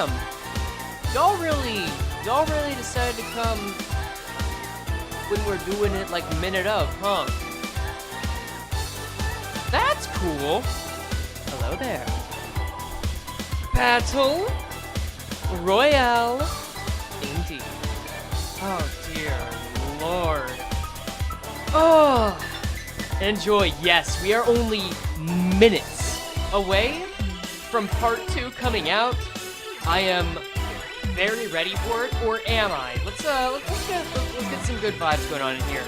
damn. Y'all really decided to come when we're doing it like minute of, huh? That's cool. Hello there. Battle Royale. Indeed. Oh dear Lord. Oh. Enjoy. Yes, we are only minutes away from part 2 coming out. I am very ready for it, or am I? Let's get some good vibes going on in here.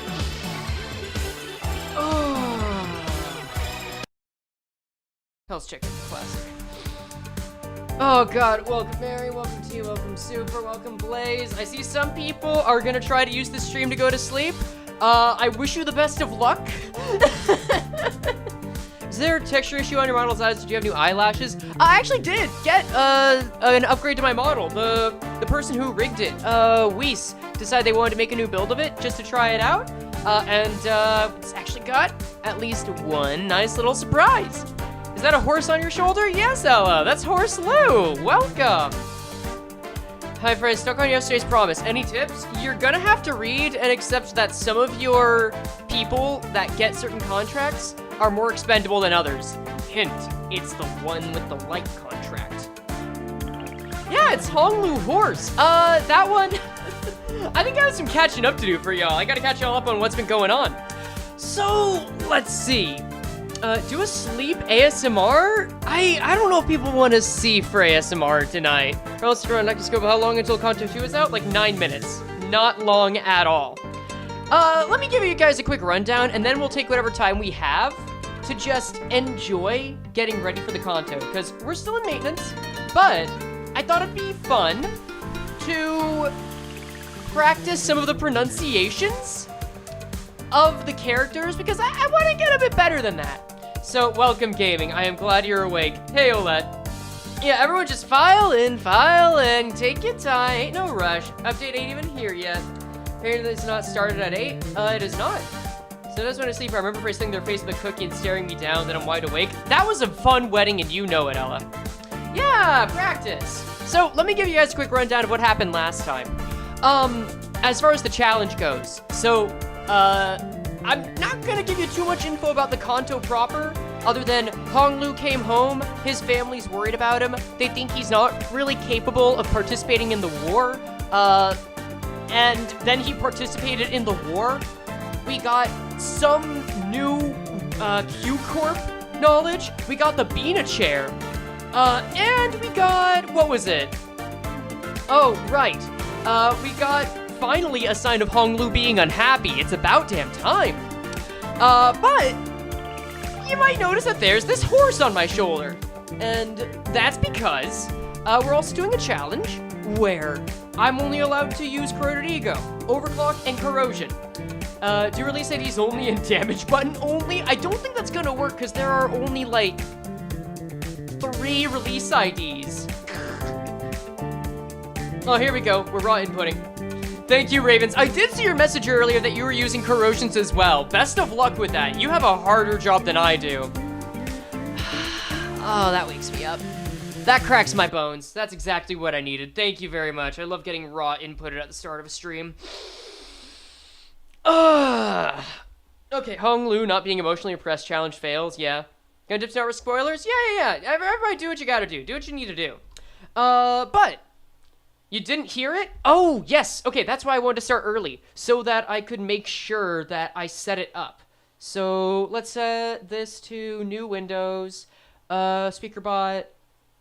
Oh. Hell's Chicken, classic. Oh god, welcome Mary, welcome T, welcome Super, welcome Blaze. I see some people are gonna try to use this stream to go to sleep. I wish you the best of luck. Is there a texture issue on your model's eyes? Did you have new eyelashes? I actually did get an upgrade to my model. The person who rigged it, Weiss, decided they wanted to make a new build of it just to try it out. It's actually got at least one nice little surprise. Is that a horse on your shoulder? Yes, Ella, that's Horse Lou. Welcome. Hi, Frey, stuck on yesterday's promise. Any tips? You're gonna have to read and accept that some of your people that get certain contracts are more expendable than others. Hint, it's the one with the light contract. Yeah, it's Honglu Horse. That one, I think I have some catching up to do for y'all. I gotta catch y'all up on what's been going on. So, let's see. Do a sleep ASMR? I don't know if people want to see Frey ASMR tonight. Let's run Nectoscope. How long until Canto 2 is out? Like 9 minutes. Not long at all. Let me give you guys a quick rundown, and then we'll take whatever time we have to just enjoy getting ready for the Canto, because we're still in maintenance, but I thought it'd be fun to practice some of the pronunciations of the characters, because I want to get a bit better than that. So, welcome gaming. I am glad you're awake. Hey, Olette. Yeah, everyone just file in, take your time, ain't no rush. Update ain't even here yet. Apparently it's not started at 8. It is not. So I just want to sleep. I remember Frey sitting their face with a cookie and staring me down, then I'm wide awake. That was a fun wedding and you know it, Ella. Yeah, practice. So let me give you guys a quick rundown of what happened last time. As far as the challenge goes, so, I'm not gonna give you too much info about the Canto proper, other than Honglu came home, his family's worried about him, they think he's not really capable of participating in the war, and then he participated in the war. We got some new, Q-Corp knowledge, we got the Bina chair, and we got, what was it? Oh, right, we got finally a sign of Honglu being unhappy. It's about damn time. But you might notice that there's this horse on my shoulder. And that's because we're also doing a challenge where I'm only allowed to use Corrode Ego, Overclock, and Corrosion. Do release IDs only and damage button only? I don't think that's gonna work because there are only like 3 release IDs. Oh, here we go. We're raw inputting. Thank you, Ravens. I did see your message earlier that you were using corrosions as well. Best of luck with that. You have a harder job than I do. Oh, that wakes me up. That cracks my bones. That's exactly what I needed. Thank you very much. I love getting raw inputted at the start of a stream. Okay, Honglu not being emotionally impressed challenge fails. Yeah. Gonna dip start with spoilers? Yeah. Everybody do what you gotta do. Do what you need to do. But you didn't hear it? Oh, yes. Okay, that's why I wanted to start early, so that I could make sure that I set it up. So let's set this to new Windows, SpeakerBot.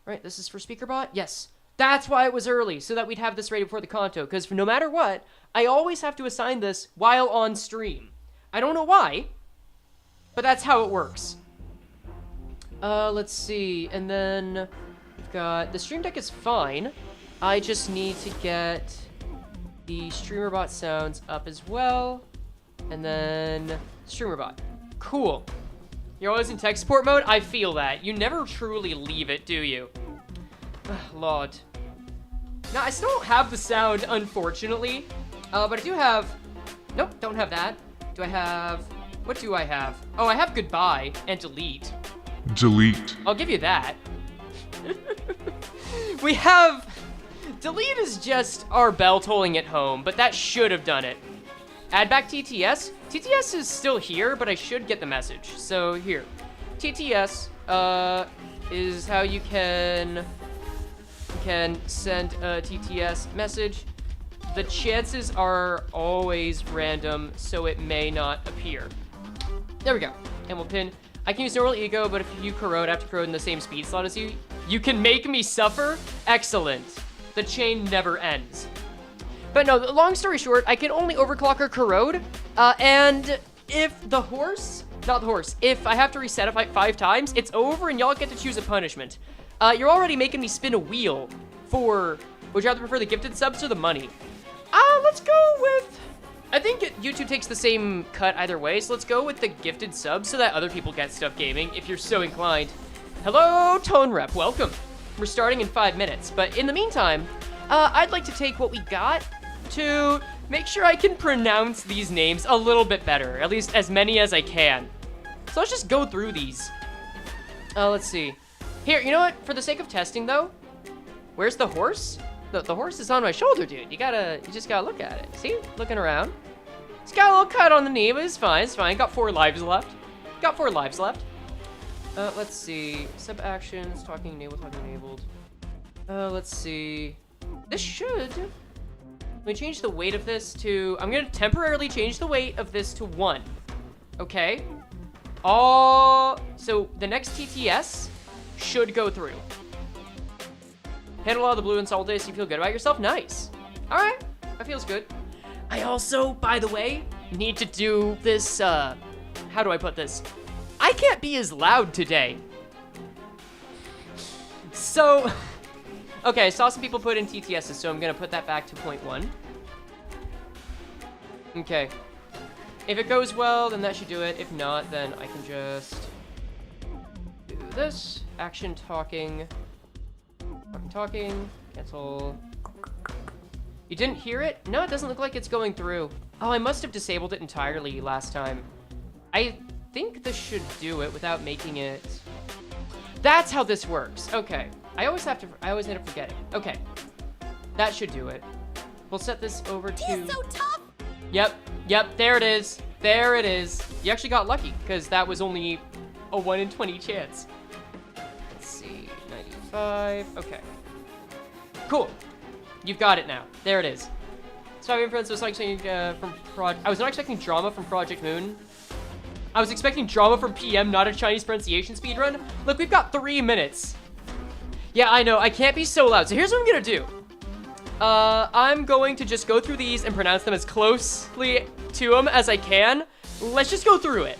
Right, this is for SpeakerBot? Yes. That's why it was early, so that we'd have this ready before the Canto, because no matter what, I always have to assign this while on stream. I don't know why, but that's how it works. Let's see, and then we've got, the Stream Deck is fine. I just need to get the StreamerBot sounds up as well. And then StreamerBot. Cool. You're always in tech support mode? I feel that. You never truly leave it, do you? Ugh, Lord. Now, I still don't have the sound, unfortunately. But I do have... Nope, don't have that. Do I have... What do I have? Oh, I have goodbye and delete. Delete. I'll give you that. We have Delete is just our bell tolling at home, but that should have done it. Add back TTS. TTS is still here, but I should get the message. So here, TTS is how you can send a TTS message. The chances are always random, so it may not appear. There we go. And we'll pin. I can use normal ego, but if you corrode, I have to corrode in the same speed slot as you. You can make me suffer? Excellent. The chain never ends. But no, long story short, I can only overclock or corrode. And if the horse, not the horse, if I have to reset it 5 times, it's over and y'all get to choose a punishment. You're already making me spin a wheel for, would you rather prefer the gifted subs or the money? Let's go with, I think YouTube takes the same cut either way, so let's go with the gifted subs so that other people get stuff gaming if you're so inclined. Hello, Tone Rep, welcome. We're starting in 5 minutes, but in the meantime, I'd like to take what we got to make sure I can pronounce these names a little bit better, at least as many as I can. So let's just go through these. Let's see. Here, you know what? For the sake of testing, though, where's the horse? The horse is on my shoulder, dude. You just gotta look at it. See? Looking around. It's got a little cut on the knee, but it's fine. It's fine. Got 4 lives left. Let's see. Sub actions, talking enabled. Let's see. This should. Let me change the weight of this to. I'm gonna temporarily change the weight of this to 1. Okay. So the next TTS should go through. Handle all the blue and salt days, you feel good about yourself? Nice. All right, that feels good. I also, by the way, need to do this, how do I put this? I can't be as loud today. So, okay, I saw some people put in TTSs, so I'm gonna put that back to 0.1. Okay. If it goes well, then that should do it. If not, then I can just do this. Action talking. Talking. Cancel. You didn't hear it? No, it doesn't look like it's going through. Oh, I must have disabled it entirely last time. I think this should do it without making it. That's how this works. Okay. I always end up forgetting. Okay. That should do it. We'll set this over to. He's so tough. Yep, there it is. There it is. You actually got lucky, because that was only a 1 in 20 chance. Let's see, 95, okay. Cool, you've got it now. There it is. So I was not expecting I was not expecting drama from Project Moon. I was expecting drama from PM, not a Chinese pronunciation speedrun. Look, we've got 3 minutes. Yeah, I know, I can't be so loud. So here's what I'm gonna do. I'm going to just go through these and pronounce them as closely to them as I can. Let's just go through it.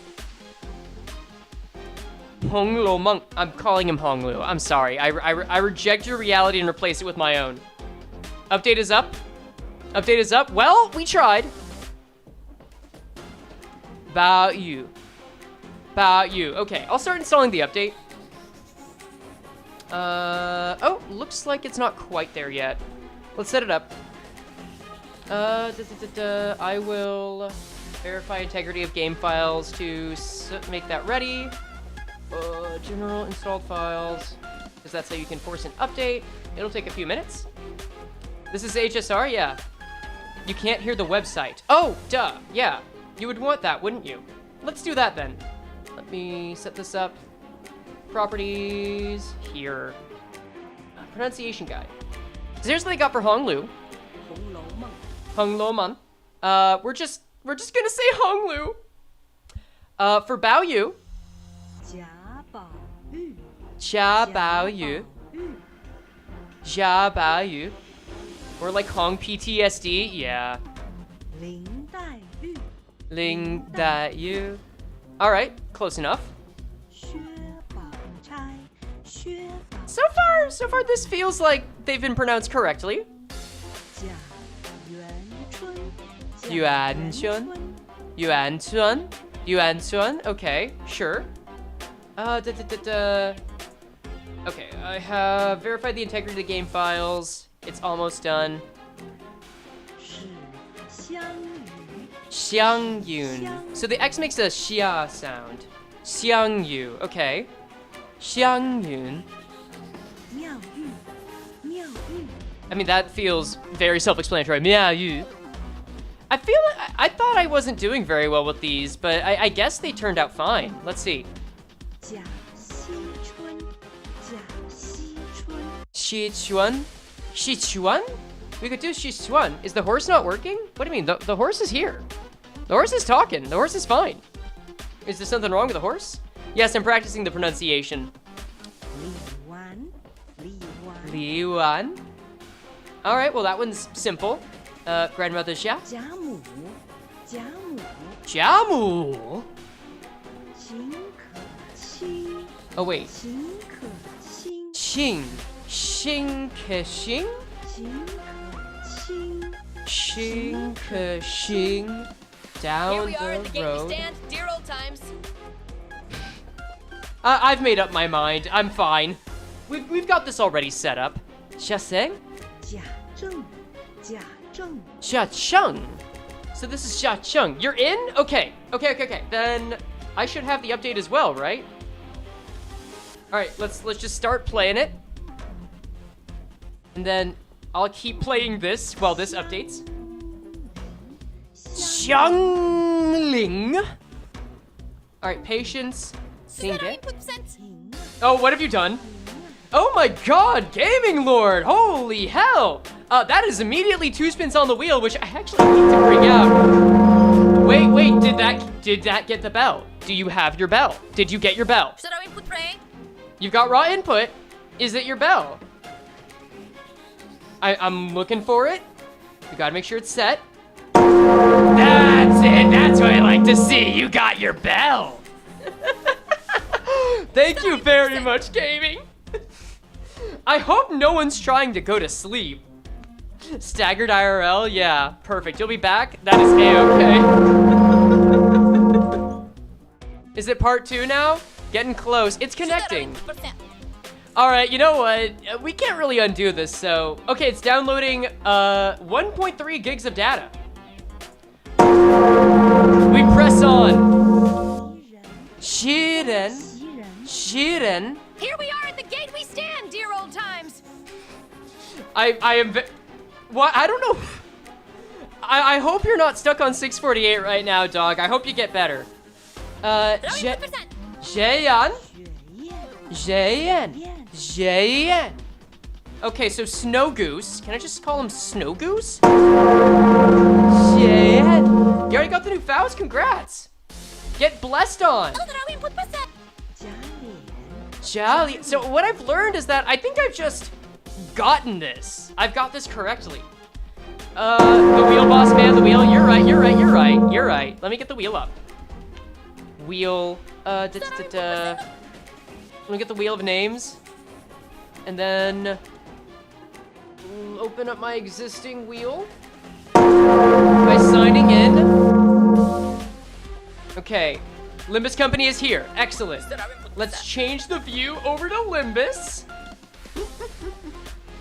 Hong Lo Monk. I'm calling him Hong Lu. I'm sorry. I reject your reality and replace it with my own. Update is up. Update is up. Well, we tried. About you. About you. Okay, I'll start installing the update. Oh, looks like it's not quite there yet. Let's set it up. I will verify integrity of game files to make that ready. General installed files, because that's how you can force an update. It'll take a few minutes. This is HSR, yeah. You can't hear the website. Oh, duh, yeah. You would want that, wouldn't you? Let's do that then. Let me set this up. Properties, here. Pronunciation guide. So here's what they got for Hong Lu. Hong Lo Man. We're just gonna say Hong Lu. For Bao Yu. Jia Bao Yu. Jia Bao Yu. Or like Hong PTSD, yeah. Ling Dai Yu. Alright, close enough. So far this feels like they've been pronounced correctly. Yuan Chuan, okay, sure. Okay, I have verified the integrity of the game files. It's almost done. Xiang Yun. So the X makes a xia sound. Xiang Yu, okay. I mean, that feels very self-explanatory. Meow, you. I feel like I thought I wasn't doing very well with these, but I guess they turned out fine. Let's see. Shi Chuan? Shi Chuan? We could do Shi Chuan. Is the horse not working? What do you mean? The horse is here. The horse is talking. The horse is fine. Is there something wrong with the horse? Yes, I'm practicing the pronunciation. Li Yuan. All right, well, that one's simple. Grandmother Xia? Jiamu. Oh, wait. Xing. Xing ke xing? Xing ke xing. Down Here we are at the the gate road. we stand, dear old times. I've made up my mind. I'm fine. We've got this already set up. Xia Seng? Xia Cheng. So this is Xia Cheng. You're in? Okay. Then I should have the update as well, right? All right, let's just start playing it. And then I'll keep playing this while this updates. Xiangling. All right, patience. Oh, what have you done? Oh my god, Gaming Lord! Holy hell! That is immediately 2 spins on the wheel, which I actually need to bring out. Wait, did that get the bell? Do you have your bell? Did you get your bell? You've got raw input. Is it your bell? I'm looking for it. You gotta make sure it's set. That's it, that's what I like to see. You got your bell. Thank you very much, Gaming. I hope no one's trying to go to sleep. Staggered IRL, yeah, perfect. You'll be back? That is A-okay. Is it part 2 now? Getting close. It's connecting. All right, you know what? We can't really undo this, so... Okay, it's downloading 1.3 gigs of data. We press on. Shiren. Here we are at the gate we stand, dear old times. I am... What? I don't know. I hope you're not stuck on 648 right now, dog. I hope you get better. Jayan. Okay, so Snow Goose. Can I just call him Snow Goose? Jayan. You already got the new Faust? Congrats. Get blessed on. Jolly. So what I've learned is that I think I've just gotten this. I've got this correctly. The wheel, boss man, the wheel. You're right. Let me get the wheel up. Wheel, Let me get the wheel of names. And then open up my existing wheel by signing in. Okay, Limbus Company is here. Excellent. Let's change the view over to Limbus.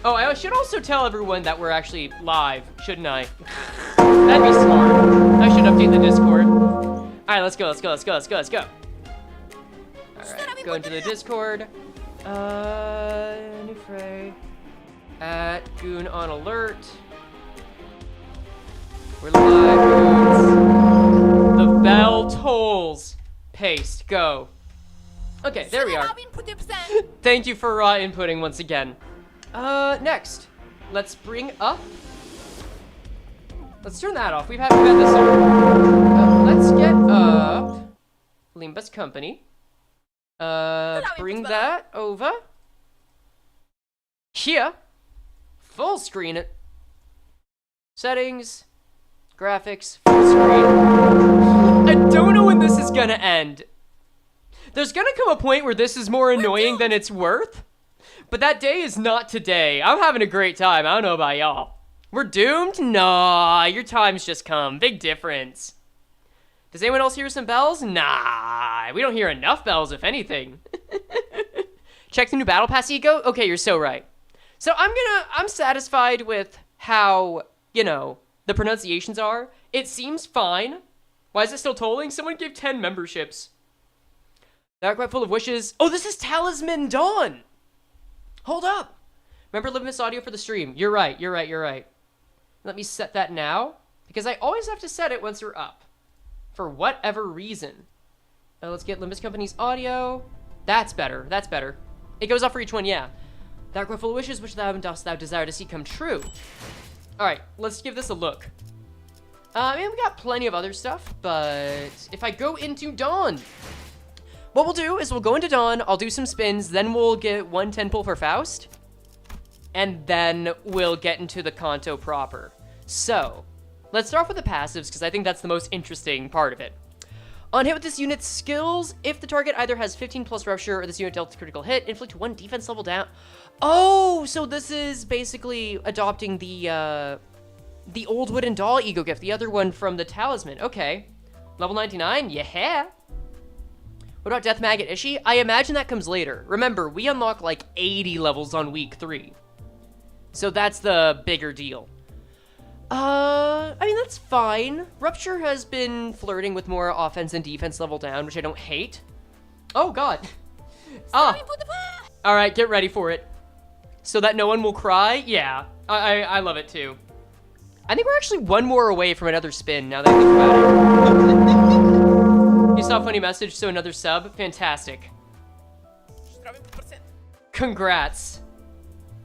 Oh, I should also tell everyone that we're actually live, shouldn't I? That'd be smart. I should update the Discord. All right, let's go. All right, go into the Discord. New Frey. At Goon on alert. We're live, Goons. The bell tolls. Paste, go. Okay, there we are. Thank you for inputting once again. Next, let's bring up. Let's turn that off. We've had this on. Let's get up Limbus Company. Bring that over. Here. Full screen it. Settings. Graphics. Full screen. I don't know when this is gonna end. There's gonna come a point where this is more annoying than it's worth. But that day is not today. I'm having a great time. I don't know about y'all. We're doomed? Nah, your time's just come. Big difference. Does anyone else hear some bells? Nah, we don't hear enough bells, if anything. Check the new Battle Pass ego? Okay, you're so right. So I'm satisfied with how, you know, the pronunciations are. It seems fine. Why is it still tolling? Someone gave 10 memberships. Not quite full of wishes. Oh, this is Talisman Dawn. Hold up. Remember, live miss audio for the stream. You're right. Let me set that now, because I always have to set it once we're up, for whatever reason. Let's get Limbus Company's audio. That's better. It goes off for each one, yeah. Thou art full of wishes, which thou dost thou desire to see come true. All right, let's give this a look. I mean, we got plenty of other stuff, but if I go into Dawn, what we'll do is we'll go into Dawn, I'll do some spins, then we'll get 1 10 pull for Faust, and then we'll get into the Canto proper. So, let's start off with the passives, because I think that's the most interesting part of it. On hit with this unit's skills, if the target either has 15 plus rupture or this unit dealt a critical hit, inflict 1 defense level down. Oh, so this is basically adopting the old wooden doll ego gift, the other one from the talisman. Okay, level 99, yeah. What about Death Maggot Ishii? I imagine that comes later. Remember, we unlock like 80 levels on week 3. So that's the bigger deal. I mean, that's fine. Rupture has been flirting with more offense and defense level down, which I don't hate. Oh, God. All right, get ready for it. So that no one will cry? Yeah, I love it too. I think we're actually one more away from another spin, now that I think about it. You saw a funny message, so another sub? Fantastic. Congrats.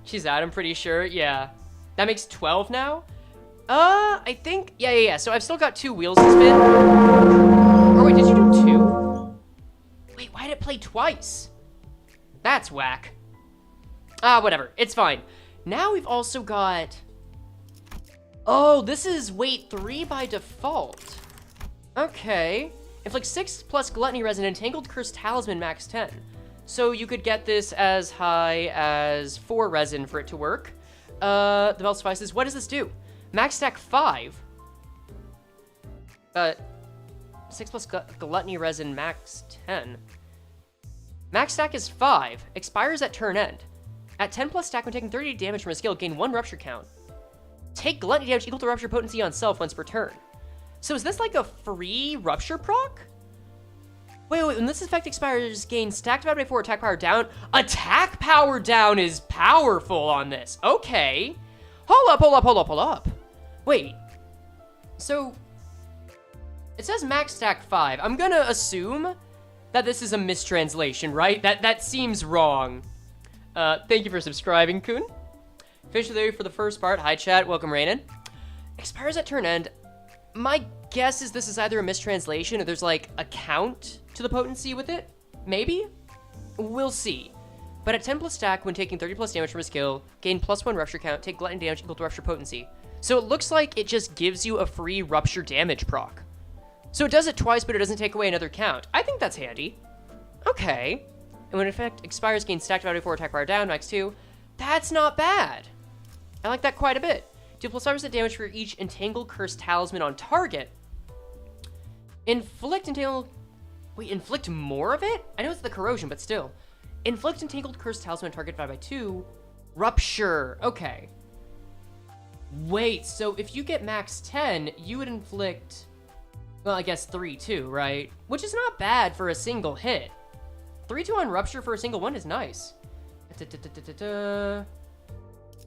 She's out, I'm pretty sure, yeah. That makes 12 now? I think, yeah. So I've still got 2 wheels to spin. Or wait, did you do 2? Wait, why did it play twice? That's whack. Whatever, it's fine. Now we've also got, oh, this is weight 3 by default. Okay. Inflict 6 plus Gluttony Resin, Entangled Cursed Talisman, max 10. So you could get this as high as 4 resin for it to work. The bell suffices. What does this do? Max stack 5. 6 plus Gluttony Resin, max 10. Max stack is 5. Expires at turn end. At 10 plus stack, when taking 30 damage from a skill, gain 1 rupture count. Take Gluttony damage equal to rupture potency on self once per turn. So is this like a free rupture proc? Wait, when this effect expires, gain stack divided by 4 attack power down. Attack power down is powerful on this. Okay. Hold up. Wait. So, it says max stack 5. I'm gonna assume that this is a mistranslation, right? That seems wrong. Thank you for subscribing, Kun. Fish with you for the first part. Hi, chat. Welcome, Rainin. Expires at turn end. My guess is this is either a mistranslation or there's like a count to the potency with it. Maybe? We'll see. But at 10 plus stack, when taking 30 plus damage from a skill, gain +1 rupture count, take Gluttony damage equal to rupture potency. So it looks like it just gives you a free rupture damage proc. So it does it twice, but it doesn't take away another count. I think that's handy. Okay. And when effect expires, gain stack divided by 4 attack power down, max 2. That's not bad. I like that quite a bit. Deal +5% damage for each Entangled Cursed Talisman on target. Inflict more of it? I know it's the corrosion, but still. Inflict Entangled Cursed Talisman on target divided by 2. Rupture. Okay. Wait, so if you get max 10, you would inflict, well, I guess 3 too, right? Which is not bad for a single hit. 3-2 on Rupture for a single one is nice.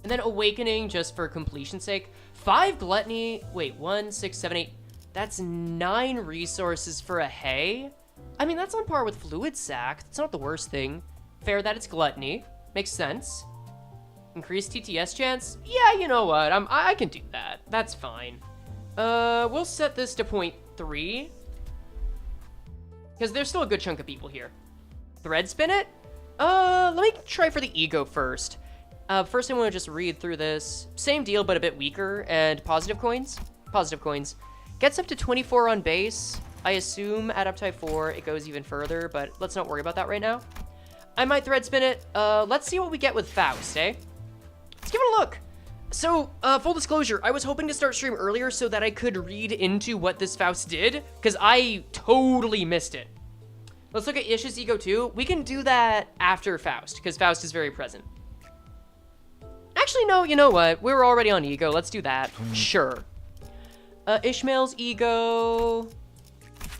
And then Awakening, just for completion's sake. 5 Gluttony. Wait, 1, 6, 7, 8. That's 9 resources for a hay. I mean, that's on par with Fluid Sac. That's not the worst thing. Fair that it's Gluttony. Makes sense. Increased TTS chance? Yeah, you know what? I can do that. That's fine. We'll set this to 0.3. Because there's still a good chunk of people here. Thread spin it? Let me try for the ego first. First I want to just read through this. Same deal, but a bit weaker. And positive coins? Positive coins. Gets up to 24 on base. I assume at up to 4 it goes even further, but let's not worry about that right now. I might thread spin it. Let's see what we get with Faust, eh? Let's give it a look. So, full disclosure, I was hoping to start stream earlier so that I could read into what this Faust did, because I totally missed it. Let's look at Ish's Ego too. We can do that after Faust, because Faust is very present. Actually, no, you know what? We were already on Ego. Let's do that. Sure. Ishmael's Ego.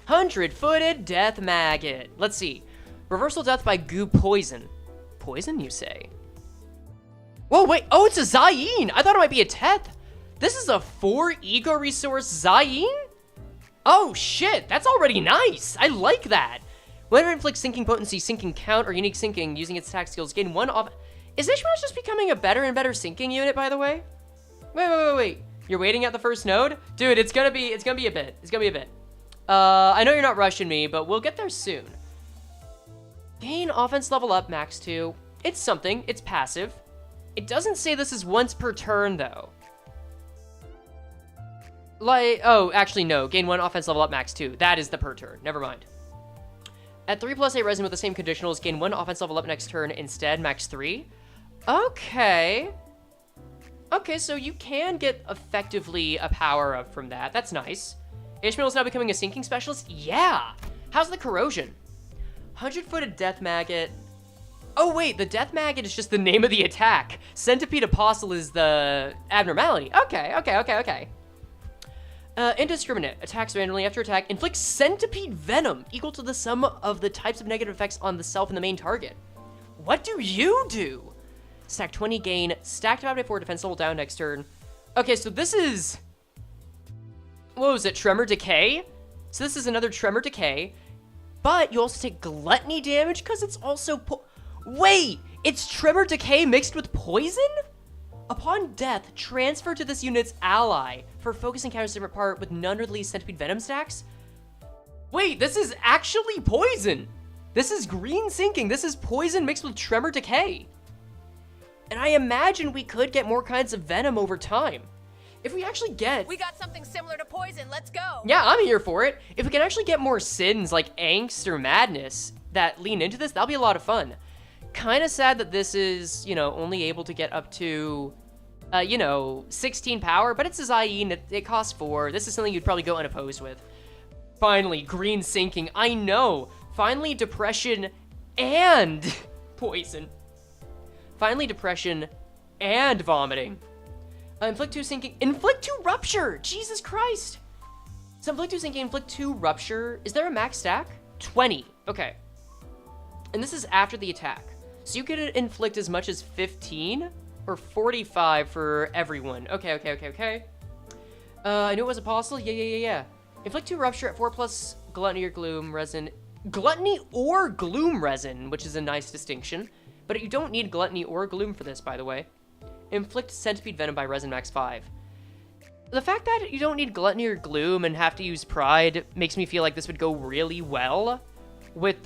100-footed Death Maggot. Let's see. Reversal death by goo poison. Poison, you say? Whoa, wait. Oh, it's a Zayin. I thought it might be a Teth. This is a 4 ego resource Zayin? Oh, shit. That's already nice. I like that. Whenever it inflicts sinking potency, sinking count, or unique sinking using its attack skills, gain 1 off. Is Ishmael's just becoming a better and better sinking unit, by the way? Wait. You're waiting at the first node? Dude, it's gonna be a bit. I know you're not rushing me, but we'll get there soon. Gain offense level up, max 2. It's something. It's passive. It doesn't say this is once per turn, though. Like, oh, actually, no. Gain 1 offense level up, max 2. That is the per turn. Never mind. At 3+8 resin with the same conditionals, gain 1 offense level up next turn instead, max 3. Okay. Okay, so you can get effectively a power up from that. That's nice. Ishmael is now becoming a sinking specialist? Yeah! How's the corrosion? 100-footed death maggot. Oh, wait, the death maggot is just the name of the attack. Centipede apostle is the abnormality. Okay. Indiscriminate. Attacks randomly after attack. Inflicts centipede venom equal to the sum of the types of negative effects on the self and the main target. What do you do? Stack 20 gain. Stack divided by 4 defense level down next turn. Okay, so this is... What was it? Tremor Decay? So this is another Tremor Decay. But you also take Gluttony damage because it's also... Wait! It's Tremor Decay mixed with Poison? Upon death, transfer to this unit's ally for focus encounters different part with none-released centipede venom stacks? Wait, this is actually poison! This is green sinking. This is poison mixed with Tremor Decay. And I imagine we could get more kinds of venom over time. If we actually get... We got something similar to poison. Let's go. Yeah, I'm here for it. If we can actually get more sins like angst or madness that lean into this, that'll be a lot of fun. Kind of sad that this is, only able to get up to, 16 power, but it's a Zayin. It costs 4. This is something you'd probably go unopposed with. Finally, green sinking. I know. Finally, depression and poison. Finally, depression and vomiting. Inflict 2 sinking. Inflict 2 rupture! Jesus Christ! So inflict 2 sinking, inflict 2 rupture. Is there a max stack? 20. Okay. And this is after the attack. So you could inflict as much as 15 or 45 for everyone. Okay. I knew it was apostle. Yeah. Inflict 2 rupture at 4+ gluttony or gloom resin. Gluttony or gloom resin, which is a nice distinction. But you don't need gluttony or gloom for this, by the way. Inflict centipede venom by resin max 5. The fact that you don't need gluttony or gloom and have to use pride makes me feel like this would go really well with,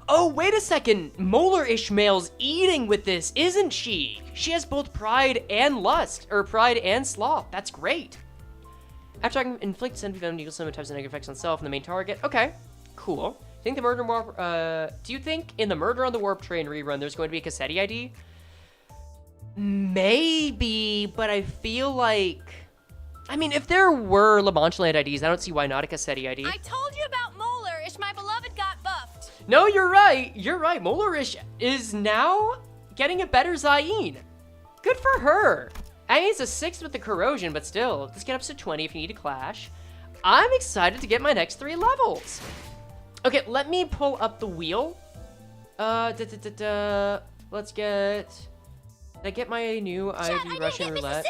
Oh, wait a second. Molar Ishmael's eating with this, isn't she? She has both pride and lust, or pride and sloth. That's great. After I can inflict centipede venom equals some types of negative effects on self and the main target. Okay, cool. Do you think in the Murder on the Warp Train rerun there's going to be a Cassetti ID? Maybe, but I feel like... I mean, if there were La Manche Land IDs, I don't see why not a Cassetti ID. I told you about Molarish. My beloved got buffed. No, you're right. Molarish is now getting a better Zayin. Good for her. I mean, it's a 6 with the corrosion, but still, this get up to 20 if you need a clash. I'm excited to get my next 3 levels. Okay, let me pull up the wheel. Let's get... Did I get my new IV Russian Roulette?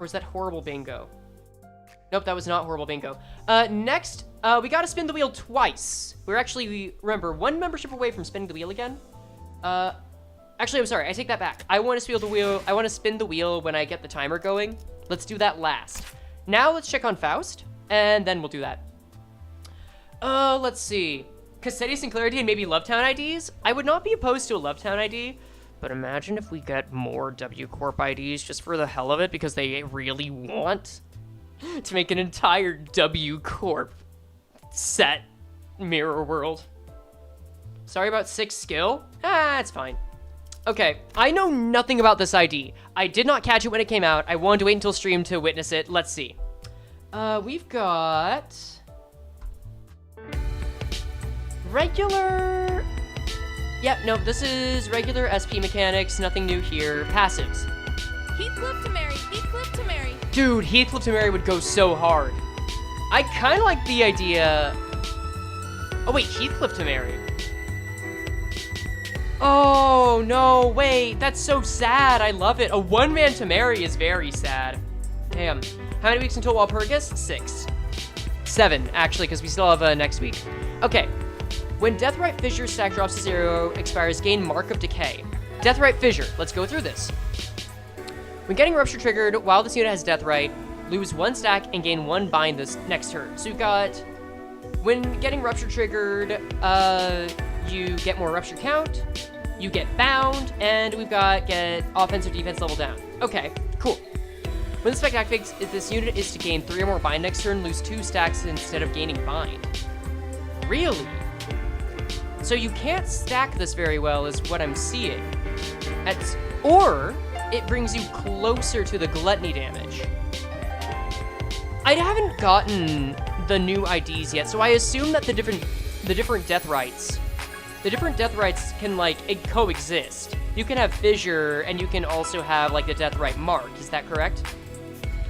Or is that Horrible Bingo? Nope, that was not Horrible Bingo. Next, we gotta spin the wheel twice. We're actually, remember, 1 membership away from spinning the wheel again. Actually, I'm sorry, I take that back. I want to spin the wheel when I get the timer going. Let's do that last. Now let's check on Faust, and then we'll do that. Let's see. Cassetti Singularity and maybe Lovetown IDs? I would not be opposed to a Lovetown ID, but imagine if we get more W Corp IDs just for the hell of it because they really want to make an entire W Corp set mirror world. Sorry about 6 skill. It's fine. Okay, I know nothing about this ID. I did not catch it when it came out. I wanted to wait until stream to witness it. Let's see. We've got... regular... Yep, nope, this is regular SP mechanics. Nothing new here. Passives. Heathcliff to Mary. Heathcliff to Mary. Dude, Heathcliff to Mary would go so hard. I kind of like the idea... Oh, wait, Heathcliff to Mary. Oh, no, wait, that's so sad. I love it. A one-man to marry is very sad. Damn. How many weeks until Walpurgis? 6. 7, actually, because we still have next week. Okay. When Deathrite Fissure stack drops to 0, expires, gain Mark of Decay. Deathrite Fissure. Let's go through this. When getting Rupture triggered, while this unit has Deathrite, lose 1 stack and gain 1 bind this next turn. So we've got, when getting Rupture triggered, you get more Rupture count, you get bound, and we've got get offense or defense level down. Okay, cool. When this effect activates, if this unit is to gain 3 or more bind next turn, lose 2 stacks instead of gaining bind. Really? So you can't stack this very well is what I'm seeing. Or it brings you closer to the gluttony damage. I haven't gotten the new IDs yet, so I assume that the different death rights can like coexist. You can have fissure and you can also have like the death right mark. Is that correct?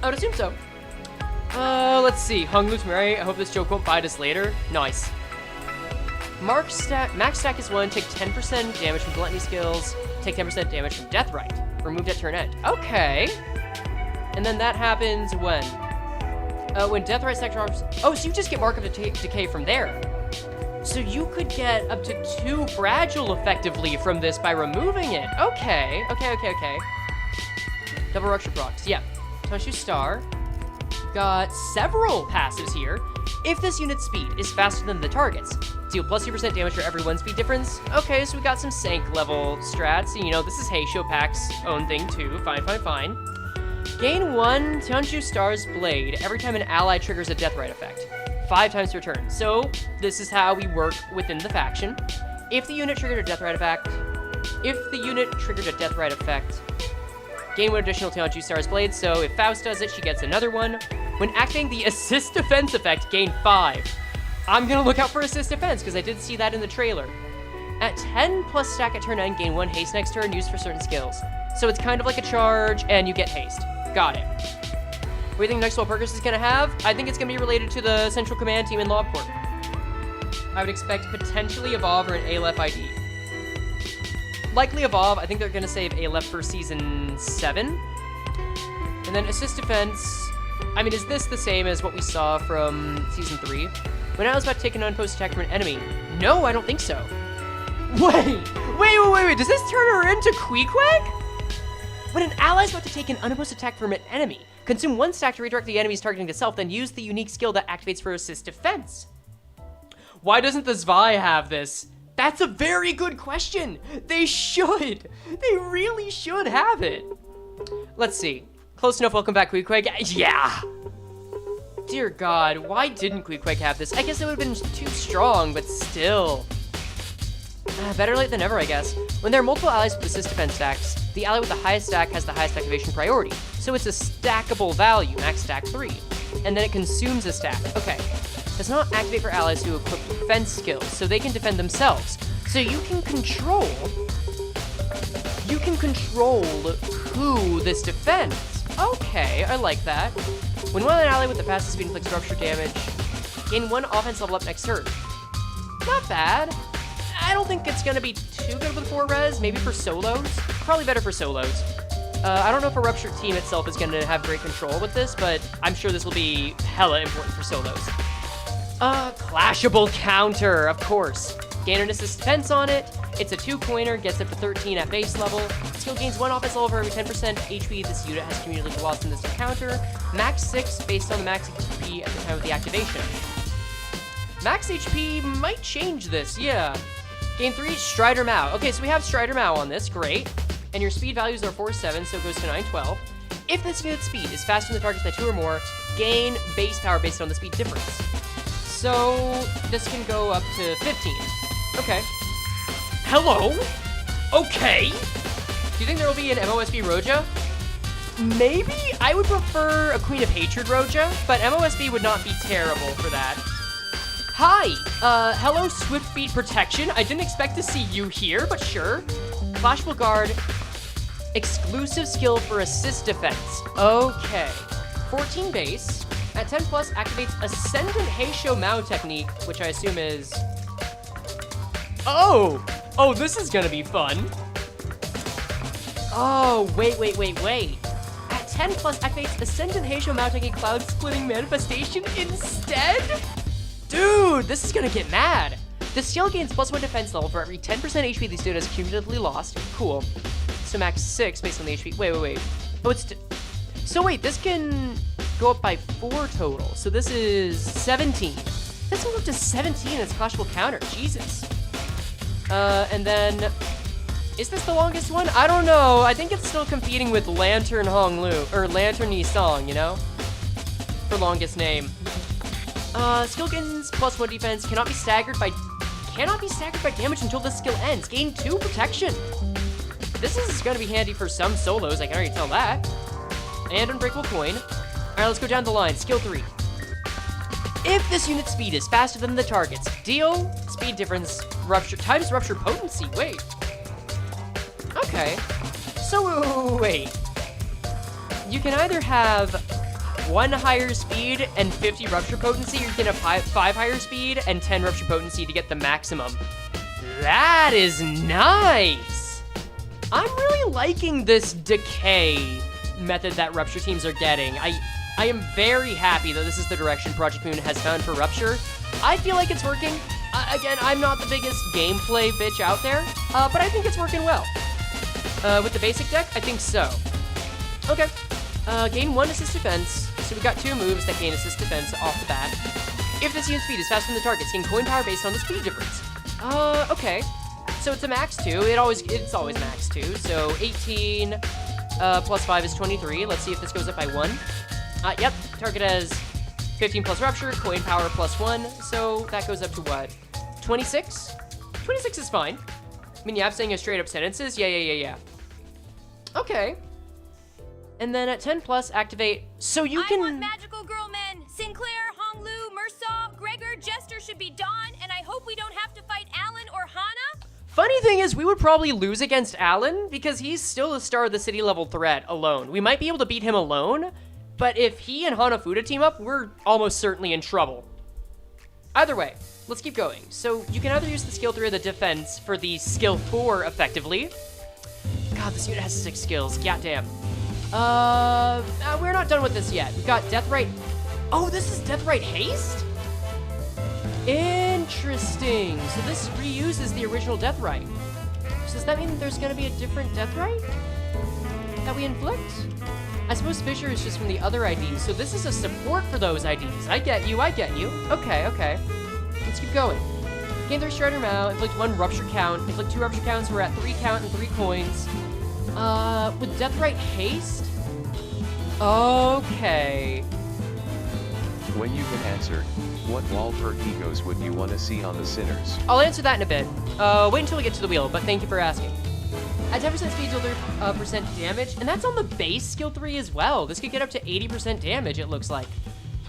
I would assume so. Let's see. Hung Loose Mary. I hope this joke won't bite us later. Nice. Max stack is 1. Take 10% damage from gluttony skills. Take 10% damage from death right. Removed at turn end. Okay. And then that happens when? When death right stack drops. Oh, so you just get Mark of Decay from there. So you could get up to 2 fragile effectively from this by removing it. Okay. Double Rupture procs. Yeah. Touch Star. Got several passives here. If this unit's speed is faster than the target's, deal plus 2% damage for every 1 speed difference. Okay, so we got some Sank level strats. You know, this is Heisho Pack's own thing too. Fine. Gain 1 Tianchu Star's Blade every time an ally triggers a Deathrite effect. 5 times per turn. So this is how we work within the faction. If the unit triggered a Deathrite effect, gain 1 additional Tianchu Star's Blade. So if Faust does it, she gets another one. When activating the Assist Defense effect, gain 5. I'm gonna look out for Assist Defense, because I did see that in the trailer. At 10 plus stack at turn end, gain 1 haste next turn, used for certain skills. So it's kind of like a charge, and you get haste. Got it. What do you think next Walpurgis is gonna have? I think it's gonna be related to the Central Command team in Lobcorp. I would expect potentially Evolve or an Aleph ID. Likely Evolve. I think they're gonna save Aleph for Season 7. And then Assist Defense. I mean, is this the same as what we saw from Season 3? When I was about to take an unopposed attack from an enemy. No, I don't think so. Wait. Does this turn her into Queequeg? When an ally is about to take an unopposed attack from an enemy, consume 1 stack to redirect the enemy's targeting to self, then use the unique skill that activates for Assist Defense. Why doesn't the Zwei have this? That's a very good question. They should. They really should have it. Let's see. Close enough. Welcome back, Queequeg. Yeah. Dear God, why didn't Queequeg have this? I guess it would have been too strong, but still. Better late than never, I guess. When there are multiple allies with Assist Defense stacks, the ally with the highest stack has the highest activation priority. So it's a stackable value, max stack 3. And then it consumes a stack. Okay. Does not activate for allies who equip defense skills, so they can defend themselves. So you can control who this defends. Okay, I like that. When one ally with the fastest speed inflicts rupture damage, gain 1 offense level up next turn. Not bad. I don't think it's gonna be too good with 4 res, maybe for solos. Probably better for solos. I don't know if a rupture team itself is gonna have great control with this, but I'm sure this will be hella important for solos. Clashable counter, of course. Gain an assist defense on it. It's a 2-coiner, gets up to 13 at base level. Skill gains 1 offense level for every 10% HP this unit has cumulatively lost in this encounter. Max 6 based on the max HP at the time of the activation. Max HP might change this, yeah. Gain 3 Strider Mao. Okay, so we have Strider Mao on this, great. And your speed values are 4-7, so it goes to 9-12. If this unit's speed is faster than the target by 2 or more, gain base power based on the speed difference. So this can go up to 15. Okay. Hello? Okay. Do you think there will be an MOSB Roja? Maybe? I would prefer a Queen of Hatred Roja, but MOSB would not be terrible for that. Hi! Hello Swift Feet Protection. I didn't expect to see you here, but sure. Flashable Guard. Exclusive skill for assist defense. Okay. 14 base. At 10 plus, activates Ascendant Heisho Mao technique, which I assume is... Oh! Oh, this is gonna be fun. Oh, wait. At 10 plus activates Ascendant Heisho mounting a cloud splitting manifestation instead? Dude, this is gonna get mad. The skill gains +1 defense level for every 10% HP the student has cumulatively lost. Cool. So max 6 based on the HP. Wait. Oh, so wait, this can go up by 4 total. So this is 17. This will go up to 17 as clashable counter. Jesus. And then, is this the longest one? I don't know. I think it's still competing with Lantern Honglu, or Lantern Yisong, you know? For longest name. Skill gains +1 defense, cannot be staggered by damage until the skill ends. Gain 2 protection. This is gonna be handy for some solos, I can already tell that. And Unbreakable Coin. Alright, let's go down the line. Skill 3. If this unit's speed is faster than the target's, deal speed difference times rupture potency. Wait. Okay. So, wait. You can either have 1 higher speed and 50 rupture potency, or you can have 5 higher speed and 10 rupture potency to get the maximum. That is nice! I'm really liking this decay method that rupture teams are getting. I am very happy that this is the direction Project Moon has found for rupture. I feel like it's working. Again, I'm not the biggest gameplay bitch out there, but I think it's working well. With the basic deck, I think so. Okay. Gain 1 assist defense. So we got 2 moves that gain assist defense off the bat. If this unit's speed is faster than the target, gain coin power based on the speed difference. Okay. So it's a max 2. It's always max 2. So 18 plus 5 is 23. Let's see if this goes up by 1. Yep. Target has 15 plus rupture, coin power +1. So that goes up to what? 26? 26 is fine. I mean, yeah, I'm saying a straight up sentences. Yeah. Okay. And then at 10 plus, activate. So you can. I want magical girl men. Sinclair, Honglu, Mersaw, Gregor, Jester should be Dawn, and I hope we don't have to fight Alan or Hana. Funny thing is, we would probably lose against Alan because he's still a star of the city level threat alone. We might be able to beat him alone, but if he and Hanafuda team up, we're almost certainly in trouble. Either way, let's keep going. So you can either use the skill 3 or the defense for the skill 4 effectively. God, this unit has 6 skills. Goddamn. We're not done with this yet. We've got Deathrite. Oh, this is Deathrite Haste? Interesting. So this reuses the original Deathrite. So does that mean that there's going to be a different Deathrite that we inflict? I suppose Fissure is just from the other IDs, so this is a support for those IDs. I get you. Okay. Let's keep going. Gain 3 Strider Mao, inflict 1 Rupture Count, inflict 2 Rupture Counts, we're at 3 count and 3 coins. With Deathrite Haste? Okay. When you get answered, what wall perk egos would you want to see on the Sinners? I'll answer that in a bit. Wait until we get to the wheel, but thank you for asking. At 10% speed, deal 30% damage, and that's on the base skill 3 as well. This could get up to 80% damage, it looks like.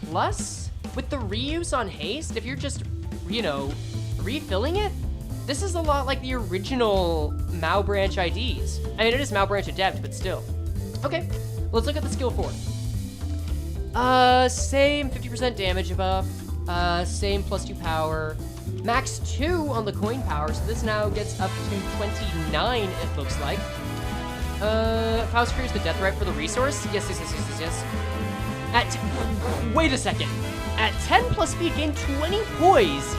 Plus, with the reuse on haste, if you're just, refilling it, this is a lot like the original Mao Branch IDs. I mean, it is Mao Branch Adept, but still. Okay, let's look at the skill 4. Same 50% damage buff, same +2 power, max 2 on the coin power, so this now gets up to 29, it looks like. Faust creates the Deathrite for the resource. Yes. Wait a second. At 10 plus speed, gain 20 poise.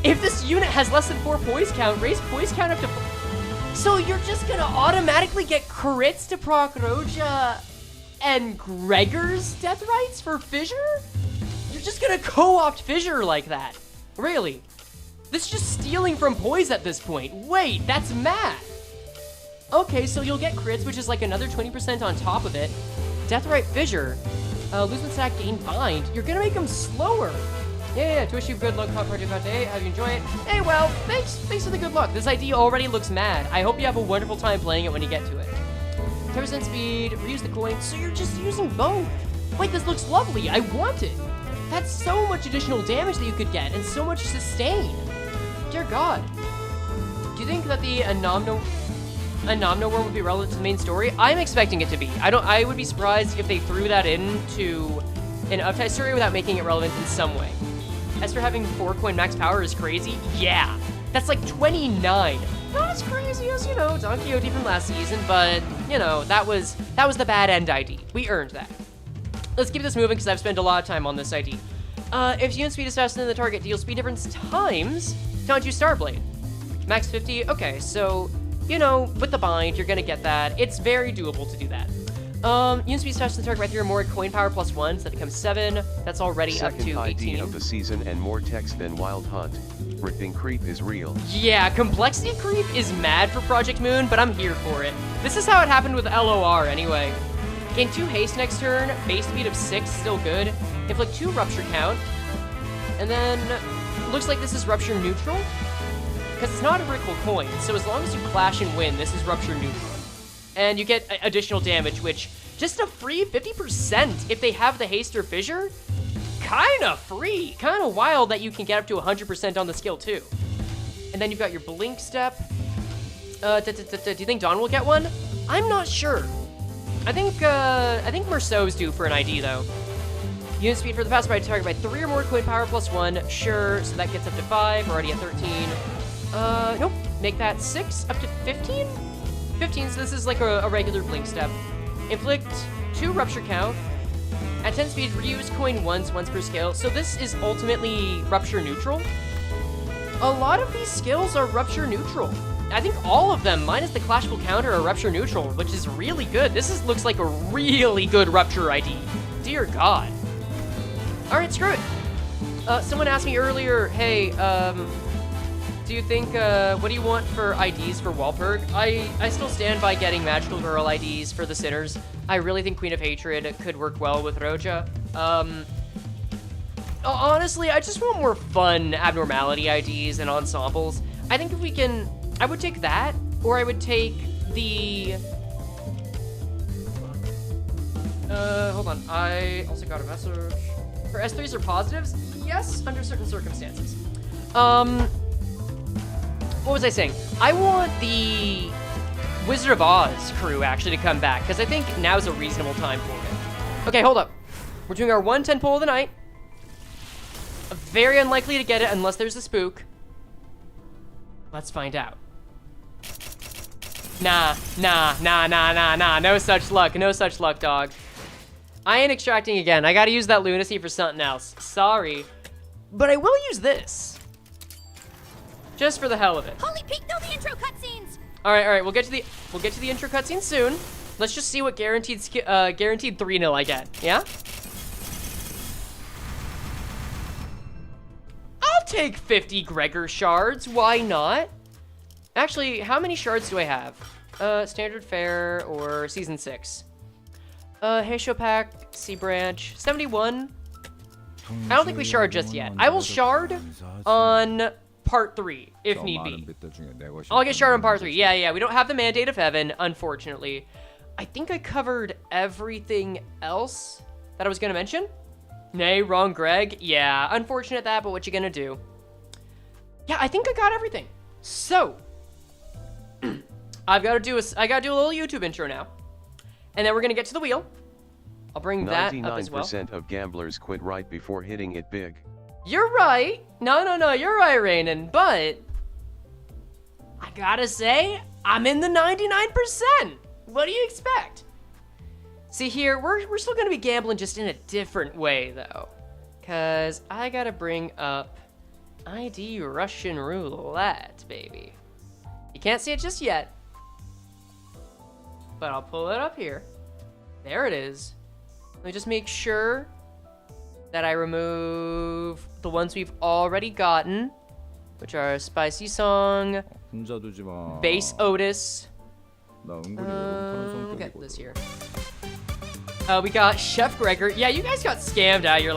If this unit has less than 4 poise count, raise poise count up to 4. So you're just gonna automatically get crits to proc Roja and Gregor's Deathrites for Fissure? You're just gonna co-opt Fissure like that. Really? This is just stealing from poise at this point. Wait, that's mad. Okay, so you'll get crits, which is like another 20% on top of it. Deathrite Fissure. Lose one stack, gain bind. You're gonna make them slower. Yeah, to wish you good luck, Hot Project Hot Day. Hope you enjoy it. Hey, well, thanks for the good luck. This ID already looks mad. I hope you have a wonderful time playing it when you get to it. 10% speed, reuse the coin, so you're just using both. Wait, this looks lovely. I want it. That's so much additional damage that you could get, and so much sustain. Dear God. Do you think that the Anomno worm would be relevant to the main story? I'm expecting it to be. I would be surprised if they threw that into an Uptide story without making it relevant in some way. As for having 4 coin max power is crazy, yeah. That's like 29. not as crazy as, Don Quixote from last season, but, that was the bad end ID. We earned that. Let's keep this moving because I've spent a lot of time on this ID. If unit speed is faster than the target, deal speed difference times Tanju Starblade. Max 50, okay, so, with the bind, you're gonna get that. It's very doable to do that. Unit speed is faster than the target by 3 or more, coin power plus 1, so that becomes 7. That's already Second up to 18. ID of the season and more text than Wild Hunt. Ripping creep is real. Yeah, complexity creep is mad for Project Moon, but I'm here for it. This is how it happened with LOR anyway. Gain 2 haste next turn, base speed of 6, still good. Inflict 2 rupture count, and then looks like this is rupture neutral, because it's not a vertical coin, so as long as you clash and win, this is rupture neutral. And you get additional damage, which, just a free 50% if they have the haste or fissure, kinda free, kinda wild that you can get up to 100% on the skill too. And then you've got your blink step. Do you think Dawn will get one? I'm not sure. I think Merceau's due for an ID though. Unit speed for the pass by target by 3 or more coin power plus 1. Sure, so that gets up to 5. We're already at 13. Nope. Make that 6 up to 15? 15, so this is like a regular blink step. Inflict 2 rupture count. At 10 speed, reuse coin once per skill. So this is ultimately rupture neutral. A lot of these skills are rupture neutral. I think all of them, minus the clashful counter, are rupture neutral, which is really good. This looks like a really good rupture ID. Dear God. All right, screw it. Someone asked me earlier, hey, do you think, what do you want for IDs for Walpurg? I still stand by getting Magical Girl IDs for the Sinners. I really think Queen of Hatred could work well with Roja. Honestly, I just want more fun Abnormality IDs and ensembles. I think if we can, I would take that, or I would take the... hold on, I also got a message. For S3s or positives? Yes, under certain circumstances. What was I saying? I want the Wizard of Oz crew actually to come back, because I think now's a reasonable time for it. Okay, hold up. We're doing our 110 pull of the night. Very unlikely to get it unless there's a spook. Let's find out. Nah. No such luck, dog. I ain't extracting again. I gotta use that lunacy for something else. Sorry. But I will use this. Just for the hell of it. Holy peak, no, the intro cutscenes! Alright, we'll get to the intro cutscene soon. Let's just see what guaranteed 3-0 I get, yeah? I'll take 50 Gregor shards, why not? Actually, how many shards do I have? Standard Fare or Season 6? Heisho Pack, Sea Branch, 71. I don't think we shard just yet. I will shard on part 3, if need be. I'll get shard on part 3. Yeah, we don't have the Mandate of Heaven, unfortunately. I think I covered everything else that I was gonna mention. Nay, wrong Greg. Yeah, unfortunate that, but what you gonna do? Yeah, I think I got everything. So, I gotta do a little YouTube intro now. And then we're gonna get to the wheel. I'll bring that up as well. 99% of gamblers quit right before hitting it big. You're right. No, you're right, Rainin. But I gotta say, I'm in the 99%. What do you expect? See here, we're still gonna be gambling just in a different way though. Cause I gotta bring up ID Russian roulette, baby. You can't see it just yet. But I'll pull it up here. There it is. Let me just make sure that I remove the ones we've already gotten, which are Spicy Song, Bass Otis. Look at this here. We got Chef Gregor. Yeah, you guys got scammed out of your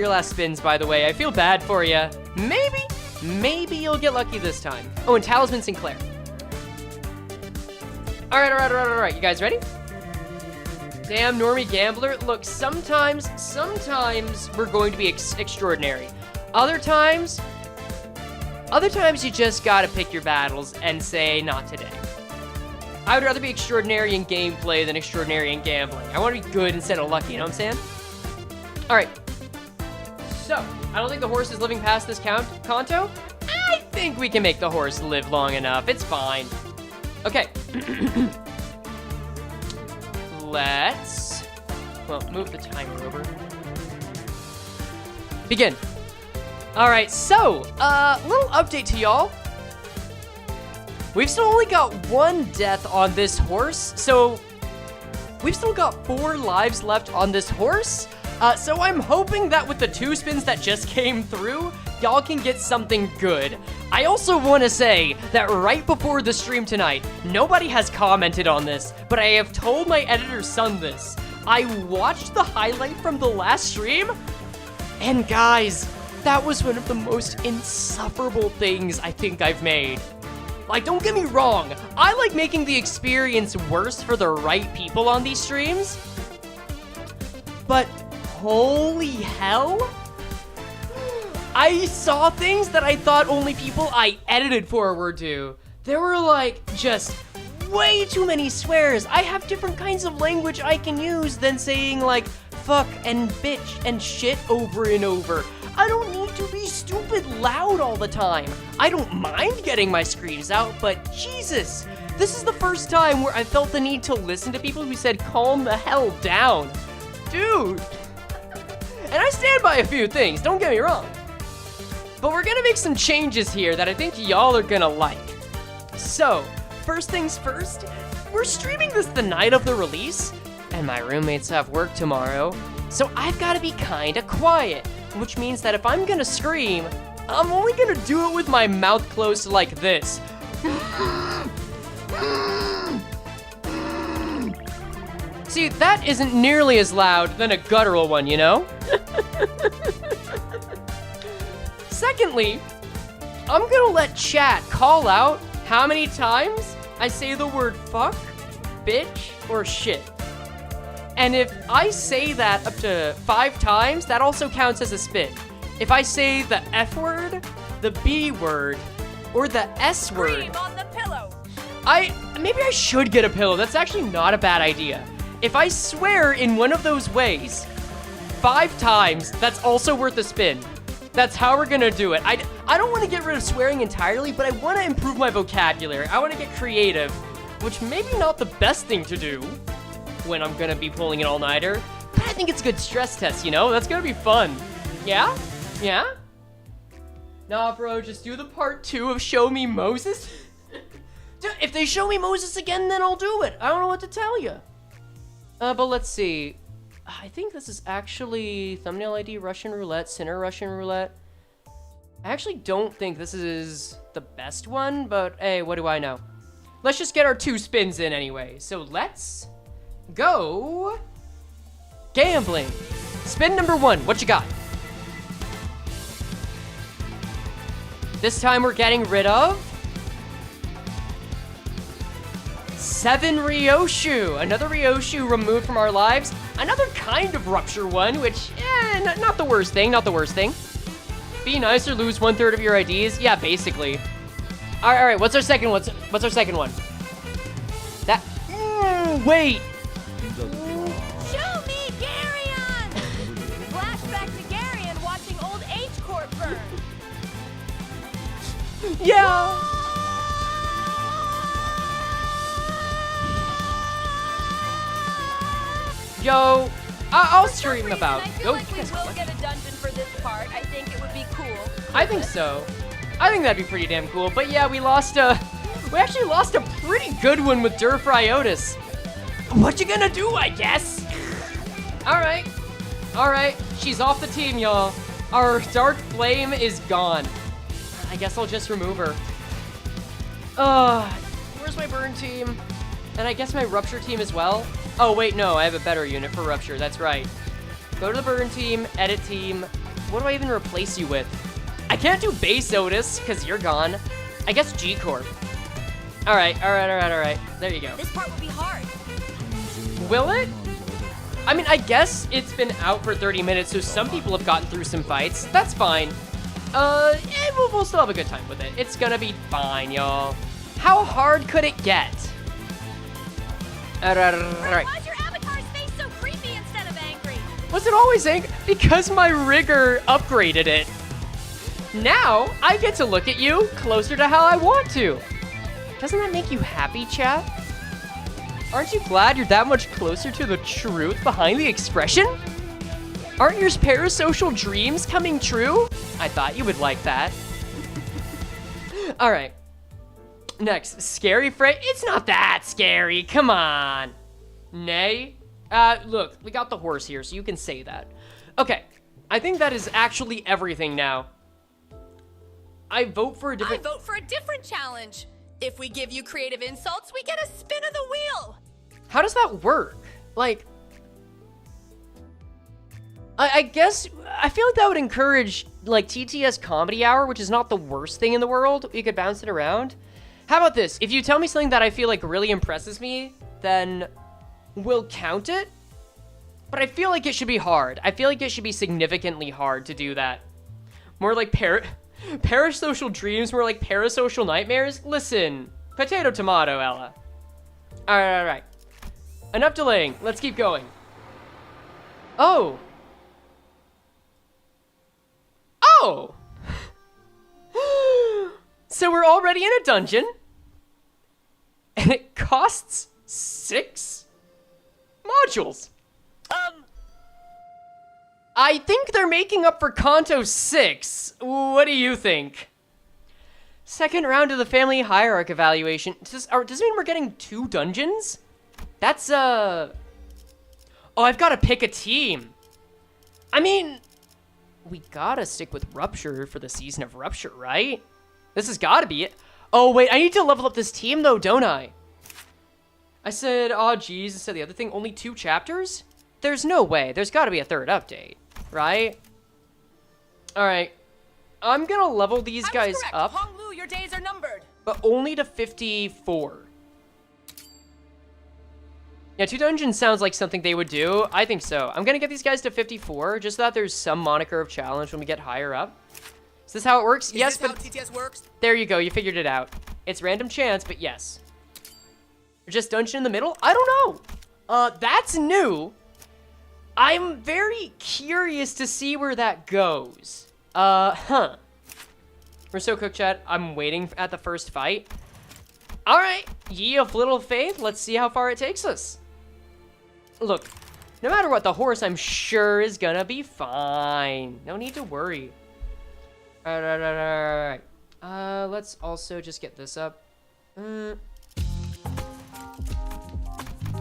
last spins, by the way. I feel bad for you. Maybe you'll get lucky this time. Oh, and Talisman Sinclair. All right. You guys ready? Damn, normie gambler. Look, sometimes we're going to be extraordinary. Other times you just gotta pick your battles and say, not today. I would rather be extraordinary in gameplay than extraordinary in gambling. I want to be good instead of lucky, you know what I'm saying? All right. So, I don't think the horse is living past this Canto. I think we can make the horse live long enough. It's fine. Okay. Let's, well, move the timer over. Begin. All right, so, little update to y'all. We've still only got 1 death on this horse, so we've still got 4 lives left on this horse. So I'm hoping that with the 2 spins that just came through, y'all can get something good. I also want to say that right before the stream tonight, nobody has commented on this, but I have told my editor's son this. I watched the highlight from the last stream, and guys, that was one of the most insufferable things I think I've made. Like, don't get me wrong, I like making the experience worse for the right people on these streams, but holy hell, I saw things that I thought only people I edited for would do. There were like just way too many swears. I have different kinds of language I can use than saying like fuck and bitch and shit over and over. I don't need to be stupid loud all the time. I don't mind getting my screams out, but Jesus, this is the first time where I felt the need to listen to people who said calm the hell down. Dude. And I stand by a few things, don't get me wrong. But we're gonna make some changes here that I think y'all are gonna like. So, first things first, we're streaming this the night of the release, and my roommates have work tomorrow, so I've gotta be kinda quiet, which means that if I'm gonna scream, I'm only gonna do it with my mouth closed like this. See, that isn't nearly as loud than a guttural one, you know? Secondly, I'm gonna let chat call out how many times I say the word fuck, bitch, or shit. And if I say that up to 5 times, that also counts as a spin. If I say the F word, the B word, or the S word, Scream on the pillow. maybe I should get a pillow. That's actually not a bad idea. If I swear in one of those ways 5 times, that's also worth a spin. That's how we're gonna do it. I don't want to get rid of swearing entirely, but I want to improve my vocabulary. I want to get creative, which maybe not the best thing to do when I'm gonna be pulling an all-nighter, but I think it's a good stress test, you know? That's gonna be fun. Yeah? Yeah? Nah, bro, just do the part 2 of Show Me Moses. Dude, if they show me Moses again, then I'll do it. I don't know what to tell you. But let's see. I think this is actually thumbnail ID Russian roulette, center Russian roulette. I actually don't think this is the best one, but hey, what do I know? Let's just get our 2 spins in anyway. So let's go gambling. Spin number 1, what you got? This time we're getting rid of 7 Ryoshu. Another Ryoshu removed from our lives. Another kind of rupture one, which, not the worst thing, not the worst thing. Be nice or lose 1/3 of your IDs? Yeah, basically. All right, what's our second one? What's our second one? That, wait. Show me Garyon! Flashback to Garyon watching old H-Corp burn. Yeah. Yo, I'll stream about. I feel like we will get a dungeon for this part. I think it would be cool. I think so. I think that'd be pretty damn cool. But yeah, we actually lost a pretty good one with Durfryotis. What you gonna do, I guess? All right. She's off the team, y'all. Our Dark Flame is gone. I guess I'll just remove her. Where's my burn team? And I guess my rupture team as well. Oh, wait, no, I have a better unit for rupture. That's right. Go to the burn team, edit team. What do I even replace you with? I can't do base Otis because you're gone. I guess G-Corp. All right. There you go. This part will be hard. Will it? I mean, I guess it's been out for 30 minutes, so some people have gotten through some fights. That's fine. We'll still have a good time with it. It's gonna be fine, y'all. How hard could it get? All right. Why's your avatar's face so creepy instead of angry? Was it always angry? Because my rigger upgraded it. Now, I get to look at you closer to how I want to. Doesn't that make you happy, chat? Aren't you glad you're that much closer to the truth behind the expression? Aren't your parasocial dreams coming true? I thought you would like that. All right. Next, scary Frey. It's not that scary. Come on. Nay. Look, we got the horse here, so you can say that. Okay. I think that is actually everything now. I vote for a different challenge. If we give you creative insults, we get a spin of the wheel. How does that work? Like, I guess, I feel like that would encourage, like, TTS Comedy Hour, which is not the worst thing in the world. You could bounce it around. How about this? If you tell me something that I feel like really impresses me, then we'll count it. But I feel like it should be hard. I feel like it should be significantly hard to do that. More like parasocial dreams, more like parasocial nightmares. Listen, potato tomato, Ella. All right. Enough delaying. Let's keep going. Oh. So we're already in a dungeon. And it costs 6 modules. I think they're making up for Canto VIII. What do you think? Second round of the family hierarch evaluation. Does it mean we're getting 2 dungeons? That's, Oh, I've got to pick a team. I mean, we gotta stick with Rupture for the season of Rupture, right? This has gotta be it. Oh, wait, I need to level up this team, though, don't I? I said, oh, geez, I said the other thing, only 2 chapters? There's no way. There's gotta be a 3rd update, right? All right. I'm gonna level these guys up. Hong Lu, your days are numbered. But only to 54. Yeah, 2 dungeons sounds like something they would do. I think so. I'm gonna get these guys to 54, just so that there's some moniker of challenge when we get higher up. Is this how it works? Yes, but... how TTS works? There you go, you figured it out. It's random chance, but yes. Just dungeon in the middle? I don't know. That's new. I'm very curious to see where that goes. We're so cooked, chat. I'm waiting at the first fight. All right, ye of little faith. Let's see how far it takes us. Look, no matter what, the horse I'm sure is gonna be fine. No need to worry. All right. Let's also just get this up. Yeah,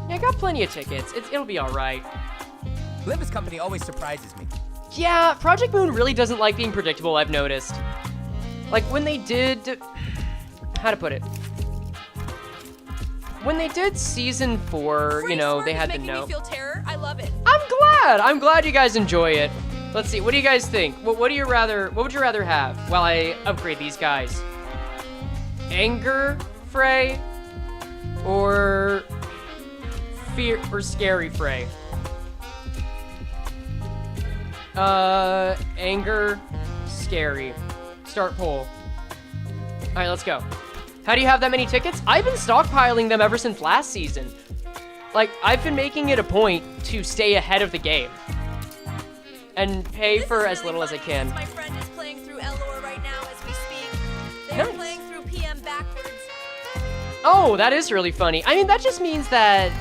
I got plenty of tickets. It'll be all right. Limbus Company always surprises me. Yeah, Project Moon really doesn't like being predictable, I've noticed. Like, when they did... How to put it? When they did Season 4, you know, they had the note. Me feel terror. I love it. I'm glad you guys enjoy it. Let's see, what do you guys think? What would you rather have while I upgrade these guys? Anger Frey? Or... Fear or Scary Frey? Anger, Scary. Start poll. All right, let's go. How do you have that many tickets? I've been stockpiling them ever since last season. Like, I've been making it a point to stay ahead of the game. And pay for as little as I can. My friend is playing through Elor right now as we speak. They're playing through PM backwards. Oh, that is really funny. I mean, that just means that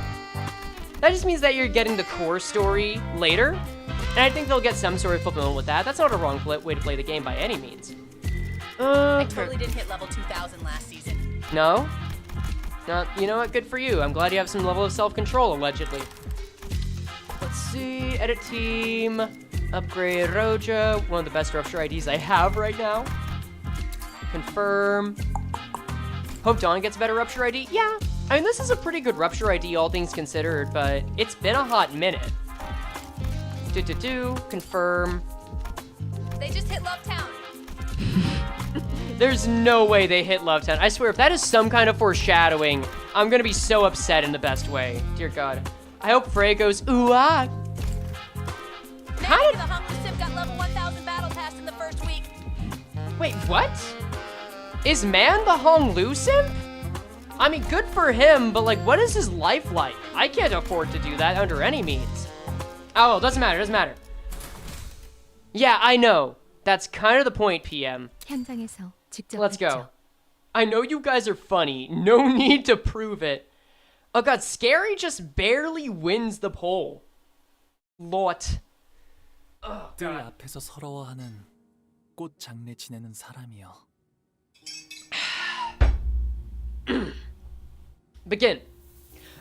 you're getting the core story later. And I think they'll get some sort of fulfillment with that. That's not a wrong way to play the game by any means. I totally didn't hit level 2000 last season. No? You know what? Good for you. I'm glad you have some level of self-control, allegedly. Let's see. Edit team. Upgrade Roja. One of the best Rupture IDs I have right now. Confirm. Hope Dawn gets a better Rupture ID. Yeah. I mean, this is a pretty good Rupture ID, all things considered, but it's been a hot minute. Confirm. They just hit Love Town. There's no way they hit Love Town. I swear, if that is some kind of foreshadowing, I'm gonna be so upset in the best way. Dear God. I hope Frey goes, ooh, ah. How did the Hong Lu Simp got level 1000 battle pass in the first week? Wait, what? Is Man the Hong Lu Simp? I mean, good for him, but like, what is his life like? I can't afford to do that under any means. Oh, doesn't matter. Yeah, I know. That's kind of the point, PM. 현장에서 직접 Let's go. 봤죠. I know you guys are funny. No need to prove it. Oh god, Scary just barely wins the poll. Lot. Oh 뜰 god. 앞에서 서러워하는 꽃 장례 지내는 사람이여. Begin.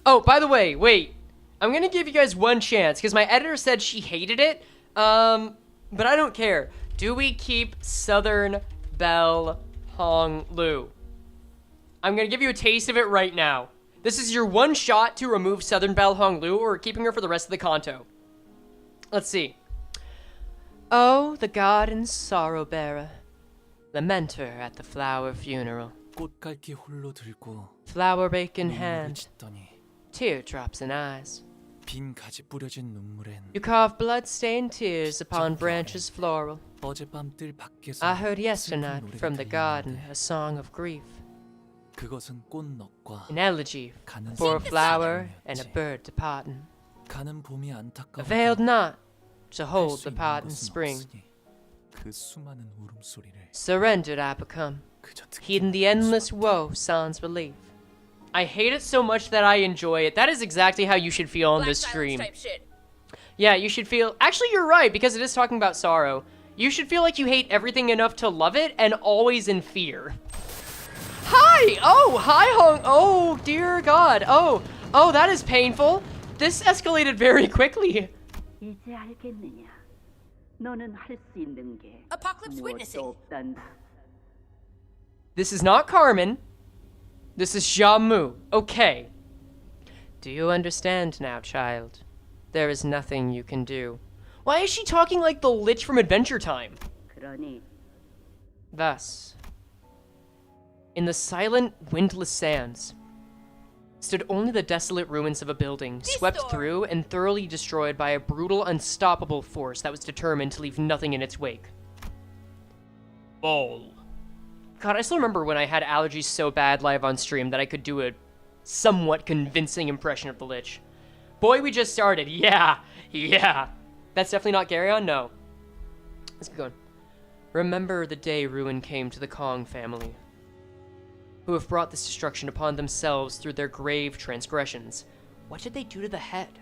Oh, by the way, wait. I'm gonna give you guys one chance, because my editor said she hated it. But I don't care. Do we keep Southern Belle Hong Lu? I'm gonna give you a taste of it right now. This is your one shot to remove Southern Belle Hong Lu, or keeping her for the rest of the canto. Let's see. Oh, the garden sorrow bearer, lamenter at the flower funeral, 꽃갈기 홀로 들고 flower rake in 눈물을 hand, 짓더니 teardrops in eyes. 빈 가지 뿌려진 눈물엔 You carve blood-stained tears upon branches floral. 어젯밤 뜰 밖에서 I heard 슬픈 yesternight 노래가 from the garden 들리는데 a song of grief, 그것은 꽃넉과 an elegy 가는 for a 새 flower and a 사랑이었지. bird departing. 가는 봄이 안타까워 Availed not to hold the parting spring. 그 수많은 울음소리를 Surrendered I become, 그저 heeding the endless woe sans relief. I hate it so much that I enjoy it. That is exactly how you should feel on Black this silence stream. type shit. Yeah, you should feel... Actually, you're right, because it is talking about sorrow. You should feel like you hate everything enough to love it, and always in fear. Hi! Oh, hi, Hong... Oh, dear God. Oh, that is painful. This escalated very quickly. 이제 알겠느냐? 너는 할 수 있는 게 Apocalypse witnessing. 무엇도 없단다. This is not Carmen. This is Jamu. Okay. Do you understand now, child? There is nothing you can do. Why is she talking like the Lich from Adventure Time? 그러니 Thus, in the silent, windless sands, stood only the desolate ruins of a building, swept Restore. through and thoroughly destroyed by a brutal, unstoppable force that was determined to leave nothing in its wake. Ball. God, I still remember when I had allergies so bad live on stream that I could do a somewhat convincing impression of the Lich. Boy, we just started. Yeah. That's definitely not Garyon? No. Let's keep going. Remember the day ruin came to the Kong family, who have brought this destruction upon themselves through their grave transgressions. What did they do to the head?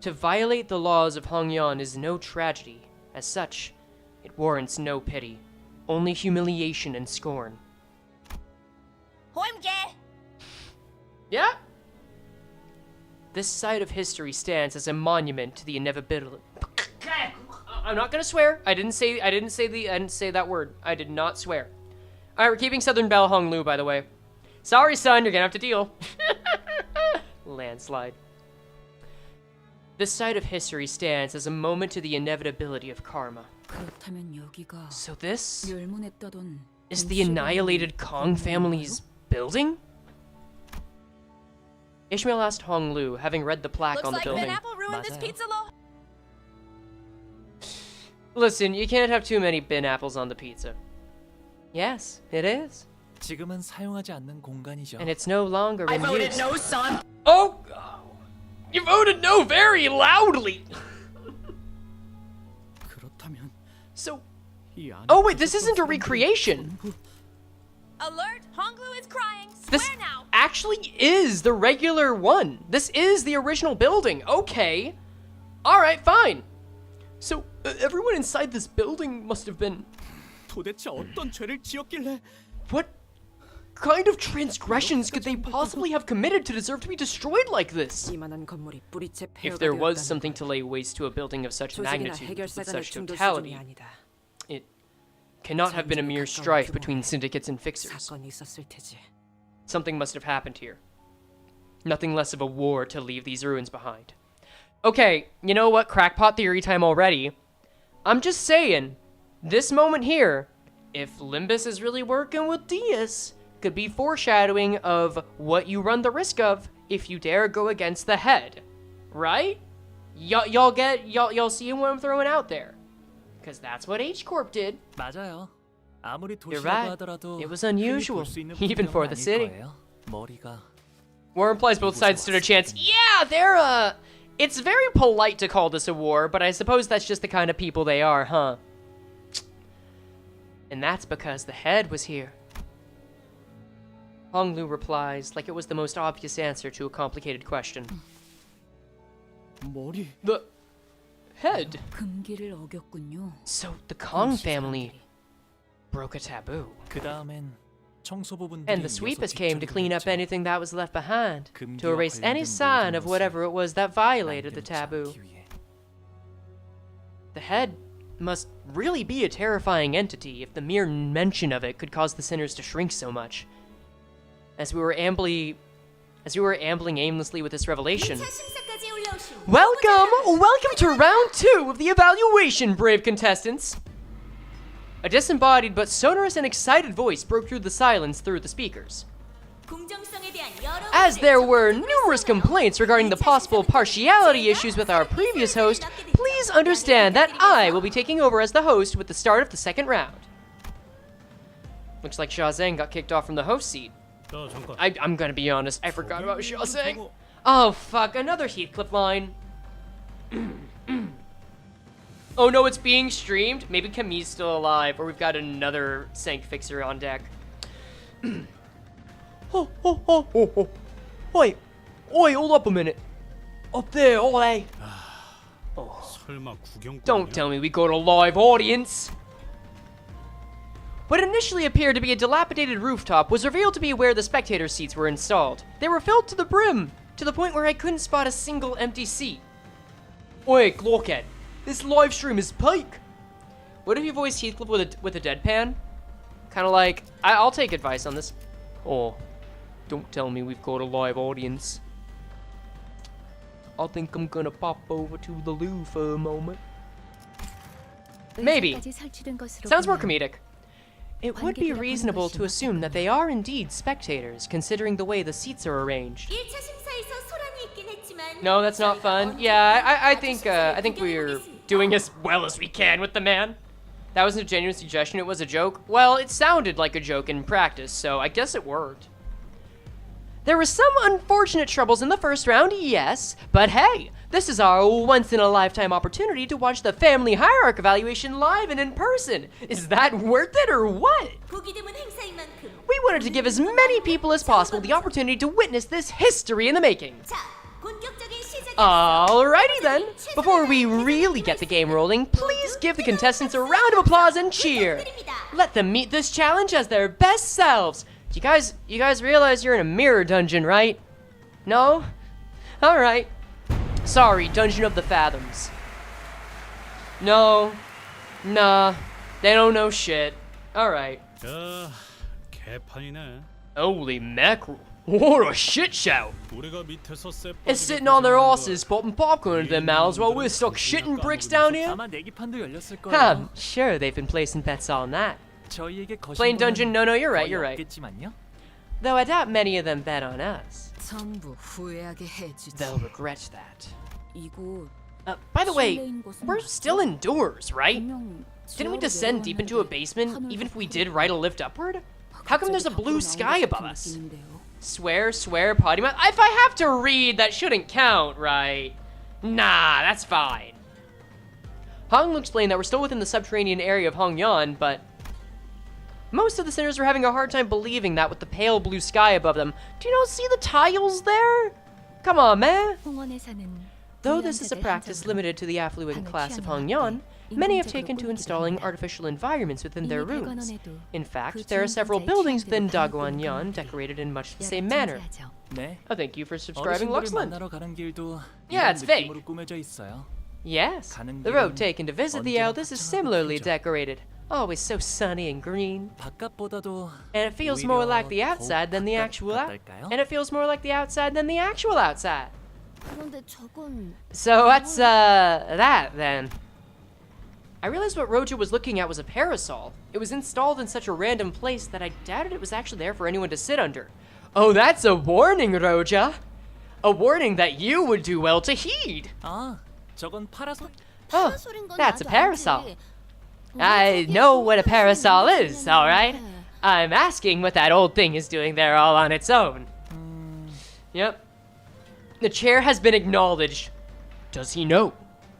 To violate the laws of Hongyan is no tragedy. As such, it warrants no pity, only humiliation and scorn. Hoimge. Yeah? This site of history stands as a monument to the inevitability. I'm not gonna swear. I didn't say that word. I did not swear. Alright, we're keeping Southern Belle Hong Lu, by the way. Sorry, son, you're gonna have to deal. Landslide. This site of history stands as a moment to the inevitability of karma. 그렇다면 여기가 So this 멸문에 떠돈 is the annihilated Kong family's building? Ishmael asked Hong Lu, having read the plaque Looks on the like building. Ben Apple ruined this 맞아요. pizza lo. Listen, you can't have too many bin apples on the pizza. Yes, it is. 지금은 사용하지 않는 공간이죠. And it's no longer in use. no, son. Oh! You voted no very loudly! 그렇다면 So... 이 안에 Oh wait, this 있었던 isn't a 사람들은 recreation. 전부 Alert! Honglu is crying. Swear This now. actually is the regular one. This is the original building. Okay. Alright, fine. So, everyone inside this building must have been... 도대체 어떤 죄를 지었길래 What kind of transgressions could they possibly have committed to deserve to be destroyed like this? 이만한 건물이 뿌리채 If 폐허가 there was 되었다는 something to lay waste to a building of such 조직이나 magnitude, with 해결사간의 such 충돌 수준이 totality, 아니다. it cannot have been a mere strife between syndicates and fixers. 사건이 있었을 테지. Something must have happened here. Nothing less of a war to leave these ruins behind. Okay, you know what? Crackpot theory time already. I'm just saying, this moment here, if Limbus is really working with Diaz, could be foreshadowing of what you run the risk of if you dare go against the head. Right? Y'all see what I'm throwing out there. Because that's what H-Corp did. 맞아요. 아무리 You're 도시라고 right. 하더라도 It was 흔히 unusual, 볼 수 있는 even for the 풍경은 city. 아닐 거예요. 머리가 War implies both sides stood a chance. Yeah, they're, it's very polite to call this a war, but I suppose that's just the kind of people they are, huh? And that's because the head was here. Honglu replies like it was the most obvious answer to a complicated question. 머리. The head? 금기를 어겼군요. So the Kong family broke a taboo. 그 다음엔 청소부분들이 And the sweepers came to clean up anything that was left behind, to erase any sign of whatever it was that violated the taboo. The head must really be a terrifying entity if the mere mention of it could cause the sinners to shrink so much. As we were ambling aimlessly with this revelation. Welcome to round 2 of the evaluation, brave contestants. A disembodied but sonorous and excited voice broke through the silence through the speakers. As there were numerous complaints regarding the possible partiality issues with our previous host, please understand that I will be taking over as the host with the start of the second round. Looks like Xia Zhang got kicked off from the host seat. I'm gonna be honest, I forgot about Xia Zhang. Oh fuck, another Heathcliff line. Oh no, it's being streamed? Maybe Camille's still alive, or we've got another Sank Fixer on deck. Oh. Oi, hold up a minute. Up there, oi. Oh. Don't tell me we got a live audience. What initially appeared to be a dilapidated rooftop was revealed to be where the spectator seats were installed. They were filled to the brim, to the point where I couldn't spot a single empty seat. Oi, Glockhead, this live stream is peak. What if you voiced Heathcliff with a deadpan? Kind of like, I'll take advice on this. Oh, don't tell me we've got a live audience. I think I'm gonna pop over to the loo for a moment. Maybe. Sounds more comedic. It would be reasonable to assume that they are indeed spectators, considering the way the seats are arranged. No, that's not fun. Yeah, I think we're doing as well as we can with the man. That wasn't a genuine suggestion, it was a joke. Well, it sounded like a joke in practice, so I guess it worked. There were some unfortunate troubles in the first round, yes, but hey, this is our once-in-a-lifetime opportunity to watch the family hierarchy evaluation live and in person. Is that worth it or what? We wanted to give as many people as possible the opportunity to witness this history in the making. Alrighty then, before we really get the game rolling, please give the contestants a round of applause and cheer. Let them meet this challenge as their best selves. You guys realize you're in a mirror dungeon, right? No? Alright. Sorry, Dungeon of the Fathoms. No. Nah. They don't know shit. Alright. Holy mackerel. What a shit show! It's sitting on their asses, popping popcorn into their mouths while we're stuck shitting bricks down here? 아마 내기판도 열렸을 거예요. I'm sure they've been placing bets on that. 저희에게 거신 Plain dungeon, no, you're right, 거의 you're right. 없겠지만요. Though I doubt many of them bet on us. 전부 후회하게 해주지. They'll regret that. 이곳 By the way, we're still indoors, right? 분명 Didn't we descend deep into a basement, even if we did ride a lift upward? How come there's a blue sky above us? Swear, potty mouth. If I have to read, that shouldn't count, right? Nah, that's fine. Honglu explained that we're still within the subterranean area of Hongyan, but most of the sinners were having a hard time believing that with the pale blue sky above them. Do you not see the tiles there? Come on, man. Though this is a practice limited to the affluent class of Hongyan, many have taken to installing artificial environments within their rooms. In fact, there are several buildings within Daguanyan decorated in much the same manner. 네. Oh, thank you for subscribing, 어르신들을 Luxland. 만나러 가는 길도 Yeah, 이런 it's fake. 느낌으로 꾸며져 있어요. Yes, the road taken to visit the elders is similarly decorated. Always so sunny and green. 바깥보다도 And it feels more like the outside than the actual outside. So what's that then? I realized what Roja was looking at was a parasol. It was installed in such a random place that I doubted it was actually there for anyone to sit under. Oh, that's a warning, Roja. A warning that you would do well to heed. 아, 저건 파라솔? Oh, that's a parasol. I know what a parasol is, alright? I'm asking what that old thing is doing there all on its own. Yep. The chair has been acknowledged. Does he know?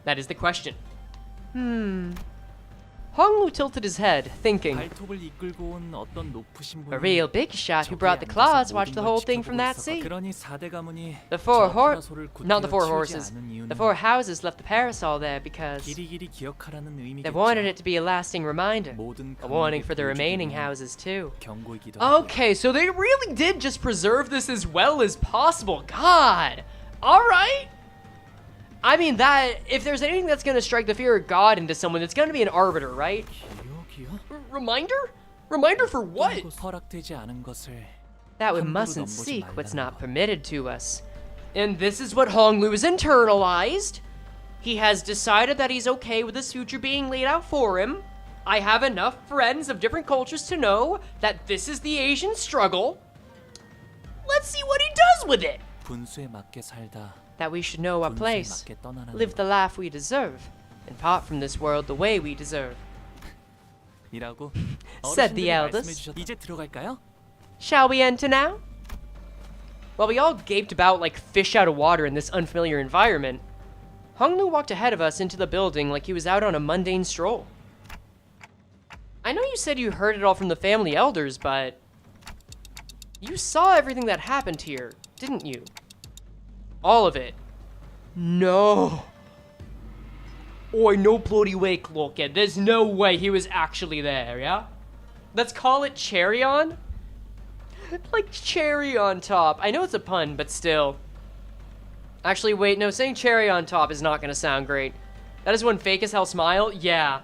That is the question. Honglu tilted his head, thinking. 발톱을 이끌고 온 어떤 높으신 A 분이 real big shot who 저기에 brought the 앉아서 claws 모든 watched the 걸 whole thing from 지켜보고 that 있었거든. seat. 그러니 4대 가문이 The four not the four 치우지 horses. 않은 이유는 The four houses left the parasol there because 길이길이 기억하라는 they wanted 의미겠죠. it to be a lasting reminder. 모든 A warning for the 가문에게 remaining 보여주기 위한 houses too. 경고이기도 하고요. Okay, so they really did just preserve this as well as possible. God. Alright. I mean that, if there's anything that's gonna strike the fear of God into someone, it's gonna be an arbiter, right? 기억이요? Reminder? Reminder for what? 허락되지 않은 것을 That we 함부로 mustn't 넘보지 seek what's 말라는 not 것. permitted to us. And this is what Honglu has internalized. He has decided that he's okay with his future being laid out for him. I have enough friends of different cultures to know that this is the Asian struggle. Let's see what he does with it. 분수에 맞게 살다 That we should know our 분수에 place, 맞게 떠나라는 live the 것. life we deserve, and part from this world the way we deserve. 이라고 Said the 어르신들이 eldest. 말씀해 주셨다. 이제 들어갈까요? Shall we enter now? While we all gaped about like fish out of water in this unfamiliar environment, Honglu walked ahead of us into the building like he was out on a mundane stroll. I know you said you heard it all from the family elders, but you saw everything that happened here, didn't you? All of it. No. Oi, no bloody way, Cloakhead. There's no way he was actually there, yeah? Let's call it cherry on? Like cherry on top. I know it's a pun, but still. Actually, wait, no, saying cherry on top is not gonna sound great. That is one fake as hell smile? Yeah.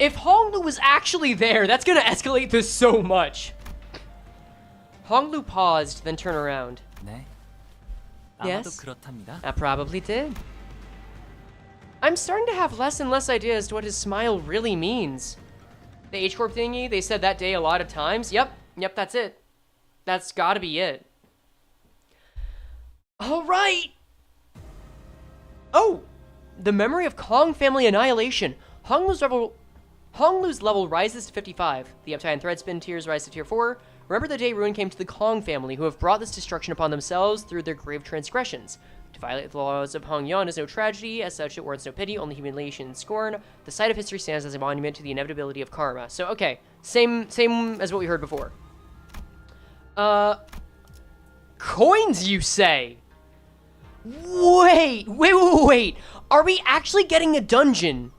If Honglu was actually there, that's gonna escalate this so much. Honglu paused, then turned around. 네. Yes? 아마도 그렇답니다. I probably did. I'm starting to have less and less ideas as to what his smile really means. The H-Corp thingy, they said that day a lot of times. Yep, that's it. That's gotta be it. Alright! Oh! The memory of Kong family annihilation. Honglu's level rises to 55. The Uptide and Threadspin tiers rise to tier 4. Remember the day ruin came to the Kong family, who have brought this destruction upon themselves through their grave transgressions. To violate the laws of Hong Yan is no tragedy, as such it warrants no pity, only humiliation and scorn. The site of history stands as a monument to the inevitability of karma. So, okay, same as what we heard before. Coins, you say? Wait. Are we actually getting a dungeon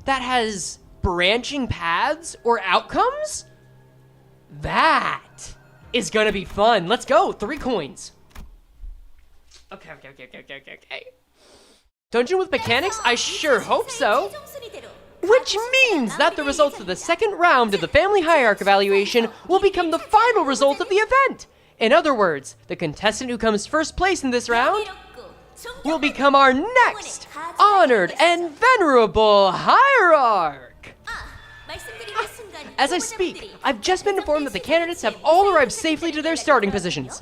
that has branching paths or outcomes? That is gonna be fun. Let's go. 3 coins. Okay. Dungeon with mechanics? I sure hope so. Which means that the results of the second round of the family hierarchy evaluation will become the final result of the event. In other words, the contestant who comes first place in this round will become our next honored and venerable hierarch. As I speak, I've just been informed that the candidates have all arrived safely to their starting positions.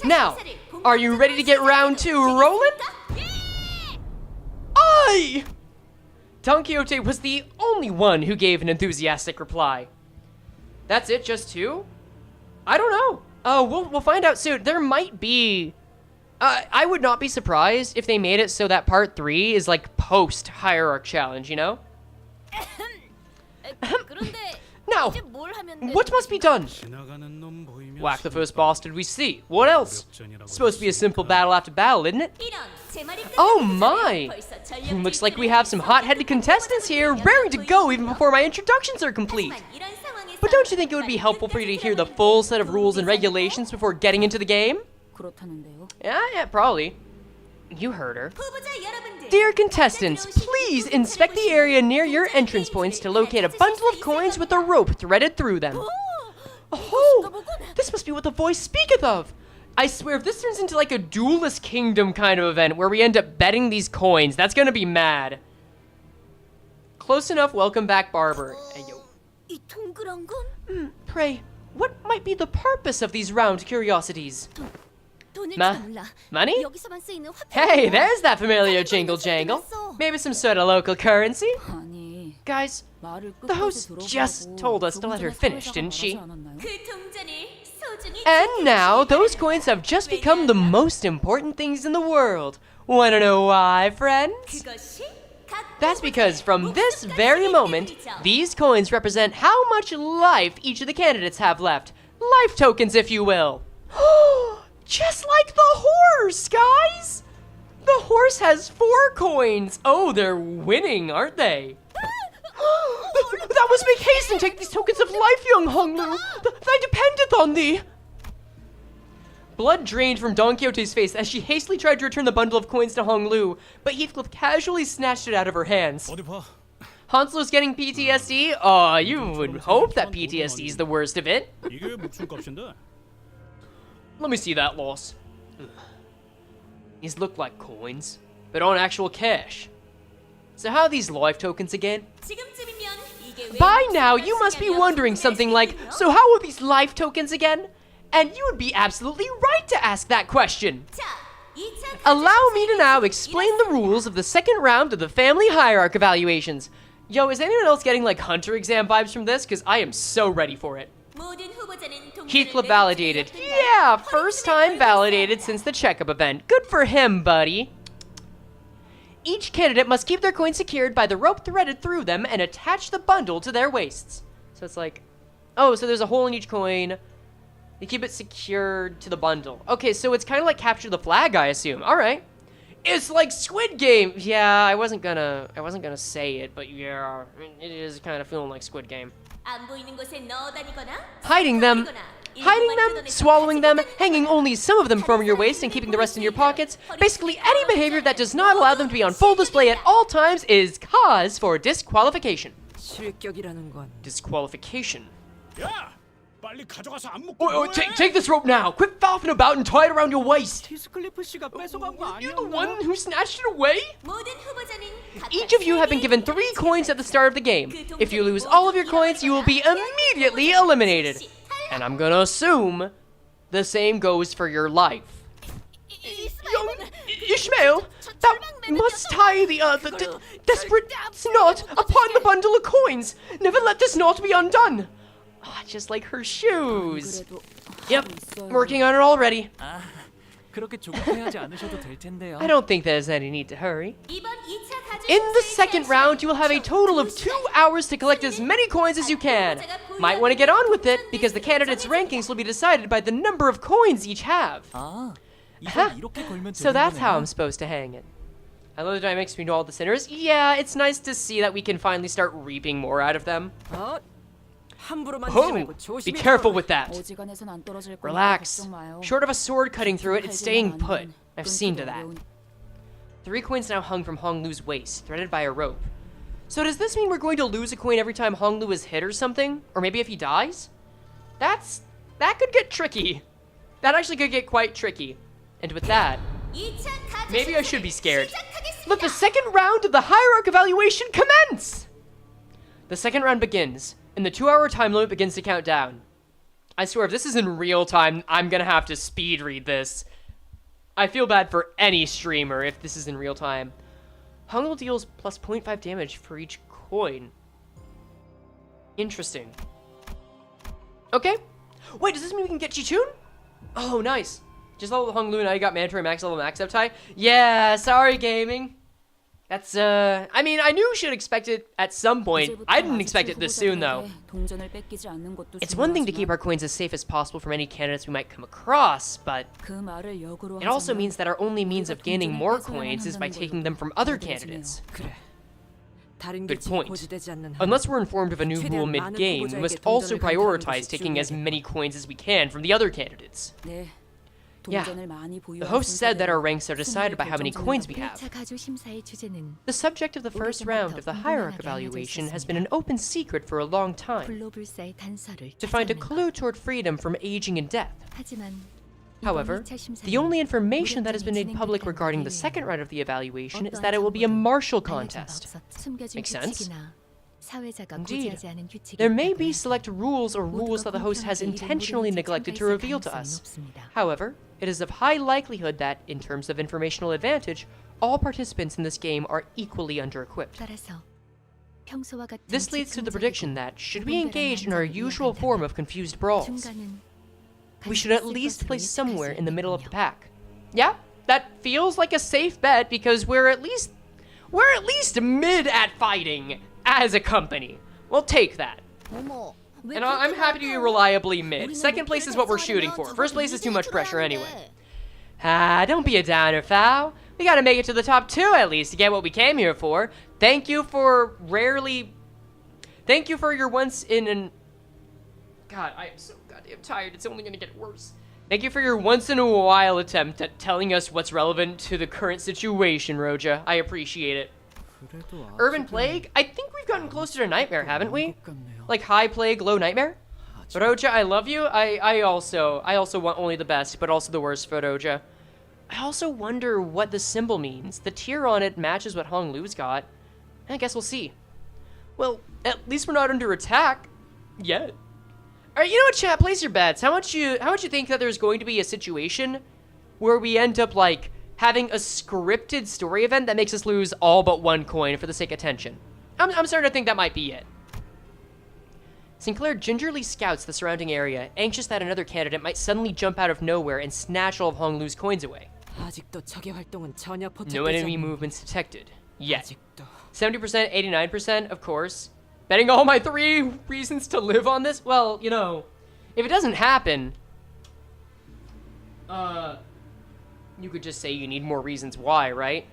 Now, are you ready to get round 2 rolling? Aye! Don Quixote was the only one who gave an enthusiastic reply. That's it, just 2? I don't know. We'll find out soon. There might be... I would not be surprised if they made it so that part 3 is like post-hierarch challenge, you know? Now, what must be done? Whack the first boss did we see. What else? Supposed to be a simple battle after battle, isn't it? Oh my! Looks like we have some hot-headed contestants here, raring to go even before my introductions are complete. But don't you think it would be helpful for you to hear the full set of rules and regulations before getting into the game? 그렇다는데요. Yeah, probably. You heard her. Dear contestants, please inspect the area near your entrance points to locate a bundle of coins with a rope threaded through them. Oh, this must be what the voice speaketh of. I swear, if this turns into like a Duelist Kingdom kind of event where we end up betting these coins, that's gonna be mad. Close enough, welcome back, Barber. Hey, yo. 이 동그란 건? Pray, what might be the purpose of these round curiosities? 돈일지도 몰라. Money? 여기서만 쓰이는 화폐. Hey, there's that familiar jingle jangle. Maybe some sort of local currency. 아니, Guys, 말을 the 끝까지 host 들어보라고 just told us to let her 조금 전에 finish, 사회자가 didn't she? 말하지 않았나요? 그 동전을 소중히 And now, those coins have just become the most important things in the world. Wanna know why, friends? 그것이 That's because from this very moment, these coins represent how much life each of the candidates have left. Life tokens, if you will. Just like the horse, guys! The horse has 4 coins. Oh, they're winning, aren't they? Thou must make haste and take these tokens of life, young Honglu. Thy dependeth on thee. Blood drained from Don Quixote's face as she hastily tried to return the bundle of coins to Honglu, but Heathcliff casually snatched it out of her hands. Hanselo's getting PTSD? Aw, you would hope that PTSD is the worst of it. Let me see that loss. These look like coins, but aren't actual cash. So how are these life tokens again? By now, you must be wondering something like, so how are these life tokens again? And you would be absolutely right to ask that question. Allow me to now explain the rules of the second round of the family hierarch evaluations. Yo, is anyone else getting like Hunter exam vibes from this? Because I am so ready for it. Heathcliff validated. Yeah, first time validated since the checkup event. Good for him, buddy. Each candidate must keep their coin secured by the rope threaded through them and attach the bundle to their waists. So it's like, oh, so there's a hole in each coin. You keep it secured to the bundle. Okay, so it's kind of like capture the flag, I assume. All right. It's like Squid Game. Yeah, I wasn't gonna say it, but yeah, it is kind of feeling like Squid Game. Hiding them, swallowing them, hanging only some of them from your waist and keeping the rest in your pockets. Basically, any behavior that does not allow them to be on full display at all times is cause for disqualification. Disqualification. Take this rope now! Quit faffing about and tie it around your waist! You the one who snatched it away? Each of you have been given 3 coins at the start of the game. If you lose all of your coins, you will be immediately eliminated. And I'm gonna assume the same goes for your life. Young Ishmael, thou must tie the desperate knot upon the bundle of coins. Never let this knot be undone. Oh, just like her shoes. Yep, working on it already. I don't think there's any need to hurry. In the second round, you will have a total of 2 hours to collect as many coins as you can. Might want to get on with it, because the candidates' rankings will be decided by the number of coins each have. So that's how I'm supposed to hang it. I love that it makes me know all the sinners. Yeah, it's nice to see that we can finally start reaping more out of them. Oh, be careful with that. Relax. Short of a sword cutting through it, it's staying put. I've seen to that. 3 coins now hung from Honglu's waist, threaded by a rope. So does this mean we're going to lose a coin every time Honglu is hit or something? Or maybe if he dies? That could get tricky. That actually could get quite tricky. And with that, maybe I should be scared. Let the second round of the hierarch evaluation commence! The second round begins, and the 2-hour time limit begins to count down. I swear, if this is in real time, I'm gonna have to speed read this. I feel bad for any streamer if this is in real time. Honglu deals plus 0.5 damage for each coin. Interesting. Okay. Wait, does this mean we can get Chitun? Oh, nice. Just level Honglu and I got mandatory max level max up tie. Yeah, sorry gaming. That's, I mean, I knew we should expect it at some point. I didn't expect it this soon, though. It's one thing to keep our coins as safe as possible from any candidates we might come across, but it also means that our only means of gaining more coins is by taking them from other candidates. Good point. Unless we're informed of a new rule mid-game, we must also prioritize taking as many coins as we can from the other candidates. Yeah, the host said that our ranks are decided by how many coins we have. The subject of the first round of the hierarch evaluation has been an open secret for a long time, to find a clue toward freedom from aging and death. However, the only information that has been made public regarding the second round of the evaluation is that it will be a martial contest. Makes sense? Indeed. There may be select rules or rules that the host has intentionally neglected to reveal to us. However, it is of high likelihood that, in terms of informational advantage, all participants in this game are equally under-equipped. This leads to the prediction that, should we engage in our usual form of confused brawls, we should at least place somewhere in the middle of the pack. Yeah, that feels like a safe bet because we're we're at least mid at fighting as a company. We'll take that. And I'm happy to be reliably mid. Second place is what we're shooting for. First place is too much pressure anyway. Don't be a downer, Fow. We gotta make it to the top 2 at least to get what we came here for. Thank you for your once in an... God, I am so goddamn tired. It's only gonna get worse. Thank you for your once in a while attempt at telling us what's relevant to the current situation, Roja. I appreciate it. Urban Plague? I think we've gotten closer to Nightmare, haven't we? Like High Plague, Low Nightmare? Roja, I love you. I also want only the best, but also the worst for Roja. I also wonder what the symbol means. The tier on it matches what Hong Lu's got. I guess we'll see. Well, at least we're not under attack. Yet. Alright, you know what, chat? Place your bets. How much you think that there's going to be a situation where we end up, like, having a scripted story event that makes us lose all but 1 coin for the sake of tension? I'm starting to think that might be it. Sinclair gingerly scouts the surrounding area, anxious that another candidate might suddenly jump out of nowhere and snatch all of Hong Lu's coins away. No enemy movements detected. Yet. 70%, 89%, of course. Betting all my 3 reasons to live on this? Well, you know, if it doesn't happen, you could just say you need more reasons why, right?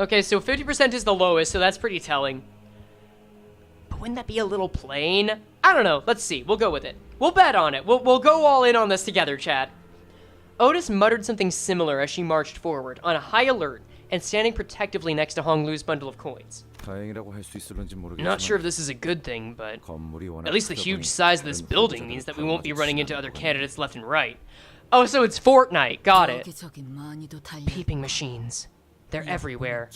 Okay, so 50% is the lowest, so that's pretty telling. But wouldn't that be a little plain? I don't know. Let's see. We'll go with it. We'll bet on it. We'll go all in on this together, chat. Otis muttered something similar as she marched forward, on a high alert, and standing protectively next to Hong Lu's bundle of coins. Not sure if this is a good thing, but at least the huge size of this building means that we won't be running into other candidates left and right. Oh, so it's Fortnite. Got it. Peeping machines. They're everywhere.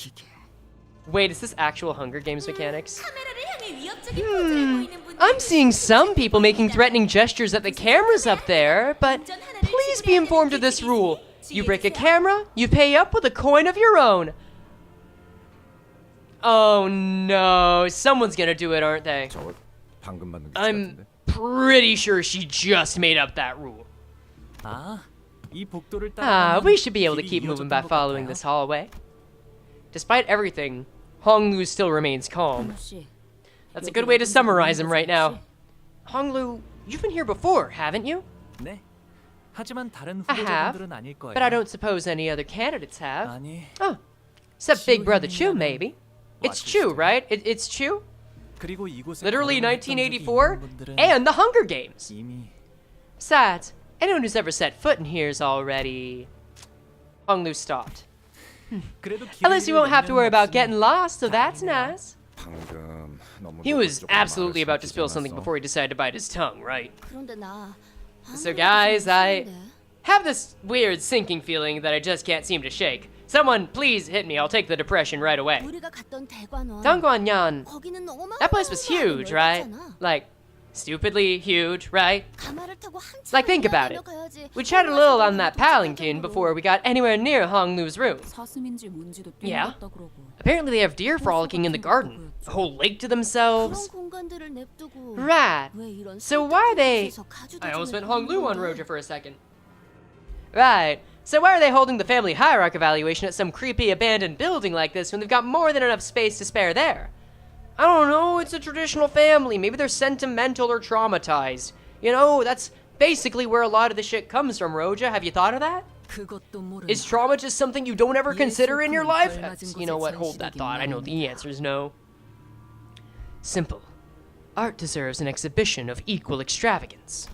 Wait, is this actual Hunger Games mechanics? I'm seeing some people making threatening gestures at the cameras up there, but please be informed of this rule. You break a camera, you pay up with a coin of your own. Oh no, someone's gonna do it, aren't they? I'm pretty sure she just made up that rule. We should be able to keep moving by following this hallway. Despite everything, Hong Lu still remains calm. That's a good way to summarize him right now. Hong Lu, you've been here before, haven't you? I have, but I don't suppose any other candidates have. Oh, except Big Brother Chu, maybe. It's Chu, right? It's Chu? Literally 1984 and the Hunger Games. Besides, anyone who's ever set foot in here is already... Hong Lu stopped. At least you won't have to worry about getting lost, so that's nice. He was absolutely about to spill something before he decided to bite his tongue, right? So guys, I have this weird sinking feeling that I just can't seem to shake. Someone please hit me, I'll take the depression right away. Dongguanyan, that place was huge, right? Like, stupidly huge, right? Like, think about it. We chatted a little on that palanquin before we got anywhere near Hong Lu's room. Yeah. Apparently they have deer frolicking in the garden. A whole lake to themselves. Right. So why are they... I almost went Hong Lu on Roja for a second. Right. So why are they holding the family hierarchy evaluation at some creepy abandoned building like this when they've got more than enough space to spare there? I don't know, it's a traditional family. Maybe they're sentimental or traumatized. You know, that's basically where a lot of the shit comes from, Roja. Have you thought of that? Is trauma just something you don't ever consider in your life? You know what, hold that thought. I know the answer is no. Simple. Art deserves an exhibition of equal extravagance.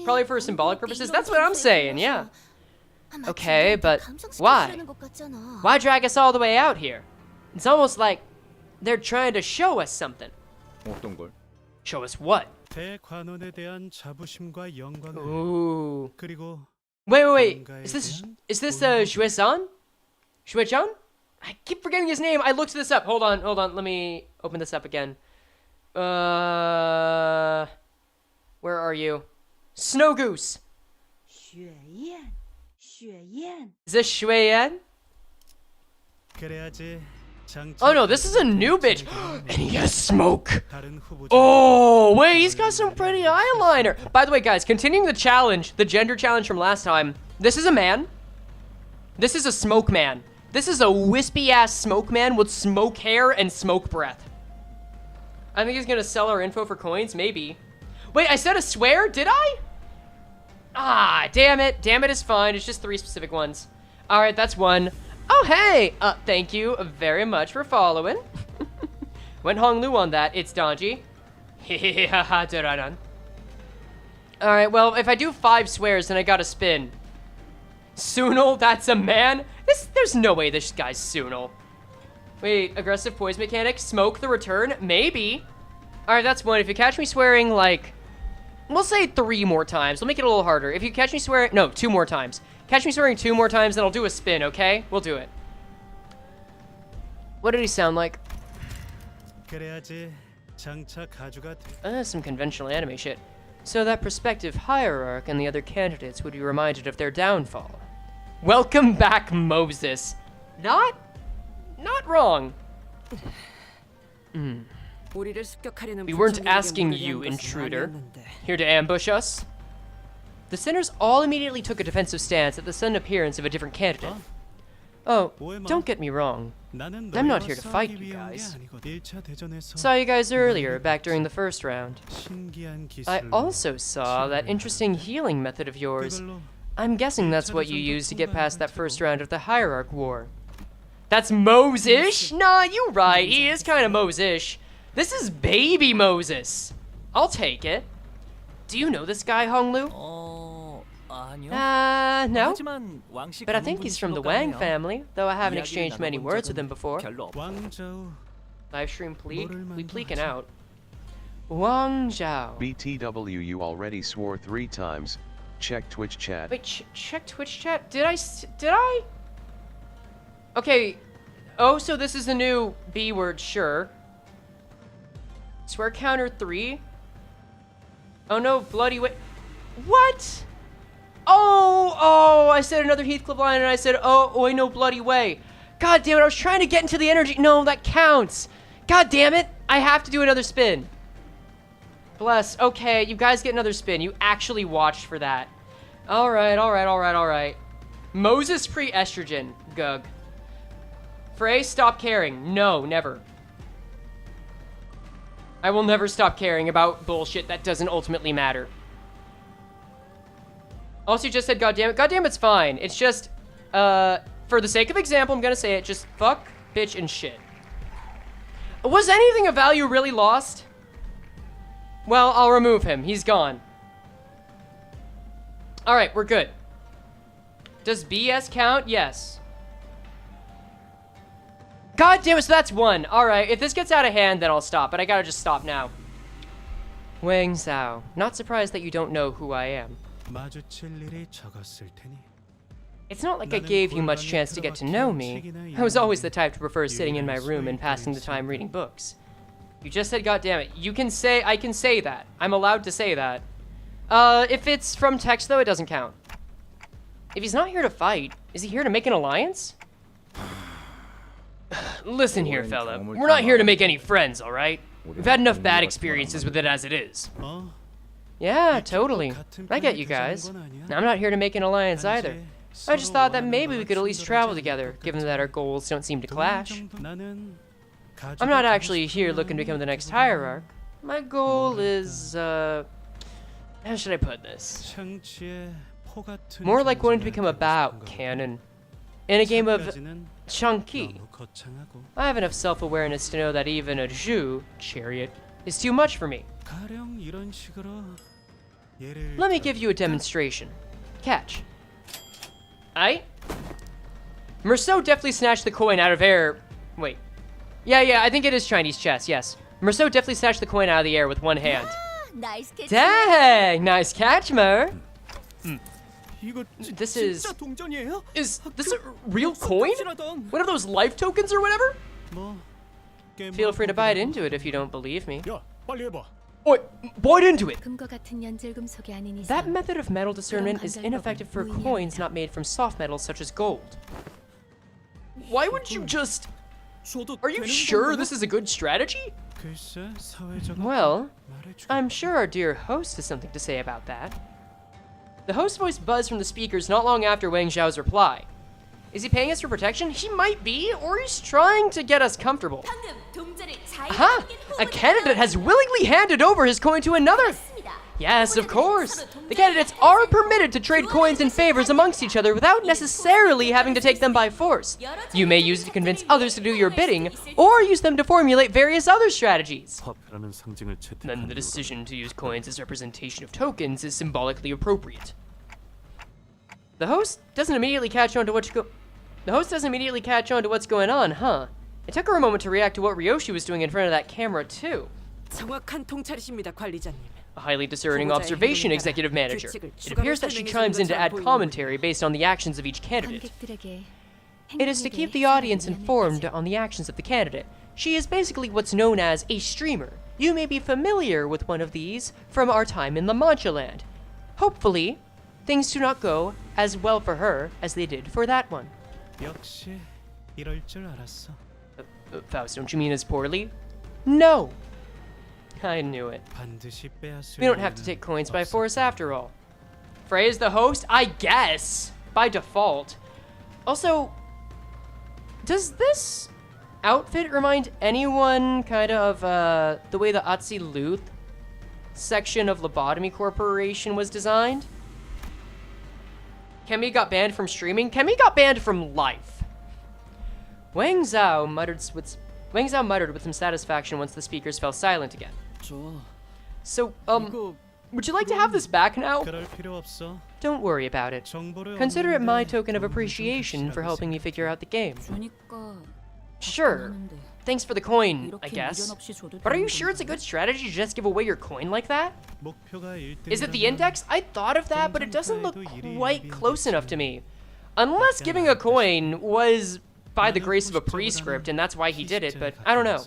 Probably for symbolic purposes. That's what I'm saying, yeah. Okay, but why? Why drag us all the way out here? It's almost like they're trying to show us something. Show us what? Ooh. Wait. Is this Xuezhan? Xuezhan? I keep forgetting his name. I looked this up. Hold on. Let me open this up again. Where are you? Snow Goose. Is this Xueyan? Oh no, this is a new bitch. And he has smoke. Oh, wait, he's got some pretty eyeliner. By the way, guys, continuing the challenge, the gender challenge from last time, this is a man. This is a smoke man. This is a wispy-ass smoke man with smoke hair and smoke breath. I think he's gonna sell our info for coins, maybe. Wait, I said a swear, did I? Ah, damn it. Damn it is fine, it's just 3 specific ones. All right, that's 1. Oh, hey! Thank you very much for following. Went Hong Lu on that, it's Donji. All right, well, if I do 5 swears, then I gotta spin. Sunil, that's a man? There's no way this guy's Sunil. Wait, aggressive poise mechanic, smoke the return? Maybe. All right, that's 1. If you catch me swearing, like, we'll say 3 more times. We'll make it a little harder. If you catch me swearing, no, 2 more times. Catch me swearing 2 more times, then I'll do a spin, okay? We'll do it. What did he sound like? Some conventional anime shit. So that prospective hierarch and the other candidates would be reminded of their downfall. Welcome back, Moses. Not wrong. We weren't asking you, intruder. Here to ambush us? The sinners all immediately took a defensive stance at the sudden appearance of a different candidate. Oh, don't get me wrong. I'm not here to fight you guys. Saw you guys earlier, back during the first round. I also saw that interesting healing method of yours. I'm guessing that's what you used to get past that first round of the Hierarch War. That's Moses-ish? Nah, you're right, he is kind of Moses-ish. This is baby Moses. I'll take it. Do you know this guy, Honglu? No. But I think he's from the Wang family, though I haven't exchanged many words with him before. Livestream pleek? We pleeking out. Wang Zhao. BTW, you already swore 3 times. Check Twitch chat. Wait, check Twitch chat? Did I? Okay. Oh, so this is a new B word, sure. Swear counter 3. Oh no, bloody wait. What? Oh, I said another Heathcliff line and I said, oh, no bloody way. God damn it, I was trying to get into the energy. No, that counts. God damn it, I have to do another spin. Bless, okay, you guys get another spin. You actually watched for that. All right. Moses pre-estrogen, Gug. Frey, stop caring. No, never. I will never stop caring about bullshit that doesn't ultimately matter. Also, you just said goddammit. Goddammit's fine. It's just, for the sake of example, I'm gonna say it. Just fuck, bitch, and shit. Was anything of value really lost? Well, I'll remove him. He's gone. Alright, we're good. Does BS count? Yes. God damn it, so that's 1. Alright, if this gets out of hand, then I'll stop. But I gotta just stop now. Wang Zhao. Not surprised that you don't know who I am. It's not like I gave you much chance to get to know me. I was always the type to prefer sitting in my room and passing the time reading books. You just said goddammit. You can say, I can say that. I'm allowed to say that. If it's from text though, it doesn't count. If he's not here to fight, is he here to make an alliance? Listen here, fella. We're not here to make any friends, alright? We've had enough bad experiences with it as it is. Yeah, totally. I get you guys. I'm not here to make an alliance either. I just thought that maybe we could at least travel together, given that our goals don't seem to clash. I'm not actually here looking to become the next hierarch. My goal is, how should I put this? More like wanting to become a Bao canon. In a game of Chunky. I have enough self-awareness to know that even a Zhu, chariot, is too much for me. Let me give you a demonstration. Catch. Aight? Merceau definitely snatched the coin out of air. Wait. Yeah, I think it is Chinese chess, yes. Merceau definitely snatched the coin out of the air with one hand. Nice catch. Dang, nice catch, Mer. This is this a real coin? One of those life tokens or whatever? Feel free to bite into it if you don't believe me. Oi, bite into it! That method of metal discernment is ineffective for coins not made from soft metals such as gold. Why would you just... Are you sure this is a good strategy? Well, I'm sure our dear host has something to say about that. The host voice buzzed from the speakers not long after Wang Zhao's reply. Is he paying us for protection? He might be, or he's trying to get us comfortable. Aha! A candidate has willingly handed over his coin to another. Yes, of course. The candidates are permitted to trade coins and favors amongst each other without necessarily having to take them by force. You may use it to convince others to do your bidding, or use them to formulate various other strategies. Then the decision to use coins as representation of tokens is symbolically appropriate. The host doesn't immediately catch on to what's going on, huh? It took her a moment to react to what Ryoshi was doing in front of that camera, too. 정확한 통찰이십니다, 관리자님. A highly discerning observation, Executive Manager. It appears that she chimes in to add commentary based on the actions of each candidate. It is to keep the audience informed on the actions of the candidate. She is basically what's known as a streamer. You may be familiar with one of these from our time in La Mancha Land. Hopefully, things do not go as well for her as they did for that one. 역시 이럴 줄 알았어. Faust, don't you mean as poorly? No. I knew it. 반드시 빼앗을 We don't have to take coins by force after all. Frey is the host? I guess. By default. Also, does this outfit remind anyone kind of the way the Atsi Luth section of Lobotomy Corporation was designed? Kemi got banned from streaming. Kemi got banned from life. Wang Zhao muttered with some satisfaction once the speakers fell silent again. So, would you like to have this back now? 그럴 필요 없어. Don't worry about it. Consider it my token of appreciation for helping me figure out the game. 주니까 Sure. Thanks for the coin, I guess. But are you sure it's a good strategy to just give away your coin like that? 목표가 1등. Is it the index? I thought of that, but it doesn't look quite close enough to me. Unless giving a coin was by the grace of a prescript, and that's why he did it, but I don't know.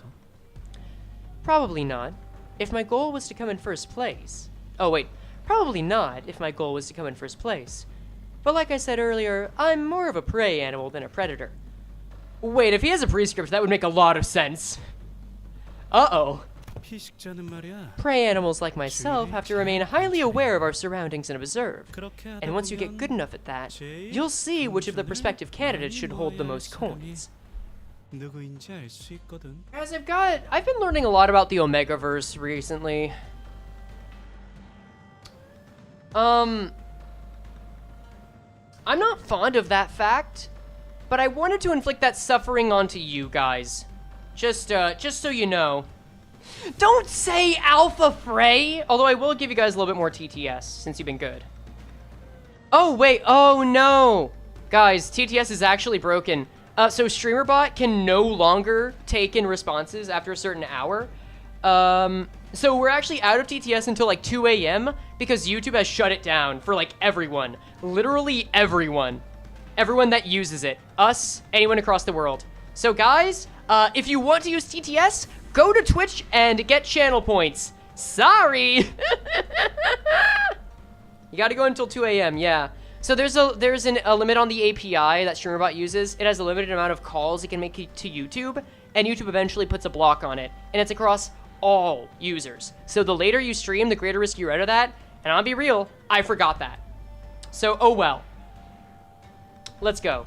Probably not. If my goal was to come in first place. Oh wait, probably not if my goal was to come in first place. But like I said earlier, I'm more of a prey animal than a predator. Wait, if he has a prescript, that would make a lot of sense. Uh-oh. 피식자는 말이야. Prey animals like myself have to remain highly aware of our surroundings and observe. And once you get good enough at that, you'll see which of the prospective candidates should hold the most coins. 누구인지 알 수 있거든. Guys, I've been learning a lot about the Omegaverse recently. I'm not fond of that fact, but I wanted to inflict that suffering onto you guys. Just so you know. Don't say Alpha Frey! Although I will give you guys a little bit more TTS, since you've been good. Oh, wait, oh no! Guys, TTS is actually broken. So StreamerBot can no longer take in responses after a certain hour. So we're actually out of TTS until like 2 a.m. because YouTube has shut it down for like everyone. Literally everyone. Everyone that uses it. Us, anyone across the world. So guys, if you want to use TTS, go to Twitch and get channel points. Sorry! You gotta go until 2 a.m., yeah. So there's a limit on the API that StreamerBot uses. It has a limited amount of calls it can make to YouTube, and YouTube eventually puts a block on it. And it's across all users. So the later you stream, the greater risk you run of that. And I'll be real, I forgot that. So, oh well. Let's go.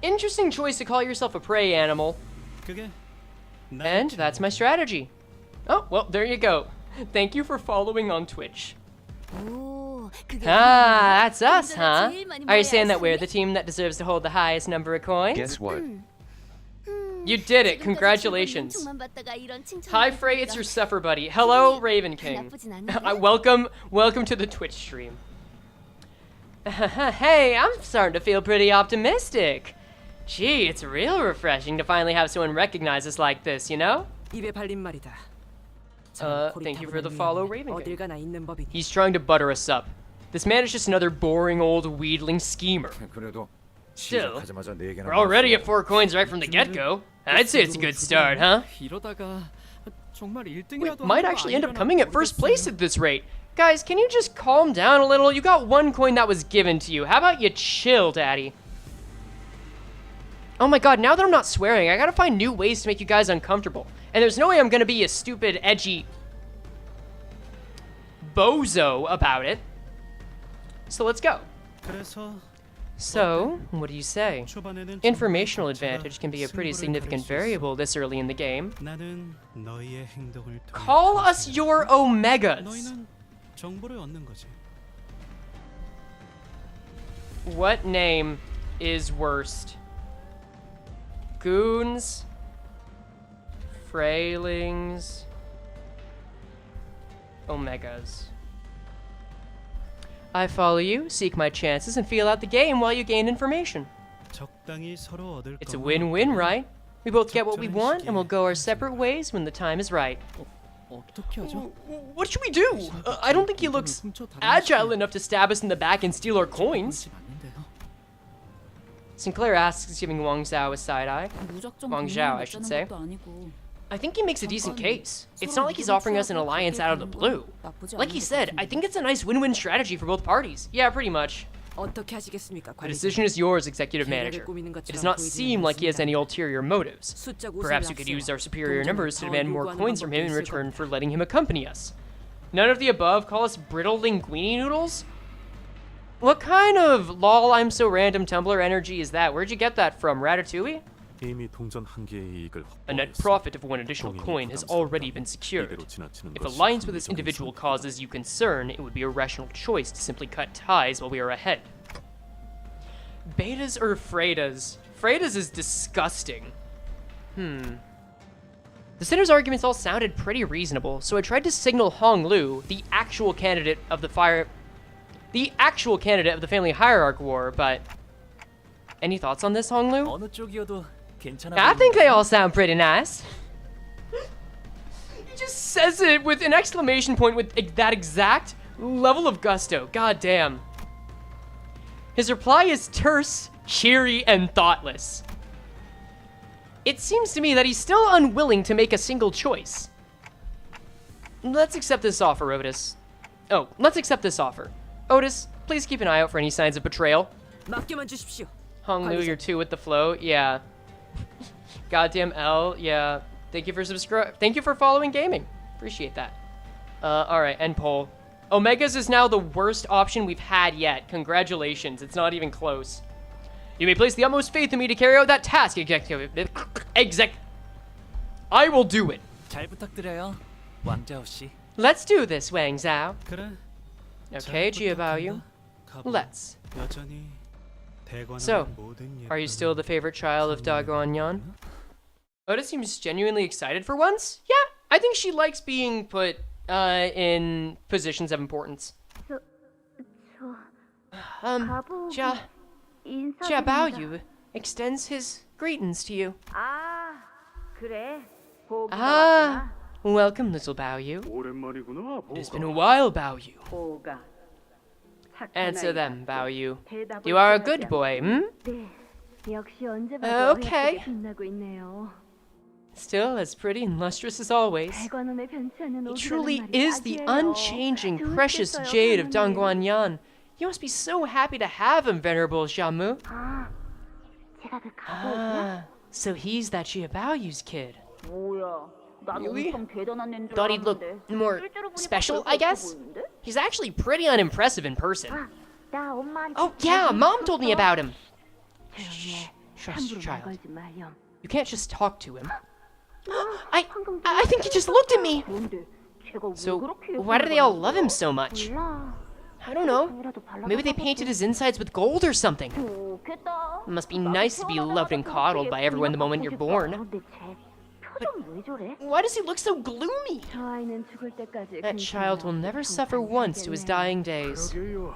Interesting choice to call yourself a prey animal. 그게 And that's my strategy. Oh, well, there you go. Thank you for following on Twitch. 오, 그게 Ah, that's us, 운전을 huh? 제일 많이 Are you 모아야 saying that we're 하시니? the team that deserves to hold the highest number of coins? Guess what? You did it. 지금까지 Congratulations. 즐거운 용통만 받다가 이런 칭찬을 Hi, Frey. It's 받으니까 your suffer buddy. Hello, Raven King. 나쁘진 않은데? Welcome to the Twitch stream. Hey, I'm starting to feel pretty optimistic. Gee, it's real refreshing to finally have someone recognize us like this, you know? 입에 발린 말이다. Thank you for the follow, Raven 어딜 King. 가나 있는 법이니. He's trying to butter us up. This man is just another boring old wheedling schemer. 그래도 Still, 시작하자마자 네 개나 we're already at 4 coins right from the get-go. I'd say it's a good start, huh? 이러다가 정말 We 1등이라도 might actually end up coming at first place at this rate. Guys, can you just calm down a little? You got 1 coin that was given to you. How about you chill, Daddy? Oh my god, now that I'm not swearing, I gotta find new ways to make you guys uncomfortable. And there's no way I'm gonna be a stupid, edgy bozo about it. So let's go. 그래서 So, what do you say? 초반에는 Informational 정말 advantage can be a pretty 승부를 significant 가릴 수 있어. variable this early in the game. 나는 너희의 행동을 통해 Call us 감시해. your omegas! 너희는 정보를 얻는 거지. What name is worst? Goons? Freylings? Omegas. I follow you, seek my chances, and feel out the game while you gain information. 적당히 서로 얻을 It's a 것만 win-win, 얻고 right? We both get what we 적절한 want, and we'll 시기에 go our separate ways when the time is right. 어떻게 하죠? What should we do? I don't think he looks agile enough to stab us in the back and steal our coins. Sinclair asks, giving Wang Zhao a side-eye. Wang Zhao, I should say. I think he makes a decent case. It's not like he's offering us an alliance out of the blue. Like he said, I think it's a nice win-win strategy for both parties. Yeah, pretty much. 어떻게 하시겠습니까, The 관리자님? decision is yours, Executive Manager. It does not seem like he has any ulterior motives. 숫자 고생을 Perhaps we could use our superior 동전을 numbers to 더 demand more 요구하는 coins from him in 방법도 있을 return 겁니다. for letting him accompany us. None of the above. Call us brittle linguine noodles? What kind of lol I'm so random Tumblr energy is that? Where'd you get that from? Ratatouille? 이미 동전 한 개의 이익을 A net 확보하였으니 profit of one additional coin has already been secured. 이대로 지나치는 If 것이 alliance with this 합리적인 individual 선택이다. causes you concern, it would be a rational choice to simply cut ties while we are ahead. Betas or Freydas? Freydas is disgusting. The Sinner's arguments all sounded pretty reasonable, so I tried to signal Hong Lu, the actual candidate of the family hierarch war, but any thoughts on this, Hong Lu? 어느 쪽이어도 괜찮아. I think they all sound pretty nice. He just says it with an exclamation point with that exact level of gusto. God damn. His reply is terse, cheery, and thoughtless. It seems to me that he's still unwilling to make a single choice. Let's accept this offer, Otis. Oh, let's accept this offer. Otis, please keep an eye out for any signs of betrayal. 맡겨만 주십시오. Hong Lu, you're two with the flow. Yeah. Goddamn L. Yeah. Thank you for following gaming. Appreciate that. All right. End poll. Omegas is now the worst option we've had yet. Congratulations. It's not even close. You may place the utmost faith in me to carry out that task, I will do it. 잘 부탁드려요, 왕자오 씨. Let's do this, Wang Zhao. 그래. Okay, 잘 Jiabaoyu. 부탁한다. 가보. Let's. 여전히 대관하는 So, 모든 are you 예쁜 still the favorite child of Da Guanyan? Otis seems genuinely excited for once. Yeah, I think she likes being put in positions of importance. 저 Jia 인사드립니다. Baoyu extends his greetings to you. 아, 그래. 보기가 Ah, 왔구나. welcome, little Baoyu. 오랜만이구나. It's been a while, Baoyu. 보가. 착한 Answer 아이가. them, Baoyu. 대답을 You are a 해야지 good boy, hmm? 네, 역시 언제 봐도 Okay. 어렵게 빛나고 있네요. Still as pretty and lustrous as always. 대관원에 변치 않는 He 옷이라는 truly 말이 is the 딱이에요. unchanging, precious 좋으시겠어요, jade of 대관원님. Dongguanyan. You must be so happy to have him, Venerable Xiamu. 아, 제가 그 가보였냐? So he's that Jia Baoyu's kid. 뭐야? 난 Really? 엄청 대단한 줄 Thought he'd look 알았는데. more 실제로 보니까 special, 별거 I 없어 guess? 보이는데? He's actually pretty unimpressive in person. 아, 나 엄마한테 Oh, yeah, Mom told me about him. 조용히 해. Shush, 함부로 말 child. 걸지 마렴. You can't just talk to him. I think he just looked at me. 뭔데? 걔가 왜 So, 그렇게 why do they all love him so much? 몰라. I don't know. 이라도 발라서 Maybe they painted his insides with gold or something. 좋겠다. It must be nice to be loved and coddled by everyone the moment you're born. 근데 쟤 표정 왜 저래? Why does he look so gloomy? 저 아이는 죽을 때까지 That child will never suffer once to his dying days. 그러게요.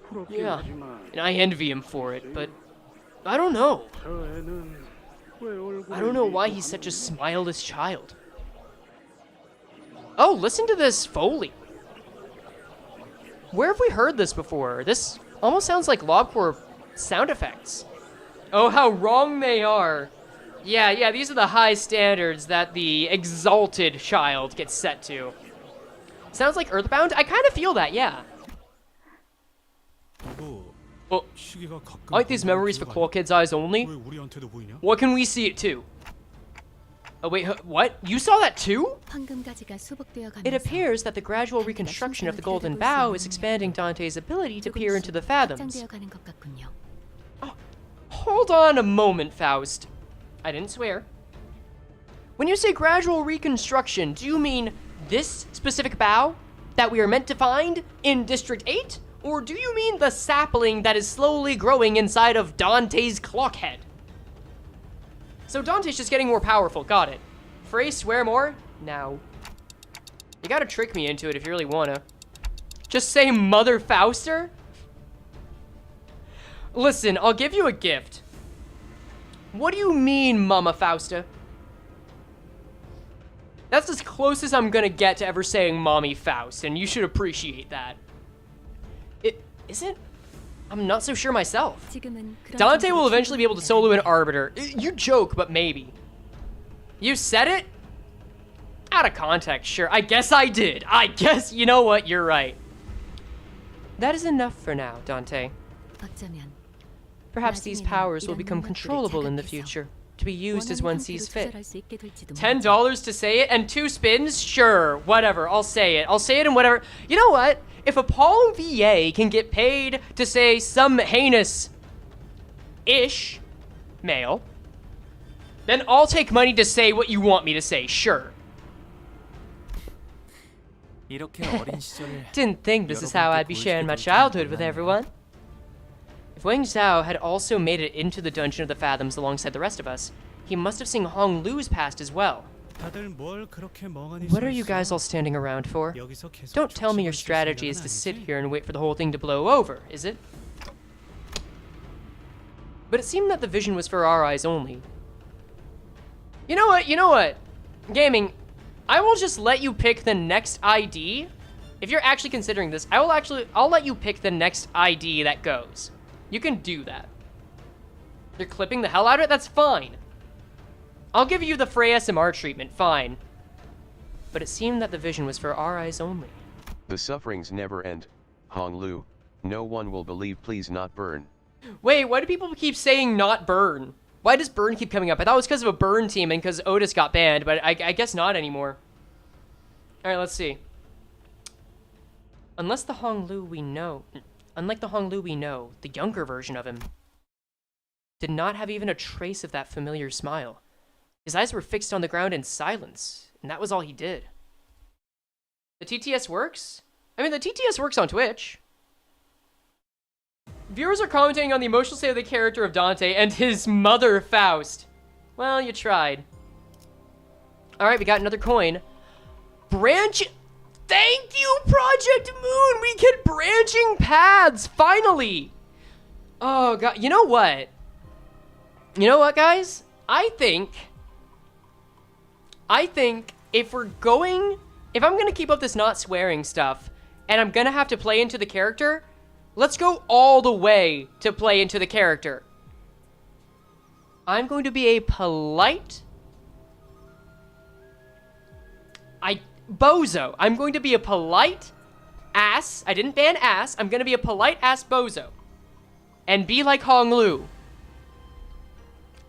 그렇게 Yeah, 하지만 and I envy him for it, but I don't know. 저 애는 왜 얼굴이 I don't know why he's such a smileless child. Oh, listen to this Foley. Where have we heard this before? This almost sounds like Lobcore sound effects. Oh, how wrong they are. Yeah, these are the high standards that the exalted child gets set to. Sounds like Earthbound? I kind of feel that, yeah. 뭐 Oh, 시계가 가끔 aren't these memories for claw kids' eyes only? 왜 우리한테도 보이냐? What can we see it too? Oh wait, what? You saw that too? 황금가지가 수복되어 가면서 It appears that the gradual reconstruction of the Golden Bow is expanding Dante's ability to peer into the fathoms. 확장되어 가는 것 같군요. hold on a moment, Faust. I didn't swear. When you say gradual reconstruction, do you mean this specific bow that we are meant to find in District 8? Or do you mean the sapling that is slowly growing inside of Dante's clock head? So Dante's just getting more powerful, got it. Frey, swear more? No. You gotta trick me into it if you really wanna. Just say Mother Fauster? Listen, I'll give you a gift. What do you mean, Mama Fausta? That's as close as I'm gonna get to ever saying Mommy Faust, and you should appreciate that. Is it? I'm not so sure myself. 지금은 그런 Dante will 정도의 eventually be able to 충분합니다. solo an Arbiter. You joke, but maybe. You said it? Out of context, sure. I guess I did. I guess, you know what, you're right. That is enough for now, Dante. 어쩌면 Perhaps these 나중에는 powers will 이런 become 능력들을 controllable in the 자각해서 future, to be used as 원하는 one 형태로 sees fit. 조절할 수 있게 될지도 모르죠. $10 to say it and 2 spins? Sure, whatever, I'll say it. I'll say it in whatever. You know what? If Apollo VA can get paid to say some heinous-ish male, then I'll take money to say what you want me to say, sure. 이렇게 어린 시절을 Didn't think this is how I'd be sharing my childhood with everyone. If Wang Zhao had also made it into the Dungeon of the Fathoms alongside the rest of us, he must have seen Hong Lu's past as well. What are you guys all standing around for? Don't tell me your strategy is to sit here and wait for the whole thing to blow over, is it? But it seemed that the vision was for our eyes only. You know what? Gaming, I will just let you pick the next ID. If you're actually considering this, I'll let you pick the next ID that goes. You can do that. You're clipping the hell out of it? That's fine. I'll give you the Frey SMR treatment, fine. But it seemed that the vision was for our eyes only. The sufferings never end, Hong Lu. No one will believe, please not burn. Wait, why do people keep saying not burn? Why does burn keep coming up? I thought it was because of a burn team and because Otis got banned, but I guess not anymore. Alright, let's see. Unlike the Hong Lu we know, the younger version of him did not have even a trace of that familiar smile. His eyes were fixed on the ground in silence, and that was all he did. The TTS works? I mean, the TTS works on Twitch. Viewers are commenting on the emotional state of the character of Dante and his mother, Faust. Well, you tried. Alright, we got another coin. Branch... Thank you, Project Moon! We get branching paths, finally! Oh, God. You know what? You know what, guys? I think if I'm gonna keep up this not swearing stuff, and I'm gonna have to play into the character, let's go all the way to play into the character. I'm going to be a polite... bozo. I'm going to be a polite ass. I didn't ban ass. I'm gonna be a polite ass bozo. And be like Hong Lu.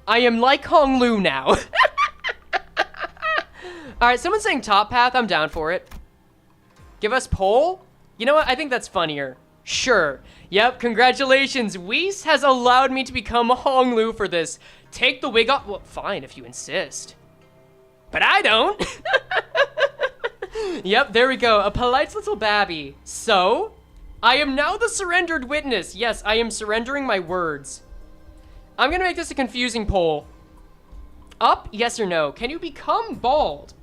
I am like Hong Lu now. Alright, someone's saying top path. I'm down for it. Give us pole? You know what? I think that's funnier. Sure. Yep, congratulations. Whis has allowed me to become Hong Lu for this. Take the wig off. Well, fine if you insist. But I don't. Yep, there we go. A polite little babby. So, I am now the surrendered witness. Yes, I am surrendering my words. I'm gonna make this a confusing poll. Up, yes or no? Can you become bald?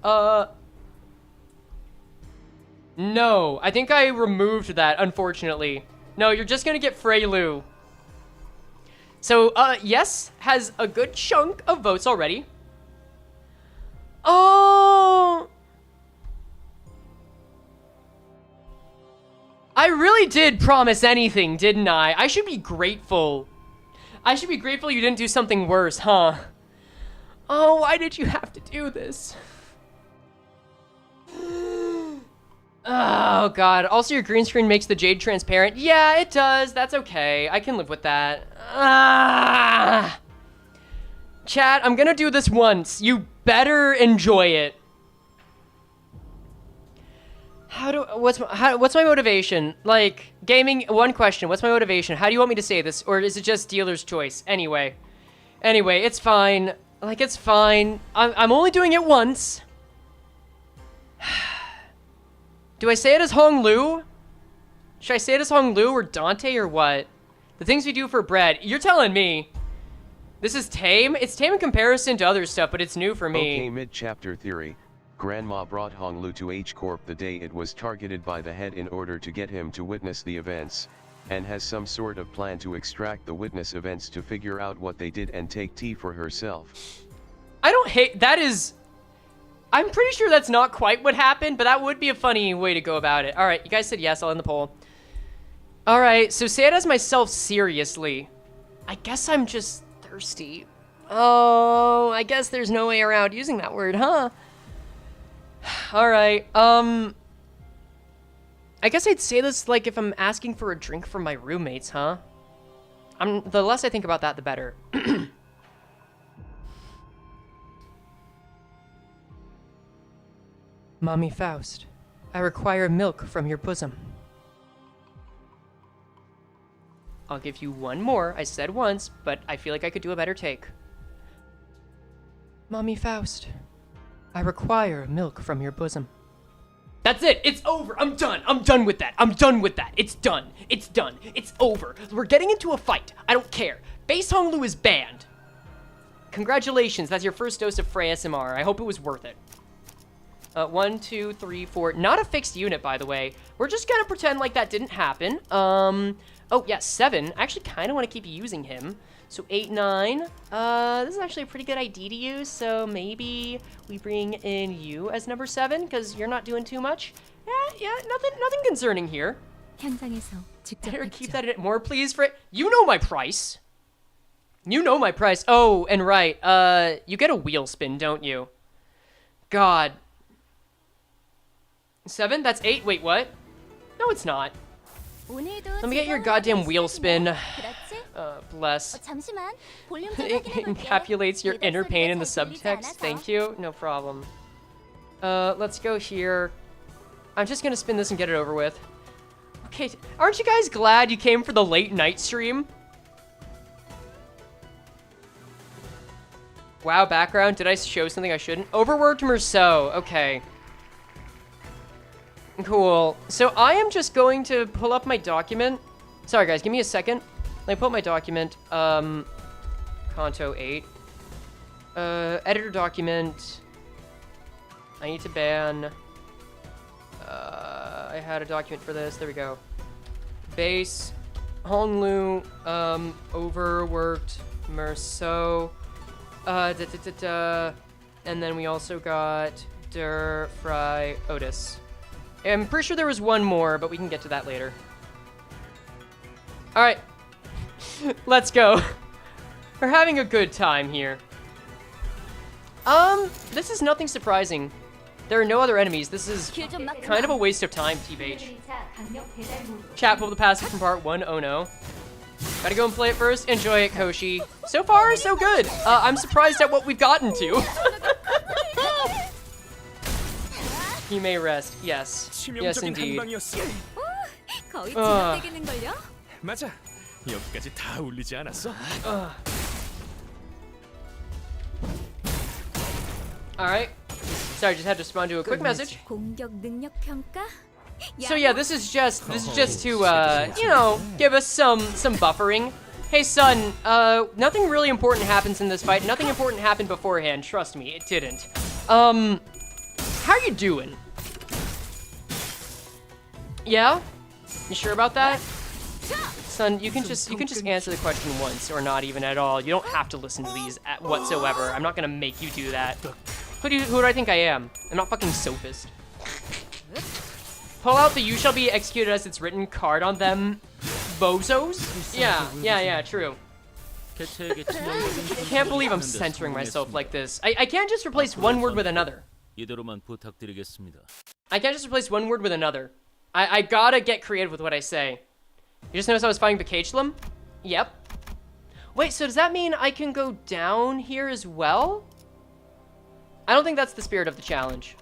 No. I think I removed that, unfortunately. No, you're just gonna get Frey Lu. So, yes has a good chunk of votes already. Oh... I really did promise anything, didn't I? I should be grateful. I should be grateful you didn't do something worse, huh? Oh, why did you have to do this? Oh, God. Also, your green screen makes the jade transparent. Yeah, it does. That's okay. I can live with that. Chat, I'm gonna do this once. You better enjoy it. What's my motivation? Like, gaming, one question, what's my motivation? How do you want me to say this? Or is it just dealer's choice? Anyway, it's fine. Like, it's fine. I'm only doing it once. Do I say it as Hong Lu? Should I say it as Hong Lu or Dante or what? The things we do for bread. You're telling me. This is tame? It's tame in comparison to other stuff, but it's new for me. Okay, mid-chapter theory. Grandma brought Hong Lu to H-Corp the day it was targeted by the head in order to get him to witness the events, and has some sort of plan to extract the witness events to figure out what they did and take tea for herself. I don't hate... That is... I'm pretty sure that's not quite what happened, but that would be a funny way to go about it. Alright, you guys said yes, I'll end the poll. Alright, so say it as myself seriously. I guess I'm just thirsty. Oh, I guess there's no way around using that word, huh? Alright, I guess I'd say this like if I'm asking for a drink from my roommates, huh? The less I think about that, the better. Mommy Faust, I require milk from your bosom. I'll give you one more. I said once, but I feel like I could do a better take. Mommy Faust, I require milk from your bosom. That's it. It's over. I'm done. I'm done with that. I'm done with that. It's done. It's done. It's over. We're getting into a fight. I don't care. Base Hong Lu is banned. Congratulations. That's your first dose of Frey SMR. I hope it was worth it. 1, 2, 3, 4. Not a fixed unit, by the way. We're just gonna pretend like that didn't happen. Oh, yeah, 7. I actually kind of want to keep using him. So 8, 9. This is actually a pretty good ID to use, so maybe we bring in you as number 7, because you're not doing too much. Yeah, nothing concerning here. 현장에서 직접 Better keep 봤죠. that in more, please, Frey. You know my price. You know my price. Oh, and right, you get a wheel spin, don't you? God. 7? That's 8? Wait, what? No, it's not. Let me get your goddamn wheel spin. Bless. 잠시만. 볼륨 It encapsulates your inner pain in the subtext. Thank you. No problem. Let's go here. I'm just gonna spin this and get it over with. Okay, aren't you guys glad you came for the late night stream? Wow, background. Did I show something I shouldn't? Overworked Merceau. Okay. Cool. So I am just going to pull up my document. Sorry, guys. Give me a second. Let me pull up my document. Canto VIII. Editor document. I need to ban. I had a document for this. There we go. Base. Hong Lu. Overworked Merceau. And then we also got Der Frey Otis. I'm pretty sure there was one more, but we can get to that later. Alright. Let's go. We're having a good time here. This is nothing surprising. There are no other enemies. This is kind of a waste of time, TBH. Chat, pull the passive from part 1. Oh no. Gotta go and play it first. Enjoy it, Koshi. So far, so good. I'm surprised at what we've gotten to. He may rest. Yes. Yes, indeed. 거의 진행되겠는걸요? 맞아. 여기까지 다 울리지 않았어? Alright. Sorry, just had to respond to a quick message. 공격 능력 평가? So yeah, this is just to you know, give us some buffering. Hey son, nothing really important happens in this fight. Nothing important happened beforehand. Trust me, it didn't. How you doing? Yeah? You sure about that? Son, you can just answer the question once or not even at all. You don't have to listen to these whatsoever. I'm not gonna make you do that. Who do I think I am? I'm not fucking sophist. Pull out the "you shall be executed as it's written" card on them, bozos? Yeah, true. I can't believe I'm censoring myself like this. I can't just replace one word with another. 이대로만 부탁드리겠습니다. I can't just replace one word with another. I gotta get creative with what I say. You just noticed I was fighting Bakachlam? Yep. Wait, so does that mean I can go down here as well? I don't think that's the spirit of the challenge.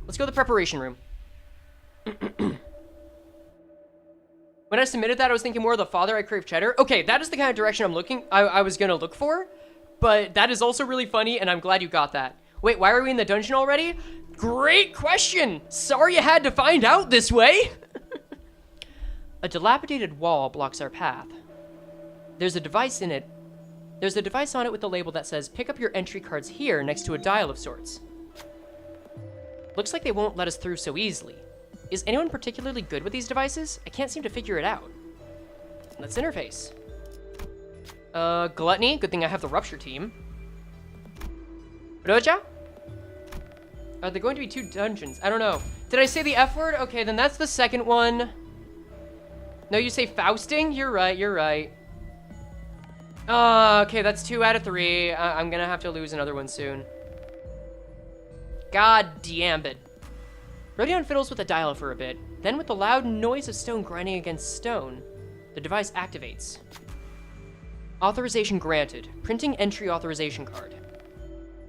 Let's go to the preparation room. When I submitted that, I was thinking more of the Father I Crave Cheddar. Okay, that is the kind of direction I was gonna look for, but that is also really funny, and I'm glad you got that. Wait, why are we in the dungeon already? Great question! Sorry you had to find out this way! A dilapidated wall blocks our path. There's a device in it. There's a device on it with a label that says, pick up your entry cards here next to a dial of sorts. Looks like they won't let us through so easily. Is anyone particularly good with these devices? I can't seem to figure it out. Let's interface. Gluttony. Good thing I have the Rupture team. Roja? Are there going to be 2 dungeons? I don't know. Did I say the F word? Okay, then that's the second one. No, you say Fausting? You're right, you're right. Okay, that's 2 out of 3. I'm gonna have to lose another one soon. God damn it. Rodion fiddles with the dial for a bit. Then with the loud noise of stone grinding against stone, the device activates. Authorization granted. Printing entry authorization card.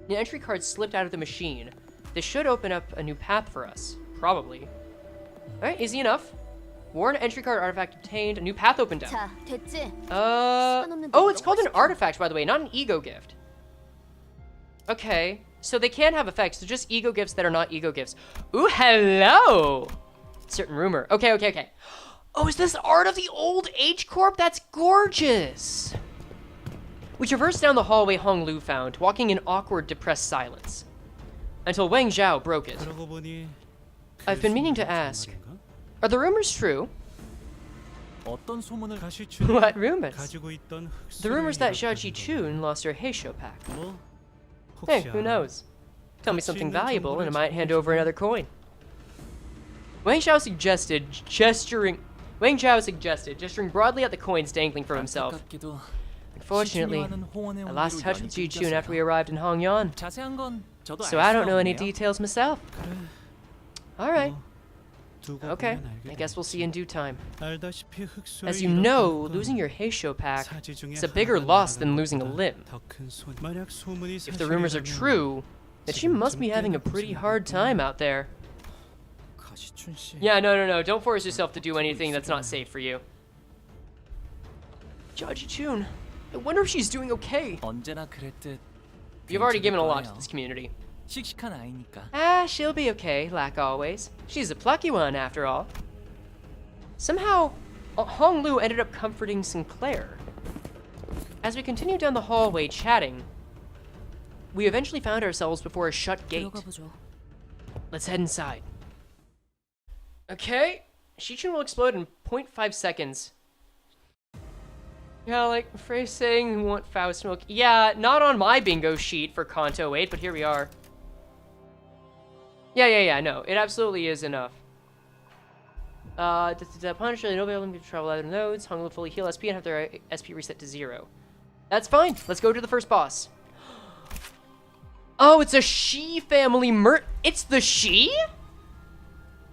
The entry card slipped out of the machine. This should open up a new path for us. Probably. Alright, easy enough. Worn entry card artifact obtained. A new path opened up. 자, 됐지? Oh, it's called an artifact, by the way, not an ego gift. Okay, so they can have effects. They're just ego gifts that are not ego gifts. Ooh, hello! Certain rumor. Okay. Oh, is this art of the old H-Corp? That's gorgeous! We traversed down the hallway Hong Lu found, walking in awkward, depressed silence. Until Wang Zhao broke it. I've been meaning to ask, are the rumors true? What rumors? The rumors that Zhao Jichun lost her Heisho pack. Hey, who knows? Tell me something valuable and I might hand over another coin. Wang Zhao suggested, gesturing broadly at the coins dangling from himself. Unfortunately, I lost touch with Jichun after we arrived in Hongyan, so I don't know any details myself. Alright. Okay, I guess we'll see in due time. As you know, losing your Heisho pack is a bigger loss than losing a limb. If the rumors are true, then she must be having a pretty hard time out there. Yeah, no, don't force yourself to do anything that's not safe for you. Jichun, I wonder if she's doing okay. You've already given a lot to this community. She'll be okay, like always. She's a plucky one, after all. Somehow, Hong Lu ended up comforting Sinclair. As we continued down the hallway chatting, we eventually found ourselves before a shut gate. Let's head inside. Okay, Shichun will explode in 0.5 seconds. Yeah, like Frey saying we want Faust milk. Yeah, not on my bingo sheet for Canto VIII, but here we are. Yeah, no, it absolutely is enough. Punish really nobody able to travel other nodes. Hong will fully heal SP and have their SP reset to 0. That's fine. Let's go to the first boss. Oh, it's a Shi family It's the Shi?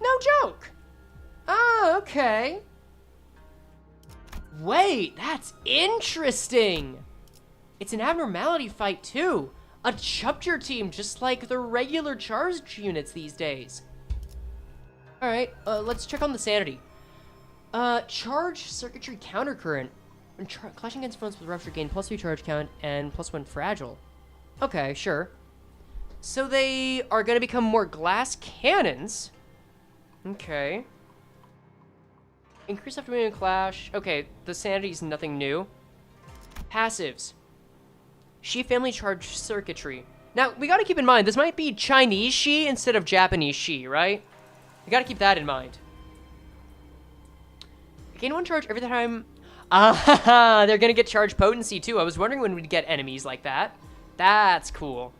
No joke. Oh, okay. Wait, that's interesting. It's an abnormality fight too. A chapter team, just like the regular charge units these days. Alright, let's check on the sanity. Charge circuitry countercurrent. When clashing against opponents with rupture gain +3 charge count and +1 fragile. Okay, sure. So they are gonna become more glass cannons. Okay. Increase after moving clash. Okay, the sanity is nothing new. Passives. Shi family charge circuitry. Now, we gotta keep in mind, this might be Chinese Shi instead of Japanese Shi, right? We gotta keep that in mind. Gain 1 charge every time. Ah, they're gonna get charge potency too. I was wondering when we'd get enemies like that. That's cool.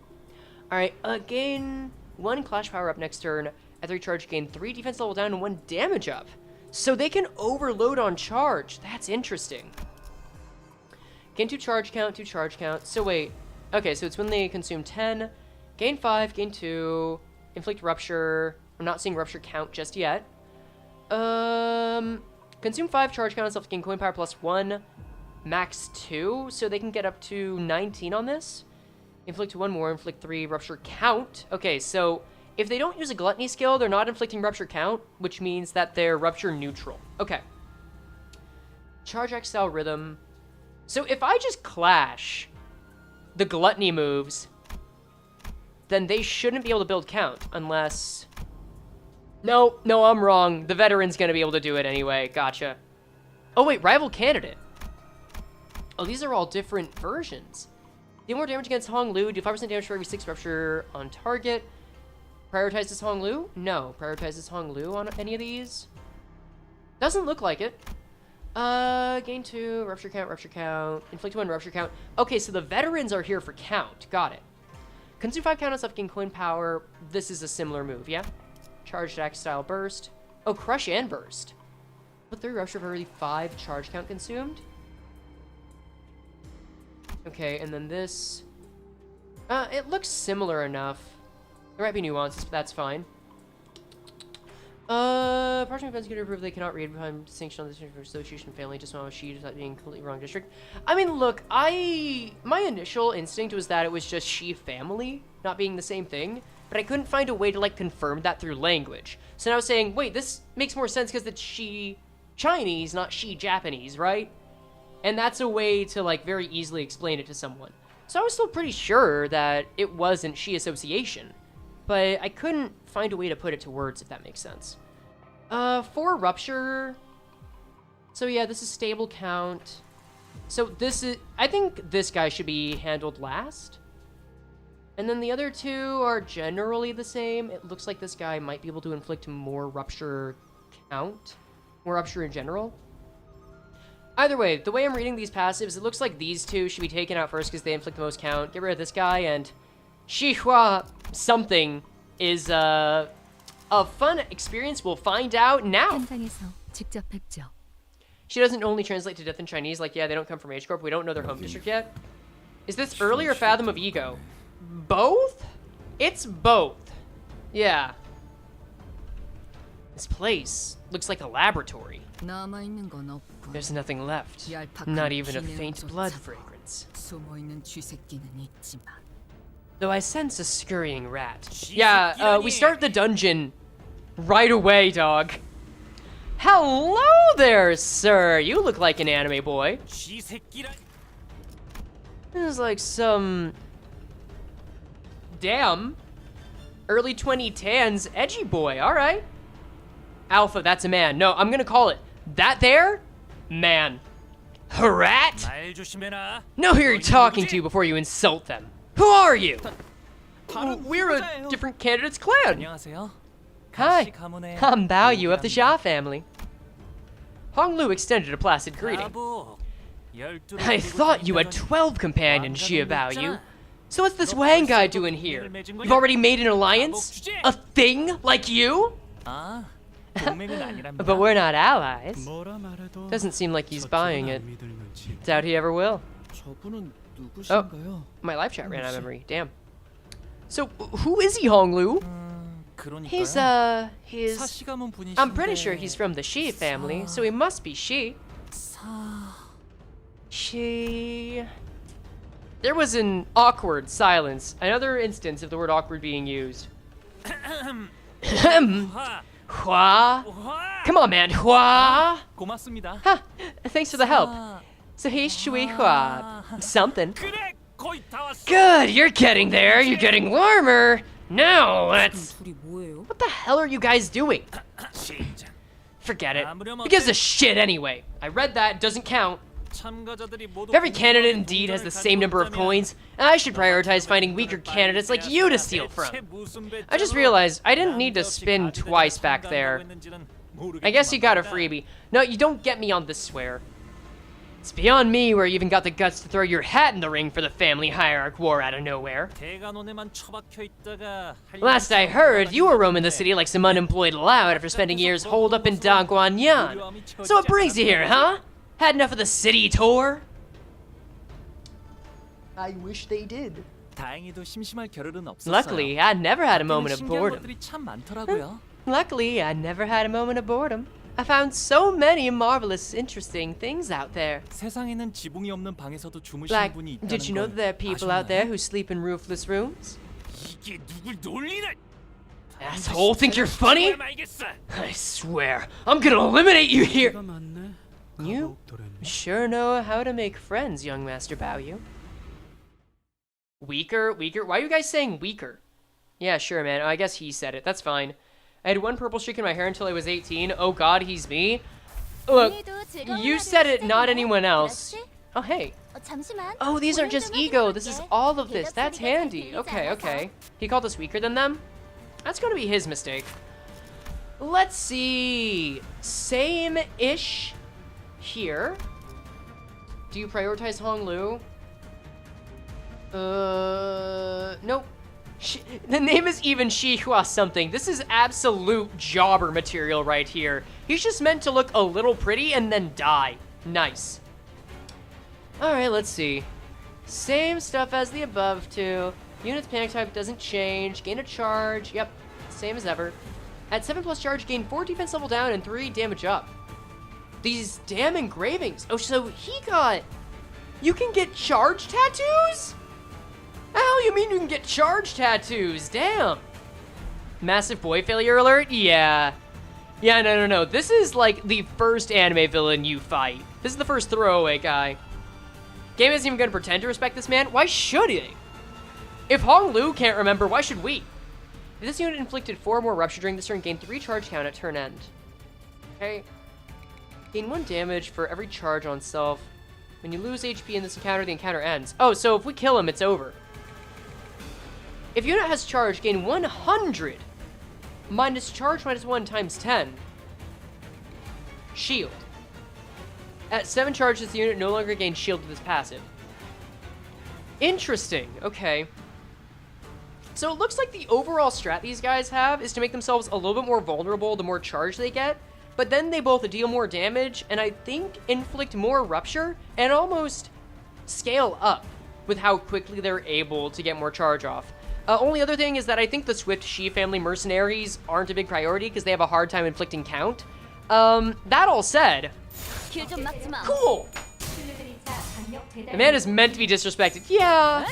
Alright, gain 1 clash power up next turn. At 3 charge, gain 3 defense level down and 1 damage up. So they can overload on charge. That's interesting. Gain 2 charge count, 2 charge count. So wait. Okay, so it's when they consume 10. Gain 5, gain 2. Inflict rupture. I'm not seeing rupture count just yet. Consume 5 charge count itself to gain coin power +1. Max 2. So they can get up to 19 on this. Inflict 1 more. Inflict 3. Rupture count. Okay, so If they don't use a gluttony skill, they're not inflicting rupture count, which means that they're rupture neutral. Okay. Charge X style rhythm. So if I just clash the gluttony moves, then they shouldn't be able to build count unless... No, I'm wrong. The veteran's gonna be able to do it anyway. Gotcha. Oh wait, rival candidate. Oh, these are all different versions. Deal more damage against Hong Lu. Do 5% damage for every 6 rupture on target. Prioritizes Hong Lu? No. Prioritizes Hong Lu on any of these? Doesn't look like it. Gain 2, rupture count. Inflict 1, rupture count. Okay, so the veterans are here for count. Got it. Consume 5 count on stuff, gain coin power. This is a similar move, yeah? Charged axe style burst. Oh, crush and burst. Put 3 rupture for every 5 charge count consumed. Okay, and then this. It looks similar enough. There might be nuances, but that's fine. Partial events can prove they cannot read behind distinction on this for association family, just while she is being completely wrong district. I mean, look, my initial instinct was that it was just Shi family, not being the same thing, but I couldn't find a way to, like, confirm that through language. So now I was saying, wait, this makes more sense because it's Shi Chinese, not Shi Japanese, right? And that's a way to, like, very easily explain it to someone. So I was still pretty sure that it wasn't Shi association, but I couldn't find a way to put it to words, if that makes sense. 4 rupture. So yeah, this is stable count. So this is, I think this guy should be handled last. And then the other 2 are generally the same. It looks like this guy might be able to inflict more rupture count, more rupture in general. Either way, the way I'm reading these passives, it looks like these 2 should be taken out first because they inflict the most count. Get rid of this guy, and Shi Hua something is a fun experience. We'll find out now. 현장에서 직접 뵙죠. She doesn't only translate to death in Chinese. Like, yeah, they don't come from H Corp. We don't know their home district yet. Is this early or Fathom of Ego? Both? It's both. Yeah. This place looks like a laboratory. 남아있는 건 없고 There's nothing left. 얄팍한 Not even a 기내음도 faint blood 참 fragrance. 숨어있는 쥐새끼는 있지만 Though I sense a scurrying rat. Yeah, we start the dungeon right away, dog. Hello there, sir. You look like an anime boy. This is like some... Damn. Early 2010s edgy boy, alright. Alpha, that's a man. No, I'm gonna call it. That there? Man. Rat? Know who you're talking to before you insult them. Who are you? We're a different candidate's clan. 안녕하세요. Hi, I'm Bao Yu of the Xia family. Hong Lu extended a placid greeting. I thought you had 12 companions, Xia Bao Yu. So what's this Wang guy doing here? You've already made an alliance? A thing like you? But we're not allies. Doesn't seem like he's buying it. Doubt he ever will. Oh, my live chat ran out of memory. Damn. So, who is he, Hong Lu? He's, I'm pretty sure he's from the Shi family, so he must be Shi. Shi... There was an awkward silence. Another instance of the word awkward being used. Hua? Come on, man, Hua! 고맙습니다. Huh, thanks for the help. So he's Shi Hua. Something. Good, you're getting there. You're getting warmer. Now let's... 둘이 뭐예요? What the hell are you guys doing? Forget it. Who gives a shit anyway? I read that, doesn't count. If every candidate indeed has the same number of coins, I should prioritize finding weaker candidates like you to steal from. I just realized I didn't need to spin twice back there. I guess you got a freebie. No, you don't get me on this swear. It's beyond me where you even got the guts to throw your hat in the ring for the family hierarch war out of nowhere. Last I heard, you were roaming the city like some unemployed lout after spending years holed up in Dongguanyan. So what brings you here, huh? Had enough of the city tour? I wish they did. 다행히도 심심할 겨를은 없었어요. Luckily, I never had a moment of boredom. 것들이 참 많더라고요. Luckily, I never had a moment of boredom. I found so many marvelous, interesting things out there. 세상에는 지붕이 없는 방에서도 주무시는 Like, 분이 있다는 did you know that there are people out there who sleep in roofless rooms? 이게 누굴 놀리나? Asshole, think you're funny? I swear, I'm gonna eliminate you here! You sure know how to make friends, young Master Baoyu. Weaker? Why are you guys saying weaker? Yeah, sure, man. I guess he said it. That's fine. I had one purple streak in my hair until I was 18. Oh god, he's me? Look, you said it, not anyone else. Oh, hey. Oh, these aren't just ego. This is all of this. That's handy. Okay. He called us weaker than them? That's gonna be his mistake. Let's see. Same-ish here. Do you prioritize Honglu? Nope. The name is even Shi Hua something. This is absolute jobber material right here. He's just meant to look a little pretty and then die. Nice. Alright, let's see. Same stuff as the above two. Unit's panic type doesn't change. Gain a charge. Yep, same as ever. At 7+ charge, gain 4 defense level down and 3 damage up. These damn engravings. Oh, so he got... You can get charge tattoos? Hell, you mean you can get charge tattoos? Damn. Massive boy failure alert? Yeah. Yeah, no. This is like the first anime villain you fight. This is the first throwaway guy. Game isn't even gonna pretend to respect this man. Why should he? If Honglu can't remember, why should we? If this unit inflicted 4 more rupture during this turn, gain 3 charge count at turn end. Okay. Gain 1 damage for every charge on self. When you lose HP in this encounter, the encounter ends. Oh, so if we kill him, it's over. If unit has charge, gain 100 minus charge minus 1 times 10. Shield. At 7 charges, the unit no longer gains shield with this passive. Interesting. Okay. So it looks like the overall strat these guys have is to make themselves a little bit more vulnerable the more charge they get, but then they both deal more damage and I think inflict more rupture and almost scale up with how quickly they're able to get more charge off. Only other thing is that I think the Swift Shi family mercenaries aren't a big priority because they have a hard time inflicting count. That all said, cool! The man is meant to be disrespected. Yeah.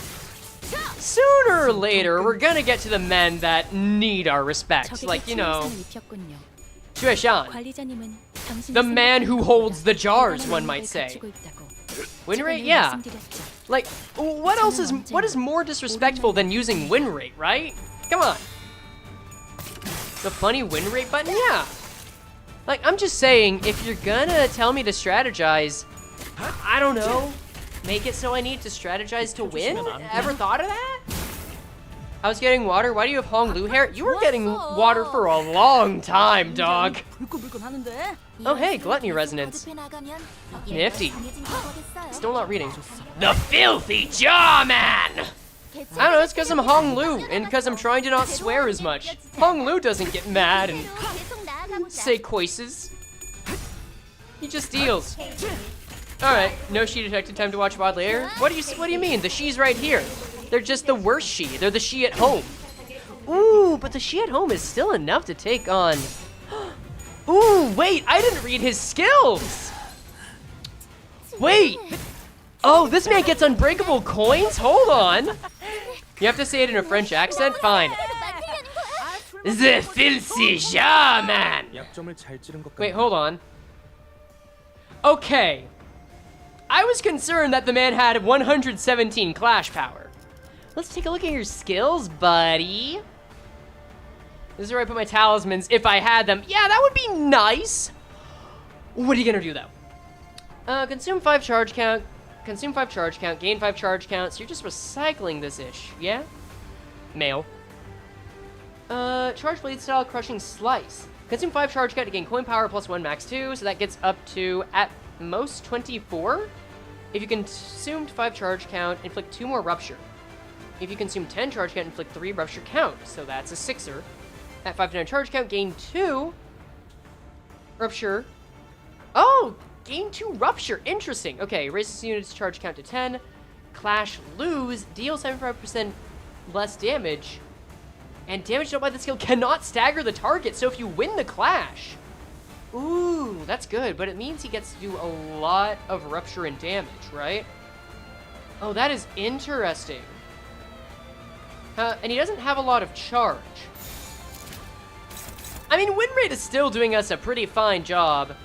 Sooner or later, we're gonna get to the men that need our respect. Like, you know, Xueshan. The man who holds the jars, one might say. Win rate? Yeah. Like, what is more disrespectful than using win rate, right? Come on. The funny win rate button? Yeah. Like, I'm just saying, if you're gonna tell me to strategize, I don't know, make it so I need to strategize to win? Ever thought of that? I was getting water. Why do you have Honglu hair? You were getting water for a long time, dog. Oh, hey, gluttony resonance. Nifty. Still not reading. The filthy jaw man! I don't know, it's because I'm Honglu, and because I'm trying to not swear as much. Honglu doesn't get mad and say coises. He just deals. Alright, no Shi detected. Time to watch VOD later. What do you mean? The Shi's right here. They're just the worst Shi. They're the Shi at home. Ooh, but the Shi at home is still enough to take on... Ooh, wait, I didn't read his skills! Wait! Oh, this man gets unbreakable coins? Hold on! You have to say it in a French accent? Fine. The filthy jaw man! Wait, hold on. Okay. I was concerned that the man had 117 clash power. Let's take a look at your skills, buddy. This is where I put my talismans if I had them. Yeah, that would be nice. What are you gonna do though? Consume 5 charge count. Consume 5 charge count. Gain 5 charge count. So you're just recycling this ish, yeah? Male. Charge blade style crushing slice. Consume 5 charge count to gain coin power plus 1 max 2. So that gets up to at most 24. If you consumed 5 charge count, inflict 2 more rupture. If you consume 10 charge count, inflict 3 rupture count. So that's a 6er. At 5 to 9 charge count, gain 2 rupture. Oh, gain 2 rupture. Interesting. Okay, raises the unit's charge count to 10. Clash lose, deal 75% less damage. And damage dealt by the skill cannot stagger the target. So if you win the clash, ooh, that's good. But it means he gets to do a lot of rupture and damage, right? Oh, that is interesting. And he doesn't have a lot of charge. I mean, win rate is still doing us a pretty fine job.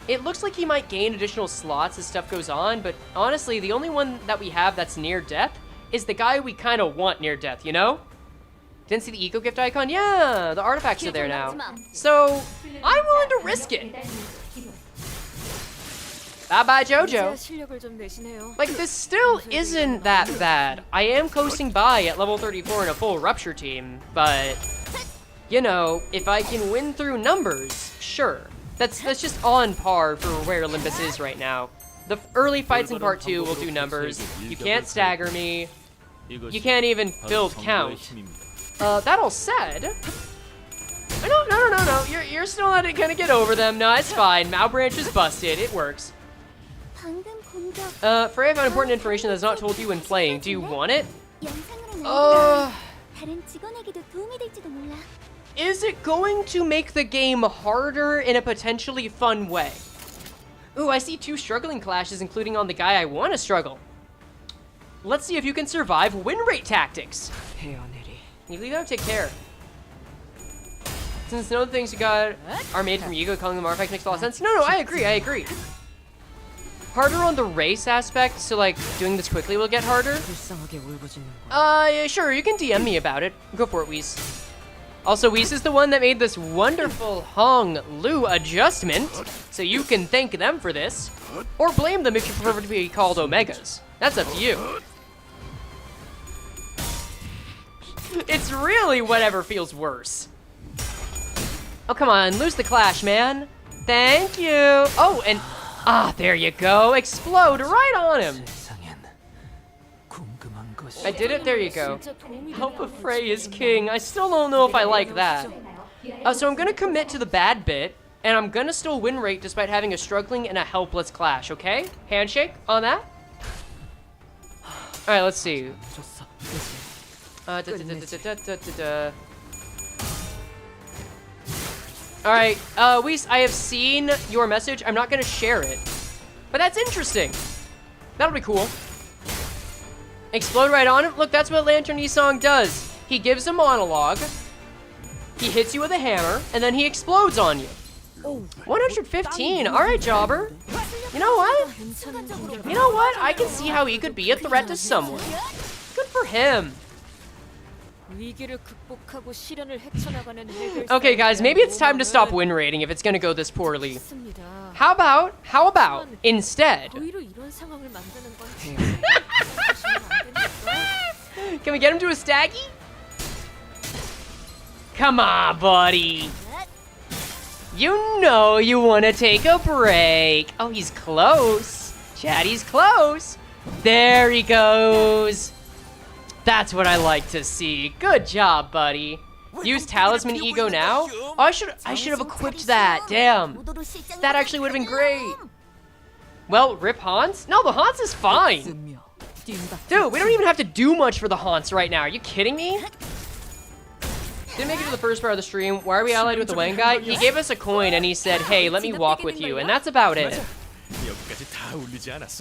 It looks like he might gain additional slots as stuff goes on, but honestly, the only one that we have that's near death is the guy we kind of want near death, you know? Didn't see the eco gift icon? Yeah, the artifacts are there now. So, I'm willing to risk it. Bye-bye, Jojo. 실력을 좀 내시네요. Like, this still isn't that bad. I am coasting by at level 34 in a full Rupture team, but, you know, if I can win through numbers, sure. That's just on par for where Olympus is right now. The early fights in part 2 will do numbers. You can't stagger me. You can't even build count. That all said... No. You're still not gonna get over them. No, it's fine. Malbranch is busted. It works. Frey, I found important information that's not told you when playing. Do you want it? Is it going to make the game harder in a potentially fun way? Ooh, I see 2 struggling clashes, including on the guy I want to struggle. Let's see if you can survive win rate tactics. You leave out, take care. Since none of the things you got are made from ego, calling them artifacts makes a lot of sense. No, I agree. Harder on the race aspect, so like doing this quickly will get harder. Yeah, sure, you can DM me about it. Go for it, Whis. Also, Whis is the one that made this wonderful Hong Lu adjustment, so you can thank them for this. Or blame them if you prefer to be called Omegas. That's up to you. It's really whatever feels worse. Oh, come on, lose the clash, man. Thank you. Oh, and there you go. Explode right on him. I did it, there you go. Alpha Frey is king. I still don't know if I like that. So I'm gonna commit to the bad bit, and I'm gonna still win rate despite having a struggling and a helpless clash, okay? Handshake on that? Alright, let's see. Alright, Whis, I have seen your message. I'm not gonna share it. But that's interesting. That'll be cool. Explode right on him. Look, that's what Lantern Yisong does. He gives a monologue. He hits you with a hammer, and then he explodes on you. 115. Alright, Jobber. You know what? I can see how he could be a threat to someone. Good for him. Okay, guys, maybe it's time to stop win rating if it's gonna go this poorly. How about, instead... Can we get him to a staggy? Come on, buddy. You know you want to take a break. Oh, he's close. Chatty's close. There he goes. That's what I like to see. Good job, buddy. Use Talisman Ego now? Oh, I should have equipped that. Damn. That actually would have been great. Well, rip Hans? No, the Hans is fine. Dude, we don't even have to do much for the Haunts right now. Are you kidding me? Didn't make it to the first part of the stream. Why are we allied with the Wang guy? He gave us a coin and he said, hey, let me walk with you. And that's about it.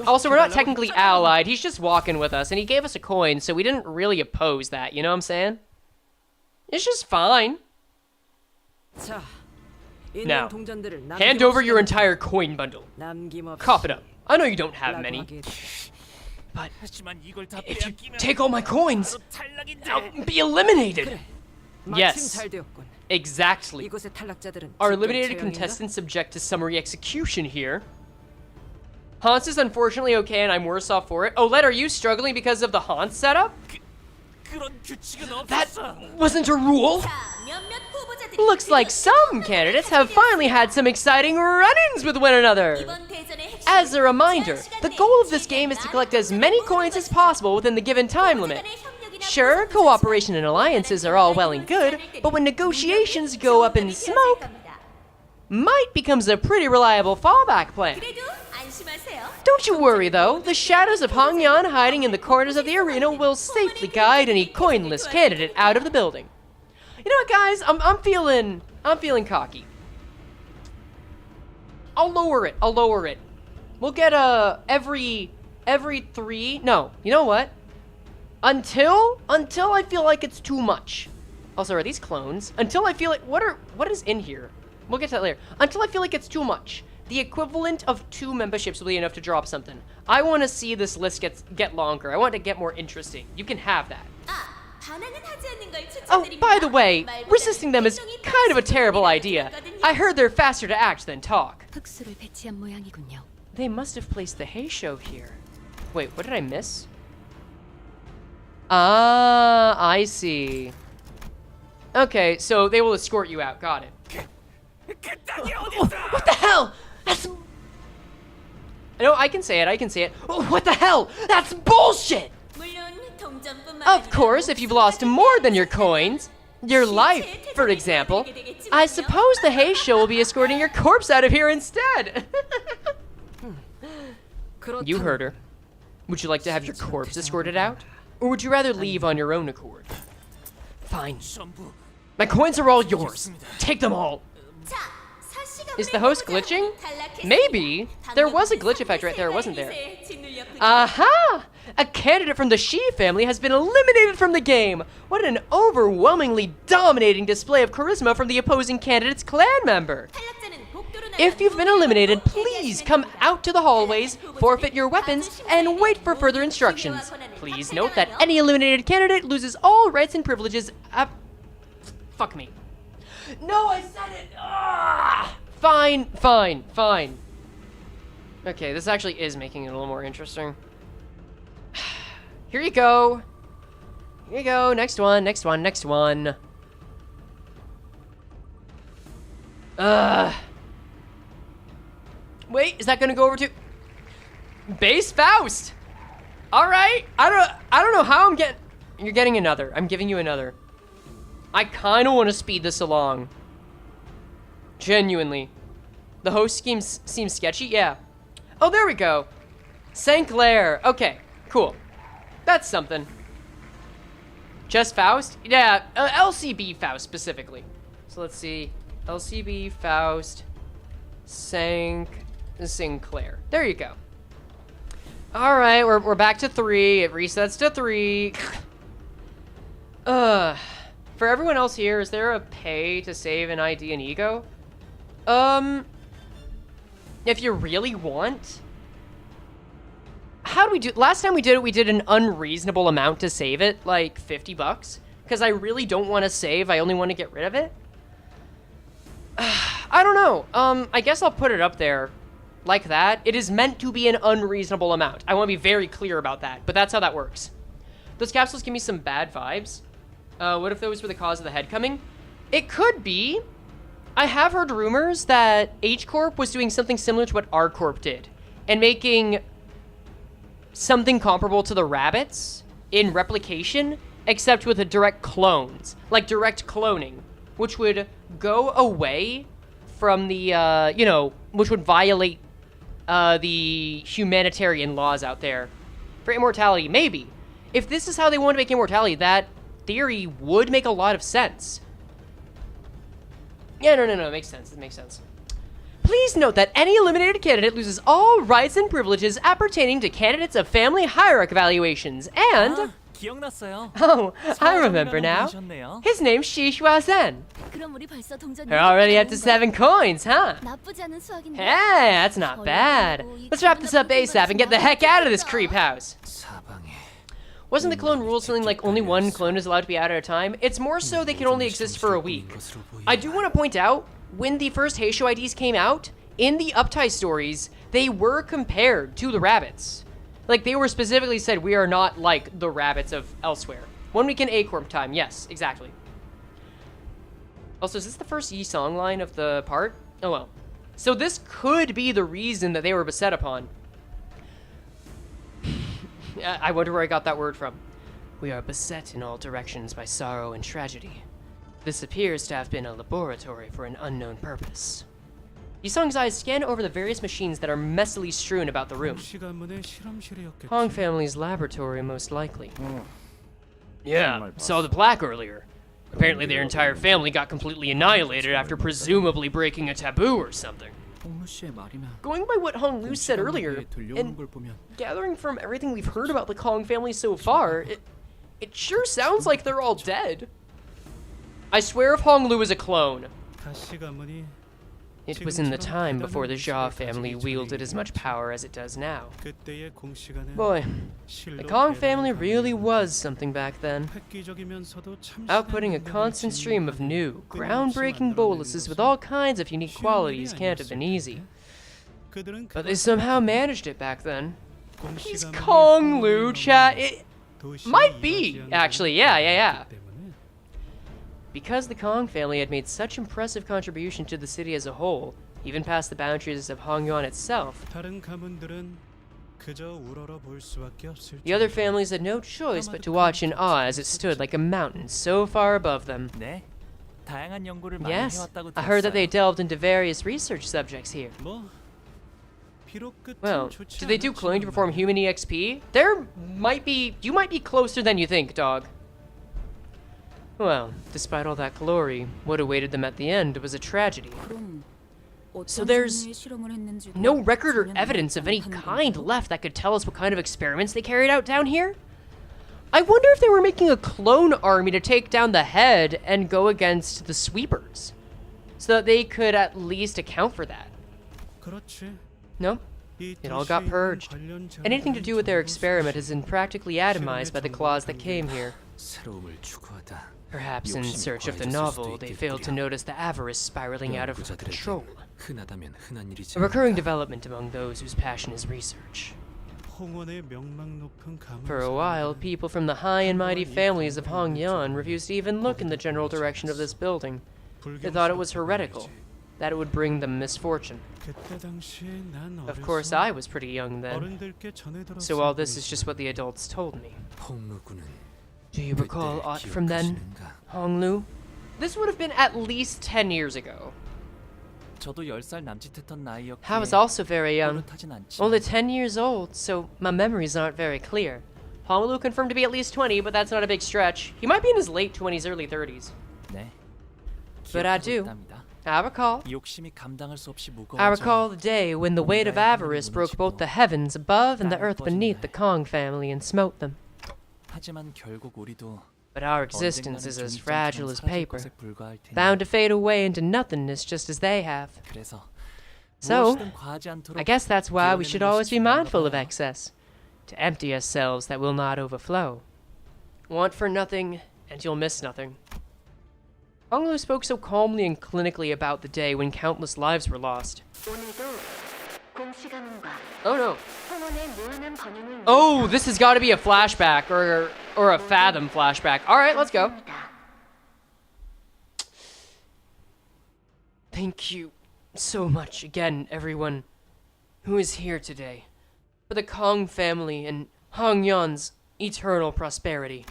Also, we're not technically allied. He's just walking with us. And he gave us a coin, so we didn't really oppose that. You know what I'm saying? It's just fine. Now, hand over your entire coin bundle. Cough it up. I know you don't have many. But if you take all my coins, I'll be eliminated. Yes, exactly. Our eliminated contestants subject to summary execution here. Hans is unfortunately okay, and I'm worse off for it. Olette, are you struggling because of the Hans setup? That wasn't a rule. Looks like some candidates have finally had some exciting run-ins with one another. As a reminder, the goal of this game is to collect as many coins as possible within the given time limit. Sure, cooperation and alliances are all well and good, but when negotiations go up in smoke, might becomes a pretty reliable fallback plan. Don't you worry though, the shadows of Hongyan hiding in the corners of the arena will safely guide any coinless candidate out of the building. You know what, guys? I'm feeling cocky. I'll lower it. We'll get every 3. No, you know what? Until I feel like it's too much. Also, are these clones? Until I feel like, what is in here? We'll get to that later. Until I feel like it's too much. The equivalent of 2 memberships will be enough to drop something. I want to see this list get longer. I want it to get more interesting. You can have that. Oh, by the way, resisting them is kind of a terrible idea. I heard they're faster to act than talk. 흑수를 배치한 모양이군요. They must have placed the hay show here. Wait, what did I miss? Ah, I see. Okay, so they will escort you out. Got it. What the hell? That's... No, I can say it. I can say it. Oh, what the hell? That's bullshit! Of course, if you've lost more than your coins, your life, for example, I suppose the hay show will be escorting your corpse out of here instead. You heard her. Would you like to have your corpse escorted out? Or would you rather leave on your own accord? Fine. My coins are all yours. Take them all. Is the host glitching? Maybe. There was a glitch effect right there, wasn't there? Aha! A candidate from the Shi family has been eliminated from the game! What an overwhelmingly dominating display of charisma from the opposing candidate's clan member! If you've been eliminated, please come out to the hallways, forfeit your weapons, and wait for further instructions. Please note that any eliminated candidate loses all rights and privileges. Fuck me. No, I said it! Ah! Fine, fine, fine. Okay, this actually is making it a little more interesting. Here you go. Here you go. Next one, next one, next one. Wait, is that gonna go over to Base Faust? Alright. I don't know how I'm getting. You're getting another. I'm giving you another. I kinda wanna speed this along. Genuinely. The host schemes seems sketchy, yeah. Oh, there we go. St. Clair. Okay, cool. That's something. Just Faust? Yeah, LCB Faust specifically. So let's see. LCB Faust Sinclair. There you go. All right, we're back to 3. It resets to 3. For everyone else here, is there a pay to save an ID and ego? If you really want. How do we do? Last time we did it, we did an unreasonable amount to save it, like $50, because I really don't want to save. I only want to get rid of it. I don't know. I guess I'll put it up there like that. It is meant to be an unreasonable amount. I want to be very clear about that, but that's how that works. Those capsules give me some bad vibes. What if those were the cause of the head coming? It could be. I have heard rumors that H Corp was doing something similar to what R Corp did, and making something comparable to the rabbits in replication, except with a direct clones, like direct cloning, which would go away from the, you know, which would violate the humanitarian laws out there for immortality. Maybe. If this is how they want to make immortality, that theory would make a lot of sense. Yeah, no, it makes sense. It makes sense. Please note that any eliminated candidate loses all rights and privileges appertaining to candidates of family hierarchy evaluations, and... 기억났어요. Oh, I remember now. His name's Shi Hua. 그럼 우리 벌써 동전. You're already up to 7 coins, huh? 나쁘지 않은 수학인데. Hey, that's not bad. Let's wrap this up ASAP and get the heck out of this creep house. Wasn't the clone rule something like only one clone is allowed to be out at a time? It's more so they can only exist for a week. I do want to point out, when the first Heisho IDs came out, in the Uptie stories, they were compared to the rabbits. Like, they were specifically said, we are not like the rabbits of elsewhere. 1 week in A-Corp time, yes, exactly. Also, is this the first Yi-song line of the part? Oh well. So this could be the reason that they were beset upon. I wonder where I got that word from. We are beset in all directions by sorrow and tragedy. This appears to have been a laboratory for an unknown purpose. Yisong's eyes scan over the various machines that are messily strewn about the room. Hong family's laboratory, most likely. Yeah, saw the plaque earlier. Apparently their entire family got completely annihilated after presumably breaking a taboo or something. Going by what Hong Lu said earlier, and gathering from everything we've heard about the Kong family so far, it sure sounds like they're all dead. I swear if Honglu is a clone. 다시 가문이 It was in the time before the Xia family wielded as much power as it does now. 그때의 공시간은 Boy, the Kong family really was something back then. 획기적이면서도 참 Outputting a constant stream of new, groundbreaking boluses with all kinds of unique qualities can't have been easy. 그들은 But they somehow managed it back then. He's Kong Lu, chat. It might be, actually. Yeah. Because the Kong family had made such impressive contribution to the city as a whole, even past the boundaries of Hongyuan itself, 다른 가문들은 그저 우러러 볼 수밖에 없을 the other families had no choice but to watch in awe as it stood like a mountain so far above them. 네, 다양한 연구를 많이 Yes, 해왔다고 I heard that they 들었어요. delved into various research subjects here. 뭐 비록 끝은 Well, 좋지 did they do cloning to 않았지만 perform human EXP? You might be closer than you think, dog. Well, despite all that glory, what awaited them at the end was a tragedy. 그럼 So 어떤 there's 종류의 실험을 했는지도 No record or 전혀 evidence of any 모르겠다는 kind 건가요? left that could tell us what kind of experiments they carried out down here. I wonder if they were making a clone army to take down the head and go against the sweepers, so that they could at least account for that. 그렇지. No? 이 It all got 도시에 있는 purged. 관련 Anything to do with their 자료들은 experiment has been practically atomized by the claws that came here. 새로움을 추구하다. Perhaps in search of the novel, they failed to notice the avarice spiraling out of control. 흔하다면 흔한 일이지. A recurring development among those whose passion is research. 홍원의 명망 높은 가문 For a while, people from the high and mighty families of Hongyan refused to even look in the general direction of this building. They thought it was heretical, that it would bring them misfortune. 그때 당시에 난 Of course, I was pretty young then, 어른들께 전해 들었을 so all this is just what the adults told me. 홍루군은 Do you recall 그때를 aught from then, 기억하시는가? Honglu? This would have been at least 10 years ago. 저도 10살 남짓했던 나이였기에 I was also very young, 또렷하진 않지만 only 10 years old, so my memories aren't very clear. Honglu confirmed to be at least 20, but that's not a big stretch. He might be in his late 20s, early 30s. 네. But I 기억하고 do. 있답니다. I recall. 이 욕심이 감당할 수 없이 무거워져 I recall the day when the weight of avarice broke both the heavens above and the earth beneath the Kong family and smote them. 하지만 결국 우리도 But our existence is as fragile as paper, 것에 불과할 테니 bound to fade away into nothingness just as they have. 그래서 So, 무엇이든 과하지 않도록 I guess that's why we should 비워내는 always be 것이 mindful of 중요한가 봐요. excess, to empty ourselves that will not overflow. Want for nothing, and you'll miss nothing. Honglu spoke so calmly and clinically about the day when countless lives were lost. Oh no. Oh, this has got to be a flashback or a Fathom flashback. All right, let's go. Thank you so much again, everyone who is here today, for the Kong family and Hongyan's eternal prosperity.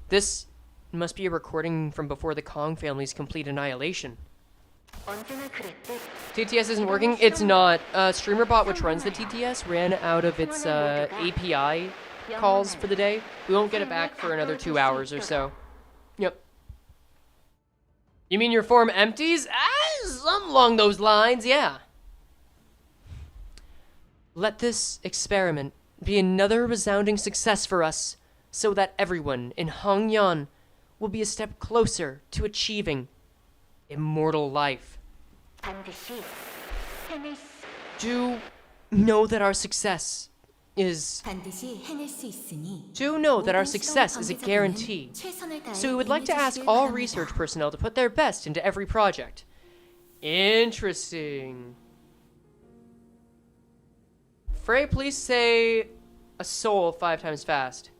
This must be a recording from before the Kong family's complete annihilation. TTS isn't working? It's not. StreamerBot, which runs the TTS, ran out of its API calls for the day. We won't get it back for another 2 hours or so. Yep. You mean your form empties? Something along those lines, yeah. Let this experiment be another resounding success for us, so that everyone in Hongyan will be a step closer to achieving immortal life. Do know that our success is a guarantee. So we would like to ask all research personnel to put their best into every project. Interesting. Frey, please say a soul 5 times fast.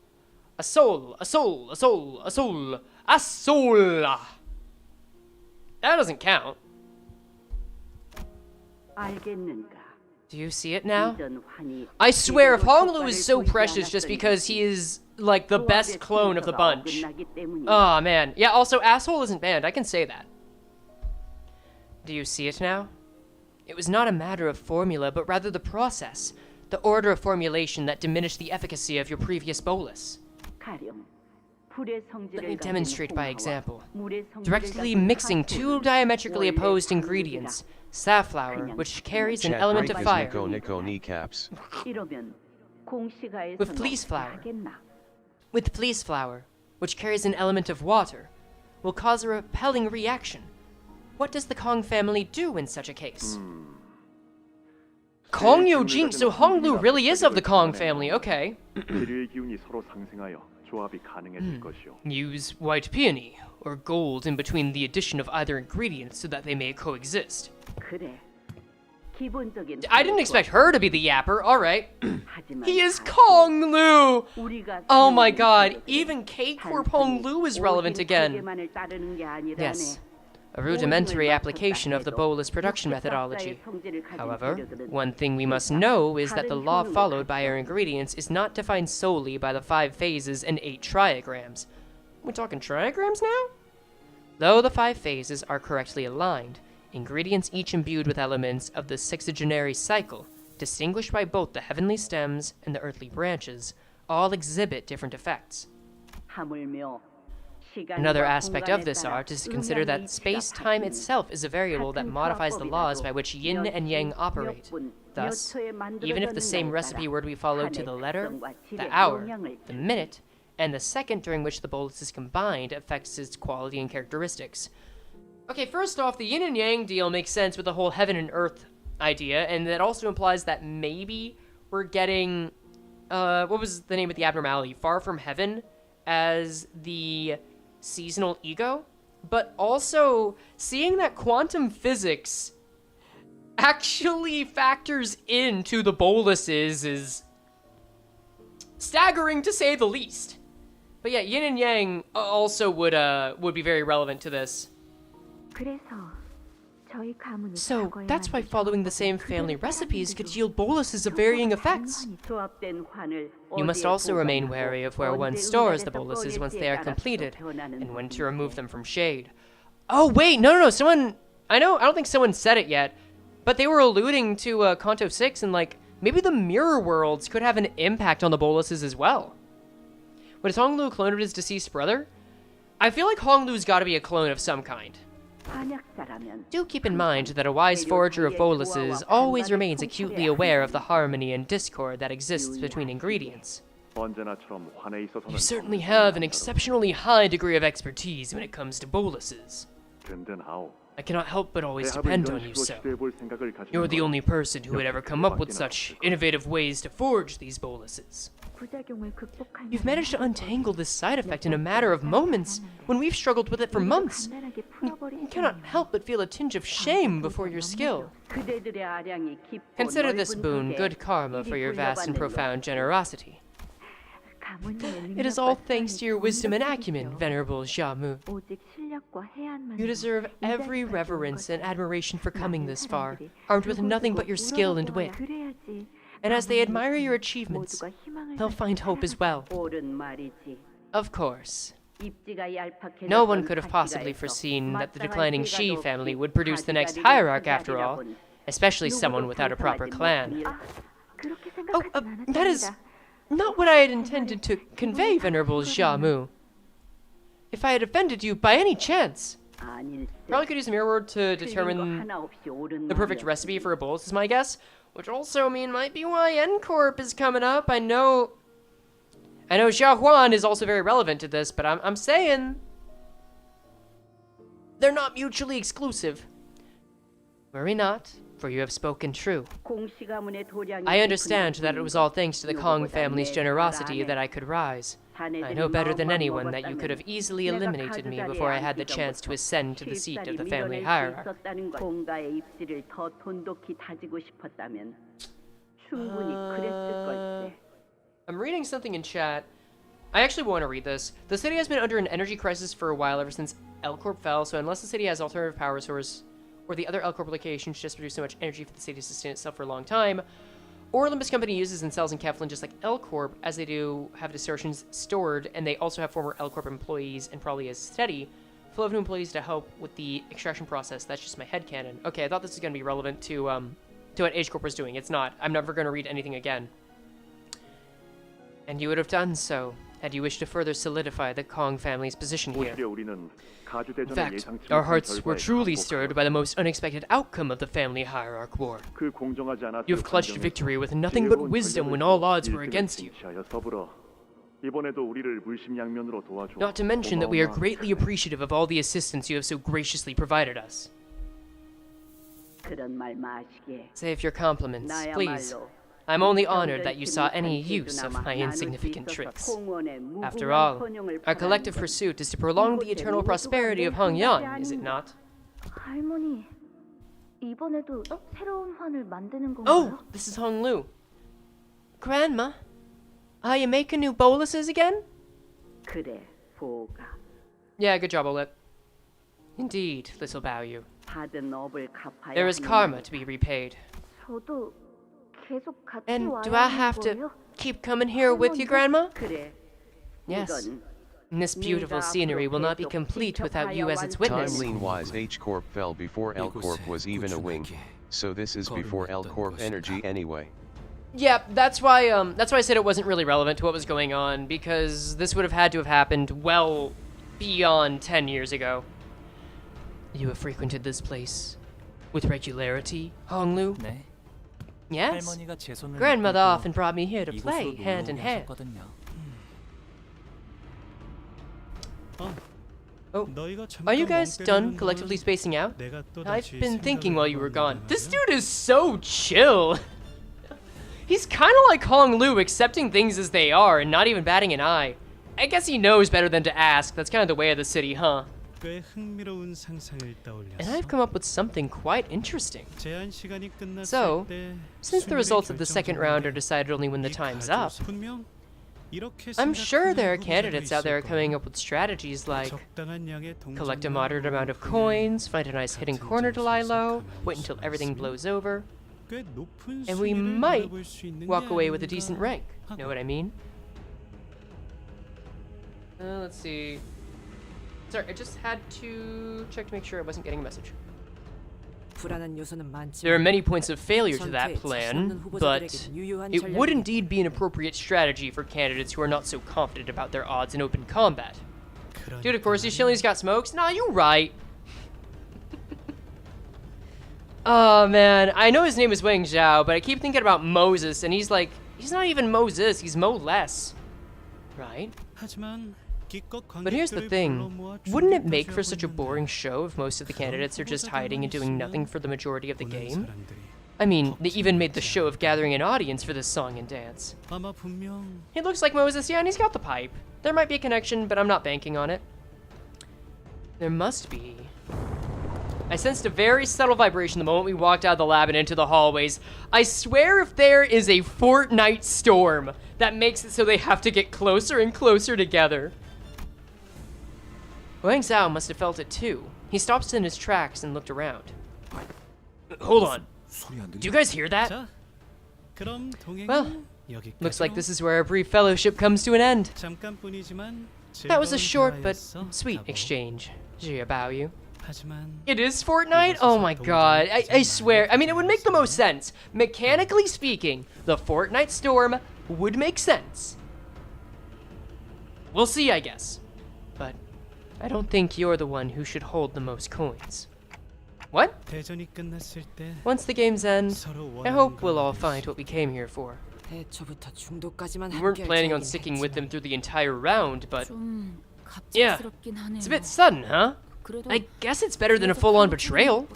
A soul, a soul, a soul, a soul, a soul. That doesn't count. 알겠는가? Do you see it now? 이전 환희 I swear, if 제대로 Honglu is so 효과를 보이지 precious just 않았더니 because he is, like, the best clone of the 소화의 bunch. 순서가 어긋나기 때문이야. Oh man. Yeah, also, asshole isn't banned. I can say that. Do you see it now? It was not a matter of formula, but rather the process, the order of formulation that diminished the efficacy of your previous bolus. 가령 불의 성질을 Let me 가진 demonstrate by 홍화와 example. 물의 성질을 Directly 가진 mixing two 하수는 diametrically 원래 opposed 단물이라. ingredients, safflower, which carries an Chat element break of is fire, Nico kneecaps. 이러면 공시가에서는 with fleece flour, 하겠나? with fleece flour, which carries an element of water, will cause a repelling reaction. What does the Kong family do in such a case? Kong Yo-jin, so Honglu really is of the Kong family, okay. 재료의 기운이 서로 상승하여 조합이 가능해질 것이요. Use white peony or gold in between the addition of either ingredient so that they may coexist. 그래. 기본적인 I didn't expect her to be the yapper, alright. 하지만 He is Kong Lu! 우리가 Oh my god, even K-Corp Hong Lu is relevant again. 기계만을 따르는 게 아니라네. Yes, a rudimentary application of the bolus production methodology. However, one thing we must know is that the law followed by our ingredients is not defined solely by the 5 phases and 8 triagrams. We're talking triagrams now? Though the 5 phases are correctly aligned, ingredients each imbued with elements of the sexagenary cycle, distinguished by both the heavenly stems and the earthly branches, all exhibit different effects. 하물며 Another aspect of this art is to consider that space-time itself is a variable that modifies the laws by which yin and yang operate. Thus, even if the same recipe were to be followed to the letter, the hour, the minute, and the second during which the bolus is combined affects its quality and characteristics. Okay, first off, the yin and yang deal makes sense with the whole heaven and earth idea, and that also implies that maybe we're getting, what was the name of the abnormality? Far from Heaven as the seasonal ego, but also seeing that quantum physics actually factors into the boluses is staggering to say the least. But yeah, yin and yang also would be very relevant to this. So that's why following the same family recipes could yield boluses of varying effects. You must also remain wary of where one stores the boluses once they are completed, and when to remove them from shade. Oh wait, no, someone... I don't think someone said it yet, but they were alluding to Canto VI, and like, maybe the mirror worlds could have an impact on the boluses as well. But is Honglu a clone of his deceased brother? I feel like Honglu's gotta be a clone of some kind. Do keep in mind that a wise forager of boluses always remains acutely aware of the harmony and discord that exists between ingredients. 언제나처럼 환해 있어서는 You certainly have an exceptionally high degree of expertise when it comes to boluses. 든든하오. I cannot help but always depend on you, so. You're the only person who would ever come up with such innovative ways to forge these boluses. You've managed to untangle this side effect in a matter of moments, when we've struggled with it for months. You cannot help but feel a tinge of shame before your skill. Consider this boon good karma for your vast and profound generosity. It is all thanks to your wisdom and acumen, Venerable Xiamu. You deserve every reverence and admiration for coming this far, armed with nothing but your skill and wit. And as they admire your achievements, they'll find hope as well. Of course. No one could have possibly foreseen that the declining Shi family would produce the next hierarch after all, especially someone without a proper clan. Oh, that is not what I had intended to convey, Venerable Xiamu. If I had offended you by any chance. Probably could use a mirror word to determine the perfect recipe for a bolus is my guess. Which also might be why N-Corp is coming up. I know Shi Hua is also very relevant to this, but I'm saying they're not mutually exclusive. Worry not, for you have spoken true. I understand that it was all thanks to the Kong family's generosity that I could rise. I know better than anyone that you could have easily eliminated me before I had the chance to ascend to the seat of the family hierarch. I'm reading something in chat. I actually want to read this. The city has been under an energy crisis for a while ever since L-Corp fell, so unless the city has alternative power source, or the other L-Corp locations just produce so much energy for the city to sustain itself for a long time, or Olympus Company uses and sells in Keflin just like L-Corp, as they do have distortions stored, and they also have former L-Corp employees, and probably a steady flow of new employees to help with the extraction process. That's just my headcanon. Okay, I thought this was going to be relevant to what H-Corp was doing. It's not. I'm never going to read anything again. And you would have done so, had you wished to further solidify the Kong family's position here. In fact, our hearts were truly stirred by the most unexpected outcome of the family hierarch war. You have clutched victory with nothing but wisdom when all odds were against you. 이번에도 우리를 물심양면으로 도와줘. Not to mention that we are 고마워. greatly appreciative of all the assistance you have so graciously provided us. 그런 말 마시게. Save your compliments, please. I'm only honored that you saw any use of my insignificant tricks. After all, our collective pursuit is to prolong the eternal prosperity of Hongyan, is it not? 할머니, 이번에도 새로운 환을 만드는 건가요? Oh, this is Hong Lu. Grandma, are you making new boluses again? 그래, 보가. Yeah, good job, Olip. Indeed, little Baoyu. 받은 업을 갚아야 There is 하는 karma 거야. to be repaid. 저도 계속 같이 And 와야 do I 하는 have to 거예요? keep coming here with you, Grandma? 그래. Yes. 이건 And this beautiful scenery will not be complete without you as its witness. Timeline-wise, H Corp fell before L Corp was even a wing, so this is before L Corp energy anyway. Yeah, that's why I said it wasn't really relevant to what was going on, because this would have had to have happened well beyond 10 years ago. You have frequented this place with regularity, Honglu? 네. Yes. 할머니가 제 손을 Grandmother 이끌고 often brought me here to play, 이곳으로 hand in 놀러 hand. 오셨거든요. Oh, 너희가 잠깐 are you guys 멍 done 때리는 collectively 동안 spacing out? 내가 또 I've 다시 been thinking 생각을 while you were gone. 해보려고 This 하죠. dude is so chill. He's kind of like Hong Lu, accepting things as they are and not even batting an eye. I guess he knows better than to ask. That's kind of the way of the city, huh? 꽤 흥미로운 상상을 떠올렸어. And I've come up with something quite interesting. 제한 시간이 끝났을 So, 때 Since the 순위를 results of the second round are 결정짓는데 decided only when the 이 time's 가족 up, 분명 이렇게 I'm sure there are 생각하는 candidates out there 후보자도 coming 있을 up with strategies like 적당한 양의 collect a 동전과 moderate amount of 그냥 coins, find a nice hidden 같은 corner to lie 장소에서 low, 가만히 wait until everything 있으면 blows over, 꽤 높은 and we 순위를 might 노려볼 수 있는 walk 게 away with a 아닌가 decent rank. 하고. Know what I mean? Let's see. Sorry, I just had to check to make sure I wasn't getting a message. 불안한 요소는 많지만 There are many points of failure to that 전투에 자신 plan, 없는 but 후보자들에겐 유효한 it would 전략이 indeed be an appropriate strategy for candidates who are not so confident about their odds in open combat. Dude, of course, these Shilly's got smokes. Nah, you right. Oh, man. I know his name is Wang Zhao, but I keep thinking about Moses, and he's like, he's not even Moses, he's Mo less. Right? 하지만 기껏 But here's the 관객들을 thing. 불러 모아 Wouldn't it 중계까지 make for 하고 such a 있는데 boring show if most of the candidates are just hiding and doing nothing for the majority of the 보는 game? 사람들이 I mean, they even made the show of gathering an audience for this song and dance. 아마 분명 He looks like Moses, yeah, and he's got the pipe. There might be a connection, but I'm not banking on it. There must be. I sensed a very subtle vibration the moment we walked out of the lab and into the hallways. I swear if there is a Fortnite storm that makes it so they have to get closer and closer together. Wang Zhao must have felt it too. He stopped in his tracks and looked around. Hold on. Do you guys hear that? 자, 그럼 동행은 Well, 여기까지로. Looks like this is where our brief fellowship comes to an end. 잠깐뿐이지만 That was a 즐거운 short but 대화였어, sweet 바보. exchange. Jia Baoyu. 하지만 It is Fortnite? Oh my god. I swear. I mean, it would make the most sense. Mechanically speaking, the Fortnite storm would make sense. We'll see, I guess. But I don't think you're the one who should hold the most coins. What? 대전이 끝났을 때 Once the games end, 서로 I 원하는 hope we'll 걸 all 얻을 find 수 what we came here for. 대초부터 중도까지만 We weren't 함께할 planning on 계획이긴 sticking with them 했지만 through the entire round, but 좀 yeah, 갑작스럽긴 하네요. it's a bit sudden, huh? 그래도 I guess it's better than a full-on betrayal.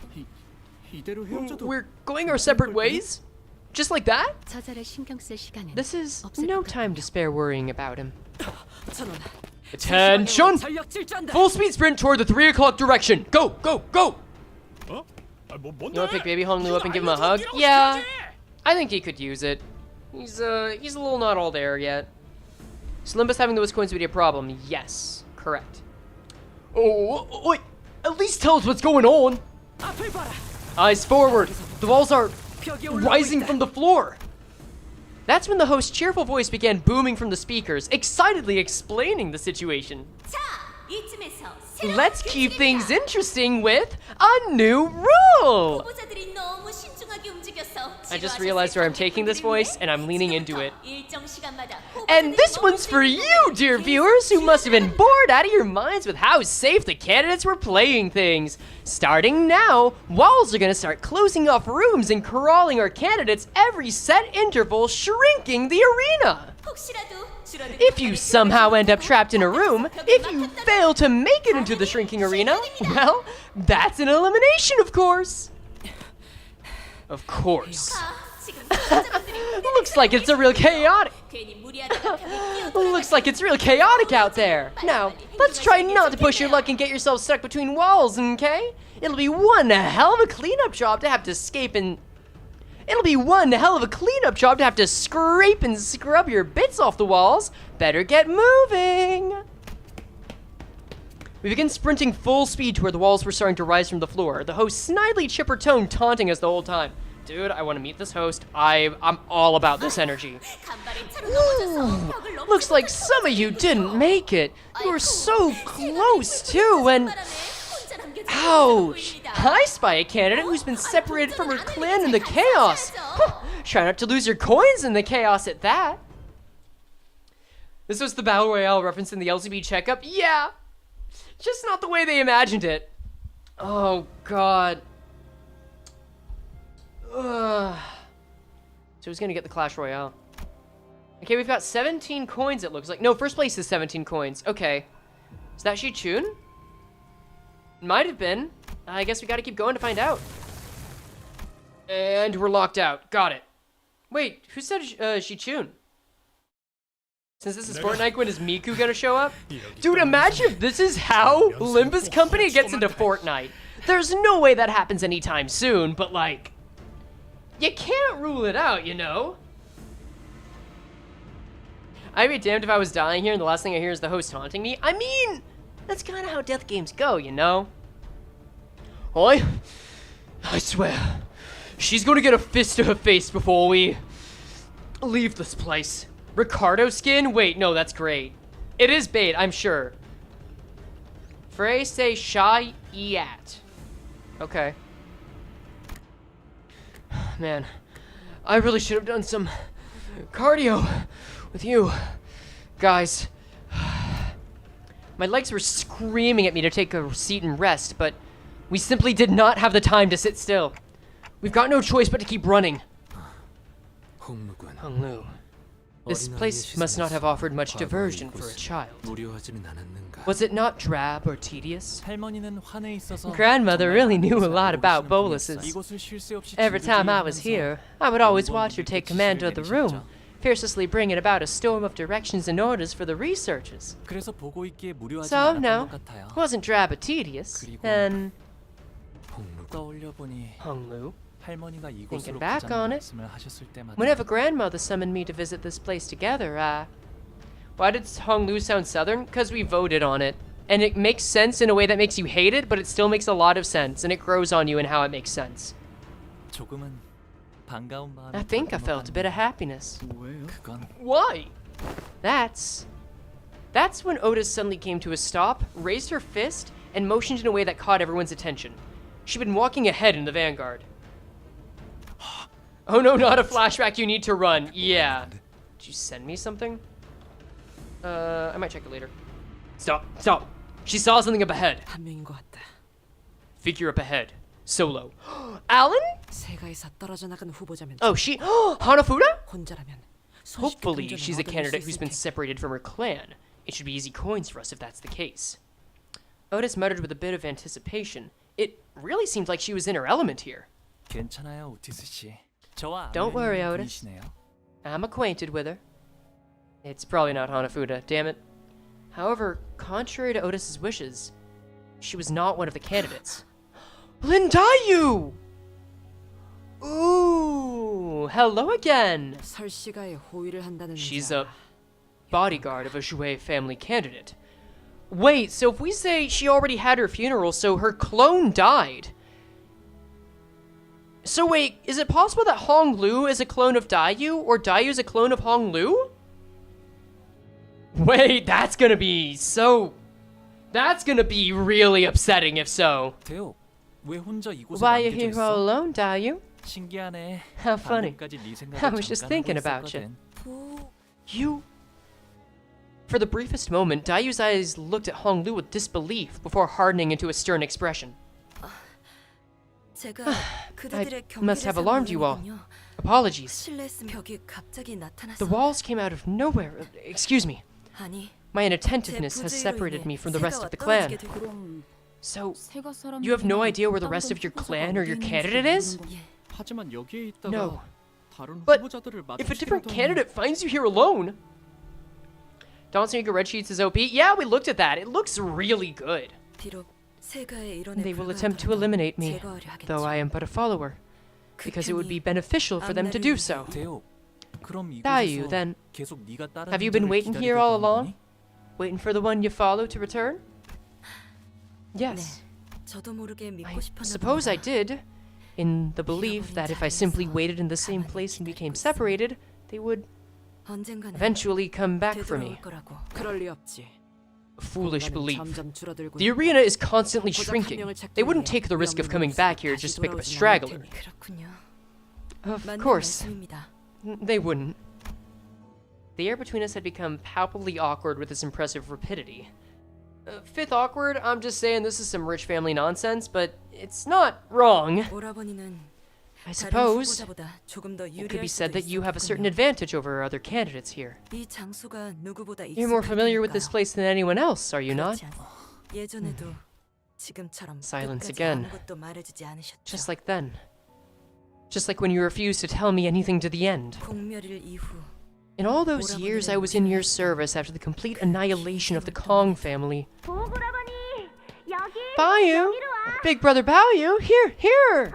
이대로 헤어져도 We're going our separate ways? Just like that? 저자를 신경 쓸 시간은 This is 없을 no 것 time to spare worrying about him. 천원. Attention! 전력 질주한다. Full speed sprint toward the 3 o'clock direction. Go, go, go! 어? You wanna pick baby Hong Lu up and give him a hug? Yeah, I think he could use it. He's a little not all there yet. Slimbus having those coins would be a problem. Yes, correct. Oh, wait! At least tell us what's going on. 앞을 봐라. Eyes forward. The walls are 벽이 올라오고 rising 있다. from the floor. That's when the host's cheerful voice began booming from the speakers, excitedly explaining the situation. 자, 이쯤에서 Let's keep things interesting with a new rule! 후보자들이 너무 신중하게 움직여서 I just realized where I'm taking this voice, and I'm leaning into it. 일정 시간마다 And this one's for you, dear viewers, who must have been bored out of your minds with how safe the candidates were playing things. Starting now, walls are gonna start closing off rooms and corralling our candidates every set interval, shrinking the arena. If you somehow end up trapped in a room, if you fail to make it into the shrinking arena, well, that's an elimination, of course. Of course. Looks like it's a real chaotic. Looks like it's real chaotic out there. Now, let's try not to push your luck and get yourself stuck between walls, okay? It'll be one hell of a cleanup job to have to escape and... It'll be one hell of a cleanup job to have to scrape and scrub your bits off the walls. Better get moving. We begin sprinting full speed to where the walls were starting to rise from the floor. The host's snidely chipper tone taunting us the whole time. Dude, I want to meet this host. I'm all about this energy. Ooh, looks like some of you didn't make it. You were so close too, and... Ouch! I spy a candidate who's been separated from her clan in the chaos. Try not to lose your coins in the chaos at that. This was the Battle Royale reference in the LCB checkup? Yeah! Just not the way they imagined it. Oh, God. Ugh. So who's gonna get the Clash Royale? Okay, we've got 17 coins, it looks like. No, first place is 17 coins. Okay. Is that Shi Chun? Might have been. I guess we gotta keep going to find out. And we're locked out. Got it. Wait, who said Shi Chun? Since this is Fortnite, when is Miku gonna show up? Dude, imagine if this is how Limbus Company gets into Fortnite. There's no way that happens anytime soon, but like... You can't rule it out, you know? I'd be damned if I was dying here and the last thing I hear is the host taunting me. I mean, that's kind of how death games go, you know? Oi, I swear, she's gonna get a fist to her face before we leave this place. Ricardo skin? Wait, no, that's great. It is bait, I'm sure. Frey say shy at. Okay. Man, I really should have done some cardio with you guys. My legs were screaming at me to take a seat and rest, but we simply did not have the time to sit still. We've got no choice but to keep running. Honglu. This place must not have offered much diversion for a child. Was it not drab or tedious? Grandmother really knew a lot about boluses. Every time I was here, I would always watch her take command of the room, fiercely bringing about a storm of directions and orders for the researchers. So, no, it wasn't drab or tedious, and... Honglu. Thinking back on it, whenever grandmother summoned me to visit this place together, why did Honglu sound southern? Because we voted on it. And it makes sense in a way that makes you hate it, but it still makes a lot of sense, and it grows on you in how it makes sense. I think I felt a bit of happiness. Why? That's when Otis suddenly came to a stop, raised her fist, and motioned in a way that caught everyone's attention. She'd been walking ahead in the vanguard. Oh no, not a flashback, you need to run. Yeah. Did you send me something? I might check it later. Stop. She saw something up ahead. Figure up ahead. Solo. Alan? Oh, she... Hanafuda? Hopefully, she's a candidate who's been separated from her clan. It should be easy coins for us if that's the case. Otis muttered with a bit of anticipation. It really seemed like she was in her element here. Don't worry, Otis. I'm acquainted with her. It's probably not Hanafuda, damn it. However, contrary to Otis's wishes, she was not one of the candidates. Lindayu! Ooh, hello again. She's a bodyguard of a Jouet family candidate. Wait, so if we say she already had her funeral, so her clone died. So wait, is it possible that Honglu is a clone of Dayu, or Dayu is a clone of Honglu? Wait, that's gonna be really upsetting if so. Why are you here all alone, Dayu? How funny. I was just thinking about you. You... For the briefest moment, Dayu's eyes looked at Honglu with disbelief before hardening into a stern expression. I must have alarmed you all. Apologies. 실례했으면 벽이 갑자기 나타났어. The walls came out of nowhere. Excuse me. 아니, My inattentiveness has separated me from the rest of the clan. 그럼 So, 세가 사람 you have no idea where the rest of your clan or your candidate is? 하지만 여기에 있다가 No. 다른 But 후보자들을 if a 마주치게 different 되다니. candidate finds you here alone... Dancing Red Sheets is OP? Yeah, we looked at that. It looks really good. 비록 세가의 일원에 They will attempt to eliminate me, 제거하려 하겠죠. though I am but a follower, because it would be beneficial for them to do so. 대호, 그럼 Dayu, 이곳에서 then, 계속 네가 따르는 have you been 자를 waiting 기다리게 here all 되는 along? 거니? Waiting for the one you follow to return? Yes. 저도 모르게 믿고 I 싶었나 suppose I 봅니다. did, in the belief that if I simply waited in the same place and became separated, they would 언젠가는 eventually come back for me. 되돌아올 거라고. 그럴 리 없지. Foolish belief. 점점 줄어들고 The arena is constantly shrinking. They wouldn't take the risk of coming back here just to pick up a straggler. 그렇군요. Of 맞는 course, 말씀입니다. they wouldn't. The air between us had become palpably awkward with this impressive rapidity. Fifth awkward, I'm just saying this is some rich family nonsense, but it's not wrong. 오라버니는 I 다른 suppose 후보자보다 조금 더 it could 유리할 be said 수도 that you have a certain 있었군요. advantage over other candidates here. 이 장소가 누구보다 You're more familiar with this 익숙하니까요. place than anyone else, are you not? 그렇지 않- 예전에도 지금처럼 Silence 끝까지 again. 아무것도 말해주지 않으셨죠. Just like then. Just like when you refused to tell me anything to the end. 공멸일 이후 In all those years I was in your service after the complete annihilation of the Kong family. 보고라버니 여기 Bayou! Big brother Bayou! Here, here!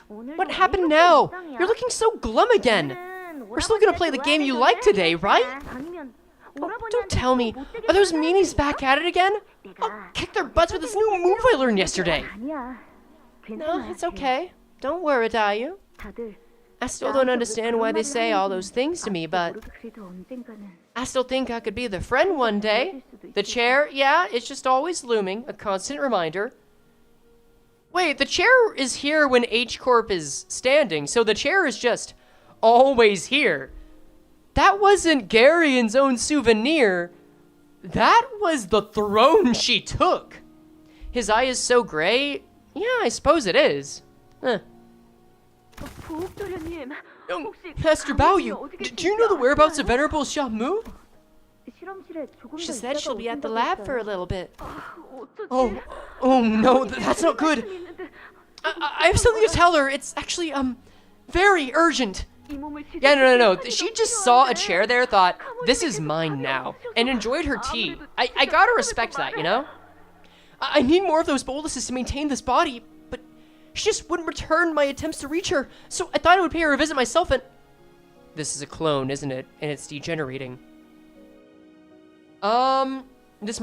What happened now? You're looking so glum again! We're still gonna play the game you like today, right? Oh, don't tell me. Are those meanies back at it again? I'll kick their butts with this new move I learned yesterday. 아니야. No, it's okay. Don't worry, Dayu. 다들 I still don't understand why they say all those things to me, but 그래도 언젠가는 I still think I could be the friend one day. The chair, yeah, it's just always looming, a constant reminder. Wait, the chair is here when H Corp is standing, so the chair is just always here. That wasn't Garion's own souvenir. That was the throne she took. His eye is so gray. Yeah, I suppose it is. Huh. 보호도련님 Master Baoyu, do you know the whereabouts of Venerable Shamu? 실험실에 조금 She 더 said 있다가 she'll be at the 오신다고 lab for a 했어요. little bit. 어쩌지? Oh no, that's not good. I have something to tell her. It's actually, very urgent. 이 몸을 Yeah, no. 지탱하는 She 건 just saw a 필요한데. chair there, thought, this is mine now, and enjoyed her tea. I gotta respect that, you know? I need more of those boluses to maintain this body, but she just wouldn't return my attempts to reach her, so I thought I would pay her a visit myself and... This is a clone, isn't it? And it's degenerating. This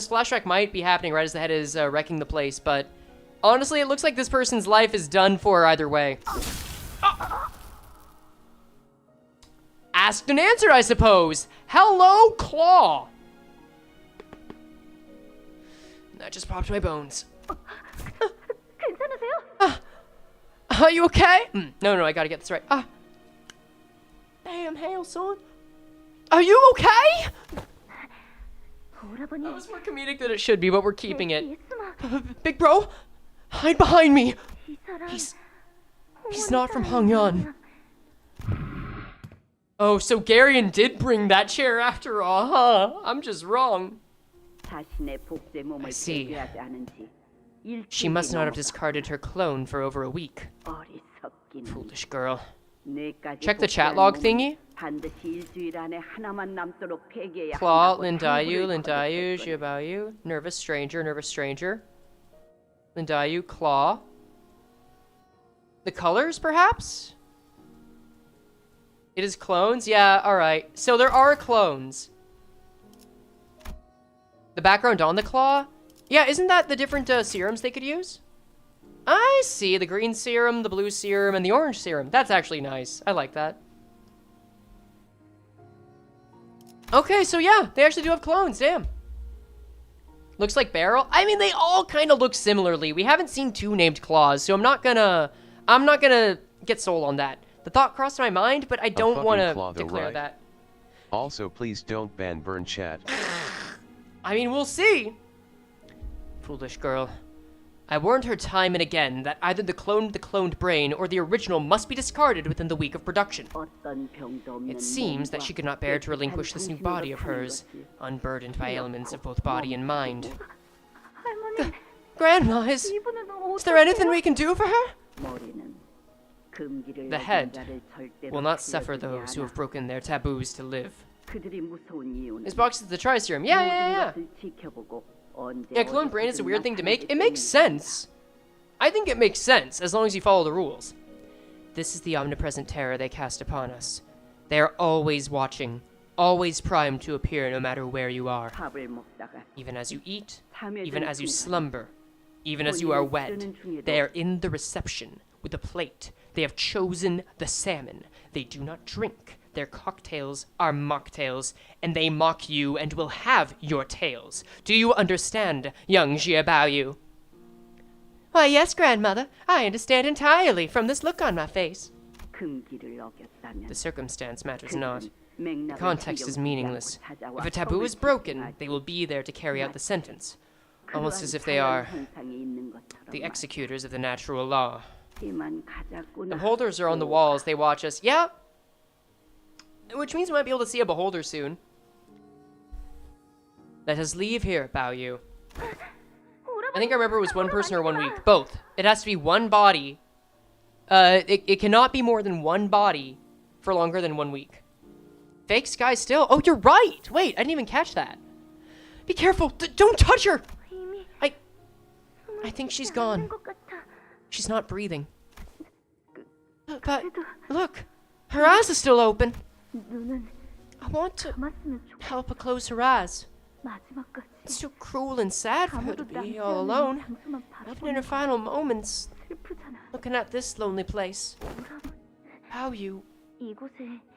flashback might be happening right as the head is wrecking the place, but honestly, it looks like this person's life is done for either way. Asked and answered, I suppose. Hello, Claw. That just popped my bones. 괜찮으세요? Are you okay? No, I gotta get this right. Damn, hail, son. Are you okay? 보라버니 That was more comedic than it should be, but we're keeping it. 예스마 Big bro, hide behind me. 이 사람 He's not from Hongyan. Oh, so Garion did bring that chair after all, huh? I'm just wrong. 자신의 복제 몸을 I see. 제거하지 않은지 She must not have discarded her clone for over a week. 어리석기는 Foolish girl. 내까지 Check the chat 복제한 log 몸은 thingy. 반드시 일주일 안에 하나만 남도록 폐기해야 Claw, 한다고 Lindayu, 당부를 Lindayu, 거뒀을 거야. Xiaobaoyu, Nervous Stranger. Lindayu, Claw. The colors, perhaps? It is clones? Yeah, alright. So there are clones. The background on the claw? Yeah, isn't that the different serums they could use? I see. The green serum, the blue serum, and the orange serum. That's actually nice. I like that. Okay, so yeah, they actually do have clones. Damn. Looks like Barrel. I mean, they all kind of look similarly. We haven't seen two named claws, so I'm not gonna get sold on that. The thought crossed my mind, but I don't want fucking claw to though, declare right? that. Also, please don't ban burn chat. I mean, we'll see. Foolish girl. I warned her time and again that either the cloned brain or the original must be discarded within the week of production. It seems that she could not bear to relinquish this new body of hers, unburdened by ailments of both body and mind. Grandma, is there anything we can do for her? The head will not suffer those who have broken their taboos to live. This box is the tri-serum. Yeah. Yeah, clone brain is a weird thing to make. It makes sense. I think it makes sense, as long as you follow the rules. This is the omnipresent terror they cast upon us. They are always watching, always primed to appear no matter where you are. Even as you eat, even as you slumber, even as you are wed, they are in the reception with a plate. They have chosen the salmon. They do not drink. Their cocktails are mocktails, and they mock you and will have your tails. Do you understand, young Jia Baoyu? Why, yes, grandmother. I understand entirely from this look on my face. The circumstance matters not. The context is meaningless. If a taboo is broken, they will be there to carry out the sentence. Almost as if they are the executors of the natural law. The beholders are on the walls. They watch us. Yeah. Which means we might be able to see a beholder soon. Let us leave here, Baoyu. I think I remember it was 1 person or 1 week. Both. It has to be 1 body. It cannot be more than 1 body for longer than 1 week. Fake sky still. Oh, you're right. Wait, I didn't even catch that. Be careful. Don't touch her. I think she's gone. She's not breathing. But look, her eyes are still open. I want to help her close her eyes. It's so cruel and sad for her to be all alone, even in her final moments, looking at this lonely place. How you?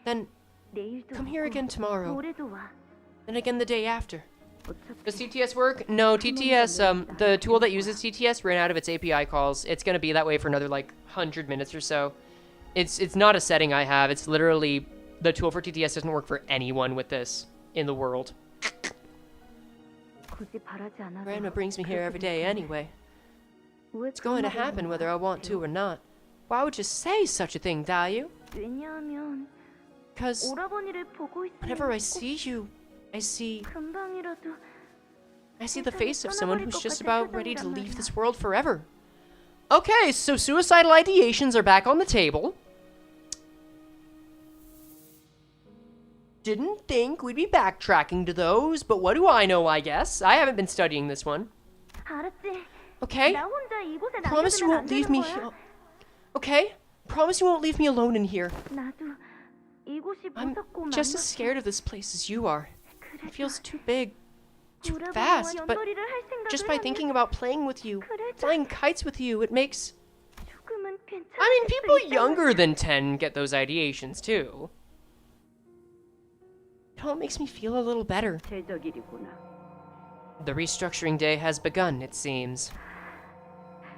Then come here again tomorrow, then again the day after. Does TTS work? No, TTS, the tool that uses TTS ran out of its API calls. It's gonna be that way for another, like, 100 minutes or so. It's not a setting I have. It's literally, the tool for TTS doesn't work for anyone with this in the world. Grandma brings me here every day anyway. It's going to happen whether I want to or not. Why would you say such a thing, Dayu? Because whenever I see you, I see the face of someone who's just about ready to leave this world forever. Okay, so suicidal ideations are back on the table. Didn't think we'd be backtracking to those, but what do I know, I guess? I haven't been studying this one. Okay? Promise you won't leave me here. Okay? Promise you won't leave me alone in here. I'm just as scared of this place as you are. It feels too big, too fast, but just by thinking about playing with you, flying kites with you, it makes... I mean, people younger than 10 get those ideations, too. It all makes me feel a little better. The restructuring day has begun, it seems.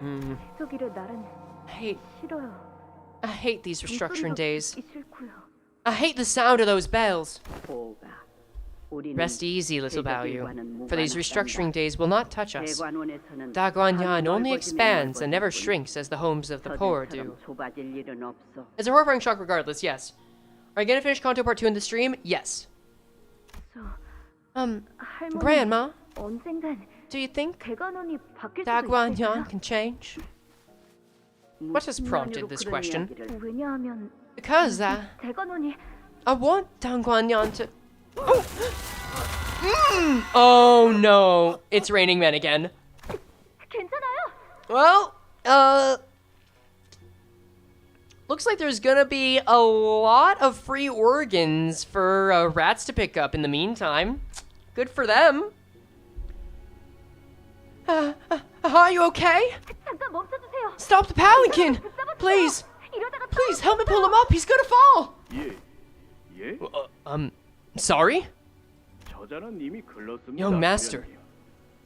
I hate these restructuring days. I hate the sound of those bells. Rest easy, little Baoyu, for these restructuring days will not touch us. Da Guanyan only expands and never shrinks as the homes of the poor do. It's a horrifying shock regardless, yes. Are you gonna finish Canto Part 2 in the stream? Yes. Grandma, do you think Da Guanyan can change? What has prompted this question? Because, I want Da Guanyan to... Oh no, it's Raining Men again. Well, looks like there's gonna be a lot of free organs for rats to pick up in the meantime. Good for them. Are you okay? Stop the palanquin! Please! Please help me pull him up, he's gonna fall! Sorry? Young master,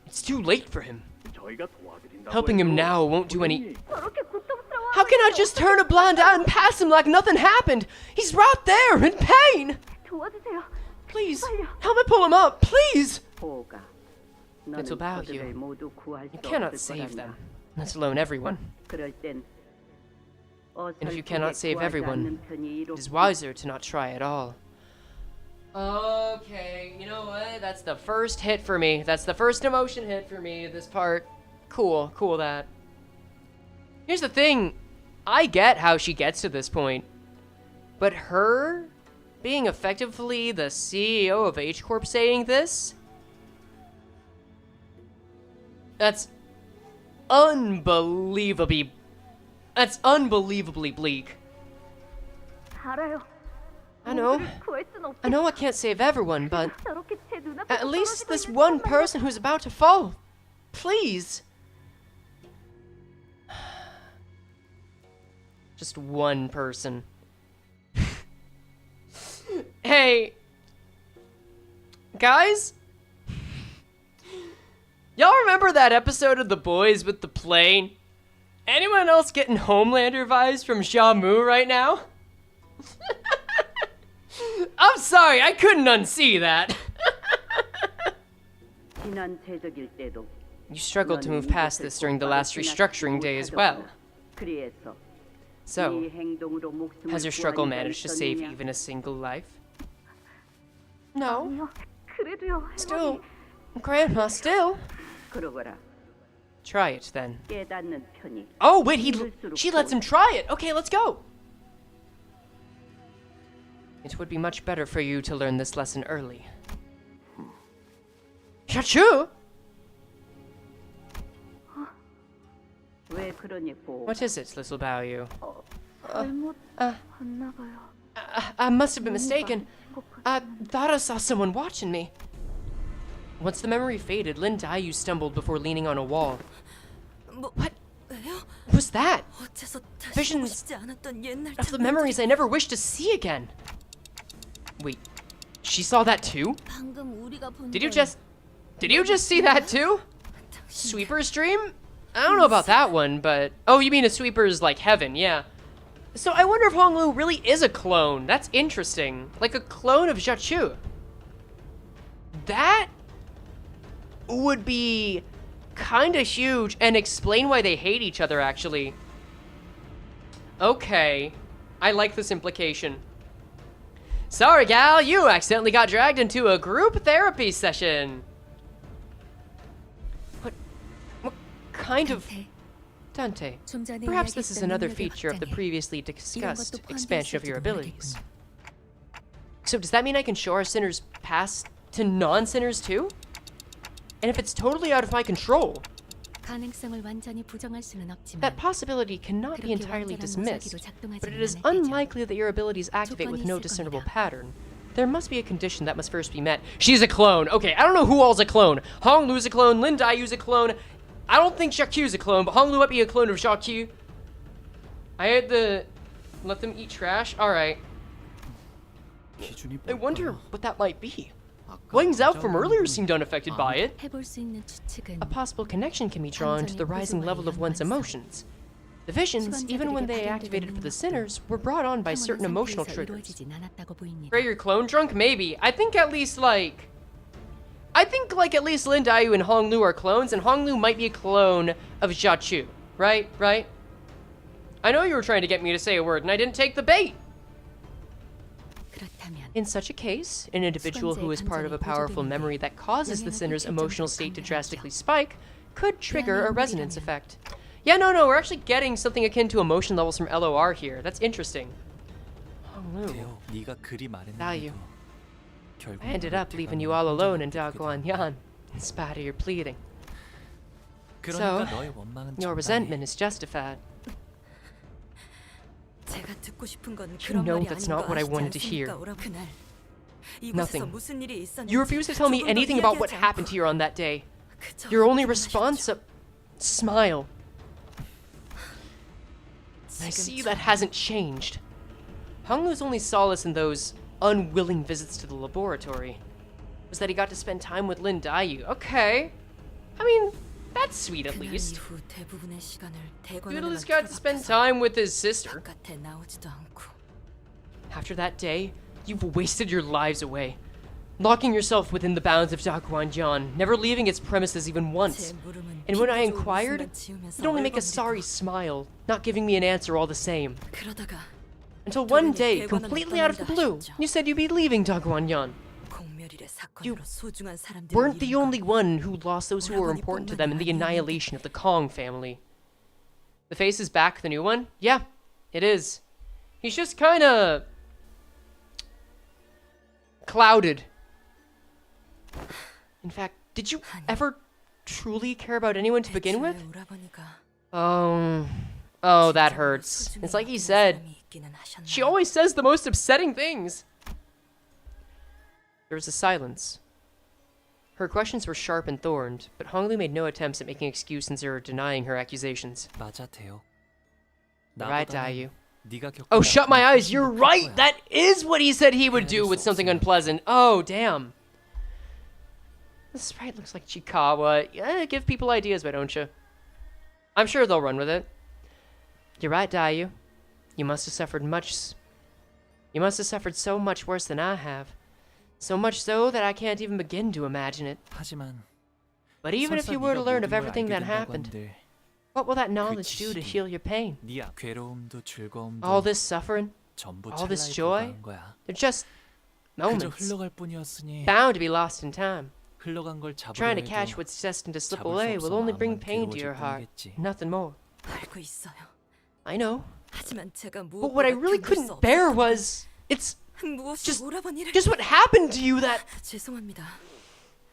it's too late for him. Helping him now won't do any... How can I just turn a blind eye and pass him like nothing happened? He's right there, in pain! Please, help me pull him up, please! Little Baoyu, you cannot save them. let alone everyone. 그럴 땐 And if you cannot save 구하지 everyone, 않는 편이 it is 이롭- wiser to not try at all. Okay, you know what? That's the first hit for me. That's the first emotion hit for me, this part. Cool, cool that. Here's the thing. I get how she gets to this point. But her being effectively the CEO of H Corp saying this? That's unbelievably... That's unbelievably bleak. 알아요. I know. 모두를 구할 순 없- I know I can't save everyone, but 저렇게 제 눈앞에서 at least 떨어지고 this 있는 one 것만요. person who's about to fall. Please. Just one person. Hey. Guys? Y'all remember that episode of The Boys with the plane? Anyone else getting Homelander vibes from Shamu right now? I'm sorry, I couldn't unsee that. 지난 퇴적일 때도 You struggled to move past this during the last restructuring day as well. 그래서 So, 네 행동으로 목숨을 has your struggle 구한 managed to save 있었느냐? even a single life? No. 아니요. 그래도요. 할머니. Still. Grandma, still. 그러거라. Try it then. 깨닫는 편이 Oh, wait, she lets him try it. Okay, let's go. It would be much better for you to learn this lesson early. Shachu? 왜 그러니 보. What is it, little Baoyu? 잘못 봤나 봐요. I must have been mistaken. I thought I saw someone watching me. Once the memory faded, Lin Daiyu stumbled before leaning on a wall. What was that? 어째서 다시 Visions 보고 싶지 않았던 옛날 Of the memories I never wish to see again. Wait, she saw that too? 방금 우리가 본 Did you just see that too? Sweeper's dream? I don't know about that one, but... Oh, you mean a Sweeper's, like, heaven, yeah. So I wonder if Honglu really is a clone. That's interesting. Like a clone of Jiachu. That would be kinda huge and explain why they hate each other, actually. Okay. I like this implication. Sorry, gal, you accidentally got dragged into a group therapy session. What kind of... Dante, perhaps this is another feature of the previously discussed expansion of your abilities. So does that mean I can show our sinners past to non-sinners too? And if it's totally out of my control, that possibility cannot be entirely dismissed, but it is unlikely that your abilities activate with no discernible pattern. There must be a condition that must first be met. She's a clone. Okay, I don't know who all's a clone. Honglu's a clone, Lin Daiyu's a clone. I don't think Jiaqiu's a clone, but Honglu might be a clone of Jiaqiu. I had to let them eat trash? Alright. 기준이 I wonder 뭘까요? what that might be. 아까 Wang Zhao from 여자분은 earlier seemed unaffected by it. 해볼 수 있는 추측은 A possible connection can be drawn to the rising level of one's emotions. The visions, even when they activated for the sinners, were brought on by certain emotional triggers. Are your clone drunk? Maybe. I think at least Lin Daiyu and Honglu are clones, and Honglu might be a clone of Jiachu. Right? Right? I know you were trying to get me to say a word, and I didn't take the bait! In such a case, an individual who is part of a powerful memory that causes the sinner's emotional state to drastically spike could trigger a resonance effect. Yeah, no, we're actually getting something akin to emotion levels from LOR here. That's interesting. Honglu. 대호, 네가 그리 Value. 말했는데도 결국 I ended up 그렇게 leaving 가는 you all 건 alone in 혼자 Daguan Yan, in spite of your pleading. 그러니까 너의 원망은 Your 정당해. resentment is justified. 제가 듣고 싶은 건 You 그런 know 말이 that's 아닌 not 거 what I 아시지 wanted to hear. 않습니까, 오라? 그날 이곳에서 Nothing. 무슨 일이 있었는지 You refuse to tell me 조금도 anything about what 이야기하지 happened 않고 to you on that day. 그저 Your only 그만 response, 하셨죠. a smile. I see that hasn't changed. Honglu's only solace in those unwilling visits to the laboratory was that he got to spend time with Lin Daiyu. Okay. I mean, that's sweet at 그날 least. 이후 대부분의 시간을 He 대관원에만 at least got to spend 틀어박혀서 time with his sister. 바깥에 나오지도 않고 After that day, you've wasted your lives away. locking yourself within the bounds of Daguan-Jian, never leaving its premises even once. And when I inquired, you'd only make a sorry smile, not giving me an answer all the same. Until one day, completely out of the blue, you said you'd be leaving Daguan-Jian. You weren't the only one who lost those who were important to them in the annihilation of the Kong family. The face is back, the new one? Yeah, it is. He's just kinda clouded. In fact, did you ever truly care about anyone to begin with? Oh, that hurts. It's like he said. She always says the most upsetting things. There was a silence. Her questions were sharp and thorned, but Honglu made no attempts at making excuses or denying her accusations. 맞아, 태호. Right, Dayu. 네가 겪은 Oh, shut my eyes, you're 힘들 right! 거야. That is what he said he would do with something unpleasant. Oh, damn. This sprite looks like Cheqama. Yeah, give people ideas, why don't you? I'm sure they'll run with it. You're right, Dayu. You must have suffered much. You must have suffered so much worse than I have. So much so that I can't even begin to imagine it. 하지만 But even if 설사 you were to 네가 learn 모든 of 걸 everything 알게 that 된다고 happened, 한들 what will that knowledge do to 지식이 heal your pain? 네 괴로움도 즐거움도 All this suffering, 전부 all this 찰나에 joy, 불과한 거야. they're just 그저 moments, 흘러갈 뿐이었으니 bound to be lost in time. 흘러간 걸 잡으려 Trying to 해도 catch what's destined to slip 잡을 수 away 없어 will only bring 마음만 pain to your 괴로워질 heart, 뿐이겠지. nothing more. 알고 있어요. I know, 하지만 제가 but what I really couldn't bear was, it's 무엇이 오라버니를 just what happened to you that... 죄송합니다.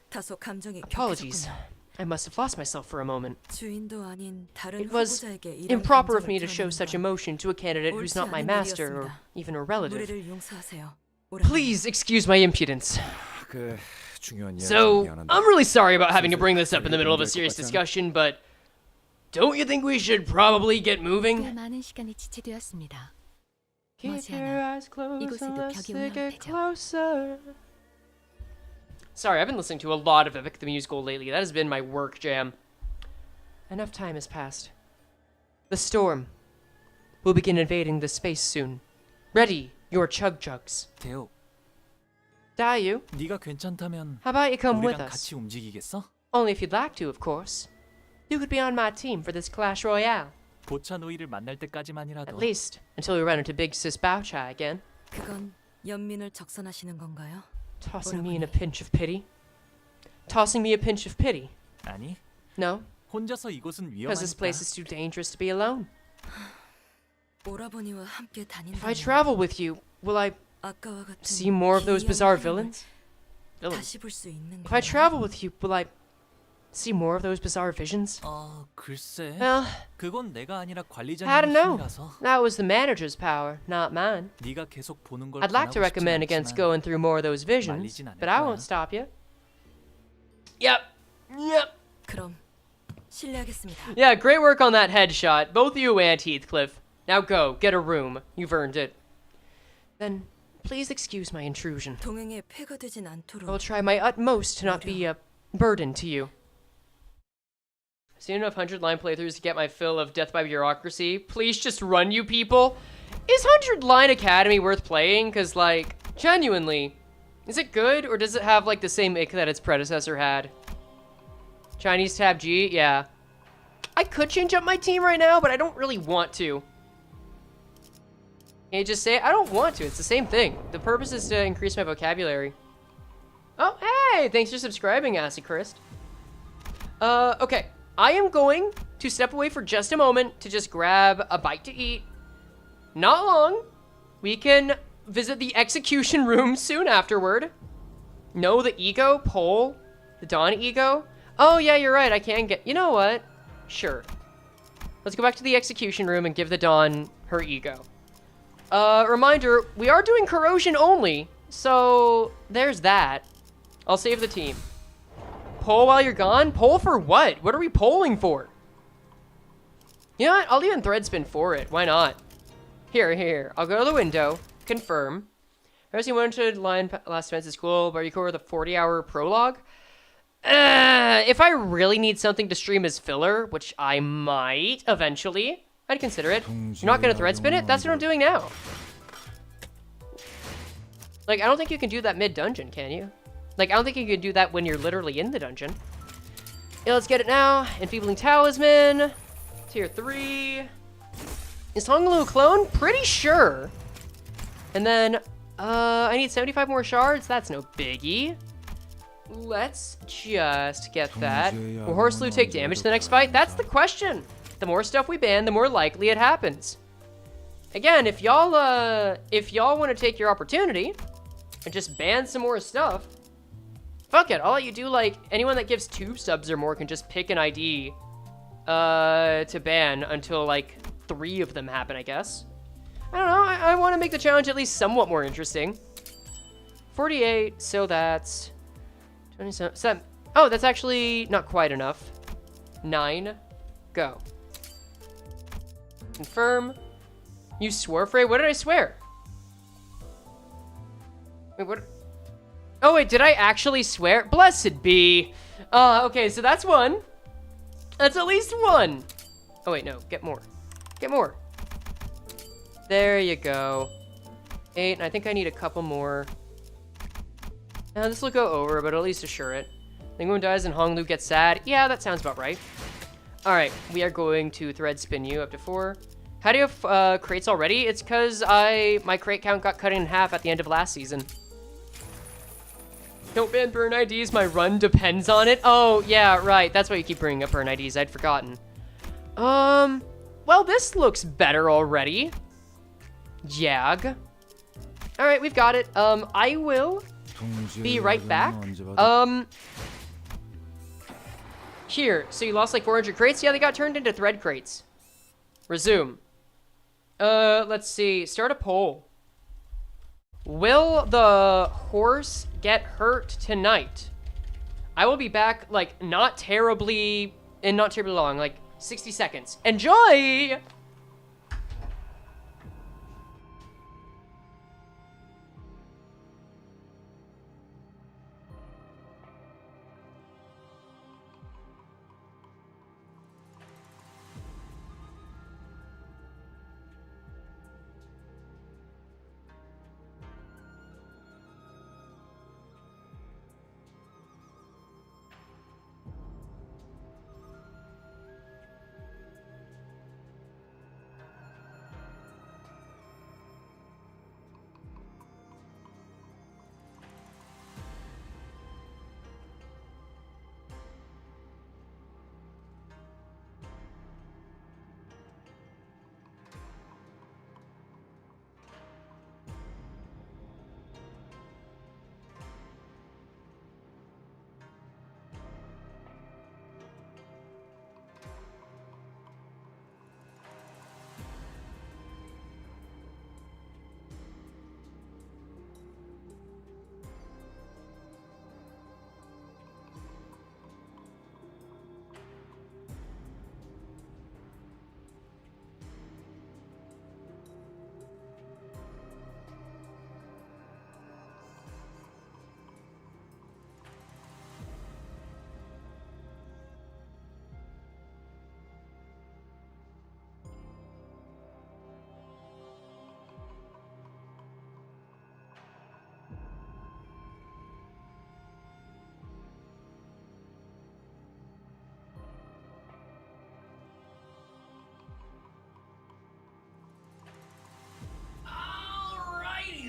다소 감정이 Apologies. 격해졌군요. I must have lost myself for a moment. 주인도 아닌 다른 It was 후보자에게 이런 improper of 감정을 me to show 드러내는 such 건 emotion to a candidate who's 옳지 not my 않은 master or 일이었습니다. even a relative. 무례를 용서하세요. Please excuse my impudence. 그 중요한 So, 이야기는 미안한데. I'm really sorry about having to bring this up in the middle of a serious discussion, but don't you think we should probably get moving? 많은 시간이 지체되었습니다. Keep your eyes closed 이곳에도 unless 벽이 they get 올라오대죠. closer. Sorry, I've been listening to a lot of Epic the Musical lately. That has been my work jam. Enough time has passed. The storm will begin invading the space soon. Ready your chug-chugs. 태호, Dayu, 네가 괜찮다면 how about you come with 우리랑 us? 같이 움직이겠어? Only if you'd like to, of course. You could be on my team for this Clash Royale. 보차 노이를 만날 때까지만이라도 At least, until we run into Big Sis Baochai again. 그건 연민을 적선하시는 건가요? Tossing me in a pinch of pity. Tossing me a pinch of pity. 아니, No, 혼자서 이곳은 because this 위험하니까. place is too dangerous to be alone. 오라버니와 함께 If I 다닌다면 travel with you, will I 아까와 같은 see more of those 기이한 bizarre 흐름을 villains? 다시 볼 수 있는 If I 건가요? travel with you, will I see more of those bizarre visions? 글쎄. Well, 그건 내가 아니라 I 관리자님의 don't know. 힘이라서. That was the manager's power, not mine. 네가 계속 보는 걸 I'd like to 권하고 싶진 recommend against 않지만 going through more of those visions, 말리진 않을 but I 거야. won't stop you. Yep. 그럼 실례하겠습니다. Yeah, great work on that headshot, both you and Heathcliff. Now go, get a room. You've earned it. Then, please excuse my intrusion. 동행에 폐가 되진 않도록 I'll try my utmost to not be a burden to you. I've seen enough 100-line playthroughs to get my fill of Death by Bureaucracy. Please just run, you people. Is 100-line Academy worth playing? Because, like, genuinely, is it good, or does it have, like, the same ick that its predecessor had? Chinese Tab G? Yeah. I could change up my team right now, but I don't really want to. Can you just say, I don't want to. It's the same thing. The purpose is to increase my vocabulary. Oh, hey! Thanks for subscribing, Acid Christ. Okay. I am going to step away for just a moment to just grab a bite to eat. Not long. We can visit the execution room soon afterward. No, the ego poll. The Dawn ego. Oh, yeah, you're right. I can get... You know what? Sure. Let's go back to the execution room and give the Dawn her ego. Reminder, we are doing corrosion only, so there's that. I'll save the team. Poll while you're gone? Poll for what? What are we polling for? You know what? I'll even thread spin for it. Why not? Here. I'll go to the window. Confirm. First, you wanted line last semester school, but you cover the 40-hour prologue? If I really need something to stream as filler, which I might eventually, I'd consider it. You're not gonna thread spin it? That's what I'm doing now. Like, I don't think you can do that mid-dungeon, can you? Like, I don't think you can do that when you're literally in the dungeon. Yeah, let's get it now. Enfeebling Talisman. Tier 3. Is Honglu a clone? Pretty sure. And then, I need 75 more shards. That's no biggie. Let's just get that. Will Horselu take damage the next fight? That's the question. The more stuff we ban, the more likely it happens. Again, if y'all want to take your opportunity and just ban some more stuff, fuck it. I'll let you do, like, anyone that gives 2 subs or more can just pick an ID to ban until, like, 3 of them happen, I guess. I don't know. I want to make the challenge at least somewhat more interesting. 48, so that's 27. Oh, that's actually not quite enough. 9, go. Confirm. You swore, Frey? What did I swear? Wait, what? Oh, wait, did I actually swear? Blessed be. Okay, so that's 1. That's at least 1. Oh, wait, no. Get more. Get more. There you go. 8, and I think I need a couple more. Now, this will go over, but at least assure it. Lingwon dies and Honglu gets sad. Yeah, that sounds about right. All right, we are going to thread spin you up to 4. How do you have crates already? It's because my crate count got cut in half at the end of last season. Don't ban burn IDs, my run depends on it. Oh, yeah, right. That's why you keep bringing up burn IDs. I'd forgotten. Well, this looks better already. Jag. All right, we've got it. I will be right back. Here, so you lost like 400 crates? Yeah, they got turned into thread crates. Resume. Let's see. Start a poll. Will the horse get hurt tonight? I will be back, like, not terribly long, like 60 seconds. Enjoy!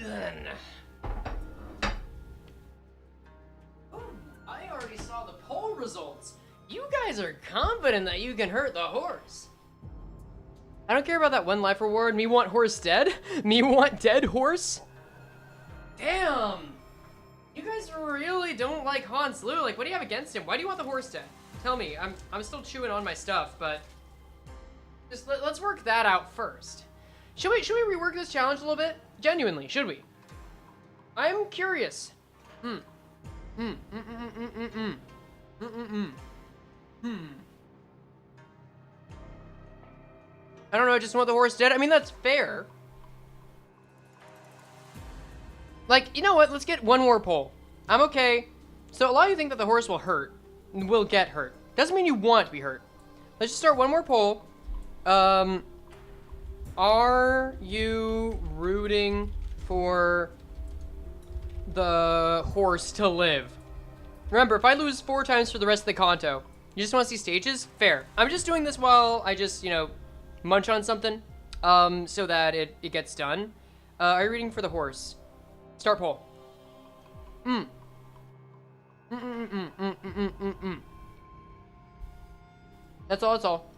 Then. Oh, I already saw the poll results. You guys are confident that you can hurt the horse. I don't care about that 1 life reward. Me want horse dead? Me want dead horse? Damn. You guys really don't like Hans Lu. Like, what do you have against him? Why do you want the horse dead? Tell me. I'm still chewing on my stuff, but just let's work that out first. Should we rework this challenge a little bit? Genuinely, should we? I'm curious. I don't know, I just want the horse dead. I mean, that's fair. Like, you know what? Let's get 1 more poll. I'm okay. So a lot of you think that the horse will get hurt. Doesn't mean you want to be hurt. Let's just start 1 more poll. Are you rooting for the horse to live. Remember, if I lose 4 times for the rest of the Canto, you just want to see stages? Fair. I'm just doing this while I just, you know, munch on something, so that it gets done. Are you reading for the horse? Start poll. That's all, that's all.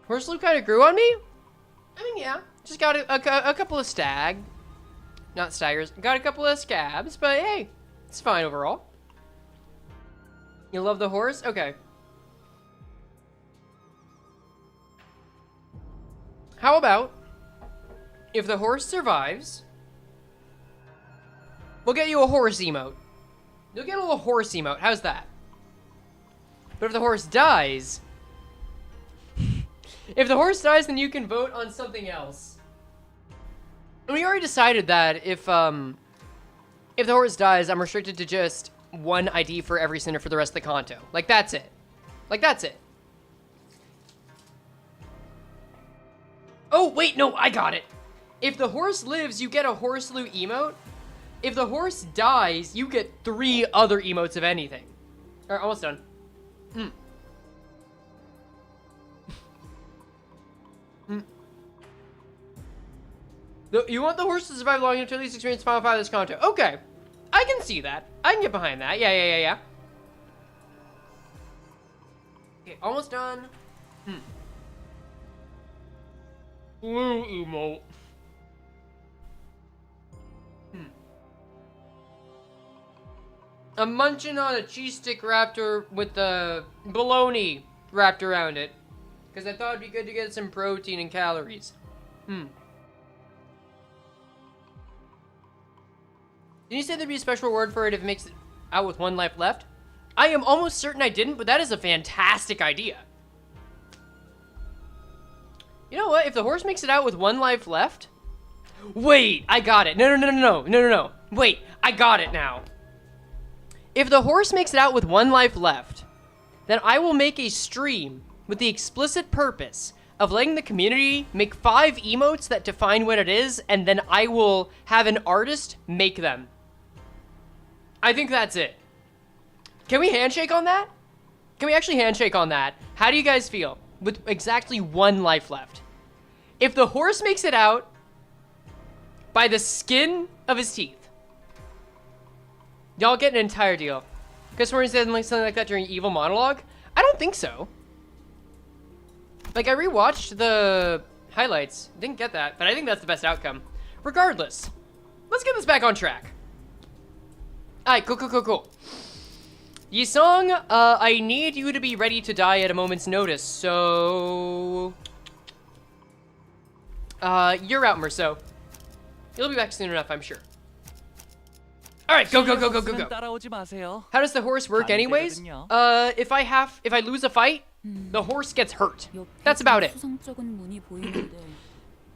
Horse loop kind of grew on me? I mean, yeah. Just got a couple of not staggers. Got a couple of scabs, but hey, it's fine overall. You love the horse? Okay. How about if the horse survives, we'll get you a horse emote. You'll get a little horse emote. How's that? But if the horse dies, if the horse dies, then you can vote on something else. And we already decided that if the horse dies, I'm restricted to just 1 ID for every center for the rest of the Canto. Like, that's it. Like, that's it. Oh, wait, no, I got it. If the horse lives, you get a horse loot emote. If the horse dies, you get 3 other emotes of anything. All right, almost done. You want the horse to survive long enough to at least experience Final 5 of this Canto. Okay. I can see that. I can get behind that. Yeah. Okay, almost done. Blue emote. I'm munching on a cheese stick raptor with the bologna wrapped around it. Because I thought it'd be good to get some protein and calories. Did you say there'd be a special word for it if it makes it out with 1 life left? I am almost certain I didn't, but that is a fantastic idea. You know what? If the horse makes it out with 1 life left... Wait, I got it. No. Wait, I got it now. If the horse makes it out with 1 life left, then I will make a stream with the explicit purpose of letting the community make 5 emotes that define what it is, and then I will have an artist make them. I think that's it. Can we handshake on that? Can we actually handshake on that? How do you guys feel with exactly 1 life left? If the horse makes it out by the skin of his teeth, y'all get an entire deal. Because someone said something like that during Evil Monologue? I don't think so. Like, I rewatched the highlights. Didn't get that, but I think that's the best outcome. Regardless, let's get this back on track. Alright, cool. Yisong, I need you to be ready to die at a moment's notice, so... you're out, Merceau. You'll be back soon enough, I'm sure. Alright, go. How does the horse work anyways? If I lose a fight, the horse gets hurt. That's about it.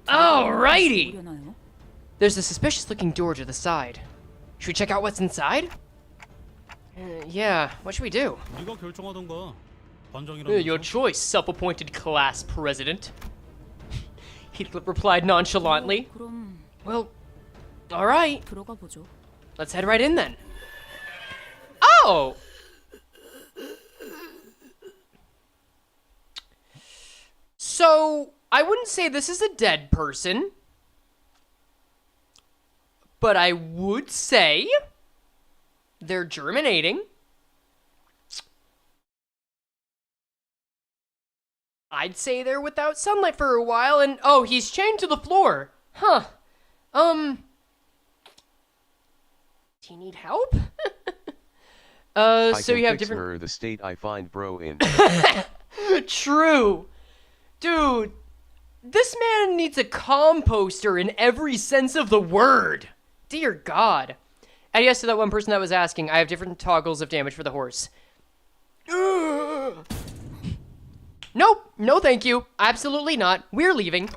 Alrighty! There's a suspicious looking door to the side. Should we check out what's inside? Yeah, what should we do? Your choice, self-appointed class president. He replied nonchalantly. Well, alright. Let's head right in then. Oh! So, I wouldn't say this is a dead person. But I would say they're germinating. I'd say they're without sunlight for a while, and oh, he's chained to the floor. Huh. Do you need help? So you have different... her the state I find bro in. True. Dude, this man needs a composter in every sense of the word. Dear God. And yes, to that one person that was asking, I have different toggles of damage for the horse. Nope, no thank you. Absolutely not. We're leaving.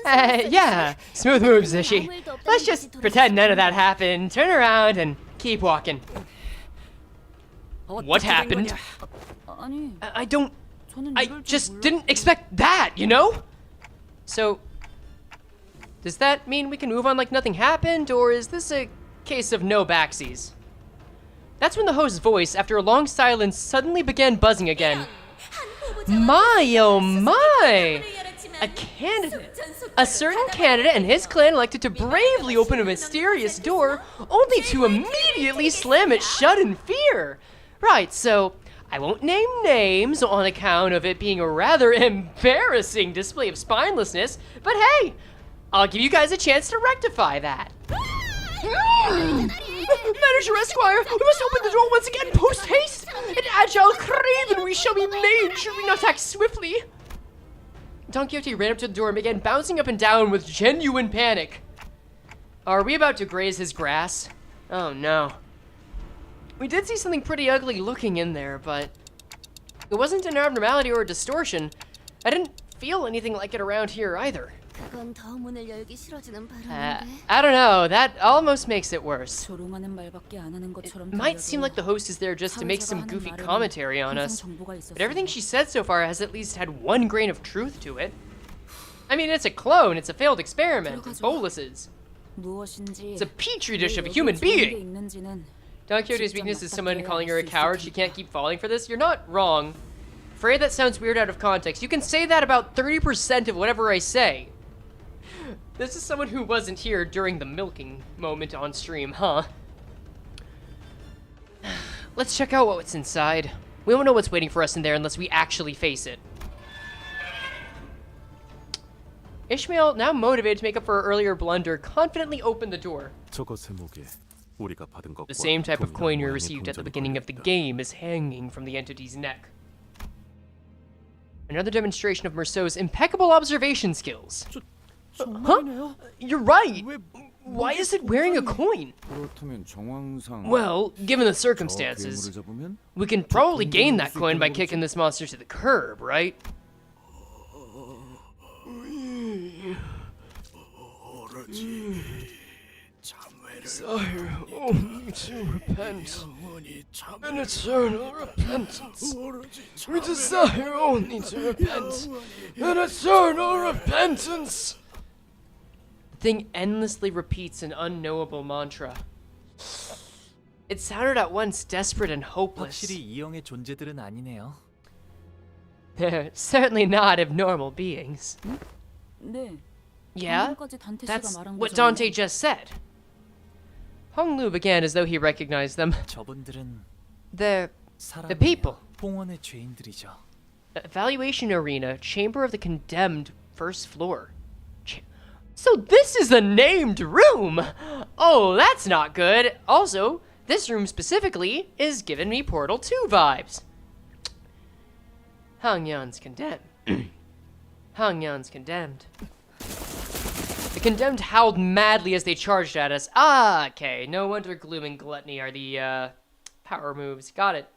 Yeah, smooth moves, Zishi. Let's just pretend none of that happened, turn around, and keep walking. What happened? I just didn't expect that, you know? So, Does that mean we can move on like nothing happened, or is this a case of no backsies? That's when the host's voice, after a long silence, suddenly began buzzing again. My, oh my! A candidate! A certain candidate and his clan elected to bravely open a mysterious door, only to immediately slam it shut in fear! Right, so I won't name names on account of it being a rather embarrassing display of spinelessness, but hey, I'll give you guys a chance to rectify that. Manager Esquire, we must open the door once again post-haste! An agile craven we shall be made should we not act swiftly! Don Quixote ran up to the door and began bouncing up and down with genuine panic. Are we about to graze his grass? Oh no. We did see something pretty ugly looking in there, but it wasn't an abnormality or a distortion. I didn't feel anything like it around here either. I don't know, that almost makes it worse. It might seem like the host is there just to make some goofy commentary on us, but everything she said so far has at least had one grain of truth to it. I mean, it's a clone, it's a failed experiment, it's boluses. It's a petri dish of a human being! Don Quixote's weakness is someone calling her a coward. She can't keep falling for this. You're not wrong. Frey, that sounds weird out of context. You can say that about 30% of whatever I say. This is someone who wasn't here during the milking moment on stream, huh? Let's check out what's inside. We won't know what's waiting for us in there unless we actually face it. Ishmael, now motivated to make up for her earlier blunder, confidently opened the door. The same type of coin we received at the beginning of the game is hanging from the entity's neck. Another demonstration of Merceau's impeccable observation skills. Huh? You're right! Why is it wearing a coin? Well, given the circumstances, we can probably gain that coin by kicking this monster to the curb, right? Desire only to repent, an eternal repentance. We desire only to repent, an eternal repentance. The thing endlessly repeats an unknowable mantra. It sounded at once desperate and hopeless. 확실히 이형의 존재들은 아니네요. They're certainly not abnormal beings. Yeah, that's what Dante just said. Hong Lu began as though he recognized them. 저분들은 They're the people. 봉헌의 죄인들이죠. Evaluation arena, chamber of the condemned, first floor. So this is a named room! Oh, that's not good. Also, this room specifically is giving me Portal 2 vibes. Hang Yan's condemned. Hang Yan's condemned. The condemned howled madly as they charged at us. Ah, okay. No wonder Gloom and Gluttony are the, power moves. Got it.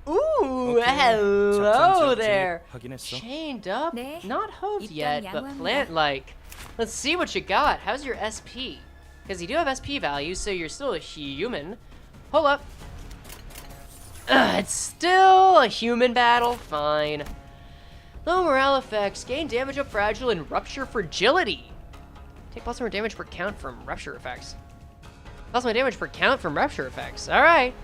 Ooh, hello there. Chained up? Not hoved yet, but plant-like. Let's see what you got. How's your SP? Because you do have SP values, so you're still a human. Hold up. It's still a human battle? Fine. Low morale effects. Gain damage up fragile and rupture fragility. Take plus more damage per count from rupture effects. Plus more damage per count from rupture effects. Alright.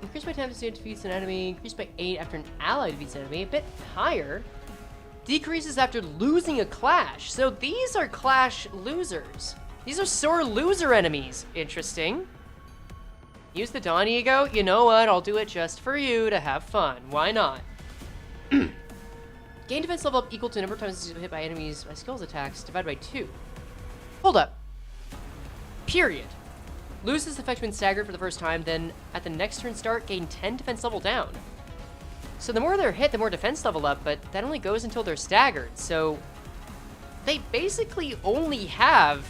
Increase by 10 to defeats an enemy. Increase by 8 after an ally defeats an enemy. A bit higher. Decreases after losing a clash. So these are clash losers. These are sore loser enemies. Interesting. Use the Dawn Ego? You know what? I'll do it just for you to have fun. Why not? Gain defense level up equal to the number of times hit by enemies by skills attacks divided by 2. Hold up. Period. Lose this effect when staggered for the first time, then at the next turn start, gain 10 defense level down. So the more they're hit, the more defense level up, but that only goes until they're staggered, so they basically only have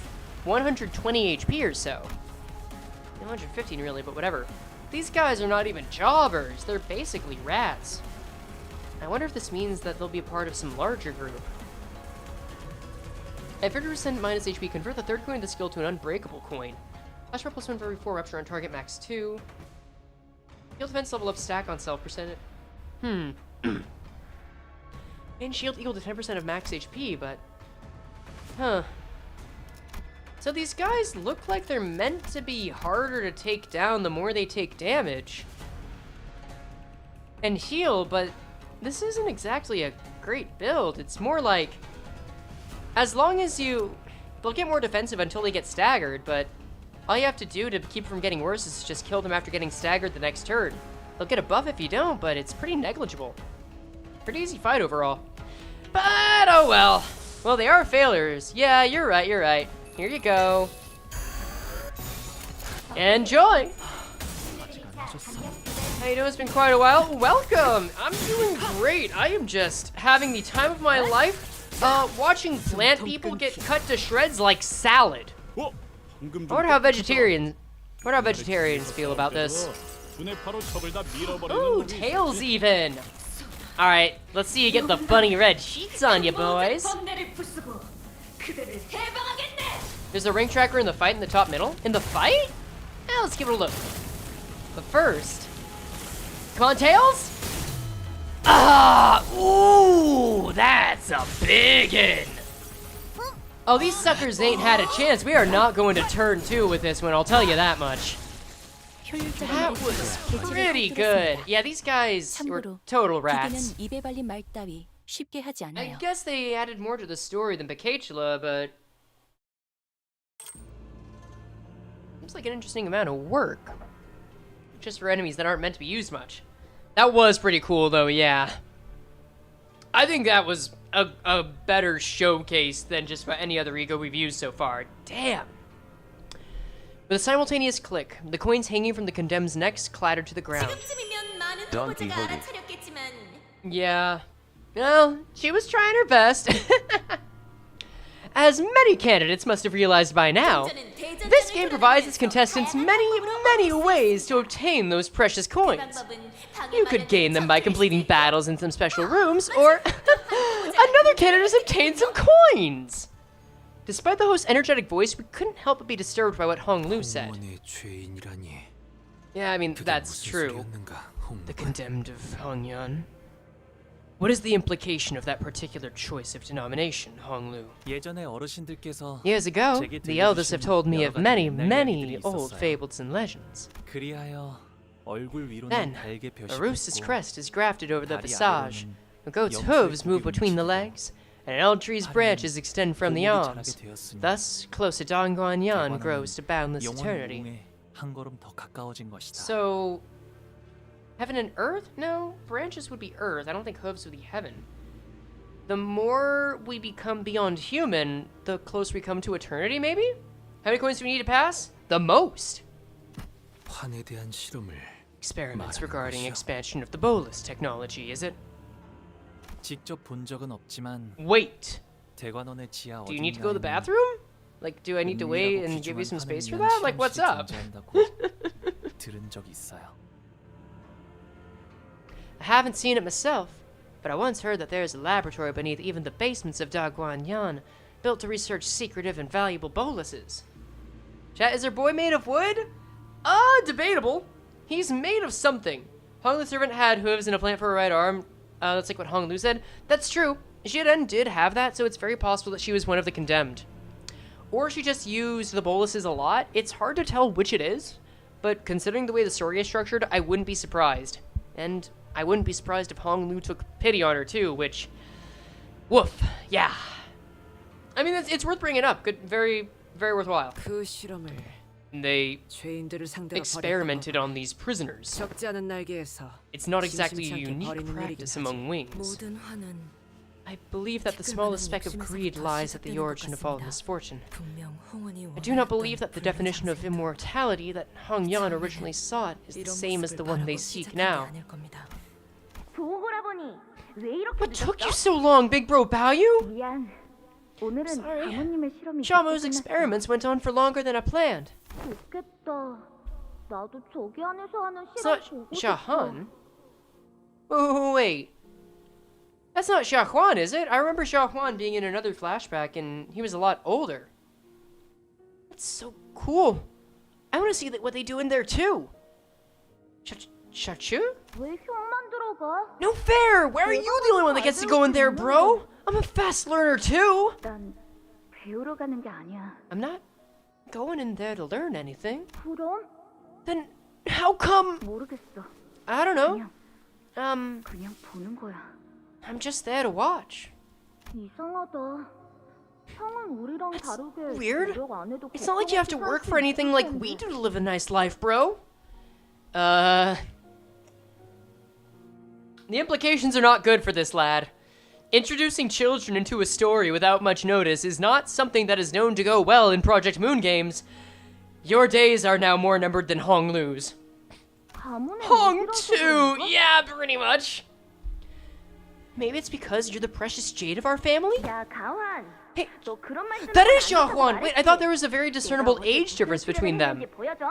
120 HP or so. 115 really, but whatever. These guys are not even jobbers, they're basically rats. I wonder if this means that they'll be a part of some larger group. At 50% minus HP, convert the third coin of the skill to an unbreakable coin. Flash plus 1 for every 4 rupture on target, max 2. Heal defense level up stack on self percentage. And shield equal to 10% of max HP, but... Huh. So these guys look like they're meant to be harder to take down the more they take damage. And heal, but this isn't exactly a great build. It's more like... As long as you... They'll get more defensive until they get staggered, but... All you have to do to keep from getting worse is just kill them after getting staggered the next turn. They'll get a buff if you don't, but it's pretty negligible. Pretty easy fight overall. But, oh well. Well, they are failures. Yeah, you're right, you're right. Here you go. Enjoy! How you doing? It's been quite a while. Welcome! I'm doing great. I am just having the time of my life, watching plant people get cut to shreds like salad. I wonder how vegetarians feel about this. Ooh, tails even! Alright, let's see you get the funny red sheets on you, boys. There's a rank tracker in the fight in the top middle. In the fight? Yeah, let's give it a look. But first... Come on, tails! Ah! Ooh! That's a biggin'! Oh, these suckers ain't had a chance. We are not going to turn 2 with this one, I'll tell you that much. That was pretty good. Yeah, these guys were total rats. I guess they added more to the story than Bakachula, but... Seems like an interesting amount of work. Just for enemies that aren't meant to be used much. That was pretty cool, though, yeah. I think that was a better showcase than just about any other ego we've used so far. Damn. With a simultaneous click, the coins hanging from the condemned's necks clattered to the ground. Don Quixote. Yeah. Well, she was trying her best. As many candidates must have realized by now, this game provides its contestants many ways to obtain those precious coins. You could gain them by completing battles in some special rooms, or another candidate has obtained some coins! Despite the host's energetic voice, we couldn't help but be disturbed by what Hong Lu said. Yeah, I mean, that's true. The condemned of Hongyan. What is the implication of that particular choice of denomination, Hong Lu? Years ago, the elders have told me of many old fables and legends. Then, a rooster's crest is grafted over the visage, a goat's hooves move between the legs, and an elm tree's branches extend from the arms. Thus, close to Dongguan grows to boundless eternity. So... Heaven and earth? No, branches would be earth. I don't think hooves would be heaven. The more we become beyond human, the closer we come to eternity, maybe? How many coins do we need to pass? The most! Experiments regarding expansion of the bolus technology, is it? Wait! Do you need to go to the bathroom? Like, do I need to wait and give you some space for that? Like, what's up? I haven't seen it myself, but I once heard that there is a laboratory beneath even the basements of Dongguan, built to research secretive and valuable boluses. Chat, is their boy made of wood? Debatable. He's made of something. Hong Lu's servant had hooves and a plant for her right arm. That's like what Hong Lu said. That's true. Jiren did have that, so it's very possible that she was one of the condemned. Or she just used the boluses a lot. It's hard to tell which it is, but considering the way the story is structured, I wouldn't be surprised. And I wouldn't be surprised if Hong Lu took pity on her too, which... Woof. Yeah. I mean, it's worth bringing up. Good, very worthwhile. They experimented on these prisoners. It's not exactly a unique practice among wings. I believe that the smallest speck of greed lies at the origin of all misfortune. I do not believe that the definition of immortality that Hongyan originally sought is the same as the one they seek now. What took you so long, big bro Baoyu? Sorry. Shamu's experiments went on for longer than I planned. It's not Shahan? Oh, wait. That's not Shi Hua, is it? I remember Shi Hua being in another flashback and he was a lot older. That's so cool. I want to see what they do in there too. Shachu? 안 들어가? No fair! Why are you the only one that gets to go in there, bro? I'm a fast learner too! 난 배우러 가는 게 아니야. I'm not going in there to learn anything. 그럼? Then how come? 모르겠어. I don't know. 그냥 보는 거야. I'm just there to watch. 이상하다. 형은 우리랑 다르게 Weird. 노력 안 해도 It's not like you have to 걱정 없이 work 살수 for anything like 있을 we 텐데. do to live a nice life, bro. The implications are not good for this lad. Introducing children into a story without much notice is not something that is known to go well in Project Moon games. Your days are now more numbered than Hong Lu's. 가문에 Hong 어디라서 too! 그런가? Yeah, pretty much. Maybe it's because you're the precious jade of our family? 야, 가환. Hey, 너 그런 말씀 that is Shi Hua. Wait, I thought there was a very discernible age difference between them. 보여줘?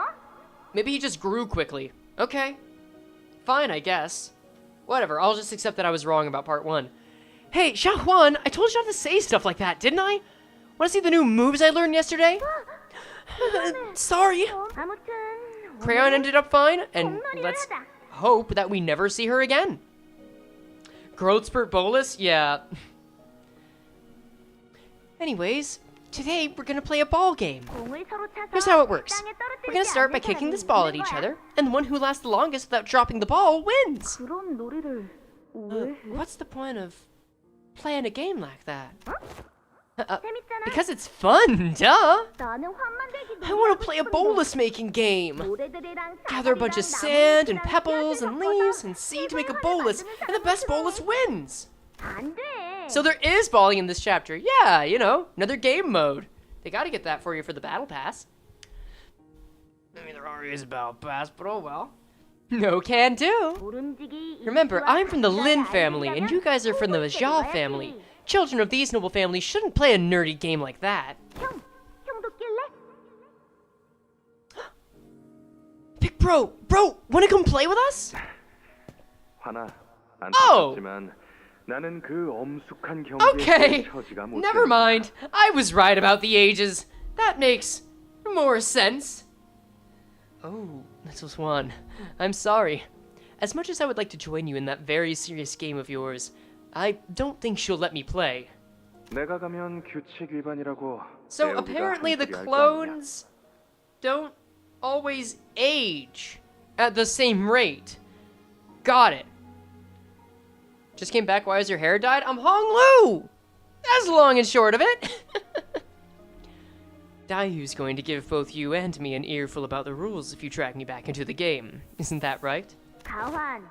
Maybe he just grew quickly. Okay. Fine, I guess. Whatever, I'll just accept that I was wrong about part 1. Hey, Shi Hua, I told you not to say stuff like that, didn't I? Want to see the new moves I learned yesterday? Sorry. 아무튼 Crayon ended up fine, and 공놀이를 let's 하자. hope that we never see her again. Growth spurt bolus? Yeah. Anyways, today we're gonna play a ball game. 공을 서로 차서 Here's how it works. 땅에 떨어뜨리지 We're gonna start by 않는 kicking 사람이 this ball at 이기는 each 거야. other, and the one who lasts the longest without dropping the ball wins. 그런 놀이를 왜 해? What's the point of playing a game like that? 재밌잖아. Because it's fun, duh! 나는 환만대기 I want to play a bolus making game! 모래들이랑 Gather a bunch of sand and pebbles and leaves and seed to make a bolus, and the best bolus wins! 안 돼. So there is balling in this chapter. Yeah, you know, another game mode. They gotta get that for you for the battle pass. I mean, there already is a battle pass, but oh well. No can do. 모름지기 Remember, 이수와 I'm from the 감자를 Lin family, and you guys are from the 알려면 Jia 공을 family. 때려야지. Children of these noble families shouldn't play a nerdy game like that. 형도 낄래? Big bro, wanna come play with us? 화나 Oh. 안타깝지만 나는 그 엄숙한 경기에 Okay, 처지가 못해. never mind. I was right about the ages. That makes more sense. Oh, little Swan, I'm sorry. As much as I would like to join you in that very serious game of yours, I don't think she'll let me play. 내가 가면 규칙 위반이라고. So 배우기가 apparently the 한둘이 할 거 아니야. clones don't always age at the same rate. Got it. Just came back, why is your hair dyed? I'm Hong Lu! That's long and short of it. Daiyu's going to give both you and me an earful about the rules if you drag me back into the game. Isn't that right? 가환,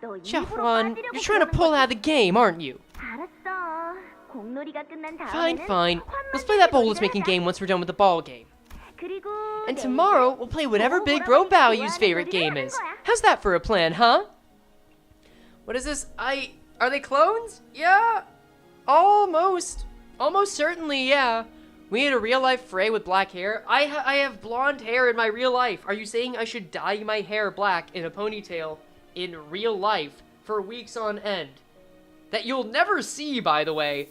너 Xia 일부러 Huan, 빠지려고 you're trying to 그러는 pull 거지? out of the game, aren't you? 알았어. 공놀이가 끝난 Fine, 다음에는 fine. Let's play that bolus making 하자. game once we're done with the ball game. 그리고 And 내일은 tomorrow, we'll play whatever Big Bro Baoyu's favorite game is. How's that for a plan, huh? What is this? Are they clones? Yeah. Almost. Almost certainly, yeah. We need a real-life Frey with black hair. I have blonde hair in my real life. Are you saying I should dye my hair black in a ponytail in real life for weeks on end? That you'll never see, by the way,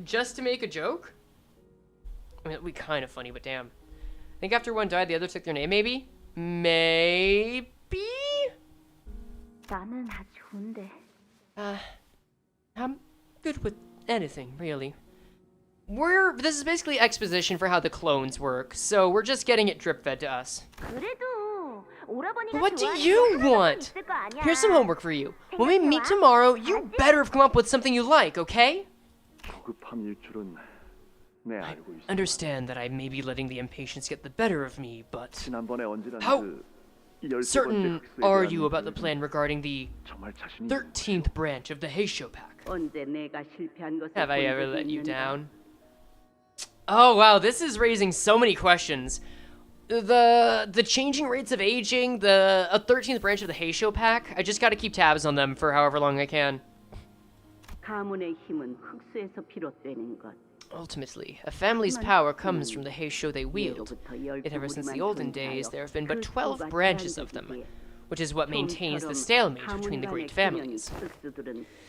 just to make a joke? I mean, that'd be kind of funny, but damn. I think after one died, the other took their name, maybe? Maybe? 나는 다 좋은데. I'm good with anything, really. This is basically exposition for how the clones work, so we're just getting it drip-fed to us. 그래도 오라버니가 But what do 좋아하는 you 게 하나쯤 want? 있을 거 아니야. Here's some homework for you. When we meet tomorrow, you better have come up with something you like, okay? 조급함일 줄은 내 알고 있어. Understand that I may be letting the impatience get the better of me, but 지난번에 언질한 How 그 13번째 certain 흑수에 are 대한 you about the 얘기는 plan regarding the 정말 자신이 13th branch of the Heisho Pack? 언제 내가 실패한 것을 Have I 본 ever 적이 let you 있는가? down? Oh wow, this is raising so many questions. The changing rates of aging, the 13th branch of the Heisho Pack, I just gotta keep tabs on them for however long I can. 가문의 힘은 흑수에서 비롯되는 것. Ultimately, a family's power comes from the Heisho they wield. Yet ever since the olden days, there have been but 12 branches of them, which is what maintains the stalemate between the great families.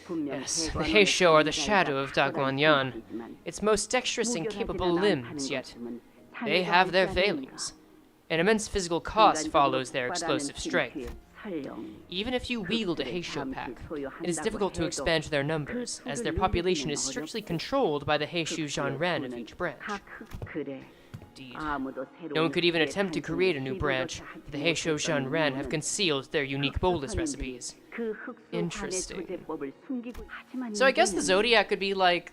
Yes, the Heisho are the shadow of Daguanyan, its most dexterous and capable limbs, yet they have their failings. An immense physical cost follows their explosive strength. Even if you wield a Heisho pack, it is difficult to expand their numbers, as their population is strictly controlled by the Heishu Zhanran of each branch. Indeed. No one could even attempt to create a new branch, for the Heisho Zhanran have concealed their unique bolus recipes. Interesting. So I guess the Zodiac could be like,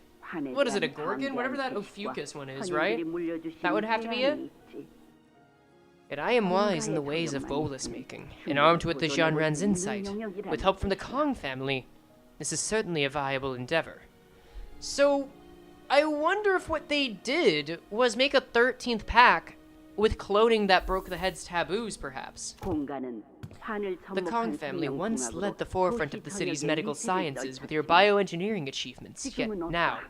what is it, a Gorgon? Whatever that Ophiuchus one is, right? That would have to be it? Yet I am wise in the ways of bolus making, and armed with the Zhanran's insight. With help from the Kong family, this is certainly a viable endeavor. So, I wonder if what they did was make a 13th pack with cloning that broke the head's taboos, perhaps. The Kong family once led the forefront of the city's medical sciences with your bioengineering achievements, yet now,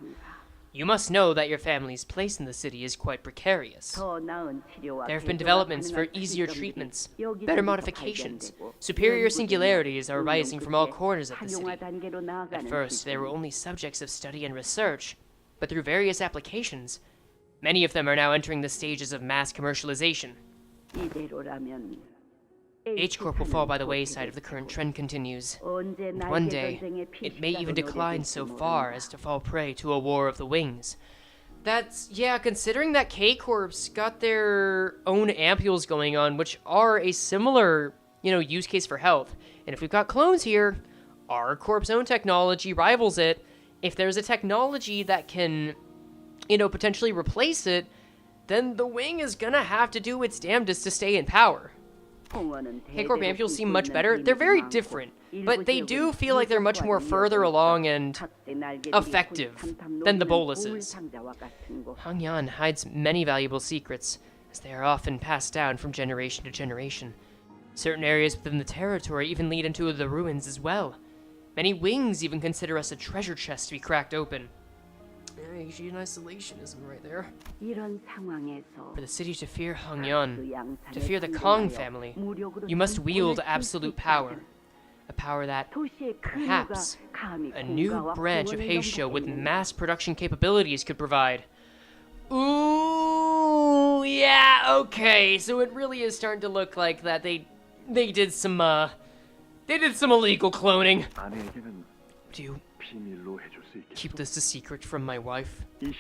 you must know that your family's place in the city is quite precarious. There have been developments for easier treatments, better modifications, superior singularities are arising from all corners of the city. At first, they were only subjects of study and research, but through various applications, many of them are now entering the stages of mass commercialization. H-Corp will fall by the wayside if the current trend continues. And one day, it may even decline so far as to fall prey to a war of the wings. That's, yeah, considering that K-Corp's got their own ampules going on, which are a similar, use case for health. And if we've got clones here, our Corp's own technology rivals it. If there's a technology that can, potentially replace it, then the wing is gonna have to do its damnedest to stay in power. K-Corp ampules seem much better. They're very different, but they do feel like they're much more further along and effective than the boluses. Hangyan hides many valuable secrets, as they are often passed down from generation to generation. Certain areas within the territory even lead into the ruins as well. Many wings even consider us a treasure chest to be cracked open. Yeah, you see an isolationism right there. For the city to fear Hangyan, to fear the Kong family, you must wield absolute power. A power that, perhaps, a new branch of Heisho with mass production capabilities could provide. Ooh, yeah, okay. So it really is starting to look like that they did some illegal cloning. Do you keep this a secret from my wife? I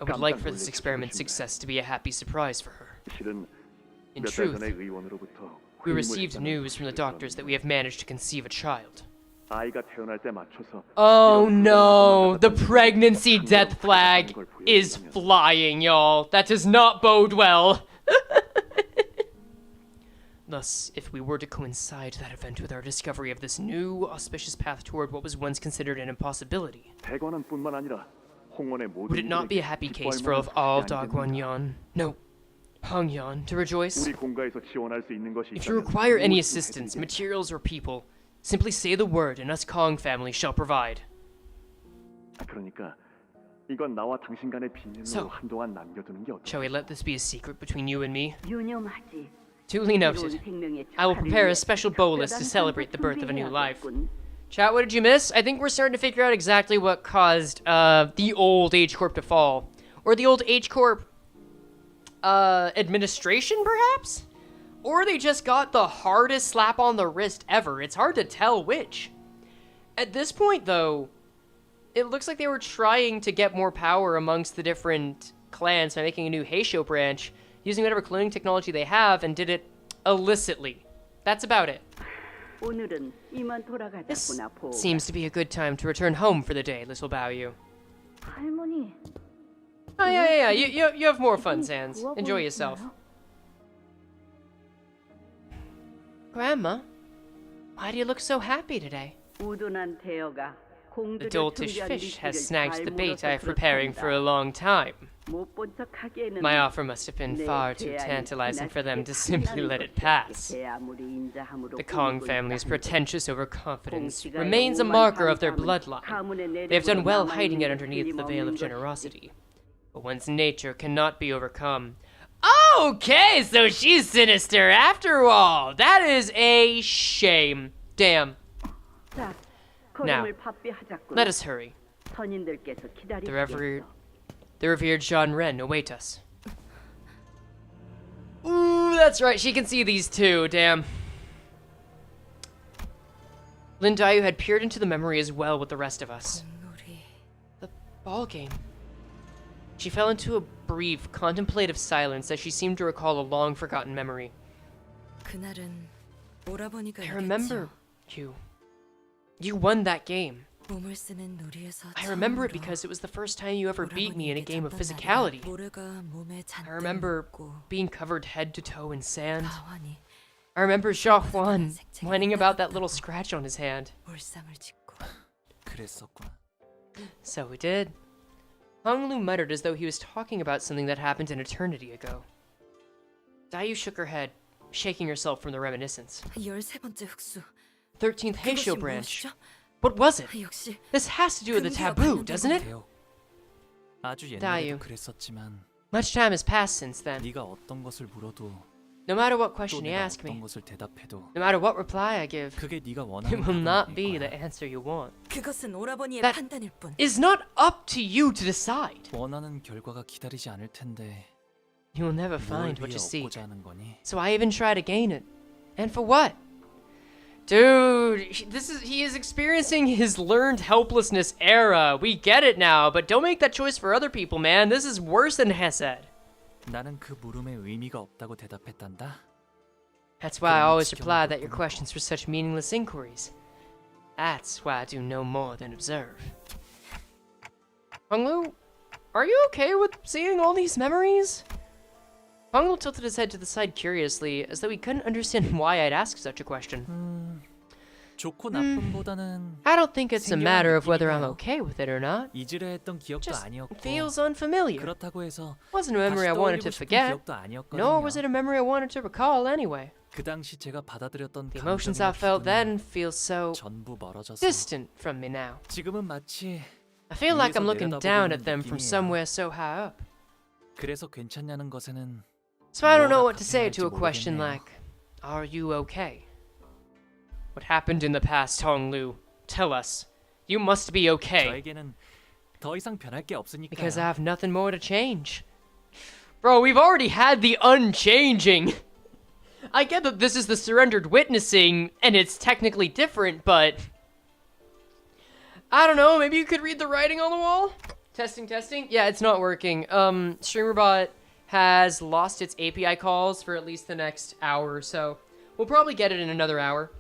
would like for this experiment's success to be a happy surprise for her. In truth, we received news from the doctors that we have managed to conceive a child. Oh no, the pregnancy death flag is flying, y'all. That does not bode well. Thus, if we were to coincide that event with our discovery of this new, auspicious path toward what was once considered an impossibility, would it not be a happy case for all Dagwanyan, no, Hangyan, to rejoice? If you require any assistance, materials, or people, simply say the word and us Kong family shall provide. So, shall we let this be a secret between you and me? Duly noted. I will prepare a special bolus to celebrate the birth of a new life. Chat, what did you miss? I think we're starting to figure out exactly what caused the old H-Corp to fall. Or the old H-Corp administration, perhaps? Or they just got the hardest slap on the wrist ever. It's hard to tell which. At this point, though, it looks like they were trying to get more power amongst the different clans by making a new Heisho branch, using whatever cloning technology they have, and did it illicitly. That's about it. This seems to be a good time to return home for the day, little Baoyu. Oh, yeah. You have more fun, Sans. Enjoy yourself. Grandma, why do you look so happy today? The doltish fish has snagged the bait I have preparing for a long time. My offer must have been far too tantalizing for them to simply let it pass. The Kong family's pretentious overconfidence remains a marker of their bloodline. They have done well hiding it underneath the veil of generosity. But one's nature cannot be overcome. Okay, so she's sinister after all. That is a shame. Damn. Now, let us hurry. The revered Zhanran await us. Ooh, that's right, she can see these two, damn. Lin Daiyu had peered into the memory as well with the rest of us. 공놀이. The ball game. She fell into a brief, contemplative silence as she seemed to recall a long-forgotten memory. 그날은 오라버니가 I remember 이겼죠. you. You won that game. 몸을 쓰는 놀이에서 I remember it 처음으로 because it was the first time you ever beat me in a 오라버니에게 game of 잡던 physicality. 날이라 모래가 몸에 I 잔뜩 remember 묻고 being covered head to toe in sand. 가환이 I remember Shi Hua whining about that little scratch on his hand. 몰상을 짓고 그랬었구나. So we did. Honglu muttered as though he was talking about something that happened an eternity ago. Daiyu shook her head, shaking herself from the reminiscence. 13번째 흑수 13th Heisho 그것이 branch. 무엇이죠? What was it? 역시 This has to do with the taboo, doesn't it? 대역. 아주 다유. 옛날에도 그랬었지만 Much time has passed since then. 네가 어떤 것을 물어도 No matter what 또 question you 내가 ask 어떤 me, 것을 대답해도 no matter what reply I give, 그게 네가 it 원하는 will not 답은 be 아닐 the 거야. answer you want. 그것은 오라버니의 That 판단일 뿐. It's not up to you to decide. 원하는 결과가 기다리지 않을 텐데 You will never 뭘 find what 위해 you seek. 얻고자 하는 거니? So I even try to gain it. And for what? Dude, he is experiencing his learned helplessness era. We get it now, but don't make that choice for other people, man. This is worse than Hesed. 나는 그 물음에 의미가 없다고 대답했단다. That's why I always reply that your questions were such meaningless inquiries. That's why I do no more than observe. Honglu, are you okay with seeing all these memories? Honglu tilted his head to the side curiously, as though he couldn't understand why I'd ask such a question. 좋고 나쁨보다는 I don't think it's a matter of whether I'm 느낌이에요. okay with it or not. 잊으려 했던 기억도 Just 아니었고 feels unfamiliar. 그렇다고 해서 Wasn't a memory I 다시 wanted to 떠올리고 싶은 forget, 기억도 아니었거든요. nor was it a memory I wanted to recall anyway. 그 당시 제가 받아들였던 The emotions I felt then feel so 전부 멀어져서 distant from me now. 지금은 마치 I feel like 위에서 I'm looking 내려다보고 down 있는 at them from 느낌이에요. somewhere so high up. 그래서 괜찮냐는 것에는 So I don't know 뭐가 what to say to a 답해야 할지 question 모르겠네요. like, are you okay? What happened in the past, Honglu? Tell us. You must be okay. 저에게는 더 이상 변할 게 없으니까요. Because I have nothing more to change. Bro, we've already had the unchanging. I get that this is the surrendered witnessing, and it's technically different, but... I don't know, maybe you could read the writing on the wall? Testing, testing? Yeah, it's not working. StreamerBot has lost its API calls for at least the next hour or so. We'll probably get it in another hour,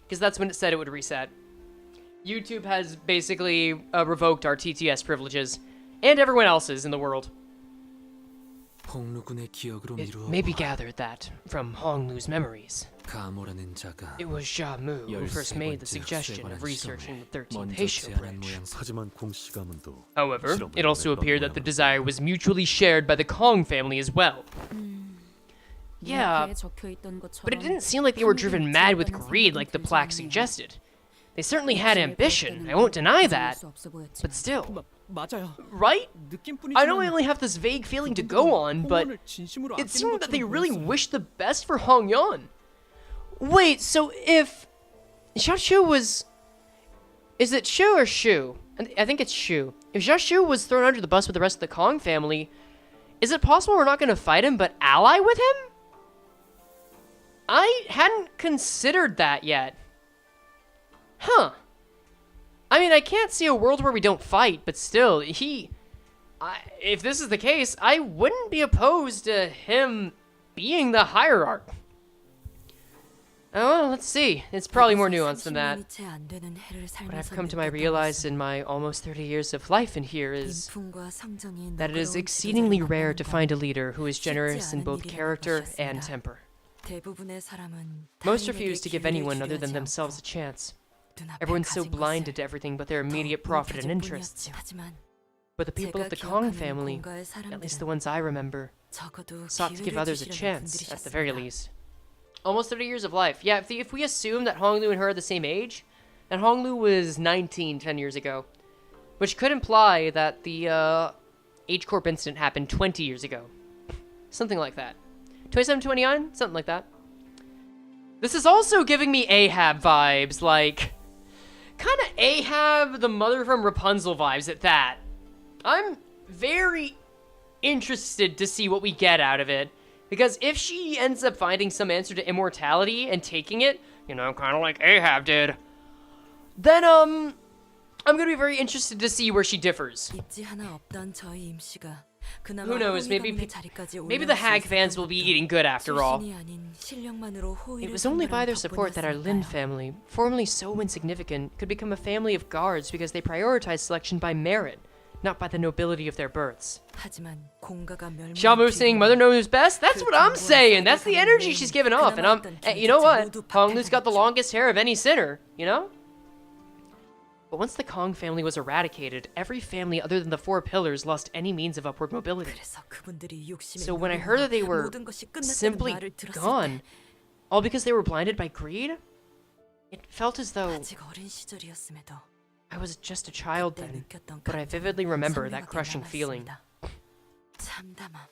because that's when it said it would reset. YouTube has basically revoked our TTS privileges, and everyone else's in the world. 홍루군의 기억으로 It 미루어 may be gathered that, from Honglu's memories, 가모라는 자가 it was Jia Mu who first made the suggestion of researching the 13th Heisho branch. 하지만 공씨 가문도 However, it also appeared that the desire was mutually shared by the Kong family as well. Yeah, but it didn't seem like they were driven mad with greed like the plaque suggested. They certainly had ambition, I won't deny that. But still, 맞아요. right? 느낌뿐이지만 I know I only have this vague feeling to go on, but 홍원을 진심으로 it 아끼는 seemed that they 것처럼 really 보였어요. wished the best for Hong Yon. Wait, so if Xiaoshu was... Is it Shu or Shu? I think it's Shu. If Xiaoshu was thrown under the bus with the rest of the Kong family, is it possible we're not going to fight him but ally with him? I hadn't considered that yet. Huh. I mean, I can't see a world where we don't fight, but still, if this is the case, I wouldn't be opposed to him being the hierarch. Oh, well, let's see. It's probably more nuanced than that. What I've come to realize in my almost 30 years of life in here is that it is exceedingly rare to find a leader who is generous in both character and temper. Most refuse to give anyone other than themselves a chance. Everyone's so blinded to everything but their immediate profit and interests. But the people of the Kong family, at least the ones I remember, sought to give others a chance, at the very least. Almost 30 years of life. Yeah, if we assume that Honglu and her are the same age, and Honglu was 19 10 years ago, which could imply that the H-Corp incident happened 20 years ago. Something like that. 27, 29? Something like that. This is also giving me Ahab vibes, like... kind of Ahab, the mother from Rapunzel vibes at that. I'm very interested to see what we get out of it. Because if she ends up finding some answer to immortality and taking it, you know, kind of like Ahab did, then I'm gonna be very interested to see where she differs. 입지 하나 없던 저희 임씨가 그나마 Who knows, 호위 maybe 가문의 자리까지 maybe 올라올 the 수 Hag 있었던 fans will be 것도 eating good after all. 출신이 아닌 실력만으로 It 호위를 was only by 선별한 their support that our Lin 덕분이었으니까요. family, formerly so insignificant, could become a family of guards because they prioritized selection by merit, not by the nobility of their births. 하지만 공가가 멸망한 Shamu saying mother knows best? That's what I'm saying! That's the energy she's giving off, and you know what? Honglu's got the longest hair of any sinner, you know? But once the Kong family was eradicated, every family other than the Four Pillars lost any means of upward mobility. 그래서 그분들이 욕심에 So when I heard that they were 모든 것이 끝났다는 simply 말을 들었을 gone, 때 all because they were blinded by greed, it felt as though 아직 어린 시절이었음에도 I was just a child 그때 then, 느꼈던 but I vividly remember that 선명하게 crushing feeling. 남았습니다.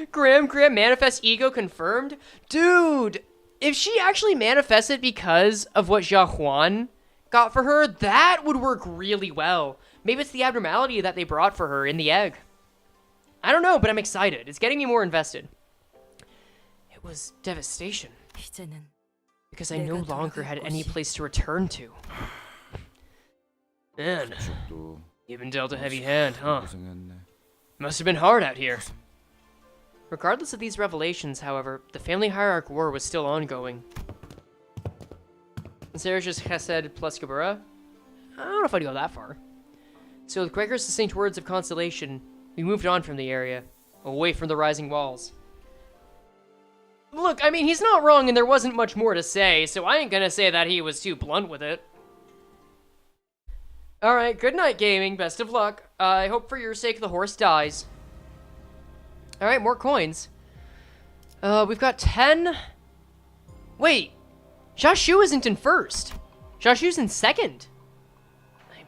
참담함. Graham manifest ego confirmed? Dude, if she actually manifested because of what Xia Huan got for her, that would work really well. Maybe it's the abnormality that they brought for her in the egg. I don't know, but I'm excited. It's getting me more invested. It was devastation, 이제는 because I no longer had any place to return to. Man, you've been dealt a heavy hand, huh? Must have been hard out here. Regardless of these revelations, however, the family hierarch war was still ongoing. Sarah's just Chesed plus Gebura? I don't know if I'd go that far. So with Gregor's succinct words of consolation, we moved on from the area, away from the rising walls. Look, I mean, he's not wrong and there wasn't much more to say, so I ain't gonna say that he was too blunt with it. Alright, good night, gaming. Best of luck. I hope for your sake the horse dies. Alright, more coins. We've got 10... Wait! Xiaoshu isn't in first. Xiaoshu's in second. I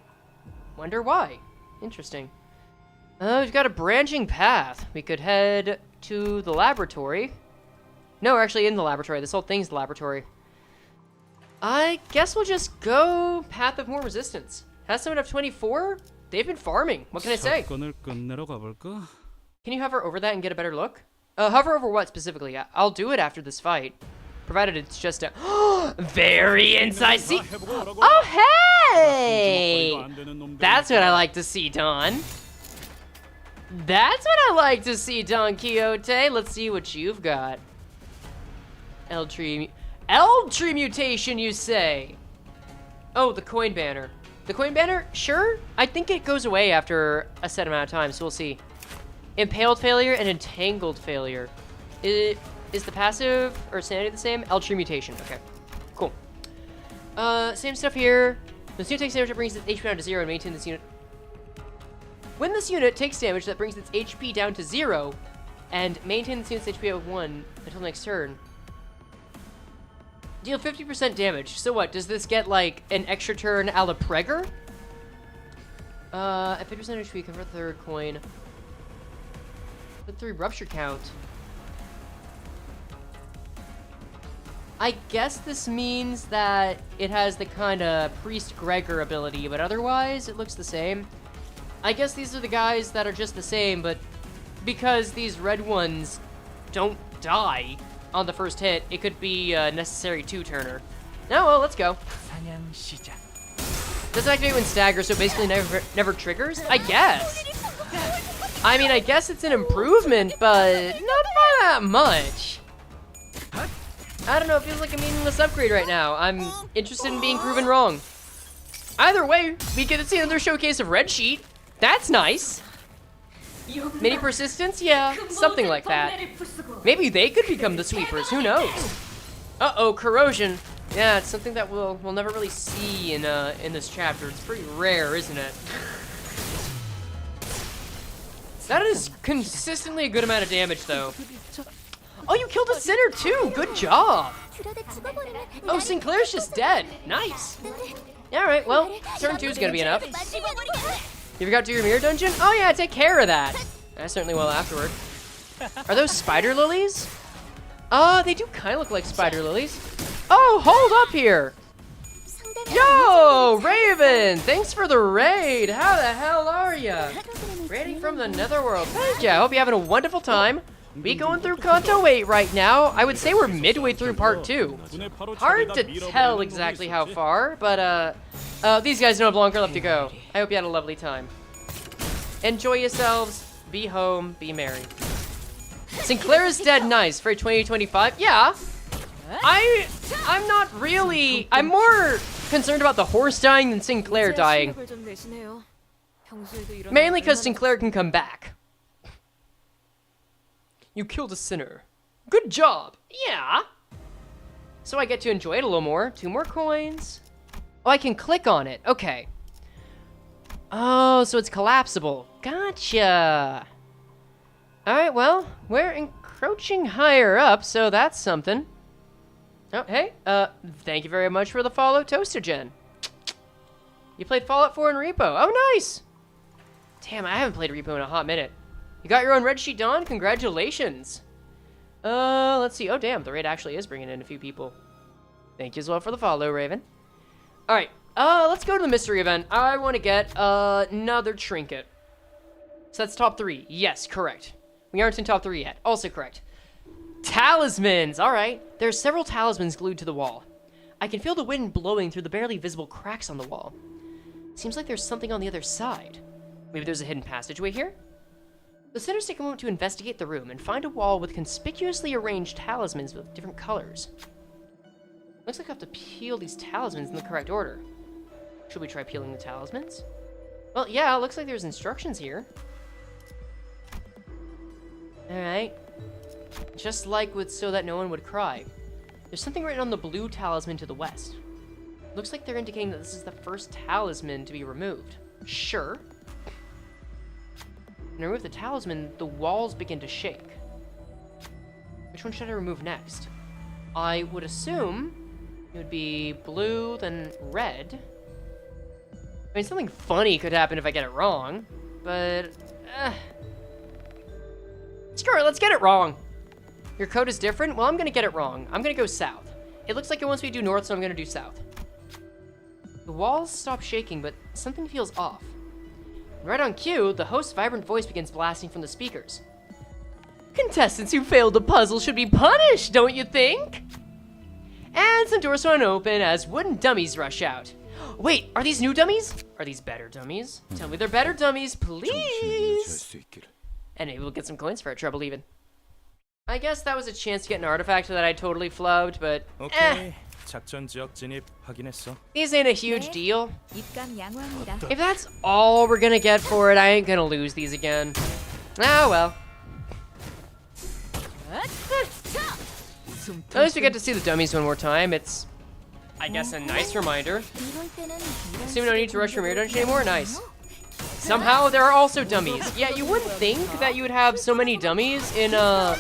wonder why. Interesting. We've got a branching path. We could head to the laboratory. No, we're actually in the laboratory. This whole thing's the laboratory. I guess we'll just go Path of More Resistance. Has someone of 24? They've been farming. What can I say? 사건을 끝내러 가볼까? Can you hover over that and get a better look? Hover over what specifically? I'll do it after this fight. Provided it's just a... Very incisive... Oh, hey! That's what I like to see, Don. That's what I like to see, Don Quixote. Let's see what you've got. L-tree mutation, you say? Oh, the coin banner. The coin banner? Sure. I think it goes away after a set amount of time, so we'll see. Impaled failure and entangled failure. Is the passive or sanity the same? L-tree mutation. Okay, cool. Same stuff here. When this unit takes damage, it brings its HP down to 0 and maintain this unit. When this unit takes damage, that brings its HP down to 0 and maintain this unit's HP at 1 until next turn. Deal 50% damage. So what? Does this get like an extra turn a la Pregger? At 50% HP, convert the third coin. Put 3 rupture count. I guess this means that it has the kind of Priest Gregor ability, but otherwise it looks the same. I guess these are the guys that are just the same, but because these red ones don't die on the first hit, it could be a necessary 2-turner. Oh, well, let's go. Doesn't activate when stagger, so basically never triggers? I guess. I mean, I guess it's an improvement, but not by that much. I don't know, it feels like a meaningless upgrade right now. I'm interested in being proven wrong. Either way, we get to see another showcase of Red Sheet. That's nice. Mini persistence? Yeah, something like that. Maybe they could become the sweepers, who knows? Uh-oh, corrosion. Yeah, it's something that we'll never really see in this chapter. It's pretty rare, isn't it? That is consistently a good amount of damage, though. Oh, you killed a sinner, too! Good job! Oh, Sinclair's just dead. Nice. Alright, well, turn 2 is gonna be enough. You forgot to do your mirror dungeon? Oh yeah, take care of that. I certainly will afterward. Are those spider lilies? They do kind of look like spider lilies. Oh, hold up here. Yo, Raven! Thanks for the raid. How the hell are ya? Raiding from the Netherworld. Thank ya. I hope you're having a wonderful time. We going through Canto VIII right now. I would say we're midway through part 2. Hard to tell exactly how far, but These guys don't have longer left to go. I hope you had a lovely time. Enjoy yourselves. Be home. Be merry. Sinclair is dead. Nice. For 2025. Yeah. I'm not really. I'm more concerned about the horse dying than Sinclair dying. Mainly because Sinclair can come back. You killed a sinner. Good job. Yeah. So I get to enjoy it a little more. 2 more coins. Oh, I can click on it. Okay. Oh, so it's collapsible. Gotcha. Alright, well, we're encroaching higher up, so that's something. Oh, hey, thank you very much for the follow, Toastergen. You played Fallout 4 and Repo. Oh, nice! Damn, I haven't played Repo in a hot minute. You got your own Red Sheet Dawn? Congratulations. Let's see. Oh, damn, the raid actually is bringing in a few people. Thank you as well for the follow, Raven. Alright, let's go to the mystery event. I want to get another trinket. So that's top 3. Yes, correct. We aren't in top 3 yet. Also correct. Talismans! Alright. There are several talismans glued to the wall. I can feel the wind blowing through the barely visible cracks on the wall. Seems like there's something on the other side. Maybe there's a hidden passageway here? The sinners take a moment to investigate the room and find a wall with conspicuously arranged talismans with different colors. Looks like I have to peel these talismans in the correct order. Should we try peeling the talismans? Well, yeah, looks like there's instructions here. Alright. Just like with So That No One Would Cry. There's something written on the blue talisman to the west. Looks like they're indicating that this is the first talisman to be removed. Sure. When I remove the talisman, the walls begin to shake. Which one should I remove next? I would assume it would be blue, then red. I mean, something funny could happen if I get it wrong, but... Screw it, let's get it wrong. Your code is different? Well, I'm gonna get it wrong. I'm gonna go south. It looks like it wants me to do north, so I'm gonna do south. The walls stop shaking, but something feels off. Right on cue, the host's vibrant voice begins blasting from the speakers. Contestants who failed the puzzle should be punished, don't you think? And some doors swing open as wooden dummies rush out. Wait, are these new dummies? Are these better dummies? Tell me they're better dummies, please. And maybe we'll get some coins for it, trouble even. I guess that was a chance to get an artifact that I totally flubbed, but these ain't a huge deal. If that's all we're gonna get for it, I ain't gonna lose these again. Ah, well. At least we get to see the dummies one more time. It's, I guess, a nice reminder. So we don't need to rush for Mirror Dungeon anymore? Nice. Somehow there are also dummies. Yeah, you wouldn't think that you would have so many dummies in a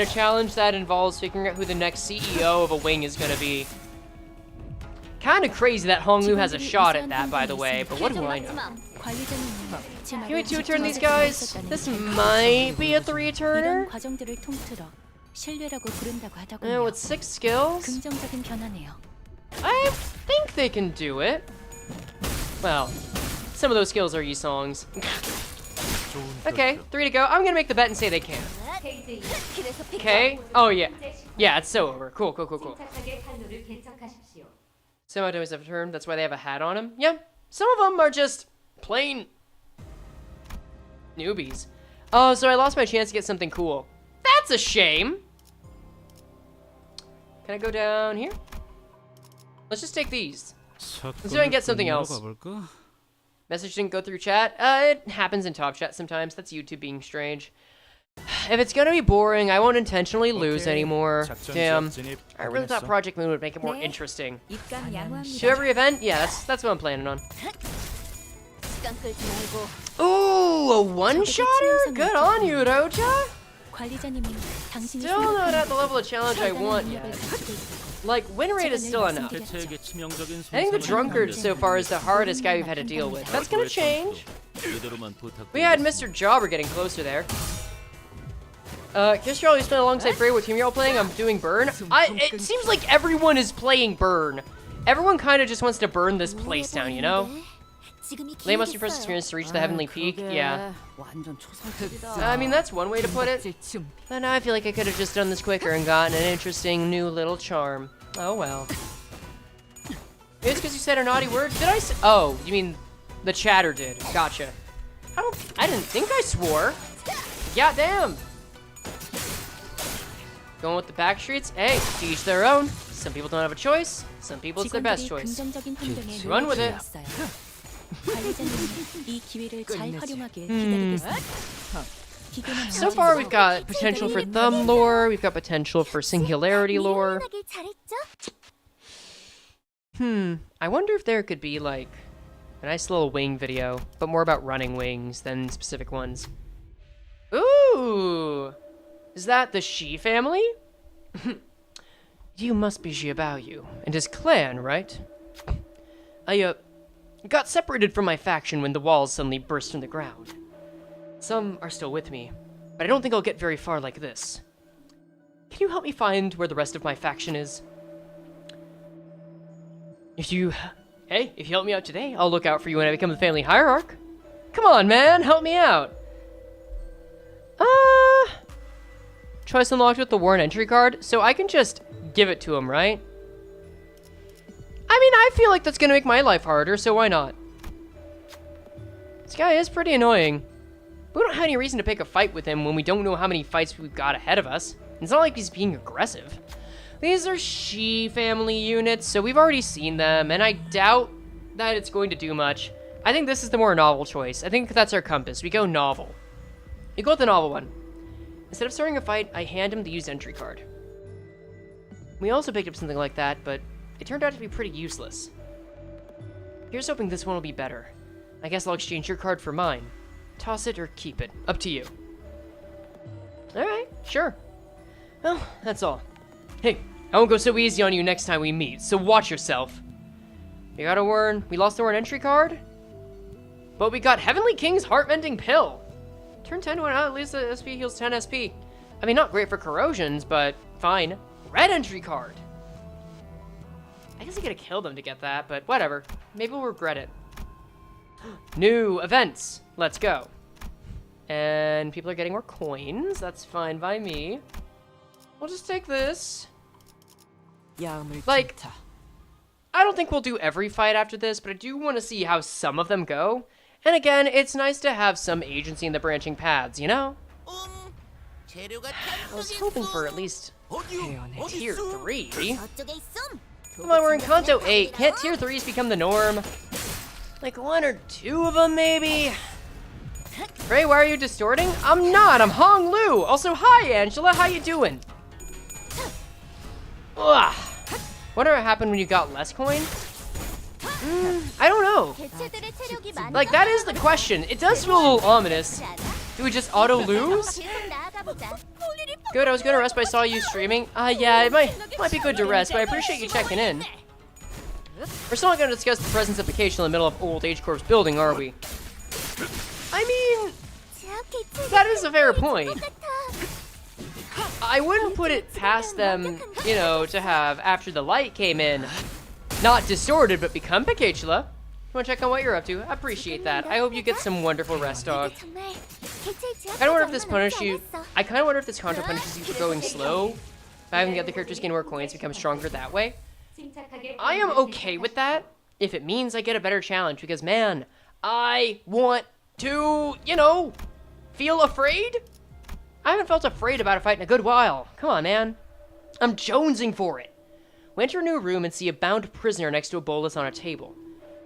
challenge that involves figuring out who the next CEO of a wing is gonna be. Kind of crazy that Honglu has a shot at that, by the way, but what do I know? Can we 2-turn these guys? This might be a 3-turner. With 6 skills? I think they can do it. Well, some of those skills are Yi-Songs. Okay, 3 to go. I'm gonna make the bet and say they can. Okay. Oh, yeah. Yeah, it's so over. Cool, cool, cool, cool. Semi-dummies have a turn. That's why they have a hat on them. Yeah, some of them are just plain newbies. Oh, so I lost my chance to get something cool. That's a shame. Can I go down here? Let's just take these. Let's see if I can get something else. Message didn't go through chat. It happens in top chat sometimes. That's YouTube being strange. If it's gonna be boring, I won't intentionally lose anymore. Damn. I really thought Project Moon would make it more interesting. To every event? Yeah, that's what I'm planning on. Ooh, a one-shotter? Good on you, Rocha. Still not at the level of challenge I want yet. Like, win rate is still enough. I think the drunkard so far is the hardest guy we've had to deal with. That's gonna change. We had Mr. Jobber getting closer there. Guess you're always playing alongside Frey. What team you're all playing? I'm doing Burn. It seems like everyone is playing Burn. Everyone kind of just wants to burn this place down, you know? Lay must be first experience to reach the heavenly peak. Yeah. I mean, that's one way to put it. But now I feel like I could have just done this quicker and gotten an interesting new little charm. Oh well. Maybe it's because you said a naughty word. Did I say? Oh, you mean the chatter did. Gotcha. I didn't think I swore. Yeah, damn. Going with the back streets? Hey, to each their own. Some people don't have a choice. Some people it's their best choice. Run with it. So far, we've got potential for thumb lore. We've got potential for singularity lore. I wonder if there could be, like, a nice little wing video, but more about running wings than specific ones. Ooh! Is that the Shi family? You must be Xiaobaoyu and his clan, right? I, got separated from my faction when the walls suddenly burst from the ground. Some are still with me, but I don't think I'll get very far like this. Can you help me find where the rest of my faction is? If you help me out today, I'll look out for you when I become the family hierarch. Come on, man, help me out. Choice unlocked with the Warren entry card, so I can just give it to him, right? I mean, I feel like that's gonna make my life harder, so why not? This guy is pretty annoying. We don't have any reason to pick a fight with him when we don't know how many fights we've got ahead of us. It's not like he's being aggressive. These are Shi family units, so we've already seen them, and I doubt that it's going to do much. I think this is the more novel choice. I think that's our compass. We go novel. You go with the novel one. Instead of starting a fight, I hand him the used entry card. We also picked up something like that, but it turned out to be pretty useless. Here's hoping this one will be better. I guess I'll exchange your card for mine. Toss it or keep it. Up to you. Alright, sure. Well, that's all. Hey, I won't go so easy on you next time we meet, so watch yourself. We lost the Warren entry card? But we got Heavenly King's Heart-Mending Pill. Turn 10 went out, at least the SP heals 10 SP. I mean, not great for corrosions, but fine. Red entry card. I guess I gotta kill them to get that, but whatever. Maybe we'll regret it. New events. Let's go. And people are getting more coins. That's fine by me. We'll just take this. Like, I don't think we'll do every fight after this, but I do want to see how some of them go. And again, it's nice to have some agency in the branching paths, you know? I was hoping for at least tier 3. Come on, we're in Canto VIII. Can't tier 3s become the norm? Like 1 or 2 of them, maybe? Frey, why are you distorting? I'm not, I'm Hong Lu. Also, hi, Angela, how you doing? Ugh. Wonder what happened when you got less coin? I don't know. Like, that is the question. It does feel a little ominous. Do we just auto-lose? Good, I was gonna rest, but I saw you streaming. Yeah, it might be good to rest, but I appreciate you checking in. We're still not gonna discuss the presence of vacation in the middle of old H Corp's building, are we? I mean, that is a fair point. I wouldn't put it past them, you know, to have, after the light came in, not distorted, but become Picatula. You wanna check on what you're up to? I appreciate that. I hope you get some wonderful rest, dog. I kinda wonder if this content punishes you for going slow. If having the other characters gain more coins, become stronger that way. I am okay with that, if it means I get a better challenge, because man, I want to, you know, feel afraid? I haven't felt afraid about a fight in a good while. Come on, man. I'm jonesing for it. We enter a new room and see a bound prisoner next to a bolus on a table.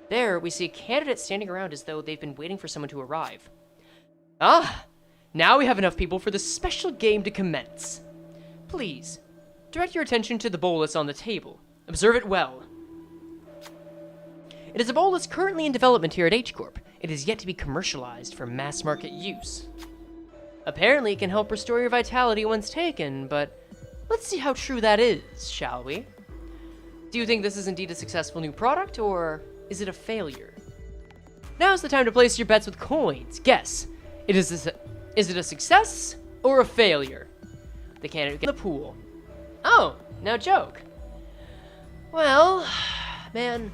There, we see a candidate standing around as though they've been waiting for someone to arrive. Ah, now we have enough people for the special game to commence. Please, direct your attention to the bolus on the table. Observe it well. It is a bolus currently in development here at H Corp. It is yet to be commercialized for mass market use. Apparently, it can help restore your vitality once taken, but let's see how true that is, shall we? Do you think this is indeed a successful new product, or is it a failure? Now's the time to place your bets with coins. Guess. Is it a success or a failure? The candidate gets in the pool. Oh, now joke. Well, man,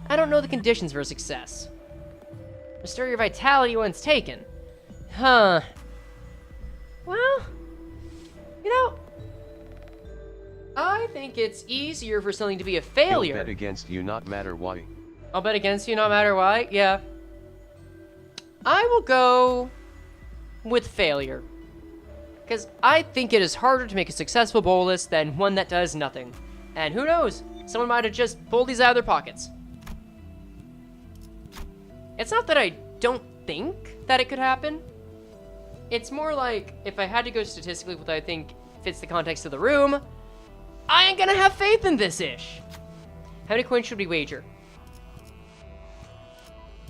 I don't know the conditions for a success. Restore your vitality once taken. Huh. Well, you know, I think it's easier for something to be a He'll failure. bet against you, not matter why. I'll bet against you no matter why. Yeah. I will go with failure. Because I think it is harder to make a successful bolus than one that does nothing. And who knows? Someone might have just pulled these out of their pockets. It's not that I don't think that it could happen. It's more like, if I had to go statistically with what I think fits the context of the room, I ain't gonna have faith in this-ish. How many coins should we wager?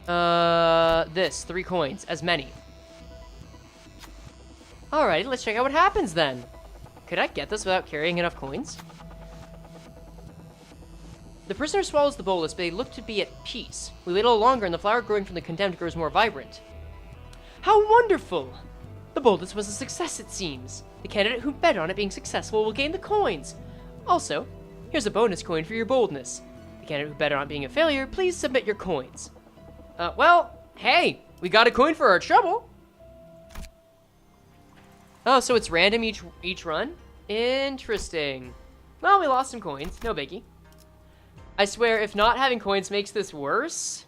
3 coins. As many. Alright, let's check out what happens then. Could I get this without carrying enough coins? The prisoner swallows the bolus, but they look to be at peace. We wait a little longer, and the flower growing from the condemned grows more vibrant. How wonderful! The bolus was a success, it seems. The candidate who bet on it being successful will gain the coins. Also, here's a bonus coin for your boldness. The candidate who bet on it being a failure, please submit your coins. Well, hey, we got a coin for our trouble. Oh, so it's random each run? Interesting. Well, we lost some coins, no biggie. I swear, if not having coins makes this worse,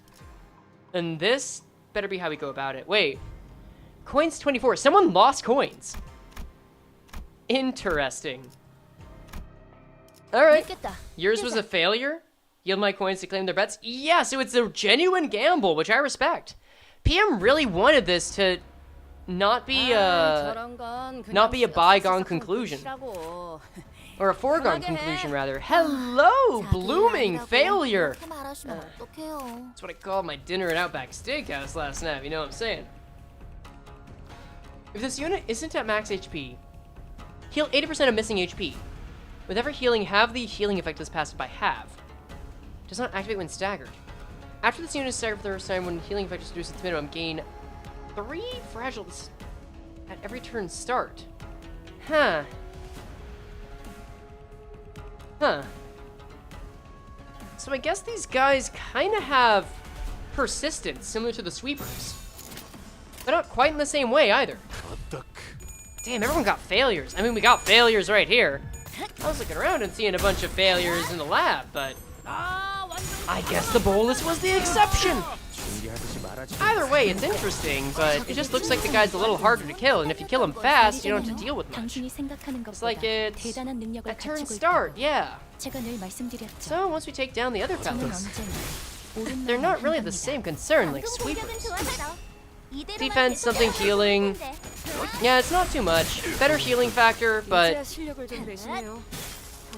then this better be how we go about it. Wait. Coins 24. Someone lost coins. Interesting. Alright. Yours was a failure? Yield my coins to claim their bets? Yeah, so it's a genuine gamble, which I respect. PM really wanted this to not be a bygone conclusion. Or a foregone conclusion, rather. Hello, blooming failure! That's what I called my dinner at Outback Steakhouse last night, you know what I'm saying. If this unit isn't at max HP, heal 80% of missing HP. With every healing, have the healing effect is passed by half. Does not activate when staggered. After this unit is staggered for the first time, when healing effect is reduced to its minimum, gain 3 fragiles at every turn start. Huh. So I guess these guys kind of have persistence, similar to the sweepers. But not quite in the same way, either. Damn, everyone got failures. I mean, we got failures right here. I was looking around and seeing a bunch of failures in the lab, but I guess the bolus was the exception. Either way, it's interesting, but it just looks like the guy's a little harder to kill, and if you kill him fast, you don't have to deal with much. It's like it's a turn start, yeah. So once we take down the other fellas, they're not really the same concern like sweepers. Defense, something healing. Yeah, it's not too much. Better healing factor, but...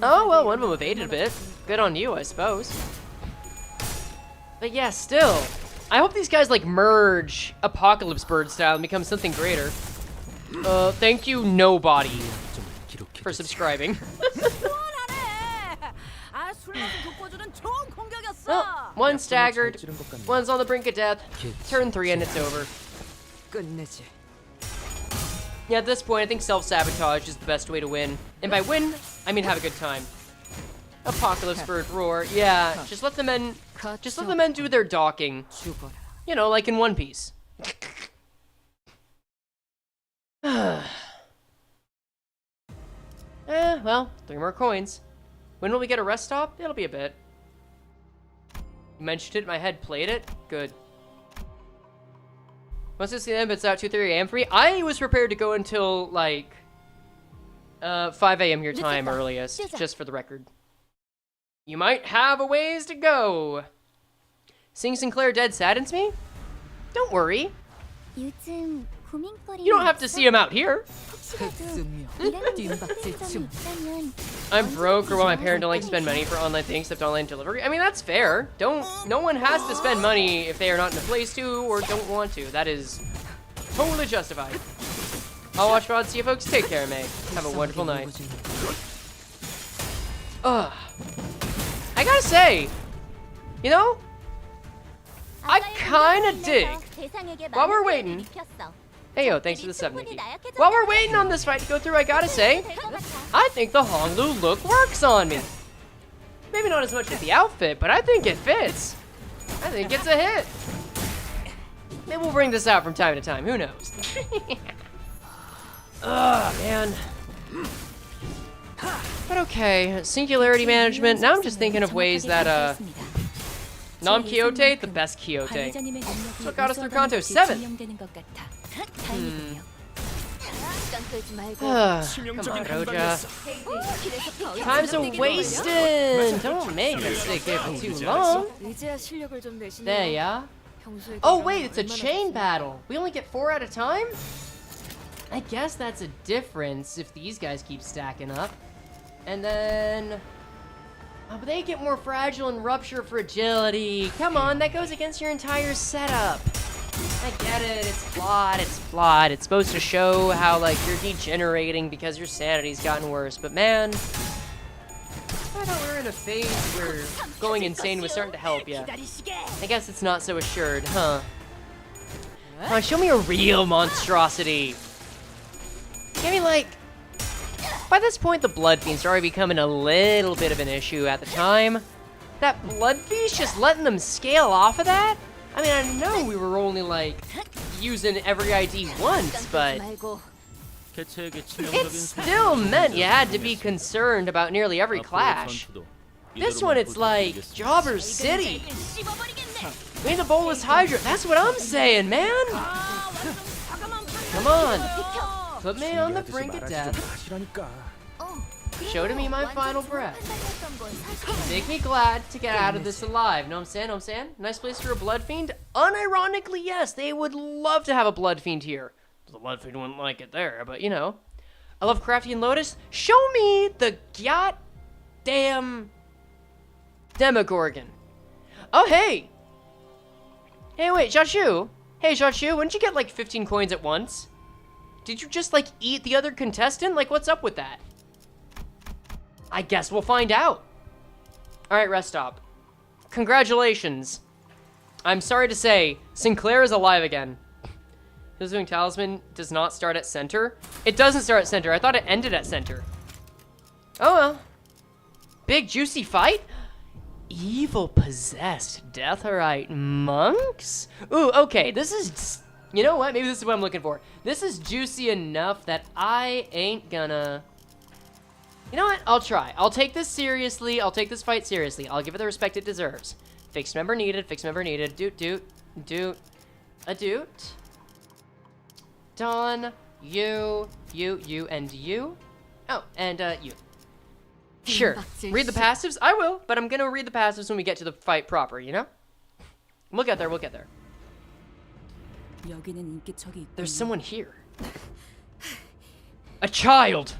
Oh, well, one of them evaded a bit. Good on you, I suppose. But yeah, still. I hope these guys, like, merge Apocalypse Bird style and become something greater. Thank you, nobody, for subscribing. Well, one staggered, one's on the brink of death. Turn 3 and it's over. Yeah, at this point, I think self-sabotage is the best way to win. And by win, I mean have a good time. Apocalypse Bird roar. Yeah, just let the men do their docking. You know, like in One Piece. Well, 3 more coins. When will we get a rest stop? It'll be a bit. You mentioned it, my head played it. Good. Once it's the end, it's out 2:30 a.m. for me. I was prepared to go until, like, 5 a.m. your time earliest, just for the record. You might have a ways to go. Seeing Sinclair dead saddens me? Don't worry. You don't have to see him out here. I'm broke or want my parent don't like to spend money for online things except online delivery. I mean, that's fair. No one has to spend money if they are not in a place to or don't want to. That is totally justified. I'll watch VOD. See you folks. Take care, May. Have a wonderful night. Ugh. I gotta say, you know, I kinda dig. While we're waiting. Hey yo, thanks for the 70. While we're waiting on this fight to go through, I gotta say, I think the Honglu look works on me. Maybe not as much as the outfit, but I think it fits. I think it's a hit. Maybe we'll bring this out from time to time, who knows? Ugh, man. But okay, singularity management. Now I'm just thinking of ways that, Quixote, the best Quixote. That's what got us through Canto VII. Come on, Roja. Time's a wasting. Don't make us stay here for too long. There ya. Oh wait, it's a chain battle. We only get 4 at a time? I guess that's a difference if these guys keep stacking up. And then... Oh, but they get more fragile and rupture fragility. Come on, that goes against your entire setup. I get it, it's flawed, it's flawed. It's supposed to show how, like, you're degenerating because your sanity's gotten worse. But man, I thought we were in a phase where going insane was starting to help you. I guess it's not so assured, huh? Come on, show me a real monstrosity. Give me, like... By this point, the Blood Fiends are already becoming a little bit of an issue at the time. That Blood Feast, just letting them scale off of that? I mean, I know we were only, like, using every ID once, but... It still meant you had to be concerned about nearly every clash. This one, it's like, Jobber's City. We need the Bolus Hydra, that's what I'm saying, man! Come on! Put me on the brink of death. Show to me my final breath. Make me glad to get out of this alive. Know what I'm saying? Know what I'm saying? Nice place for a Blood Fiend? Unironically, yes, they would love to have a Blood Fiend here. The Blood Fiend wouldn't like it there, but you know. I love Craftian Lotus. Show me the goddamn Demogorgon. Oh, hey! Hey, wait, Xiaochu. Hey, Xiaochu, wouldn't you get like 15 coins at once? Did you just, like, eat the other contestant? Like, what's up with that? I guess we'll find out. Alright, rest stop. Congratulations. I'm sorry to say, Sinclair is alive again. Visiting Talisman does not start at center. It doesn't start at center. I thought it ended at center. Oh well. Big juicy fight? Evil possessed Deatherite monks? Ooh, okay, this is... You know what? Maybe this is what I'm looking for. This is juicy enough that I ain't gonna... You know what? I'll try. I'll take this seriously. I'll take this fight seriously. I'll give it the respect it deserves. Fixed member needed. Fixed member needed. Doot. A doot. Dawn. You, and you. Oh, and you. Sure. Read the passives? I will, but I'm gonna read the passives when we get to the fight proper, you know? We'll get there. There's someone here. A child!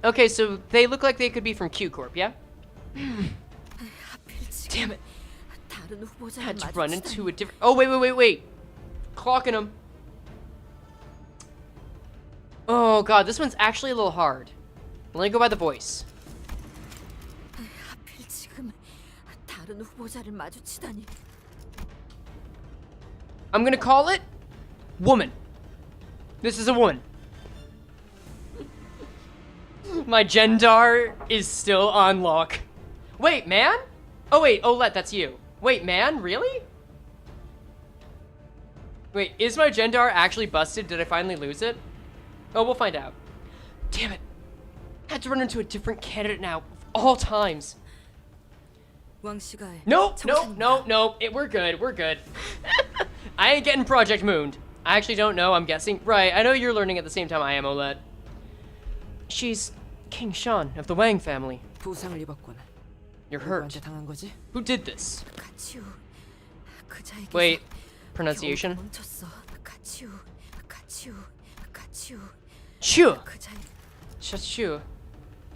Okay, so they look like they could be from Q Corp, yeah? Damn it. I had to run into a different... Oh, wait. Clocking him. Oh, God, this one's actually a little hard. Let me go by the voice. I'm gonna call it... Woman. This is a woman. My Gendar is still on lock. Wait, man? Oh, wait, Olette, that's you. Wait, man? Really? Wait, is my Gendar actually busted? Did I finally lose it? Oh, we'll find out. Damn it. I had to run into a different candidate now. Of all times. Nope. We're good. I ain't getting Project Mooned. I actually don't know, I'm guessing. Right, I know you're learning at the same time I am, Olette. She's King Shan of the Wang family. You're hurt. Who did this? Wait, pronunciation? Chu!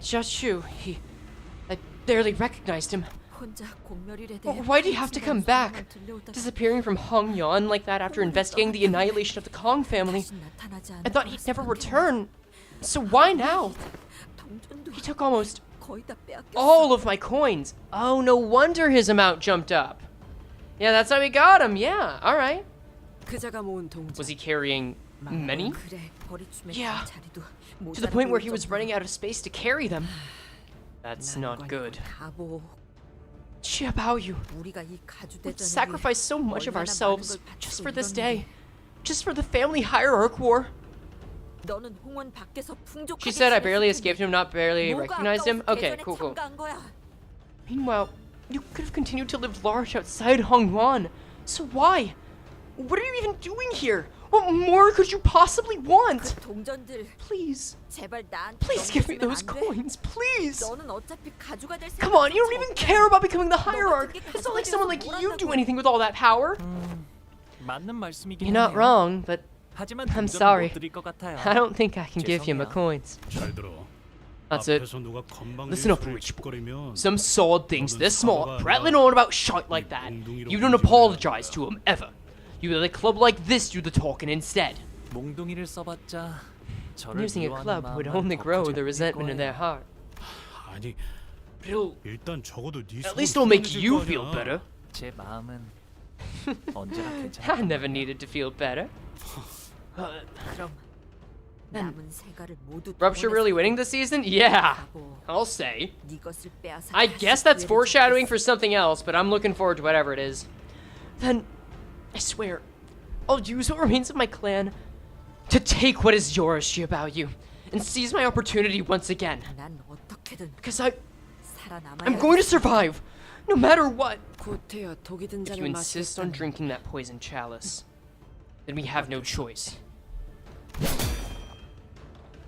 Xiaochu, I barely recognized him. Why do you have to come back? Disappearing from Hong Yon like that after investigating the annihilation of the Kong family. I thought he'd never return. So why now? He took almost all of my coins. Oh, no wonder his amount jumped up. Yeah, that's how we got him. Yeah, alright. Was he carrying many? Yeah. To the point where he was running out of space to carry them. That's not good. Xiaoyu, we've sacrificed so much of ourselves just for this day. Just for the family hierarch war. 너는 홍원 밖에서 풍족하게 She said I barely 지냈을 escaped 텐데 him, not barely 뭐가 recognized him. 아까워서 Okay, 대전에 cool, cool. 참가한 거야. Meanwhile, you could have continued to live large outside Hongwan. So why? What are you even doing here? What more could you possibly want? 그 동전들 Please, 제발 나한테 please give me 넘겨주면 those 안 돼? coins, please. 너는 어차피 가져가 될 Come on, you don't 생각조차 even 없잖아. care about becoming the 너 hierarch. 어떻게 It's not like 가져가려고 someone like 뭘 you do 한다고. anything with all that power. 맞는 말씀이긴 You're not 하네요. wrong, but 하지만 I'm 동전은 sorry. 못 드릴 것 같아요. I don't think I can give you my 죄송해요. coins. 잘 들어. That's it. 앞에서 누가 건방진 Listen up, 소리를 rich boy. 짓거리면 Some sod things this small, 너는 prattling 사과가 on about shit like that. You don't apologize to him ever. You let a club like this do the talking instead. 몽둥이를 써봤자 저를 Using a 미워하는 club would 마음만 only 더 grow 커질 the resentment in 거예요. their heart. 아니 But it'll, 일단 적어도 네 at 속은 least it'll make 후련해질 you 거 feel 아니야. better. 제 마음은 언제나 I 괜찮아요. never needed to feel better. 그럼 남은 세가를 모두 Rupture really winning this season? Yeah, I'll say. 네 것을 빼앗아 I 다시 guess that's 기회를 foreshadowing 주겠어. for something else, but I'm looking forward to whatever it is. Then, I swear, I'll use what remains of my clan to take what is yours, Shiabao, and seize my opportunity once again. 난 어떻게든 Because I'm 살아남아야 going to survive, no matter what. 고태여 독이 든 If you insist on drinking that poison chalice, then we have no choice.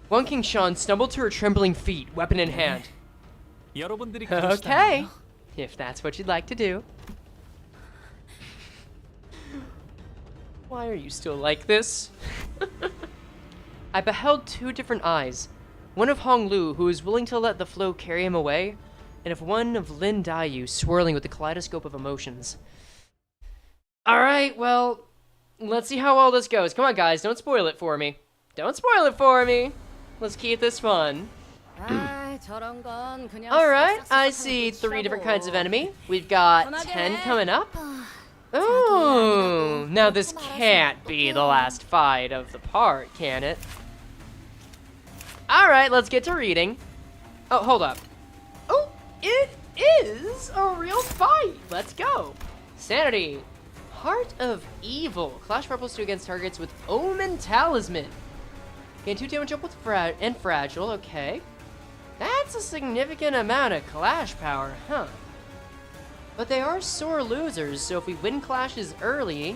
One King Shan stumbled to her trembling feet, weapon in hand. 여러분들이 Okay, 그러시다면요. if that's what you'd like to do. Why are you still like this? I beheld two different eyes. One of Hong Lu, who was willing to let the flow carry him away, and of one of Lin Daiyu, swirling with the kaleidoscope of emotions. Alright, well, let's see how all this goes. Come on, guys, don't spoil it for me. Don't spoil it for me. Let's keep this fun. Alright, I see 3 different kinds of enemy. We've got 10 coming up. Ooh, now this can't be the last fight of the part, can it? Alright, let's get to reading. Oh, hold up. Oh, it is a real fight. Let's go. Sanity. Heart of Evil. Clash +2 against targets with Omen Talisman. Gain 2 damage up with Fragile, okay. That's a significant amount of Clash power, huh? But they are sore losers, so if we win clashes early,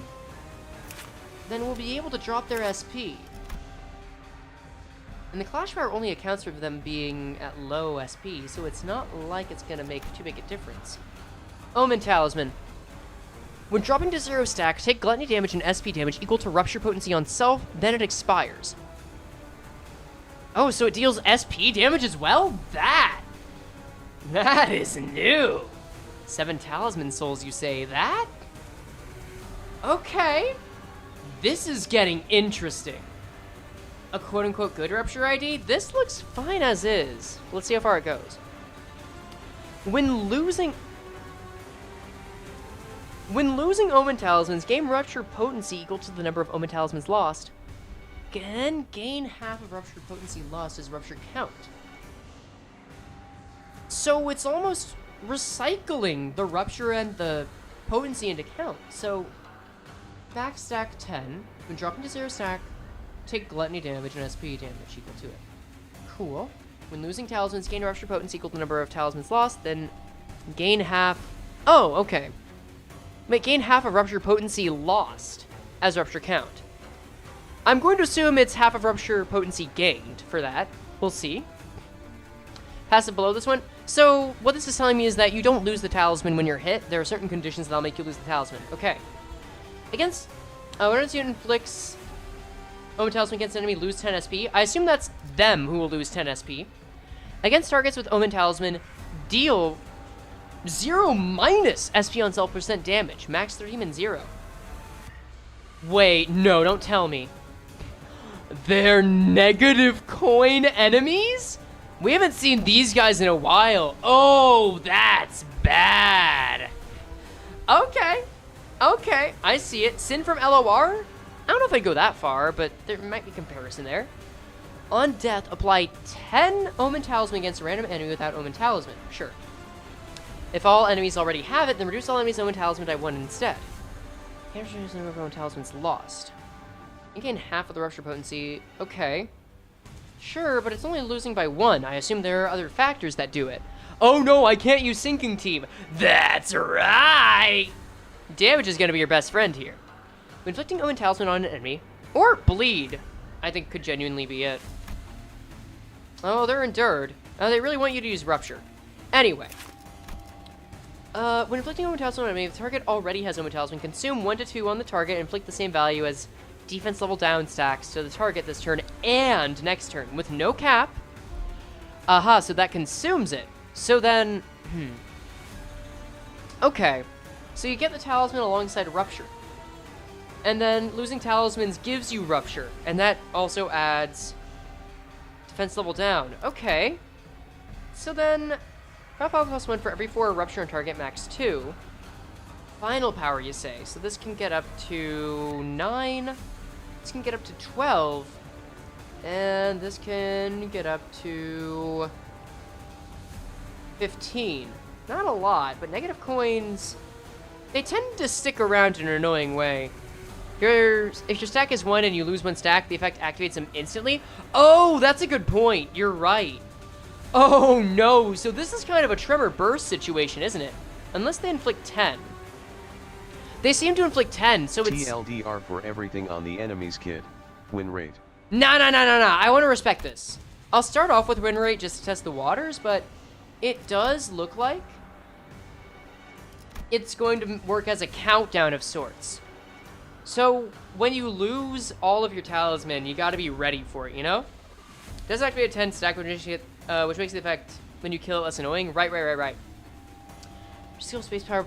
then we'll be able to drop their SP. And the Clash power only accounts for them being at low SP, so it's not like it's gonna make too big a difference. Omen Talisman. When dropping to 0 stack, take Gluttony damage and SP damage equal to Rupture potency on self, then it expires. Oh, so it deals SP damage as well? That is new. 7 Talisman souls, you say? That? Okay. This is getting interesting. A quote-unquote good Rupture ID? This looks fine as is. Let's see how far it goes. When losing Omen Talismans, gain Rupture potency equal to the number of Omen Talismans lost. Then gain half of Rupture potency lost as Rupture count. So it's almost recycling the Rupture and the potency into count. So, backstack 10, when dropping to 0 stack, take Gluttony damage and SP damage equal to it. Cool. When losing Talismans, gain Rupture potency equal to the number of Talismans lost, then gain half... Oh, okay. Gain half of Rupture potency lost as Rupture count. I'm going to assume it's half of Rupture potency gained for that. We'll see. Passive below this one. So, what this is telling me is that you don't lose the Talisman when you're hit. There are certain conditions that'll make you lose the Talisman. Okay. Against... when a unit inflicts Omen Talisman against an enemy, lose 10 SP. I assume that's them who will lose 10 SP. Against targets with Omen Talisman, deal 0 minus SP on self % damage. Max 3 and 0. Wait, no, don't tell me. They're negative coin enemies? We haven't seen these guys in a while. Oh, that's bad. Okay. Okay, I see it. Sin from LOR? I don't know if I'd go that far, but there might be comparison there. On death, apply 10 Omen Talisman against a random enemy without Omen Talisman. Sure. If all enemies already have it, then reduce all enemies' Omen Talisman by 1 instead. Can't reduce the number of Omen Talismans lost. You gain half of the Rupture potency. Okay. Sure, but it's only losing by 1. I assume there are other factors that do it. Oh no, I can't use Sinking Team. That's right! Damage is gonna be your best friend here. When inflicting Omen Talisman on an enemy, or Bleed, I think could genuinely be it. Oh, they're endured. They really want you to use Rupture. Anyway. When inflicting Omen Talisman on an enemy, if the target already has Omen Talisman, consume 1 to 2 on the target and inflict the same value as defense level down stacks to the target this turn and next turn, with no cap. Aha, so that consumes it. So then, okay. So you get the Talisman alongside Rupture. And then losing Talismans gives you Rupture, and that also adds defense level down. Okay. So then, power plus 1 for every 4 Rupture on target, max 2. Final power, you say. So this can get up to 9. This can get up to 12. And this can get up to 15. Not a lot, but negative coins, they tend to stick around in an annoying way. If your stack is 1 and you lose 1 stack, the effect activates them instantly. Oh, that's a good point. You're right. Oh, no. So this is kind of a Tremor Burst situation, isn't it? Unless they inflict 10. They seem to inflict 10, so it's... TLDR for everything on the enemy's kid. Win rate. Nah. I want to respect this. I'll start off with win rate just to test the waters, but it does look like it's going to work as a countdown of sorts. So when you lose all of your talisman, you got to be ready for it, you know? It does activate a 10 stack, which makes the effect when you kill it less annoying. Right. Skill space power.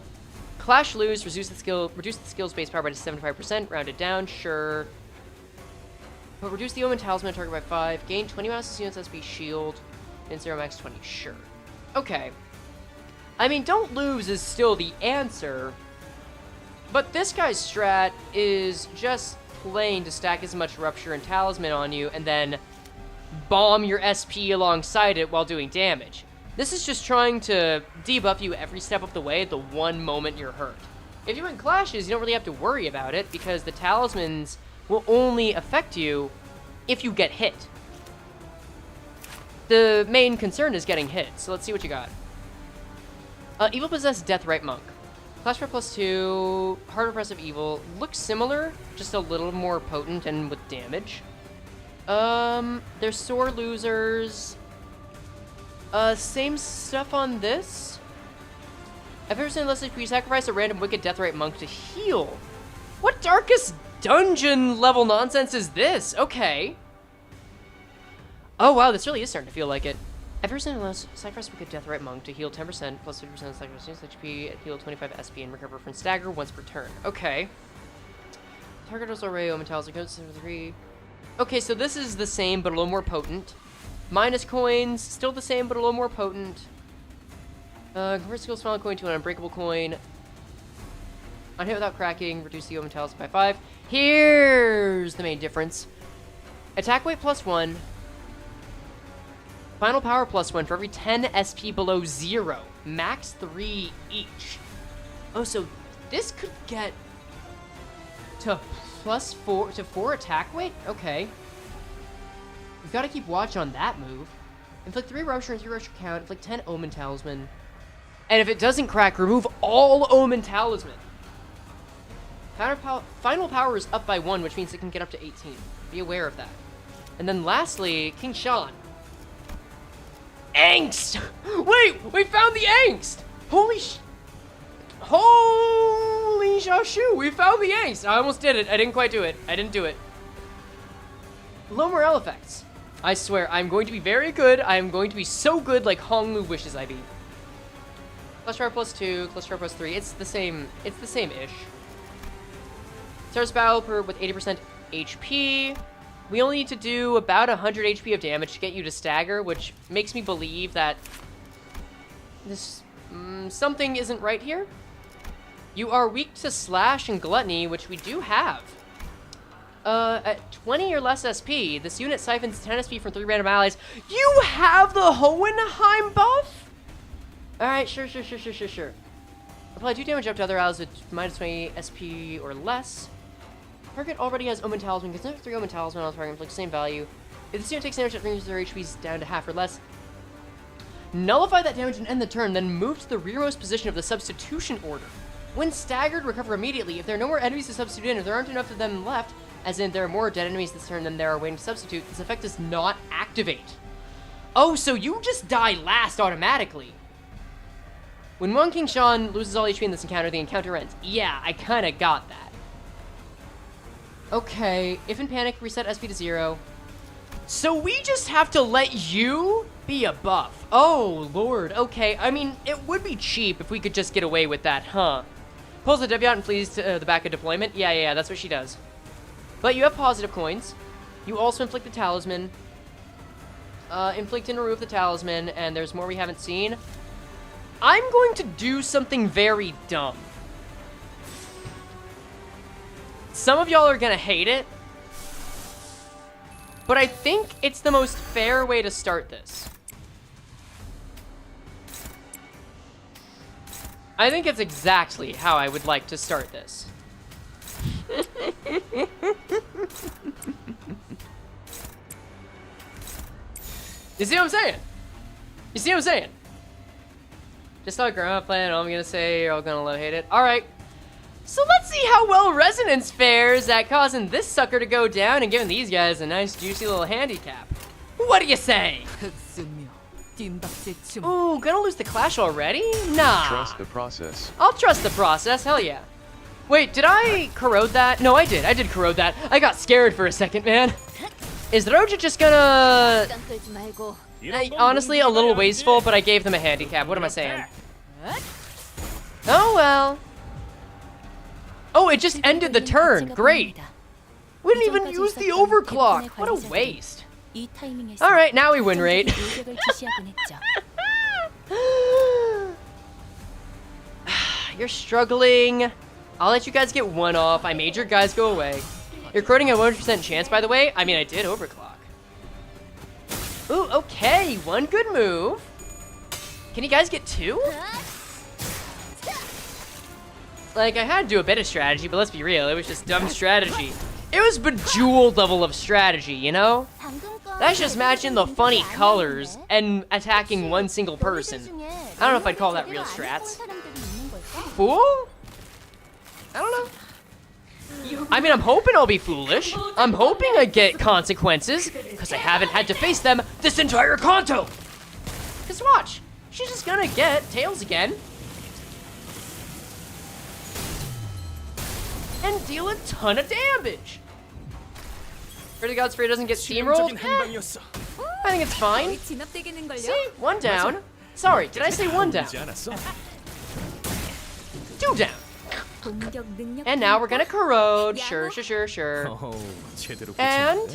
Clash lose, reduce the skill space power by 75%, rounded down, sure. But reduce the Omen Talisman target by 5, gain 20 mass units SP shield, and 0 max 20, sure. Okay. I mean, don't lose is still the answer, but this guy's strat is just plain to stack as much Rupture and Talisman on you, and then bomb your SP alongside it while doing damage. This is just trying to debuff you every step of the way at the one moment you're hurt. If you win clashes, you don't really have to worry about it, because the talismans will only affect you if you get hit. The main concern is getting hit, so let's see what you got. Evil Possessed Deathrite Monk. Clash for +2, Hard Oppressive Evil. Looks similar, just a little more potent and with damage. They're sore losers. Same stuff on this. I've ever seen unless you sacrifice a random Wicked Deathrite Monk to heal. What Darkest Dungeon level nonsense is this? Okay. Oh wow, this really is starting to feel like it. I've ever seen unless sacrifice a Wicked Deathrite Monk to heal 10% plus 50% sacrifice HP and heal 25 SP and recover from stagger once per turn. Okay. Target is already Omen Talisman goes to 3. Okay, so this is the same but a little more potent. Minus coins, still the same, but a little more potent. Convert skill small coin to an unbreakable coin. On hit without cracking, reduce the Omen Talisman by 5. Here's the main difference. Attack weight +1. Final power +1 for every 10 SP below 0. Max 3 each. Oh, so this could get to +4 attack weight? Okay. You've got to keep watch on that move. Inflict 3 Rupture and 3 Rupture count. Inflict 10 Omen Talisman. And if it doesn't crack, remove all Omen Talisman. Final power is up by 1, which means it can get up to 18. Be aware of that. And then lastly, King Shan. Angst! Wait, we found the Angst! Holy shashu, we found the Angst! I almost did it. I didn't quite do it. I didn't do it. Low morale effects. I swear, I'm going to be very good. I'm going to be so good like Honglu wishes I be. Cluster +2, cluster +3. It's the same. It's the same-ish. Starts battle with 80% HP. We only need to do about 100 HP of damage to get you to stagger, which makes me believe that this something isn't right here. You are weak to Slash and Gluttony, which we do have. At 20 or less SP, this unit siphons 10 SP from 3 random allies. You have the Hohenheim buff? Alright, sure. Apply 2 damage up to other allies with -20 SP or less. Target already has Omen Talisman. Consider 3 Omen Talisman on target, inflict same value. If the student takes damage, that brings their HP's down to half or less. Nullify that damage and end the turn, then move to the rearmost position of the substitution order. When staggered, recover immediately. If there are no more enemies to substitute in, if there aren't enough of them left, as in there are more dead enemies this turn than there are waiting to substitute, this effect does not activate. Oh, so you just die last automatically. When one King Sean loses all HP in this encounter, the encounter ends. Yeah, I kind of got that. Okay, if in panic, reset SP to 0. So we just have to let you be a buff. Oh, Lord. Okay, I mean, it would be cheap if we could just get away with that, huh? Pulls the W out and flees to the back of deployment. Yeah, that's what she does. But you have positive coins. You also inflict the talisman. Inflict and remove the talisman, and there's more we haven't seen. I'm going to do something very dumb. Some of y'all are gonna hate it, but I think it's the most fair way to start this. I think it's exactly how I would like to start this. You see what I'm saying? You see what I'm saying? Just like grandma playing, all I'm gonna say, you're all gonna love hate it. Alright. So let's see how well Resonance fares at causing this sucker to go down and giving these guys a nice juicy little handicap. What do you say? Ooh, gonna lose the clash already? Nah. Trust the process. I'll trust the process, hell yeah. Wait, did I corrode that? No, I did corrode that. I got scared for a second, man. Is Roja just gonna... honestly, a little wasteful, but I gave them a handicap. What am I saying? Oh, well. Oh, it just ended the turn. Great. We didn't even use the overclock. What a waste. Alright, now we win rate. You're struggling. I'll let you guys get one off. I made your guys go away. You're quoting a 100% chance, by the way. I mean, I did overclock. Ooh, okay. One good move. Can you guys get two? Like, I had to do a bit of strategy, but let's be real. It was just dumb strategy. It was Bejeweled level of strategy, you know? That's just matching the funny colors and attacking one single person. I don't know if I'd call that real strats. Fool? I don't know. I mean, I'm hoping I'll be foolish. I'm hoping I get consequences, because I haven't had to face them this entire Canto. Because watch, she's just gonna get Tails again. And deal a ton of damage. Pretty God Frey doesn't get steamrolled? I think it's fine. See, one down. Sorry, did I say one down? Two down. And now we're gonna corrode. Sure. And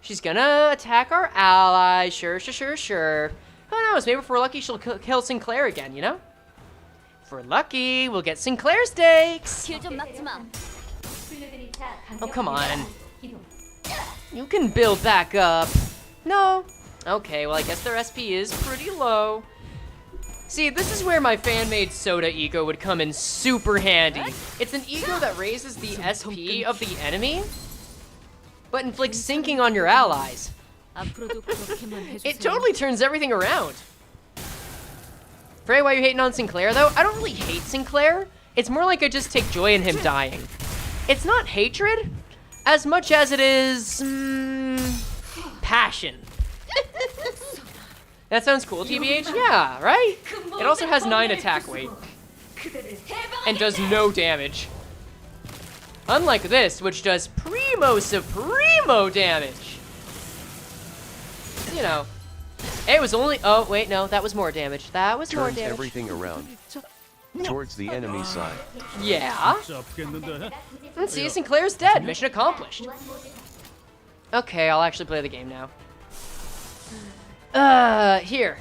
she's gonna attack our ally. Sure. Who knows? Maybe if we're lucky, she'll kill Sinclair again, you know? If we're lucky, we'll get Sinclair stakes. Oh, come on. You can build back up. No. Okay, well, I guess their SP is pretty low. See, this is where my fan-made soda ego would come in super handy. It's an ego that raises the SP of the enemy, but inflicts sinking on your allies. It totally turns everything around. Frey, why are you hating on Sinclair, though? I don't really hate Sinclair. It's more like I just take joy in him dying. It's not hatred, as much as it is... passion. That sounds cool, TBH? Yeah, right? It also has 9 attack weight. And does no damage. Unlike this, which does primo supremo damage. You know. It was only... oh, wait, no, that was more damage. That was more Turns damage. everything around. Towards the enemy side. Yeah. Let's see, Sinclair's dead. Mission accomplished. Okay, I'll actually play the game now. Here.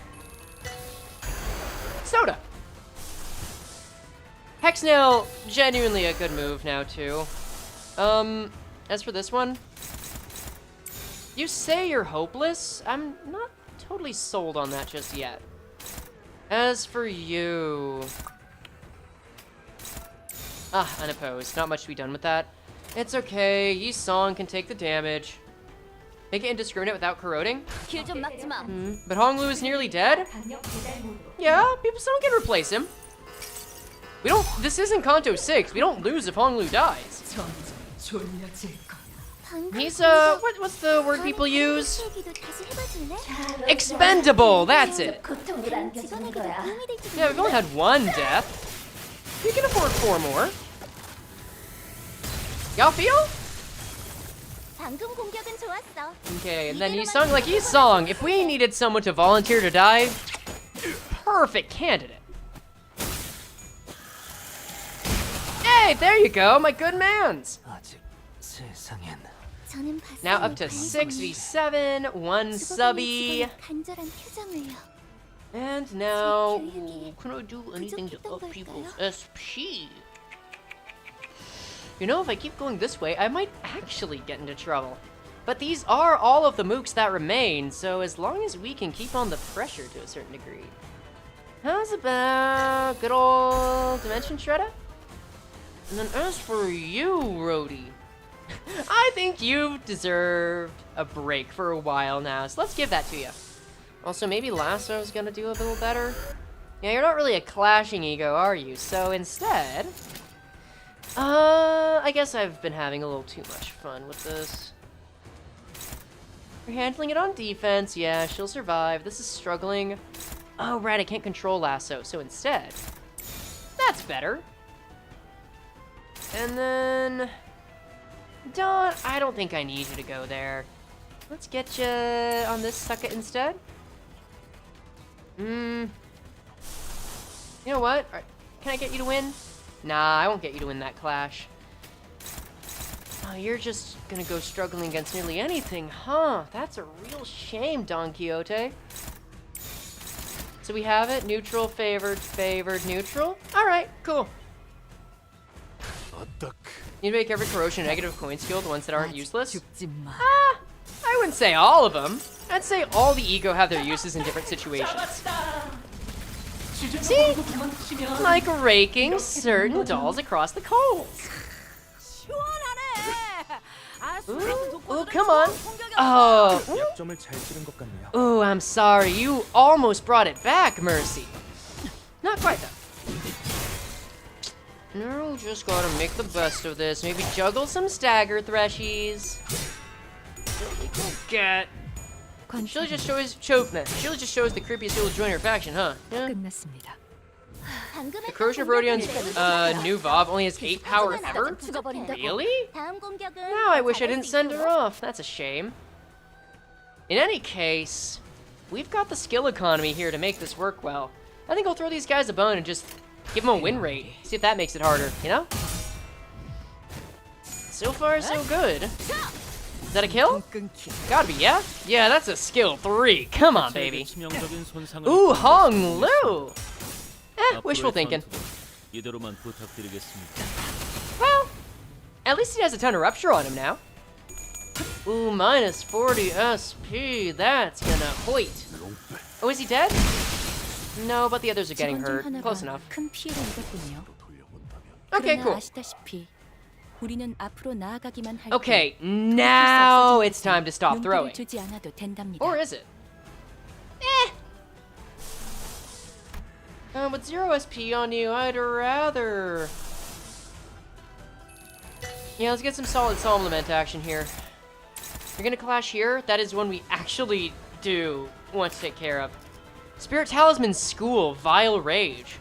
Soda. Hexnail, genuinely a good move now, too. As for this one, you say you're hopeless? I'm not totally sold on that just yet. As for you... unopposed. Not much to be done with that. It's okay. Yi Song can take the damage. Make it indiscriminate without corroding. 길 좀 막지 마. But Honglu is nearly dead? Yeah, people still can replace him. We don't, this isn't Canto VI. We don't lose if Honglu dies. He's, what's the word people use? Expendable, that's it. Yeah, we've only had one death. We can afford 4 more. Y'all feel? 방금 공격은 좋았어. Okay, and then Yisung, like Yisung, if we needed someone to volunteer to die, perfect candidate. Hey, there you go, my good mans. Now up to 6v7, 1 subby. And now, ooh, can I do anything to up people's SP? You know, if I keep going this way, I might actually get into trouble. But these are all of the mooks that remain, so as long as we can keep on the pressure to a certain degree. How's about good old Dimension Shredder? And then as for you, Rhodey, I think you've deserved a break for a while now, so let's give that to you. Also, maybe Lasso's gonna do a little better. Yeah, you're not really a clashing ego, are you? So instead, I guess I've been having a little too much fun with this. We're handling it on defense. Yeah, she'll survive. This is struggling. Oh, right, I can't control Lasso, so instead, that's better. And then, Dawn, I don't think I need you to go there. Let's get you on this sucker instead. You know what? Can I get you to win? Nah, I won't get you to win that clash. Oh, you're just gonna go struggling against nearly anything, huh? That's a real shame, Don Quixote. So we have it, neutral, favored, favored, neutral. All right, cool. Need to make every corrosion negative coin skill, the ones that aren't useless. I wouldn't say all of them. I'd say all the ego have their uses in different situations. See? Like raking certain dolls across the coals. Ooh, come on. Oh, I'm sorry. You almost brought it back, Mercy. Not quite, though. No, just gotta make the best of this. Maybe juggle some stagger threshies. Get. Sheila just shows Sheila just shows the creepiest who will join her faction, huh? Yeah. The Corrosion of Rhodion's new Vob only has 8 power ever? Really? Now I wish I didn't send her off. That's a shame. In any case, we've got the skill economy here to make this work well. I think I'll throw these guys a bone and just give them a win rate. See if that makes it harder, you know? So far, so good. Is that a kill? Gotta be, yeah? Yeah, that's a skill 3. Come on, baby. Ooh, Hong Lu! Wishful thinking. Well, at least he has a ton of rupture on him now. Ooh, minus 40 SP. That's gonna hoit. Oh, is he dead? No, but the others are getting hurt. Close enough. Okay, cool. Okay, now it's time to stop throwing. Or is it? With 0 SP on you, I'd rather... Yeah, let's get some solid Solemn Lament action here. You're gonna clash here? That is one we actually do want to take care of. Spirit Talisman School, Vile Rage.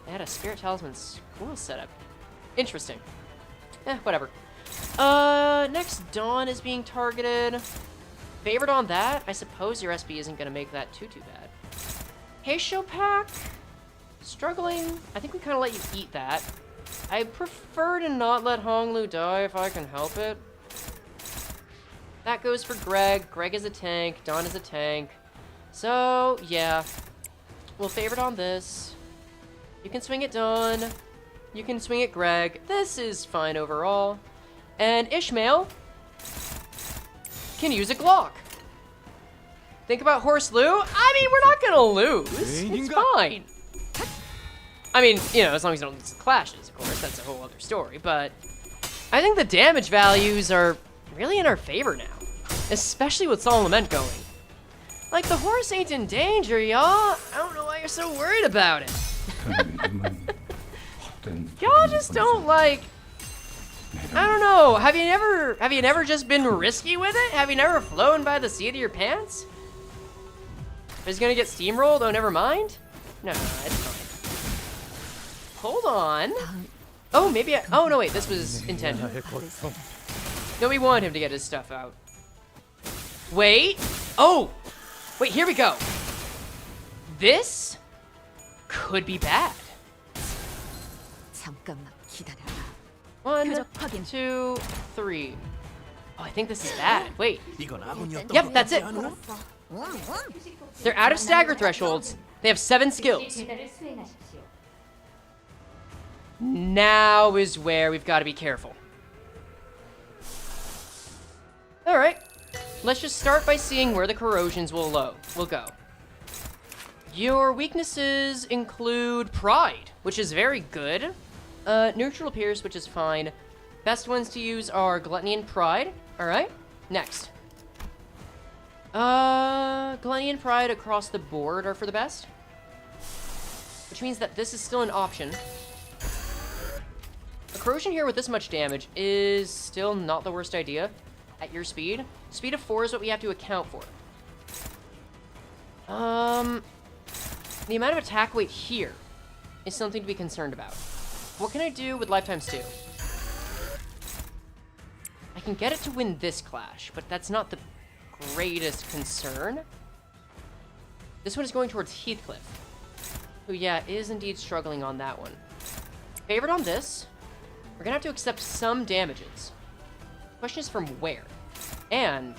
They had a Spirit Talisman School setup. Interesting. Whatever. Next Dawn is being targeted. Favored on that? I suppose your SP isn't gonna make that too bad. Heisho Pack? Struggling? I think we kind of let you eat that. I prefer to not let Honglu die if I can help it. That goes for Greg. Greg is a tank. Dawn is a tank. So, yeah. We'll favorite on this. You can swing it Dawn. You can swing it Greg. This is fine overall. And Ishmael can use a Glock. Think about Horse Lou. I mean, we're not gonna lose. It's fine. I mean, you know, as long as you don't lose the clashes, of course. That's a whole other story. But I think the damage values are really in our favor now. Especially with Solemn Lament going. Like, the horse ain't in danger, y'all. I don't know why you're so worried about it. Y'all just don't, like... I don't know. Have you never just been risky with it? Have you never flown by the seat of your pants? Is gonna get steamrolled? Oh, never mind. No, it's fine. Hold on. Oh, maybe I... Oh, no, wait. This was intended. No, we want him to get his stuff out. Wait. Oh! Wait, here we go. This could be bad. 잠깐만 기다려라. 1, 2, 3. Oh, I think this is bad. Wait. Yep, that's it. They're out of stagger thresholds. They have 7 skills. Now is where we've got to be careful. Alright. Let's just start by seeing where the corrosions will go. Your weaknesses include pride, which is very good. Neutral appears, which is fine. Best ones to use are gluttony and pride. Alright, next. Gluttony and pride across the board are for the best. Which means that this is still an option. A corrosion here with this much damage is still not the worst idea at your speed. Speed of 4 is what we have to account for. The amount of attack weight here is something to be concerned about. What can I do with lifetimes 2? I can get it to win this clash, but that's not the greatest concern. This one is going towards Heathcliff, who, yeah, is indeed struggling on that one. Favored on this. We're gonna have to accept some damages. Question is from where? And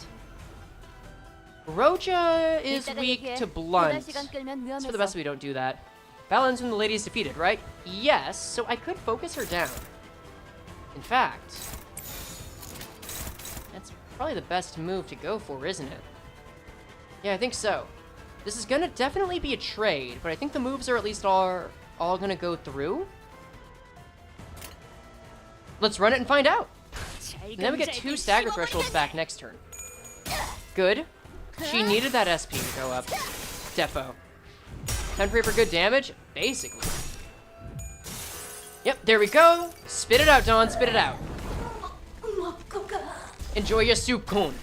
Roja is weak to blunt. It's for the best we don't do that. Battle ends when the lady is defeated, right? Yes, so I could focus her down. In fact, that's probably the best move to go for, isn't it? Yeah, I think so. This is gonna definitely be a trade, but I think the moves are at least all gonna go through. Let's run it and find out. And then we get 2 stagger thresholds back next turn. Good. She needed that SP to go up. Defo. Time to pray for good damage? Basically. Yep, there we go. Spit it out, Dawn. Spit it out. Enjoy your soup cone.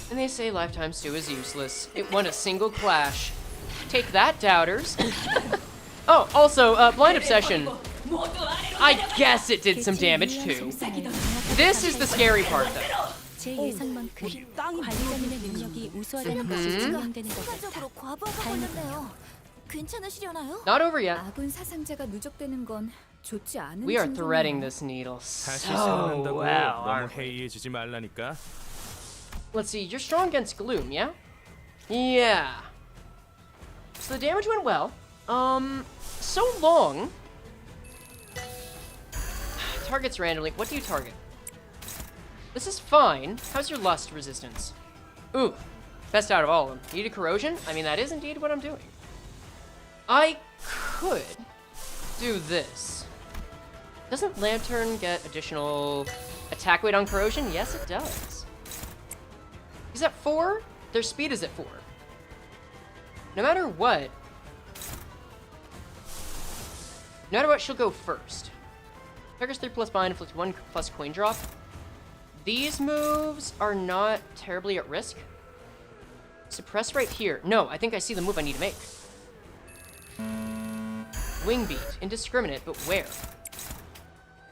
And they say lifetime stew is useless. It won a single clash. Take that, doubters. Oh, also, blind obsession. I guess it did some damage too. This is the scary part, though. Not over yet. We are threading this needle so well. Let's see, you're strong against gloom, yeah? Yeah. So the damage went well. So long. Targets randomly. What do you target? This is fine. How's your lust resistance? Ooh, best out of all of them. Needed corrosion? I mean, that is indeed what I'm doing. I could do this. Doesn't Lantern get additional attack weight on corrosion? Yes, it does. He's at 4. Their speed is at 4. No matter what, she'll go first. Triggers 3+ bind, inflict 1+ coin drop. These moves are not terribly at risk. Suppress right here. No, I think I see the move I need to make. Wing beat. Indiscriminate, but where?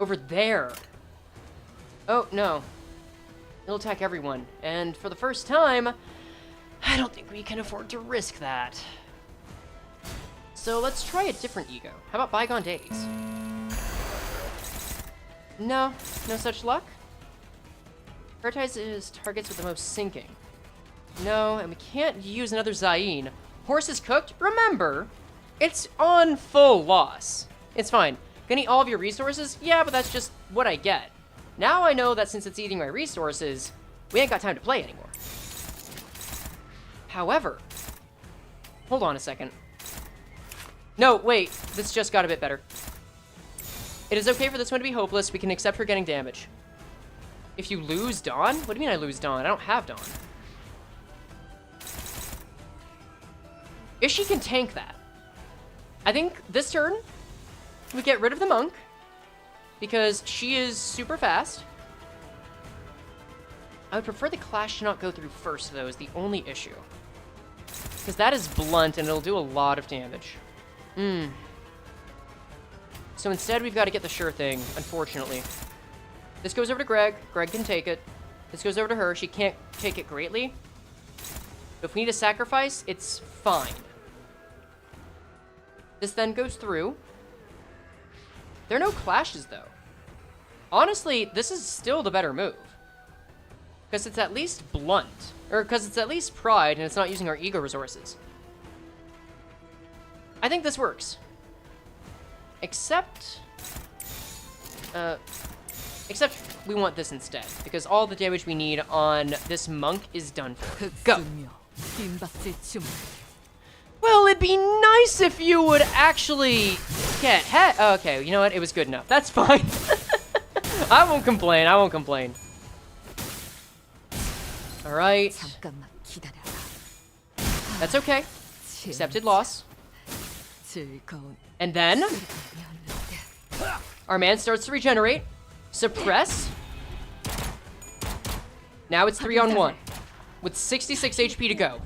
Over there. Oh, no. It'll attack everyone. And for the first time, I don't think we can afford to risk that. So let's try a different ego. How about Bygone Days? No, no such luck. Prioritizes targets with the most sinking. No, and we can't use another Zayn. Horse is cooked. Remember, it's on full loss. It's fine. Gonna eat all of your resources? Yeah, but that's just what I get. Now I know that since it's eating my resources, we ain't got time to play anymore. However, hold on a second. No, wait, this just got a bit better. It is okay for this one to be hopeless. We can accept her getting damage. If you lose Dawn? What do you mean I lose Dawn? I don't have Dawn. If she can tank that. I think this turn, we get rid of the monk, because she is super fast. I would prefer the clash to not go through first, though, is the only issue. Because that is blunt, and it'll do a lot of damage. So instead, we've got to get the sure thing, unfortunately. This goes over to Greg. Greg can take it. This goes over to her. She can't take it greatly. But if we need a sacrifice, it's fine. This then goes through. There are no clashes, though. Honestly, this is still the better move. Because it's at least blunt. Or because it's at least pride, and it's not using our ego resources. I think this works. Except we want this instead, because all the damage we need on this monk is done for. Go! Well, it'd be nice if you would actually get hit. Okay, you know what? It was good enough. That's fine. I won't complain. I won't complain. All right. That's okay. Accepted loss. And then our man starts to regenerate. Suppress. Now it's 3-on-1 with 66 HP to go.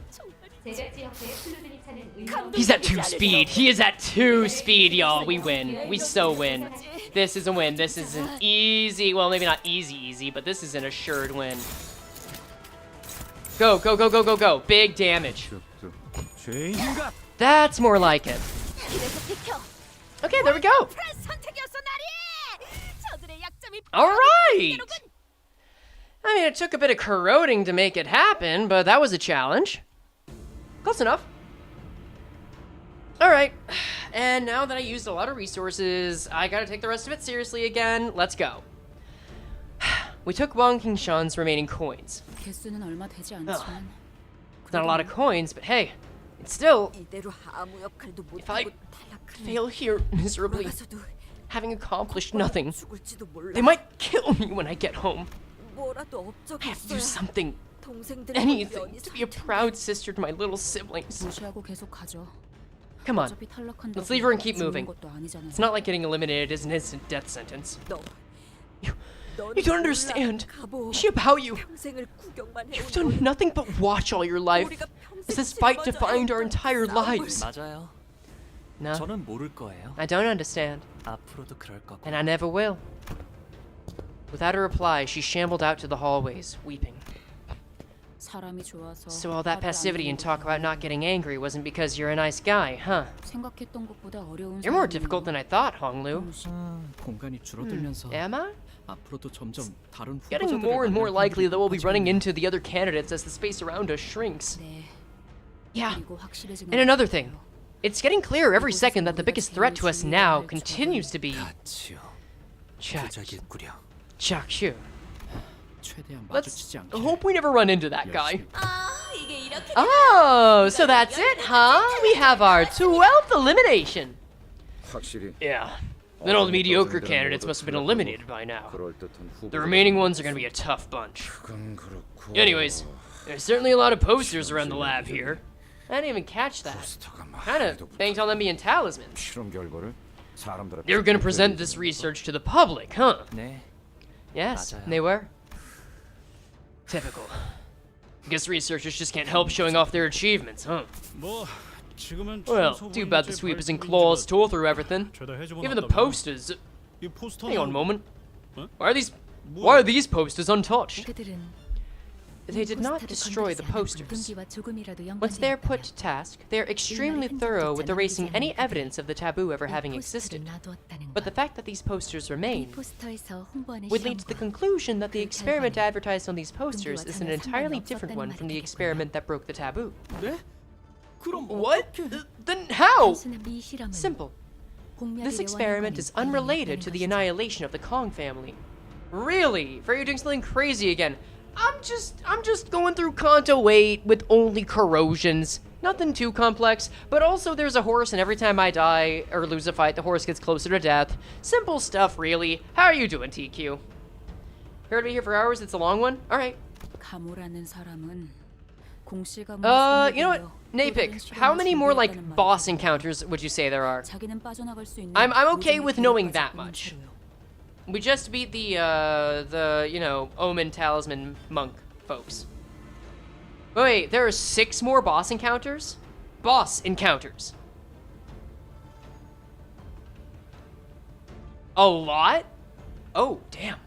He's at 2 speed. He is at 2 speed, y'all. We win. We so win. This is a win. This is an easy, well, maybe not easy, but this is an assured win. Go, go, go, go, go, go. Big damage. That's more like it. Okay, there we go. All right. I mean, it took a bit of corroding to make it happen, but that was a challenge. Close enough. All right. And now that I used a lot of resources, I gotta take the rest of it seriously again. Let's go. We took Wang Qingshan's remaining coins. Oh, not a lot of coins, but hey, it's still... If I fail here miserably, having accomplished nothing, they might kill me when I get home. I have to do something, anything, to be a proud sister to my little siblings. Come on, let's leave her and keep moving. It's not like getting eliminated is an instant death sentence. You don't understand. Shi Hua, you've done nothing but watch all your life. As this fight defined our entire lives. 맞아요. No, 저는 모를 거예요. I don't understand. 앞으로도 그럴 거고. And I never will. Without a reply, she shambled out to the hallways, weeping. So all that passivity and talk about not getting angry wasn't because you're a nice guy, huh? You're more difficult than I thought, Honglu. 공간이 줄어들면서 Am I? 앞으로도 점점 다른 Getting more and more likely that we'll be running into the other candidates as the space around us shrinks. Yeah, and another thing. It's getting clearer every second that the biggest threat to us now continues to be... Chakshu. Let's hope we never run into that guy. Oh, so that's it, huh? We have our 12th elimination. Yeah. Then all the mediocre candidates must have been eliminated by now. The remaining ones are gonna be a tough bunch. Anyways, there's certainly a lot of posters around the lab here. I didn't even catch that. Kinda banked on them being talismans. They were gonna present this research to the public, huh? 네. Yes, they were. Typical. Guess researchers just can't help showing off their achievements, huh? Well, too bad the sweep isn't claws tore through everything. Even the posters. Hang on a moment. Why are these posters untouched? They did not destroy the posters. Once they are put to task, they are extremely thorough with erasing any evidence of the taboo ever having existed. But the fact that these posters remain would lead to the conclusion that the experiment advertised on these posters is an entirely different one from the experiment that broke the taboo. What? Then how? Simple. This experiment is unrelated to the annihilation of the Kong family. Really? Frey, you're doing something crazy again. I'm just going through Canto VIII with only corrosions. Nothing too complex, but also there's a horse and every time I die or lose a fight, the horse gets closer to death. Simple stuff, really. How are you doing, TQ? Here to be here for hours. It's a long one. All right. 가모라는 사람은 공씨가 You know what? Napik, how many more like boss encounters would you say there are? 자기는 빠져나갈 수 있는 I'm okay with knowing that 모든 much. 은폐로요. We just beat the you know, Omen Talisman monk folks. Wait, there are 6 more boss encounters? Boss encounters. A lot? Oh, damn.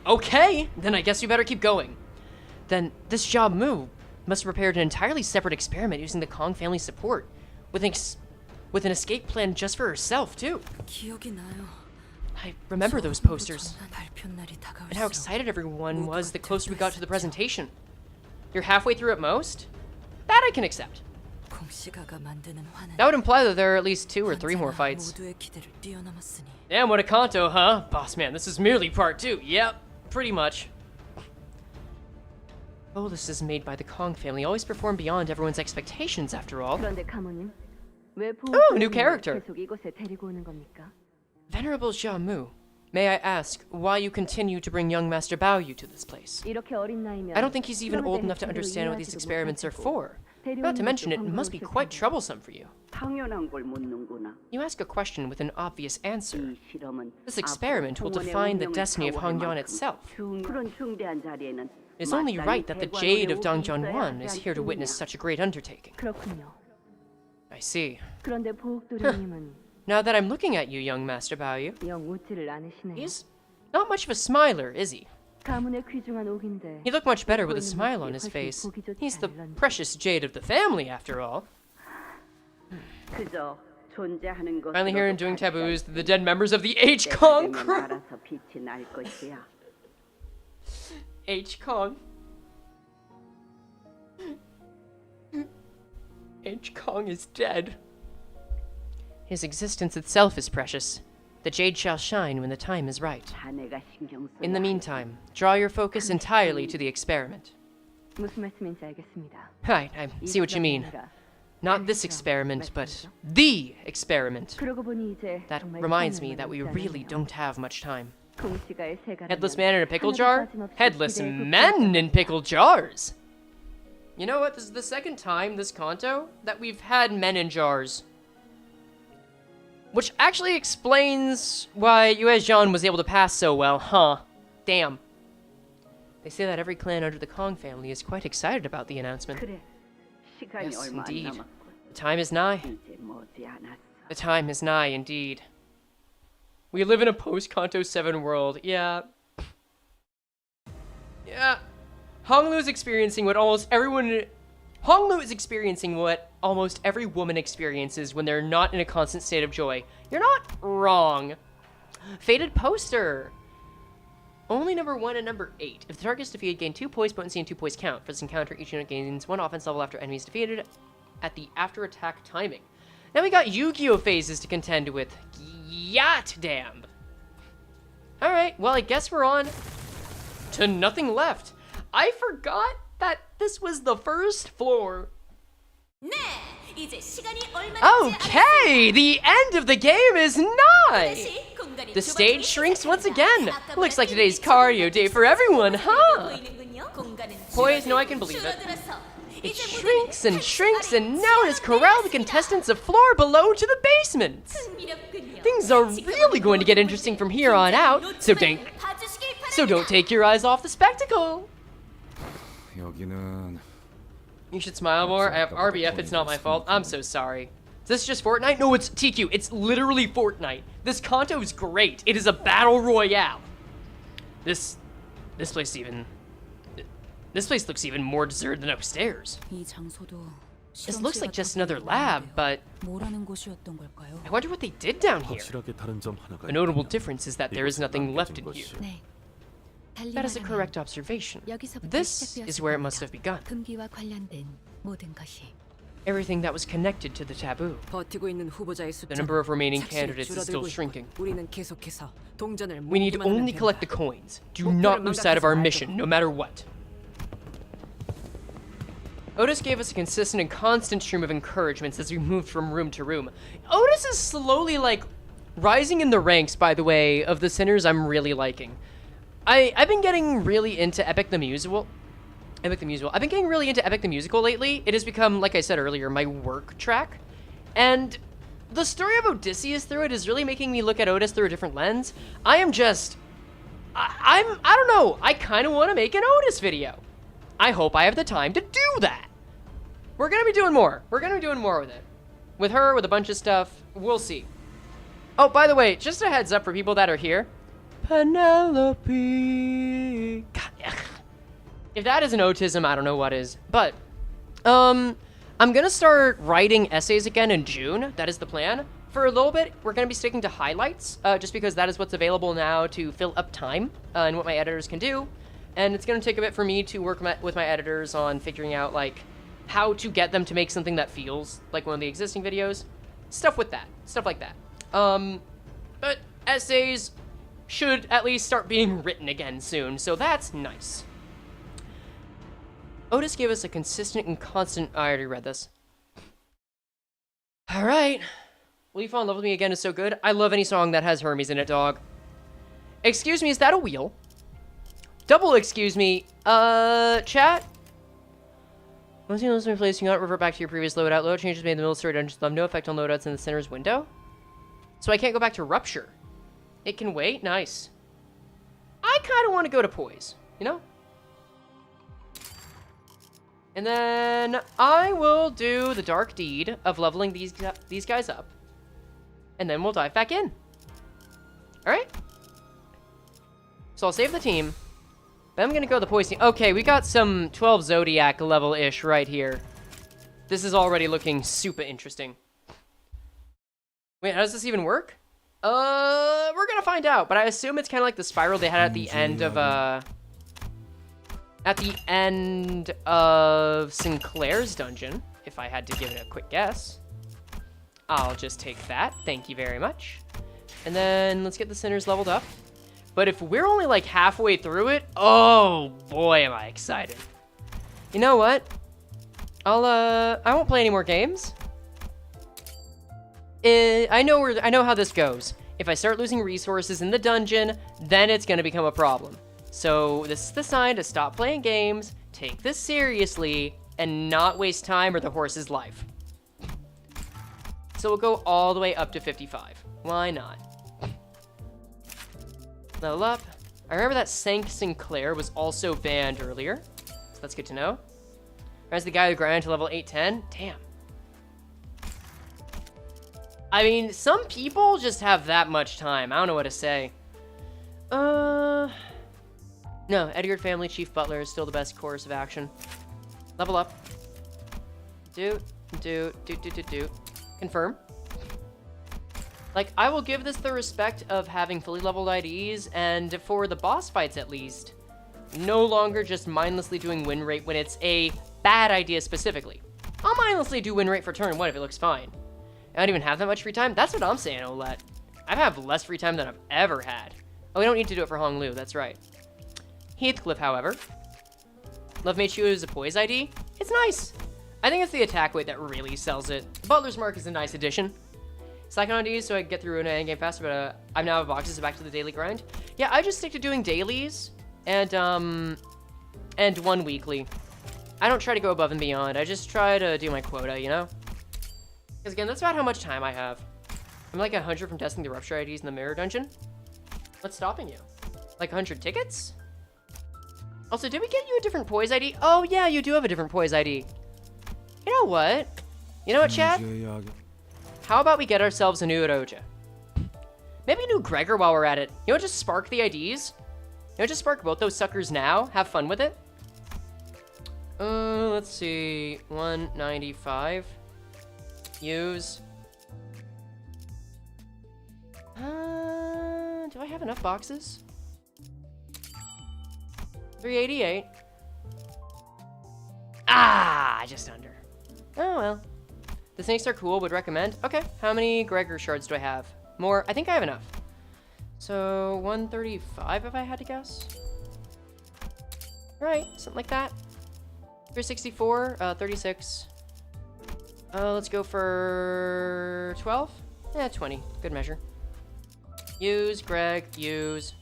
Okay, then I guess we better keep going. Then this job move must have prepared an entirely separate experiment using the Kong family support, with an escape plan just for herself too. 기억이 나요. I remember those posters, 발표 날이 and how excited everyone was the closer we got to the presentation. You're halfway through at most? That I can accept. 공씨가가 만드는 화는 That would imply that there are at least 2 or 3 more fights. 모두의 기대를 뛰어넘었으니. Damn, what a Kanto, huh? Boss man, this is merely part 2. Yep, pretty much. Boluses made by the Kong family always perform beyond everyone's expectations, after all. 그런데 가모님, 왜 Ooh, new character. 계속 이곳에 데리고 오는 겁니까? Venerable Jiamu, may I ask why you continue to bring young Master Baoyu to this place? 이렇게 어린 나이면 I don't think he's even old enough to understand what these 이해하지도 experiments are 못하시고 for. Not to mention, it must be quite troublesome for you. 당연한 걸 묻는구나. You ask a question with an obvious answer. 이 실험은 This experiment will define the destiny of Hongyan itself. 그런 중대한 자리에는 It's only right that the Jade of Dongjuan is here to witness such a great undertaking. 그렇군요. I see. 그런데 보옥도련님은 Now that I'm looking at you, young Master Baoyu, 영 웃지를 않으시네요. he's not much of a smiler, is he? 가문의 귀중한 옥인데 He looked much better with a smile on his face. He's the precious Jade of the family, after all. 그저 존재하는 것. Finally here and doing taboos, the dead members of the H-Kong crew. 알아서 빛이 날 것이야. H-Kong. H-Kong is dead. His existence itself is precious. The jade shall shine when the time is right. 자네가 신경 써. In the meantime, draw your focus entirely to the experiment. 무슨 말씀인지 알겠습니다. Right, I see what you mean. Not this experiment, but THE experiment. 그러고 보니 이제 That 정말 reminds 시간이 me that we 남지 really 않았네요. don't have much time. 공씨가의 새 가라면 Headless man in a pickle 하나도 jar? 빠짐없이 Headless 기대에 men in pickle jars! You know what? This is the second time this Kanto that we've had men in jars. Which actually explains why Yuezhan was able to pass so well, huh? Damn. They say that every clan under the Kong family is quite excited about the announcement. 그래. 시간이 Yes, 얼마 안 indeed. 남았군. The time is nigh. 이제 머지않았어. The time is nigh, indeed. We live in a post-Canto VII world. Yeah. Yeah. Honglu is experiencing what almost everyone... Honglu is experiencing what almost every woman experiences when they're not in a constant state of joy. You're not wrong. Faded poster. Only number 1 and number 8. If the target is defeated, gain 2 poise potency and 2 poise count. For this encounter, each unit gains 1 offense level after enemies defeated at the after attack timing. Now we got Yu-Gi-Oh phases to contend with. Yacht damn. Alright, well I guess we're on to nothing left. I forgot that this was the first floor. 네, 이제 시간이 얼마 남지 Okay, the end of the game is nigh. 않았으니 공간이 The 좁아지기 stage shrinks once 시작합니다. again. 아까보다 Looks like today's 큰 cardio day for everyone, huh? 보이는군요. 공간은 Poise, no, I can believe it. 줄어들어서 It 이제 shrinks and 무대는 shrinks, and 한 now it has corralled the contestants of floor below to the basement. 흥미롭군요. Things are really going to get interesting from here on out, so don't take your eyes off the spectacle. 여기는 You should smile more. I have RBF, it's not my fault. I'm so sorry. Is this just Fortnite? No, it's TQ. It's literally Fortnite. This Kanto is great. It is a battle royale. This place looks even more deserted than upstairs. 이 장소도 This looks like just another lab, but 뭐라는 곳이었던 걸까요? I wonder what they did down here. 확실하게 다른 점 하나가 A notable difference is that there is nothing left in here. 네. 달리 That is a 말하면 correct observation. 여기서부터 This is where it must have begun. 금기와 관련된 모든 것이 Everything that was connected to the taboo. 버티고 있는 후보자의 The 숫자 number of remaining 착실히 candidates is still 줄어들고 shrinking. 있고 우리는 계속해서 동전을 We need 모으기만 하면 only collect the 된다. coins. Do not lose sight of our mission, no matter what. Otis gave us a consistent and constant stream of encouragements as we moved from room to room. Otis is slowly, like, rising in the ranks, by the way, of the sinners I'm really liking. I've been getting really into Epic the Musical. I've been getting really into Epic the Musical lately. It has become, like I said earlier, my work track. And the story of Odysseus through it is really making me look at Otis through a different lens. I am just... I don't know. I kind of want to make an Otis video. I hope I have the time to do that. We're going to be doing more. We're going to be doing more with it. With her, with a bunch of stuff. We'll see. Oh, by the way, just a heads up for people that are here. Penelope. God, if that isn't autism, I don't know what is. But, I'm going to start writing essays again in June. That is the plan. For a little bit, we're going to be sticking to highlights, just because that is what's available now to fill up time and what my editors can do. And it's going to take a bit for me to work with my editors on figuring out, like, how to get them to make something that feels like one of the existing videos. Stuff with that. Stuff like that. But essays should at least start being written again soon, so that's nice. Otis gave us a consistent and constant... I already read this. Alright. Will You Fall in Love With Me Again is so good. I love any song that has Hermes in it, dog. Excuse me, is that a wheel? Double excuse me. Chat? Once you listen to place, you not revert back to your previous loadout. Loadout changes made in the middle story dungeons have no effect on loadouts in the center's window. So I can't go back to Rupture. It can wait? Nice. I kind of want to go to Poise, you know? And then I will do the dark deed of leveling these guys up. And then we'll dive back in. Alright? So I'll save the team. Then I'm going to go to the Poise team. Okay, we got some 12 Zodiac level-ish right here. This is already looking super interesting. Wait, how does this even work? We're going to find out. But I assume it's kind of like the spiral they had at the end of, Sinclair's dungeon, if I had to give it a quick guess. I'll just take that. Thank you very much. And then let's get the sinners leveled up. But if we're only like halfway through it, oh boy, am I excited. You know what? I won't play any more games. I know how this goes. If I start losing resources in the dungeon, then it's gonna become a problem. So this is the sign to stop playing games, take this seriously, and not waste time or the horse's life. So we'll go all the way up to 55. Why not? Level up. I remember that Sinclair was also banned earlier, so that's good to know. As the guy who grinded to level 810. Damn. I mean, some people just have that much time. I don't know what to say. No, Edgar family chief butler is still the best course of action. Level up. Do. Confirm. Like, I will give this the respect of having fully leveled IDs, and for the boss fights at least, no longer just mindlessly doing win rate when it's a bad idea specifically. I'll mindlessly do win rate for turn 1 if it looks fine. I don't even have that much free time? That's what I'm saying, Olette. I have less free time than I've ever had. Oh, we don't need to do it for Hong Lu, that's right. Heathcliff, however. Love made you as a Poise ID? It's nice. I think it's the attack weight that really sells it. Butler's Mark is a nice addition. Second on these so I can get through an endgame faster, but I'm now out of boxes, so back to the daily grind. Yeah, I just stick to doing dailies and one weekly. I don't try to go above and beyond. I just try to do my quota, you know? Because again, that's about how much time I have. I'm like 100 from testing the Rupture IDs in the Mirror Dungeon. What's stopping you? Like 100 tickets? Also, did we get you a different Poise ID? Oh yeah, you do have a different Poise ID. You know what? You know what, Chad? How about we get ourselves a new Roja? Maybe a new Gregor while we're at it. You know, just spark the IDs. You know, just spark both those suckers now. Have fun with it. Let's see. 195. Use. Do I have enough boxes? 388. Ah, just under. Oh well. The snakes are cool, would recommend. Okay, how many Gregor shards do I have? More, I think I have enough. So 135 if I had to guess. Right, something like that. 364, 36. Let's go for 12? Yeah, 20, good measure. Use, Greg, use.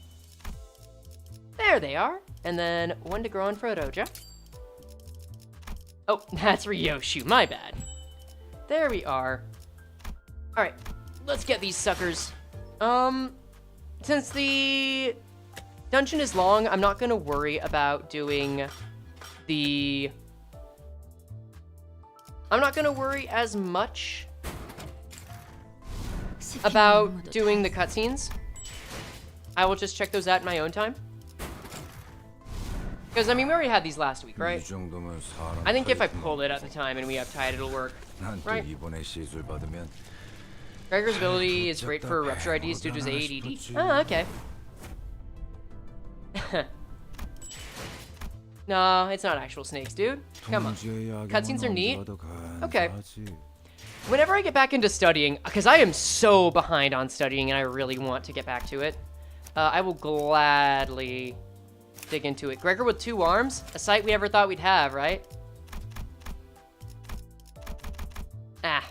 There they are. And then 1 to grow on Frodoja. Oh, that's Ryoshu, my bad. There we are. Alright, let's get these suckers. Since the dungeon is long, I'm not gonna worry about doing the... I'm not gonna worry as much about doing the cutscenes. I will just check those out in my own time. Because, I mean, we already had these last week, right? I think if I pull it at the time and we uptide, it'll work, right? Gregor's ability is great for rupture IDs due to his ADD. Oh, okay. No, it's not actual snakes, dude. Come on. Cutscenes are neat. Okay. Whenever I get back into studying, because I am so behind on studying and I really want to get back to it, I will gladly dig into it. Gregor with 2 arms, a sight we ever thought we'd have, right? Ah.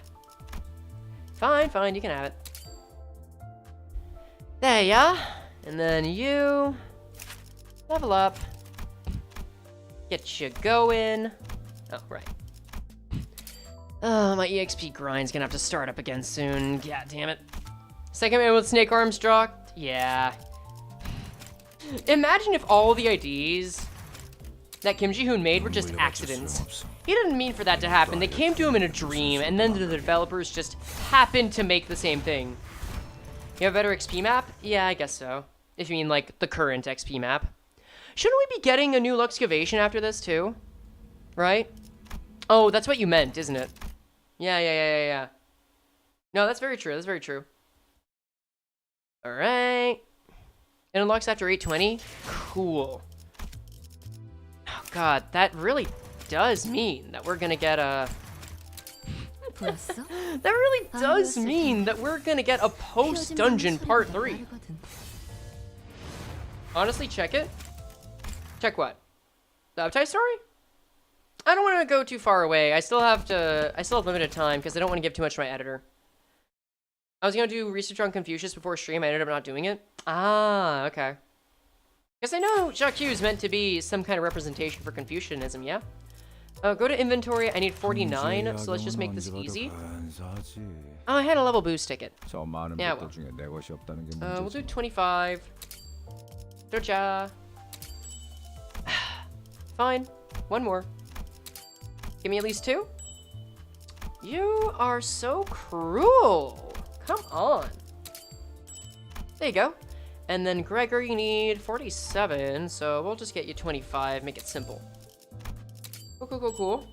Fine, you can have it. There ya. And then you level up. Get you going. Oh, right. Oh, my EXP grind's gonna have to start up again soon. God damn it. Second man with snake arms dropped? Yeah. Imagine if all the IDs that Kim Ji-hoon made were just accidents. He didn't mean for that to happen. They came to him in a dream, and then the developers just happened to make the same thing. You have a better XP map? Yeah, I guess so. If you mean, like, the current XP map. Shouldn't we be getting a new Luxcavation after this, too? Right? Oh, that's what you meant, isn't it? Yeah. No, that's very true. That's very true. Alright. It unlocks after 820? Cool. Oh, God, that really does mean that we're gonna get a... that really does mean that we're gonna get a post-dungeon part 3. Honestly, check it. Check what? The Uptide story? I don't want to go too far away. I still have limited time because I don't want to give too much to my editor. I was gonna do research on Confucius before stream. I ended up not doing it. Ah, okay. Because I know Jacques is meant to be some kind of representation for Confucianism, yeah? Go to inventory. I need 49, so let's just make this easy. Oh, I had a level boost ticket. Yeah, well. We'll do 25. Doja. Fine. 1 more. Give me at least 2. You are so cruel. Come on. There you go. And then Gregor, you need 47, so we'll just get you 25, make it simple. Cool.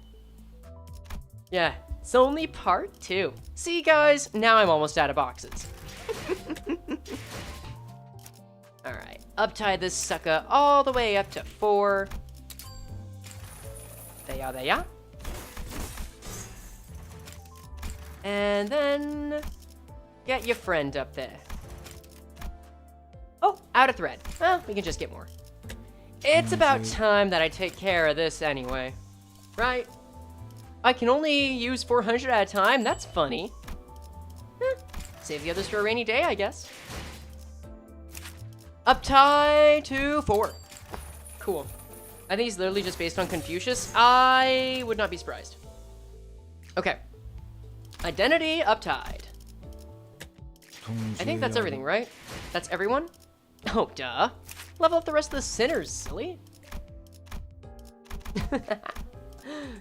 Yeah, it's only part 2. See, guys, now I'm almost out of boxes. Alright, uptie this sucker all the way up to 4. There ya. And then get your friend up there. Oh, out of thread. Well, we can just get more. It's about time that I take care of this anyway. Right? I can only use 400 at a time? That's funny. Save the others for a rainy day, I guess. Uptie to 4. Cool. I think he's literally just based on Confucius. I would not be surprised. Okay. Identity uptied. I think that's everything, right? That's everyone? Oh, duh. Level up the rest of the sinners, silly.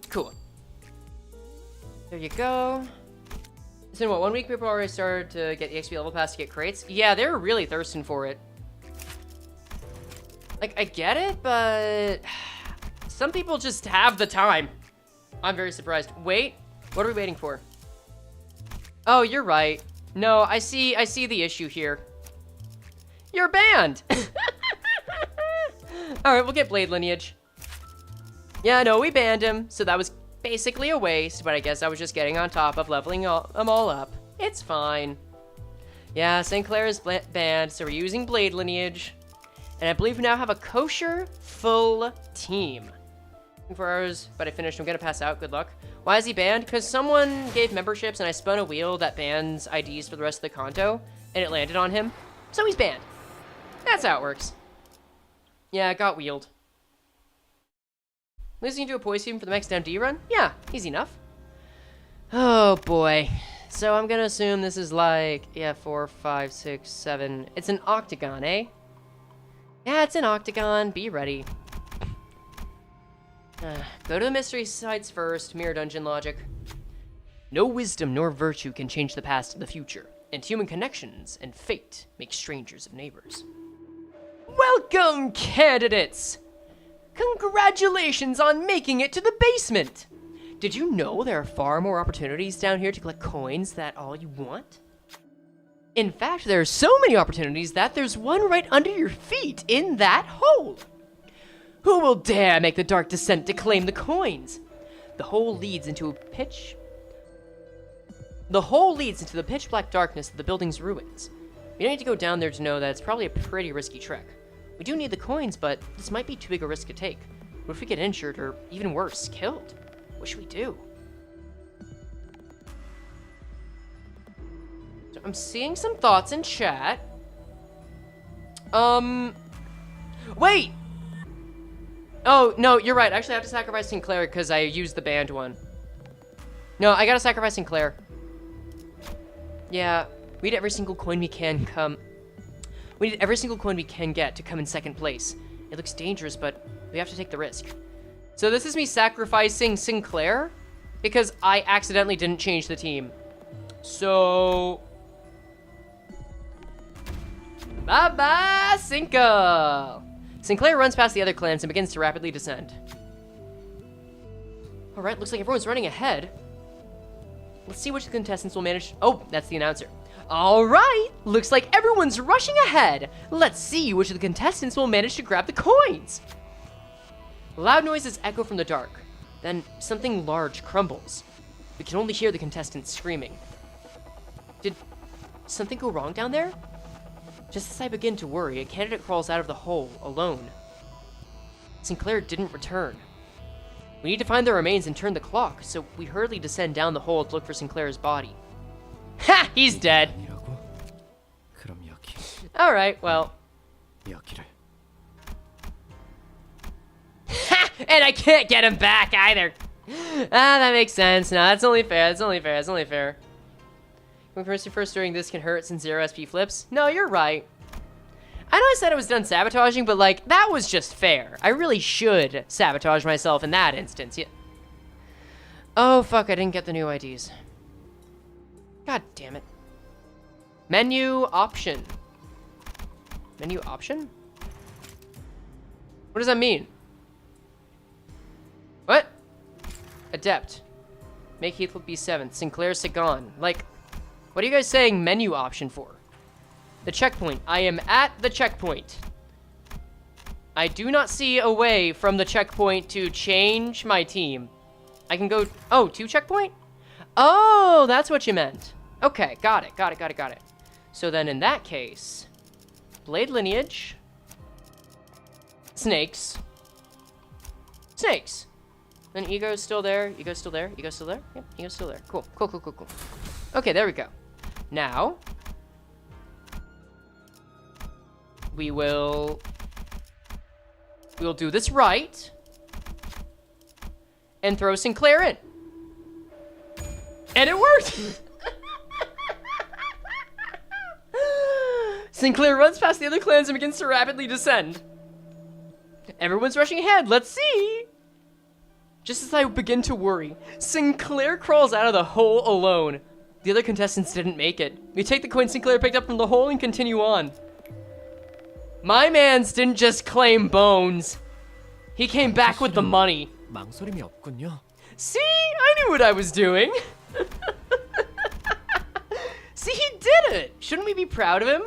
Cool. There you go. So in what, 1 week people already started to get the XP level pass to get crates? Yeah, they're really thirsting for it. Like, I get it, but some people just have the time. I'm very surprised. Wait, what are we waiting for? Oh, you're right. No, I see the issue here. You're banned. All right, we'll get Blade Lineage. Yeah, no, we banned him, so that was basically a waste, but I guess I was just getting on top of leveling them all up. It's fine. Yeah, St. Clair is banned, so we're using Blade Lineage. And I believe we now have a kosher full team. 4 hours, but I finished. I'm gonna pass out. Good luck. Why is he banned? Because someone gave memberships and I spun a wheel that bans IDs for the rest of the Canto, and it landed on him. So he's banned. That's how it works. Yeah, it got wheeled. Listening to a poise team for the max down D run? Yeah, easy enough. Oh boy. So I'm gonna assume this is like, yeah, 4, 5, 6, 7. It's an octagon, eh? Yeah, it's an octagon. Be ready. Go to the mystery sites first. Mirror dungeon logic. No wisdom nor virtue can change the past to the future, and human connections and fate make strangers of neighbors. Welcome, candidates! Congratulations on making it to the basement! Did you know there are far more opportunities down here to collect coins than all you want? In fact, there are so many opportunities that there's one right under your feet in that hole! Who will dare make the dark descent to claim the coins? The hole leads into the pitch black darkness of the building's ruins. We don't need to go down there to know that it's probably a pretty risky trek. We do need the coins, but this might be too big a risk to take. What if we get injured, or even worse, killed? What should we do? So I'm seeing some thoughts in chat. Wait! Oh, no, you're right. Actually, I have to sacrifice Sinclair because I used the banned one. No, I gotta sacrifice Sinclair. Yeah, we need every single coin we can get to come in second place. It looks dangerous, but we have to take the risk. So this is me sacrificing Sinclair because I accidentally didn't change the team. So... bye-bye, Cinco! Sinclair runs past the other clans and begins to rapidly descend. Alright, looks like everyone's running ahead. Let's see which of the contestants will manage... Oh, that's the announcer. Alright, looks like everyone's rushing ahead. Let's see which of the contestants will manage to grab the coins. Loud noises echo from the dark. Then something large crumbles. We can only hear the contestants screaming. Did something go wrong down there? Just as I begin to worry, a candidate crawls out of the hole, alone. Sinclair didn't return. We need to find the remains and turn the clock, so we hurriedly descend down the hole to look for Sinclair's body. Ha! He's dead! Alright, well. Ha! And I can't get him back either! Ah, that makes sense. No, that's only fair, that's only fair, that's only fair. When first doing this can hurt since 0 SP flips? No, you're right. I know I said I was done sabotaging, but like, that was just fair. I really should sabotage myself in that instance. Yeah. Oh, fuck, I didn't get the new IDs. God damn it. Menu option. Menu option? What does that mean? What? Adept. Make Heathcliff be 7th. Sinclair Sagan. Like, what are you guys saying menu option for? The checkpoint. I am at the checkpoint. I do not see a way from the checkpoint to change my team. I can go... Oh, to checkpoint? Oh, that's what you meant. Okay, got it, got it, got it, got it. So then in that case... Blade lineage. Snakes. Snakes. Then Ego's still there. Ego's still there. Ego's still there. Yep, Ego's still there. Cool, cool, cool, cool, cool. Okay, there we go. Now... We'll do this right. And throw Sinclair in. And it worked! Sinclair runs past the other clans and begins to rapidly descend. Everyone's rushing ahead. Let's see. Just as I begin to worry, Sinclair crawls out of the hole alone. The other contestants didn't make it. We take the coin Sinclair picked up from the hole and continue on. My mans didn't just claim bones. He came back with the money. See? I knew what I was doing. See, he did it. Shouldn't we be proud of him?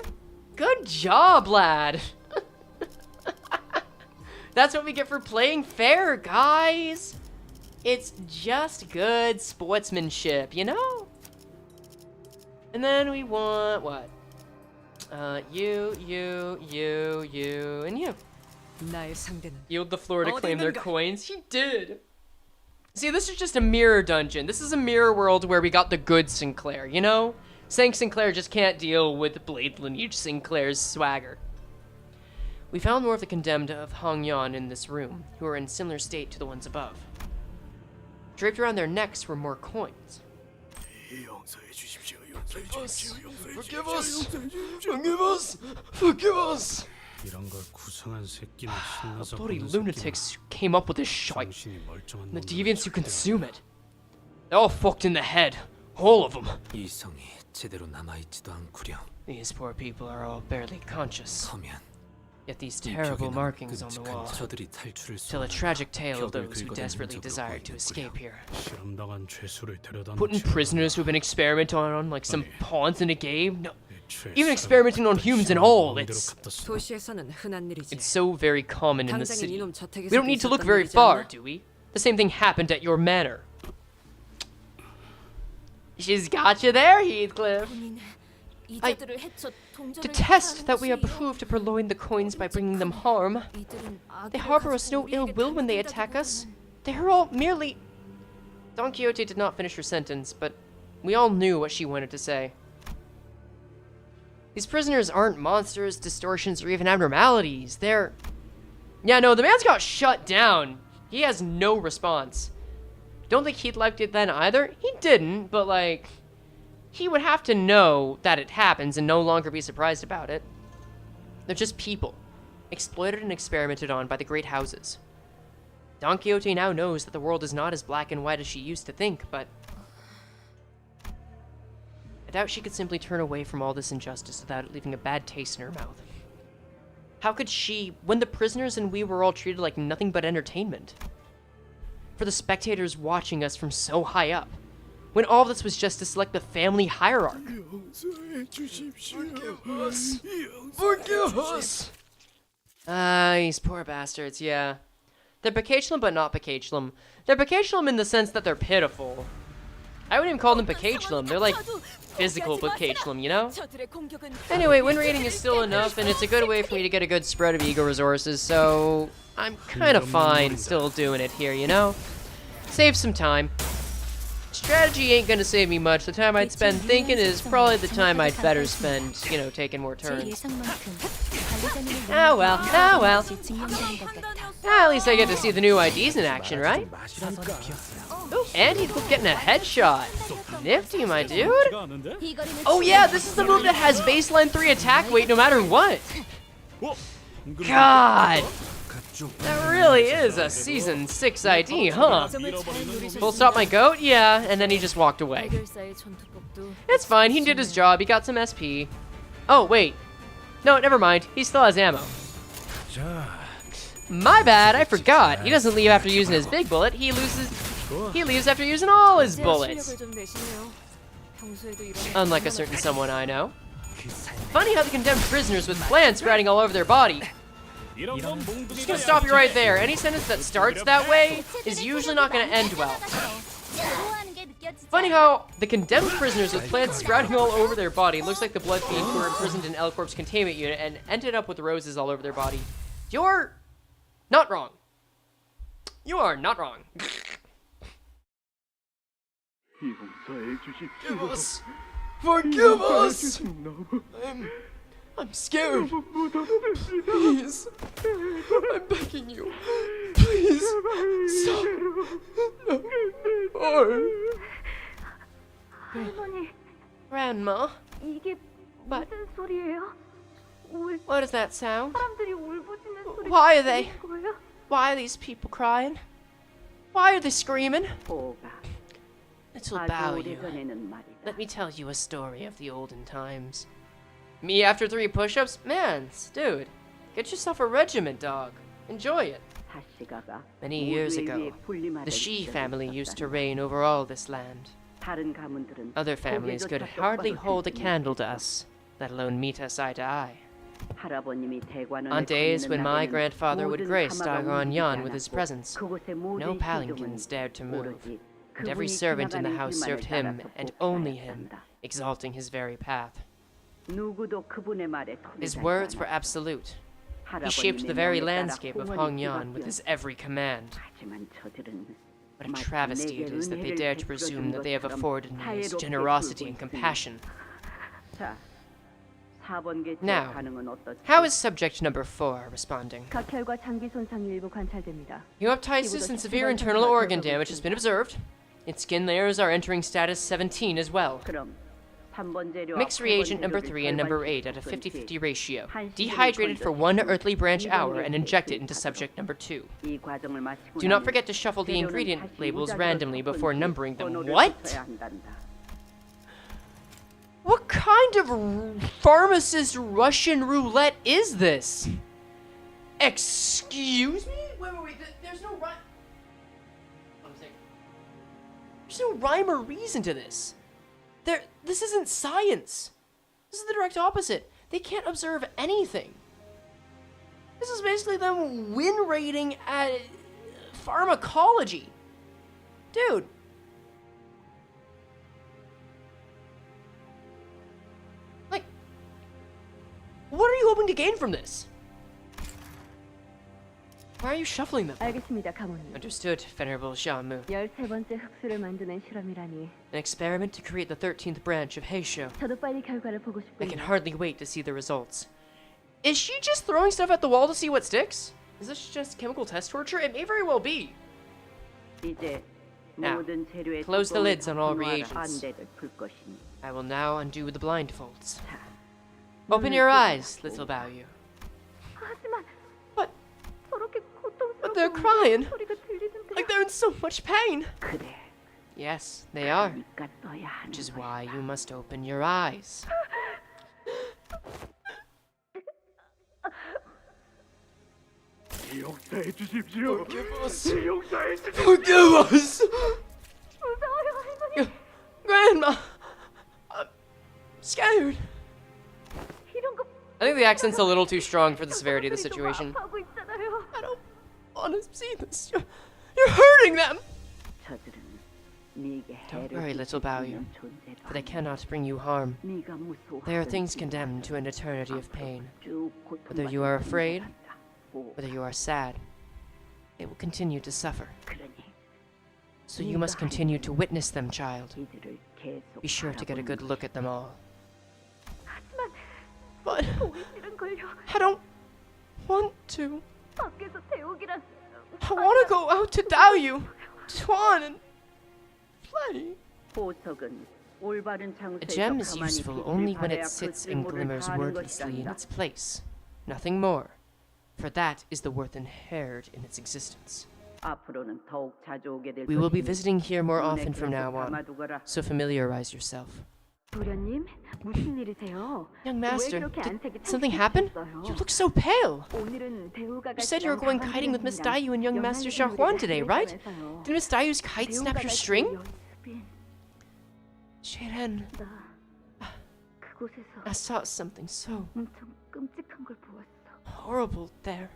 Good job, lad. That's what we get for playing fair, guys. It's just good sportsmanship, you know? And then we want, what? You, and you. Yield the floor to claim their coins. He did. See, this is just a mirror dungeon. This is a mirror world where we got the good Sinclair, you know? Saying Sinclair just can't deal with Blade Lineage Sinclair's swagger. We found more of the condemned of Hongyan in this room, who are in similar state to the ones above. Draped around their necks were more coins. Forgive us! Forgive us! Forgive us! Bloody lunatics who came up with this shite, and the deviants who consume it. They're all fucked in the head. All of them. These poor people are all barely conscious. Yet these terrible markings on the wall tell a tragic tale of those who desperately desired to escape here. Putting prisoners who've been experimented on like some pawns in a game? No. Even experimenting on humans and all, it's so very common in the city. We don't need to look very far, do we? The same thing happened at your manor. She's got you there, Heathcliff. I detest that we are proved to purloin the coins by bringing them harm. They harbor us no ill will when they attack us. They are all merely... Don Quixote did not finish her sentence, but we all knew what she wanted to say. These prisoners aren't monsters, distortions, or even abnormalities. They're... Yeah, no, the man's got shut down. He has no response. Don't think Heath liked it then either. He didn't, but like... He would have to know that it happens and no longer be surprised about it. They're just people, exploited and experimented on by the great houses. Don Quixote now knows that the world is not as black and white as she used to think, but... I doubt she could simply turn away from all this injustice without it leaving a bad taste in her mouth. How could she, when the prisoners and we were all treated like nothing but entertainment? For the spectators watching us from so high up, when all this was just to select the family hierarch. Forgive us! Forgive us! These poor bastards, yeah. They're Pacatulum, but not Pacatulum. They're Pacatulum in the sense that they're pitiful. I wouldn't even call them Pacatulum. They're like physical Pacatulum, you know? Anyway, win rating is still enough, and it's a good way for me to get a good spread of ego resources, so I'm kind of fine still doing it here, you know? Save some time. Strategy ain't gonna save me much. The time I'd spend thinking is probably the time I'd better spend, you know, taking more turns. Oh well, oh well. At least I get to see the new IDs in action, right? Ooh, and he's getting a headshot. Nifty, my dude. Oh yeah, this is the move that has baseline 3 attack weight no matter what. God. That really is a Season 6 ID, huh? Full stop my goat? Yeah, and then he just walked away. It's fine, he did his job, he got some SP. Oh, wait. No, never mind, he still has ammo. My bad, I forgot. He doesn't leave after using his big bullet, he leaves after using all his bullets. Unlike a certain someone I know. Funny how the condemned prisoners with plants sprouting all over their body. Just gonna stop you right there. Any sentence that starts that way is usually not gonna end well. Funny how the condemned prisoners with plants sprouting all over their body looks like the blood fiend who were imprisoned in L-Corp's containment unit and ended up with roses all over their body. You're not wrong. You are not wrong. Forgive us! Forgive us! I'm scared. Please. I'm begging you. Please. Stop. No. Or... Grandma, 이게 But- 무슨 소리예요? what does that sound? 사람들이 울부짖는 소리가 Why are they? 들리는 거예요? Why are these people crying? Why are they screaming? 보가 Little 아주 bow you. 오래전에는 말이다. Let me tell you a story of the olden times. Me after 3 push-ups? Man, dude, get yourself a regiment, dog. Enjoy it. 다시가가 Many years 모두의 ago, 위에 군림하던 the Shi 시절이 family used to 있었다는 reign over all this land. 다른 가문들은 Other families could 고개조차 hardly 똑바로 hold a 들지 candle to 못했어. us, let alone meet us eye to eye. 할아버님이 대관원에 On days when my 거니는 grandfather would 모든 grace 가마가 Dagon 움직이지 with his 않았고 presence, 그곳의 no 모든 palanquins 시종은 dared to move, 오로지 and every 그분이 servant in the 지나가는 house 길만을 served him, 따라서 and only him, 복사했단다. exalting his very path. 누구도 그분의 말에 His 토를 words 달지 were 않았다. absolute. He shaped the very landscape of Hongyan with his every command. 하지만 저들은 What a travesty it is that they dare to presume that they have afforded me his generosity and compassion. 자, 4번 개체 Now, 반응은 어떻지? how is subject number 4 responding? 각혈과 장기 손상이 일부 관찰됩니다. Hemoptysis and severe internal organ damage has been observed. Its skin layers are entering status 17 as well. 그럼 3번 재료와 Mix 8번 reagent number 재료를 3 and number 8 at a 절반씩 50-50 ratio. 한 Dehydrated for 1 earthly branch hour and inject it into subject number 2. 이 과정을 마치고 Do not 나면 forget to shuffle the 재료는 ingredient 다시 labels 무작위로 randomly before 섞은 numbering them. 번호를 What? 붙여야 한단다. What kind of pharmacist Russian roulette is this? Excuse me? Wait. There's no rhyme. There's no rhyme or reason to this. This isn't science. This is the direct opposite. They can't observe anything. This is basically them win rating at pharmacology. Dude. Like, what are you hoping to gain from this? Why are you shuffling them? 알겠습니다, 가모님. Understood, Venerable Xiaomu. 13번째 흑수를 만드는 실험이라니. An experiment to create the 13th branch of Heisho. 저도 빨리 결과를 보고 I can 싶군요. hardly wait to see the results. Is she just throwing stuff at the wall to see what sticks? Is this just chemical test torture? It may very well be. 이제 Now, 모든 재료의 close the 뚜껑을 lids on all 분화하라. reagents. 반대를 풀 것이니. I will now undo the blindfolds. 자, Open your eyes, little Baoyu. 하지만 What? 저렇게 But they're 고통스러운 crying. 소리가 들리던데요. Like they're in so much pain. 그래. Yes, they are. 그러니까 떠야 하는 Which is 것이다. why you must open your eyes. 용서해 주십시오. 용서해 주십시오. Forgive us! Grandma! I'm scared. 이런 거 I think the accent's a little too strong for the severity of the situation. 하고 있잖아요. I don't want to see this. You're hurting them! 저들은 네게 Don't 해를 worry, little 끼칠 수 Baoyu, 있는 존재도 for they 아니야. cannot bring you harm. 네가 무서워하던 They are things 순간 condemned to an eternity of pain. 쭉 Whether 고통받는 you are afraid, 존재란다. 오, whether you are sad, they will continue to suffer. 그러니 So you must continue to witness them, child. 이들을 계속 Be sure to get a good 바라보는 look at them all. 하지만 But 보기 싫은걸요. I don't want to. 밖에서 대옥이란 I want to go out to Daoyu, Tuan, and play. 보석은 올바른 A 장소에서 gem is 가만히 useful 빛을 only when 발해야 it 그 sits and 쓸모를 glimmers 다하는 wordlessly in 것이란다. its place. Nothing more. For that is the worth inherent in its existence. 앞으로는 더욱 자주 오게 될 We will be 것이니 visiting here more 눈에 often from 계속 now on, 담아두거라. so familiarize yourself. 도련님, 무슨 일이세요? Young 왜 master, 그렇게 did 안색이 something happen? 창백해졌어요? You look so pale. 오늘은 대우가 You said you were going kiting with Miss Dayu and young Master Shi Hua today, right? Did Miss Dayu's kite snap your string? Shiren, 그곳에서 I saw something so 엄청 끔찍한 걸 보았어. horrible there.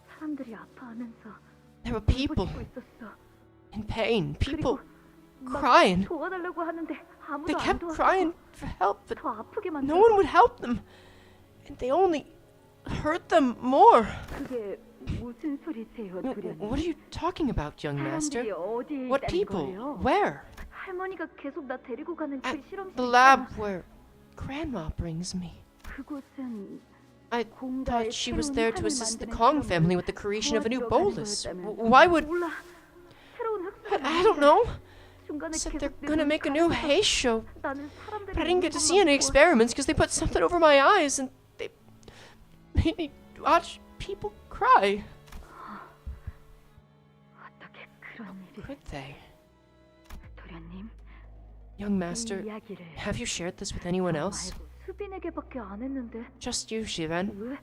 사람들이 아파하면서 There were people 울고 있었어. in pain, people 막 crying. 도와달라고 하는데 아무도 They 안 kept 도와줘. crying for help, but 더 아프게 no one 만들어. would help them. And they only hurt them more. 그게 무슨 소리세요, 도련님? What are you talking about, young master? 사람들이 어디에 What 있다는 people? 거예요? Where? 할머니가 계속 나 데리고 가는 그 At 실험실 the 있잖아. lab where Grandma brings me. 그곳은 I 공가의 thought she was 새로운 there to 판을 assist the 만드는 Kong 실험을 family with the creation of a new 도와주러 가는 bolus. 거였다면서. Why would... 몰라. 새로운 흑수를 I don't know. 중간에 Said 계속 they're 내 gonna 눈을 make a new 가려서 haze show. 나는 사람들이 But I didn't get to 우는 see any 것만 experiments because they put something over my eyes and they made me watch people cry. 보았어. 어떻게 그런 일이? Could they? 도련님, Young 이 master, 이야기를 have you shared this with anyone 저 else? 말고 수빈에게밖에 안 했는데 Just you, Shivan. 왜?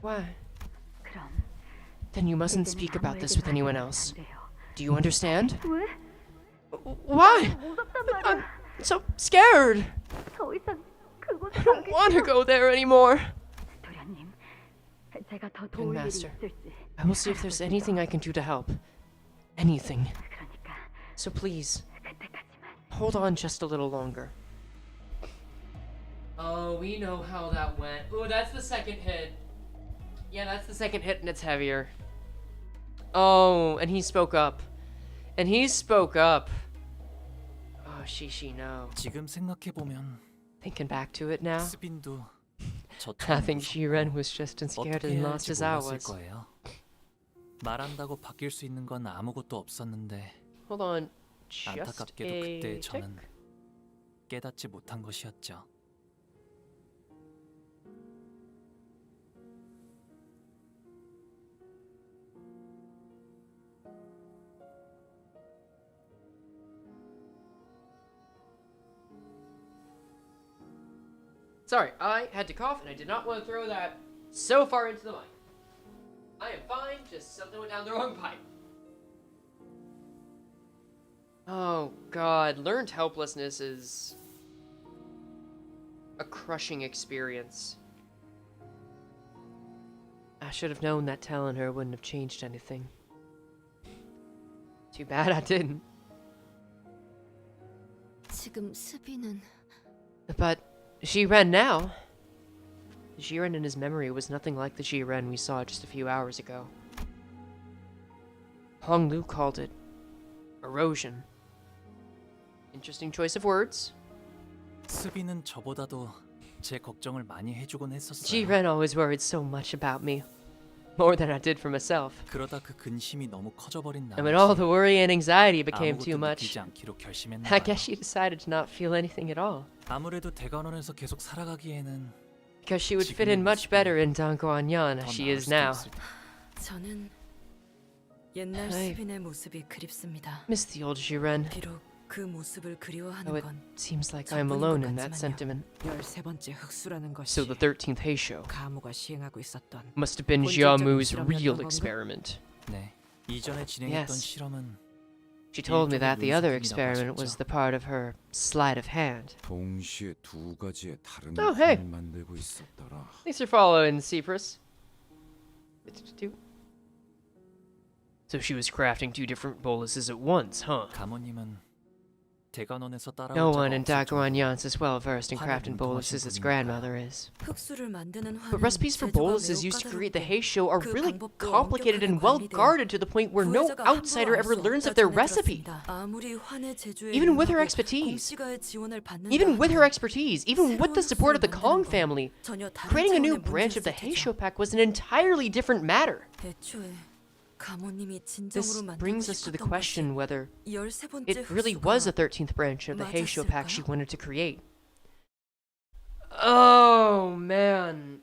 Why? 그럼 Then you mustn't 이제는 speak about this with 아무에게도 anyone 알리면 else. 안 돼요. Do you understand? 왜? Why? 무섭단 I'm 말이야. so scared. 더 이상 그곳에 I don't 가기 want to 싫어. go there anymore. 도련님, 제가 더 Young 도울 일이 master, 있을지. I will see if there's anything I can do to help. Anything. 그러니까 So please, 그때까지만. hold on just a little longer. Oh, we know how that went. Oh, that's the second hit. Yeah, that's the second hit and it's heavier. Oh, and he spoke up. And he spoke up. Oh, Shishi, no. 지금 생각해 보면 Thinking back to it now, 스빈도 I think Shi-Ren was just as scared 어떻게 and 해야 lost 할지 as I 몰랐을 was. 거예요. 말한다고 바뀔 수 있는 건 아무것도 없었는데 Hold on, just 안타깝게도 a 그때 tick. 저는 깨닫지 못한 것이었죠. Sorry, I had to cough and I did not want to throw that so far into the mic. I am fine, just something went down the wrong pipe. Oh god, learned helplessness is a crushing experience. I should have known that telling her wouldn't have changed anything. Too bad I didn't. 지금 수비는 But Shi-Ren now. The Shi-Ren in his memory was nothing like the Shi-Ren we saw just a few hours ago. Hong Lu called it erosion. Interesting choice of words. 수비는 저보다도 제 걱정을 많이 해주곤 했었어요. Shi-Ren always worried so much about me. More than I did for myself. 그러다 그 근심이 너무 커져버린 And when all 나머지 the worry and anxiety became too 아무것도 much, 느끼지 않기로 결심했나 I 봐요. guess she decided to not feel anything at all. 아무래도 대관원에서 계속 살아가기에는 Because she would fit in much better in Dongguanyan 더 as she 나을 is 수도 now. 있을 텐데. 저는 옛날 아이. 수빈의 모습이 그립습니다. Miss the old Shi-Ren. 비록 그 모습을 Though 그리워하는 it 건 seems like I'm alone in that 같지만요. sentiment. 13번째 흑수라는 것이 So the 13th Heisho 가무가 시행하고 있었던 must have been 본질적인 Jiamu's 실험이었던 real 건가? experiment. 네, 이전에 진행했던 Yes. 실험은 She told me that the other 눈속임이라고 experiment was 하셨죠. the part of her sleight of hand. 동시에 두 가지의 다른 Oh, hey. 힘을 만들고 있었더라. Thanks for following, Cypress. So she was crafting two different boluses at once, huh? 가모님은 대관원에서 따라올 No 자가 one in 없었죠. Dongguanyan is as well versed in 화를 crafting boluses as 분통하신 grandmother is. 흑수를 만드는 But 화는 recipes for 제조가 boluses 매우 used to create the 까다롭고 Heisho are 그 really 방법도 complicated and 엄격하게 well 관리되어 guarded to the point where no 구매자가 outsider 함부로 ever 알수 learns of 없다 their 전해 recipe. 들었습니다. 아무리 화내 제조에 Even with her 능하고 expertise. 공시가의 지원을 받는다 Even with her 하면 expertise, even with the support of the Kong family, 전혀 다른 creating a new 차원의 branch of the 문제였을 Heisho pack was an entirely different matter. 애초에 가모님이 This 진정으로 만들고 brings us to the 싶었던 question 것이 whether 13번째 it really 흑수가 was the 13th branch of the Heisho pack she 맞았을까요? wanted to create. Oh, man.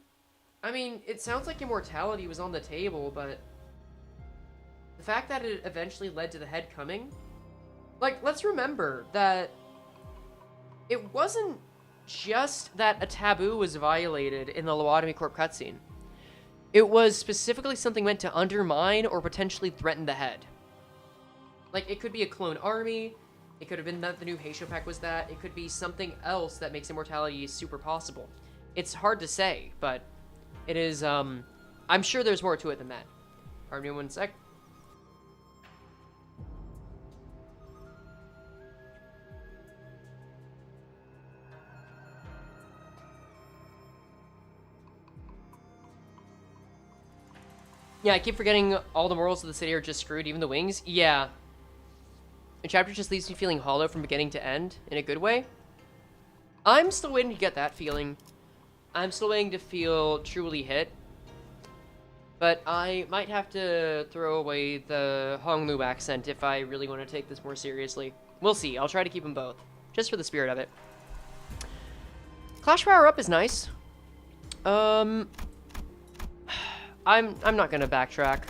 I mean, it sounds like immortality was on the table, but the fact that it eventually led to the head coming, like, let's remember that it wasn't just that a taboo was violated in the Lobotomy Corp cutscene. It was specifically something meant to undermine or potentially threaten the head. Like, it could be a clone army, it could have been that the new Heisho pack was that, it could be something else that makes immortality super possible. It's hard to say, but it is, I'm sure there's more to it than that. Pardon me 1 sec. Yeah, I keep forgetting all the morals of the city are just screwed, even the wings. Yeah. The chapter just leaves me feeling hollow from beginning to end, in a good way. I'm still waiting to get that feeling. I'm still waiting to feel truly hit. But I might have to throw away the Honglu accent if I really want to take this more seriously. We'll see. I'll try to keep them both, just for the spirit of it. Clash power up is nice. I'm not gonna backtrack.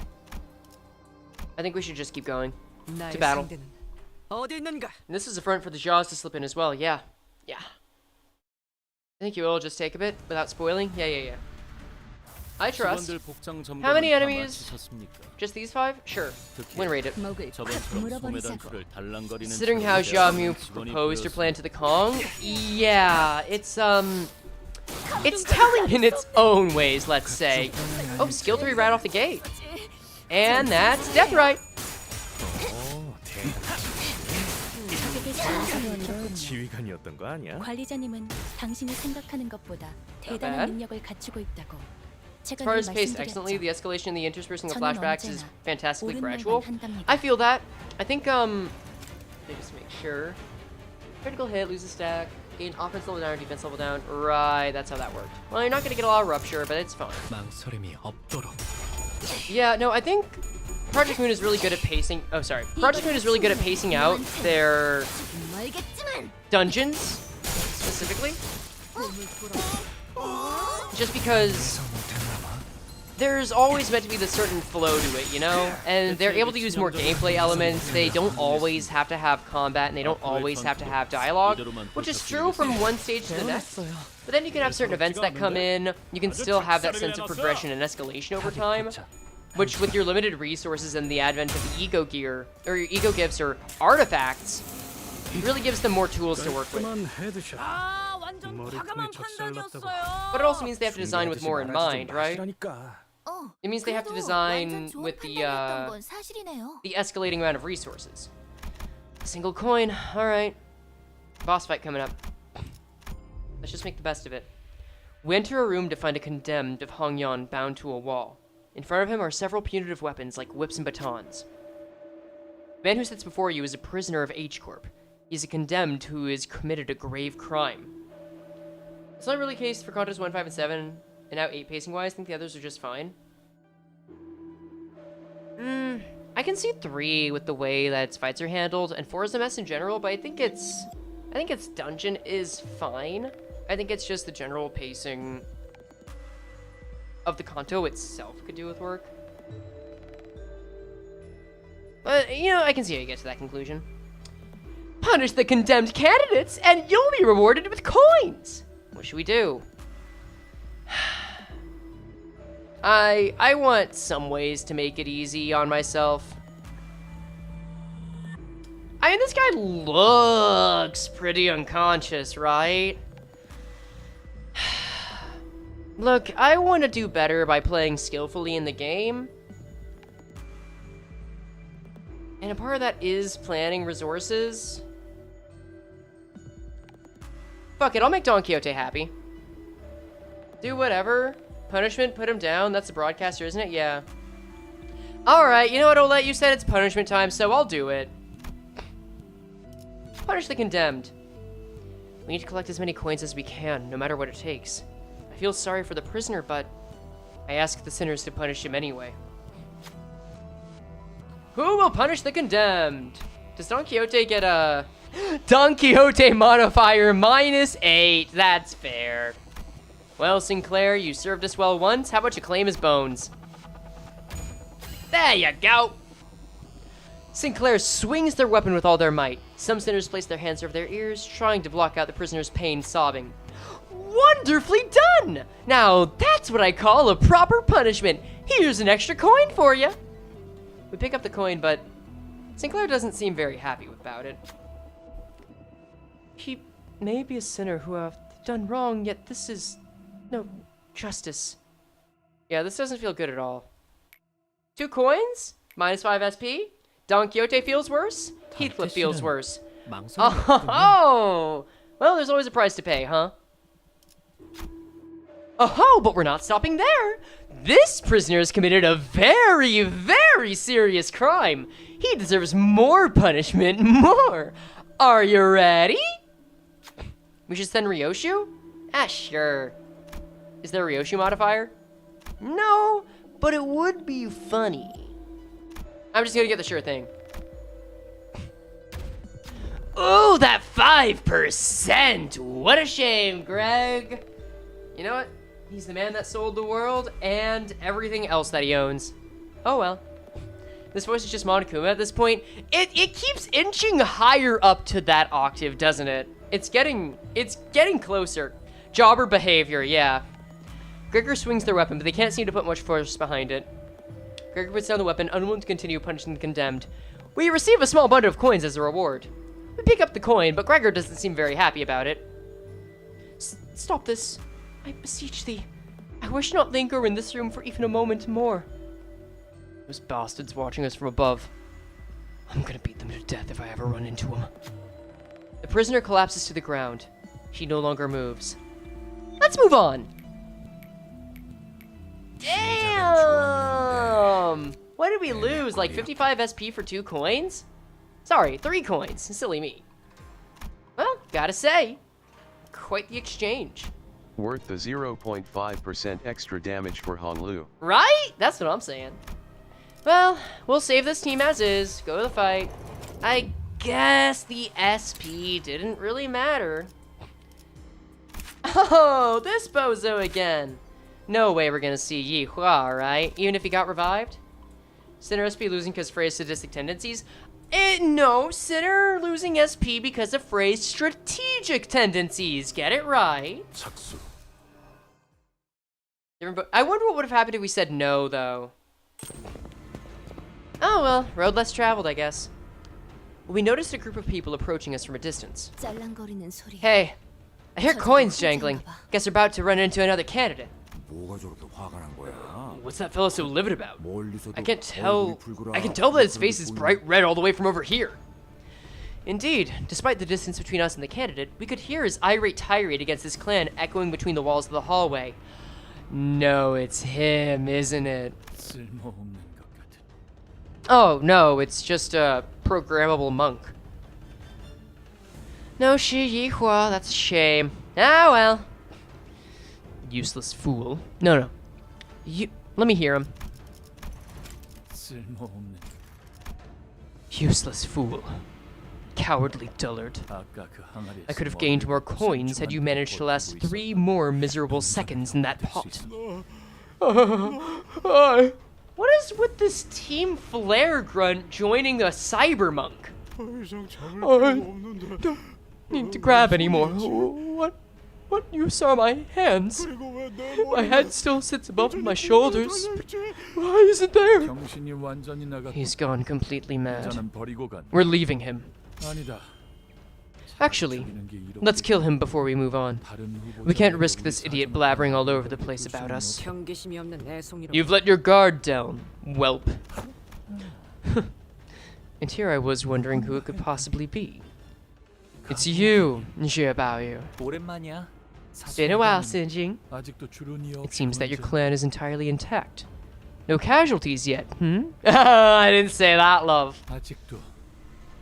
I think we should just keep going to battle. And this is a front for the jaws to slip in as well. Yeah. I think you will just take a bit without spoiling. Yeah. I trust. How many enemies? Just these 5? Sure. Win rate it. Considering how Jiamu proposed her plan to the Kong, yeah, it's telling in its own ways, let's say. Oh, skill 3 right off the gate. And that's death right. 지휘관이었던 거 아니야? 관리자님은 당신이 생각하는 것보다 bad. 대단한 능력을 갖추고 있다고. As 제가 far 늘 as paced excellently, 말씀드렸죠. the escalation and the interspersing of 저는 flashbacks is 언제나 fantastically 옳은 gradual. 말만 한답니다. I feel that. I think, let me just make sure. Critical hit, lose a stack. Gain offense level down or defense level down. Right, that's how that worked. Well, you're not gonna get a lot of rupture, but it's fine. 망설임이 없도록. Yeah, no, I think Project Moon is really good at pacing. Oh, sorry. Project Moon is really good at pacing out their dungeons, specifically. Just because there's always meant to be this certain flow to it, you know? And they're able to use more gameplay elements. They don't always have to have combat, and they don't always have to have dialogue, which is true from one stage to the next. But then you can have certain events that come in. You can still have that sense of progression and escalation over time, which with your limited resources and the advent of ego gear, or your ego gifts or artifacts, really gives them more tools to work with. 아, 완전 과감한 판단이었어요. But it also means they have to design with more in mind, right? 어, It means they have to 그래도 design 완전 좋은 with 판단이었던 건 사실이네요. the escalating amount of resources. A single coin, alright. Boss fight coming up. Let's just make the best of it. We enter a room to find a condemned of Hongyan bound to a wall. In front of him are several punitive weapons like whips and batons. The man who sits before you is a prisoner of H Corp. He's a condemned who has committed a grave crime. It's not really the case for Cantos 1, 5, and 7, and now 8 pacing-wise. I think the others are just fine. I can see 3 with the way that its fights are handled, and 4 is a mess in general, but I think its dungeon is fine. I think it's just the general pacing of the Kanto itself could do with work. But, you know, I can see how you get to that conclusion. Punish the condemned candidates, and you'll be rewarded with coins! What should we do? I want some ways to make it easy on myself. I mean, this guy looks pretty unconscious, right? Look, I want to do better by playing skillfully in the game. And a part of that is planning resources. Fuck it, I'll make Don Quixote happy. Do whatever. Punishment, put him down. That's the broadcaster, isn't it? Yeah. Alright, you know what, Olette? You said it's punishment time, so I'll do it. Punish the condemned. We need to collect as many coins as we can, no matter what it takes. I feel sorry for the prisoner, but I ask the sinners to punish him anyway. Who will punish the condemned? Does Don Quixote get a... Don Quixote modifier -8. That's fair. Well, Sinclair, you served us well once. How about you claim his bones? There you go. Sinclair swings their weapon with all their might. Some sinners place their hands over their ears, trying to block out the prisoner's pain, sobbing. Wonderfully done! Now, that's what I call a proper punishment. Here's an extra coin for you. We pick up the coin, but Sinclair doesn't seem very happy about it. He may be a sinner who have done wrong, yet this is no justice. Yeah, this doesn't feel good at all. 2 coins? -5 SP? Don Quixote feels worse? Heathcliff feels worse. Oh! Well, there's always a price to pay, huh? Oh, but we're not stopping there. This prisoner has committed a very, very serious crime. He deserves more punishment, more. Are you ready? We should send Ryoshu? Ah, sure. Is there a Ryoshu modifier? No, but it would be funny. I'm just gonna get the sure thing. Ooh, that 5%! What a shame, Greg. You know what? He's the man that sold the world and everything else that he owns. Oh well. This voice is just Monokuma at this point. It keeps inching higher up to that octave, doesn't it? It's getting closer. Jobber behavior, yeah. Gregor swings their weapon, but they can't seem to put much force behind it. Gregor puts down the weapon, unwilling to continue punishing the condemned. We receive a small bundle of coins as a reward. We pick up the coin, but Gregor doesn't seem very happy about it. Stop this. I beseech thee. I wish not linger in this room for even a moment more. Those bastards watching us from above. I'm gonna beat them to death if I ever run into them. The prisoner collapses to the ground. She no longer moves. Let's move on. Damn! What did we lose? Like 55 SP for 2 coins? Sorry, 3 coins. Silly me. Well, gotta say, quite the exchange. Worth the 0.5% extra damage for Honglu. Right? That's what I'm saying. Well, we'll save this team as is. Go to the fight. I guess the SP didn't really matter. Oh, this bozo again. No way we're gonna see Shi Hua, right? Even if he got revived? Sinner SP losing because Frey's sadistic tendencies? No, Sinner losing SP because of Frey's strategic tendencies. Get it right. I wonder what would have happened if we said no, though. Oh well, road less traveled, I guess. We noticed a group of people approaching us from a distance. 짤랑거리는 소리. Hey, I hear coins jangling. Guess we're about to run into another candidate. 뭐가 저렇게 화가 난 거야? What's that fellow so livid about? 멀리서도 I can tell 얼굴이 that his face is bright red all the way from over here. Indeed, despite the distance between us and the candidate, we could hear his irate tirade against his clan echoing between the walls of the hallway. No, it's him, isn't it? 쓸모없는 것 같은. Oh, no, it's just a programmable monk. No Shi Hua, that's a shame. Ah, well. Useless fool. No. Let me hear him. 쓸모없는. Useless fool. Cowardly dullard. 아까 그 항아리에 I could have gained more coins had you managed to last 3 more miserable seconds in that pot. What is with this Team Flare grunt joining the cyber monk? I don't need to grab anymore. What use are my hands? My head still sits above my shoulders. Why isn't there? 정신이 완전히 나갔고. He's gone completely mad. 저는 버리고 간. We're leaving him. 아니다. Actually, let's kill him before we move on. We can't risk this idiot blabbering all over the place about us. You've let your guard down, whelp. And here I was wondering who it could possibly be. It's you, Jiabaoyu. 오랜만이야. Been a while, Sinjing. 아직도 주론이 It seems that your clan is entirely intact. No casualties yet, hmm? I didn't say that, love. 아직도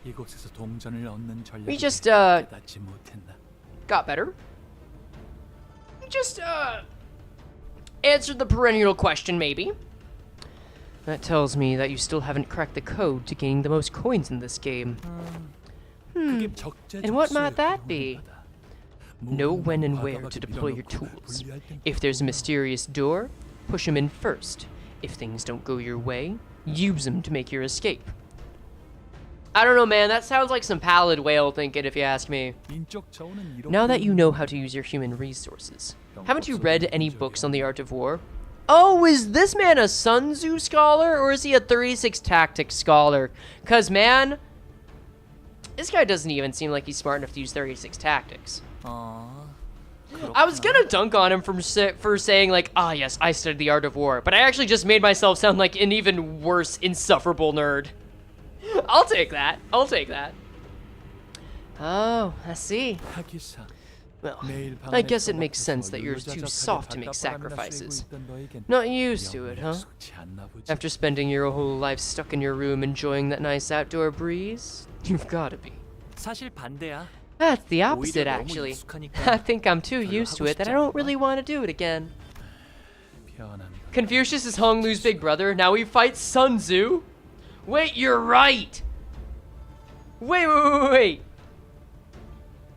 이곳에서 동전을 얻는 전략이 We just, 깨닫지 못했나. got better. We just, answered the perennial question, maybe. That tells me that you still haven't cracked the code to gaining the most coins in this game. 그게 적재적소에 And what might that 들어오는 be? 거다. Know when and where 과감하게 to deploy your 밀어넣고 tools. 분리할 땐 If there's a mysterious door, push him in first. If things don't go your way, use him to make your escape. I don't know, man. That sounds like some pallid whale thinking, if you ask me. 인적 자원은 이렇게 Now that you know how to use your human resources, haven't you read any books on the art of war? Oh, is this man a Sun Tzu scholar, or is he a 36 Tactics scholar? Cause, man, this guy doesn't even seem like he's smart enough to use 36 Tactics. I was gonna dunk on him for saying, like, ah, yes, I studied the art of war, but I actually just made myself sound like an even worse, insufferable nerd. I'll take that. I'll take that. Oh, I see. 하기사. Well, 매일 I 방에 guess it makes 처박혀서 sense that you're too soft to make sacrifices. Not used to it, huh? After spending your whole life stuck in your room enjoying that nice outdoor breeze? You've gotta be. 사실 반대야. That's the 오히려 opposite, 너무 actually. 익숙하니까 I think I'm too 별로 used to 하고 it that I 싶지 don't 않구나. really want to do it again. 편한 거. Confucius is Honglu's big brother. Now he fights Sun Tzu. Wait, you're right. Wait.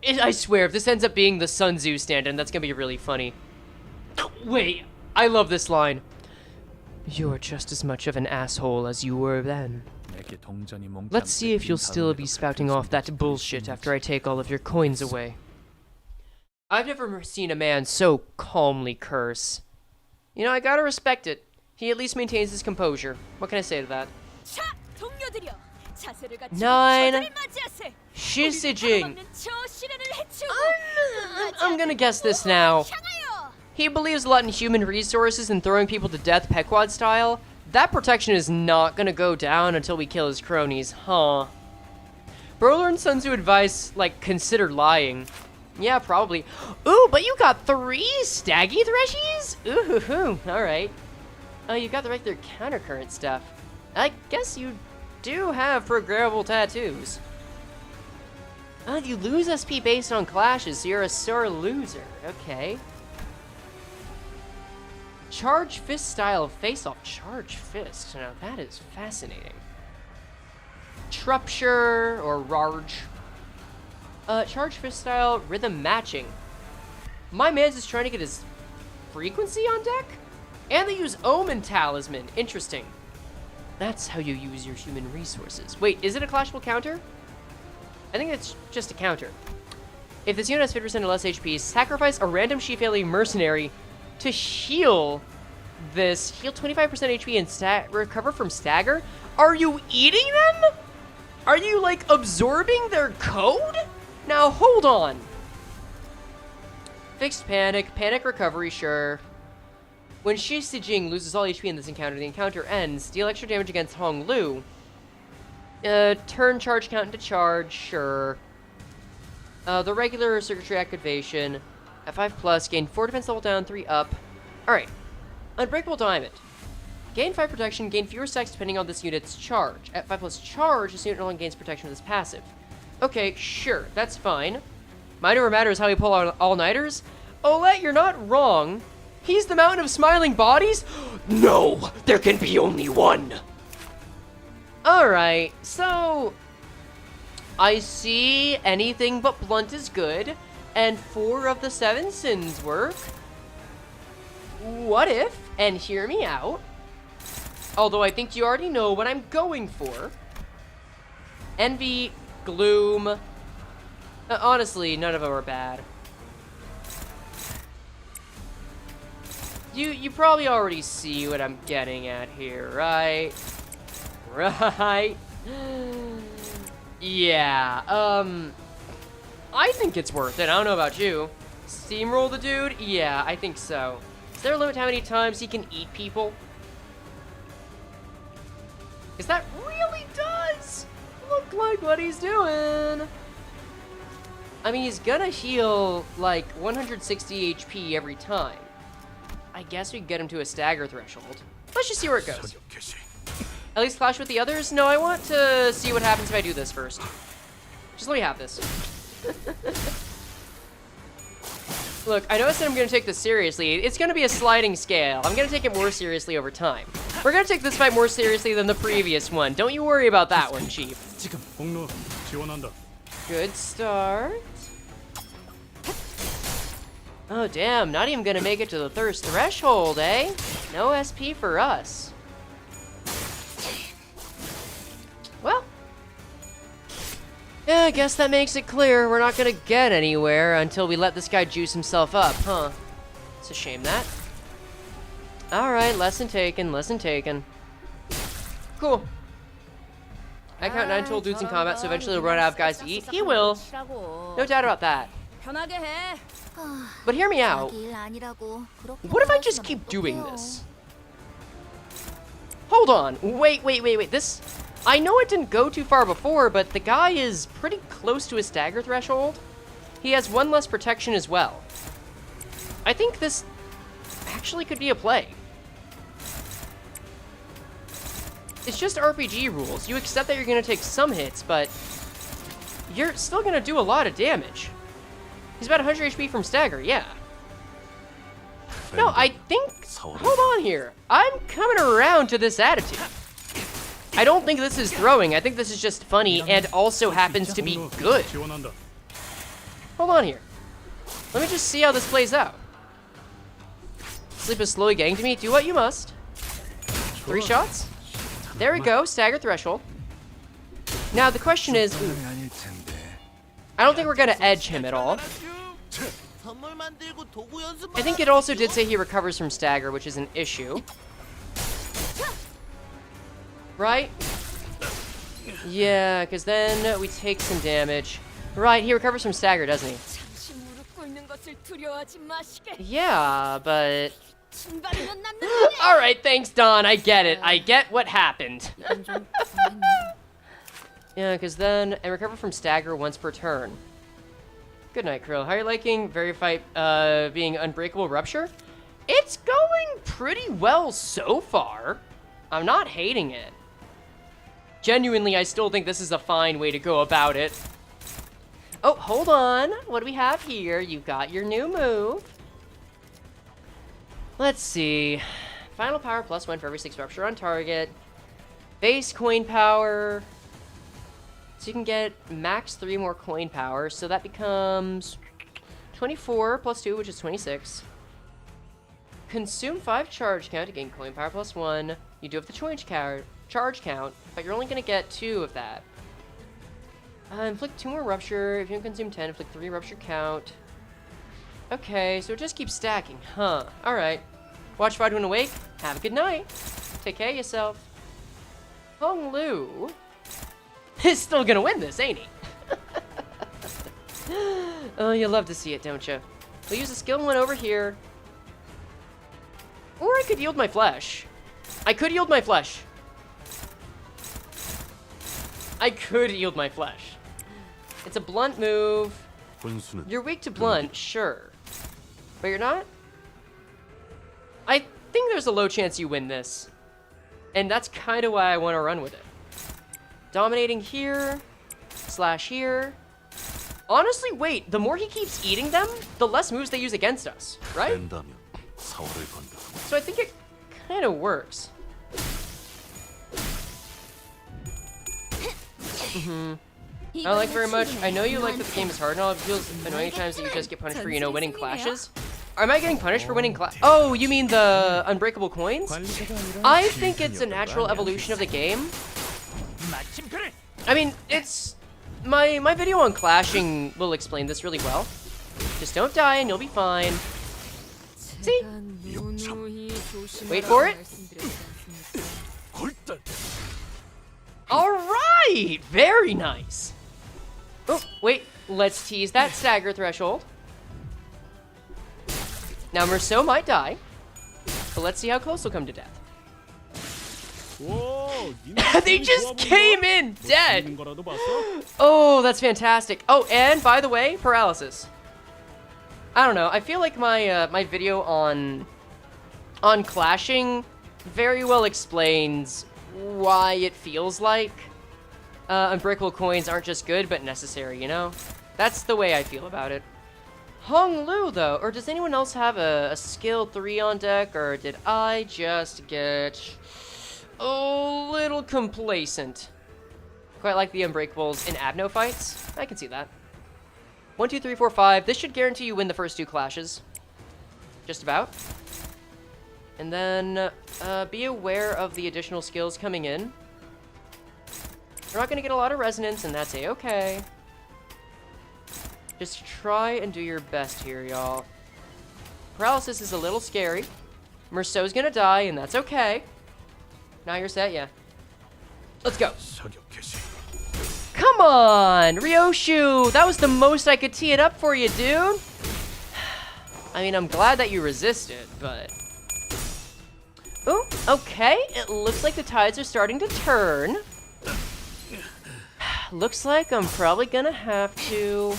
I swear, if this ends up being the Sun Tzu stand-in, that's gonna be really funny. Wait, I love this line. You're just as much of an asshole as you were then. 내게 동전이 몽땅 Let's see if you'll 뺏긴 still 다음에도 be spouting 그렇게 off that 생각할 bullshit 수 after I 있는지. take all of your coins away. I've never seen a man so calmly curse. You know, I gotta respect it. He at least maintains his composure. What can I say to that? 자, 동료들이여. 자세를 갖추고 9. 저들을 맞이하세. Shishijing. 없는 저 시련을 해치우고 I'm gonna guess this now. 향하여. He believes a lot in human resources and throwing people to death Pequod style. That protection is not gonna go down until we kill his cronies, huh? Bro learned Sun Tzu advice, like, consider lying. Yeah, probably. Ooh, but you got 3 staggy threshies? Ooh, alright. Oh, you got the regular countercurrent stuff. I guess you do have programmable tattoos. You lose SP based on clashes, so you're a sore loser. Okay. Charge fist style face-off. Charge fist. Now that is fascinating. Trupture or Rarge. Charge fist style rhythm matching. My man's is trying to get his frequency on deck? And they use Omen Talisman. Interesting. That's how you use your human resources. Wait, is it a clashable counter? I think it's just a counter. If this unit has 50% or less HP, sacrifice a random Shi Hua mercenary to heal this. Heal 25% HP and recover from stagger? Are you eating them? Are you, like, absorbing their code? Now, hold on. Fixed panic. Panic recovery, sure. When Shi Jing loses all HP in this encounter, the encounter ends. Deal extra damage against Hong Lu. Turn charge count into charge, sure. The regular circuitry activation. At 5+, gain 4 defense level down, 3 up. Alright. Unbreakable Diamond. Gain 5 protection, gain fewer stacks depending on this unit's charge. At 5+ charge, this unit no longer gains protection with this passive. Okay, sure, that's fine. Minor matters how we pull out all-nighters. Olette, you're not wrong. He's the mountain of smiling bodies? No, there can be only one. Alright, so I see anything but blunt is good, and 4 of the 7 sins work. What if, and hear me out, although I think you already know what I'm going for, Envy, Gloom, honestly, none of them are bad. You probably already see what I'm getting at here, right? Right? Yeah, I think it's worth it. I don't know about you. Steamroll the dude? Yeah, I think so. Is there a limit to how many times he can eat people? Because that really does look like what he's doing. I mean, he's gonna heal, like, 160 HP every time. I guess we can get him to a stagger threshold. Let's just see where it goes. At least clash with the others? No, I want to see what happens if I do this first. Just let me have this. Look, I know I said I'm going to take this seriously. It's going to be a sliding scale. I'm going to take it more seriously over time. We're going to take this fight more seriously than the previous one. Don't you worry about that one, Chief. Good start. Oh, damn. Not even going to make it to the thirst threshold, eh? No SP for us. Well, yeah, I guess that makes it clear we're not gonna get anywhere until we let this guy juice himself up, huh? It's a shame that. Alright, lesson taken, lesson taken. Cool. I count 9 total dudes in combat, so eventually he'll run out of guys to eat. He will. No doubt about that. But hear me out. What if I just keep doing this? Hold on. Wait. This... I know it didn't go too far before, but the guy is pretty close to his stagger threshold. He has 1 less protection as well. I think this actually could be a play. It's just RPG rules. You accept that you're going to take some hits, but you're still going to do a lot of damage. He's about 100 HP from stagger, yeah. No, I think... Hold on here. I'm coming around to this attitude. I don't think this is throwing. I think this is just funny and also happens to be good. Hold on here. Let me just see how this plays out. Sleep is slowly getting to me. Do what you must. 3 shots. There we go. Stagger threshold. Now the question is... Ooh, I don't think we're going to edge him at all. I think it also did say he recovers from stagger, which is an issue. Right? Yeah, because then we take some damage. Right, he recovers from stagger, doesn't he? Yeah, but... Alright, thanks, Don. I get it. I get what happened. Yeah, because then I recover from stagger once per turn. Good night, Krill. How are you liking Verifight being Unbreakable Rupture? It's going pretty well so far. I'm not hating it. Genuinely, I still think this is a fine way to go about it. Oh, hold on. What do we have here? You got your new move. Let's see. Final power +1 for every 6 rupture on target. Base coin power. So you can get max 3 more coin power. So that becomes 24 + 2, which is 26. Consume 5 charge count to gain coin power +1. You do have the charge count, but you're only going to get 2 of that. Inflict 2 more rupture. If you don't consume 10, inflict 3 rupture count. Okay, so it just keeps stacking, huh? Alright. Watch Friday when awake. Have a good night. Take care of yourself. Hong Lu is still gonna win this, ain't he? Oh, you love to see it, don't you? We'll use a skill 1 over here. Or I could yield my flesh. I could yield my flesh. I could yield my flesh. It's a blunt move. You're weak to blunt, sure. But you're not? I think there's a low chance you win this. And that's kind of why I want to run with it. Dominating here. Slash here. Honestly, wait. The more he keeps eating them, the less moves they use against us, right? So I think it kind of works. I like very much. I know you like that the game is hard and all. It feels annoying times that you just get punished for, you know, winning clashes. Am I getting punished for winning Oh, you mean the unbreakable coins? I think it's a natural evolution of the game. I mean, it's... My video on clashing will explain this really well. Just don't die and you'll be fine. See? Wait for it. Alright! Very nice. Oh, wait. Let's tease that stagger threshold. Now, Merceau might die. But let's see how close he'll come to death. They just came in dead! Oh, that's fantastic. Oh, and by the way, paralysis. I don't know. I feel like my my video on clashing very well explains why it feels like unbreakable coins aren't just good, but necessary, you know? That's the way I feel about it. Hong Lu, though, or does anyone else have a skill 3 on deck, or did I just get a little complacent? Quite like the unbreakables in Abno fights. I can see that. 1, 2, 3, 4, 5. This should guarantee you win the first 2 clashes. Just about. And then be aware of the additional skills coming in. We're not going to get a lot of resonance, and that's a-okay. Just try and do your best here, y'all. Paralysis is a little scary. Merceau's going to die, and that's okay. Now you're set, yeah. Let's go. Come on, Ryoshu! That was the most I could tee it up for you, dude. I mean, I'm glad that you resisted, but... Ooh, okay. It looks like the tides are starting to turn. Looks like I'm probably gonna have to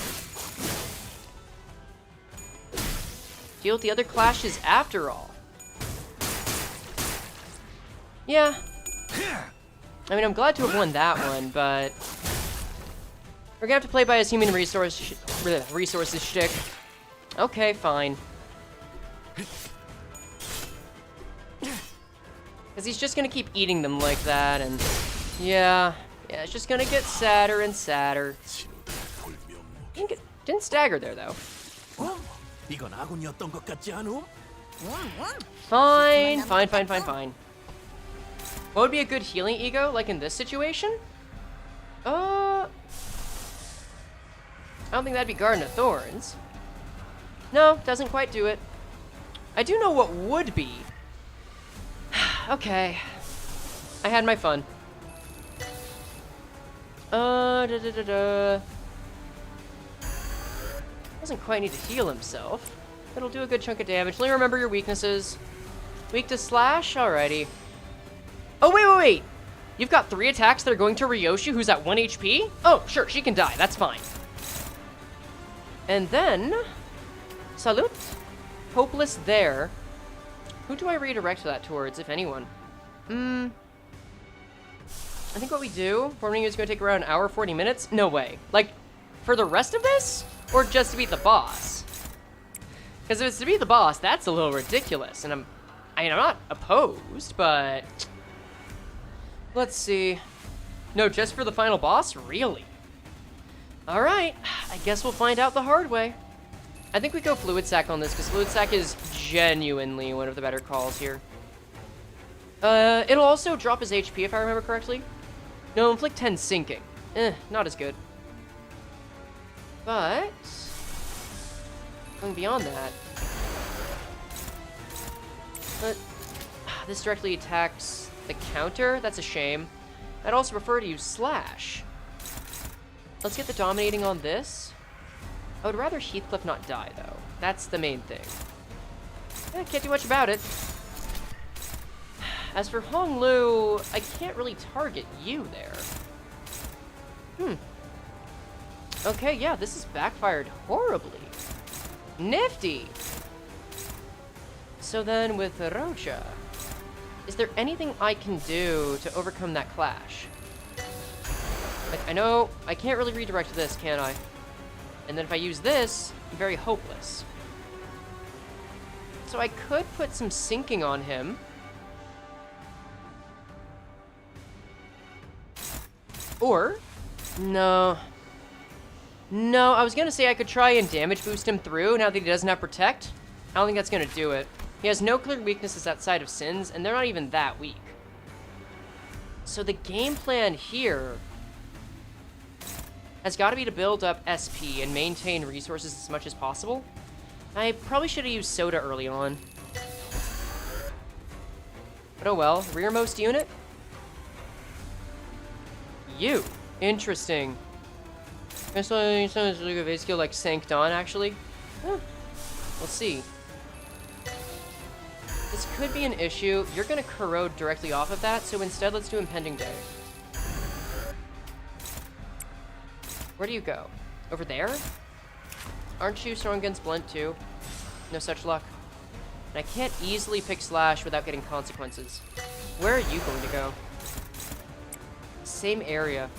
deal with the other clashes after all. Yeah. I mean, I'm glad to have won that one, but we're gonna have to play by his human resources shtick. Okay, fine. Because he's just gonna keep eating them like that, and yeah, it's just gonna get sadder and sadder. Didn't stagger there, though. Fine. What would be a good healing ego, like in this situation? I don't think that'd be Garden of Thorns. No, doesn't quite do it. I do know what would be. Okay. I had my fun. Doesn't quite need to heal himself. It'll do a good chunk of damage. Let me remember your weaknesses. Weak to slash? Alrighty. Oh, wait. You've got 3 attacks that are going to Ryoshu, who's at 1 HP? Oh, sure, she can die. That's fine. And then... Salute. Hopeless there. Who do I redirect that towards, if anyone? I think what we do, forming is going to take around an hour, 40 minutes? No way. Like, For the rest of this? Or just to beat the boss? Because if it's to beat the boss, that's a little ridiculous. And I'm not opposed, but... Let's see. No, just for the final boss? Really? Alright, I guess we'll find out the hard way. I think we go Fluid Sac on this, because Fluid Sac is genuinely one of the better calls here. It'll also drop his HP if I remember correctly. No, inflict 10 sinking. Not as good. But... going beyond that... But... this directly attacks the counter? That's a shame. I'd also prefer to use Slash. Let's get the dominating on this. I would rather Heathcliff not die, though. That's the main thing. Can't do much about it. As for Honglu, I can't really target you there. Okay, yeah, this has backfired horribly. Nifty! So then with Rocha, is there anything I can do to overcome that clash? Like, I know I can't really redirect this, can I? And then if I use this, I'm very hopeless. So I could put some sinking on him. Or, no. No, I was gonna say I could try and damage boost him through now that he doesn't have Protect. I don't think that's gonna do it. He has no clear weaknesses outside of Sins, and they're not even that weak. So the game plan here has got to be to build up SP and maintain resources as much as possible. I probably should have used Soda early on. But oh well. Rearmost unit? You. Interesting. I saw a skill like Sanked On, actually. We'll see. This could be an issue. You're going to corrode directly off of that, so instead let's do Impending Day. Where do you go? Over there? Aren't you strong against Blunt too? No such luck. And I can't easily pick Slash without getting consequences. Where are you going to go? Same area.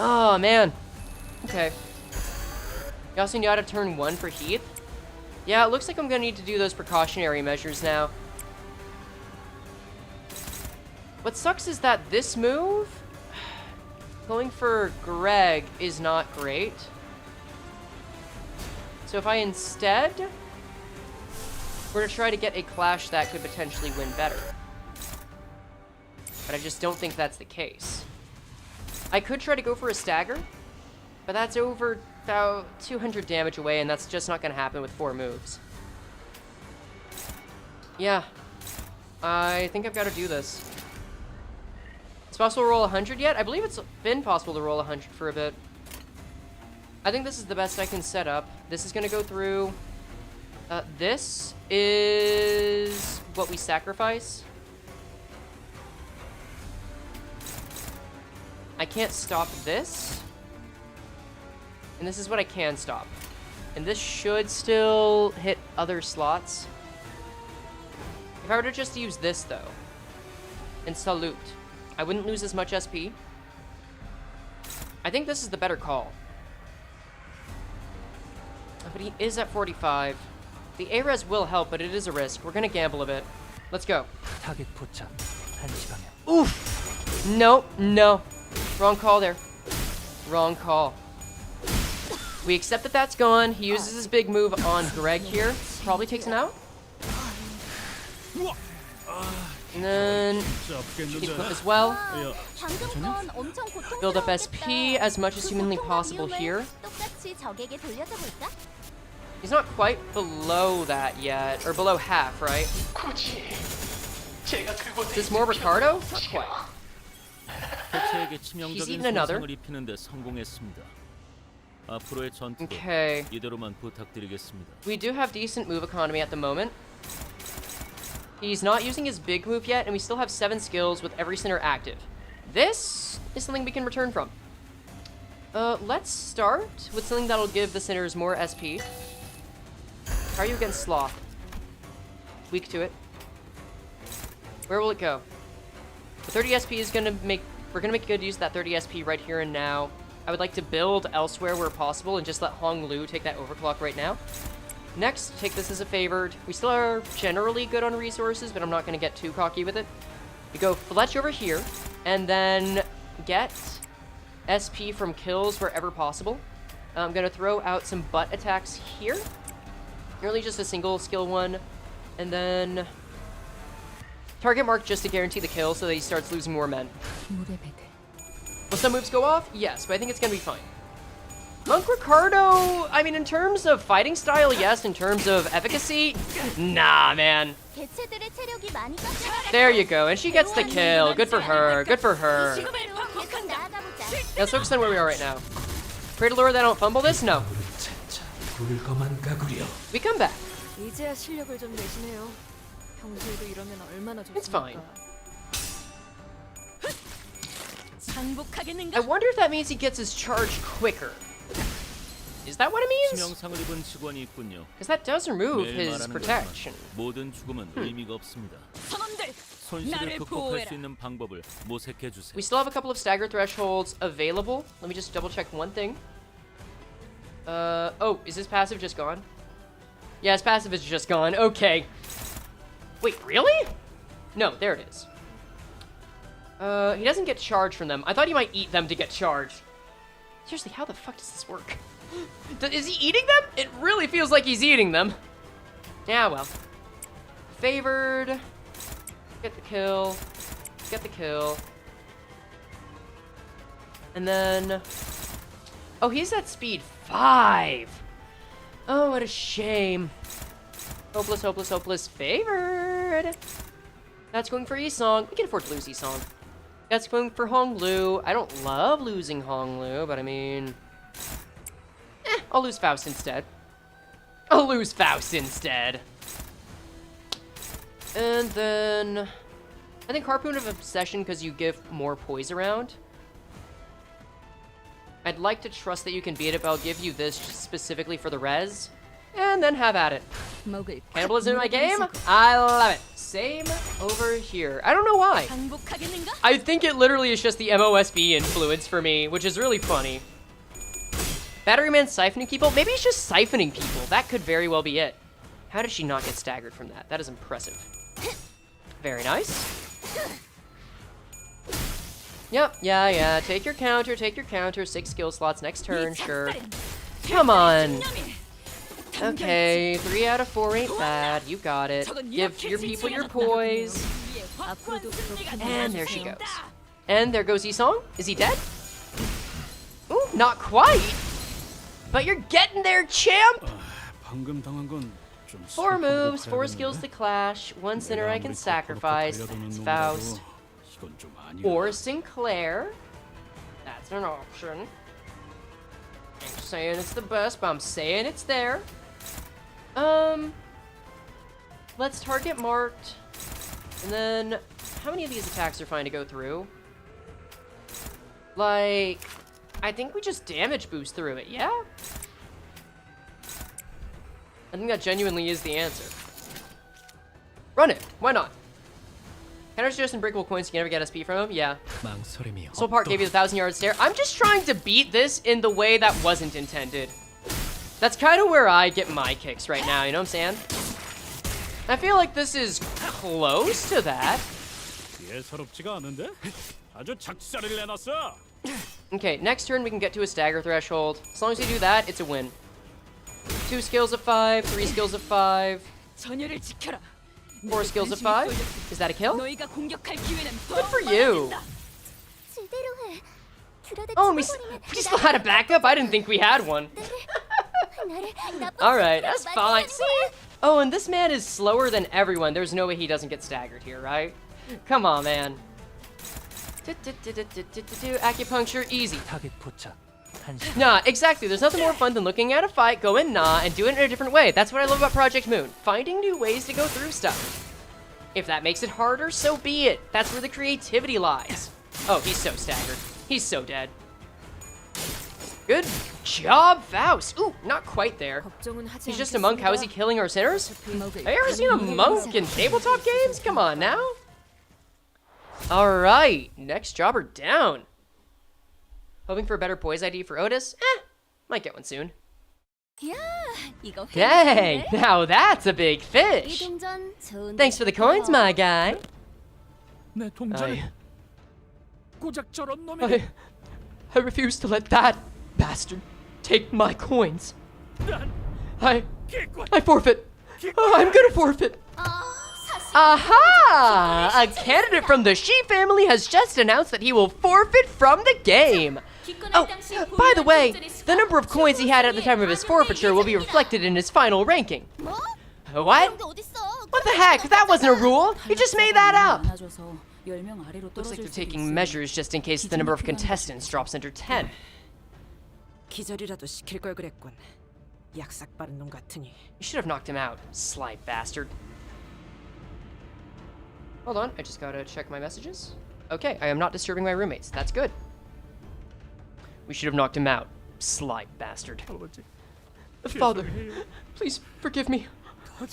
Oh, man. Okay. Yasun Yada turn 1 for Heath. Yeah, it looks like I'm gonna need to do those precautionary measures now. What sucks is that this move, going for Greg, is not great. So if I instead were to try to get a clash that could potentially win better. But I just don't think that's the case. I could try to go for a stagger, but that's over about 200 damage away, and that's just not going to happen with 4 moves. Yeah. I think I've got to do this. It's possible to roll 100 yet? I believe it's been possible to roll 100 for a bit. I think this is the best I can set up. This is going to go through. This is what we sacrifice. I can't stop this. And this is what I can stop. And this should still hit other slots. If I were to just use this, though, and Salute, I wouldn't lose as much SP. I think this is the better call. But he is at 45. The A-Res will help, but it is a risk. We're gonna gamble a bit. Let's go. Oof! No, no. Wrong call there. Wrong call. We accept that that's gone. He uses his big move on Greg here. Probably takes him out. And then Heathcliff as well. Build up SP as much as humanly possible here. He's not quite below that yet. Or below half, right? Is this more Ricardo? Not quite. He's eaten another. Okay. We do have decent move economy at the moment. He's not using his big move yet, and we still have 7 skills with every center active. This is something we can return from. Let's start with something that'll give the centers more SP. How are you against Sloth? Weak to it. Where will it go? The 30 SP is gonna make... We're gonna make good use of that 30 SP right here and now. I would like to build elsewhere where possible and just let Hong Lu take that overclock right now. Next, take this as a favored. We still are generally good on resources, but I'm not going to get too cocky with it. We go Fletch over here, and then get SP from kills wherever possible. I'm going to throw out some butt attacks here. Really just a single skill one. And then target mark just to guarantee the kill so that he starts losing more men. Will some moves go off? Yes, but I think it's going to be fine. Monk Ricardo, I mean, in terms of fighting style, yes. In terms of efficacy, nah, man. There you go, and she gets the kill. Good for her, good for her. Let's focus on where we are right now. Pray to Lord that I don't fumble this? No. We come back. 이제야 실력을 좀 내시네요. 평소에도 이러면 얼마나 좋습니까? It's fine. I wonder if that means he gets his charge quicker. Is that what it means? 치명상을 입은 직원이 있군요. Because that does remove 매일 his 말하는 protection. 거지만 모든 죽음은 의미가 없습니다. 손실을 극복할 수 있는 방법을 모색해 주세요. We still have a couple of stagger thresholds available. Let me just double check one thing. Oh, is his passive just gone? Yeah, his passive is just gone. Okay. Wait, really? No, there it is. He doesn't get charged from them. I thought he might eat them to get charged. Seriously, how the fuck does this work? Is he eating them? It really feels like he's eating them. Yeah, well. Favored. Get the kill. Get the kill. And then... Oh, he's at speed 5. Oh, what a shame. Hopeless, hopeless, hopeless. Favored. That's going for Isong. We can afford to lose Isong. That's going for Hong Lu. I don't love losing Hong Lu, but I mean... I'll lose Faust instead. I'll lose Faust instead. And then... I think Harpoon of Obsession because you give more poise around. I'd like to trust that you can beat it, but I'll give you this just specifically for the res. And then have at it. Cannibalism in my game? I love it. Same over here. I don't know why. I think it literally is just the MOSB influence for me, which is really funny. Batteryman siphoning people? Maybe it's just siphoning people. That could very well be it. How did she not get staggered from that? That is impressive. Very nice. Yep, yeah. Take your counter, take your counter. 6 skill slots next turn, sure. Come on. Okay, 3 out of 4 ain't bad. You got it. Give your people your poise. And there she goes. And there goes Isong. Is he dead? Ooh, not quite. But you're getting there, champ! 4 moves, 4 skills to clash, 1 sinner I can sacrifice. That's Faust. Or Sinclair. That's an option. I'm saying it's the best, but I'm saying it's there. Let's target marked. And then, how many of these attacks are fine to go through? Like, I think we just damage boost through it, yeah? I think that genuinely is the answer. Run it, why not? Counter just unbreakable coins, you can never get SP from him? Yeah. Soul Park gave you the 1,000-yard stare. I'm just trying to beat this in the way that wasn't intended. That's kind of where I get my kicks right now, you know what I'm saying? I feel like this is close to that. Okay, next turn we can get to a stagger threshold. As long as you do that, it's a win. 2 skills of 5, 3 skills of 5. 4 skills of 5. Is that a kill? Good for you. Oh, we still had a backup? I didn't think we had one. Alright, that's fine. See? Oh, and this man is slower than everyone. There's no way he doesn't get staggered here, right? Come on, man. Acupuncture, easy. Nah, exactly. There's nothing more fun than looking at a fight, going nah, and doing it in a different way. That's what I love about Project Moon. Finding new ways to go through stuff. If that makes it harder, so be it. That's where the creativity lies. Oh, he's so staggered. He's so dead. Good job, Faust. Ooh, not quite there. He's just a monk. How is he killing our sinners? Have you ever seen a monk in tabletop games? Come on now. All right, next jobber down. Hoping for a better poise ID for Otis? Might get one soon. 야, 이거 Dang, now that's a big 이 fish. 동전 좋은데. Thanks for the coins, my guy. 내 동전을 고작저런 놈이. I refuse to let that bastard take my coins. I forfeit. I'm gonna forfeit. 사실 Aha! A candidate from the Shi family has just announced that he will forfeit from the game. Oh, by the way, the number of coins he had at the time of his forfeiture will be reflected in his final ranking. 뭐? What? What the heck? That wasn't a rule. You just made that up. 많아져서 10명 아래로 Looks like 떨어질 they're 수도 taking 있으니 measures just in case the number of contestants drops under 10. 기절이라도 시킬 걸 그랬군. 약삭 빠른 놈 같으니. You should have knocked him out, sly bastard. Hold on, I just gotta check my messages. Okay, I am not disturbing my roommates. That's good. We should have knocked him out, sly bastard. Father, please forgive me.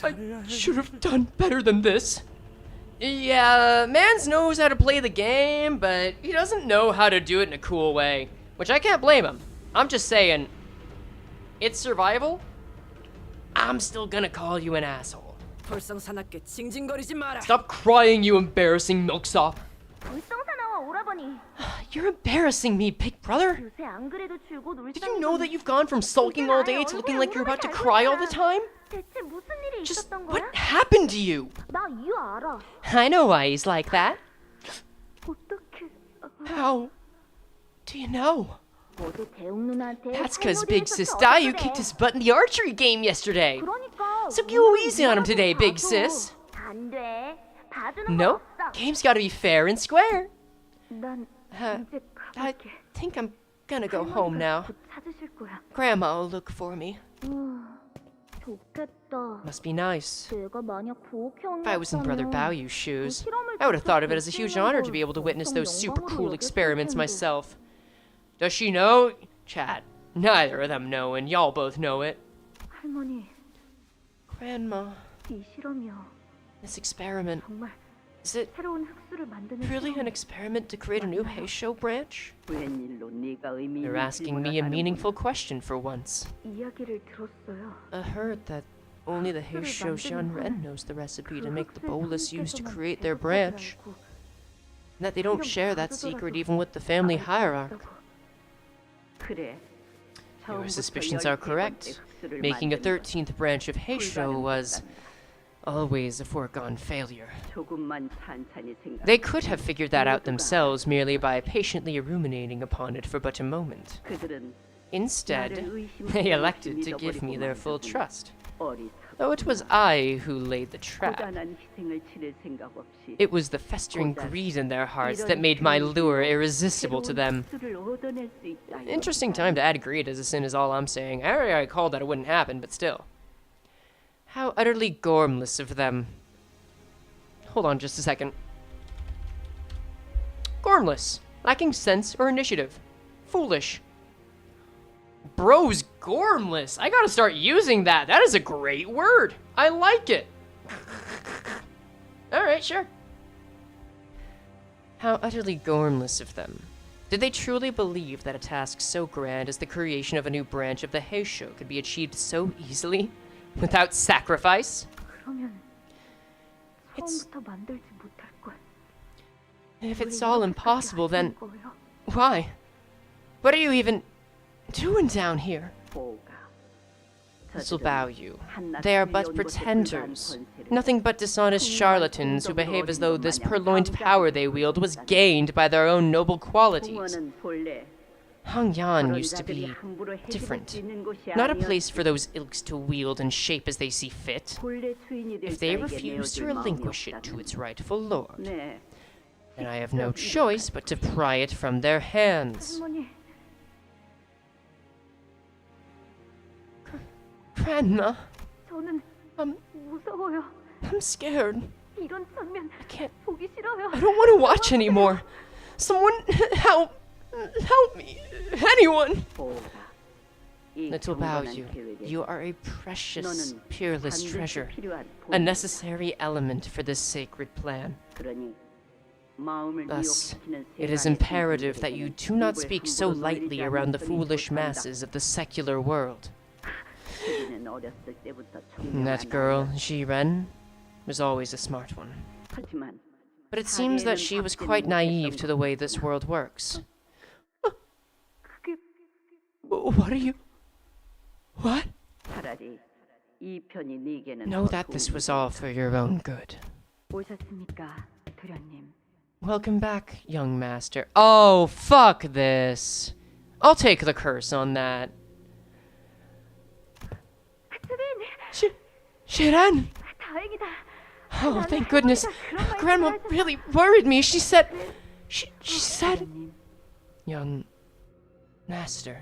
I should have done better than this. Yeah, Mans knows how to play the game, but he doesn't know how to do it in a cool way. Which I can't blame him. I'm just saying, it's survival. I'm still gonna call you an asshole. 불성사납게 징징거리지 마라. Stop crying, you embarrassing milksop. 불성사나와 오라버니. You're embarrassing me, big brother. 요새 안 그래도 줄곧 울상. Did you know that you've gone from sulking all day to looking like you're about to cry all the time? 대체 무슨 일이 Just 있었던 what 거야? happened to you? 나 이유 알아. I know why he's like that. 어떻게? How do you know? 어제 대웅 누나한테 That's because 할머니를 Big 해서 Sis Dayu 어쩌래. kicked his butt in the archery game yesterday. 그러니까. So go easy on him today, Big Sis. 안 돼. 봐주는 거 No, 없어. game's gotta be fair and square. 난 Uh, 이제 I 가볼게. think I'm gonna go home now. 곧 찾으실 거야. Grandma will look for me. 좋겠다. Must be nice. 내가 만약 부엌형이었다면 If I was in Brother Baoyu's shoes, I would have thought of it as a huge honor to be able to witness those super cool experiments myself. Does she know? Chad, neither of them know, and y'all both know it. 할머니, Grandma, 이 실험이요. this experiment, 정말 is it 새로운 흙수를 만드는 really an 실험. experiment to create a new Heisho branch? 웬일로 네가 의미 You're asking me a meaningful question for once. 이야기를 들었어요. I heard that only the Heisho Xianren knows the recipe to make the bolus used to create their branch, and that they don't share that secret even with the family hierarch. 그래. Your suspicions are correct. Making a 13th branch of Heisho was always a foregone failure. 조금만 찬찬히 생각. They could have figured that out themselves merely by patiently ruminating upon it for but a moment. 그들은 Instead, they elected to give me their full trust. Though it was I who laid the trap. 고단한 희생을 치를 생각 없이 It was the festering greed in their hearts that made my lure irresistible to them. 흙수를 얻어낼 수 있다. Interesting time to add greed as a sin is all I'm saying. I already called that it wouldn't happen, but still. How utterly gormless of them. Hold on just a second. Gormless. Lacking sense or initiative. Foolish. Bro's gormless. I gotta start using that. That is a great word. I like it. Alright, sure. How utterly gormless of them. Did they truly believe that a task so grand as the creation of a new branch of the Heisho could be achieved so easily? Without sacrifice? 그러면 It's, 처음부터 만들지 못할 걸. if it's all impossible, then 거예요. why? What are you even doing down here? 보가. This'll bow you. They are but pretenders. Nothing but dishonest charlatans who behave as though this purloined power they wield was gained by their own noble qualities. 공원은 본래 Hangyan used to 자들이 be 함부로 해집을 different. 수 있는 곳이 Not a 아니었- place for those ilks to wield and shape as they see fit. 본래 주인이 될 If they 자에게 refuse to 내어줄 마음이 relinquish it to 없다면. its rightful lord, 네, then I have no choice but to pry it from their hands. 할머니. Grandma, 저는 I'm 무서워요. scared. 이런 장면 can't- 보기 싫어요. I don't want to watch anymore. Someone help me. Anyone. 보가. 이 Little Bao 경건한 Yu, 계획에 you are a precious, 너는 peerless 반드시 treasure, 필요한 a 보물이다. necessary element for this sacred plan. 그러니 Thus, it is imperative that you do not speak so lightly around the foolish masses of the secular world. That girl, Jiren, was always a smart one. But it seems that she was quite naive to the way this world works. What are you... What? Know that this was all for your own good. Welcome back, young master. Oh, fuck this. I'll take the curse on that. Shiren! Oh, thank goodness. Grandma really worried me. She said... She said... Young master.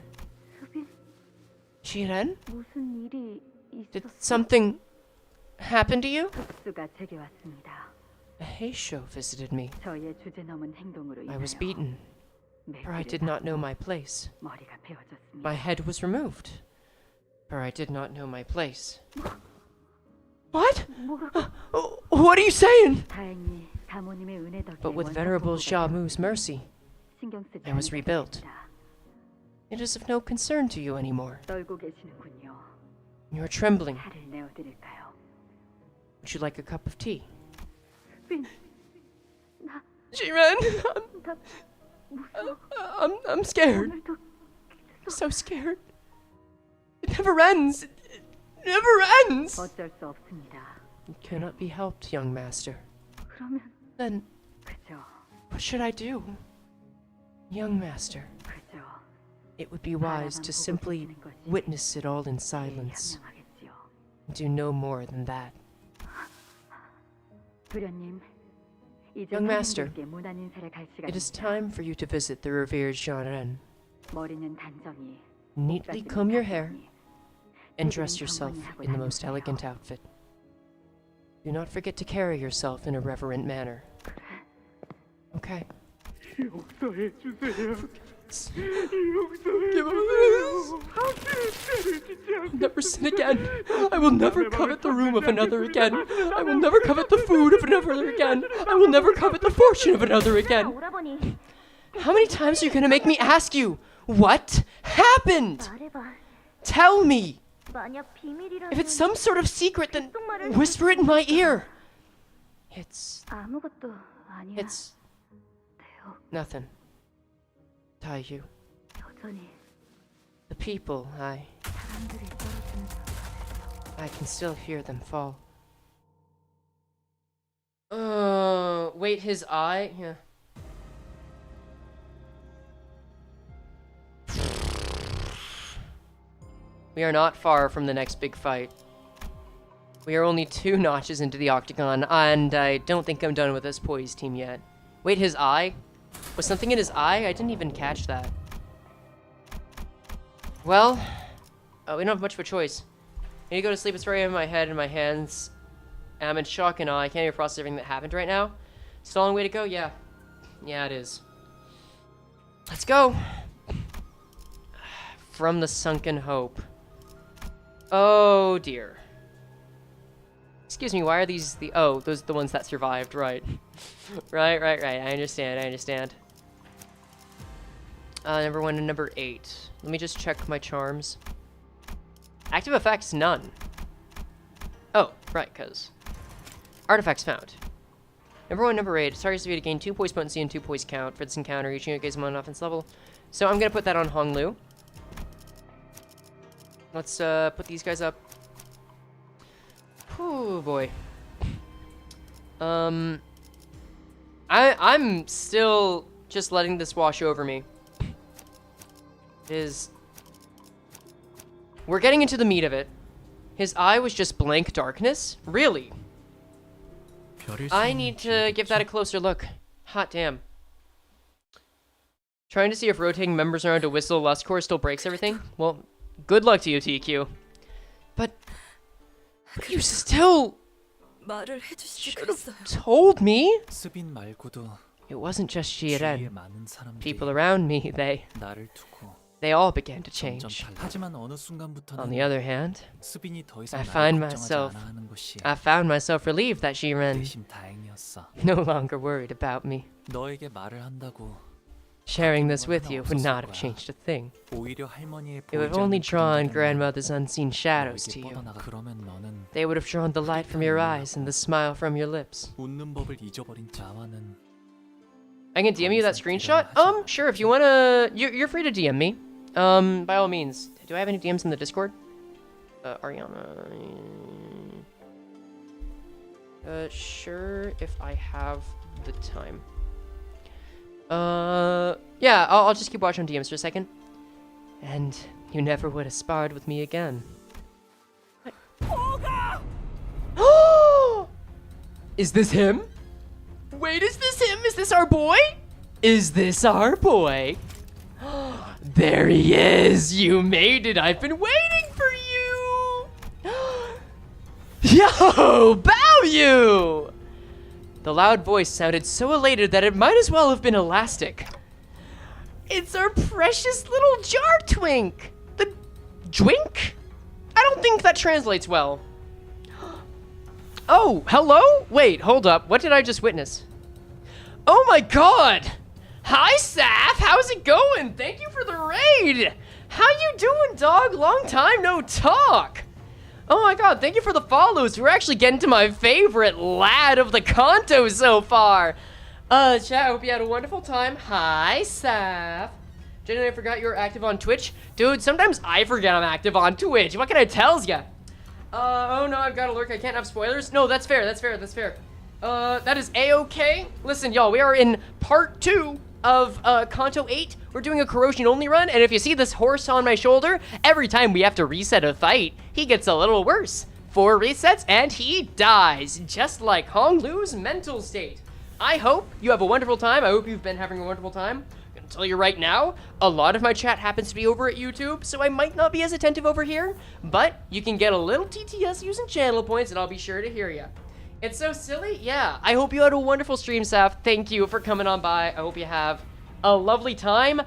Shiren? Did something happen to you? A Heisho visited me. I was beaten, for I did not know my place. My head was removed, for I did not know my place. What? What are you saying? But with Venerable Xiaomu's mercy, I was rebuilt. It is of no concern to you anymore. You're trembling. Would you like a cup of tea? Jiren! I'm scared. So scared. It never ends. It never ends! It cannot be helped, young master. Then, what should I do? Young master, it would be wise to simply witness it all in silence. Do no more than that. Young master, it is time for you to visit the revered Jiren. Neatly comb your hair and dress yourself in the most elegant outfit. Do not forget to carry yourself in a reverent manner. Okay. I'll never sin again. I will never covet the room of another again. I will never covet the food of another again. I will never covet the fortune of another again. How many times are you gonna make me ask you, what happened? Tell me. If it's some sort of secret, then whisper it in my ear. It's nothing. Taiyu. The people, I can still hear them fall. Wait, his eye? Yeah. We are not far from the next big fight. We are only 2 notches into the octagon, and I don't think I'm done with this poise team yet. Wait, his eye? Was something in his eye? I didn't even catch that. Well, we don't have much of a choice. I need to go to sleep. It's very in my head and my hands. I'm in shock and awe. I can't even process everything that happened right now. It's a long way to go? Yeah. Yeah, it is. Let's go. From the sunken hope. Oh, dear. Excuse me, why are these the... Oh, those are the ones that survived, right. Right. I understand. Number 1 and number 8. Let me just check my charms. Active effects, none. Oh, right, because... Artifacts found. Number 1, number 8. Targets to gain 2 poise potency and 2 poise count for this encounter. Each unit gains 1 offense level. So I'm going to put that on Honglu. Let's put these guys up. Oh boy. I'm still just letting this wash over me. We're getting into the meat of it. His eye was just blank darkness? Really? I need to give that a closer look. Hot damn. Trying to see if rotating members around to whistle lust core still breaks everything? Well, good luck to you, TQ. But you still should have told me. It wasn't just Jiren. People around me, they they all began to 점점 change. 하지만 어느 On 순간부터는 the other hand, 수빈이 더 이상 I 나를 find 걱정하지 myself, 않아 하는 것이 I found myself relieved that Shiren 대신 다행이었어. no longer worried about me. 너에게 말을 한다고 Sharing this with you would not have changed a thing. 오히려 할머니의 It would 보이지 have only 않는 drawn 그림자들만 grandmother's unseen shadows to 너에게 you. 뻗어나가. 그러면 너는 They would have drawn the light from your eyes and the smile from your lips. 웃는 법을 잊어버린 자와는 I can DM you that screenshot? Sure, if you wanna... You're free to DM me. By all means. Do I have any DMs in the Discord? Ariana... sure, if I have the time. Yeah, I'll just keep watching DMs for a second. And you never would have sparred with me again. Is this him? Wait, is this him? Is this our boy? Is this our boy? There he is! You made it! I've been waiting for you! Yo! Bow you! The loud voice sounded so elated that it might as well have been elastic. It's our precious little jar twink! The Dwink? I don't think that translates well. Oh, hello? Wait, hold up. What did I just witness? Oh my god! Hi, Saf! How's it going? Thank you for the raid! How you doing, dog? Long time no talk! Oh my god, thank you for the follows. We're actually getting to my favorite lad of the Canto so far. Chat, I hope you had a wonderful time. Hi, Saf. Jenny, I forgot you were active on Twitch. Dude, sometimes I forget I'm active on Twitch. What can I tell ya? Oh no, I've got to lurk. I can't have spoilers. No, that's fair, that's fair, that's fair. That is A-okay. Listen, y'all, we are in part 2 of Canto VIII. We're doing a corrosion only run, and if you see this horse on my shoulder, every time we have to reset a fight, he gets a little worse. 4 resets and he dies, just like Hong Lu's mental state. I hope you have a wonderful time. I hope you've been having a wonderful time. I'm gonna tell you right now, a lot of my chat happens to be over at YouTube, so I might not be as attentive over here, but you can get a little TTS using channel points, and I'll be sure to hear ya. It's so silly. Yeah, I hope you had a wonderful stream, Saf. Thank you for coming on by. I hope you have a lovely time.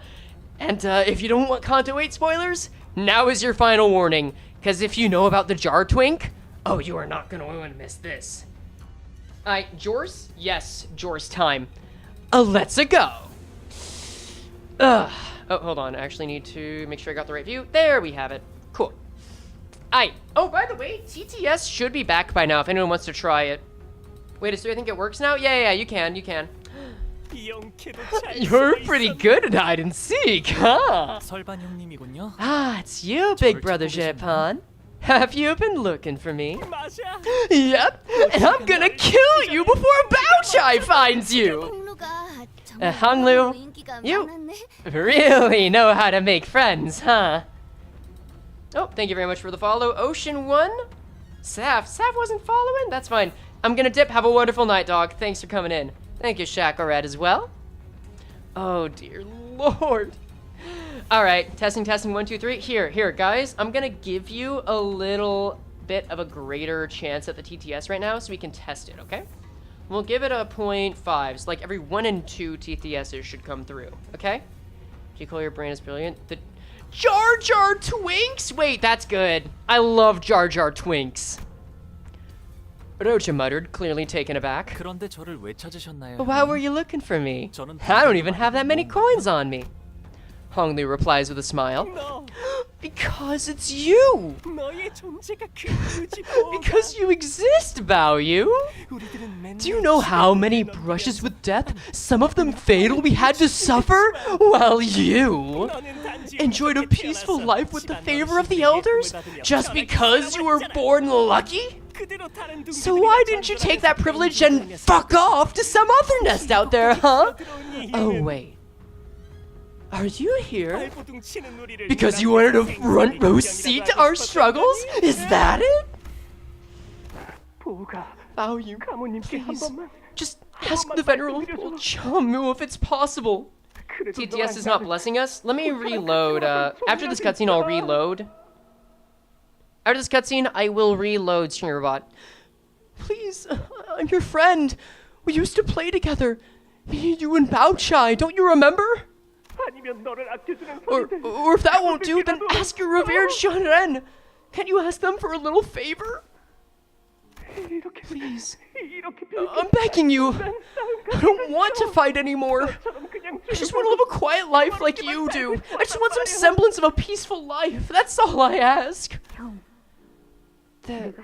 And if you don't want Canto VIII spoilers, now is your final warning. Because if you know about the jar twink, oh, you are not going to want to miss this. Alright, Jors? Yes, Jors time. Let's go. Oh, hold on. I actually need to make sure I got the right view. There we have it. Cool. Alright. Oh, by the way, TTS should be back by now if anyone wants to try it. Wait, so I think it works now? Yeah, you can. You're pretty good at hide and seek, huh? 설반 형님이군요. Ah, it's you, big brother Japan. Have you been looking for me? Yep, and I'm gonna kill you before Baochai finds you! Honglu, you really know how to make friends, huh? Oh, thank you very much for the follow. Ocean1? Saf wasn't following? That's fine. I'm gonna dip. Have a wonderful night, dog. Thanks for coming in. Thank you, Corrode, as well. Oh, dear lord. Alright, testing, 1, 2, 3. Here, guys. I'm gonna give you a little bit of a greater chance at the TTS right now so we can test it, okay? We'll give it a 0.5. So, like, every 1 and 2 TTSs should come through, okay? Do you call your brain is brilliant? The Jar Jar Twinks? Wait, that's good. I love Jar Jar Twinks. Rocha muttered, clearly taken aback. 그런데 저를 왜 찾으셨나요? Why were you looking for me? I don't even have that many coins on me. Honglu replies with a smile. No. Because it's you! Because you exist, Baoyu! Do you know how many brushes with death, some of them fatal, we had to suffer? While you enjoyed a peaceful life with the favor of the elders? Just because you were born lucky? So why didn't you take that privilege and fuck off to some other nest out there, huh? Oh, wait. Are you here because you wanted a front row seat to our struggles? Is that it? Baoyu, please, just ask the venerable Chamu if it's possible. TTS is not blessing us. Let me reload. After this cutscene, I'll reload. After this cutscene, I will reload StringerBot. Please, I'm your friend. We used to play together. Me, you, and Baochai. Don't you remember? Or if that won't do, then ask your revered Shanren. Can't you ask them for a little favor? Please. I'm begging you. I don't want to fight anymore. I just want to live a quiet life like you do. I just want some semblance of a peaceful life. That's all I ask. There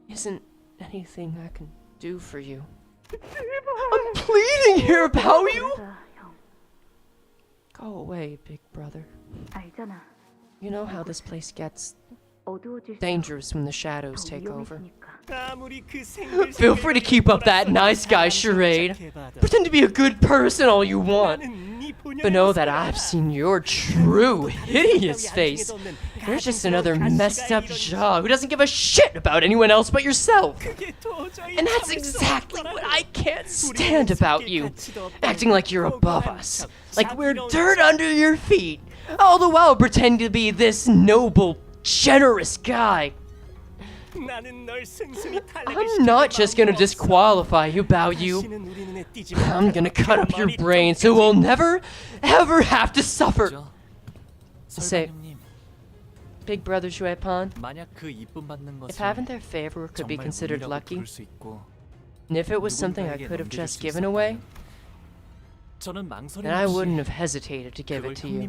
isn't anything I can do for you. I'm pleading here, Baoyu! Go away, big brother. You know how this place gets dangerous when the shadows take over. Feel free to keep up that nice guy charade. Pretend to be a good person all you want. But know that I've seen your true, hideous face. You're just another messed up jaw who doesn't give a shit about anyone else but yourself. And that's exactly what I can't stand about you. Acting like you're above us. Like we're dirt under your feet. All the while pretending to be this noble, generous guy. I'm not just gonna disqualify you, Baoyu. I'm gonna cut up your brain so we'll never, ever have to suffer. Say, big brother Shuepan, if having their favor could be considered lucky, and if it was something I could have just given away, then I wouldn't have hesitated to give it to you.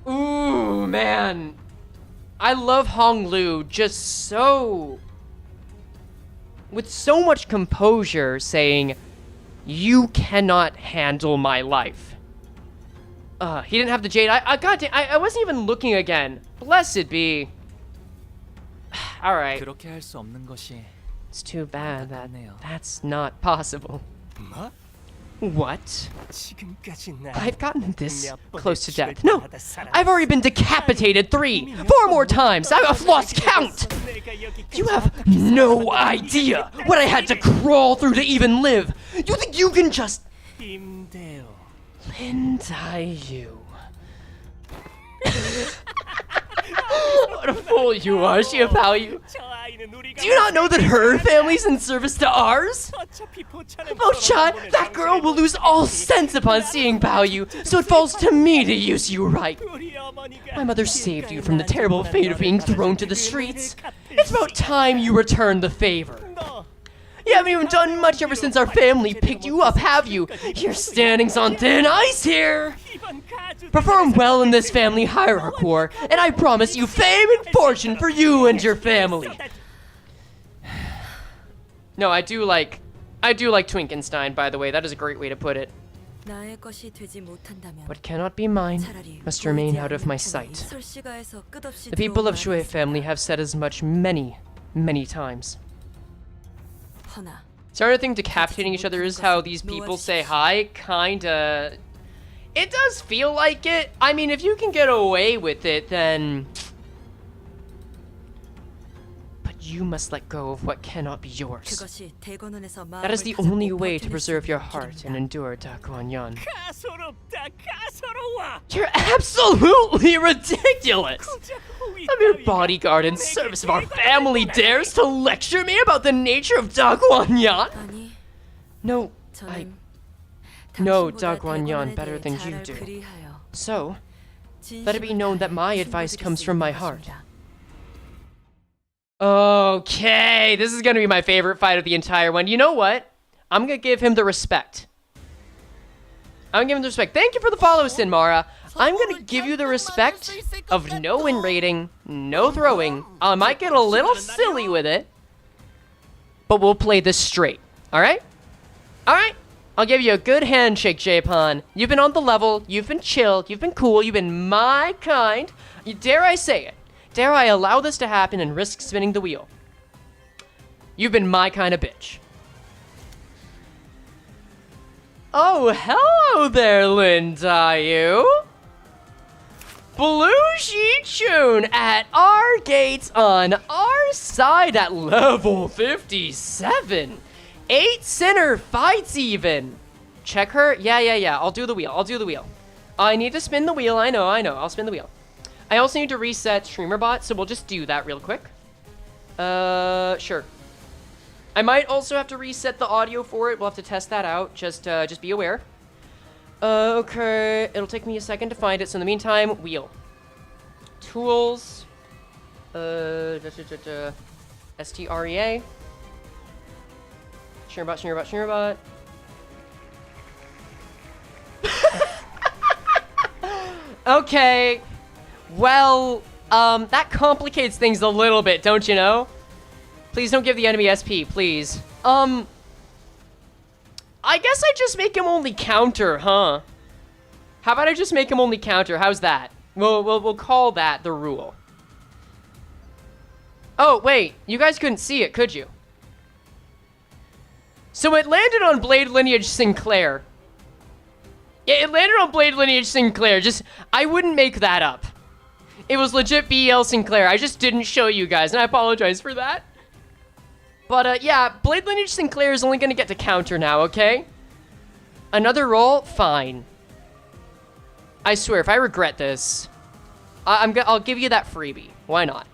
Ooh, man. I love Honglu just so... with so much composure saying, you cannot handle my life. He didn't have the jade. God damn, I wasn't even looking again. Blessed be. Alright. It's too bad that that's not possible. What? I've gotten this close to death. No, I've already been decapitated 3, 4 more times. I've lost count. You have no idea what I had to crawl through to even live. You think you can just... Lindayu. What a fool you are, Shi Hua. Do you not know that her family's in service to ours? Oh, Chai, that girl will lose all sense upon seeing Baoyu, so it falls to me to use you right. My mother saved you from the terrible fate of being thrown to the streets. It's about time you return the favor. You haven't even done much ever since our family picked you up, have you? Your standing's on thin ice here. Perform well in this family hierarchy, and I promise you fame and fortune for you and your family. No, I do like Twinkenstein, by the way. That is a great way to put it. What cannot be mine must remain out of my sight. The people of Shui family have said as much many, many times. So another thing decapitating each other is how these people say hi, kinda... It does feel like it. I mean, if you can get away with it, then... But you must let go of what cannot be yours. That is the only way to preserve your heart and endure Daguanyan. You're absolutely ridiculous! A mere bodyguard in service of our family dares to lecture me about the nature of Daguanyan? No, I know Daguanyan better than you do. So, let it be known that my advice comes from my heart. Okay, this is gonna be my favorite fight of the entire one. You know what? I'm gonna give him the respect. I'm gonna give him the respect. Thank you for the follow, Sinmara. I'm gonna give you the respect of no win rating, no throwing. I might get a little silly with it, but we'll play this straight. Alright? Alright? I'll give you a good handshake, Japan. You've been on the level, you've been chill, you've been cool, you've been my kind. Dare I say it? Dare I allow this to happen and risk spinning the wheel? You've been my kind of bitch. Oh, hello there, Lindayu. Blue Shi-chun at our gates on our side at level 57. 8 sinner fights even. Check her. Yeah. I'll do the wheel. I need to spin the wheel. I know. I'll spin the wheel. I also need to reset StreamerBot, so we'll just do that real quick. Sure. I might also have to reset the audio for it. We'll have to test that out. Just be aware. Okay, it'll take me a second to find it, so in the meantime, wheel. Tools. STREA. Shearbot. Okay. Well, that complicates things a little bit, don't you know? Please don't give the enemy SP, please. I guess I just make him only counter, huh? How about I just make him only counter? How's that? We'll call that the rule. Oh, wait. You guys couldn't see it, could you? So it landed on Blade Lineage Sinclair. Yeah, it landed on Blade Lineage Sinclair. I wouldn't make that up. It was legit BL Sinclair. I just didn't show you guys, and I apologize for that. But, yeah, Blade Lineage Sinclair is only gonna get to counter now, okay? Another roll? Fine. I swear, if I regret this, I'll give you that freebie. Why not?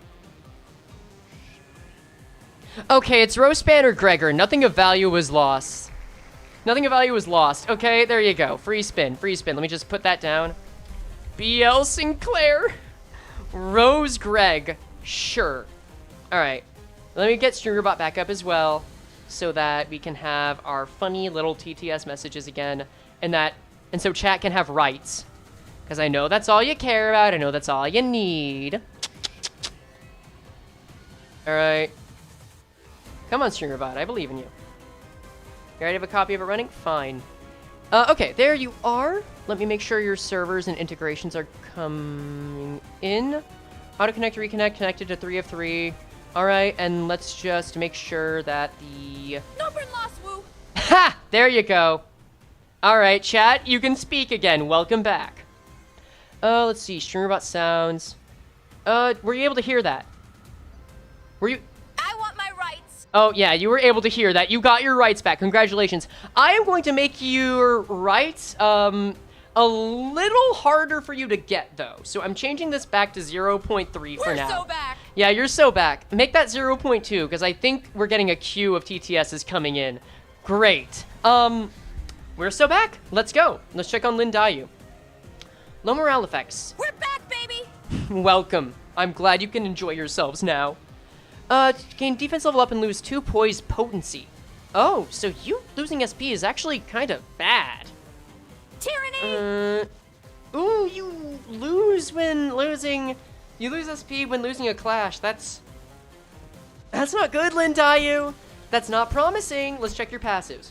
Okay, it's Rospan or Gregor. Nothing of value was lost. Nothing of value was lost. Okay, there you go. Free spin. Let me just put that down. BL Sinclair. Rose Greg. Sure. Alright. Let me get StreamerBot back up as well, so that we can have our funny little TTS messages again, and so chat can have rights. Because I know that's all you care about. I know that's all you need. Alright. Come on, StreamerBot. I believe in you. You already have a copy of it running? Fine. Okay, there you are. Let me make sure your servers and integrations are coming in. Auto connect, reconnect, connected to 3 of 3. Alright, and let's just make sure that the... Number lost, woo! Ha! There you go. Alright, chat, you can speak again. Welcome back. Let's see. StreamerBot sounds. Were you able to hear that? Were you... I want my rights! Oh, yeah, you were able to hear that. You got your rights back. Congratulations. I am going to make your rights, a little harder for you to get, though. So I'm changing this back to 0.3 for now. We're so back! Yeah, you're so back. Make that 0.2, because I think we're getting a queue of TTSs coming in. Great. We're so back. Let's go. Let's check on Lin Dayu. Low morale effects. We're back, baby! Welcome. I'm glad you can enjoy yourselves now. Gain defense level up and lose 2 poise potency. Oh, so you losing SP is actually kind of bad. Tyranny! Ooh, you lose when losing... You lose SP when losing a clash. That's not good, Lin Dayu. That's not promising. Let's check your passives.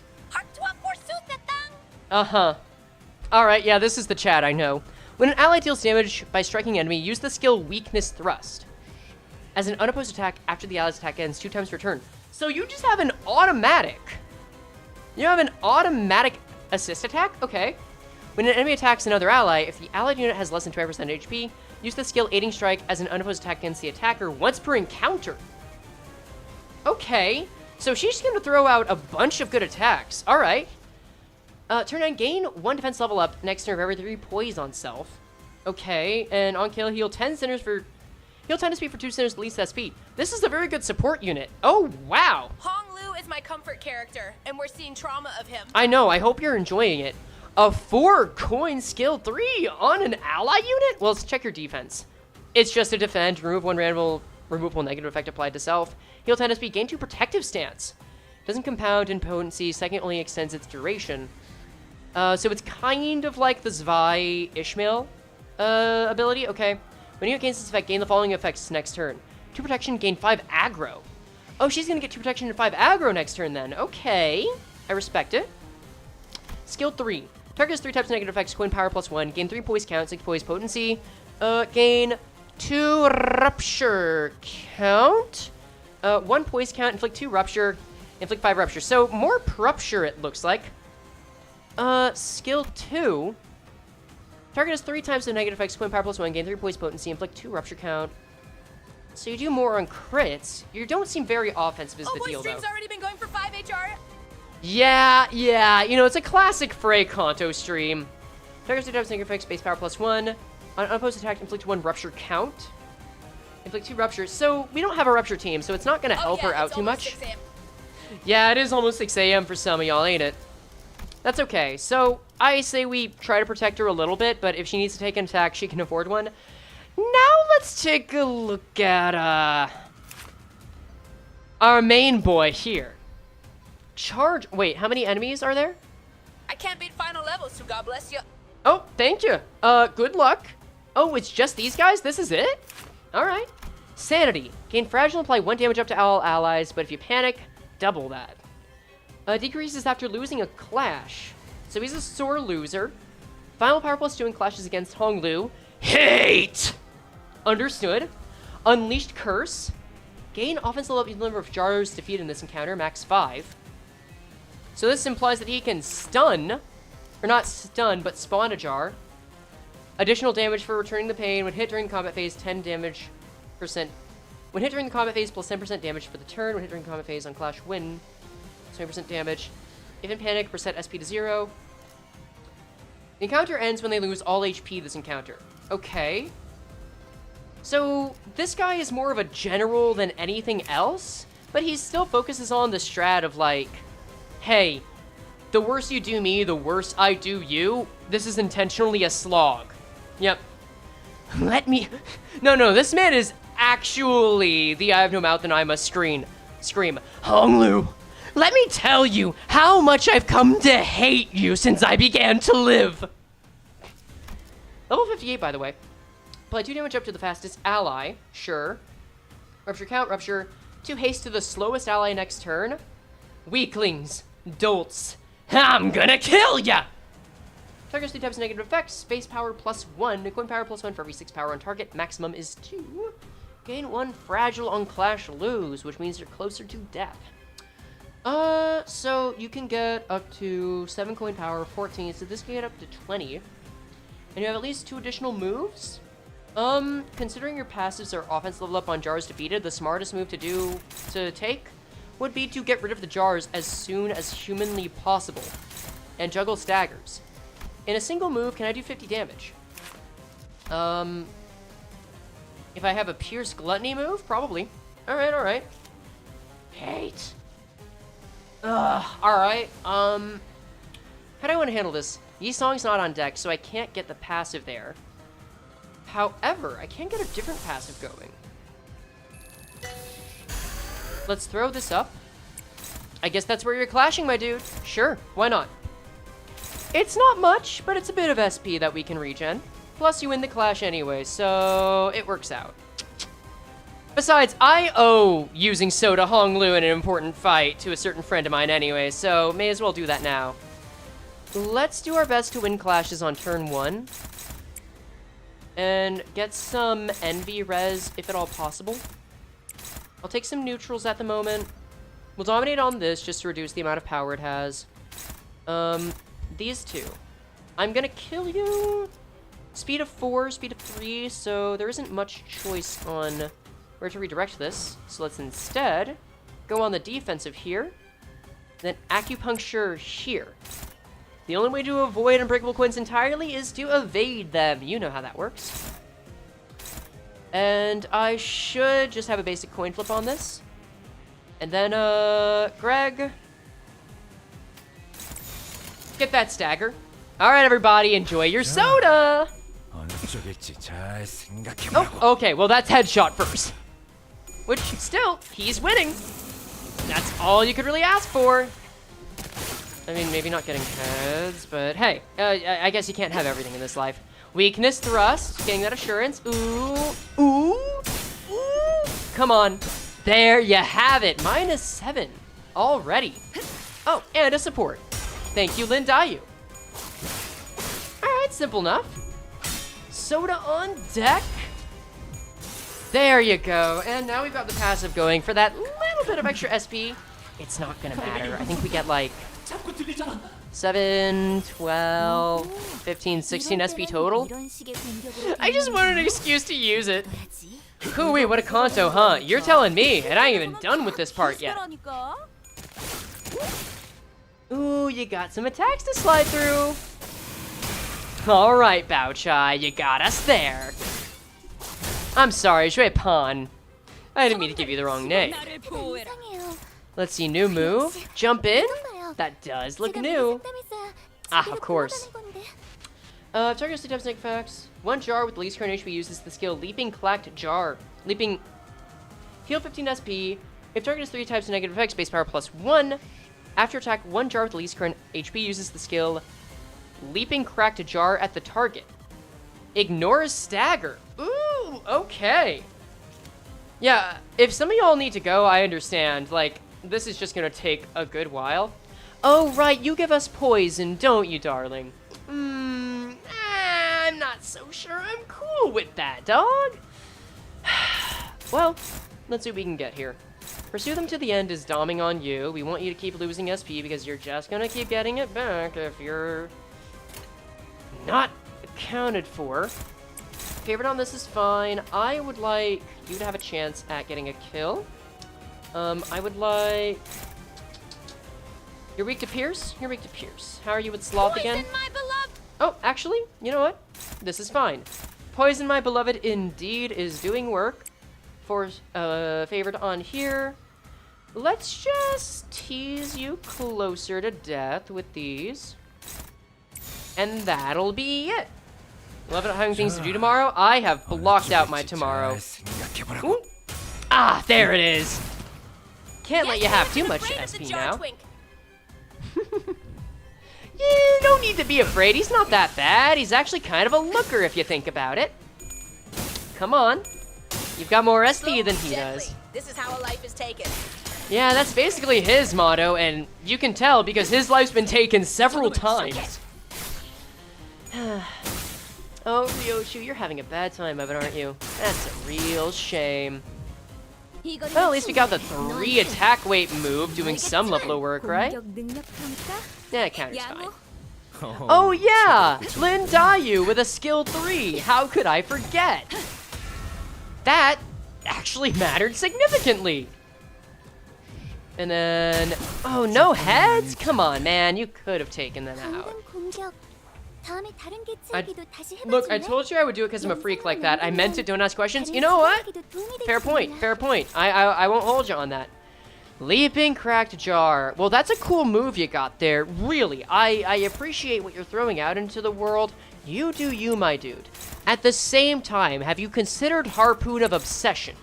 Uh-huh. Alright, yeah, this is the chat, I know. When an ally deals damage by striking enemy, use the skill Weakness Thrust. As an unopposed attack after the ally's attack ends 2 times per turn. So you just have an automatic. You have an automatic assist attack? Okay. When an enemy attacks another ally, if the allied unit has less than 20% HP, use the skill Aiding Strike as an unopposed attack against the attacker once per encounter. Okay. So she's just gonna throw out a bunch of good attacks. Alright. Turn 9, gain 1 defense level up next turn of every 3 poise on self. Okay, and on kill, heal 10 sinners for... Heal 10 SP for 2 sinners to least SP. This is a very good support unit. Oh, wow! Hong Lu is my comfort character, and we're seeing trauma of him. I know, I hope you're enjoying it. A 4 coin skill 3 on an ally unit? Well, let's check your defense. It's just to defend, remove 1 removable negative effect applied to self. Heal 10 SP, gain 2 protective stance. Doesn't compound in potency, second only extends its duration. So it's kind of like the Zwei Ishmael ability. Okay. When you gain this effect, gain the following effects next turn. 2 protection, gain 5 aggro. Oh, she's gonna get 2 protection and 5 aggro next turn then. Okay. I respect it. Skill 3. Target has 3 types of negative effects, coin power +1. Gain 3 poise count, 6 poise potency. Gain 2 rupture count. 1 poise count, inflict 2 rupture, inflict 5 rupture. So more rupture it looks like. Skill 2. Target has 3 times the negative effects, coin power +1, gain 3 poise potency, inflict 2 rupture count. So you do more on crits. You don't seem very offensive is the deal, though. Stream's already been going for 5 HR. Yeah. You know, it's a classic Frey Canto stream. Target has 2 times negative effects, base power +1. On unopposed attack, inflict 1 rupture count. Inflict 2 rupture. So we don't have a rupture team, so it's not going to help her out too much. 6 a.m. Yeah, it is almost 6 a.m. for some of y'all, ain't it? That's okay. So, I say we try to protect her a little bit, but if she needs to take an attack, she can afford one. Now let's take a look at, our main boy here. Charge. Wait, how many enemies are there? I can't beat final levels, so God bless you. Oh, thank you. Good luck. Oh, it's just these guys? This is it? Alright. Sanity. Gain fragile and apply 1 damage up to all allies, but if you panic, double that. Decreases after losing a clash. So he's a sore loser. Final power +2 in clashes against Honglu. Hate! Understood. Unleashed Curse. Gain offense level up to the number of jars defeated in this encounter, max 5. So this implies that he can stun, or not stun, but spawn a jar. Additional damage for returning the pain. When hit during the combat phase, 10 damage percent. When hit during the combat phase, plus 10% damage for the turn. When hit during the combat phase on Clash Win, 20% damage. If in panic, reset SP to 0. The encounter ends when they lose all HP this encounter. Okay. So this guy is more of a general than anything else, but he still focuses on the strat of like, hey, the worse you do me, the worse I do you. This is intentionally a slog. Yep. Let me... No, this man is actually the I have no mouth and I must scream. Honglu, let me tell you how much I've come to hate you since I began to live. Level 58, by the way. Apply 2 damage up to the fastest ally. Sure. Rupture count, rupture. 2 haste to the slowest ally next turn. Weaklings. Dolts. I'm gonna kill ya! Target 3 types of negative effects. Space power +1. Equipment power +1 for every 6 power on target. Maximum is 2. Gain 1 fragile on clash lose, which means you're closer to death. So you can get up to 7 coin power, 14, so this can get up to 20. And you have at least 2 additional moves. Considering your passives are offense level up on jars defeated, the smartest move to take would be to get rid of the jars as soon as humanly possible and juggle staggers. In a single move, can I do 50 damage? If I have a Pierce Gluttony move, probably. Alright. Hate. Alright, how do I want to handle this? Yi Song's not on deck, so I can't get the passive there. However, I can get a different passive going. Let's throw this up. I guess that's where you're clashing, my dude. Sure, why not? It's not much, but it's a bit of SP that we can regen. Plus, you win the clash anyway, so it works out. Besides, I owe using Soda Honglu in an important fight to a certain friend of mine anyway, so may as well do that now. Let's do our best to win clashes on turn 1. And get some envy res, if at all possible. I'll take some neutrals at the moment. We'll dominate on this just to reduce the amount of power it has. These two. I'm gonna kill you. Speed of 4, speed of 3, so there isn't much choice on where to redirect this. So let's instead go on the defensive here, then acupuncture here. The only way to avoid unbreakable coins entirely is to evade them. You know how that works. And I should just have a basic coin flip on this. And then, Greg, get that stagger. All right, everybody, enjoy your soda. Oh, okay, well, that's headshot first. Which, still, he's winning. That's all you could really ask for. I mean, maybe not getting heads, but hey, I guess you can't have everything in this life. Weakness, thrust, getting that assurance. Ooh. Come on. There you have it. -7 already. Oh, and a support. Thank you, Lin Dayu. All right, simple enough. Soda on deck. There you go. And now we've got the passive going for that little bit of extra SP. It's not gonna matter. I think we get like 7, 12, 15, 16 SP total. I just wanted an excuse to use it. Hooey, what a Canto, huh? You're telling me, and I ain't even done with this part yet. Ooh, you got some attacks to slide through. Alright, Baochai, you got us there. I'm sorry, Shui Pan. I didn't mean to give you the wrong name. Let's see, new move. Jump in? That does look new. Ah, of course. Target stick type snake facts. One jar with the least current HP uses the skill Leaping Clacked Jar. Leaping. Heal 15 SP. If target is 3 types of negative effects, base power +1. After attack, one jar with the least current HP uses the skill Leaping Cracked Jar at the target. Ignores stagger. Ooh, okay. Yeah, if some of y'all need to go, I understand. Like, this is just gonna take a good while. Oh, right, you give us poison, don't you, darling? I'm not so sure I'm cool with that, dog. Well, let's see what we can get here. Pursue them to the end is doming on you. We want you to keep losing SP because you're just gonna keep getting it back if you're not accounted for. Favorite on this is fine. I would like you to have a chance at getting a kill. I would like... You're weak to Pierce? You're weak to Pierce. How are you with Sloth again? My beloved. Oh, actually, you know what? This is fine. Poison My Beloved indeed is doing work. For favorite on here. Let's just tease you closer to death with these. And that'll be it. Love it having things to do tomorrow. I have blocked out my tomorrow. Ooh. Ah, there it is. Can't let you have too much SP now. You don't need to be afraid. He's not that bad. He's actually kind of a looker if you think about it. Come on. You've got more SP than he does. This is how a life is taken. Yeah, that's basically his motto, and you can tell because his life's been taken several times. Oh, Ryoshu, you're having a bad time of it, aren't you? That's a real shame. Well, at least we got the 3 attack weight move doing some level of work, right? Yeah, it counts fine. Oh yeah! Lin Dayu with a skill 3! How could I forget? That actually mattered significantly! And then... Oh, no heads? Come on, man, you could have taken them out. Look, I told you I would do it because I'm a freak like that. I meant it, don't ask questions. You know what? Fair point, fair point. I won't hold you on that. Leaping Cracked Jar. Well, that's a cool move you got there. Really, I appreciate what you're throwing out into the world. You do you, my dude. At the same time, have you considered Harpoon of Obsession?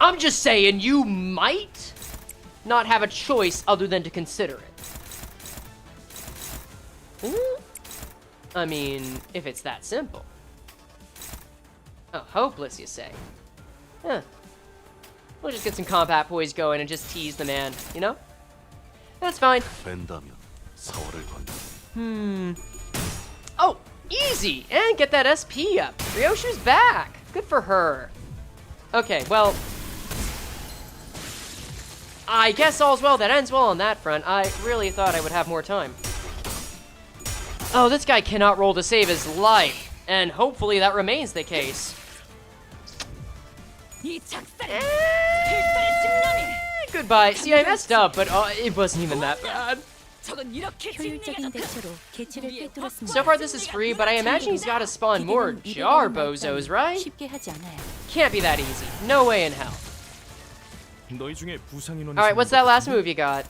I'm just saying, you might not have a choice other than to consider it. I mean, if it's that simple. Oh, hopeless, you say? Huh. We'll just get some combat poise going and just tease the man, you know? That's fine. Oh, easy! And get that SP up. Ryoshu's back. Good for her. Okay, well... I guess all's well that ends well on that front. I really thought I would have more time. Oh, this guy cannot roll to save his life. And hopefully that remains the case. Goodbye. See, I messed up, but it wasn't even that bad. So far this is free, but I imagine he's got to spawn more jar bozos, right? Can't be that easy. No way in hell. Alright, what's that last move you got?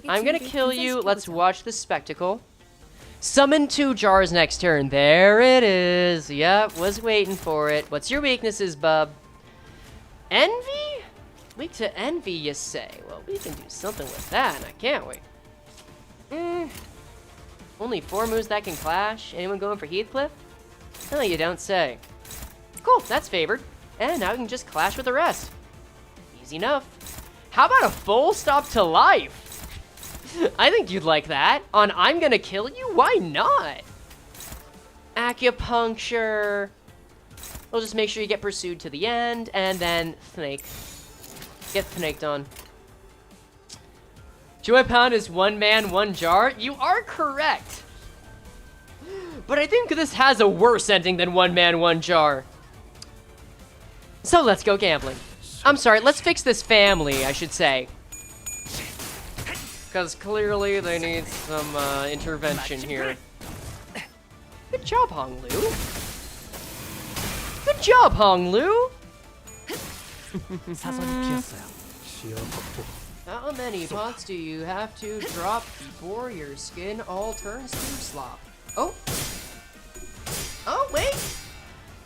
I'm gonna kill you. Let's watch the spectacle. Summon 2 jars next turn. There it is. Yep, was waiting for it. What's your weaknesses, bub? Envy? Weak to envy, you say? Well, we can do something with that, can't we? Only 4 moves that can clash? Anyone going for Heathcliff? No, you don't say. Cool, that's favored. And now we can just clash with the rest. Easy enough. How about a full stop to life? I think you'd like that. On I'm gonna kill you? Why not? Acupuncture. We'll just make sure you get pursued to the end, and then snake. Get snaked on. Joy Pound is 1 man, 1 jar? You are correct. But I think this has a worse ending than 1 man, 1 jar. So let's go gambling. I'm sorry, let's fix this family, I should say. Because clearly they need some intervention here. Good job, Hong Lu. Good job, Hong Lu. How many pots do you have to drop before your skin all turns to slop? Oh. Oh, wait.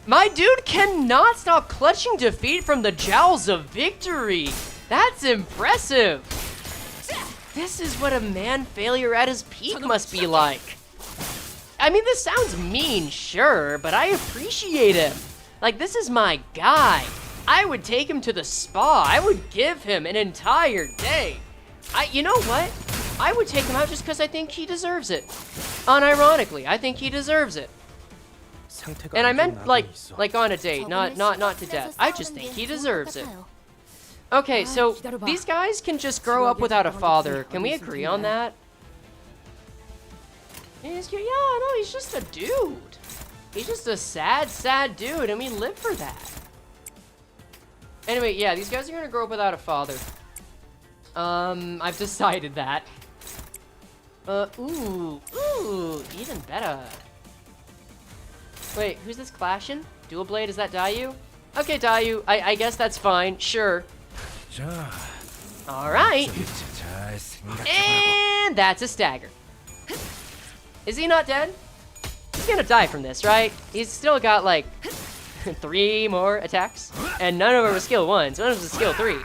My dude cannot stop clutching defeat from the jowls of victory. That's impressive. This is what a man failure at his peak must be like. I mean, this sounds mean, sure, but I appreciate him. Like, this is my guy. I would take him to the spa. I would give him an entire day. You know what? I would take him out just because I think he deserves it. Unironically, I think he deserves it. And I meant like on a date, not to death. I just think he deserves it. Okay, so these guys can just grow up without a father. Can we agree on that? Yeah, no, he's just a dude. He's just a sad dude, and we live for that. Anyway, yeah, these guys are gonna grow up without a father. I've decided that. Ooh, even better. Wait, who's this clashing? Dual Blade, is that Dayu? Okay, Dayu, I guess that's fine, sure. Alright. And that's a stagger. Is he not dead? He's gonna die from this, right? He's still got, like, 3 more attacks. And none of them are skill 1s, none of them are skill 3.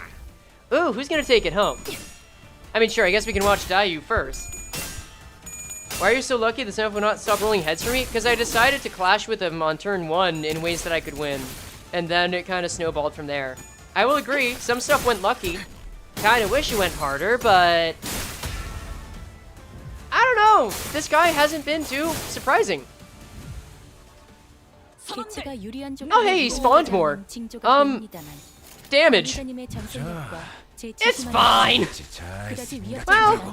Ooh, who's gonna take it home? I mean, sure, I guess we can watch Dayu first. Why are you so lucky the Senf will not stop rolling heads for me? Because I decided to clash with him on turn 1 in ways that I could win. And then it kind of snowballed from there. I will agree, some stuff went lucky. Kinda wish it went harder, but... I don't know, this guy hasn't been too surprising. Oh hey, he spawned more. Damage. It's fine! Well,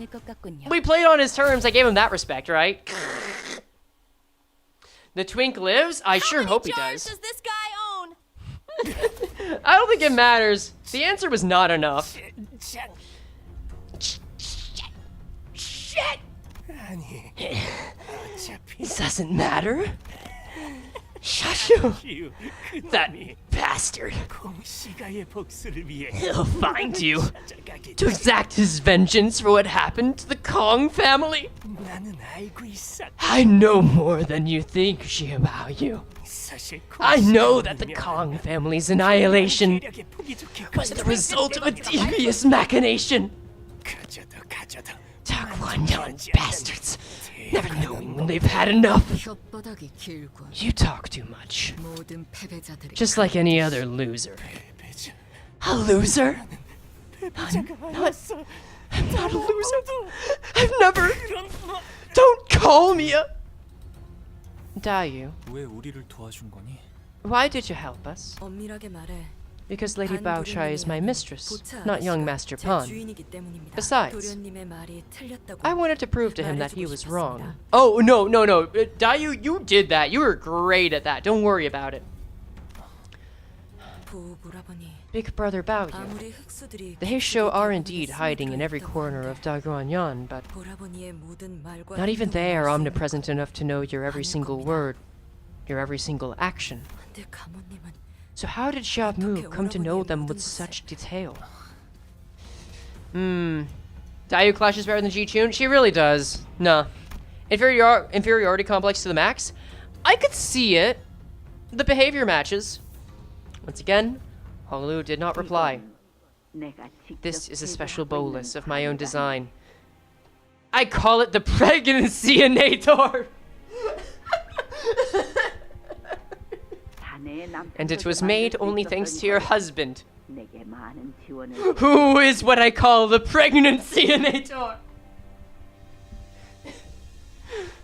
we played on his terms, I gave him that respect, right? The twink lives? I sure hope he does. Does this guy own? I don't think it matters. The answer was not enough. Shit! It doesn't matter. Shashu! That bastard. He'll find you to exact his vengeance for what happened to the Kong family. I know more than you think, Shi Hua. I know that the Kong family's annihilation was the result of a devious machination. Dagwanyan bastards, never knowing when they've had enough. You talk too much. Just like any other loser. A loser? I'm not a loser. I've never... Don't call me a... Dayu, why did you help us? Because Lady Baochai is my mistress, not young Master Pan. Besides, I wanted to prove to him that he was wrong. Oh, no. Dayu, you did that. You were great at that. Don't worry about it. Big brother Baoyu. The Heisho are indeed hiding in every corner of Dagwanyan, but not even they are omnipresent enough to know your every single word, your every single action. So how did Xiaomu come to know them with such detail? Dayu clashes better than Ji-Chun? She really does. Nah. Inferiority complex to the max? I could see it. The behavior matches. Once again, Honglu did not reply. This is a special bolus of my own design. I call it the Pregnancy-inator! And it was made only thanks to your husband, who is what I call the Pregnancy-inator.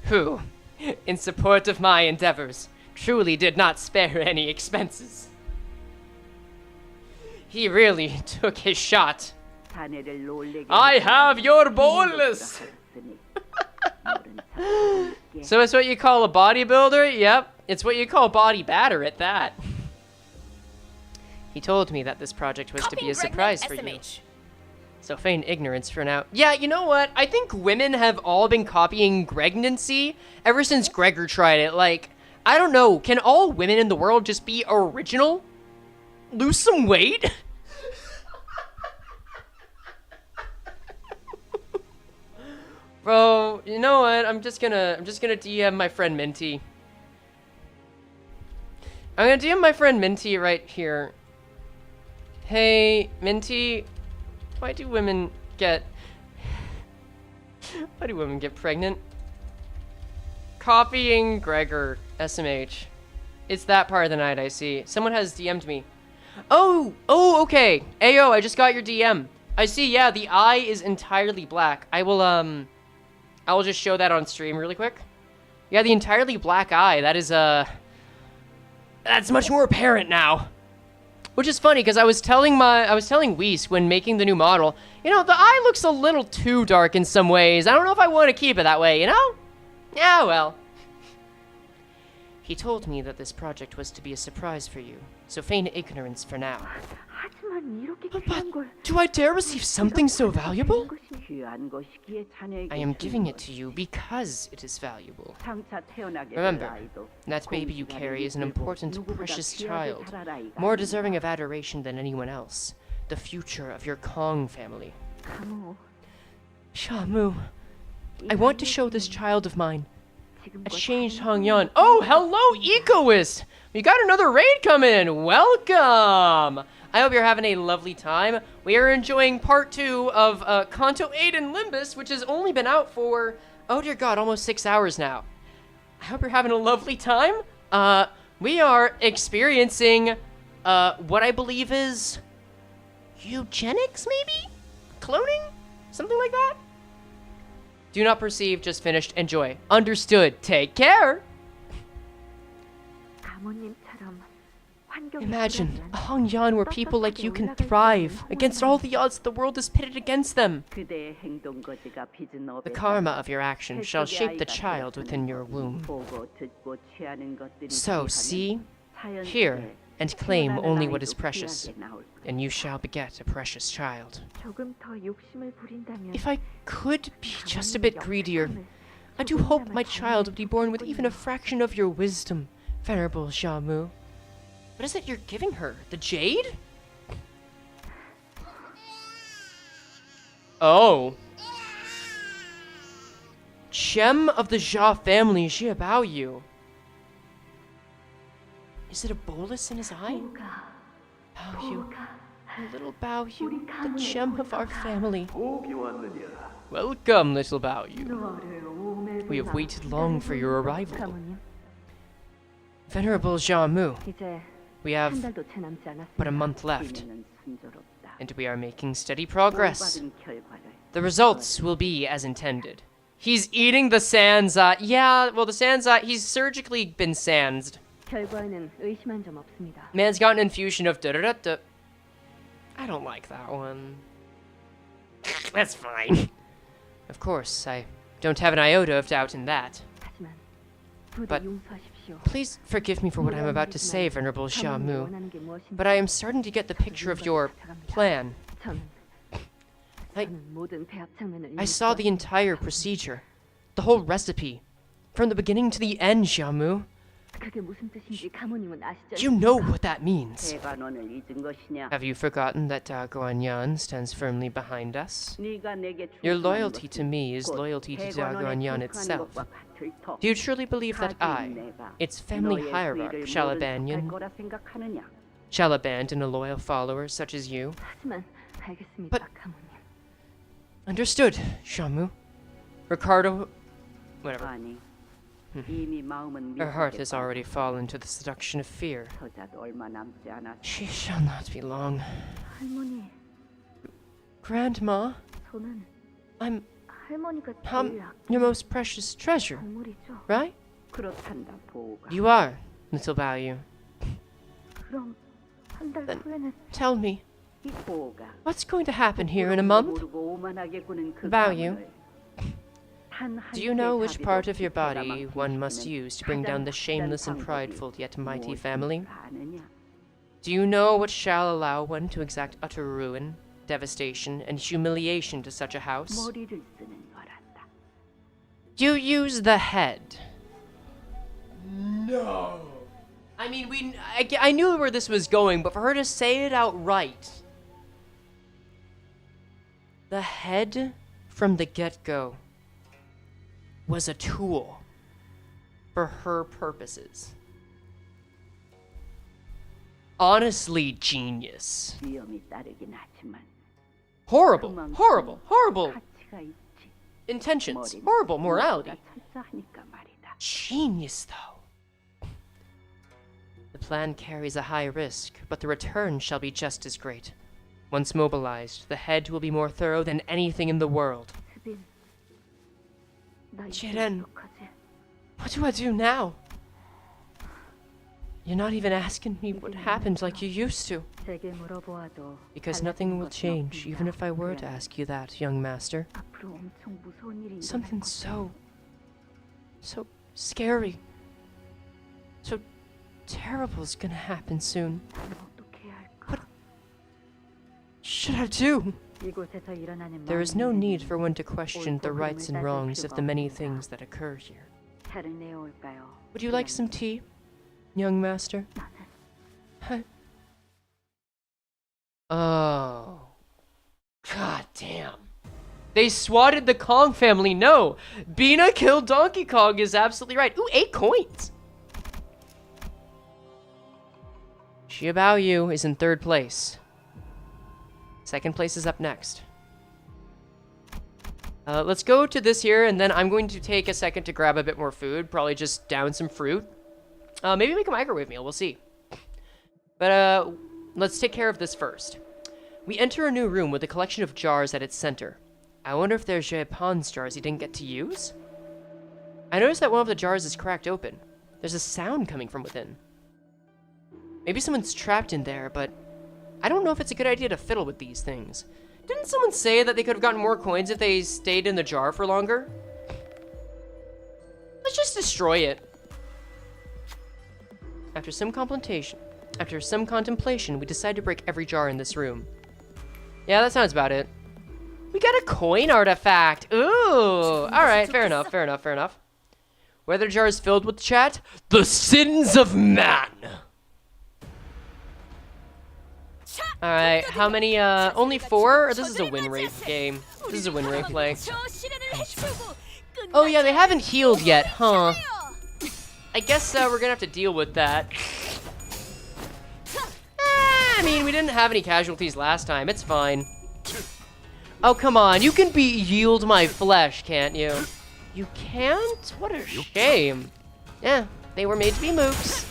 Who, in support of my endeavors, truly did not spare any expenses. He really took his shot. I have your bolus! So it's what you call a bodybuilder? Yep, it's what you call body batter at that. He told me that this project was to be a surprise for you. So feign ignorance for now. Yeah, you know what? I think women have all been copying Gregnancy ever since Gregor tried it. Like, I don't know, can all women in the world just be original? Lose some weight? Bro, you know what? I'm just gonna DM my friend Minty. I'm gonna DM my friend Minty right here. Hey, Minty, why do women get pregnant? Copying Gregor, SMH. It's that part of the night, I see. Someone has DM'd me. Oh, okay. Ayo, I just got your DM. I see, yeah, the eye is entirely black. I will just show that on stream really quick. Yeah, the entirely black eye, that is, that's much more apparent now. Which is funny, because I was telling Weiss when making the new model, you know, the eye looks a little too dark in some ways. I don't know if I want to keep it that way, you know? Yeah, well. He told me that this project was to be a surprise for you, so feign ignorance for now. But do I dare receive something so valuable? I am giving it to you because it is valuable. Remember, that baby you carry is an important, precious child, more deserving of adoration than anyone else. The future of your Kong family. Shamu, I want to show this child of mine a changed Hongyan. Oh, hello, Ecoist! We got another raid coming! Welcome! I hope you're having a lovely time. We are enjoying part 2 of Canto VIII in Limbus, which has only been out for, oh dear god, almost 6 hours now. I hope you're having a lovely time. We are experiencing what I believe is eugenics, maybe? Cloning? Something like that? Do not perceive, just finished, enjoy. Understood, take care! Imagine a Hongyan where people like you can thrive against all the odds the world is pitted against them. The karma of your actions shall shape the child within your womb. So, see, hear, and claim only what is precious, and you shall beget a precious child. If I could be just a bit greedier, I do hope my child would be born with even a fraction of your wisdom, Venerable Xiaomu. What is it you're giving her? The jade? Oh. Gem of the Jia family, Xie Bao Yu. Is it a bolus in his eye? Bao Yu. Little Bao Yu, the gem of our family. Welcome, little Bao Yu. We have waited long for your arrival. Venerable Xiaomu, we have but a month left, and we are making steady progress. The results will be as intended. He's eating the sans. Yeah, well, the sans. He's surgically been sansed. Man's got an infusion of da-da-da-da. I don't like that one. That's fine. Of course, I don't have an iota of doubt in that. But please forgive me for what I'm about to say, Venerable Xiaomu, but I am starting to get the picture of your plan. I saw the entire procedure, the whole recipe, from the beginning to the end, Xiaomu. You know what that means. Have you forgotten that Daguanyan stands firmly behind us? Your loyalty to me is loyalty to Daguanyan itself. Do you truly believe that I, its family hierarch, shall abandon a loyal follower such as you? But... Understood, Shamu. Ricardo... Whatever. Her heart has already fallen to the seduction of fear. She shall not be long. Grandma, I'm your most precious treasure, right? You are, little Bao Yu. Then tell me, what's going to happen here in a month? Bao Yu, do you know which part of your body one must use to bring down the shameless and prideful yet mighty family? Do you know what shall allow one to exact utter ruin, devastation, and humiliation to such a house? You use the head. No. I mean, I knew where this was going, but for her to say it outright. The head from the get-go. was a tool for her purposes. Honestly, genius. 위험이 따르긴 하지만 Horrible, 그만큼 horrible, horrible 가치가 있지. intentions. 머리는 Horrible morality. 무엇보다 철저하니까 말이다. Genius, though. The plan carries a high risk, but the return shall be just as great. Once mobilized, the head will be more thorough than anything in the world. 수빈, 나 이제 지렌. 어떡하지? What do I do now? You're not even asking me what happened like you used to. 제게 물어보아도 Because 달라진 nothing will 것은 change, 없습니다. even if I were to 그래, ask you that, young master. 앞으로 엄청 무서운 일이 Something 일어날 so scary, so terrible is gonna happen soon. 거다. 난 어떻게 해야 할까? Should I do? 이곳에서 일어나는 There is 많은 no 일들이 need for one to question the 옳고 rights and 그름을 따질 wrongs of 필요가 the many 없습니다. things that occur here. 차를 내어올까요? Would you like some tea, young master? 나는 Oh. God damn. They swatted the Kong family. No. Bina killed Donkey Kong is absolutely right. Ooh, 8 coins. Shi Hua is in 3rd place. 2nd place is up next. Let's go to this here, and then I'm going to take a second to grab a bit more food. Probably just down some fruit. Maybe make a microwave meal. We'll see. But let's take care of this first. We enter a new room with a collection of jars at its center. I wonder if there's Japan's jars he didn't get to use? I noticed that one of the jars is cracked open. There's a sound coming from within. Maybe someone's trapped in there, but I don't know if it's a good idea to fiddle with these things. Didn't someone say that they could have gotten more coins if they stayed in the jar for longer? Let's just destroy it. After some contemplation, we decide to break every jar in this room. Yeah, that sounds about it. We got a coin artifact. Ooh. Alright, fair enough, fair enough, fair enough. Whether jar is filled with chat? The sins of man. Alright, how many, only 4? Or this is a win rate game. This is a win rate play. Oh yeah, they haven't healed yet, huh? I guess we're gonna have to deal with that. I mean, we didn't have any casualties last time. It's fine. Oh, come on. You can yield my flesh, can't you? You can't? What a shame. Yeah, they were made to be mooks.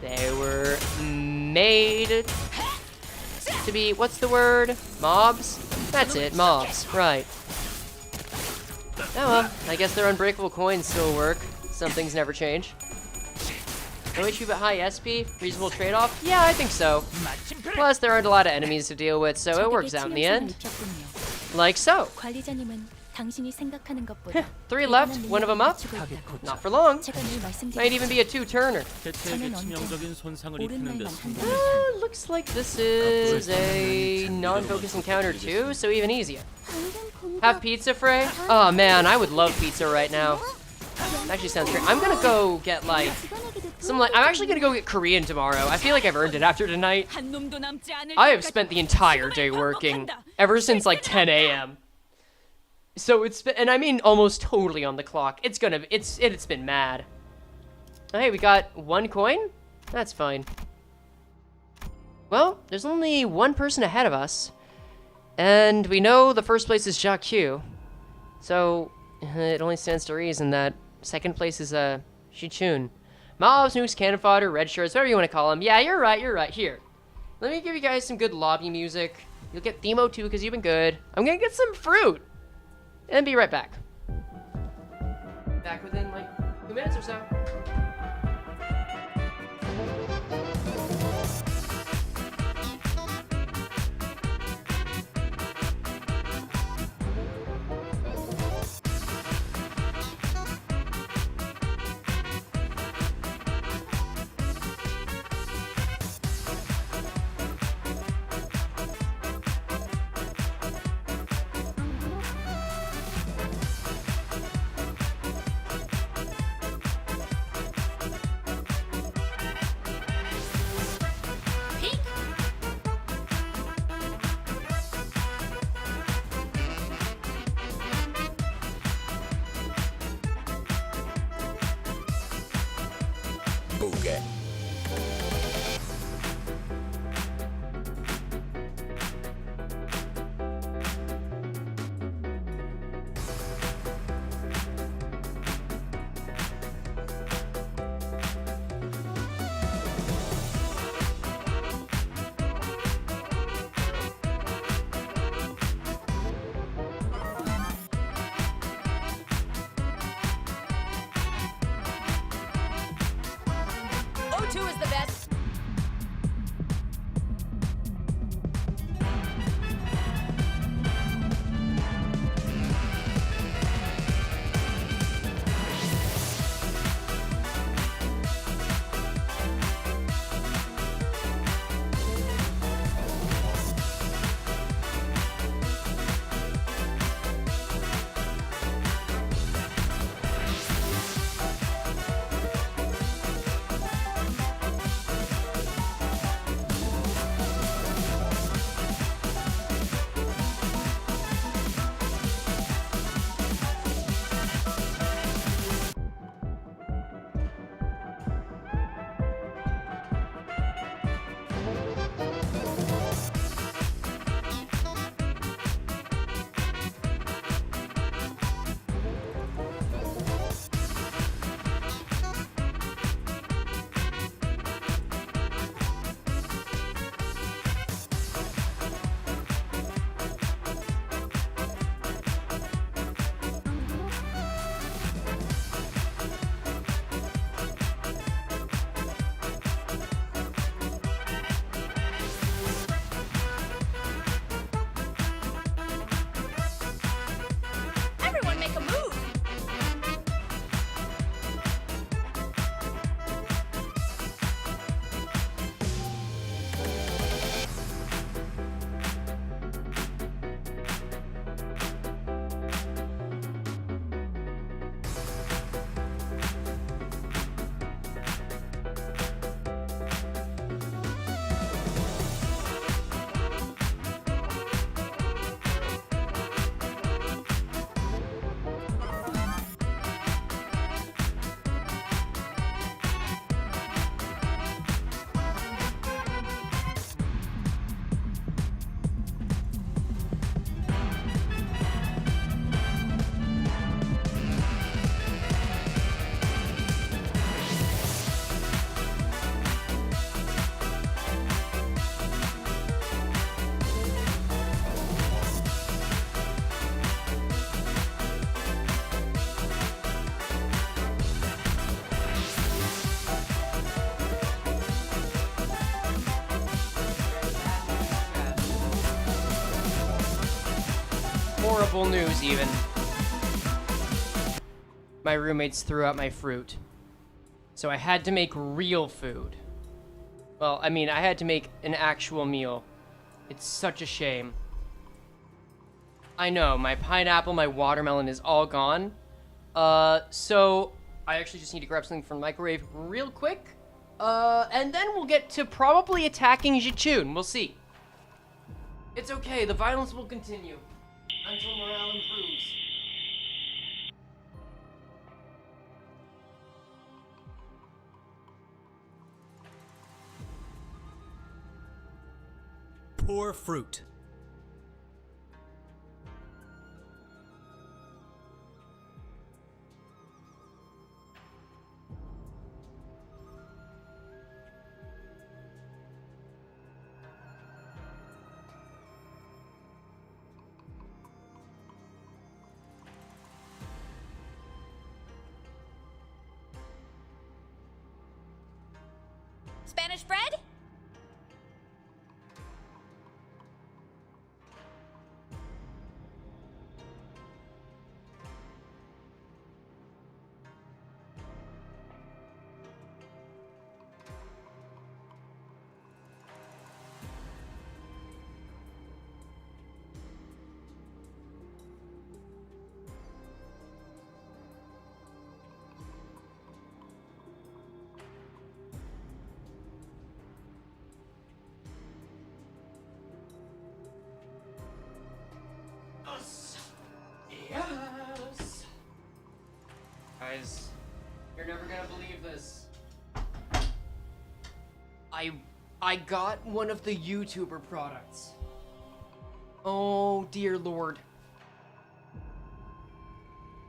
They were made to be, what's the word? Mobs? That's it, mobs. Right. Oh well, I guess their unbreakable coins still work. Some things never change. No HP but high SP? Reasonable trade-off? Yeah, I think so. Plus, there aren't a lot of enemies to deal with, so it works out in the end. Like so. 3 left, one of them up. Not for long. Might even be a 2-turner. Looks like this is a non-focus encounter too, so even easier. Have pizza, Frey? Oh man, I would love pizza right now. Actually sounds great. I'm gonna go get I'm actually gonna go get Korean tomorrow. I feel like I've earned it after tonight. I have spent the entire day working, ever since like 10 a.m. So it's been, and I mean almost totally on the clock. It's been mad. Oh, hey, we got 1 coin? That's fine. Well, there's only 1 person ahead of us. And we know the first place is Jacques. So it only stands to reason that 2nd place is Shichun. Mobs, nukes, cannon fodder, red shirts, whatever you want to call them. Yeah, you're right. Here. Let me give you guys some good lobby music. You'll get Themo too, because you've been good. I'm gonna get some fruit. And be right back. Back within like 2 minutes or so. 무게. O2 is the best. Everyone make a move. Horrible news, even. My roommates threw out my fruit. So I had to make real food. Well, I mean, I had to make an actual meal. It's such a shame. I know, my pineapple, my watermelon is all gone. So I actually just need to grab something from the microwave real quick. And then we'll get to probably attacking Jichun. We'll see. It's okay, the violence will continue. Until morale improves. Poor fruit. Spanish bread? Guys, you're never gonna believe this. I got one of the YouTuber products. Oh, dear Lord.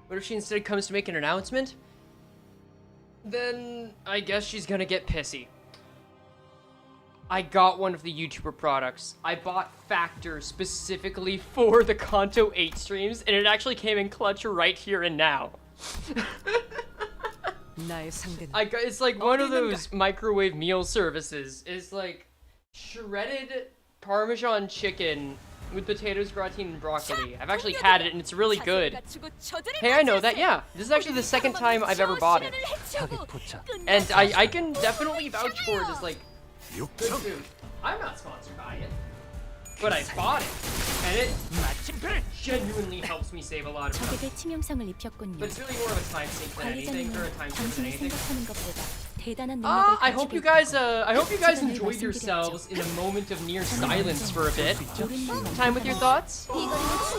What if she instead comes to make an announcement? Then I guess she's gonna get pissy. I got one of the YouTuber products. I bought Factor specifically for the Canto VIII streams, and it actually came in clutch right here and now. It's like one of those microwave meal services. It's like shredded Parmesan chicken with potatoes, gratin, and broccoli. I've actually had it, and it's really good. Hey, I know that, yeah. This is actually the second time I've ever bought it. And I can definitely vouch for it as, like, good food. I'm not sponsored by it, but I bought it, and it genuinely helps me save a lot of money. But it's really more of a time sink than anything, or a time sink than anything. I hope you guys enjoyed yourselves in a moment of near silence for a bit. Time with your thoughts?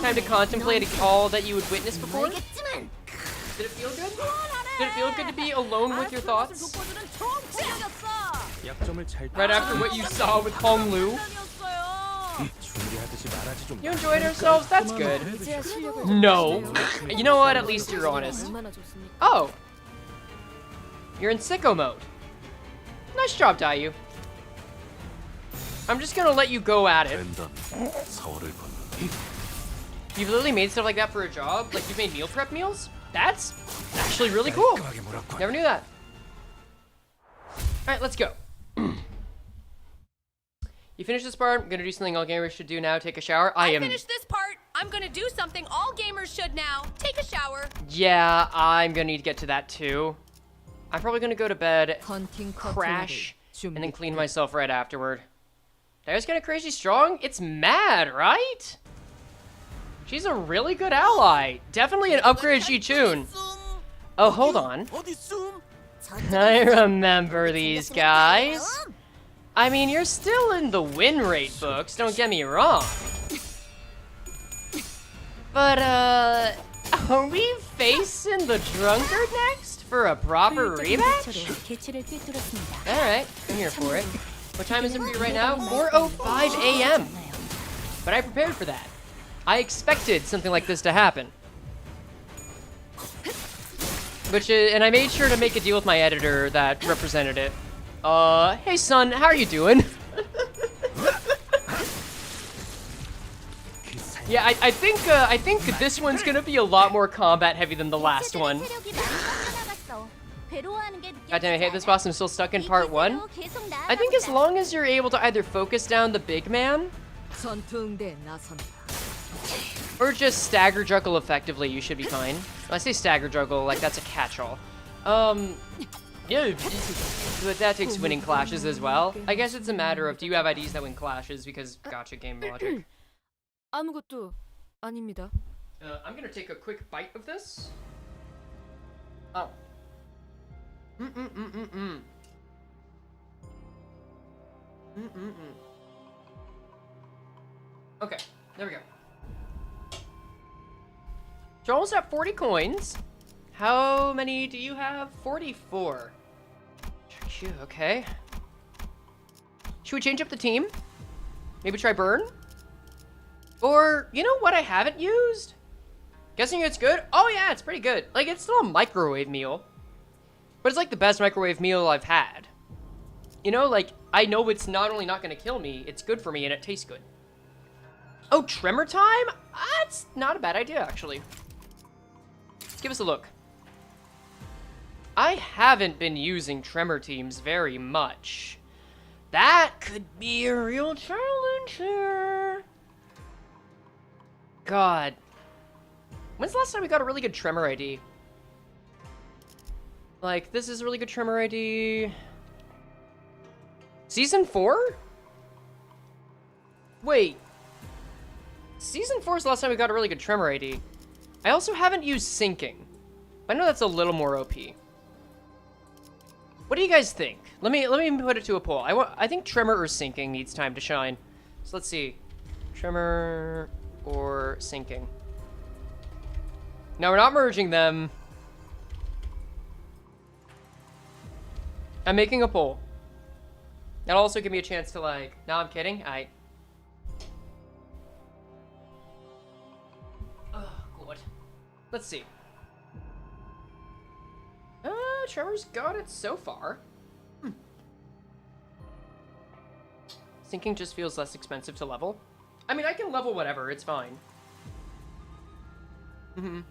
Time to contemplate all that you would witness before? Did it feel good? Did it feel good to be alone with your thoughts? Right after what you saw with Hong Lu? You enjoyed ourselves? That's good. No. You know what? At least you're honest. Oh. You're in sicko mode. Nice job, Dayu. I'm just gonna let you go at it. You've literally made stuff like that for a job? Like you've made meal prep meals? That's actually really cool. Never knew that. Alright, let's go. You finished this part? I'm gonna do something all gamers should do now. Take a shower. I finished this part. I'm gonna do something all gamers should now. Take a shower. Yeah, I'm gonna need to get to that too. I'm probably gonna go to bed, crash, and then clean myself right afterward. Dai's kinda crazy strong? It's mad, right? She's a really good ally. Definitely an upgrade Shi-Chun. Oh, hold on. I remember these guys. I mean, you're still in the win rate books, don't get me wrong. But, are we facing the drunkard next for a proper rematch? Alright, I'm here for it. What time is it for you right now? 4:05 a.m. But I prepared for that. I expected something like this to happen. And I made sure to make a deal with my editor that represented it. Hey son, how are you doing? Yeah, I think this one's gonna be a lot more combat heavy than the last one. God damn, I hate this boss. I'm still stuck in part 1. I think as long as you're able to either focus down the big man or just stagger juggle effectively, you should be fine. When I say stagger juggle, like that's a catch-all. Yeah, but that takes winning clashes as well. I guess it's a matter of do you have IDs that win clashes because gotcha game logic. 아무것도 아닙니다. I'm gonna take a quick bite of this. Oh. Okay, there we go. So almost at 40 coins. How many do you have? 44. Okay. Should we change up the team? Maybe try burn? Or, you know what I haven't used? Guessing it's good? Oh yeah, it's pretty good. Like, it's still a microwave meal. But it's like the best microwave meal I've had. You know, like, I know it's not only not gonna kill me, it's good for me and it tastes good. Oh, tremor time? That's not a bad idea, actually. Let's give us a look. I haven't been using tremor teams very much. That could be a real challenge here. God. When's the last time we got a really good tremor ID? Like, this is a really good tremor ID. Season 4? Wait. Season 4 is the last time we got a really good tremor ID. I also haven't used syncing. I know that's a little more OP. What do you guys think? Let me put it to a poll. I think tremor or syncing needs time to shine. So let's see. Tremor or syncing. No, we're not merging them. I'm making a poll. That'll also give me a chance to like, no, I'm kidding. Oh, God. Let's see. Trevor's got it so far. Sinking just feels less expensive to level. I mean, I can level whatever, it's fine. Time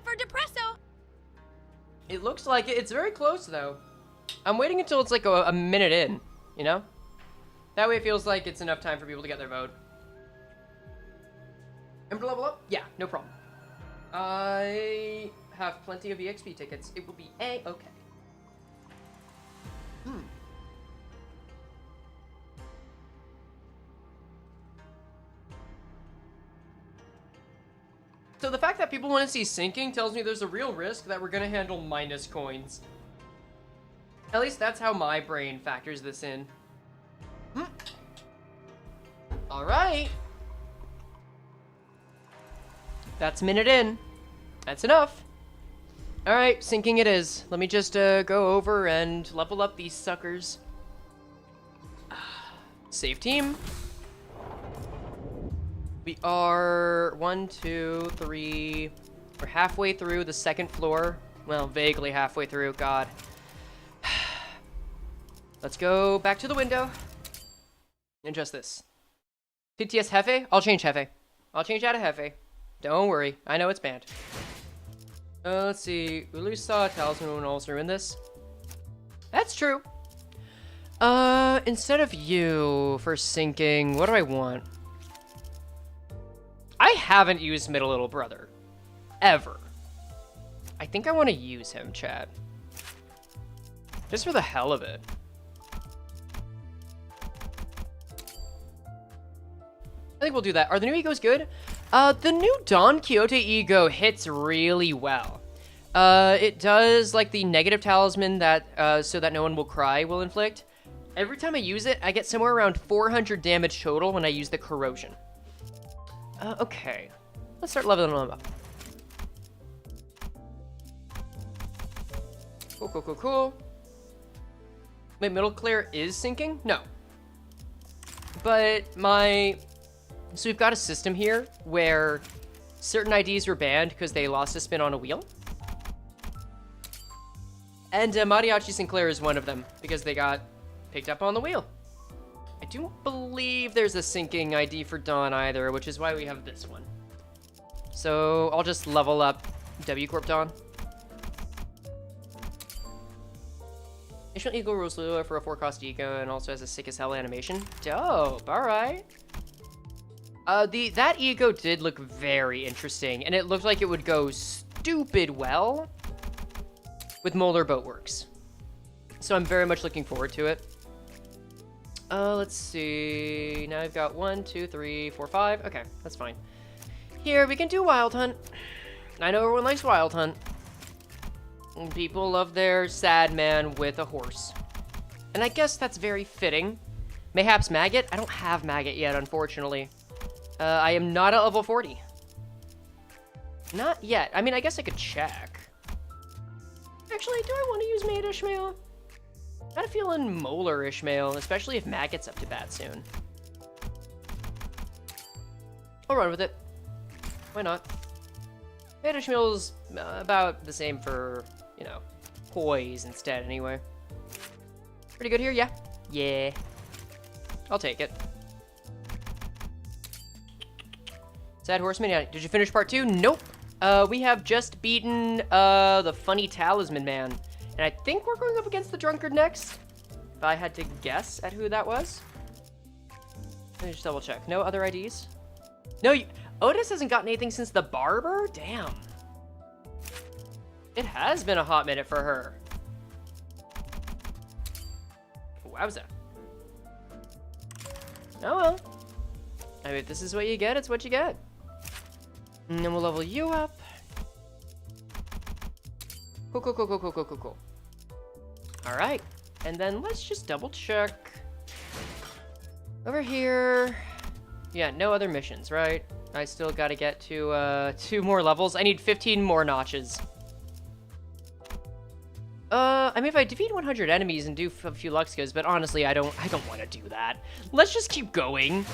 for Depresso. It looks like it. It's very close, though. I'm waiting until it's like a minute in, you know? That way it feels like it's enough time for people to get their vote. And to level up? Yeah, no problem. I have plenty of EXP tickets. It will be A-okay. So the fact that people want to see sinking tells me there's a real risk that we're going to handle minus coins. At least that's how my brain factors this in. Alright. That's a minute in. That's enough. Alright, sinking it is. Let me just go over and level up these suckers. Save team. We are 1, 2, 3. We're halfway through the second floor. Well, vaguely halfway through. God. Let's go back to the window. And just this. TTS Hefe? I'll change Hefe. I'll change out of Hefe. Don't worry. I know it's banned. Let's see. Ulu saw a talisman when also in this. That's true. Instead of you for sinking, what do I want? I haven't used Middle Little Brother. Ever. I think I want to use him, chat. Just for the hell of it. I think we'll do that. Are the new egos good? The new Don Quixote ego hits really well. It does, like, the negative talisman that, so that no one will cry will inflict. Every time I use it, I get somewhere around 400 damage total when I use the corrosion. Okay. Let's start leveling them up. Cool, cool, cool, cool. My middle clear is sinking? No. But so we've got a system here where certain IDs were banned because they lost a spin on a wheel. And Mariachi Sinclair is one of them because they got picked up on the wheel. I don't believe there's a sinking ID for Dawn either, which is why we have this one. So I'll just level up W Corp Dawn. Additional Eagle rules Lua for a 4-cost eco and also has a sick as hell animation. Dope, alright. That ego did look very interesting, and it looked like it would go stupid well with Molar Boatworks. So I'm very much looking forward to it. Let's see. Now I've got 1, 2, 3, 4, 5. Okay, that's fine. Here, we can do Wild Hunt. I know everyone likes Wild Hunt. People love their sad man with a horse. And I guess that's very fitting. Mayhaps Maggot? I don't have Maggot yet, unfortunately. I am not at level 40. Not yet. I mean, I guess I could check. Actually, do I want to use Maid Ishmael? I got a feeling Molar Ishmael, especially if Maggot's up to bat soon. I'll run with it. Why not? Maid Ishmael's about the same for, you know, poise instead anyway. Pretty good here, yeah? Yeah. I'll take it. Sad Horseman, yeah. Did you finish part 2? Nope. We have just beaten the funny talisman man. And I think we're going up against the drunkard next. If I had to guess at who that was. Let me just double check. No other IDs? No, Otis hasn't gotten anything since the barber? Damn. It has been a hot minute for her. Wowza. Oh well. I mean, if this is what you get, it's what you get. And then we'll level you up. Cool, cool, cool, cool, cool, cool, cool, cool. All right. And then let's just double check. Over here. Yeah, no other missions, right? I still got to get to 2 more levels. I need 15 more notches. I mean, if I defeat 100 enemies and do a few Lux goods, but honestly, I don't want to do that. Let's just keep going.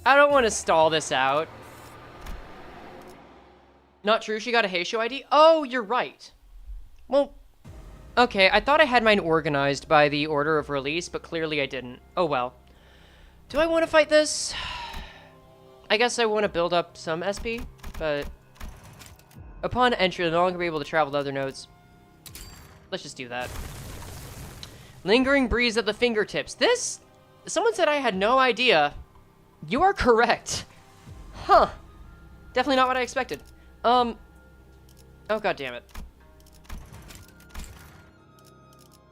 I don't want to stall this out. Not true, she got a Heisho ID? Oh, you're right. Well, okay, I thought I had mine organized by the order of release, but clearly I didn't. Oh well. Do I want to fight this? I guess I want to build up some SP, but upon entry, they'll no longer be able to travel to other nodes. Let's just do that. Lingering breeze at the fingertips. This, someone said I had no idea. You are correct. Huh. Definitely not what I expected. Oh, god damn it.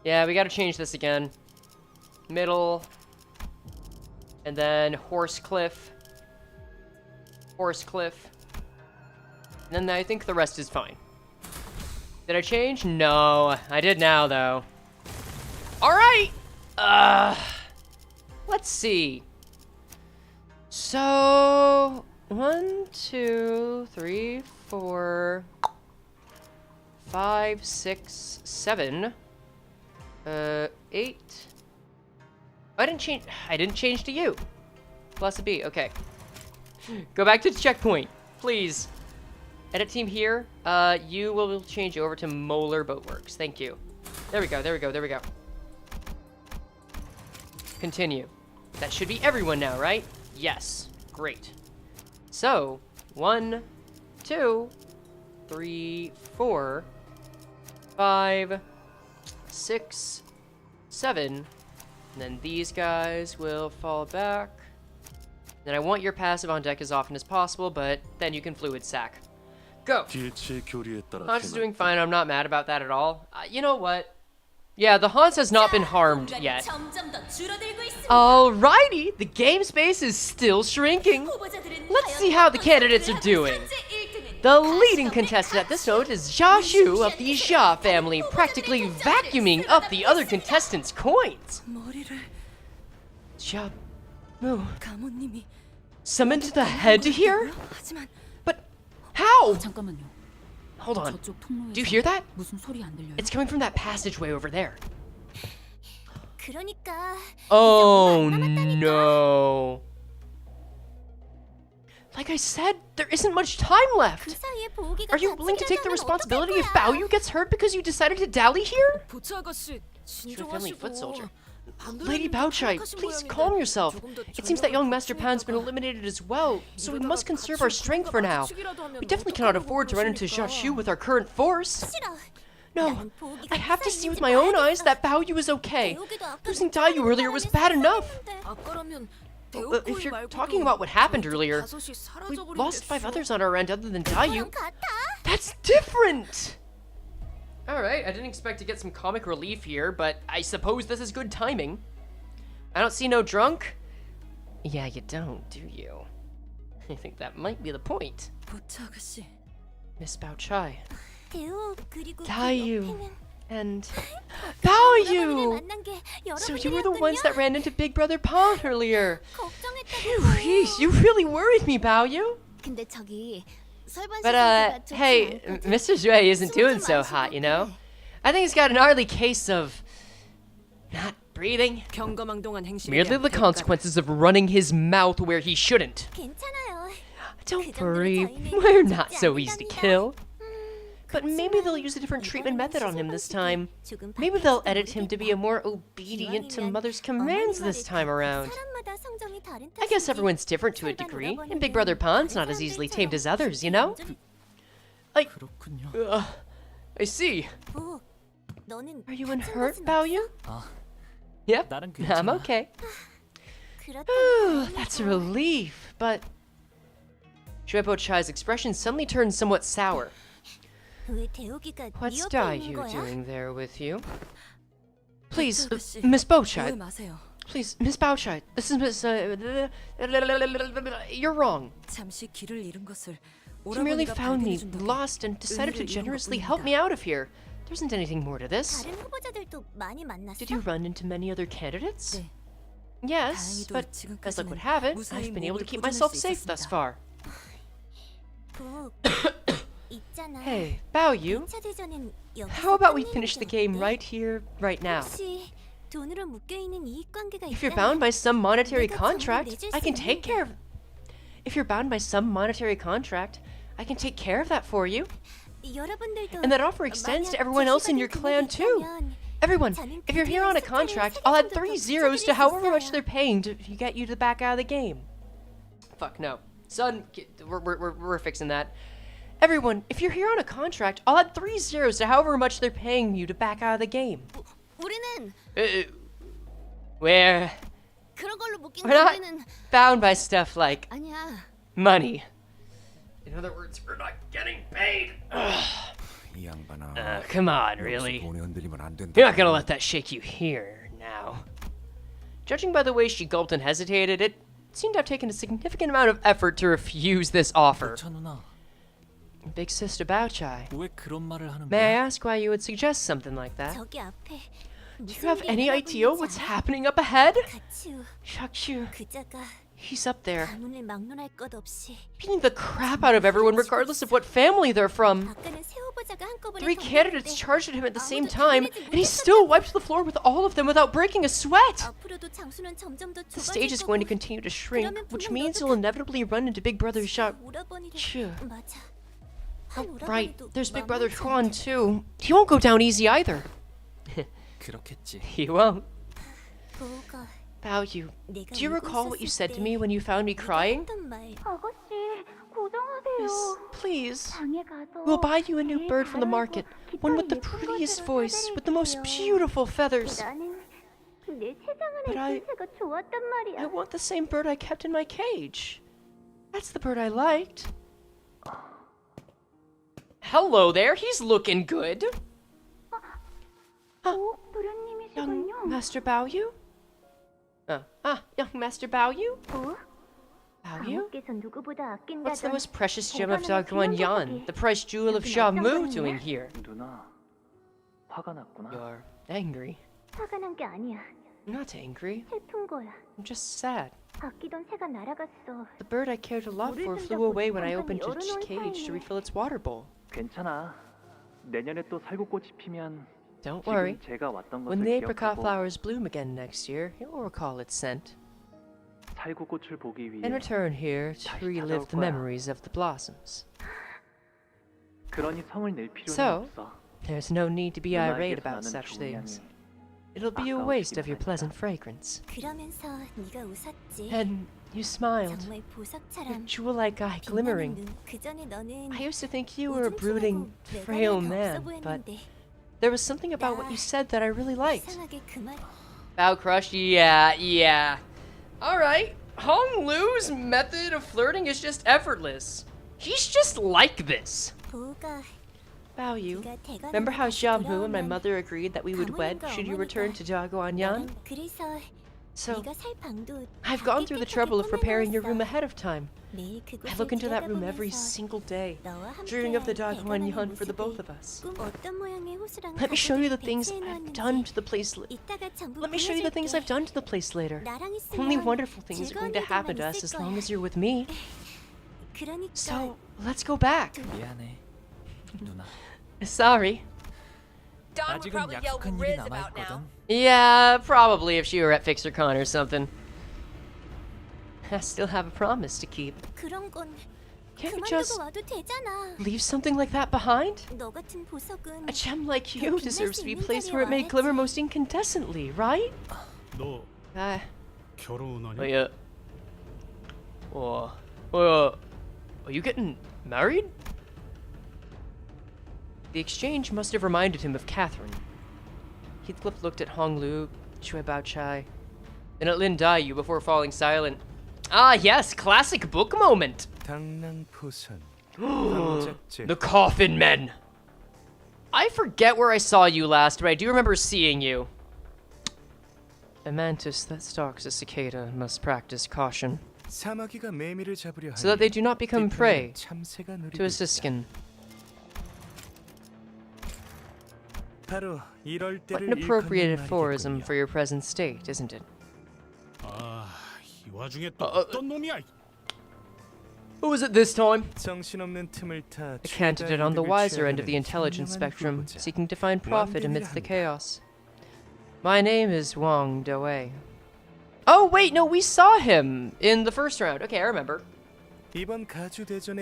Yeah, we gotta change this again. Middle. And then Horse Cliff. Horse Cliff. And then I think the rest is fine. Did I change? No. I did now, though. Alright! Let's see. So... 1, 2, 3, 4, 5, 6, 7, 8. I didn't change to you. Plus a B, okay. Go back to the checkpoint, please. Edit team here. You will change over to Molar Boatworks. Thank you. There we go, there we go, there we go. Continue. That should be everyone now, right? Yes. Great. So, 1, 2, 3, 4, 5, 6, 7, and then these guys will fall back. Then I want your passive on deck as often as possible, but then you can fluid sack. Go! Hans is doing fine, I'm not mad about that at all. You know what? Yeah, the Hans has not been harmed yet. Alrighty, the game space is still shrinking. Let's see how the candidates are doing. The leading contestant at this note is Xia Shu of the Xia family, practically vacuuming up the other contestants' coins. Xia Mu summoned the head here? But how? Hold on. Do you hear that? It's coming from that passageway over there. Oh no. Like I said, there isn't much time left. Are you willing to take the responsibility if Baoyu gets hurt because you decided to dally here? You're a family foot soldier. Lady Baochai, please calm yourself. It seems that young Master Pan's been eliminated as well, so we must conserve our strength for now. We definitely cannot afford to run into Xia Shu with our current force. No, I have to see with my own eyes that Baoyu is okay. Losing Dayu earlier was bad enough. If you're talking about what happened earlier, we lost 5 others on our end other than Dayu. That's different! Alright, I didn't expect to get some comic relief here, but I suppose this is good timing. I don't see no drunk? Yeah, you don't, do you? I think that might be the point. Miss Baochai. Dayu. And... Baoyu! So you were the ones that ran into Big Brother Pan earlier. Phew, you really worried me, Baoyu. But, hey, Mr. Zhui isn't doing so hot, you know? I think he's got an gnarly case of... not breathing. Merely the consequences of running his mouth where he shouldn't. Don't worry, we're not so easy to kill. But maybe they'll use a different treatment method on him this time. Maybe they'll edit him to be a more obedient to Mother's commands this time around. I guess everyone's different to a degree, and Big Brother Pan's not as easily tamed as others, you know? I see. Are you unhurt, Baoyu? Yep, I'm okay. That's a relief, but... Shui Chai's expression suddenly turned somewhat sour. What's Dayu doing there with you? Please, Miss Baochai. Please, Miss Baochai. This is Miss... You're wrong. You merely found me lost and decided to generously help me out of here. There isn't anything more to this. Did you run into many other candidates? Yes, but as luck would have it, I've been able to keep myself safe thus far. Hey, Baoyu. How about we finish the game right here, right now? 혹시 돈으로 묶여있는 이익관계가 If you're 있다면 bound by some monetary 내가 contract, 전부 내줄 I can 수 take 있는데. care of. If you're bound by some monetary contract, I can take care of that for you. 여러분들도 And that offer extends to 만약 everyone else in your 제시받은 clan 금액이 too. 있다면 Everyone, 저는 if you're here on a contract, I'll add 3 zeros to however much they're paying to get you to back out of the game. Fuck no, son. We're fixing that. Everyone, if you're here on a contract, I'll add 3 zeros to however much they're paying you to back out of the game. 우리는 We're 그런 걸로 묶인 we're not 우리는 bound by stuff like 아니야. money. In other words, we're not getting paid. 이 양반아. Come on, 여기서 really? 돈이 흔들리면 안 된다. You're not gonna let that shake you here now. Judging by the way she gulped and hesitated, it seemed to have taken a significant amount of effort to refuse this offer. 차 누나, Big Sister Baochai, 왜 그런 말을 하는 may I 거야? ask why you would suggest something like that? 저기 앞에 Do you have any idea what's happening up ahead? 가치우 Shakshu, 그자가 he's up there, 가문을 막론할 것 없이 beating the crap out of everyone regardless of what family they're from. 아까는 새 후보자가 한꺼번에 3 candidates 덤볐는데 charged at him at the same 아무도 time, 당해내지 and he 못했었다고. still wiped the floor with all of them without breaking a sweat! 앞으로도 장수는 점점 더 The stage is going to 좁아질 continue to shrink, 그러면 which 분명 means 너도 you'll inevitably run into Big Brother's shop. 거고. 오라버니를 Phew. 맞아. 한 Right, 오라버니도 there's Big Brother 만만치 Huan 않게. too. He won't go down easy either. 그렇겠지. He won't. 보호가 Bao Yu, 내가 do you 울고 recall what you 있었을 said to 때 me when you found me 네가 crying? 했던 말. 아가씨, Yes, 고정하세요. please. 방에 가서 We'll buy you a new 제일 bird from the 잘 market, 알고 one with the 깃털 예쁜 prettiest 것으로 voice, with the most 사드릴게요. beautiful feathers. 나는 내 But 체장안에 I- 있던 새가 좋았단 말이야. I want the same bird I kept in my cage. That's the bird I liked. Hello there, he's looking good. 오, 도련님이시군요. Young Master Bao Yu? Young Master Bao Yu? 어? Bao Yu? 감옥께서 누구보다 아낀다던 What's the most precious gem of 대단한 Daguan Yan, 귀염뽀기. the prize jewel of 무슨 Sha 어떤 Mu, 거냐? doing here? 누나, 화가 났구나. You're angry. 화가 난 게 아니야. I'm not angry. 슬픈 거야. I'm just sad. 아끼던 새가 날아갔어. The bird I cared a lot for flew away when I opened its cage to refill its water bowl. 괜찮아. 내년에 또 살구꽃이 피면 Don't worry. 지금 제가 왔던 When 것을 the apricot 기억하고 flowers bloom again next year, you'll recall its scent 살구꽃을 보기 위해 and return here to 다시 relive the 찾아올 거야. memories of the blossoms. 그러니 성을 낼 필요는 So, 없어. there's no need to be irate 누나에게서 about 나는 such 좋은 things. 향이 It'll be a 아까워지기만 waste of your 하니까. pleasant fragrance. 그러면서 네가 웃었지. And you smiled, 정말 your 보석처럼 jewel-like eye 빛나는 glimmering. 눈. 그전에 너는 I used to think you were a brooding, 우중충하고 frail 외관이 더 man, 없어 but 보였는데 there was something about what you said that I really liked. 이상하게 그 말. Bao Crush, yeah. Alright, Hong Lu's method of flirting is just effortless. He's just like this. 보호가 Bao Yu, 네가 대관으로 remember how 다시 Xia Mu and my 돌아오면 mother agreed that we would wed should you return to Daguanyan? 너는 그래서 So, 네가 살 방도 I've gone through the trouble of preparing your room ahead of time. 매일 I 그곳을 look into that room every 들여다보면서 single day, 너와 함께할 dreaming of the 대관하는 Daguanyan for the 모습이 both of us. 꿈 어떤 모양의 호수랑 Let me show you the 가구를 things 배치해 I've done 놓았는지 to the place. 이따가 전부 Let me show you the things 보여줄게. I've done to the place later. 나랑 Only 있으면 wonderful things are going to 즐거운 happen 일들만 to us 있을 as long 거야. as you're with me. 그러니까 So, let's go back. 미안해, 누나. Sorry. 아직은 약속한 일이 남아 있거든. Yeah, probably if she were at FixerCon or something. I still have a promise to keep. 그런 건 Can't we 그만두고 just 와도 되잖아. leave something like that behind? 너 같은 보석은 A gem like you 빛날 deserves 수 to be 있는 placed 자리에 where it may 와야지. glimmer most incandescently, right? 너 Ah, 결혼하니? yeah. Are you getting married? The exchange must have reminded him of Catherine. Heathcliff looked at Hong Lu, Shui Bao Chai, then at Lin Dai Yu before falling silent. Ah, yes, classic book moment. 당랑포선. The Coffin Men. I forget where I saw you last, but I do remember seeing you. A mantis that stalks a cicada must practice caution, 사마귀가 매미를 잡으려 so that they do not become prey 참새가 to a siskin. 바로 이럴 What 때를 an appropriate 일컫는 aphorism 말이겠군요. for your present state, isn't it? 아, 이 와중에 또 어떤 놈이야? Who was it this time? 정신없는 틈을 타 A candidate on the wiser end of the intelligence spectrum, seeking to find profit amidst the chaos. My name is Wang Dawei. Oh wait, no, we saw him in the first round. Okay, I remember. The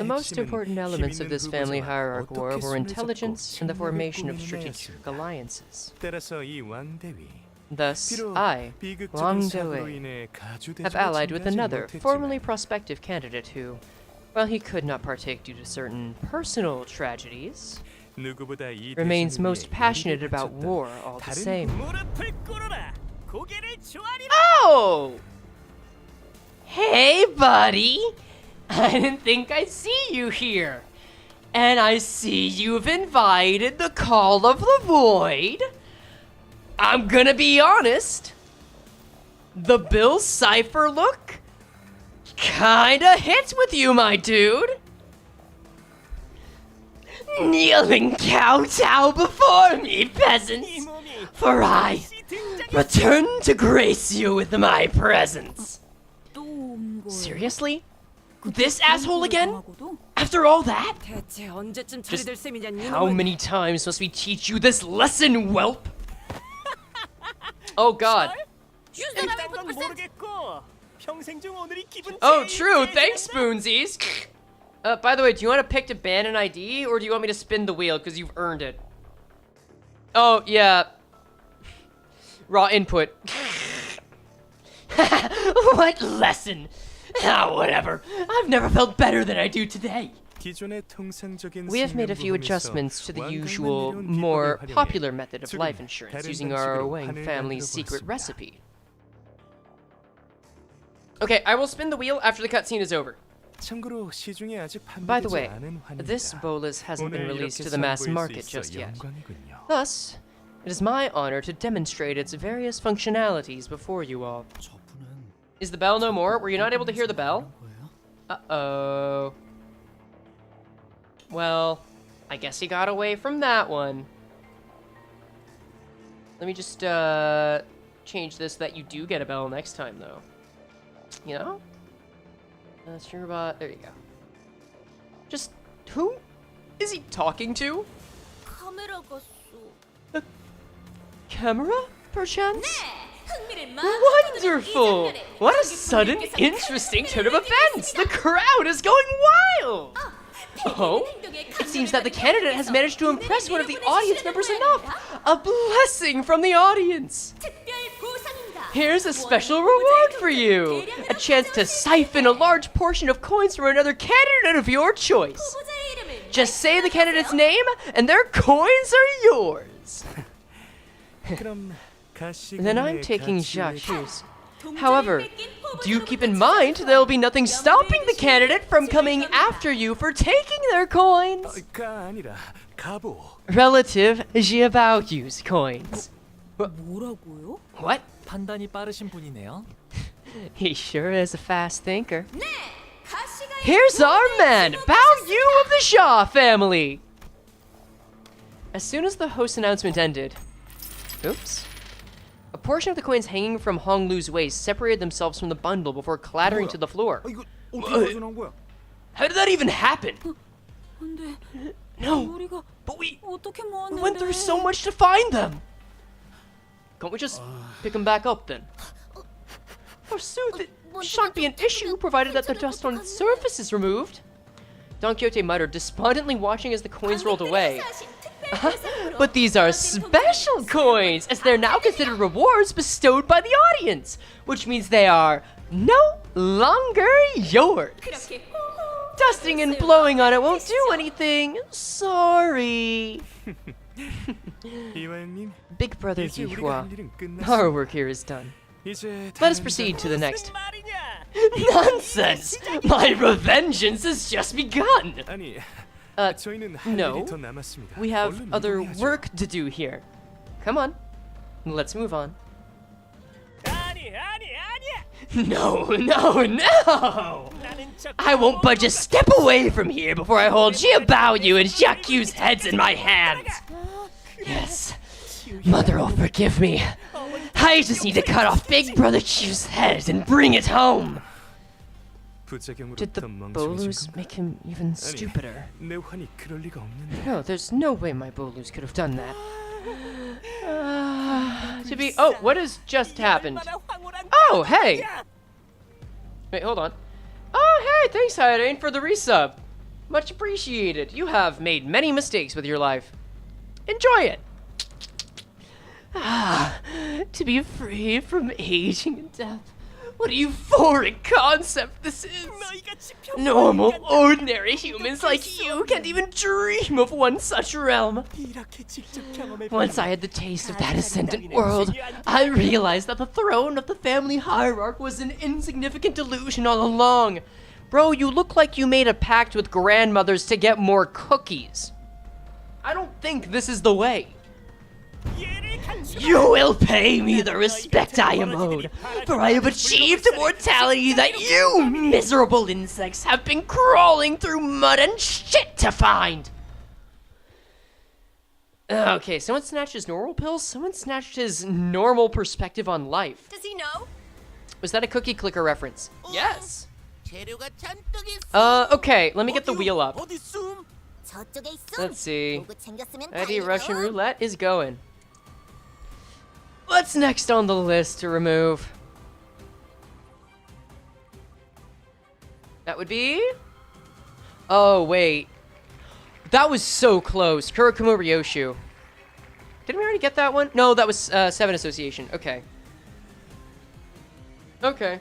most important elements of this family hierarchy were intelligence and the formation of strategic alliances. Thus, I, Wang Dawei, have allied with another, formerly prospective candidate who, while he could not partake due to certain personal tragedies, remains most passionate about war all the same. Oh! Hey, buddy! I didn't think I'd see you here. And I see you've invited the Call of the Void. I'm gonna be honest. The Bill Cipher look kinda hits with you, my dude. Kneel and kowtow before me, peasants, for I return to grace you with my presence. Seriously? This asshole again? After all that? Just how many times must we teach you this lesson, whelp? Oh god. Oh, true. Thanks, Spoonsies. By the way, do you want to pick to ban an ID, or do you want me to spin the wheel because you've earned it? Oh, yeah. Raw input. What lesson? Ah, whatever. I've never felt better than I do today. We have made a few adjustments to the usual, more popular method of life insurance using our Wang family's secret recipe. Okay, I will spin the wheel after the cutscene is over. By the way, this bolus hasn't been released to the mass market just yet. Thus, it is my honor to demonstrate its various functionalities before you all. Is the bell no more? Were you not able to hear the bell? Uh-oh. Well, I guess he got away from that one. Let me just, change this so that you do get a bell next time, though. You know? Sure about... There you go. Just... Who is he talking to? The camera, perchance? Wonderful! What a sudden, interesting turn of events! The crowd is going wild! Oh? It seems that the candidate has managed to impress one of the audience members enough! A blessing from the audience! Here's a special reward for you! A chance to siphon a large portion of coins from another candidate of your choice! Just say the candidate's name, and their coins are yours! Then I'm taking Jacques' shoes. However, do keep in mind there will be nothing stopping the candidate from coming after you for taking their coins. Relative Jiabaoyu's coins. What? 판단이 빠르신 분이네요. He sure is a fast thinker. Here's our man, Bao Yu of the Shaw family. As soon as the host announcement ended, oops. A portion of the coins hanging from Hong Lu's waist separated themselves from the bundle before clattering to the floor. How did that even happen? No, but we went through so much to find them. Can't we just pick them back up then? Forsooth, it shan't be an issue provided that the dust on its surface is removed. Don Quixote muttered, despondently watching as the coins rolled away. But these are special coins, as they're now considered rewards bestowed by the audience, which means they are no longer yours. Dusting and blowing on it won't do anything. Sorry. Big brother Shi Hua, our work here is done. Let us proceed to the next. Nonsense! My revengeance has just begun! No. We have other work to do here. Come on. Let's move on. No, no, no! I won't budge a step away from here before I hold Jiabaoyu and Jiakyu's heads in my hands. Yes, Mother will forgive me. I just need to cut off Big Brother Chu's head and bring it home. Did the Bolus make him even stupider? 내 환이 그럴 리가 없는데. No, there's no way my Bolus could have done that. Oh, what has just happened? Oh, hey! Wait, hold on. Oh, hey, thanks, Hydain, for the resub. Much appreciated. You have made many mistakes with your life. Enjoy it. To be free from aging and death. What a euphoric concept this is! Normal, ordinary humans like you can't even dream of one such realm. Once I had the taste of that ascendant world, I realized that the throne of the family hierarch was an insignificant delusion all along. Bro, you look like you made a pact with grandmothers to get more cookies. I don't think this is the way. You will pay me the respect I am owed, for I have achieved immortality that you miserable insects have been crawling through mud and shit to find. Okay, someone snatched his normal pills, someone snatched his normal perspective on life. Does he know? Was that a cookie clicker reference? Yes. Okay, let me get the wheel up. Let's see. ID Russian roulette is going. What's next on the list to remove? That would be... Oh, wait. That was so close. Kurokumo Ryoshu. Didn't we already get that one? No, that was 7 Association. Okay. Okay.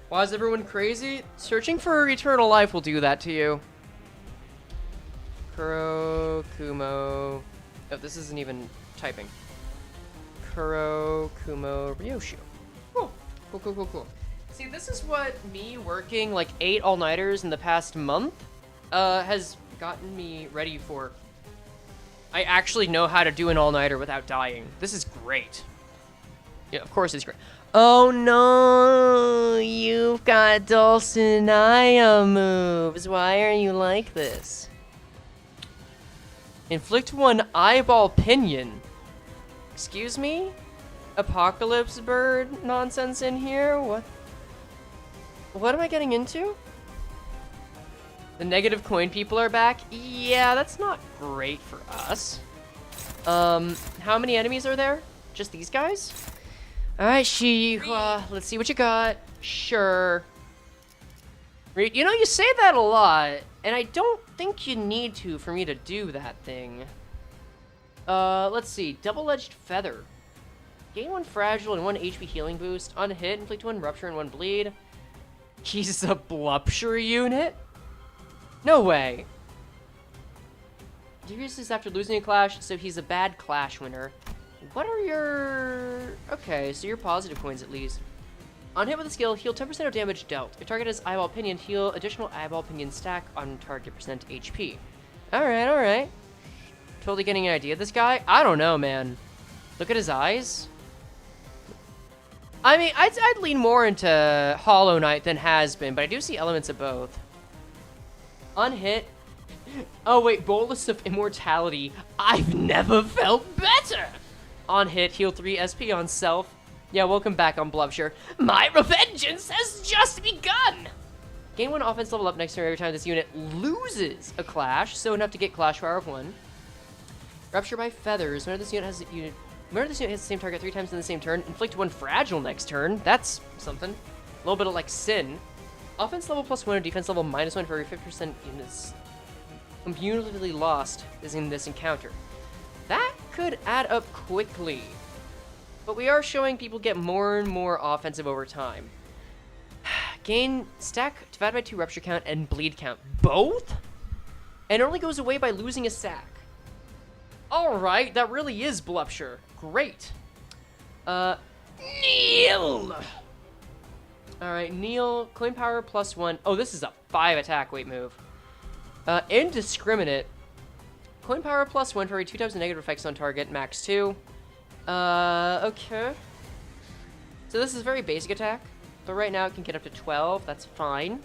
Why is everyone crazy? Searching for eternal life will do that to you. Kurokumo... Oh, this isn't even typing. Kurokumo Ryoshu. Cool. Cool. See, this is what me working like 8 all-nighters in the past month has gotten me ready for. I actually know how to do an all-nighter without dying. This is great. Yeah, of course it's great. Oh no, you've got Dulcinea moves. Why are you like this? Inflict 1 eyeball pinion. Excuse me? Apocalypse bird nonsense in here? What am I getting into? The negative coin people are back? Yeah, that's not great for us. How many enemies are there? Just these guys? Alright, Shi Hua, let's see what you got. Sure. You know, you say that a lot, and I don't think you need to for me to do that thing. Let's see. Double-edged feather. Gain 1 fragile and 1 HP healing boost. On hit, inflict 1 rupture and 1 bleed. He's a Blupture unit? No way. Devious is after losing a clash, so he's a bad clash winner. What are your... Okay, so your positive coins at least. On hit with a skill, heal 10% of damage dealt. If target has eyeball pinion, heal additional eyeball pinion stack on target percent HP. Alright. Totally getting an idea of this guy? I don't know, man. Look at his eyes. I mean, I'd lean more into Hollow Knight than has been, but I do see elements of both. On hit. Oh wait, Bolus of Immortality. I've never felt better! On hit, heal 3 SP on self. Yeah, welcome back on Blupture. My revengeance has just begun! Gain 1 offense level up next turn every time this unit loses a clash, so enough to get Clash Power of 1. Rupture by Feathers. Whenever this unit has the same target 3 times in the same turn, inflict 1 fragile next turn. That's something. A little bit of like Sin. Offense level +1 or defense level -1 for every 50% units cumulatively lost is in this encounter. That could add up quickly. But we are showing people get more and more offensive over time. Gain stack divided by 2 rupture count and bleed count. Both? And it only goes away by losing a stack. Alright, that really is Blupture. Great. Kneel! Alright, Kneel, coin power +1. Oh, this is a 5 attack weight move. Indiscriminate. Coin power +1 for every 2 times the negative effects on target, max 2. Okay. So this is very basic attack, but right now it can get up to 12. That's fine.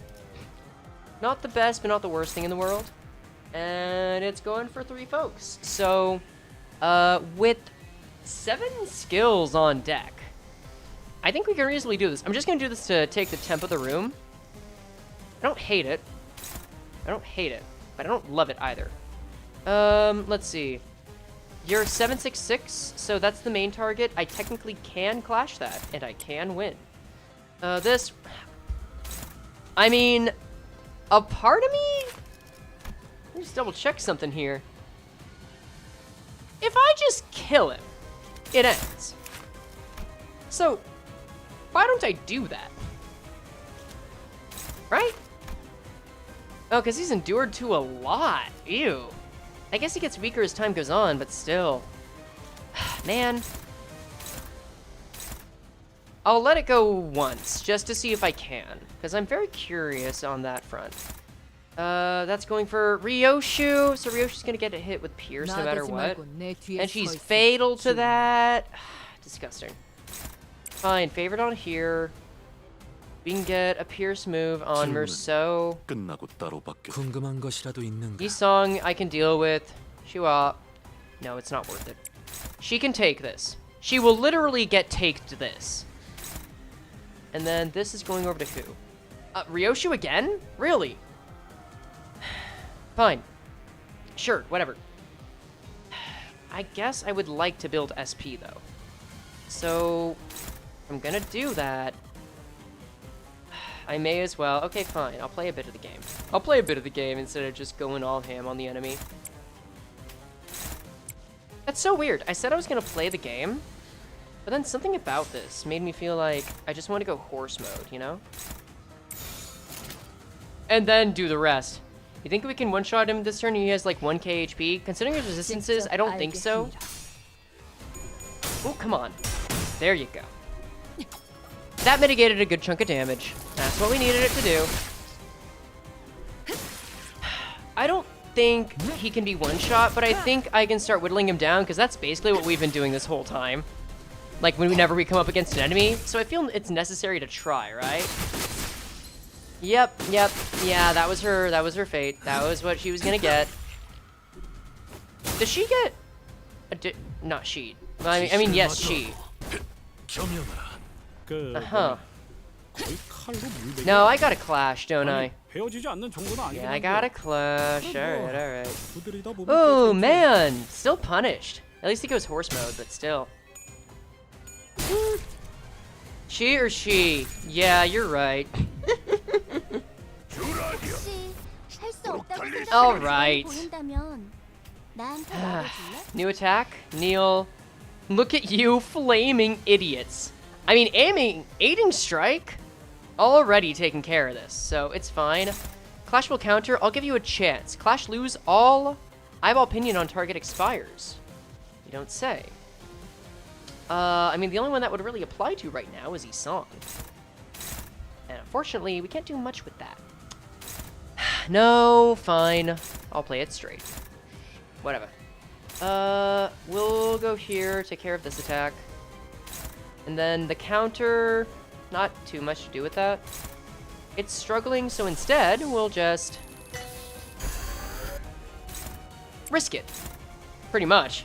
Not the best, but not the worst thing in the world. And it's going for 3 folks. So, with 7 skills on deck, I think we can easily do this. I'm just going to do this to take the temp of the room. I don't hate it. I don't hate it, but I don't love it either. Let's see. You're 766, so that's the main target. I technically can clash that, and I can win. This... I mean, a part of me... Let me just double check something here. If I just kill him, it ends. So, why don't I do that? Right? Oh, because he's endured to a lot. Ew. I guess he gets weaker as time goes on, but still. Man. I'll let it go once, just to see if I can. Because I'm very curious on that front. That's going for Ryoshu. So Ryoshu's going to get a hit with Pierce no matter what. And she's fatal to that. Disgusting. Fine, favorite on here. We can get a Pierce move on Merceau. Yi-Song I can deal with. Shi Hua. No, it's not worth it. She can take this. She will literally get taked this. And then this is going over to who? Ryoshu again? Really? Fine. Sure, whatever. I guess I would like to build SP, though. So, I'm gonna do that. I may as well. Okay, fine. I'll play a bit of the game. I'll play a bit of the game instead of just going all ham on the enemy. That's so weird. I said I was gonna play the game, but then something about this made me feel like I just want to go horse mode, you know? And then do the rest. You think we can one-shot him this turn and he has like 1k HP? Considering his resistances, I don't think so. Oh, come on. There you go. That mitigated a good chunk of damage. That's what we needed it to do. I don't think he can be one-shot, but I think I can start whittling him down, because that's basically what we've been doing this whole time. Like, whenever we come up against an enemy. So I feel it's necessary to try, right? Yep. Yeah, that was her fate. That was what she was gonna get. Does she get... not she. I mean, yes, she. Uh-huh. No, I gotta clash, don't I? Yeah, I gotta clash. Alright. Oh, man! Still punished. At least he goes horse mode, but still. She or she? Yeah, you're right. Alright. New attack? Neil. Look at you, flaming idiots. I mean, aiding strike? Already taking care of this, so it's fine. Clash will counter, I'll give you a chance. Clash lose, all eyeball opinion on target expires. You don't say. I mean, the only one that would really apply to right now is Yi-Song. And unfortunately, we can't do much with that. No, fine. I'll play it straight. Whatever. We'll go here, take care of this attack. And then the counter, not too much to do with that. It's struggling, so instead, we'll just risk it. Pretty much.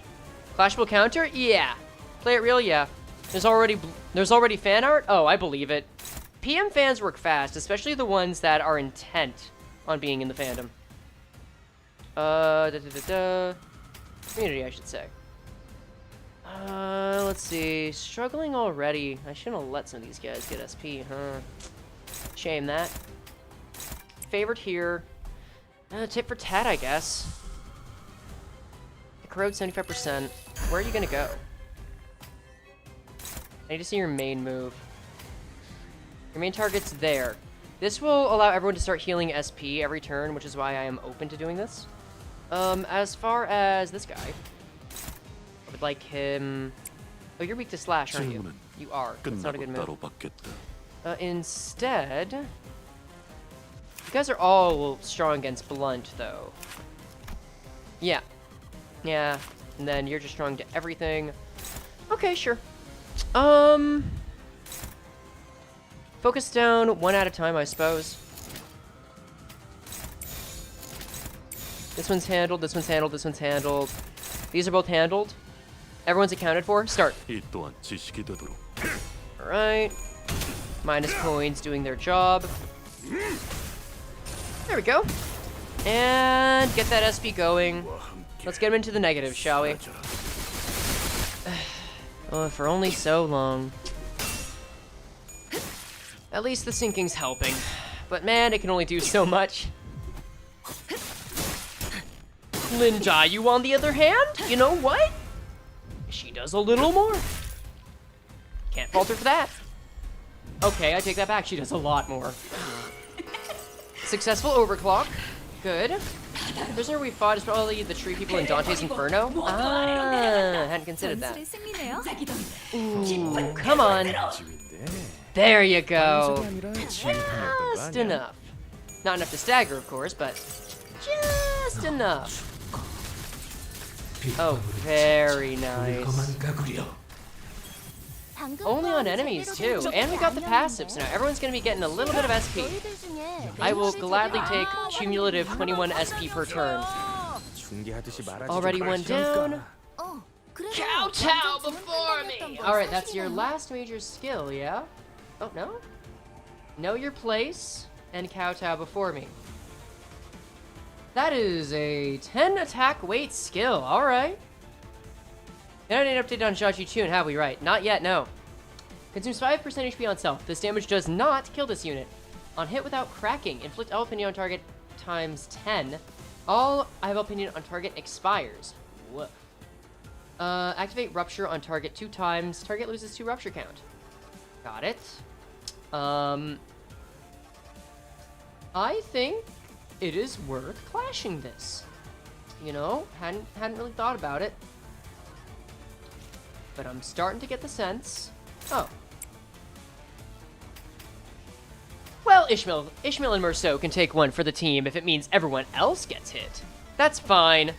Clash will counter? Yeah. Play it real? Yeah. There's already fan art? Oh, I believe it. PM fans work fast, especially the ones that are intent on being in the fandom. Community, I should say. Let's see. Struggling already. I shouldn't have let some of these guys get SP, huh? Shame that. Favored here. Tit for tat, I guess. The Corrode 75%. Where are you gonna go? I need to see your main move. Your main target's there. This will allow everyone to start healing SP every turn, which is why I am open to doing this. As far as this guy, I would like him... Oh, you're weak to slash, aren't you? You are. That's not a good move. Instead... You guys are all strong against blunt, though. Yeah. Yeah. And then you're just strong to everything. Okay, sure. Focus down one at a time, I suppose. This one's handled, this one's handled, this one's handled. These are both handled. Everyone's accounted for. Start. Alright. Minus coins doing their job. There we go. And get that SP going. Let's get him into the negative, shall we? Oh, for only so long. At least the sinking's helping. But man, it can only do so much. Linda, you on the other hand, you know what? She does a little more. Can't fault her for that. Okay, I take that back. She does a lot more. Successful overclock. Good. The prisoner we fought is probably the tree people in Dante's Inferno. Ah, hadn't considered that. Ooh, come on. There you go. Just enough. Not enough to stagger, of course, but just enough. Oh, very nice. Only on enemies, too. And we got the passive, so now everyone's going to be getting a little bit of SP. I will gladly take cumulative 21 SP per turn. Already one down. Kowtow before me! Alright, that's your last major skill, yeah? Oh, no? Know your place and kowtow before me. That is a 10 attack weight skill, alright. Now I need an update on Shachi Chun, have we? Right. Not yet, no. Consumes 5% HP on self. This damage does not kill this unit. On hit without cracking, inflict all opinion on target times 10. All I have opinion on target expires. Woof. Activate rupture on target 2 times. Target loses 2 rupture count. Got it. I think it is worth clashing this. You know, hadn't really thought about it. But I'm starting to get the sense. Oh. Well, Ishmael and Merceau can take one for the team if it means everyone else gets hit. That's fine.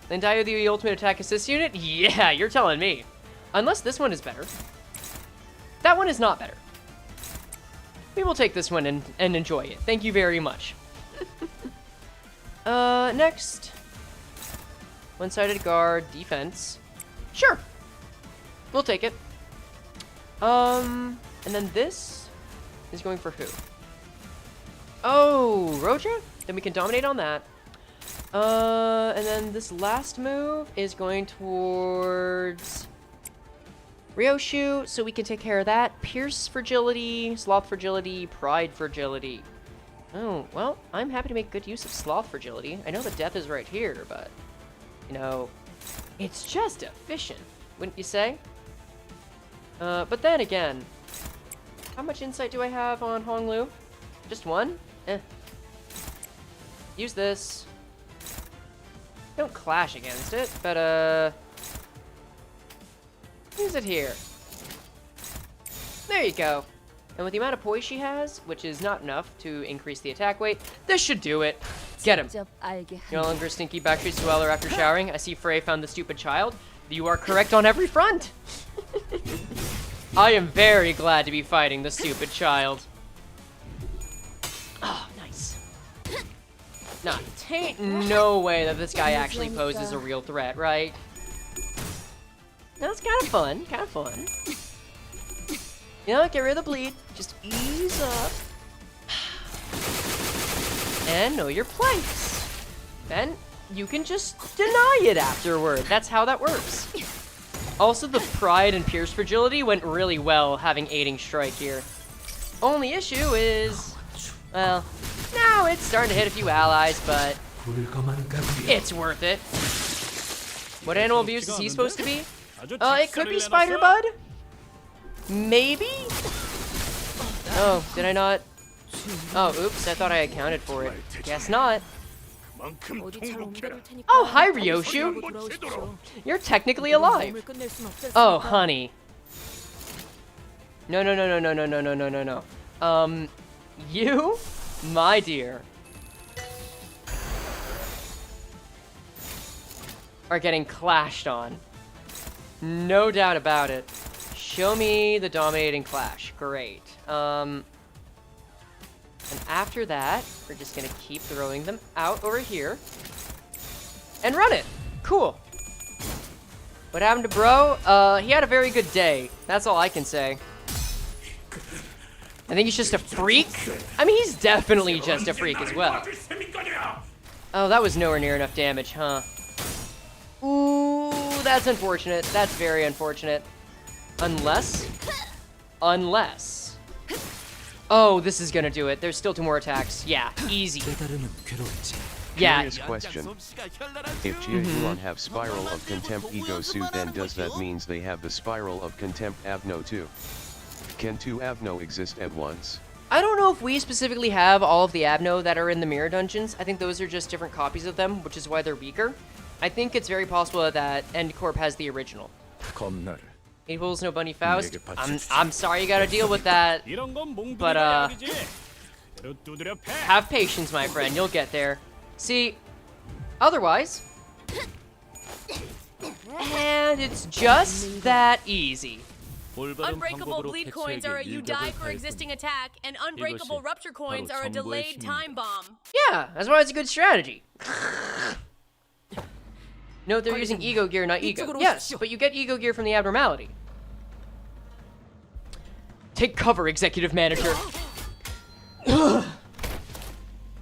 Lindayo, the ultimate attack assist unit? Yeah, you're telling me. Unless this one is better. That one is not better. We will take this one and enjoy it. Thank you very much. Next. One-sided guard, defense. Sure. We'll take it. And then this is going for who? Oh, Roja? Then we can dominate on that. And then this last move is going towards Ryoshu, so we can take care of that. Pierce fragility, sloth fragility, pride fragility. Oh, well, I'm happy to make good use of sloth fragility. I know the death is right here, but, you know, it's just efficient, wouldn't you say? But then again, how much insight do I have on Honglu? Just one? Eh. Use this. Don't clash against it, but, use it here. There you go. And with the amount of poise she has, which is not enough to increase the attack weight, this should do it. Get him. You're no longer a stinky backstreet dweller after showering. I see Frey found the stupid child. You are correct on every front. I am very glad to be fighting the stupid child. Oh, nice. Nah, tain't no way that this guy actually poses a real threat, right? That's kind of fun, kind of fun. You know, get rid of the bleed. Just ease up. And know your place. Then you can just deny it afterward. That's how that works. Also, the pride and pierce fragility went really well having aiding strike here. Only issue is, well, now it's starting to hit a few allies, but it's worth it. What animal abuse is he supposed to be? It could be Spider Bud? Maybe? Oh, did I not? Oh, oops, I thought I accounted for it. Guess not. Oh, hi, Ryoshu. You're technically alive. Oh, honey. No. You, my dear, are getting clashed on. No doubt about it. Show me the dominating clash. Great. And after that, we're just gonna keep throwing them out over here. And run it! Cool. What happened to bro? He had a very good day. That's all I can say. I think he's just a freak. I mean, he's definitely just a freak as well. Oh, that was nowhere near enough damage, huh? Ooh, that's unfortunate. That's very unfortunate. Unless... Oh, this is gonna do it. There's still 2 more attacks. Yeah, easy. Yeah. Curious question. If Jia Yuan have Spiral of Contempt Ego Suit, then does that means they have the Spiral of Contempt Avno too? Can 2 Avno exist at once? I don't know if we specifically have all of the Abno that are in the mirror dungeons. I think those are just different copies of them, which is why they're weaker. I think it's very possible that EndCorp has the original. Equals no Bunny Faust. I'm sorry you gotta deal with that. But, have patience, my friend. You'll get there. See, otherwise... And it's just that easy. Unbreakable bleed coins are a you die for existing attack, and unbreakable rupture coins are a delayed time bomb. Yeah, that's why it's a good strategy. No, they're using ego gear, not ego. Yes, but you get ego gear from the abnormality. Take cover, executive manager.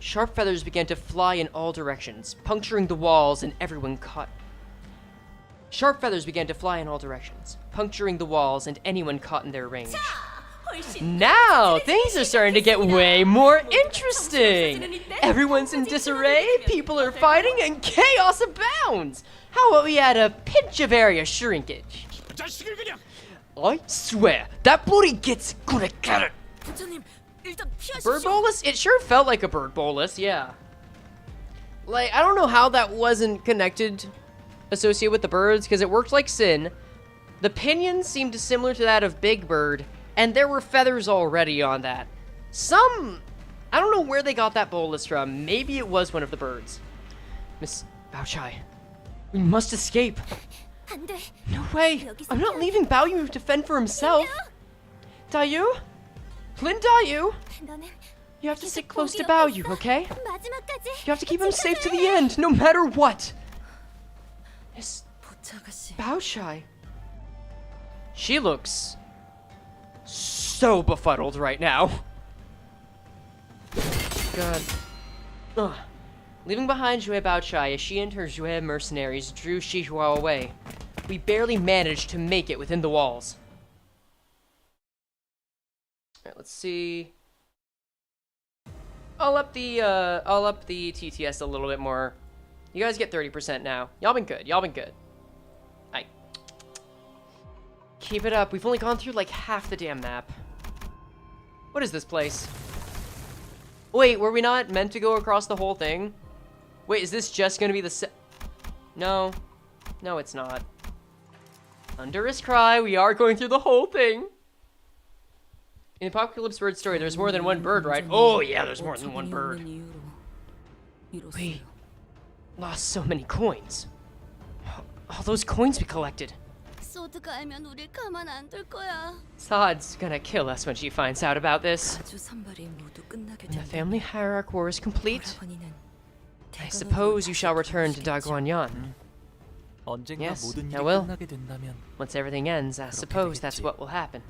Sharp feathers began to fly in all directions, puncturing the walls, and everyone caught. Sharp feathers began to fly in all directions, puncturing the walls and anyone caught in their range. Now, things are starting to get way more interesting! Everyone's in disarray, people are fighting, and chaos abounds! How about we add a pinch of area shrinkage? I swear, that bloody git's gonna get it! Bird bolus? It sure felt like a bird bolus, yeah. Like, I don't know how that wasn't connected, associated with the birds, because it worked like Sin. The pinions seemed similar to that of Big Bird, and there were feathers already on that. I don't know where they got that bolus from. Maybe it was one of the birds. Miss Baochai, we must escape. No way! I'm not leaving Bao Yu to fend for himself. Dayu? Lin Dayu? You have to stick close to Bao Yu, okay? You have to keep him safe to the end, no matter what. Miss Baochai. She looks so befuddled right now. God. Ugh. Leaving behind Jue Baochai as she and her Jue mercenaries drew Shi Hua away, we barely managed to make it within the walls. Alright, let's see. I'll up the TTS a little bit more. You guys get 30% now. Y'all been good. Y'all been good. Aight. Keep it up. We've only gone through like half the damn map. What is this place? Wait, were we not meant to go across the whole thing? Wait, is this just gonna be the No. No, it's not. Under his cry, we are going through the whole thing. In the Apocalypse Bird story, there's more than one bird, right? Oh yeah, there's more than one bird. We lost so many coins. All those coins we collected. Saad's gonna kill us when she finds out about this. When the family hierarch war is complete, I suppose you shall return to Dagwanyan. Yes, I will. Once everything ends, I suppose that's what will happen.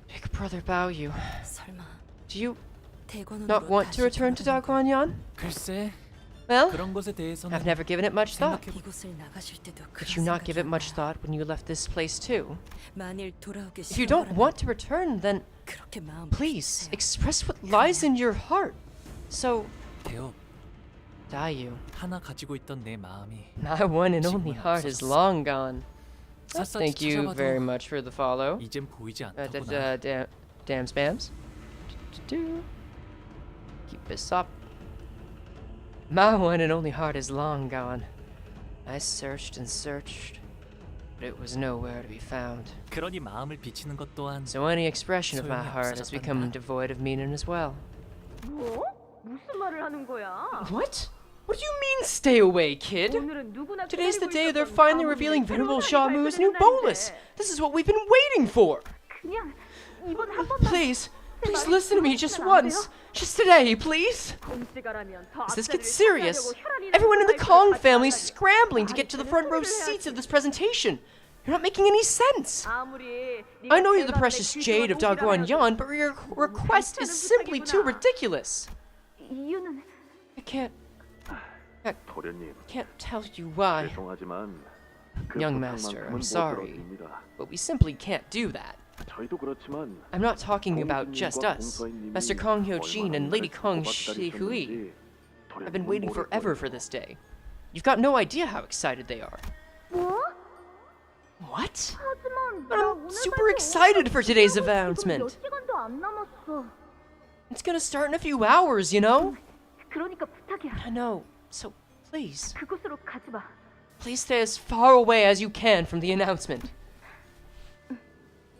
Big brother Bao Yu, do you not want to return to Dagwanyan? Well, I've never given it much thought. Did you not give it much thought when you left this place too? If you don't want to return, then please express what lies in your heart. So, Dayu, my one and only heart is long gone. Thank you very much for the follow. Damn spams. Keep this up. My one and only heart is long gone. I searched and searched, but it was nowhere to be found. So any expression of my heart has become devoid of meaning as well. What? What do you mean, stay away, kid? Today's the day they're finally revealing Venerable Shamu's new bolus. This is what we've been waiting for. Please listen to me just once. Just today, please. As this gets serious, everyone in the Kong family is scrambling to get to the front row seats of this presentation. You're not making any sense. I know you're the precious jade of Da Guanyan, but your request is simply too ridiculous. I can't tell you why. 죄송하지만 Young master, I'm sorry, but we simply can't do that. I'm not talking about just us. Master Kong Hyo-jin and Lady Kong Shi Hua have been waiting forever for this day. You've got no idea how excited they are. What? But I'm super excited for today's announcement. It's gonna start in a few hours, you know? I know, so please. Please stay as far away as you can from the announcement.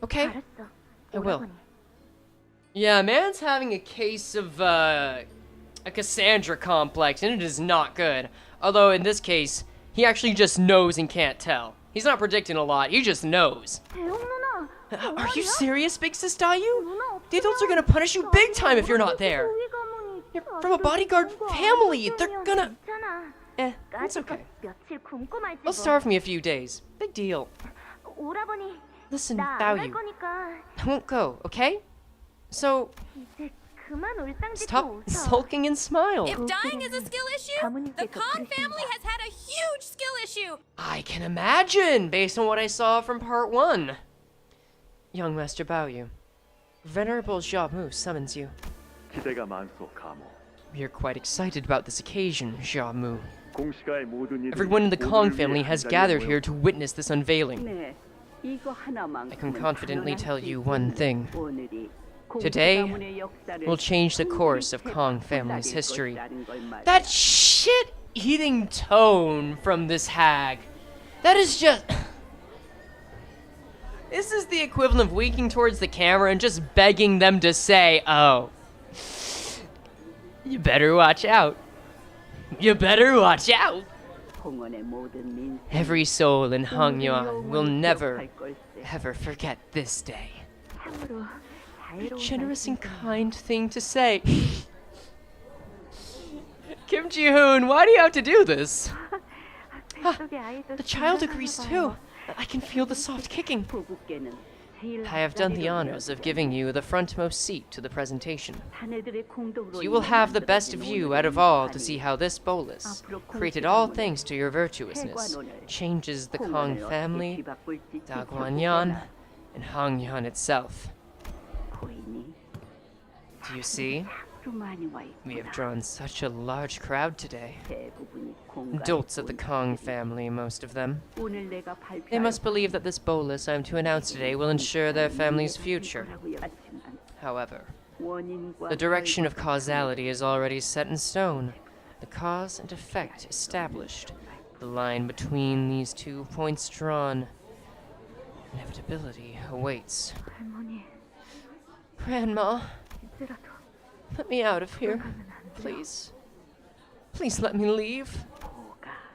Okay? I will. Yeah, man's having a case of, a Cassandra complex, and it is not good. Although, in this case, he actually just knows and can't tell. He's not predicting a lot, he just knows. Are you serious, Big Sis Dayu? The adults are gonna punish you big time if you're not there. You're from a bodyguard family, they're gonna... it's okay. They'll starve me a few days. Big deal. Listen, Dayu. I won't go, okay? So... stop sulking and smile. If dying is a skill issue, the Kong family has had a huge skill issue. I can imagine, based on what I saw from part 1. Young Master Baoyu, Venerable Xiaomu summons you. 기대가 많소, 가모. We are quite excited about this occasion, Xiaomu. Everyone in the Kong family has gathered here to witness this unveiling. I can confidently tell you one thing. Today, we'll change the course of Kong family's history. That shit-eating tone from this hag. That is just... This is the equivalent of winking towards the camera and just begging them to say, oh, you better watch out. You better watch out. Every soul in Hangyuan will never, ever forget this day. A generous and kind thing to say. Kim Ji-hoon, why do you have to do this? The child agrees too. I can feel the soft kicking. I have done the honors of giving you the frontmost seat to the presentation. You will have the best view out of all to see how this bolus, created all thanks to your virtuousness, changes the Kong family, Da Guanyan, and Hangyuan itself. Do you see? We have drawn such a large crowd today. Adults of the Kong family, most of them. They must believe that this bolus I am to announce today will ensure their family's future. However, the direction of causality is already set in stone. The cause and effect established. The line between these 2 points drawn. Inevitability awaits. Grandma, let me out of here, please. Please let me leave.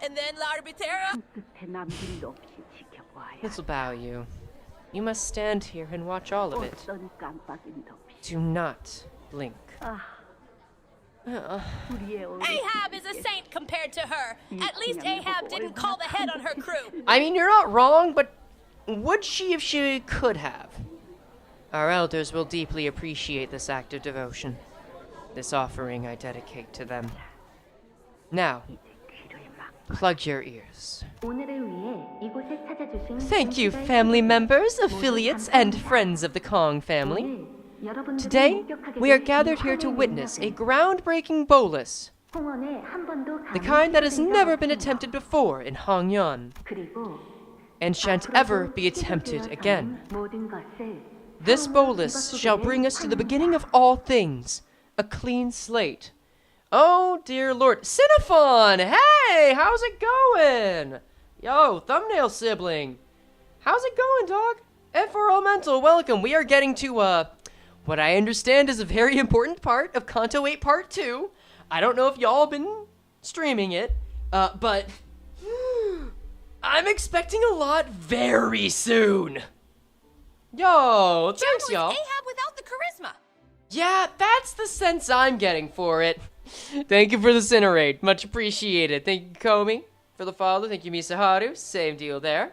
And then L'Arbitera? Little Baoyu, you must stand here and watch all of it. Do not blink. Ahab is a saint compared to her. At least Ahab didn't call the head on her crew. I mean, you're not wrong, but would she if she could have? Our elders will deeply appreciate this act of devotion. This offering I dedicate to them. Now, plug your ears. Thank you, family members, affiliates, and friends of the Kong family. Today, we are gathered here to witness a groundbreaking bolus. The kind that has never been attempted before in Hangyuan, and shan't ever be attempted again. This bolus shall bring us to the beginning of all things, a clean slate. Oh, dear Lord. Cinephon! Hey! How's it going? Yo, thumbnail sibling. How's it going, dog? F4 Elemental, welcome. We are getting to, what I understand is a very important part of Canto VIII Part 2. I don't know if y'all been streaming it, but I'm expecting a lot very soon. Yo, thanks, y'all. Ahab without the charisma. Yeah, that's the sense I'm getting for it. Thank you for the Cinerate. Much appreciated. Thank you, Komi, for the follow. Thank you, Misaharu. Same deal there.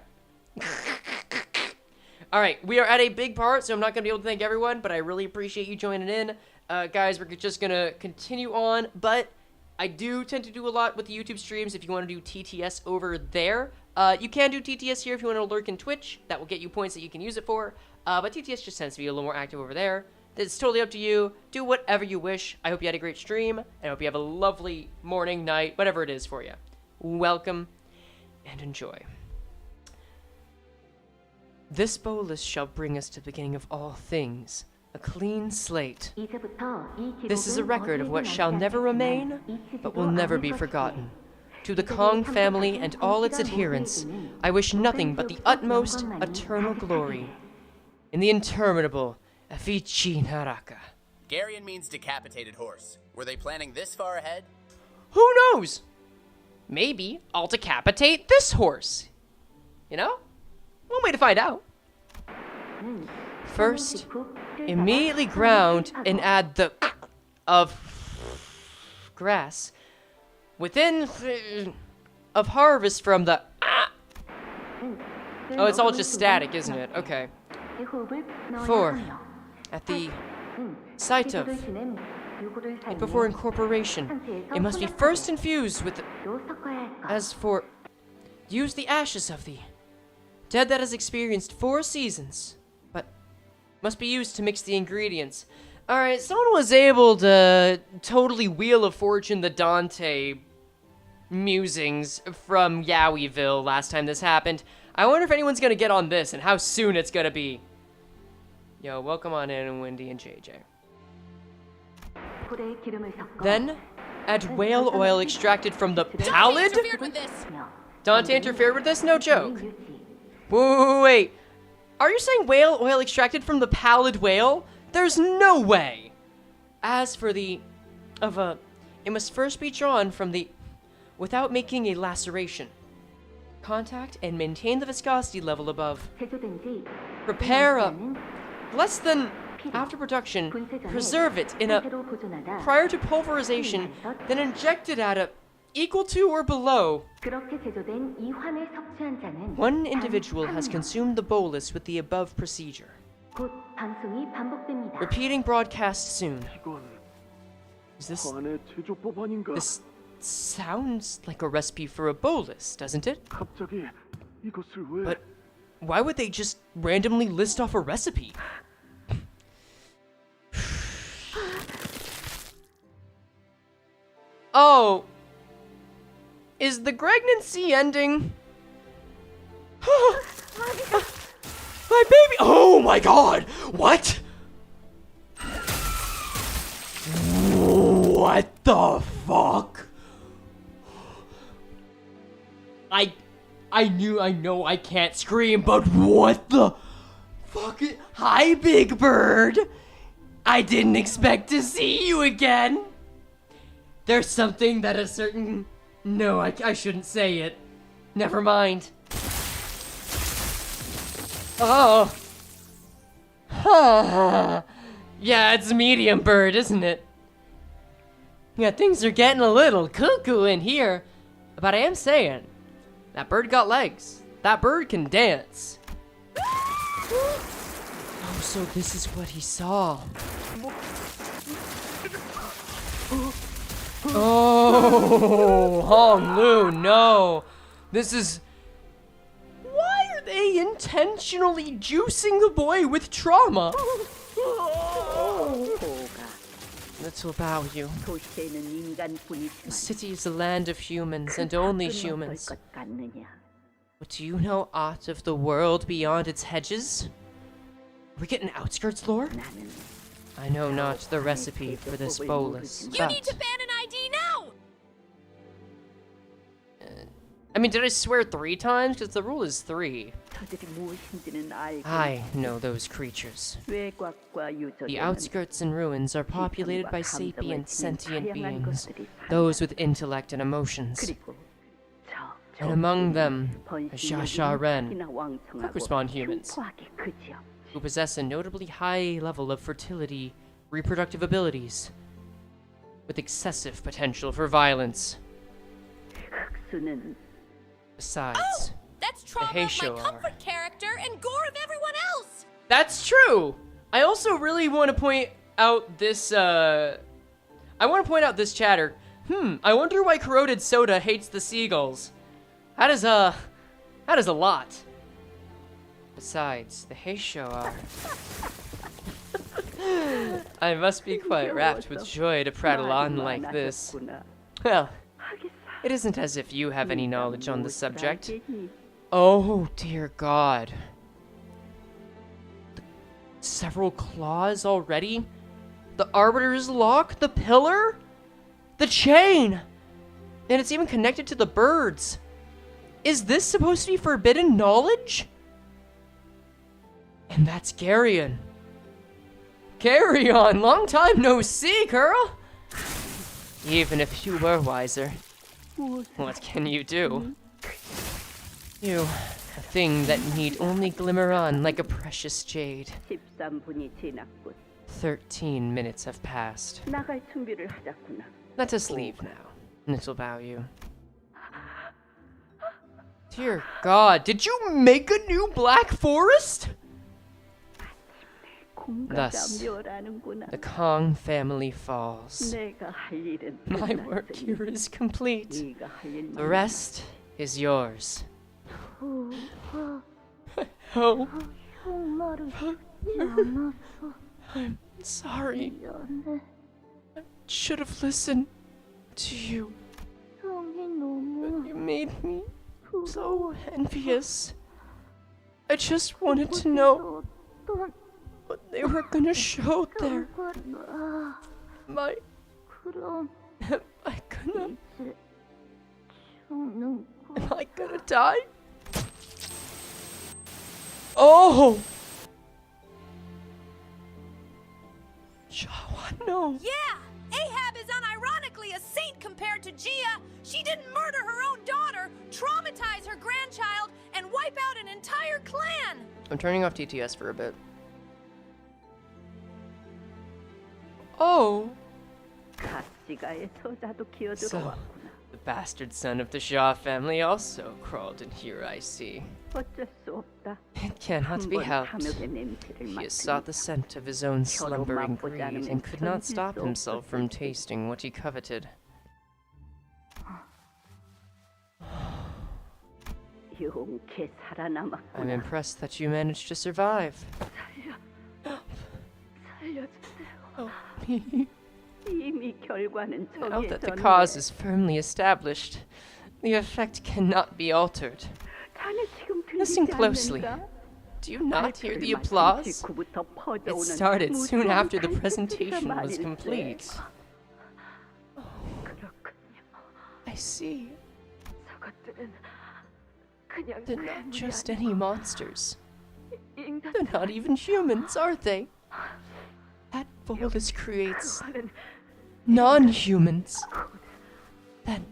All right, we are at a big part, so I'm not going to be able to thank everyone, but I really appreciate you joining in. Guys, we're just going to continue on, but I do tend to do a lot with the YouTube streams. If you want to do TTS over there, you can do TTS here if you want to lurk in Twitch. That will get you points that you can use it for, but TTS just tends to be a little more active over there. It's totally up to you. Do whatever you wish. I hope you had a great stream, and I hope you have a lovely morning, night, whatever it is for you. Welcome, and enjoy. This bolus shall bring us to the beginning of all things, a clean slate. This is a record of what shall never remain, but will never be forgotten. To the Kong family and all its adherents, I wish nothing but the utmost eternal glory. In the interminable Afichi Naraka. Garion means decapitated horse. Were they planning this far ahead? Who knows? Maybe I'll decapitate this horse. You know? One way to find out. First, immediately ground and add the of grass within of harvest from the Oh, it's all just static, isn't it? Okay. 4. At the site of and before incorporation, it must be first infused with the, as for use the ashes of the dead that has experienced 4 seasons, but must be used to mix the ingredients. Alright, someone was able to totally Wheel of Fortune the Dante musings from Yowieville last time this happened. I wonder if anyone's gonna get on this and how soon it's gonna be. Yo, welcome on in, Wendy and JJ. Then, add whale oil extracted from the pallid? Dante interfered with this? No joke. Wait. Are you saying whale oil extracted from the pallid whale? There's no way. As for the... it must first be drawn from the... without making a laceration. Contact and maintain the viscosity level above. Prepare a... less than... after production, preserve it in a... prior to pulverization, then inject it at a... equal to or below. One individual has consumed the bolus with the above procedure. Repeating broadcast soon. Is this... this sounds like a recipe for a bolus, doesn't it? But why would they just randomly list off a recipe? Oh... is the pregnancy ending? My baby! Oh my god! What? What the fuck? I know I can't scream, but what the fuck? Hi, Big Bird! I didn't expect to see you again! There's something that a certain... No, I shouldn't say it. Never mind. Oh. Yeah, it's medium bird, isn't it? Yeah, things are getting a little cuckoo in here. But I am saying, that bird got legs. That bird can dance. Oh, so this is what he saw. Oh, Hong Lu, no. This is... Why are they intentionally juicing the boy with trauma? Little Bao Yu. The city is the land of humans, and only humans. But do you know aught of the world beyond its hedges? Are we getting outskirts lore? I know not the recipe for this bolus, You need to ban an ID now! I mean, did I swear 3 times? Because the rule is 3. I know those creatures. The outskirts and ruins are populated by sapient, sentient beings, those with intellect and emotions. And among them, Xia Ren, quick-respond humans, who possess a notably high level of fertility, reproductive abilities, with excessive potential for violence. Besides, that's trauma of my comfort character and gore of everyone else! That's true. I also really want to point out this, I want to point out this chatter. I wonder why Corroded Soda hates the seagulls. That is a lot. Besides, the Heisho are... I must be quite rapt with joy to prattle on like this. Well, it isn't as if you have any knowledge on the subject. Oh, dear God. Several claws already? The Arbiter's Lock? The pillar? The chain! And it's even connected to the birds. Is this supposed to be forbidden knowledge? And that's Garyon. Garyon, long time no see, girl! Even if you were wiser, what can you do? You, a thing that need only glimmer on like a precious jade. 13 minutes have passed. Let us leave now, little Bao. Dear God, did you make a new Black Forest? Thus, the Kong family falls. My work here is complete. The rest is yours. Oh. I'm sorry. I should have listened to you. But you made me so envious. I just wanted to know what they were gonna show there. Am I gonna die? Oh! Shi Hua, no. Yeah! Ahab is unironically a saint compared to Gia. She didn't murder her own daughter, traumatize her grandchild, and wipe out an entire clan! I'm turning off TTS for a bit. Oh. So, the bastard son of the Shaw family also crawled in here, I see. It cannot be helped. He has sought the scent of his own slumbering greed and could not stop himself from tasting what he coveted. I'm impressed that you managed to survive. Help me. Now that the cause is firmly established, the effect cannot be altered. Listen closely. Do you not hear the applause? It started soon after the presentation was complete. Oh, I see. They're not just any monsters. They're not even humans, are they? That bolus creates non-humans. Then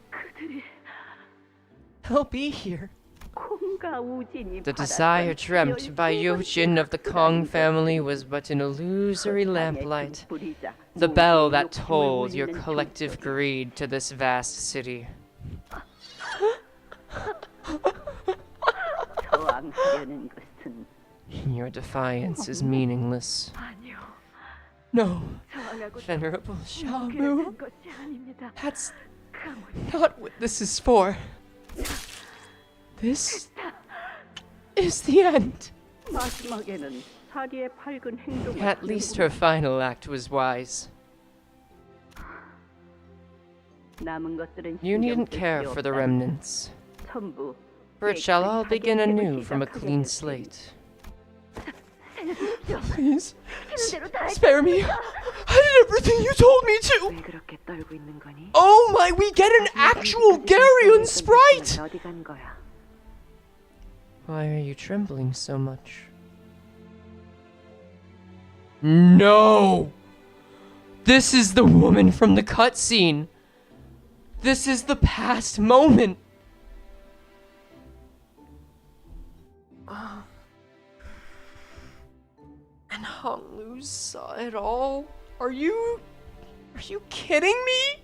they'll be here. The desire dreamt by Yojin of the Kong family was but an illusory lamplight, the bell that tolled your collective greed to this vast city. Your defiance is meaningless. No, Venerable Shamu. That's not what this is for. This is the end. At least her final act was wise. You needn't care for the remnants, for it shall all begin anew from a clean slate. Please, spare me. I did everything you told me to. Oh my, we get an actual Garyon sprite! Why are you trembling so much? No! This is the woman from the cutscene. This is the past moment. And Honglu saw it all? Are you kidding me?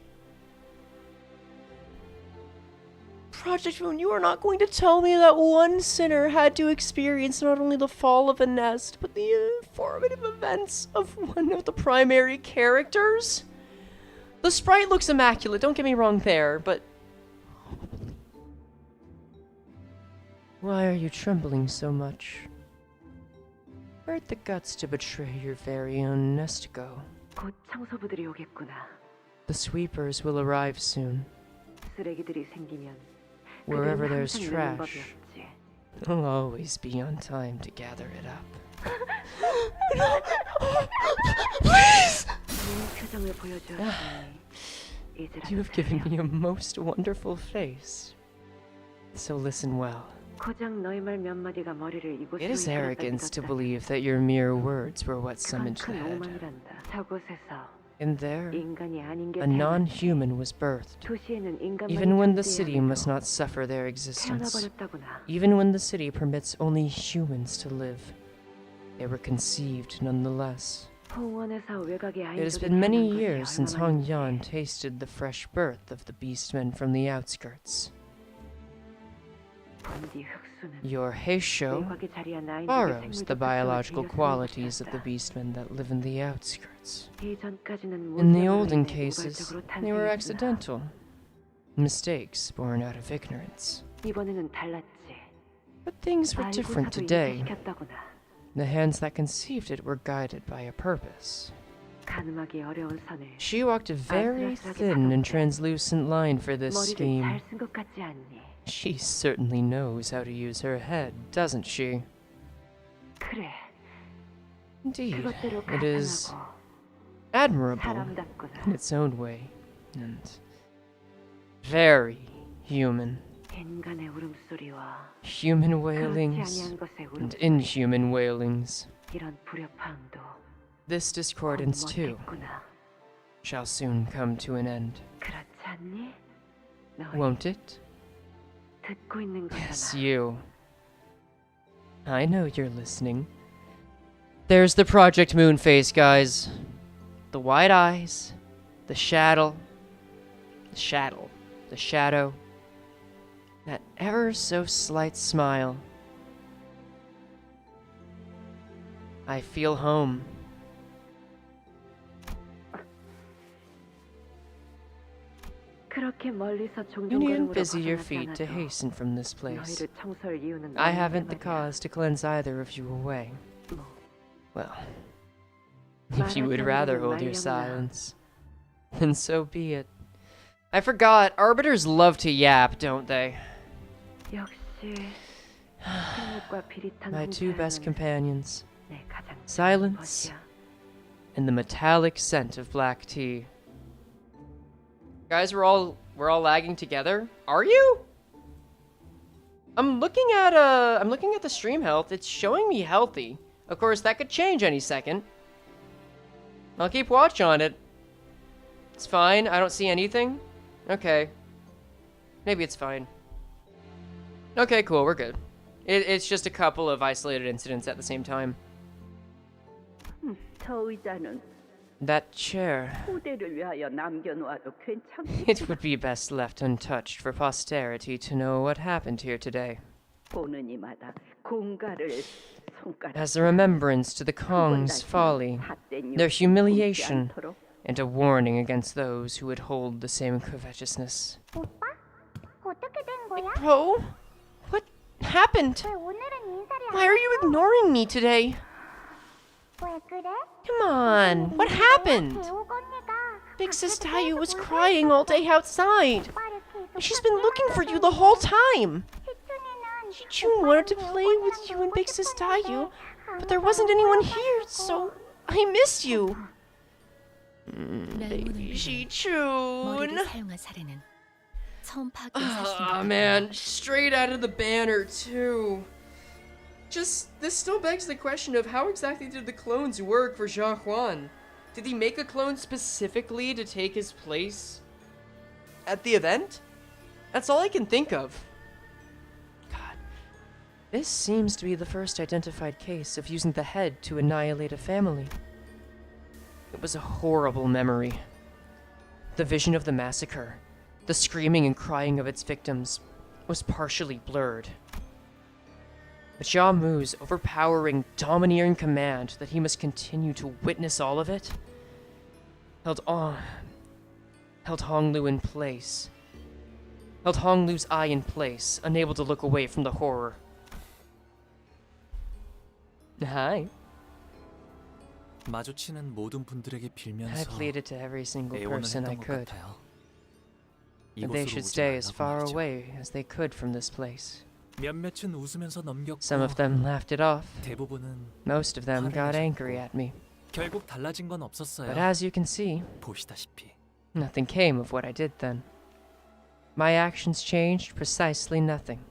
Project Moon, you are not going to tell me that one sinner had to experience not only the fall of a nest, but the informative events of one of the primary characters? The sprite looks immaculate, don't get me wrong there, but... Why are you trembling so much? Where'd the guts to betray your very own nest go? 곧 청소부들이 오겠구나. The sweepers will arrive soon. 쓰레기들이 생기면 Wherever 그들은 there's 항상 늦는 trash, 법이었지. I'll always be on time to gather it up. Please! 표정을 보여주었으니 You have given me a most wonderful face. So listen well. 고작 너의 말 몇 마디가 머리를 이곳으로 It is 이끌었다 arrogance to 믿었다니. believe that your mere words were what summoned the 큰 head. 오만이란다. 저곳에서 And there, 인간이 아닌 게 a 태어났지. non-human was birthed. 도시에는 인간만이 Even when the city 존재해야 must 해도 not suffer their existence. 태어나버렸다구나. Even when the city permits only humans to live. They were conceived nonetheless. 홍원에서 외곽의 It has 아인족이 been many 태어난 것이 years since 얼마나 Hong Yan tasted the fresh birth of the beastmen from the outskirts. 본디 흑수는 Your Heisho 외곽에 자리한 아인족의 borrows 생물적 the biological 특성을 qualities of 빌려 the beastmen that live in the outskirts. 이전까지는 In the 문명으로 olden 인해 cases, 우발적으로 they were 탄생했으나 accidental. Mistakes born out of ignorance. 이번에는 달랐지. But things were different 알고서도 today. 인지시켰다구나. The hands that conceived it were guided by a purpose. 가늠하기 어려운 선을 She walked a very thin and translucent line for this 머리를 scheme. 잘 쓴 것 같지 않니? She certainly knows how to use her head, doesn't she? 그래. Indeed, 그것대로 it is 가상하고 admirable 사람답구나. in its own way, and very human. 인간의 울음소리와 Human 그렇지 wailings 아니한 것의 and 울음소리. inhuman wailings. 이런 불협화음도 This discordance, too, 못했구나. shall soon come to an end, 그렇지 않니? 너희 won't it? 듣고 있는 Yes, 거잖아. you. I know you're listening. There's the Project Moon face, guys. The wide eyes, the shadow, that ever so slight smile. I feel home. 그렇게 멀리서 You needn't 종종걸음으로 busy your feet to 벗어났잖아도 hasten from this place. 너희를 청소할 이유는 I 없는데 haven't the 말이야. cause to cleanse either of you away. 뭐, Well, if you would rather hold your silence, then so be it. I forgot, arbiters love to yap, don't they? 역시 침묵과 비릿한 My two best 홍차는 companions, 내 가장 silence 것이야. and the metallic scent of black tea. Guys, we're all lagging together. Are you? I'm looking at the stream health. It's showing me healthy. Of course, that could change any second. I'll keep watch on it. It's fine. I don't see anything. Okay. Maybe it's fine. Okay, cool. We're good. It's just a couple of isolated incidents at the same time. 저 의자는 That chair. 후대를 위하여 남겨놓아도 괜찮겠지. It would be best left untouched for posterity to know what happened here today. 보는 이마다 공가를 손가락 As a remembrance to the Kong's folly, their humiliation, and a warning against those who would hold the same covetousness. 어떻게 된 거야? Bro? What happened? 왜 오늘은 인사를 안 Why are you ignoring me today? 왜 그래? Come on, what happened? 배옥 언니가 Big Sis Tayu was crying all day outside. 오빠를 계속 She's been looking for you the whole time. 시춘이는 June wanted to play with you and Big Sis Tayu, but there wasn't anyone here, so I missed you. Baby Shi Chun. 사용한 사례는 처음 파악된 사실입니다. Ah, man, straight out of the banner, too. This still begs the question of how exactly did the clones work for Shi Hua? Did he make a clone specifically to take his place at the event? That's all I can think of. God. This seems to be the first identified case of using the head to annihilate a family. It was a horrible memory. The vision of the massacre, the screaming and crying of its victims, was partially blurred. But Jamu's overpowering, domineering command that he must continue to witness all of it held Honglu in place. Held Honglu's eye in place, unable to look away from the horror. Hi. 마주치는 모든 분들에게 I 빌면서 pleaded to every single 애원을 person I 했던 것 could 같아요. that they 이곳으로 should 오지 stay as 말라고 far 말이죠. away as they could from this place. 몇몇은 웃으면서 넘겼고 Some of them laughed it off. 대부분은 Most of them got 화를 angry 내셨고. at me. 결국 달라진 건 없었어요. But as you can see, 보시다시피 nothing came of what I did then. My actions changed precisely nothing.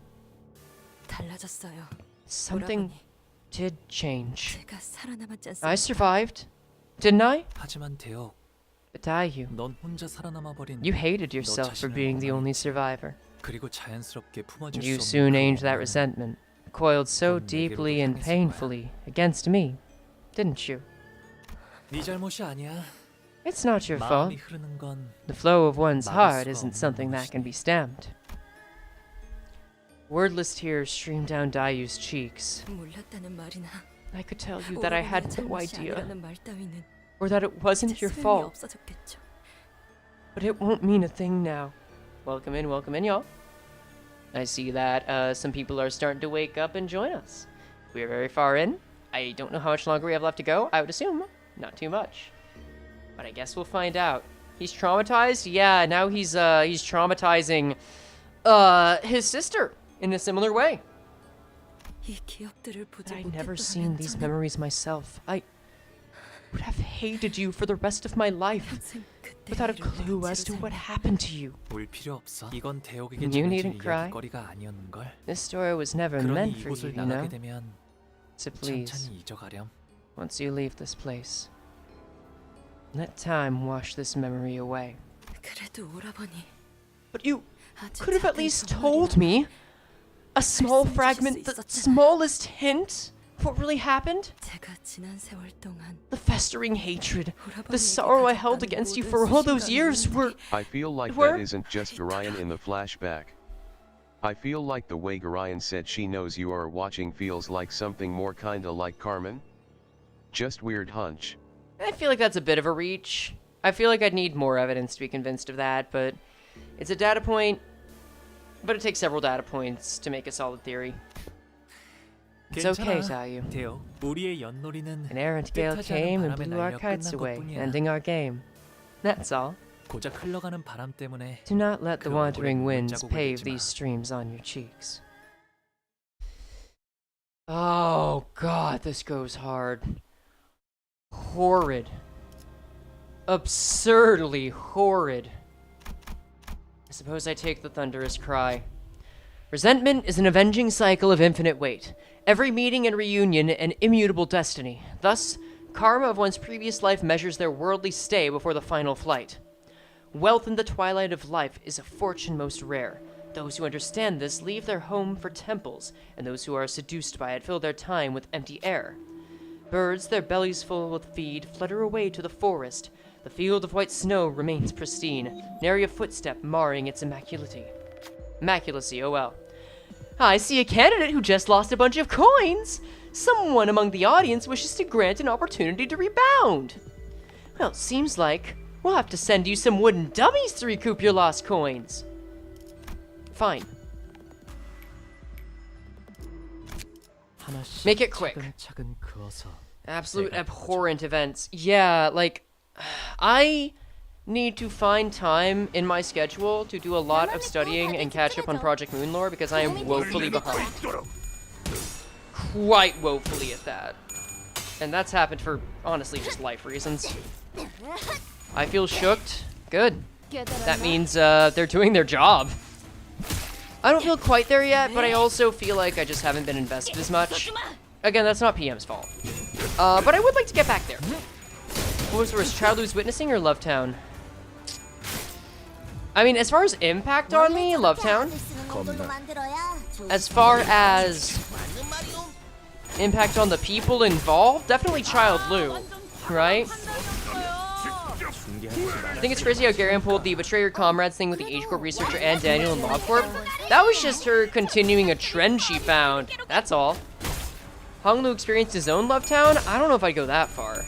달라졌어요. Something 돌아보니 did change. 제가 살아남았지 I 않습니까? survived, didn't I? 하지만 대혁, But Dayu, 넌 혼자 살아남아 버린 you hated yourself for being the only survivor. 그리고 자연스럽게 품어줄 You 수 soon 없는 aimed 그 that 오만은 resentment, coiled so 넌 내게로 deeply and 향했을 거야. painfully against me, didn't you? 네 잘못이 아니야. It's not your fault. 마음이 흐르는 건 The flow of one's 막을 heart 수가 isn't 없는 something that can be stamped. Wordless tears streamed down Dayu's cheeks. 몰랐다는 말이나 I could tell you that I had 오라버니의 no 잘못이 idea, 아니라는 말 따위는 or that it wasn't 이제 your 소용이 fault, 없어졌겠죠. but it won't mean a thing now. Welcome in, y'all. I see that some people are starting to wake up and join us. We're very far in. I don't know how much longer we have left to go. I would assume not too much, but I guess we'll find out. He's traumatized. Yeah, now he's traumatizing his sister in a similar way. 이 기억들을 보지 I'd never 못했더라면 seen these 저는 memories myself. I would have hated you for the rest of my life, 평생 그때 without a 일을 clue as to 억지로 what 살며 happened to you. 울 필요 없어. 이건 대혁에게 You 전해질 needn't cry. 이야기거리가 아니었는 걸. This story was never 그러니 meant for 이곳을 you, you know? 나가게 되면 So please, 천천히 잊어가렴. once you leave this place, let time wash this memory away. 그래도 오라버니 But you 아주 could have at 작은 least 선물이라 told me a small 말씀해 주실 fragment, 수 the 있었잖아요. smallest hint of what really happened. 제가 지난 세월 동안 The festering hatred, the 오라버니에게 sorrow I held 가졌다는 against you 모든 for all those 수신과 years were... 눈물이 I feel like Where? that isn't just Garayan in the flashback. I feel like the way Garayan said she knows you are watching feels like something more kinda like Carmen. Just weird hunch. I feel like that's a bit of a reach. I feel like I'd need more evidence to be convinced of that, but it's a data point. But it takes several data points to make a solid theory. It's okay, Tayu. 대혁, 우리의 연놀이는 An errant gale 뜻하지 않은 came and 바람에 blew our 날려 kites 끝난 away, 것뿐이야. ending our game. That's all. 고작 흘러가는 바람 때문에 Do not let the 그 wandering 얼굴에 winds 눈자국을 pave 내지 마. these streams on your cheeks. Oh god, this goes hard. Horrid. Absurdly horrid. I suppose I take the thunderous cry. Resentment is an avenging cycle of infinite weight. Every meeting and reunion an immutable destiny. Thus, karma of one's previous life measures their worldly stay before the final flight. Wealth in the twilight of life is a fortune most rare. Those who understand this leave their home for temples, and those who are seduced by it fill their time with empty air. Birds, their bellies full with feed, flutter away to the forest. The field of white snow remains pristine, nary a footstep marring its immaculacy. Immaculacy, oh well. I see a candidate who just lost a bunch of coins! Someone among the audience wishes to grant an opportunity to rebound! Well, it seems like we'll have to send you some wooden dummies to recoup your lost coins. Fine. 하나씩 Make it quick. 차근차근 그어서 Absolute 내가 abhorrent events. Yeah, like, I need to find time in my schedule to do a lot of studying and catch up on Project Moonlore because I am woefully behind. Quite woefully at that. And that's happened for, honestly, just life reasons. I feel shooked. Good. That means they're doing their job. I don't feel quite there yet, but I also feel like I just haven't been invested as much. Again, that's not PM's fault. But I would like to get back there. What was worse, Child Who's Witnessing or Lovetown? I mean, as far as impact on me, Lovetown. As far as impact on the people involved, definitely Child Lu, right? I think it's crazy how Garion pulled the betray your comrades thing with the Age Corp researcher and Daniel in LawCorp. That was just her continuing a trend she found. That's all. Honglu experienced his own Love Town? I don't know if I'd go that far.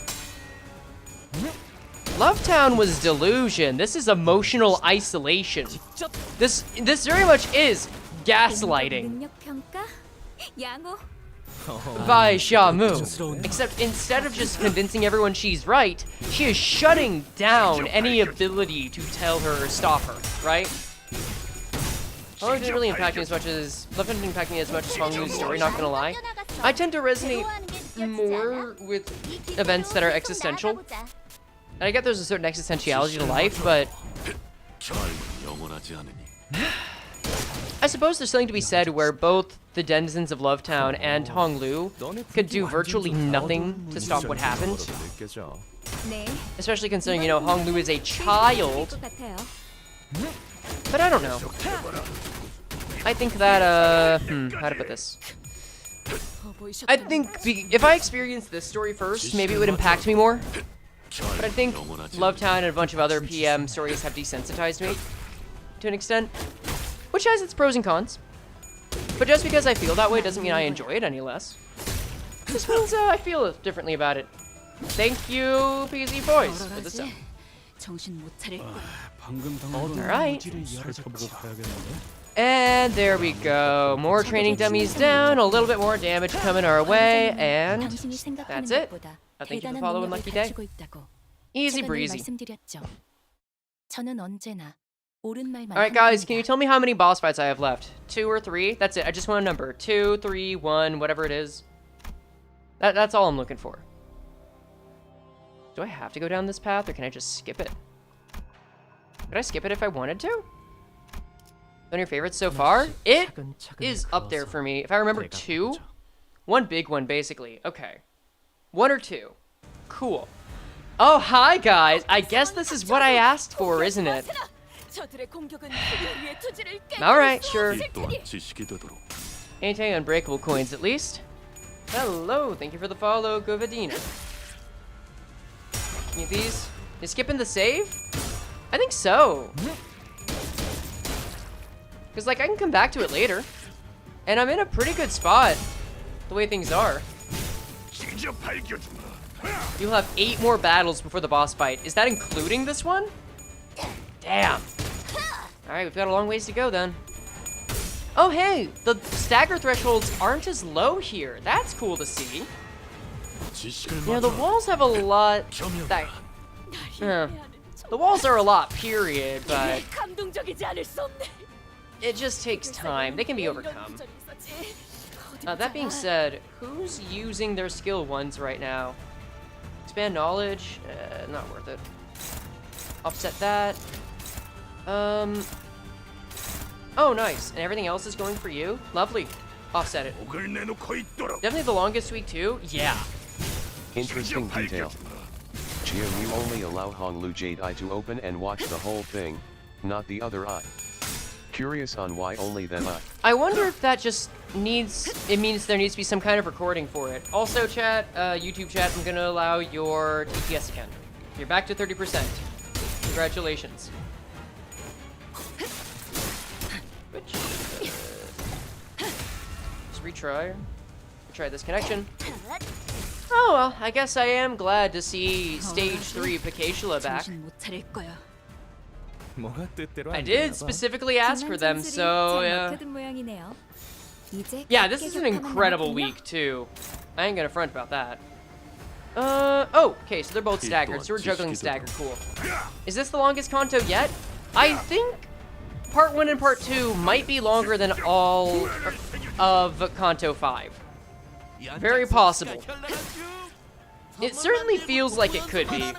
Love Town was delusion. This is emotional isolation. This very much is gaslighting. Vai Xiamu. Except instead of just convincing everyone she's right, she is shutting down any ability to tell her or stop her, right? Honglu didn't really impact me as much as... Love didn't impact me as much as Honglu's story, not gonna lie. I tend to resonate more with events that are existential. And I get there's a certain existentiality to life, but... I suppose there's something to be said where both the denizens of Love Town and Honglu could do virtually nothing to stop what happened. Especially considering, you know, Honglu is a child. But I don't know. I think that, how to put this? I think if I experienced this story first, maybe it would impact me more. But I think Love Town and a bunch of other PM stories have desensitized me to an extent. Which has its pros and cons. But just because I feel that way doesn't mean I enjoy it any less. Just means I feel differently about it. Thank you, PZ Boys, for the sub. Alright. And there we go. More training dummies down, a little bit more damage coming our way, and that's it. Thank you for following Lucky Day. Easy breezy. Alright guys, can you tell me how many boss fights I have left? 2 or 3? That's it, I just want a number. 2, 3, 1, whatever it is. That's all I'm looking for. Do I have to go down this path, or can I just skip it? Could I skip it if I wanted to? One of your favorites so far? It is up there for me. If I remember 2? One big one, basically. Okay. 1 or 2. Cool. Oh, hi guys! I guess this is what I asked for, isn't it? Alright, sure. Anything unbreakable coins, at least. Hello, thank you for the follow, Govadina. Need these? Is skipping the save? I think so. Because, like, I can come back to it later. And I'm in a pretty good spot, the way things are. You'll have 8 more battles before the boss fight. Is that including this one? Damn. Alright, we've got a long ways to go then. Oh hey, the stagger thresholds aren't as low here. That's cool to see. You know, the walls have a lot that... the walls are a lot, period, but... it just takes time. They can be overcome. That being said, who's using their skill ones right now? Expand knowledge? Not worth it. Offset that. Oh, nice. And everything else is going for you? Lovely. Offset it. Definitely the longest week, too? Yeah. Interesting detail. Jia, you only allow Honglu Jade Eye to open and watch the whole thing, not the other eye. Curious on why only that eye. I wonder if that just means there needs to be some kind of recording for it. Also, chat, YouTube chat, I'm gonna allow your TTS again. You're back to 30%. Congratulations. Which, just retry this connection. Oh well, I guess I am glad to see Stage 3 Picatula back. I did specifically ask for them, so yeah. Yeah, this is an incredible week too. I ain't gonna front about that. Oh, okay, so they're both staggered, so we're juggling stagger, cool. Is this the longest Canto yet? I think Part 1 and Part 2 might be longer than all of Canto 5. Very possible. It certainly feels like it could be.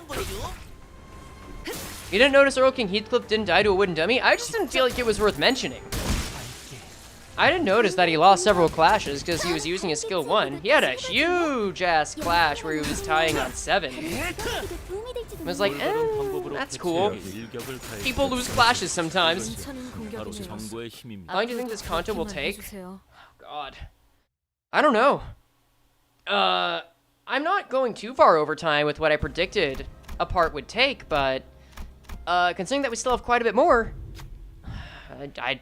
You didn't notice Earl King Heathcliff didn't die to a wooden dummy? I just didn't feel like it was worth mentioning. I didn't notice that he lost several clashes because he was using his skill 1. He had a huge-ass clash where he was tying on 7. I was like, that's cool. People lose clashes sometimes. How long do you think this Canto will take? Oh, God. I don't know. I'm not going too far over time with what I predicted a part would take, but considering that we still have quite a bit more,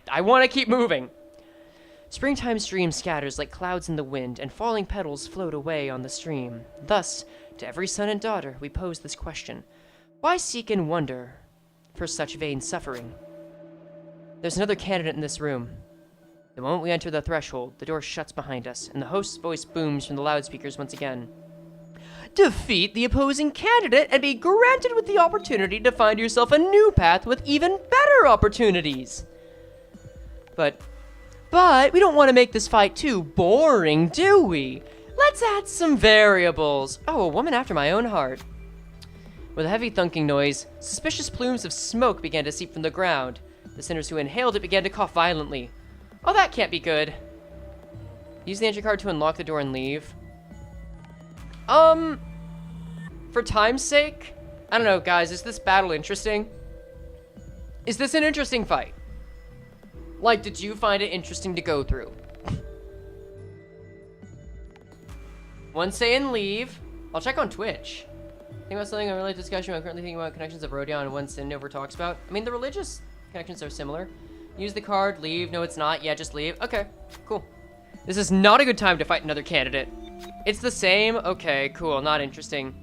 I want to keep moving. Springtime stream scatters like clouds in the wind, and falling petals float away on the stream. Thus, to every son and daughter, we pose this question: why seek and wonder for such vain suffering? There's another candidate in this room. The moment we enter the threshold, the door shuts behind us, and the host's voice booms from the loudspeakers once again. Defeat the opposing candidate and be granted with the opportunity to find yourself a new path with even better opportunities. But we don't want to make this fight too boring, do we? Let's add some variables. Oh, a woman after my own heart. With a heavy thunking noise, suspicious plumes of smoke began to seep from the ground. The sinners who inhaled it began to cough violently. Oh, that can't be good. Use the entry card to unlock the door and leave. For time's sake, I don't know, guys, is this battle interesting? Is this an interesting fight? Like, did you find it interesting to go through? One say and leave. I'll check on Twitch. Think about something unrelated discussion. I'm currently thinking about connections of Rodion and one Sin Over talks about. I mean, the religious connections are similar. Use the card, leave. No, it's not. Yeah, just leave. Okay, cool. This is not a good time to fight another candidate. It's the same. Okay, cool. Not interesting.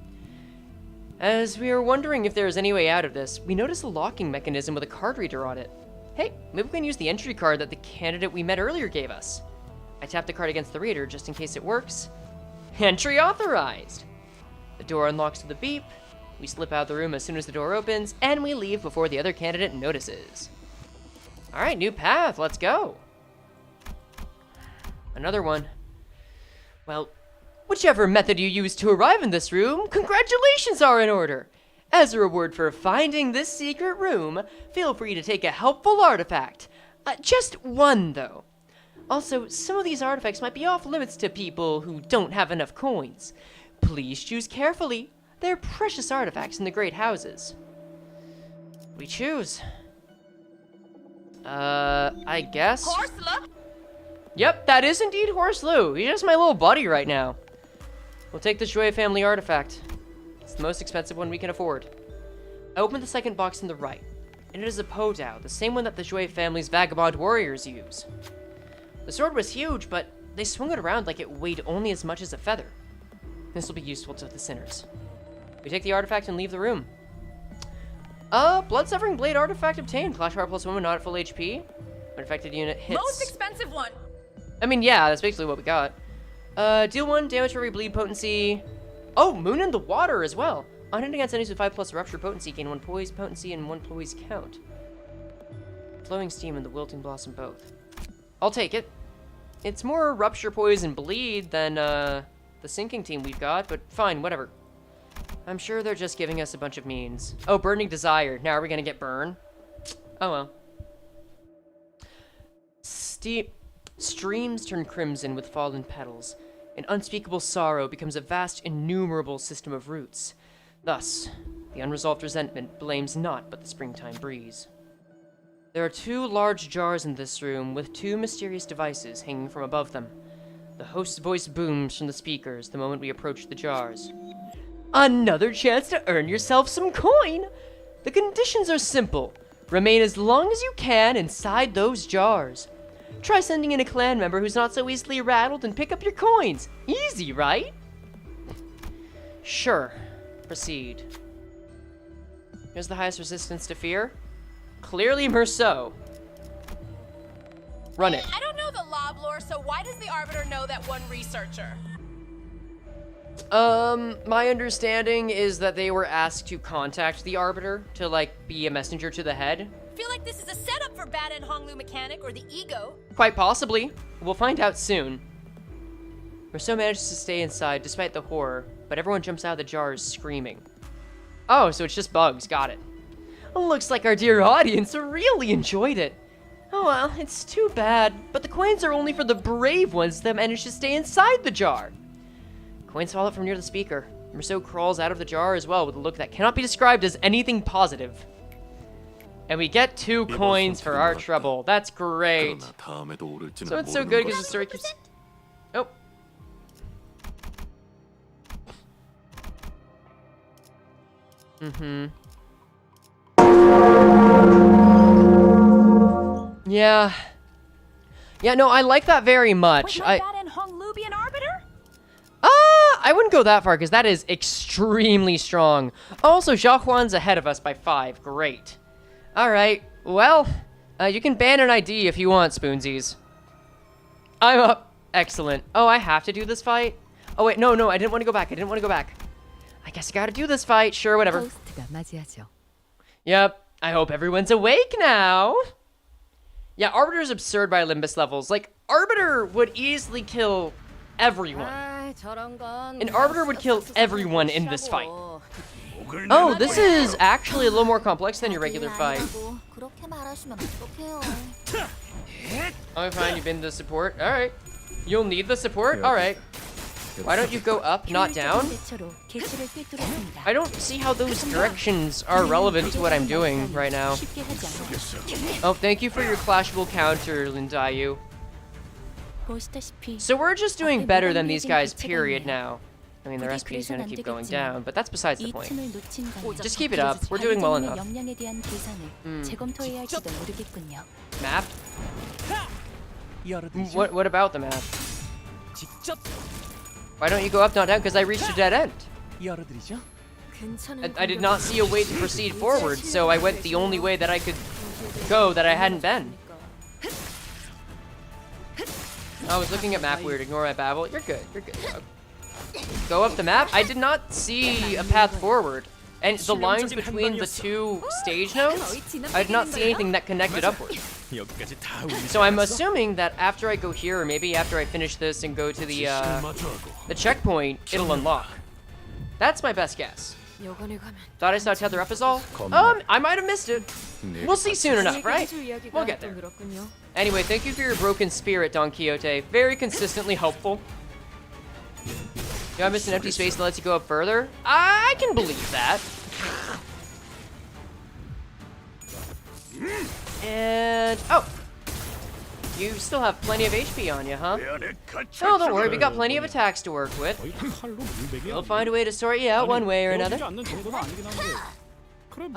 As we were wondering if there is any way out of this, we noticed a locking mechanism with a card reader on it. Hey, maybe we can use the entry card that the candidate we met earlier gave us. I tap the card against the reader just in case it works. Entry authorized. The door unlocks to the beep. We slip out of the room as soon as the door opens, and we leave before the other candidate notices. All right, new path. Let's go. Another one. Well, whichever method you use to arrive in this room, congratulations are in order. As a reward for finding this secret room, feel free to take a helpful artifact. Just one, though. Also, some of these artifacts might be off limits to people who don't have enough coins. Please choose carefully. They're precious artifacts in the great houses. We choose. I guess. Horsela? Yep, that is indeed Horse Lou. He's just my little buddy right now. We'll take the Joy family artifact. It's the most expensive one we can afford. I opened the second box on the right, and it is a Podao, the same one that the Joy family's vagabond warriors use. The sword was huge, but they swung it around like it weighed only as much as a feather. This will be useful to the sinners. We take the artifact and leave the room. Blood-suffering blade artifact obtained. Clash power +1 when not at full HP. When affected unit hits. Most expensive one. I mean, yeah, that's basically what we got. Deal 1 damage for every bleed potency. Oh, Moon in the Water as well. On hit against enemies with 5+ rupture potency, gain 1 poise potency and 1 poise count. Flowing steam and the wilting blossom both. I'll take it. It's more rupture, poise, and bleed than the sinking team we've got, but fine, whatever. I'm sure they're just giving us a bunch of means. Oh, burning desire. Now are we gonna get burn? Oh well. Streams turn crimson with fallen petals. An unspeakable sorrow becomes a vast, innumerable system of roots. Thus, the unresolved resentment blames naught but the springtime breeze. There are 2 large jars in this room with 2 mysterious devices hanging from above them. The host's voice booms from the speakers the moment we approach the jars. Another chance to earn yourself some coin! The conditions are simple. Remain as long as you can inside those jars. Try sending in a clan member who's not so easily rattled and pick up your coins. Easy, right? Sure. Proceed. Here's the highest resistance to fear. Clearly Merceau. Run it. I don't know the lob lore, so why does the Arbiter know that one researcher? My understanding is that they were asked to contact the Arbiter to, like, be a messenger to the head. Feel like this is a setup for Bad and Honglu Mechanic or the Ego. Quite possibly. We'll find out soon. Merceau manages to stay inside despite the horror, but everyone jumps out of the jars screaming. Oh, so it's just bugs. Got it. Looks like our dear audience really enjoyed it. Oh well, it's too bad, but the coins are only for the brave ones that manage to stay inside the jar. Coins fall out from near the speaker. Merceau crawls out of the jar as well with a look that cannot be described as anything positive. And we get 2 coins for our trouble. That's great. So it's so good because the story keeps... Oh. Yeah. Yeah, no, I like that very much. Was my bad and Hong Lu be an arbiter? I wouldn't go that far, because that is extremely strong. Also, Shi Huan's ahead of us by 5. Great. Alright, well, you can ban an ID if you want, Spoonsies. I'm up. Excellent. Oh, I have to do this fight? Oh, wait, no, I didn't want to go back. I guess I gotta do this fight. Sure, whatever. Yep, I hope everyone's awake now. Yeah, Arbiter's absurd by Olympus levels. Like, Arbiter would easily kill everyone. An Arbiter would kill everyone in this fight. Oh, this is actually a little more complex than your regular fight. Oh, fine, you've been the support. Alright. You'll need the support? Alright. Why don't you go up, not down? I don't see how those directions are relevant to what I'm doing right now. Oh, thank you for your clashable counter, Lindayu. So we're just doing better than these guys, period, now. I mean, their SP is gonna keep going down, but that's besides the point. Just keep it up. We're doing well enough. Map? What about the map? Why don't you go up, not down? Because I reached a dead end. I did not see a way to proceed forward, so I went the only way that I could go that I hadn't been. I was looking at map weird. Ignore my babble. You're good. Go up the map. I did not see a path forward. And the lines between the two stage nodes, I did not see anything that connected upward. So I'm assuming that after I go here, or maybe after I finish this and go to the checkpoint, it'll unlock. That's my best guess. Thought I saw Tether up is all? I might have missed it. We'll see soon enough, right? We'll get there. Anyway, thank you for your broken spirit, Don Quixote. Very consistently helpful. Do I miss an empty space that lets you go up further? I can believe that. And, oh. You still have plenty of HP on you, huh? Oh, don't worry, we got plenty of attacks to work with. We'll find a way to sort you out one way or another. Oh,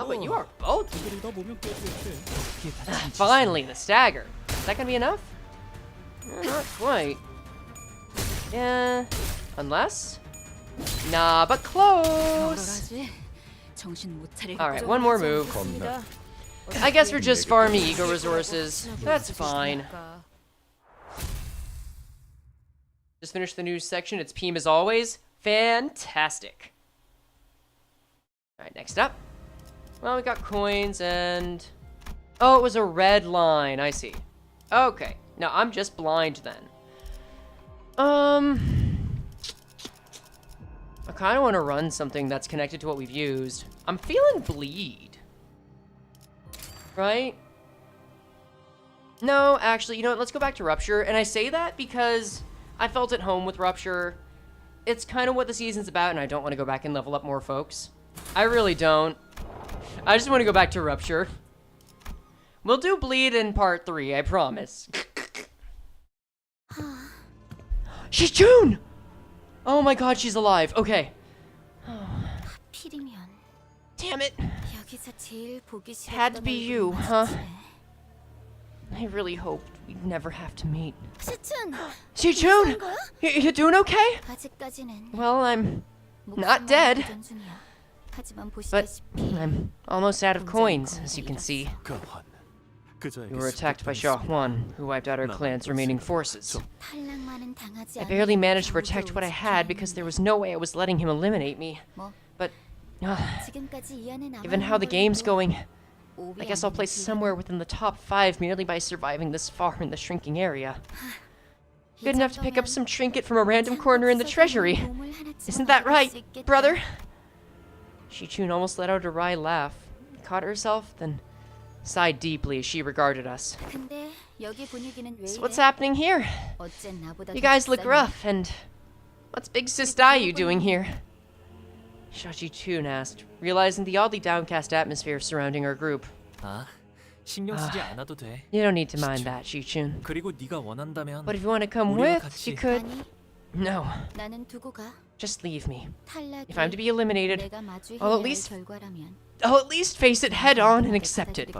but you are both. Finally, the stagger. Is that gonna be enough? Not quite. Yeah, unless? Nah, but close. Alright, one more move. I guess we're just farming ego resources. That's fine. Just finished the news section. It's Peem as always. Fantastic. Alright, next up. Well, we got coins and... Oh, it was a red line. I see. Okay. Now, I'm just blind then. I kind of want to run something that's connected to what we've used. I'm feeling bleed. Right? No, actually, you know what? Let's go back to Rupture. And I say that because I felt at home with Rupture. It's kind of what the season's about, and I don't want to go back and level up more folks. I really don't. I just want to go back to Rupture. We'll do Bleed in part 3, I promise. She's June! Oh my god, she's alive. Okay. Damn it. Had to be you, huh? I really hoped we'd never have to meet. Shi-chun! You doing okay? Well, I'm not dead. But I'm almost out of coins, as you can see. You were attacked by Shi Hua, who wiped out our clan's remaining forces. I barely managed to protect what I had because there was no way I was letting him eliminate me. But, given how the game's going, I guess I'll place somewhere within the top 5 merely by surviving this far in the shrinking area. Good enough to pick up some trinket from a random corner in the treasury. Isn't that right, brother? Shi-chun almost let out a wry laugh, caught herself, then sighed deeply as she regarded us. So what's happening here? You guys look rough, and what's Big Sis Dayu doing here? Shi-chun asked, realizing the oddly downcast atmosphere surrounding our group. You don't need to mind that, Shi-chun. But if you want to come with, you could. No. Just leave me. If I'm to be eliminated, I'll at least face it head on and accept it.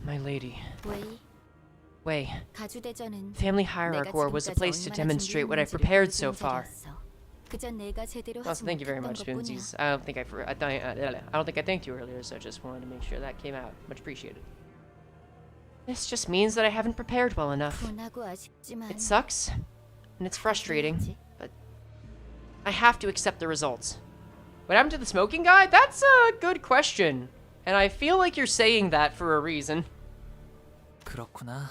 My lady. Wei, 가주대전은 Family Hierarch War was a place to demonstrate what I've prepared so far. Also, thank you very much, Spoonsies. I don't think I thanked you earlier, so I just wanted to make sure that came out. Much appreciated. This just means that I haven't prepared well enough. It sucks, and it's frustrating, but I have to accept the results. What happened to the smoking guy? That's a good question, and I feel like you're saying that for a reason. 그렇구나.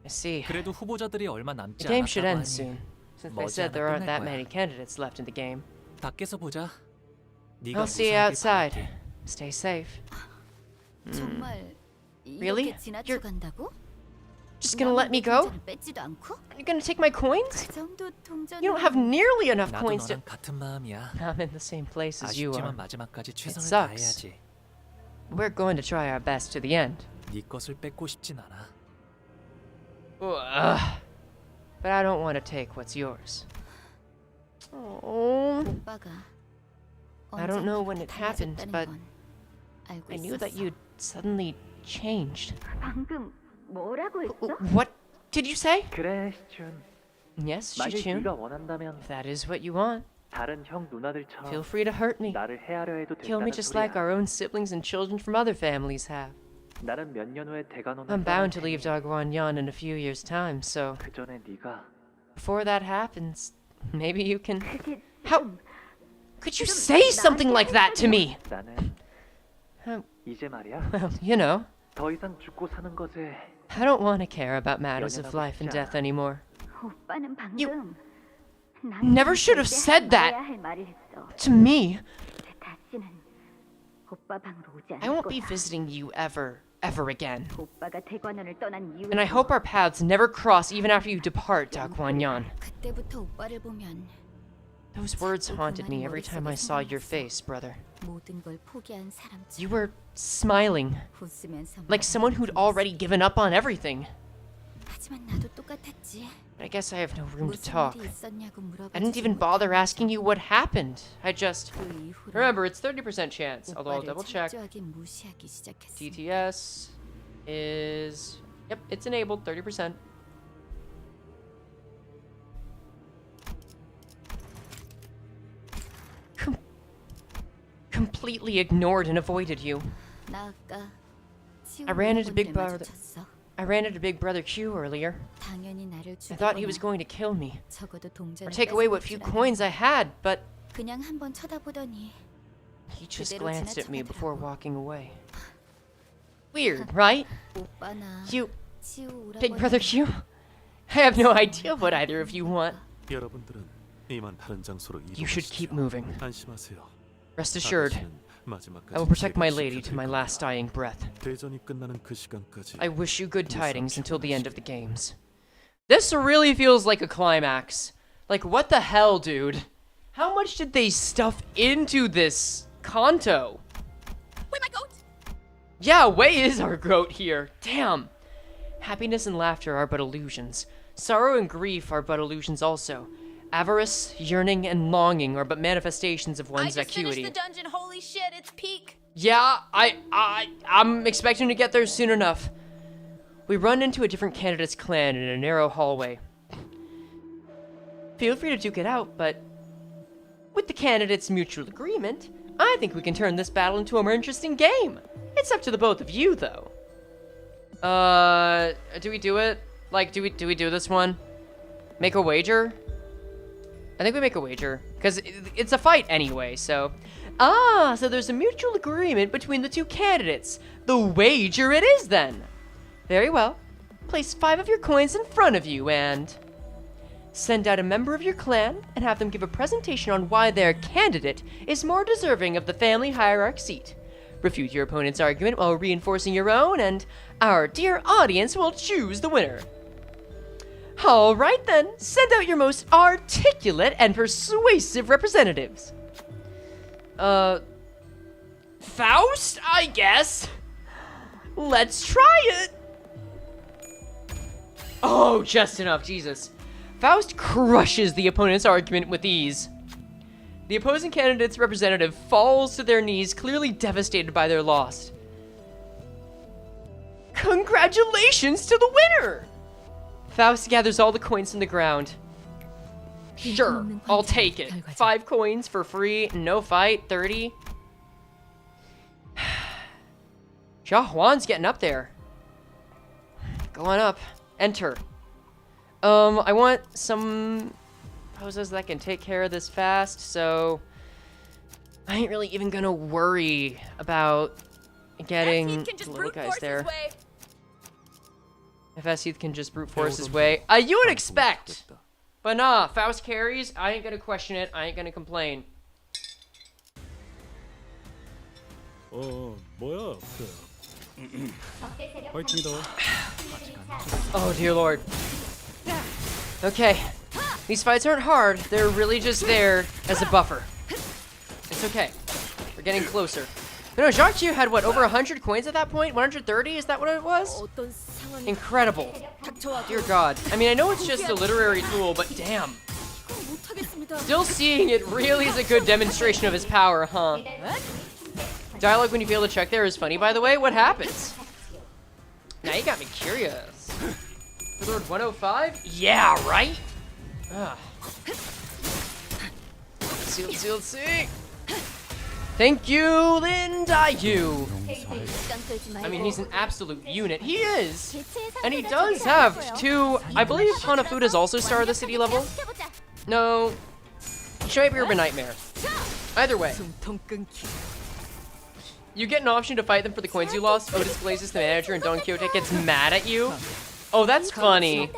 I see. 그래도 후보자들이 얼마 남지 The game should 않았다고 end 하니 soon, since they said there aren't 끝날 that 거야. many candidates left in the game. 밖에서 보자. 네가 I'll see you 무사하길 outside. 바랄게. Stay safe. 정말 Really? 이렇게 지나쳐간다고? Just gonna let me go? 뺏지도 않고? You're gonna take my coins? 그 정도 통장은 You don't have nearly enough 나도 coins to... 너랑 같은 마음이야. I'm in the same place as you 아쉽지만 are. 마지막까지 최선을 sucks. 다해야지. We're going to try our best to the end. 네 것을 뺏고 싶진 않아. Ugh. But I don't want to take what's yours. Oh. 오빠가 I don't know when it happened, 달라졌다는 but 건 알고 I knew that 있었어. you'd suddenly changed. 방금 뭐라고 했어? What did you say? 그래, 시춘. Yes, 만약 Shi-chun. 네가 원한다면 If that is what you want, 다른 형 누나들처럼 feel free to hurt me. 나를 헤아려 해도 Kill me 된다는 just 소리야. like our own siblings and children from other families have. 나는 몇 년 후에 대관원을 I'm bound to 떠날 leave 테니 Dagwon-yan in a few years' time, so 그 전에 네가 before that happens, maybe you can... 그게 How could you say something like that to me? 나는 Um, 이제 말이야. well, you know, 더 이상 죽고 사는 것에 I don't want to care about matters of life and death anymore. 오빠는 방금 You 나한테 never should have 절대 said that. 말해야 할 말을 했어. To me, 이제 다시는 오빠 방으로 오지 않을 I won't be 거야. visiting you ever again. 오빠가 대관원을 떠난 이후에 And I hope our paths never cross even after you depart, Dagwon-yan. 그때부터 오빠를 보면 Those words haunted me every time I saw your face, brother. 모든 걸 포기한 사람처럼 You were smiling, 웃으면서 like someone who'd already given up on everything. 하지만 나도 똑같았지. But I guess I have no room to 무슨 talk. 일이 있었냐고 물어보지 I didn't even bother asking you what happened. I just... 그 이후로 Remember, it's 30% chance, although I'll 오빠를 double check. 철저하게 무시하기 시작했어. DTS is... Yep, it's enabled, 30%. Completely ignored and avoided you. 나 아까 I ran into Big Brother. 마주쳤어. I ran into Big Brother Q earlier. 당연히 나를 I thought he was 죽이거나 going to kill me, 적어도 or 동전을 take away what 뺏어갈 few 줄 알았는데 coins I had, but 그냥 한번 쳐다보더니 he just 그대로 glanced at me before 지나쳐가더라고. walking away. Weird, right? 오빠나 You, 치우 Big Brother Q? I have no idea what either of you want. 여러분들은 이만 다른 장소로 You should keep 이동하십시오. moving. 안심하세요. Rest assured, 아가씨는 마지막까지 I will protect my 제가 lady to my 지켜드릴 last dying breath. 겁니다. 대전이 끝나는 그 시간까지 I wish you good tidings until the end of the games. This really feels like a climax. Like, what the hell, dude? How much did they stuff into this Canto? Wait, my goat! Yeah, Wei is our goat here. Damn. Happiness and laughter are but illusions. Sorrow and grief are but illusions also. Avarice, yearning, and longing are but manifestations of one's I just finished acuity. the dungeon. Holy shit, it's peak. Yeah, I'm expecting to get there soon enough. We run into a different candidate's clan in a narrow hallway. Feel free to duke it out, but with the candidates' mutual agreement, I think we can turn this battle into a more interesting game. It's up to the both of you, though. Do we do it? Like, do we do this one? Make a wager? I think we make a wager, because it's a fight anyway, so... Ah, so there's a mutual agreement between the two candidates. The wager it is, then. Very well. Place 5 of your coins in front of you, and... Send out a member of your clan, and have them give a presentation on why their candidate is more deserving of the family hierarch seat. Refute your opponent's argument while reinforcing your own, and our dear audience will choose the winner. All right then, send out your most articulate and persuasive representatives. Faust, I guess. Let's try it. Oh, just enough, Jesus. Faust crushes the opponent's argument with ease. The opposing candidate's representative falls to their knees, clearly devastated by their loss. Congratulations to the winner! Faust gathers all the coins from the ground. Sure, I'll take it. 5 coins for free, no fight, 30. Shi Hua's getting up there. Go on up. Enter. I want some poses that can take care of this fast, so I ain't really even gonna worry about getting the little guys there. If Esheath can just brute force his way. You would expect! But nah, Faust carries, I ain't gonna question it, I ain't gonna complain. 뭐야? Oh dear lord. Okay, these fights aren't hard, they're really just there as a buffer. It's okay, we're getting closer. No, Jacques had what, over 100 coins at that point? 130, is that what it was? Incredible. Dear god. I mean, I know it's just a literary tool, but damn. Still seeing it really is a good demonstration of his power, huh? Dialogue when you fail to check there is funny, by the way. What happens? Now you got me curious. Lord 105? Yeah, right? Ugh. Let's see. Thank you, Linda, you. I mean, he's an absolute unit. He is. And he does have 2, I believe Hanafuda's also star of the city level. No. She might be Urban Nightmare. Either way. You get an option to fight them for the coins you lost. Otis Blazes, the manager, and Don Quixote gets mad at you. Oh, that's funny.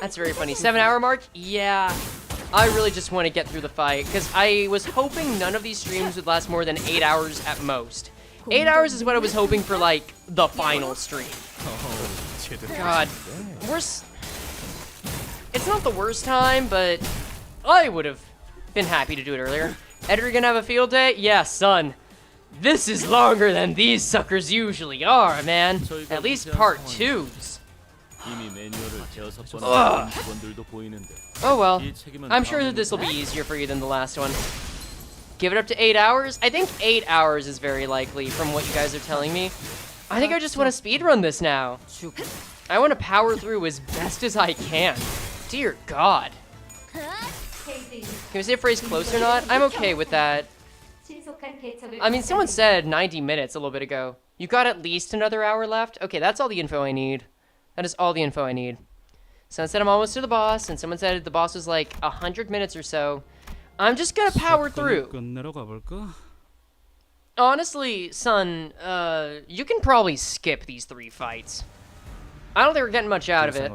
That's very funny. 7-hour mark? Yeah. I really just want to get through the fight, because I was hoping none of these streams would last more than 8 hours at most. 8 hours is what I was hoping for, like, the final stream. God. Worst... It's not the worst time, but I would have been happy to do it earlier. Editor gonna have a field day? Yeah, son. This is longer than these suckers usually are, man. At least part 2s. Ugh. Oh well, I'm sure that this will be easier for you than the last one. Give it up to 8 hours? I think 8 hours is very likely from what you guys are telling me. I think I just want to speedrun this now. I want to power through as best as I can. Dear God. Can we say if Frey's close or not? I'm okay with that. I mean, someone said 90 minutes a little bit ago. You got at least another hour left? Okay, that's all the info I need. That is all the info I need. Someone said I'm almost to the boss, and someone said the boss was like 100 minutes or so. I'm just gonna power through. Honestly, son, you can probably skip these 3 fights. I don't think we're getting much out of it.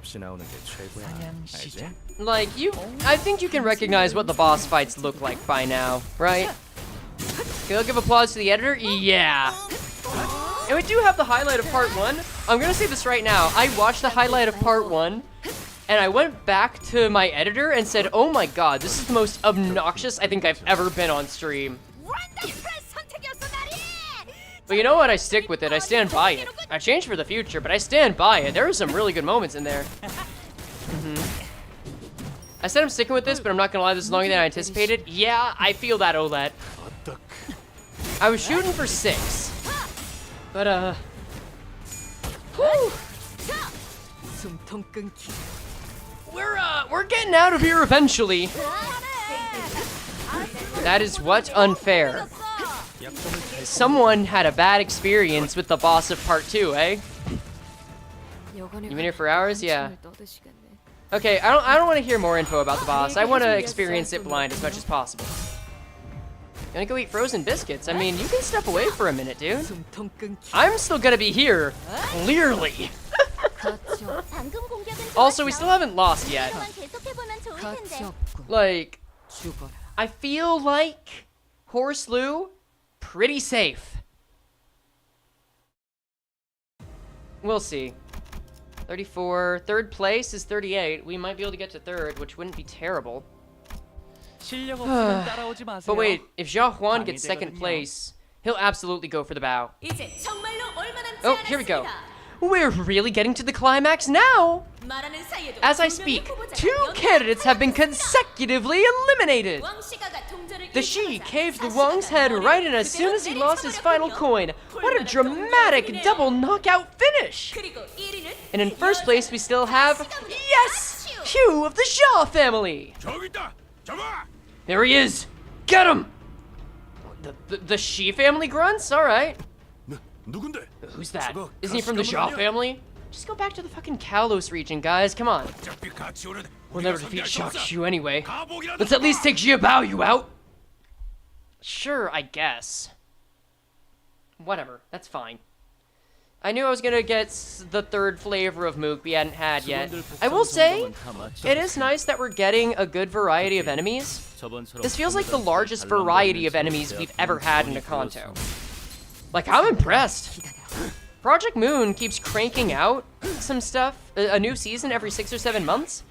Like, I think you can recognize what the boss fights look like by now, right? Can I give applause to the editor? Yeah. And we do have the highlight of part 1. I'm gonna say this right now. I watched the highlight of part 1, and I went back to my editor and said, oh my god, this is the most obnoxious I think I've ever been on stream. But you know what? I stick with it. I stand by it. I changed for the future, but I stand by it. There were some really good moments in there. I said I'm sticking with this, but I'm not gonna lie, this is longer than I anticipated. Yeah, I feel that, Olette. I was shooting for 6. But, whew. We're getting out of here eventually. That is what unfair. Someone had a bad experience with the boss of part 2, eh? You've been here for hours? Yeah. Okay, I don't want to hear more info about the boss. I want to experience it blind as much as possible. You wanna go eat frozen biscuits? I mean, you can step away for a minute, dude. I'm still gonna be here, clearly. Also, we still haven't lost yet. Like, I feel like Horse Lou, pretty safe. We'll see. 34, 3rd place is 38. We might be able to get to 3rd, which wouldn't be terrible. But wait, if Shi Hua gets 2nd place, he'll absolutely go for the bow. Oh, here we go. We're really getting to the climax now! As I speak, 2 candidates have been consecutively eliminated. The Shi caved the Wang's head right in as soon as he lost his final coin. What a dramatic double knockout finish! And in first place, we still have, yes, Hugh of the Shaw family. There he is. Get him! The Shi family grunts? All right. Who's that? Isn't he from the Shaw family? Just go back to the fucking Kalos region, guys. Come on. We'll never defeat Shakushu anyway. Let's at least take Jiabaoyu out. Sure, I guess. Whatever. That's fine. I knew I was gonna get the 3rd flavor of Mook we hadn't had yet. I will say, it is nice that we're getting a good variety of enemies. This feels like the largest variety of enemies we've ever had in a Kanto. Like, I'm impressed. Project Moon keeps cranking out some stuff, a new season every 6 or 7 months.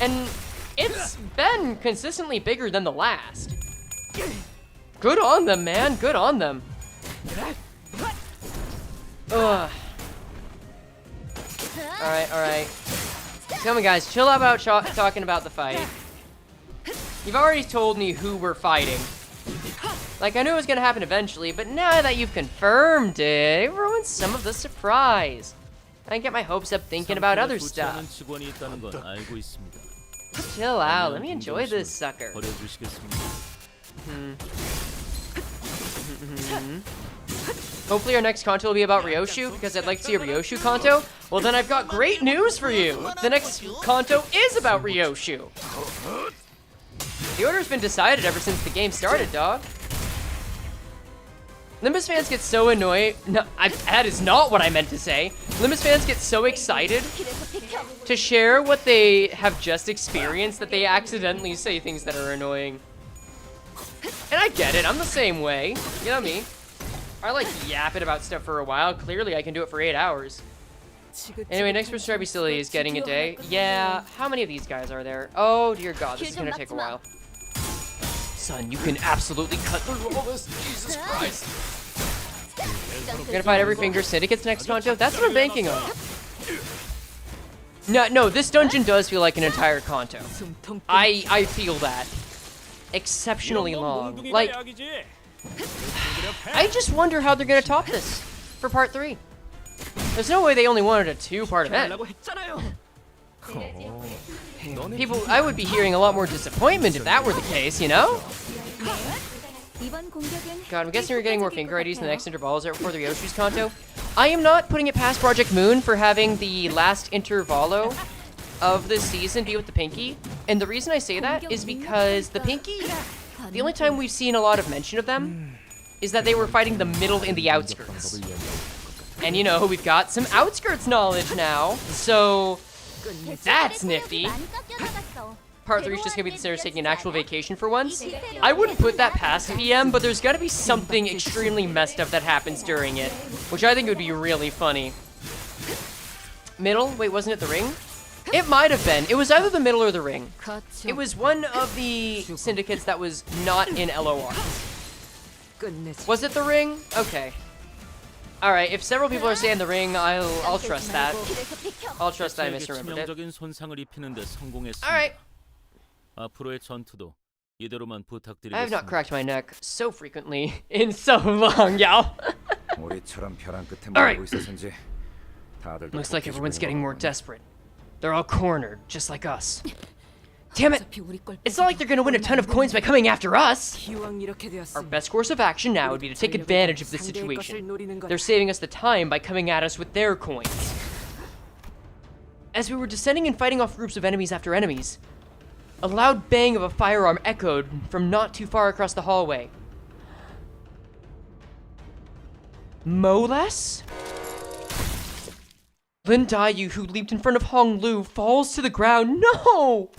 And it's been consistently bigger than the last. Good on them, man. Good on them. Ugh. Alright. Come on, guys. Chill out about talking about the fight. You've already told me who we're fighting. Like, I knew it was gonna happen eventually, but now that you've confirmed it, it ruins some of the surprise. I can get my hopes up thinking about other stuff. Chill out. Let me enjoy this sucker. Hopefully our next Kanto will be about Ryoshu, because I'd like to see a Ryoshu Kanto. Well, then I've got great news for you. The next Kanto is about Ryoshu. The order's been decided ever since the game started, dog. Limbus fans get so annoyed. No, that is not what I meant to say. Limbus fans get so excited to share what they have just experienced that they accidentally say things that are annoying. And I get it. I'm the same way. You know me. I like yapping about stuff for a while. Clearly, I can do it for 8 hours. Anyway, next person Stripe Silly is getting a day. Yeah, how many of these guys are there? Oh, dear God, this is gonna take a while. Son, you can absolutely cut through all this. Jesus Christ. You're gonna fight every finger Syndicate's next Kanto? That's what I'm banking on. No, this dungeon does feel like an entire Kanto. I feel that. Exceptionally long. Like, I just wonder how they're gonna top this for part 3. There's no way they only wanted a 2-part event. People, I would be hearing a lot more disappointment if that were the case, you know? God, I'm guessing we're getting more finger IDs in the next intervals right before the Ryoshu's Kanto. I am not putting it past Project Moon for having the last intervalo of this season be with the Pinky. And the reason I say that is because the Pinky, the only time we've seen a lot of mention of them is that they were fighting the middle and the outskirts. And you know, we've got some outskirts knowledge now, so that's nifty. Part 3 is just gonna be the Sarah's taking an actual vacation for once. I wouldn't put that past PM, but there's gotta be something extremely messed up that happens during it, which I think would be really funny. Middle? Wait, wasn't it the ring? It might have been. It was either the middle or the ring. It was one of the syndicates that was not in LOR. Was it the ring? Okay. All right, if several people are saying the ring, I'll trust that. I'll trust that I misremembered it. All right. I have not cracked my neck so frequently in so long, y'all. All right. Looks like everyone's getting more desperate. They're all cornered, just like us. Damn it! It's not like they're gonna win a ton of coins by coming after us! Our best course of action now would be to take advantage of this situation. They're saving us the time by coming at us with their coins. As we were descending and fighting off groups of enemies after enemies, a loud bang of a firearm echoed from not too far across the hallway. Moles? Lin Daiyu, who leaped in front of Hong Lu, falls to the ground. No!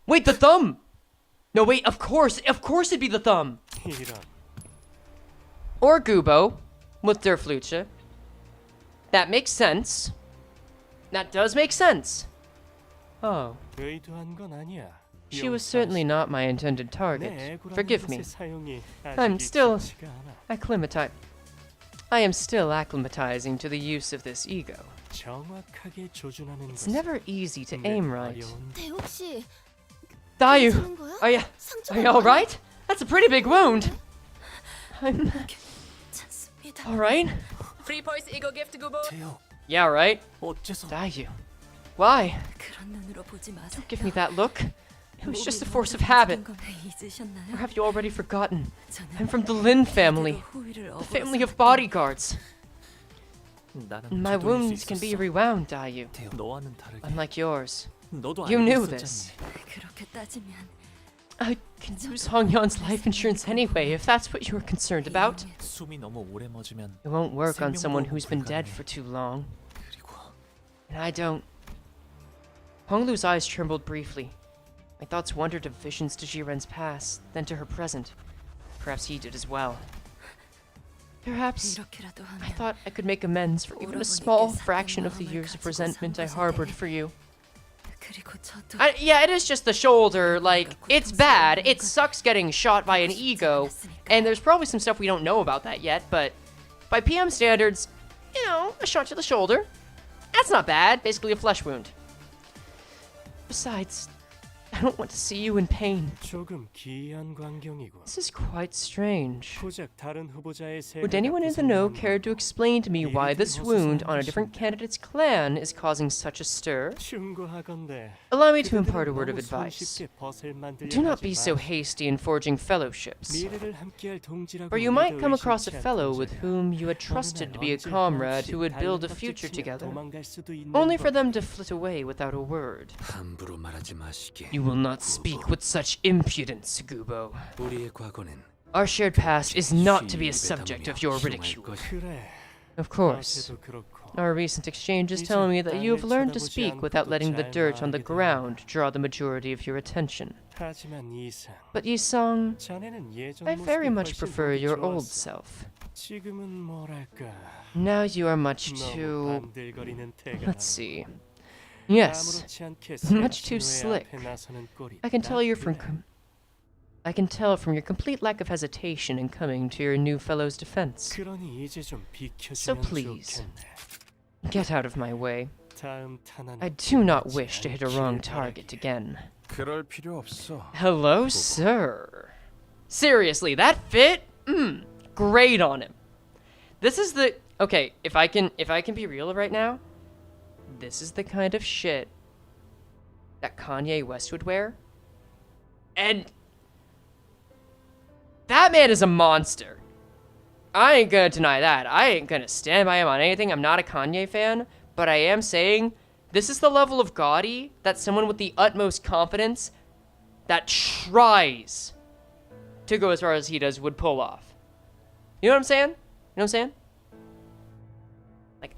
Wait, the thumb! No, wait, of course it'd be the thumb! Or Gubo, with their Flucha. That makes sense. That does make sense. Oh. She was certainly not my intended target. Forgive me. I'm still acclimatized. I am still acclimatizing to the use of this ego. 정확하게 조준하는 It's never easy to aim right. 혹시 Dayu, are you alright? That's a pretty big wound. I'm alright. Free points ego gift to Gubo. Yeah, right. 어째서? Dayu, why? Don't give me that look. It was just a force of habit. Or have you already forgotten? I'm from the Lin family, the family of bodyguards. My wounds can be rewound, Dayu. 너와는 다르게. Unlike yours. 너도 You 알고 knew 있었잖니. this. I can use Hongyan's life insurance anyway, if that's what you were concerned about. 숨이 너무 오래 멎으면 It won't work on someone who's been dead for too long. 그리고 And I don't. Honglu's eyes trembled briefly. My thoughts wandered of visions to Jiren's past, then to her present. Perhaps he did as well. Perhaps I thought I could make amends for even a small fraction of the years of resentment I harbored for you. Yeah, it is just the shoulder. Like, it's bad. It sucks getting shot by an ego. And there's probably some stuff we don't know about that yet, but by PM standards, you know, a shot to the shoulder. That's not bad. Basically a flesh wound. Besides, I don't want to see you in pain. 조금 기이한 광경이고. This is quite strange. 고작 다른 후보자의 세계가 Would anyone in the know 구성된 care to explain to me why this wound on a different candidate's clan is causing such a stir? 충고하건대 Allow me to impart a word of 너무 advice. 손쉽게 벗을 만들려 Do not 하지 be so 마. hasty in forging fellowships, 미래를 함께할 동지라고 for you might 믿어 come across a 의심치 fellow 않던 with 자가 whom you had 어느 trusted 날 to be a 언제 comrade 한없이 who would build a 달랑 future 깍지치며 together, 도망갈 수도 있는 only for 법. them to flit away without a word. 함부로 말하지 마시게. You will not speak with such impudence, Gubo. 우리의 과거는 Our shared past is not to be a subject of your ridicule. 그래. Of course. 낮에도 그렇고. Our recent exchange is telling me that you have learned to speak without letting the dirt on the ground draw the majority of your attention. 하지만 이상 But Yisong, 자네는 예전 I very 모습이 much 훨씬 prefer 보기 your old 좋았어. self. 지금은 뭐랄까 Now you are much 너무 too... 반들거리는 태가 Let's see. Yes, 아무렇지 않게 much too 신우의 slick. 앞에 나서는 꼴이 I can tell 딱 you're from... 그래. I can tell from your complete lack of hesitation in coming to your new fellow's defense. 그러니 이제 좀 So 비켜주면 please, 좋겠네. get out of my way. 다음 탄환은 I do not 끝나지 wish to hit a wrong 않기를 target 바라게. again. 그럴 필요 없어. Hello, sir. Seriously, that fit? Great on him. This is the... Okay, if I can be real right now, this is the kind of shit that Kanye West would wear. And that man is a monster. I ain't gonna deny that. I ain't gonna stand by him on anything. I'm not a Kanye fan, but I am saying this is the level of gaudy that someone with the utmost confidence that tries to go as far as he does would pull off. You know what I'm saying? You know what I'm saying? Like,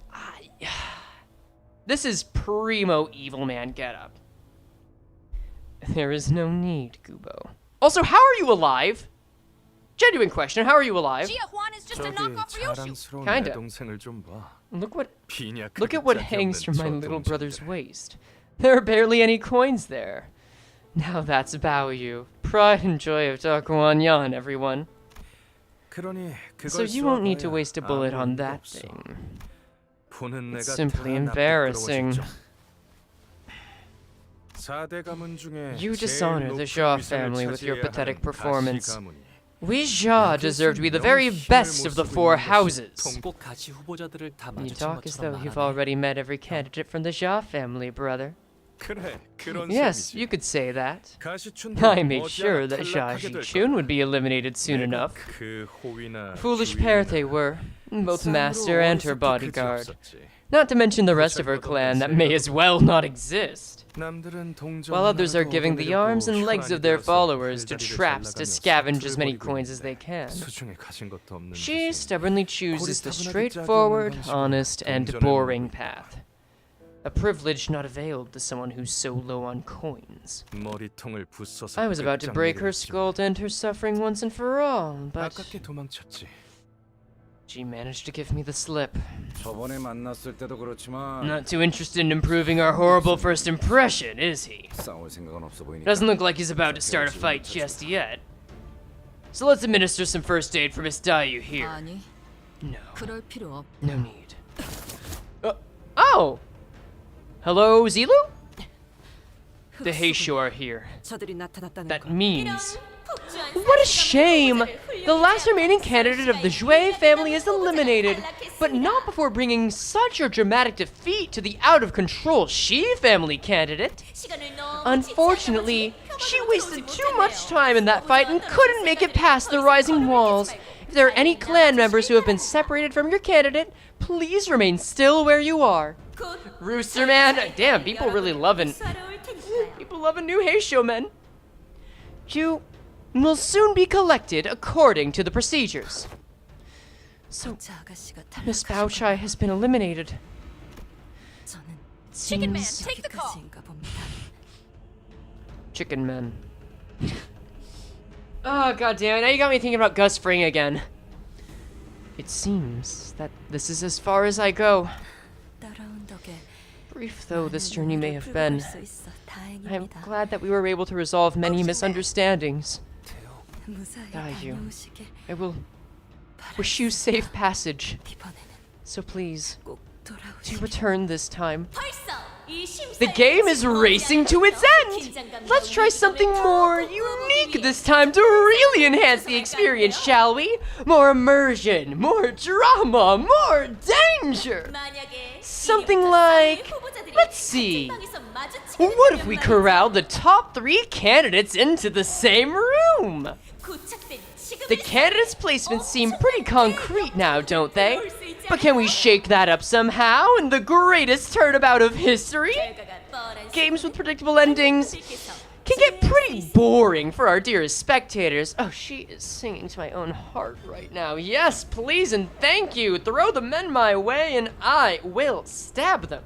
this is primo evil man getup. There is no need, Gubo. Also, how are you alive? Genuine question, how are you alive? Gia Juan is just a 저기 knockoff Ryoshu. 자랑스러운 Kinda. 내 동생을 좀 봐. Look Look at what hangs from my little brother's waist. There are barely any coins there. Now that's Baoyu. Pride and joy of Dakuan-yan, everyone. So you won't need to waste a bullet on that thing. It's simply embarrassing. You dishonor the Xia family with your pathetic performance. We Xia deserve to be the very best of the four houses. 꼭 가시 후보자들을 다 You 마주친 talk as though 것처럼 you've 말하네. already met every candidate from the Xia family, brother. Yes, you could say that. I made sure that Xia Ji-chun would be eliminated soon enough. Foolish pair they were, both master and her bodyguard. Not to mention the rest of her clan that may as well not exist. While others are giving the arms and legs of their followers to traps to scavenge as many coins as they can. She stubbornly chooses the straightforward, honest, and boring path. A privilege not availed to someone who's so low on coins. I was about to break her skull to end her suffering once and for all, but she managed to give me the slip. Not too interested in improving our horrible first impression, is he? Doesn't look like he's about to start a fight just yet. So let's administer some first aid for Miss Dayu here. No. 그럴 필요 없. No need. Oh! Hello, Zilu? The Heisho are here. 저들이 나타났다는 That 거. means... What a shame! The last remaining candidate of the Jue family is eliminated, but not before bringing such a dramatic defeat to the out-of-control Shi family candidate. Unfortunately, she wasted too much time in that fight and couldn't make it past the rising walls. If there are any clan members who have been separated from your candidate, please remain still where you are. Rooster Man, damn, people really loving new Heisho men. You will soon be collected according to the procedures. So, Miss Baochai has been eliminated. Chicken Man, Seems... take the call. Chicken Man. Oh, goddamn! Now you got me thinking about Gus Fring again. It seems that this is as far as I go. Brief though this journey may have been, I am glad that we were able to resolve many misunderstandings. Daiju, I will wish you safe passage. So please, do return this time. The game is racing to its end! Let's try something more unique this time to really enhance the experience, shall we? More immersion, more drama, more danger! Something like... Let's see. What if we corralled the top 3 candidates into the same room? The candidates' placements seem pretty concrete now, don't they? But can we shake that up somehow in the greatest turnabout of history? Games with predictable endings can get pretty boring for our dearest spectators. Oh, she is singing to my own heart right now. Yes, please and thank you. Throw the men my way and I will stab them.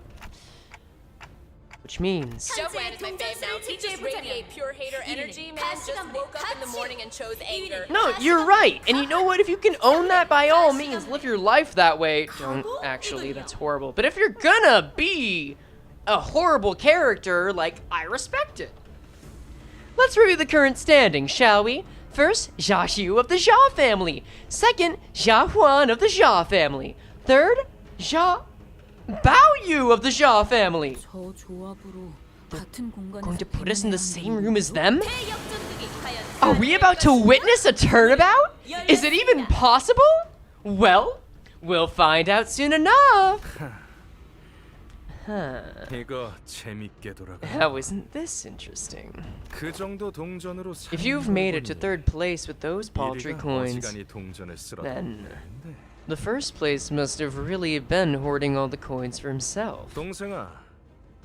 Which means... Joanne is my fave now. He just radiate pure hater energy, man. Just woke up in the morning and chose anger. No, you're right. And you know what? If you can own that, by all means, live your life that way. Don't actually, that's horrible. But if you're gonna be a horrible character, like, I respect it. Let's review the current standing, shall we? First, Xia Xiu of the Xia family. Second, Xia Huan of the Xia family. Third, Xia Baoyu of the Xia family. They're going to put us in the same room as them? Are we about to witness a turnabout? Is it even possible? Well, we'll find out soon enough. Huh. 이거 재밌게 돌아가. How isn't this interesting? 그 정도 동전으로 If you've made it to 3rd place with those paltry 이리가 coins, 어지간히 동전을 쓸어도 then 되는데. the 1st place must have really been hoarding all the coins for himself. 동생아.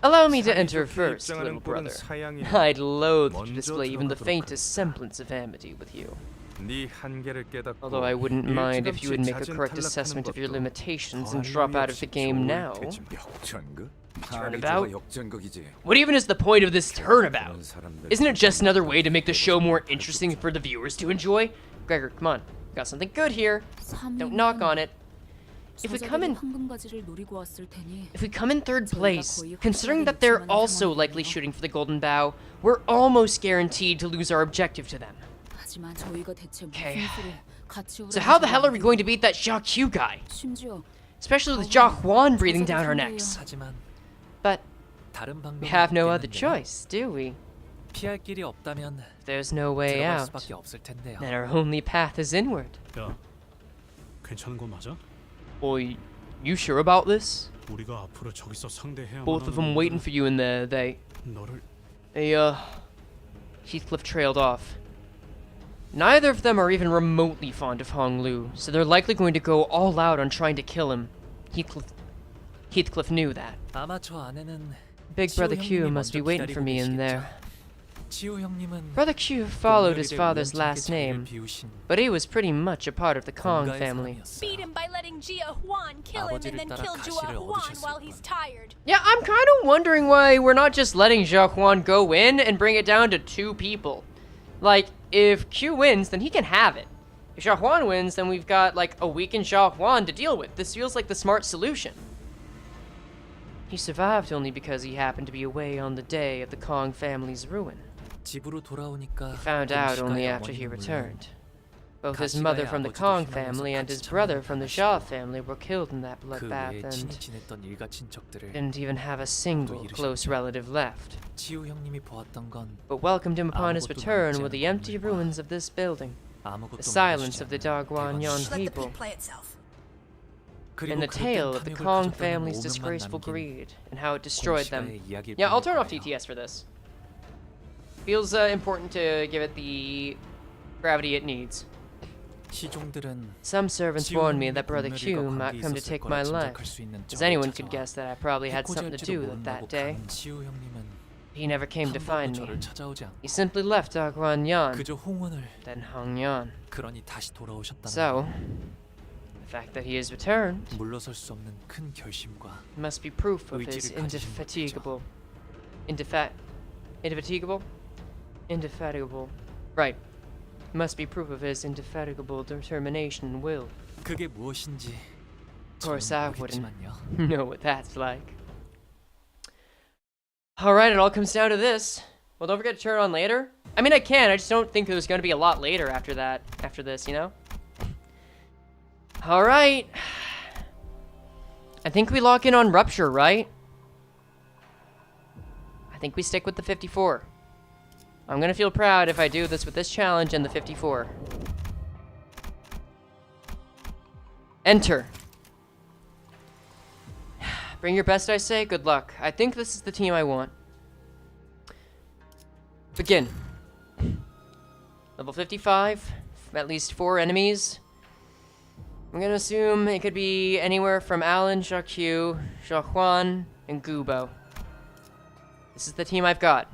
Allow me to enter first, 입장하는 little brother. 꼴은 사양이네. I'd loathe to 먼저 display even the 들어가도록 faintest semblance of amity with you. 네 한계를 깨닫고 Although I wouldn't mind if you would make a 일찌감치 correct 자진 assessment of your 탈락하는 limitations and 것도 drop out of the 관리 game 없이 now. 좋을 테지. 역전극? Turnabout? 역전극이지. What even is the point of this turnabout? 그런 사람들 Isn't it just another way to make the show more interesting for the viewers to enjoy? Gregor, come on. Got something good here. Don't knock on it. If we come in 3rd place, considering that they're also likely shooting for the Golden Bow, we're almost guaranteed to lose our objective to them. Okay. So how the hell are we going to beat that Xia Q guy? Especially with Xia Huan breathing down our necks. 하지만 But 다른 we 방법은 have no other 없겠는데요. choice, do we? 피할 길이 없다면 If there's no way 들어갈 out, 수밖에 없을 텐데요. then our only path is inward. 야, 괜찮은 거 맞아? Boy, you sure about this? 우리가 앞으로 저기서 상대해야만 Both of them waiting for you in there. 너를 Heathcliff trailed off. Neither of them are even remotely fond of Hong Lu, so they're likely going to go all out on trying to kill him. Heathcliff knew that. 아마 저 안에는 Big Brother Q 형님이 must be 먼저 waiting for me in 기다리고 there. 치우 형님은 Brother Q followed his 동료들의 father's 우연찮게 last 자리를 name, 비우신 but he was pretty much a part of the Kong 공가의 family. 사람이었어요. Beat him by letting Jia Huan kill him and 아버지를 then 따라 kill Jia 가시를 Huan 얻으셨을 while he's tired. Yeah, I'm kind of wondering why we're not just letting Xia Huan go in and bring it down to 2 people. Like, if Q wins, then he can have it. If Xia Huan wins, then we've got, like, a weakened Xia Huan to deal with. This feels like the smart solution. He survived only because he happened to be away on the day of the Kong family's ruin. 집으로 돌아오니까 He found out only 공시가의 after he 어머니는 물론 returned. Both his mother from the Kong family and his brother from the Xia family were killed in that 그 bloodbath 외에 and 친히 지냈던 일가 친척들을 didn't even have a single close relative left. 치우 형님이 보았던 건 But welcomed him upon his 아무것도 return 남지 were the 않은 empty 건물과 ruins of this building, 아무것도 the silence 남겨주지 of the 않는 Dagwanyan 대관식. people, play itself. 그리고 and the 그릇된 tale of the 탐욕을 Kong 가졌다는 family's 오명만 disgraceful 남긴 greed and how it destroyed them. 공시가의 이야기일 Yeah, I'll turn off 뿐일 거예요. TTS for this. Feels important to give it the gravity it needs. 시종들은 Some servants 치우 warned me 형님이 that Brother 분노리가 Q might 관계 come to 있었을 take 거라 my life, 짐작할 수 있는 as 적을 anyone could 찾아와 guess that I probably had something to do with that day. 간 치우 형님은 He never came to 한 번도 find 저를 me. 찾아오지 않고 He simply left Dagwanyan, 그저 홍원을 then hung Yan. 그러니 다시 돌아오셨다는 So, the fact that he has returned 물러설 수 없는 큰 결심과 must be proof of his 의지를 가지신 indefatigable. Right. Must be proof of his indefatigable determination and will. 그게 무엇인지 Of course, I 저는 wouldn't 모르겠지만요. know what that's like. Alright, it all comes down to this. Well, don't forget to turn it on later. I mean, I can, I just don't think there's going to be a lot later after that, after this, you know? Alright. I think we lock in on Rupture, right? I think we stick with the 54. I'm gonna feel proud if I do this with this challenge and the 54. Enter. Bring your best, I say. Good luck. I think this is the team I want. Begin. Level 55. At least 4 enemies. I'm gonna assume it could be anywhere from Alan, Xia Q, Xia Huan, and Gubo. This is the team I've got.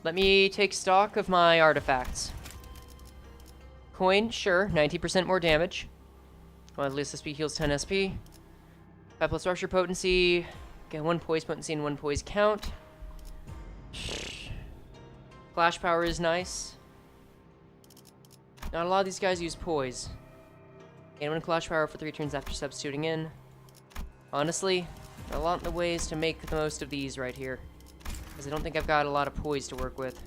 Let me take stock of my artifacts. Coin, sure, 90% more damage. Well, at least SP heals 10 SP. 5 plus structure potency. Get 1 poise potency and 1 poise count. Flash power is nice. Not a lot of these guys use poise. Gain 1 flash power for 3 turns after substituting in. Honestly, a lot of the ways to make the most of these right here. Because I don't think I've got a lot of poise to work with.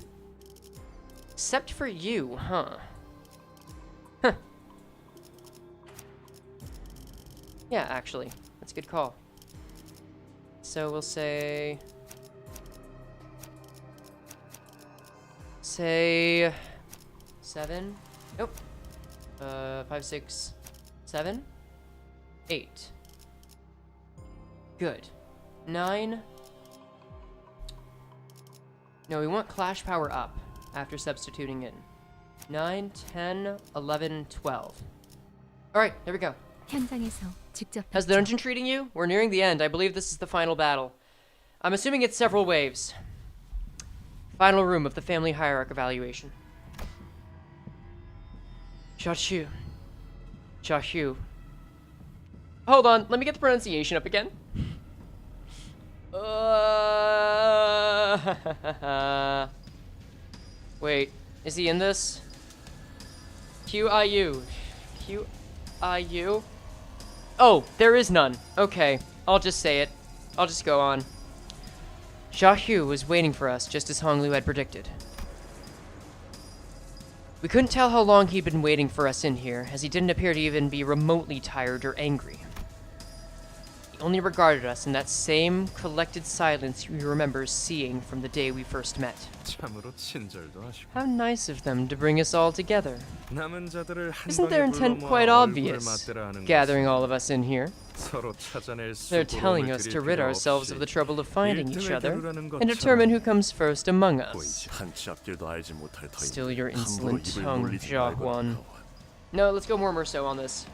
Except for you, huh? Huh. Yeah, actually. That's a good call. So we'll say... Say... 7? Nope. 5, 6, 7? 8. Good. 9... No, we want Clash Power up after substituting in. 9, 10, 11, 12. Alright, there we go. How's the dungeon treating you? We're nearing the end. I believe this is the final battle. I'm assuming it's several waves. Final room of the family hierarch evaluation. Xia Hu. Hold on, let me get the pronunciation up again. Wait, is he in this? Q-I-U. Q-I-U? Oh, there is none. Okay, I'll just say it. I'll just go on. Xia Hu was waiting for us, just as Honglu had predicted. We couldn't tell how long he'd been waiting for us in here, as he didn't appear to even be remotely tired or angry. He only regarded us in that same collected silence we remember seeing from the day we first met. 참으로 친절도 하시고. How nice of them to bring us all together. 남은 자들을 한 Isn't 방에 their intent 불러 quite 모아 obvious, 얼굴을 맞대라 하는 gathering 것은 all of us in here? 서로 찾아낼 They're 수고로움을 telling us 들일 to rid 필요 ourselves of 없이 the trouble of finding each 일등을 other 겨루라는 and determine who 것처럼 comes first among us. 한치 앞길도 알지 못할 터이니 Still your 함부로 insolent 입을 tongue, 놀리지 Xia 말고 Huan. 가와. No, let's go more Merceau on this.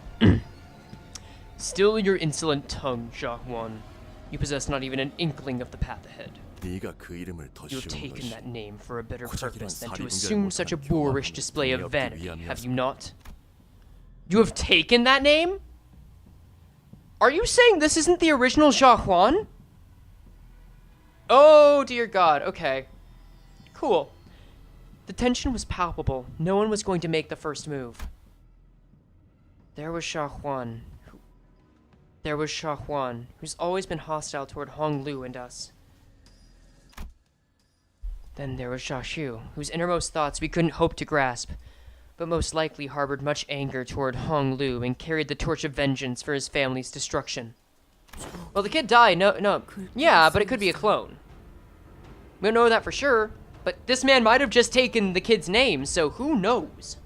Still your insolent tongue, Xia Huan. You possess not even an inkling of the path ahead. 네가 그 이름을 더 You have 씌운 taken 것이 that name for a better 고작이란 purpose than to 사리분별 assume such a 못한 boorish 교활함을 display of 뉘었기 vanity, 위함이었습니다. have you not? You have taken that name? Are you saying this isn't the original Xia Huan? Oh, dear God. Okay. Cool. The tension was palpable. No one was going to make the first move. There was Xia Huan. There was Xia Huan, who's always been hostile toward Honglu and us. Then there was Xia Hu, whose innermost thoughts we couldn't hope to grasp. but most likely harbored much anger toward Hong Lu and carried the torch of vengeance for his family's destruction. Well, the kid died. No. Yeah, but it could be a clone. We don't know that for sure, but this man might have just taken the kid's name, so who knows?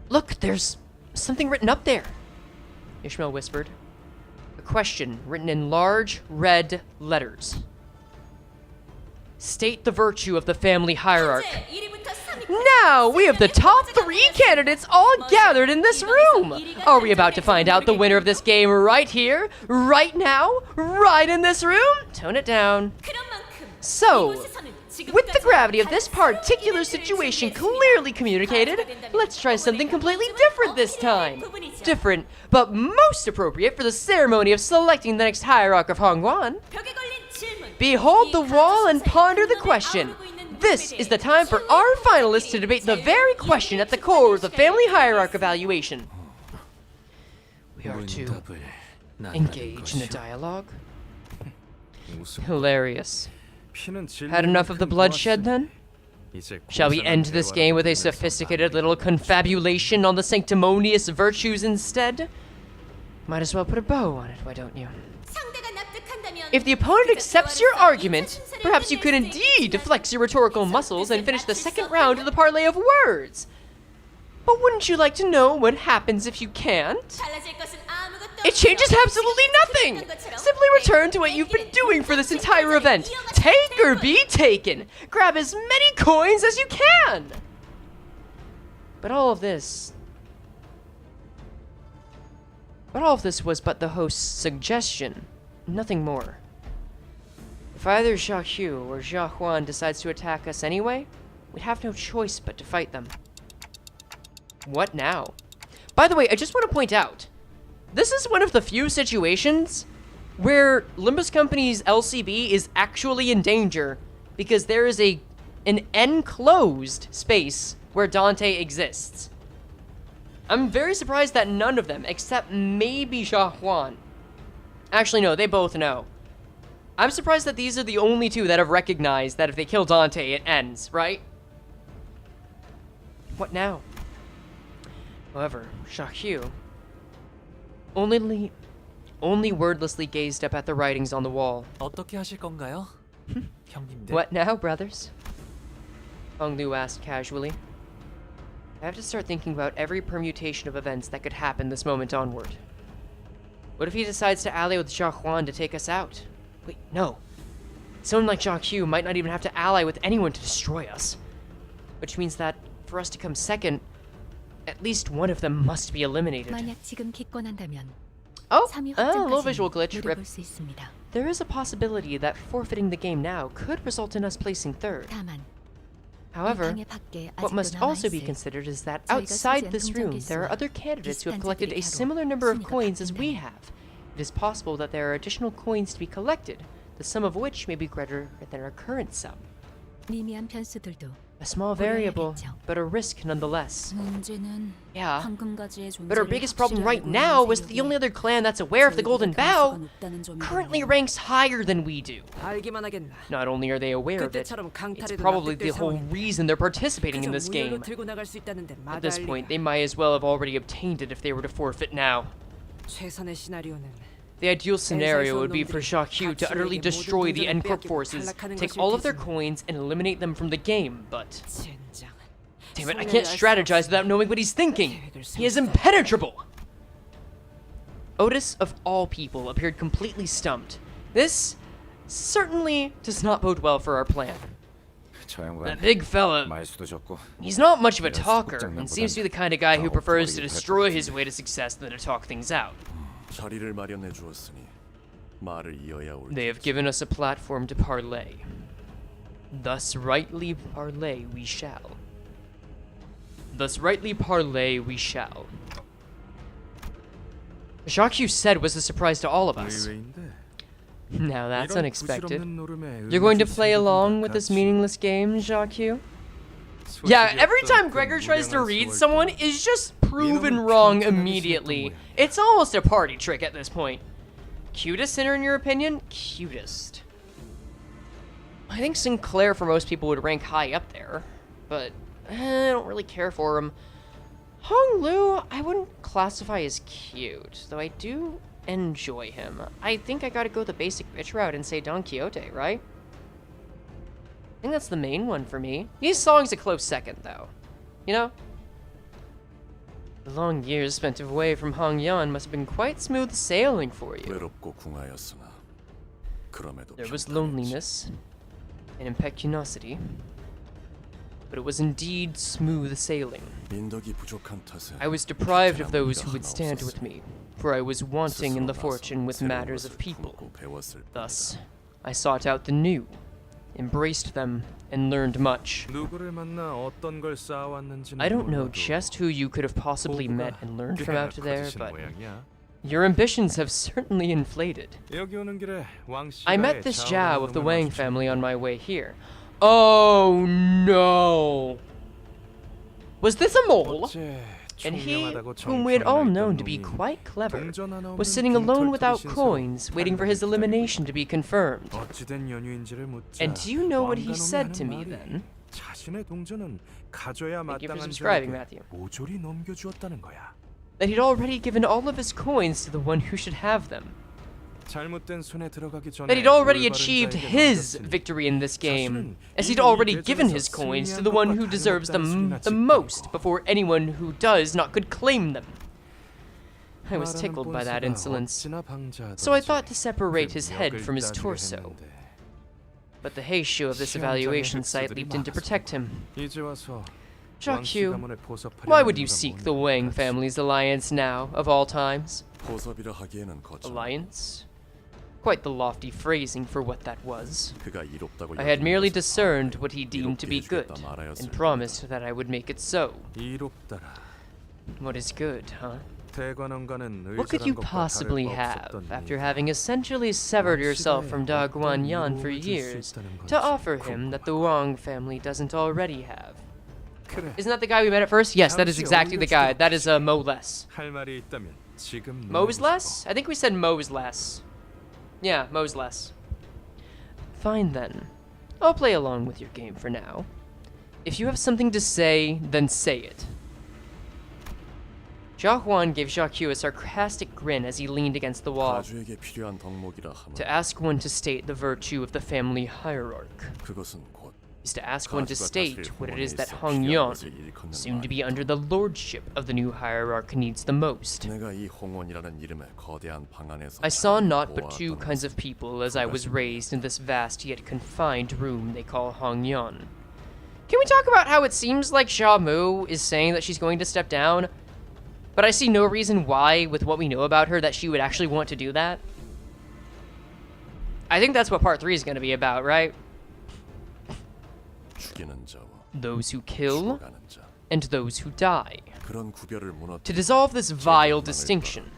Look, there's something written up there, Ishmael whispered. A question written in large red letters. State the virtue of the family hierarchy. Now, we have the top 3 candidates all gathered in this room. Are we about to find out the winner of this game right here, right now, right in this room? Tone it down. So, with the gravity of this particular situation clearly communicated, let's try something completely different this time. Different, but most appropriate for the ceremony of selecting the next hierarch of Hongguan. Behold the wall and ponder the question. This is the time for our finalists to debate the very question at the core of the family hierarch evaluation. We are to engage in a dialogue? Hilarious. Had enough of the bloodshed then? Shall we end this game with a sophisticated little confabulation on the sanctimonious virtues instead? Might as well put a bow on it, why don't you? If the opponent accepts your argument, perhaps you could indeed flex your rhetorical muscles and finish the second round of the parlay of words. But wouldn't you like to know what happens if you can't? It changes absolutely nothing! Simply return to what you've been doing for this entire event. Take or be taken! Grab as many coins as you can! But all of this was but the host's suggestion. Nothing more. If either Shi Hua or Shi Hua decides to attack us anyway, we have no choice but to fight them. What now? By the way, I just want to point out, this is one of the few situations where Limbus Company's LCB is actually in danger because there is an enclosed space where Dante exists. I'm very surprised that none of them, except maybe Shi Hua. Actually, no, they both know. I'm surprised that these are the only two that have recognized that if they kill Dante, it ends, right? What now? However, Shi Hua only wordlessly gazed up at the writings on the wall. 어떻게 하실 건가요? 형님들. What now, brothers? Hong Lu asked casually. I have to start thinking about every permutation of events that could happen this moment onward. What if he decides to ally with Shi Hua to take us out? Wait, no. Someone like Shi Hua might not even have to ally with anyone to destroy us. Which means that, for us to come second, at least one of them must be eliminated. Oh, a little visual glitch. Rip. There is a possibility that forfeiting the game now could result in us placing third. However, what must also be considered is that outside this room, there are other candidates who have collected a similar number of coins as we have. It is possible that there are additional coins to be collected, the sum of which may be greater than our current sum. A small variable, but a risk nonetheless. Yeah, but our biggest problem right now is the only other clan that's aware of the Golden Bough currently ranks higher than we do. Not only are they aware of it, it's probably the whole reason they're participating in this game. At this point, they might as well have already obtained it if they were to forfeit now. The ideal scenario would be for Shi Hua to utterly destroy the N-Corp forces, take all of their coins, and eliminate them from the game, but... Damn it, I can't strategize without knowing what he's thinking! He is impenetrable! Otis, of all people, appeared completely stumped. This certainly does not bode well for our plan. That big fella, he's not much of a talker, and seems to be the kind of guy who prefers to destroy his way to success than to talk things out. They have given us a platform to parlay. Thus rightly parlay we shall. Thus rightly parlay we shall. What Shi Hua said was a surprise to all of us. Now that's unexpected. You're going to play along with this meaningless game, Shi Hua? Yeah, every time Gregor tries to read someone, is just proven wrong immediately. It's almost a party trick at this point. Cutest sinner in your opinion? Cutest. I think Sinclair for most people would rank high up there, but I don't really care for him. Hong Lu, I wouldn't classify as cute, though I do enjoy him. I think I gotta go the basic bitch route and say Don Quixote, right? I think that's the main one for me. These songs a close second, though. You know? The long years spent away from Hong Yan must have been quite smooth sailing for you. There was loneliness and impecuniosity, but it was indeed smooth sailing. I was deprived of those who would stand with me, for I was wanting in the fortune with matters of people. Thus, I sought out the new, embraced them, and learned much. I don't know just who you could have possibly met and learned from out there, but your ambitions have certainly inflated. I met this Zhao of the Wang family on my way here. Oh no! Was this a mole? And he, whom we had all known to be quite clever, was sitting alone without coins, waiting for his elimination to be confirmed. And do you know what he said to me then? Thank you for subscribing, Matthew. That he'd already given all of his coins to the one who should have them. That he'd already achieved his victory in this game, as he'd already given his coins to the one who deserves them the most before anyone who does not could claim them. I was tickled by that insolence, so I thought to separate his head from his torso. But the Heishu of this evaluation site leaped in to protect him. Jacques, why would you seek the Wang family's alliance now, of all times? Alliance? Quite the lofty phrasing for what that was. I had merely discerned what he deemed to be good, and promised that I would make it so. What is good, huh? What could you possibly have, after having essentially severed yourself from Da Guanyan for years, to offer him that the Wang family doesn't already have? Isn't that the guy we met at first? Yes, that is exactly the guy. That is Mo-less. Mose-less? I think we said Mose-less. Yeah, Mose-less. Fine then. I'll play along with your game for now. If you have something to say, then say it. Jia Huan gave Jacques a sarcastic grin as he leaned against the wall. To ask one to state the virtue of the family hierarch is to ask one to state what it is that Hong Yan, soon to be under the lordship of the new hierarch, needs the most. I saw naught but two kinds of people as I was raised in this vast yet confined room they call Hong Yan. Can we talk about how it seems like Xia Mu is saying that she's going to step down, but I see no reason why, with what we know about her, that she would actually want to do that? I think that's what part 3 is going to be about, right? Those who kill, and those who die. To dissolve this vile distinction,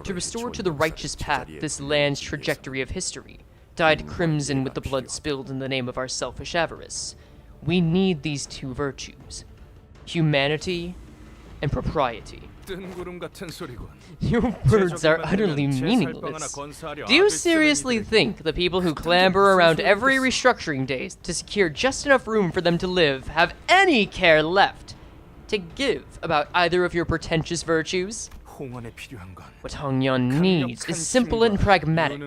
to restore to the righteous path this land's trajectory of history, dyed crimson with the blood spilled in the name of our selfish avarice, we need these two virtues, humanity and propriety. Your words are utterly meaningless. Do you seriously think the people who clamber around every restructuring day to secure just enough room for them to live have any care left to give about either of your pretentious virtues? What Hong Yan needs is simple and pragmatic,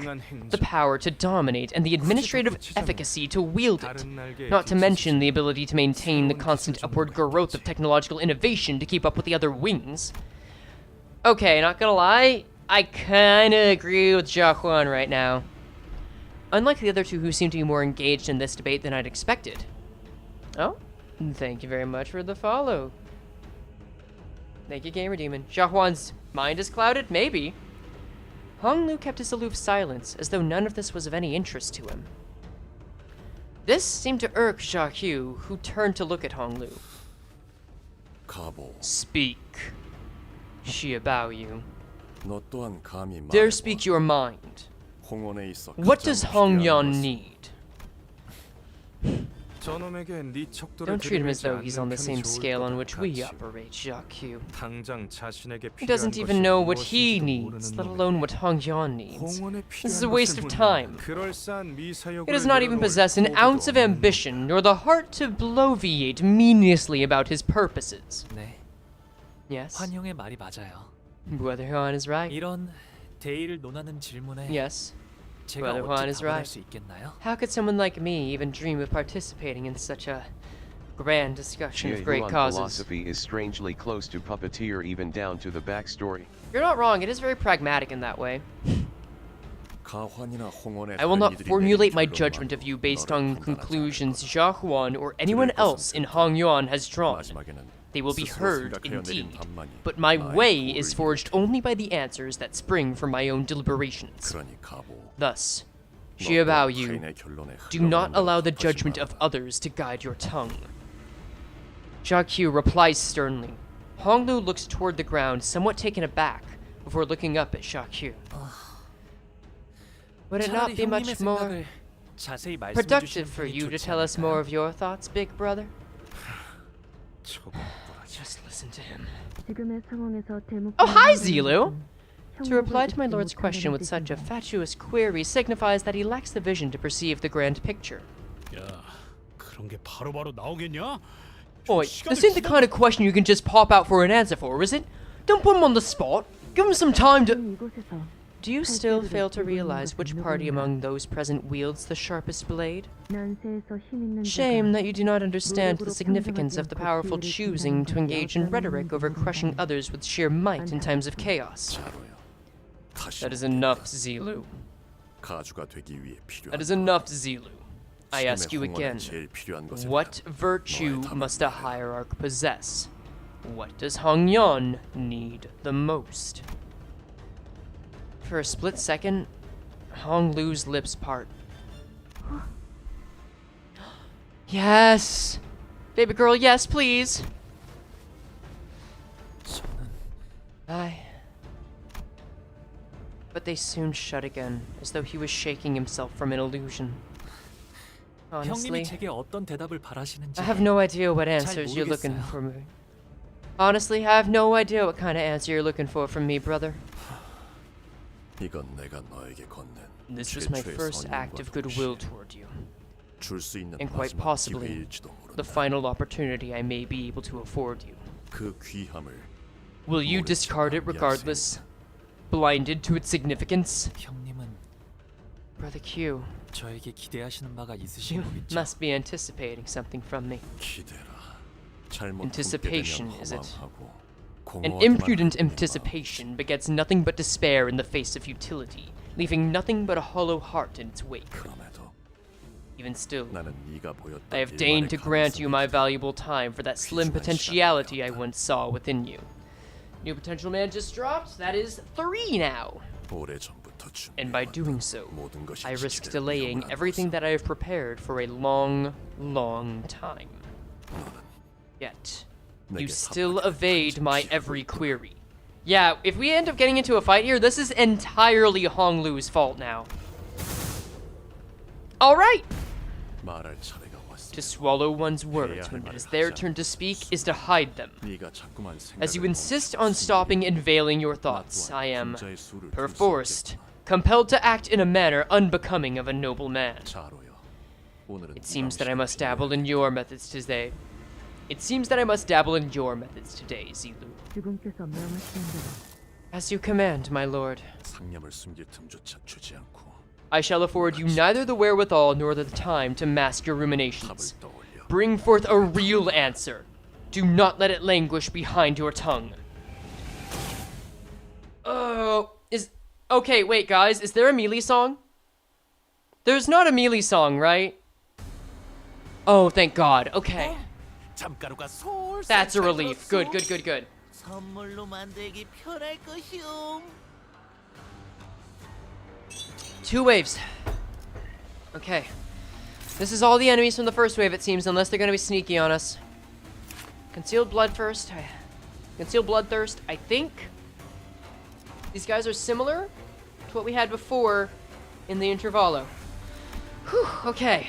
the power to dominate and the administrative efficacy to wield it, not to mention the ability to maintain the constant upward growth of technological innovation to keep up with the other wings. Okay, not gonna lie, I kinda agree with Jia Huan right now. Unlike the other two who seem to be more engaged in this debate than I'd expected. Oh, thank you very much for the follow. Thank you, Gamer Demon. Jia Huan's mind is clouded? Maybe. Hong Lu kept his aloof silence, as though none of this was of any interest to him. This seemed to irk Jacques, who turned to look at Hong Lu. Speak. Xie Baoyu. Dare speak your mind. What does Hong Yan need? 저놈에게 네 척도를 Don't treat him as 들이밀지 though he's on 않는 the same 편이 좋을 scale on 것 which we 같지. operate, Jacques. 당장 자신에게 He 필요한 doesn't even 것이 know what he 무엇인지도 needs, 모르는 let 놈에게 alone what Hongyan needs. 공원에 This is a 필요한 waste 것을 of 묻는 time. 그럴싸한 미사여구를 He does not even 늘어놓을 possess an 도구도 ounce of 없는 ambition, nor the heart to bloviate meaninglessly about his purposes. 네, Yes, 환영의 말이 맞아요. whether Huan is right. 이런 대의를 논하는 질문에 Yes, 제가 Brother Juan 어찌 is 답을 할 right. 수 있겠나요? how could someone like me even dream of participating in such a grand discussion Shi of great Huan causes? philosophy is strangely close to puppeteer, even down to the backstory. You're not wrong, it is very pragmatic in that way. I I will not formulate my judgment of you based on conclusions Xia Huan or anyone else in Hongyuan has drawn. They will be heard, indeed, but my way is forged only by the answers that spring from my own deliberations. Thus, Xiaobao Yu, do not allow the judgment of others to guide your tongue. Jia Qiu replies sternly. Honglu looks toward the ground, somewhat taken aback, before looking up at Xia Qiu. Would it not 차라리 be much 형님의 more 생각을 자세히 말씀해 productive 주시는 for 편이 you to 좋지 tell us 않을까요? more of your thoughts, big brother? Just listen to him. Oh, hi, Zilu! To reply to my lord's question with such a fatuous query signifies that he lacks the vision to perceive the grand picture. 야, 그런 게 바로바로 나오겠냐? Oi, this ain't the kind of question you can just pop out for an answer for, is it? Don't put him on the spot. Give him some time to... Do you still fail to realize which party among those present wields the sharpest blade? Shame that you do not understand the significance of the powerful choosing to engage in rhetoric over crushing others with sheer might in times of chaos. That is enough, Zilu. That is enough, Zilu. I ask you again, what virtue must a hierarch possess? What does Hongyan need the most? For a split second, Hong Lu's lips part. Yes! Baby girl, yes, please! Aye. But they soon shut again, as though he was shaking himself from an illusion. Honestly, 형님이 제게 어떤 대답을 바라시는지 I have no idea what answers you're looking for me. Honestly, I have no idea what kind of answer you're looking for from me, brother. This was my first act of goodwill toward you, and quite possibly the final opportunity I may be able to afford you. Will you discard it regardless, blinded to its significance? 형님은 Brother Q, 저에게 기대하시는 바가 있으신 you 거겠죠? must be anticipating something from me. Anticipation, is it? An impudent anticipation begets nothing but despair in the face of futility, leaving nothing but a hollow heart in its wake. Even still, I have deigned to grant you my valuable time for that slim potentiality I once saw within you. New potential man just dropped. That is 3 now. And by doing so, I risk delaying everything that I have prepared for a long, long time. Yet, you still evade my every query. Yeah, if we end up getting into a fight here, this is entirely Hong Lu's fault now. Alright! To swallow one's words when it is their turn to speak is to hide them. As you insist on stopping and veiling your thoughts, I am, perforce, compelled to act in a manner unbecoming of a noble man. It seems that I must dabble in your methods today. Zilu. As you command, my lord. I shall afford you neither the wherewithal nor the time to mask your ruminations. Bring forth a real answer. Do not let it languish behind your tongue. Okay, wait, guys, is there a melee song? There's not a melee song, right? Oh, thank God, okay. That's a relief. Good. 선물로 만들기 편할 것이오. 2 waves. Okay. This is all the enemies from the first wave, it seems, unless they're gonna be sneaky on us. Concealed bloodthirst, I think. These guys are similar to what we had before in the intervallo. Whew, okay.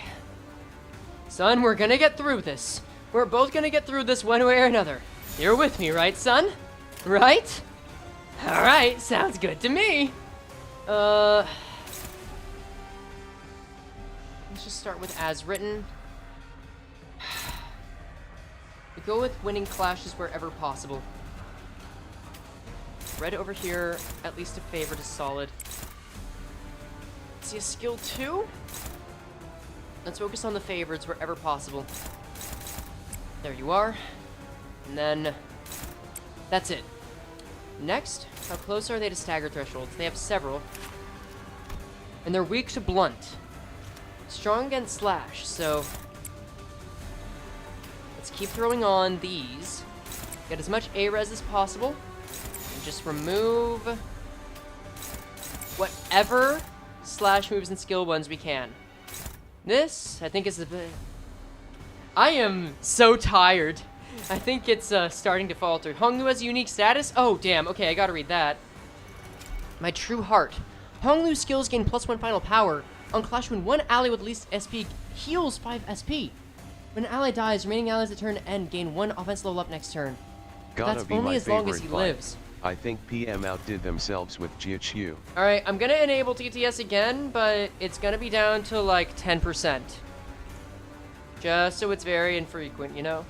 Son, we're gonna get through this. We're both gonna get through this one way or another. You're with me, right, son? Right? Alright, sounds good to me. Let's just start with as written. We go with winning clashes wherever possible. Red over here, at least a favorite is solid. See a skill 2? Let's focus on the favorites wherever possible. There you are. And then that's it. Next, how close are they to stagger thresholds? They have several. And they're weak to blunt. Strong against slash, so let's keep throwing on these. Get as much A-res as possible. And just remove whatever slash moves and skill ones we can. This, I think, is the bit. I am so tired. I think it's starting to falter. Honglu has a unique status? Oh, damn. Okay, I gotta read that. My true heart. Honglu's skills gain +1 final power. On clash, when one ally with least SP heals 5 SP. When an ally dies, remaining allies at turn end gain 1 offense level up next turn. Gotta That's be only my as long as favorite he fight. lives. I think PM outdid themselves with Jiaqiu. Alright, I'm gonna enable TTS again, but it's gonna be down to like 10%. Just so it's very infrequent, you know?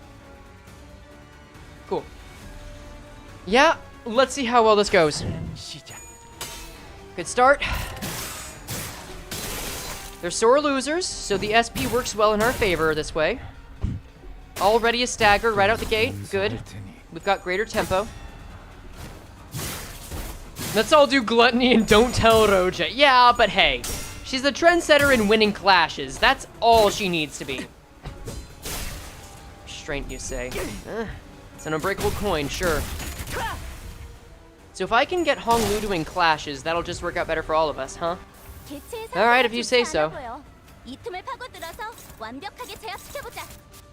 Cool. Yeah, let's see how well this goes. Good start. They're sore losers, so the SP works well in our favor this way. Already a stagger right out the gate. Good. We've got greater tempo. Let's all do gluttony and don't tell Roja. Yeah, but hey, she's the trendsetter in winning clashes. That's all she needs to be. Restraint, you say? It's an unbreakable coin, sure. So if I can get Honglu to win clashes, that'll just work out better for all of us, huh? Alright, if you say so.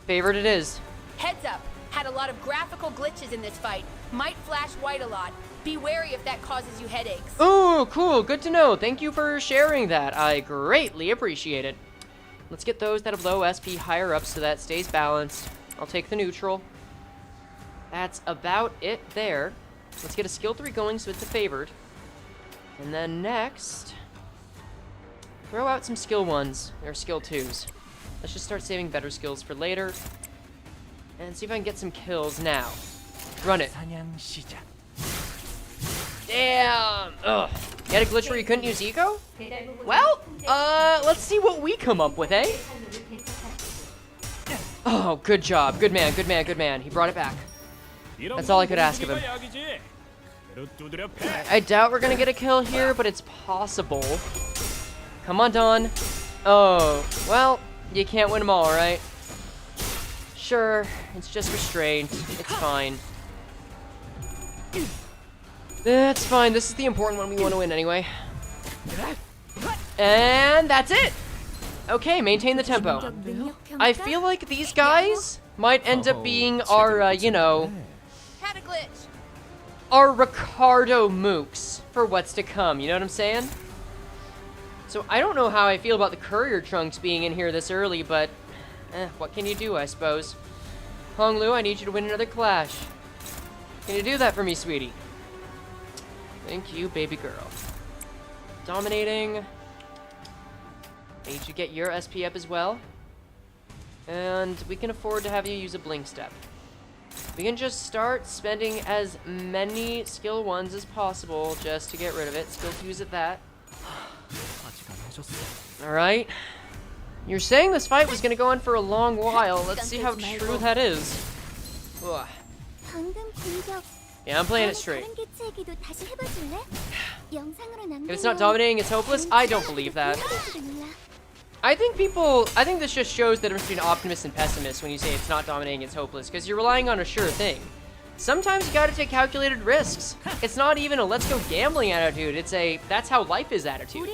Favorite it is. Heads up. Had a lot of graphical glitches in this fight. Might flash white a lot. Be wary if that causes you headaches. Oh, cool. Good to know. Thank you for sharing that. I greatly appreciate it. Let's get those that have low SP higher up so that stays balanced. I'll take the neutral. That's about it there. Let's get a skill 3 going so it's a favored. And then next, throw out some skill 1s, or skill 2s. Let's just start saving better skills for later. And see if I can get some kills now. Run it. Damn! Ugh. You had a glitch where you couldn't use eco? Well, let's see what we come up with, eh? Oh, good job. Good man, good man, good man. He brought it back. That's all I could ask of him. I doubt we're gonna get a kill here, but it's possible. Come on, Dawn. Oh, well, you can't win them all, right? Sure, it's just restraint. It's fine. That's fine. This is the important one we want to win anyway. And that's it! Okay, maintain the tempo. I feel like these guys might end up being our, you know, Had a glitch. our Ricardo mooks for what's to come, you know what I'm saying? So I don't know how I feel about the courier trunks being in here this early, but what can you do, I suppose? Honglu, I need you to win another clash. Can you do that for me, sweetie? Thank you, baby girl. Dominating. I need you to get your SP up as well. And we can afford to have you use a blink step. We can just start spending as many skill 1s as possible just to get rid of it. Skill 2s at that. Alright. You're saying this fight was gonna go on for a long while. Let's see how true that is. Ugh. Yeah, I'm playing it straight. If it's not dominating, it's hopeless? I don't believe that. I think this just shows the difference between optimists and pessimists when you say it's not dominating, it's hopeless, because you're relying on a sure thing. Sometimes you gotta take calculated risks. It's not even a let's go gambling attitude, it's a that's how life is attitude.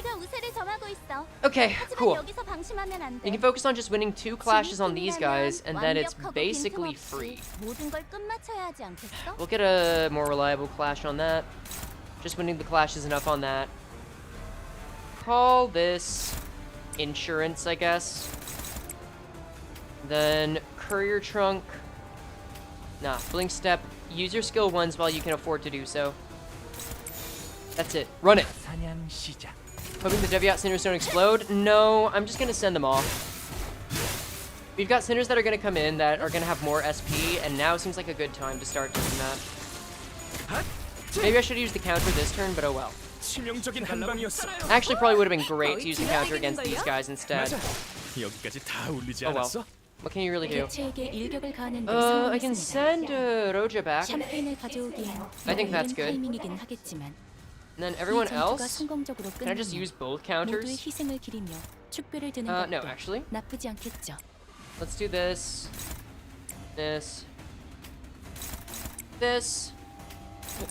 Okay, cool. You can focus on just winning 2 clashes on these guys, and then it's basically free. We'll get a more reliable clash on that. Just winning the clash is enough on that. Call this insurance, I guess. Then Courier Trunk. Nah, Blink Step. Use your skill ones while you can afford to do so. That's it. Run it. Hoping the Deviat Cinders don't explode? No, I'm just gonna send them off. We've got Cinders that are gonna come in that are gonna have more SP, and now seems like a good time to start doing that. Maybe I should use the counter this turn, but oh well. Actually, probably would have been great to use the counter against these guys instead. Oh well. What can you really do? I can send Roja back. I think that's good. And then everyone else? Can I just use both counters? No, actually. Let's do this. This. This.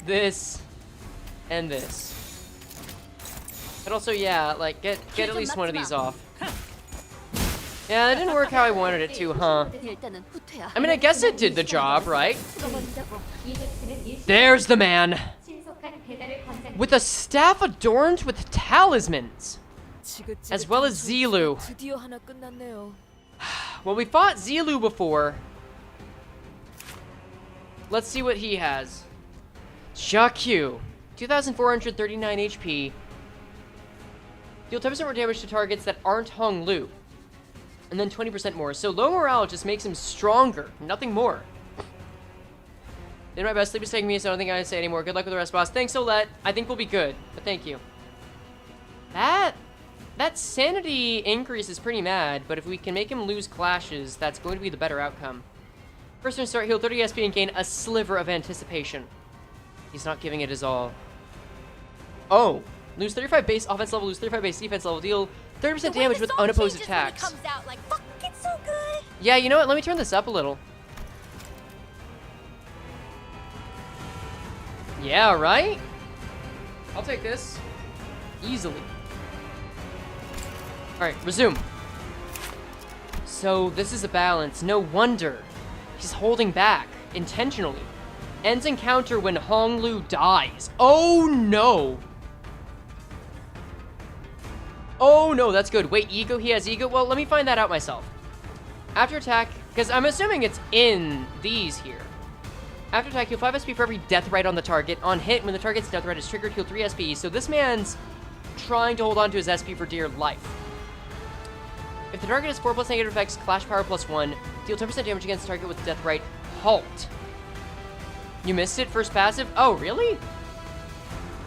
This. And this. But also, yeah, like, get at least one of these off. Yeah, that didn't work how I wanted it to, huh? I mean, I guess it did the job, right? There's the man! With a staff adorned with talismans! As well as Zilu. Well, we fought Zilu before. Let's see what he has. Shaku. 2,439 HP. Deal 10% more damage to targets that aren't Hong Lu. And then 20% more. So low morale just makes him stronger. Nothing more. Did my best. Sleep is taking me, so I don't think I say anymore. Good luck with the rest, boss. Thanks, Olette. I think we'll be good. But thank you. That sanity increase is pretty mad, but if we can make him lose clashes, that's going to be the better outcome. First turn start, heal 30 SP and gain a sliver of anticipation. He's not giving it his all. Oh. Lose 35 base offense level, lose 35 base defense level, deal 30% damage with unopposed attacks. Comes out like, fuck, it's so good. Yeah, you know what? Let me turn this up a little. Yeah, right? I'll take this. Easily. Alright, resume. So, this is a balance. No wonder. He's holding back. Intentionally. Ends encounter when Hong Lu dies. Oh, no. Oh, no, that's good. Wait, ego? He has ego? Well, let me find that out myself. After attack, because I'm assuming it's in these here. After attack, heal 5 SP for every death right on the target. On hit, when the target's death right is triggered, heal 3 SP. So this man's trying to hold on to his SP for dear life. If the target has 4 plus negative effects, clash power plus 1, deal 10% damage against the target with death right. Halt. You missed it, first passive? Oh, really?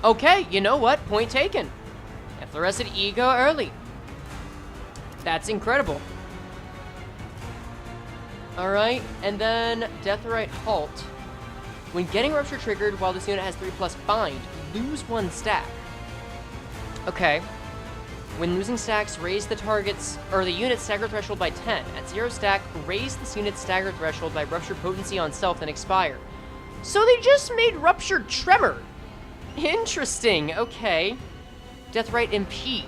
Okay, you know what? Point taken. Fluorescent ego early. That's incredible. Alright, and then Deathrite Halt. When getting Rupture triggered while this unit has 3+ bind, lose 1 stack. Okay. When losing stacks, raise the target's or the unit's stagger threshold by 10. At 0 stack, raise this unit's stagger threshold by Rupture potency on self, then expire. So they just made Rupture Tremor. Interesting, okay. Deathrite Impede.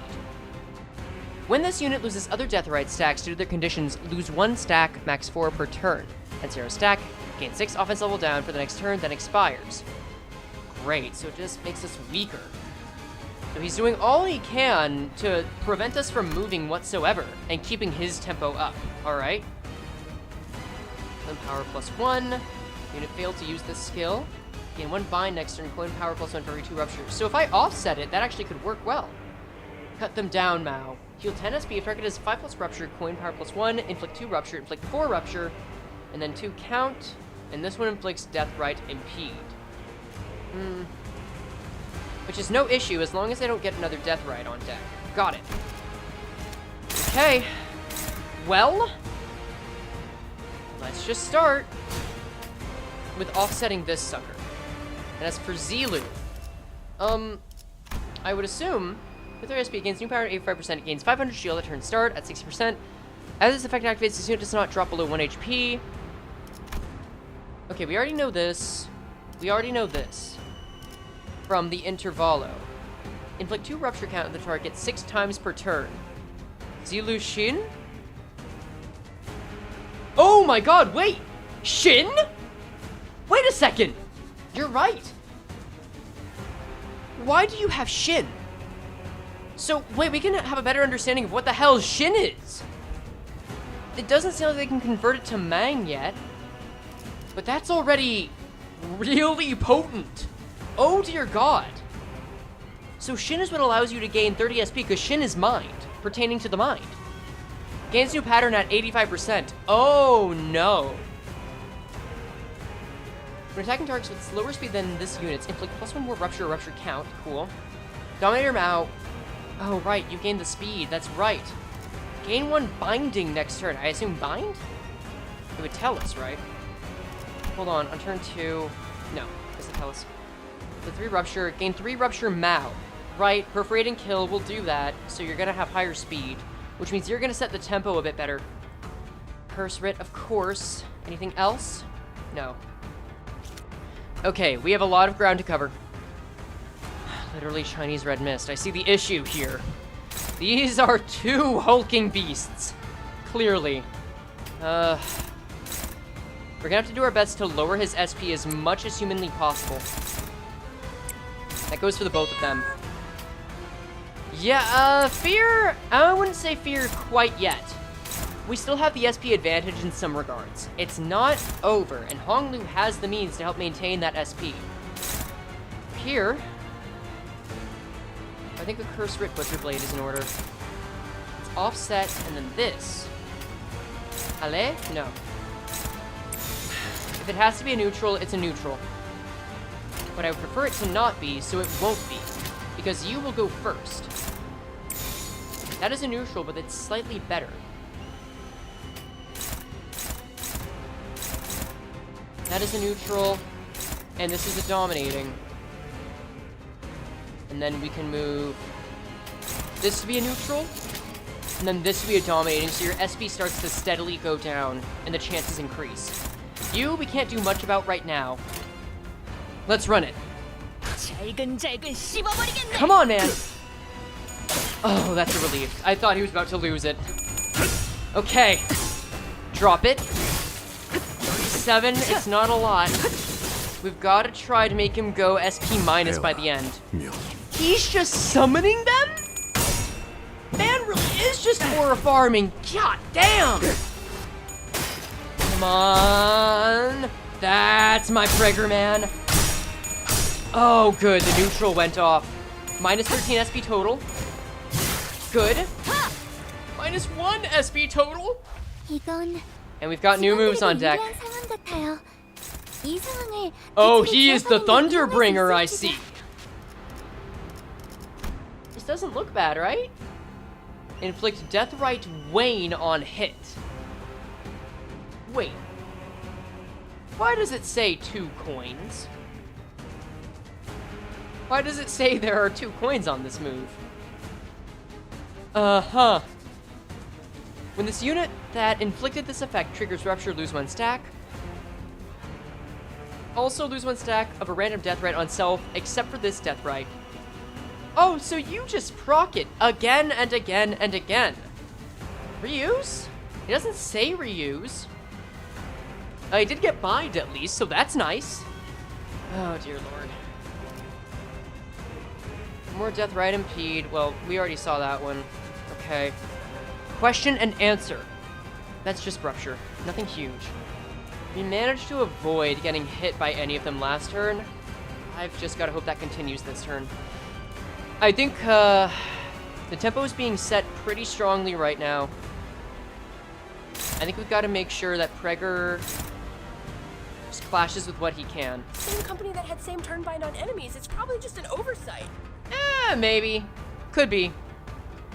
When this unit loses other Deathrite stacks due to their conditions, lose 1 stack, max 4 per turn. At 0 stack, gain 6 offense level down for the next turn, then expires. Great, so it just makes us weaker. So he's doing all he can to prevent us from moving whatsoever, and keeping his tempo up. Alright. Then power plus 1. Unit failed to use this skill. Gain 1 bind next turn, coin power plus 1 for every 2 ruptures. So if I offset it, that actually could work well. Cut them down, Mao. Heal 10 SP if target is 5+ rupture, coin power plus 1, inflict 2 rupture, inflict 4 rupture, and then 2 count, and this one inflicts Deathrite Impede. Which is no issue as long as I don't get another Deathrite on deck. Got it. Okay. Well, let's just start with offsetting this sucker. And as for Zilu, I would assume with our SP it gains new power at 85%, it gains 500 shield at turn start at 60%. As this effect activates, this unit does not drop below 1 HP. Okay, we already know this. We already know this from the Intervallo. Inflict 2 rupture count on the target 6 times per turn. Zilu Shin? Oh my god, wait! Shin? Wait a second! You're right. Why do you have Shin? So, wait, we can have a better understanding of what the hell Shin is. it doesn't seem like they can convert it to Mang yet. But that's already really potent. Oh dear God. So Shin is what allows you to gain 30 SP because Shin is mind, pertaining to the mind. Gains new pattern at 85%. Oh no. When attacking targets with slower speed than this unit's, inflict +1 more rupture count. Cool. Dominator Mao. Oh right, you gained the speed. That's right. Gain 1 binding next turn. I assume bind? It would tell us, right? Hold on turn 2. No, doesn't tell us. The 3 rupture. Gain 3 rupture Mao. Right, perforate and kill will do that, so you're gonna have higher speed, which means you're gonna set the tempo a bit better. Curse Writ, of course. Anything else? No. Okay, we have a lot of ground to cover. Literally Chinese red mist. I see the issue here. These are 2 hulking beasts. Clearly. We're gonna have to do our best to lower his SP as much as humanly possible. That goes for the both of them. Yeah, fear, I wouldn't say fear quite yet. We still have the SP advantage in some regards. It's not over, and Honglu has the means to help maintain that SP. Here, I think the Curse Writ Butcher Blade is in order. It's offset, and then this. Allez? No. If it has to be a neutral, it's a neutral. But I would prefer it to not be, so it won't be. Because you will go first. That is a neutral, but it's slightly better. That is a neutral, and this is a dominating. And then we can move this to be a neutral, and then this to be a dominating, so your SP starts to steadily go down, and the chances increase. You, we can't do much about right now. Let's run it. Come on, man! Oh, that's a relief. I thought he was about to lose it. Okay. Drop it. 37, it's not a lot. We've got to try to make him go SP minus by the end. He's just summoning them? Man really is just aura farming. God damn! Come on. That's my Pregger, man. Oh, good. The neutral went off. Minus 13 SP total. Good. Minus 1 SP total. And we've got new moves on deck. Oh, he is the Thunderbringer, I see. This doesn't look bad, right? Inflict Deathrite Wane on hit. Wait. Why does it say 2 coins? Why does it say there are 2 coins on this move? Uh-huh. When this unit that inflicted this effect triggers Rupture, lose 1 stack. Also lose 1 stack of a random Deathrite on self, except for this Deathrite. Oh, so you just proc it again and again and again. Reuse? It doesn't say reuse. I did get bind at least, so that's nice. Oh, dear lord. More Deathrite impede. Well, we already saw that one. Okay. Question and answer. That's just Rupture. Nothing huge. We managed to avoid getting hit by any of them last turn. I've just got to hope that continues this turn. I think the tempo is being set pretty strongly right now. I think we've got to make sure that Pregger just clashes with what he can. Same company that had same turn bind on enemies. It's probably just an oversight. Maybe. Could be.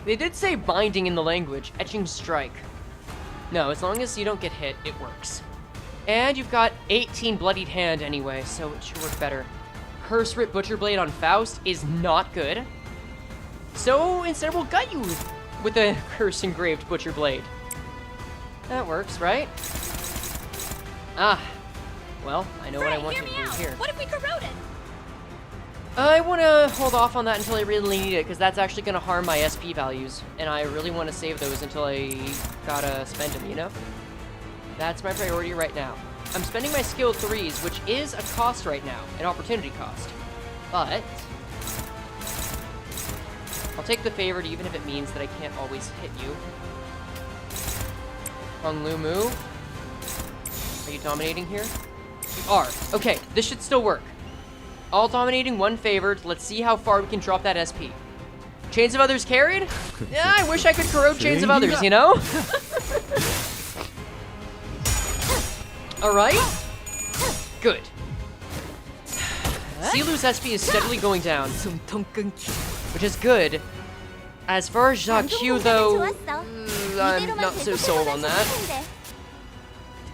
They did say binding in the language. Etching Strike. No, as long as you don't get hit, it works. And you've got 18 Bloodied Hand anyway, so it should work better. Curse Writ Butcher Blade on Faust is not good. So instead we'll gut you with a Curse Engraved Butcher Blade. That works, right? Ah. Well, I know what I want to do here. What if we corrode it? I want to hold off on that until I really need it, because that's actually going to harm my SP values. And I really want to save those until I gotta spend them, you know? That's my priority right now. I'm spending my skill 3s, which is a cost right now, an opportunity cost. But I'll take the favored even if it means that I can't always hit you. Hong Lu move. Are you dominating here? You are. Okay, this should still work. All dominating, one favored. Let's see how far we can drop that SP. Chains of Others carried? Yeah, I wish I could corrode Chains of Others, you know? Alright. Good. Zilu's SP is steadily going down, which is good. As far as Jacques Q, though, I'm not so sold on that.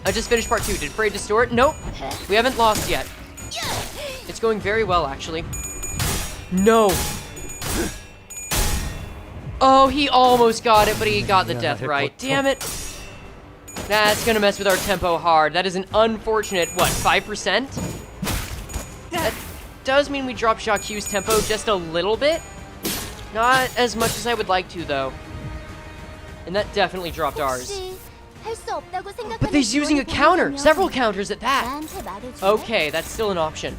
I just finished part 2. Did Frey distort? Nope. We haven't lost yet. It's going very well, actually. No. Oh, he almost got it, but he got the death right. Damn it. That's gonna mess with our tempo hard. That is an unfortunate, what, 5%? That does mean we drop Jacques Q's tempo just a little bit. Not as much as I would like to, though. And that definitely dropped ours. But he's using a counter! Several counters at that! Okay, that's still an option.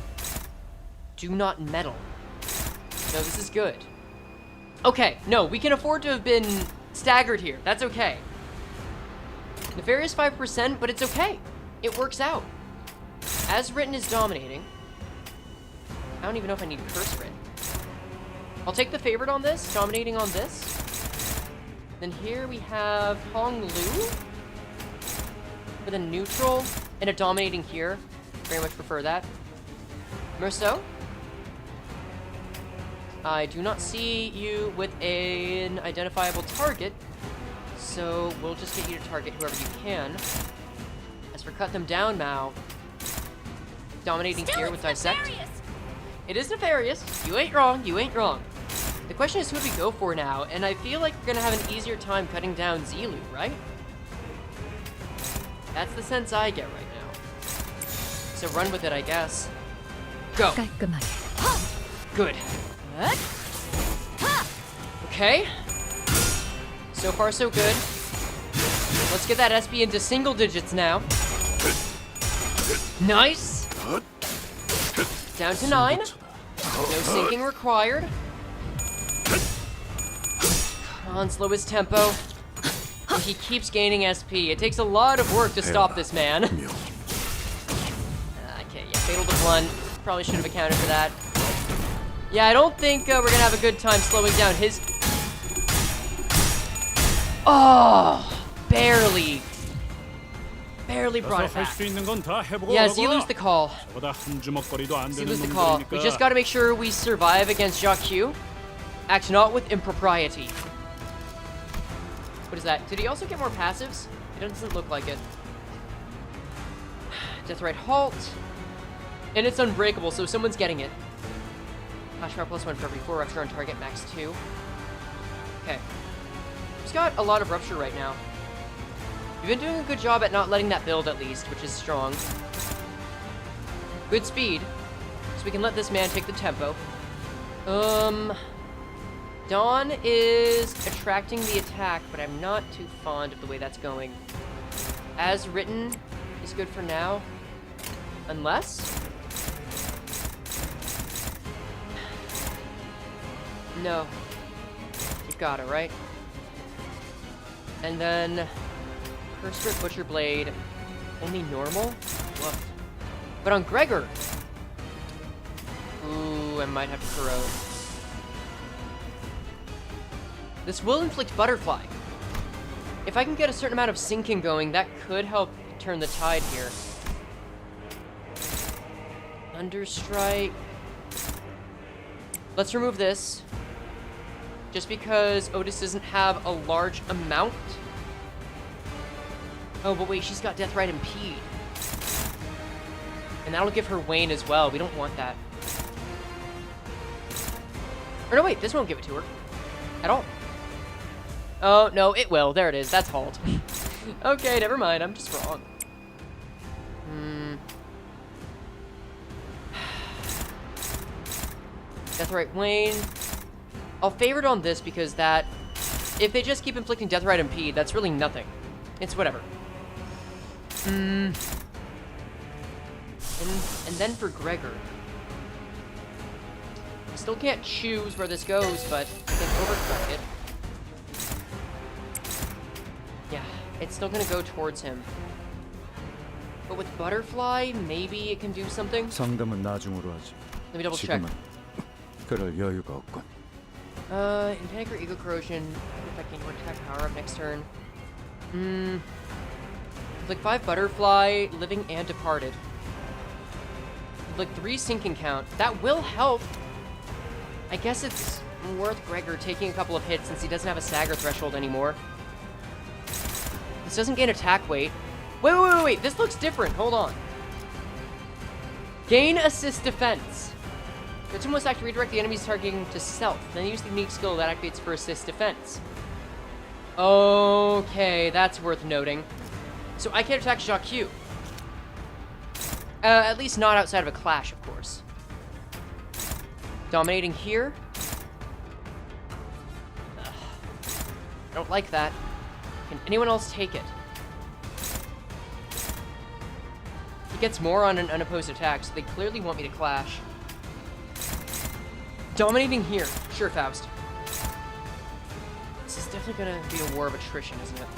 Do not meddle. No, this is good. Okay, no, we can afford to have been staggered here. That's okay. Nefarious 5%, but it's okay. It works out. As written is dominating. I don't even know if I need curse written. I'll take the favorite on this, dominating on this. Then here we have Hong Lu with a neutral and a dominating here. Very much prefer that. Merceau. I do not see you with an identifiable target, so we'll just get you to target whoever you can. As for cut them down, Mao. Dominating here with Dissect. Nefarious. It is nefarious. You ain't wrong. You ain't wrong. The question is who do we go for now? And I feel like we're gonna have an easier time cutting down Zilu, right? That's the sense I get right now. So run with it, I guess. Go. Good. Okay. So far, so good. Let's get that SP into single digits now. Nice. Down to 9. No sinking required. Come on, slow his tempo. And he keeps gaining SP. It takes a lot of work to stop this man. Okay, yeah, fatal to blunt. Probably should have accounted for that. Yeah, I don't think we're gonna have a good time slowing down his... Oh, barely. Barely brought it back. Yeah, Zilu's the call. Zilu's the call. We just gotta make sure we survive against Jacques Q. Act not with impropriety. What is that? Did he also get more passives? It doesn't look like it. Deathrite Halt. And it's unbreakable, so someone's getting it. Hashpower +1 for every 4 rupture on target, max 2. Okay. He's got a lot of rupture right now. You've been doing a good job at not letting that build, at least, which is strong. Good speed, so we can let this man take the tempo. Dawn is attracting the attack, but I'm not too fond of the way that's going. As written is good for now. Unless... No. You got it, right? And then... Curse Grip Butcher Blade. Only normal? What? But on Gregor! Ooh, I might have to corrode. This will inflict Butterfly. If I can get a certain amount of sinking going, that could help turn the tide here. Understrike. Let's remove this. Just because Otis doesn't have a large amount. Oh, but wait, she's got Deathrite Impede. And that'll give her Wayne as well. We don't want that. Or no, wait, this won't give it to her. At all. Oh, no, it will. There it is. That's Halt. Okay, never mind. I'm just wrong. Deathrite Wayne. I'll favor it on this because that... If they just keep inflicting Deathrite Impede, that's really nothing. It's whatever. And then for Gregor. I still can't choose where this goes, but I can overclock it. Yeah, It's still gonna go towards him. But with Butterfly, maybe it can do something? 상담은 나중으로 하지. Let me double check. 지금은 그럴 여유가 없군. In Panic or Ego Corrosion, affecting your attack power up next turn. Like 5 Butterfly, Living and Departed. Like 3 Sinking Count. That will help. I guess it's worth Gregor taking a couple of hits since he doesn't have a stagger threshold anymore. This doesn't gain attack weight. Wait. This looks different. Hold on. Gain assist defense. The two must act to redirect the enemy's targeting to self. Then use the unique skill that activates for assist defense. Okay, that's worth noting. So I can't attack Jacques. At least not outside of a clash, of course. Dominating here. Ugh. I don't like that. Can anyone else take it? He gets more on an unopposed attack, so they clearly want me to clash. Dominating here. Sure, Faust. This is definitely gonna be a war of attrition, isn't it?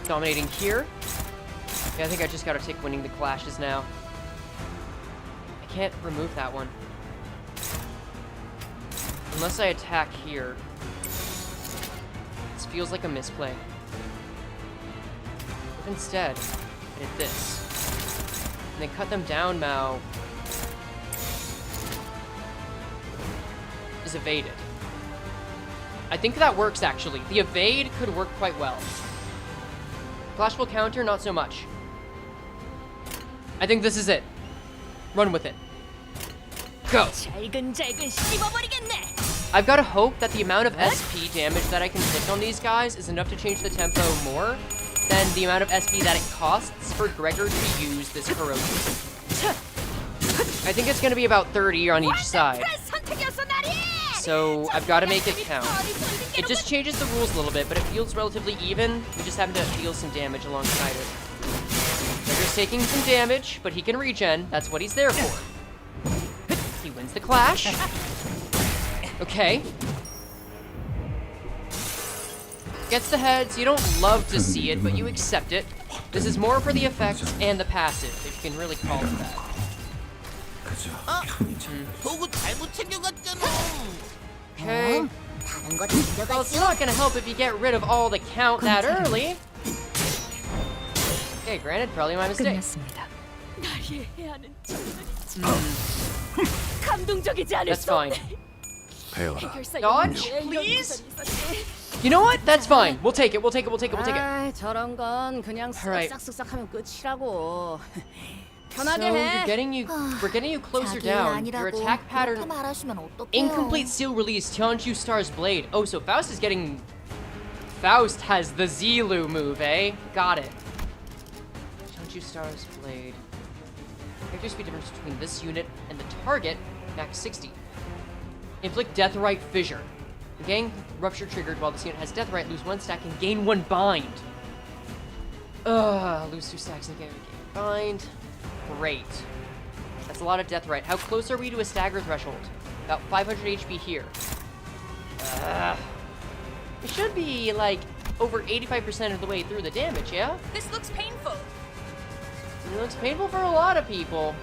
Dominating here. Yeah, I think I just gotta take winning the clashes now. I can't remove that one. Unless I attack here. This feels like a misplay. If instead, I did this. And then cut them down, Mao. Is evaded. I think that works, actually. The evade could work quite well. Flashful counter, not so much. I think this is it. Run with it. Go! I've got to hope that the amount of SP damage that I can hit on these guys is enough to change the tempo more than the amount of SP that it costs for Gregor to use this corrosion. I think it's going to be about 30 on each side. So I've got to make it count. It just changes the rules a little bit, but it feels relatively even. We just happen to deal some damage alongside it. Gregor's taking some damage, but he can regen. That's what he's there for. He wins the clash. Okay. Gets the heads. You don't love to see it, but you accept it. This is more for the effect and the passive, if you can really call it that. Okay. Well, it's not gonna help if you get rid of all the count that early. Okay, granted, probably my mistake. That's fine. Dodge, please? You know what? That's fine. We'll take it. We'll take it. Alright. So we're getting you closer down. Your attack pattern. Incomplete seal release, Tianju Star's Blade. Oh, so Faust is getting... Faust has the Zilu move, eh? Got it. Tianju Star's Blade. Character speed difference between this unit and the target, max 60. Inflict Deathrite Fissure. Gain Rupture triggered while this unit has Deathrite, lose 1 stack and gain 1 bind. Lose 2 stacks and gain bind. Great. That's a lot of Deathrite. How close are we to a stagger threshold? About 500 HP here. It should be, like, over 85% of the way through the damage, yeah? This looks painful. It looks painful for a lot of people.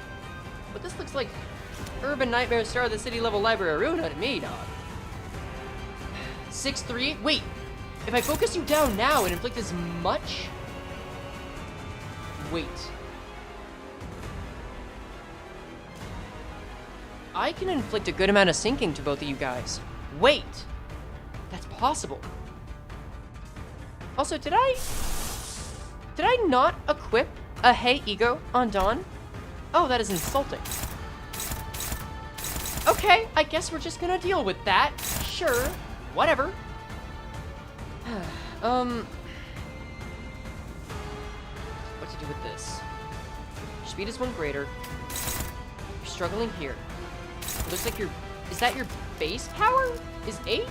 But this looks like Urban Nightmare Star of the City level Library Aruna to me, dog. 6-3? Wait. If I focus you down now and inflict as much... Wait. I can inflict a good amount of sinking to both of you guys. Wait. That's possible. Also, did I not equip a Hey Ego on Dawn? Oh, that is insulting. Okay, I guess we're just gonna deal with that. Sure. Whatever. What to do with this? Your speed is 1 greater. You're struggling here. It looks like is that your base power? Is 8?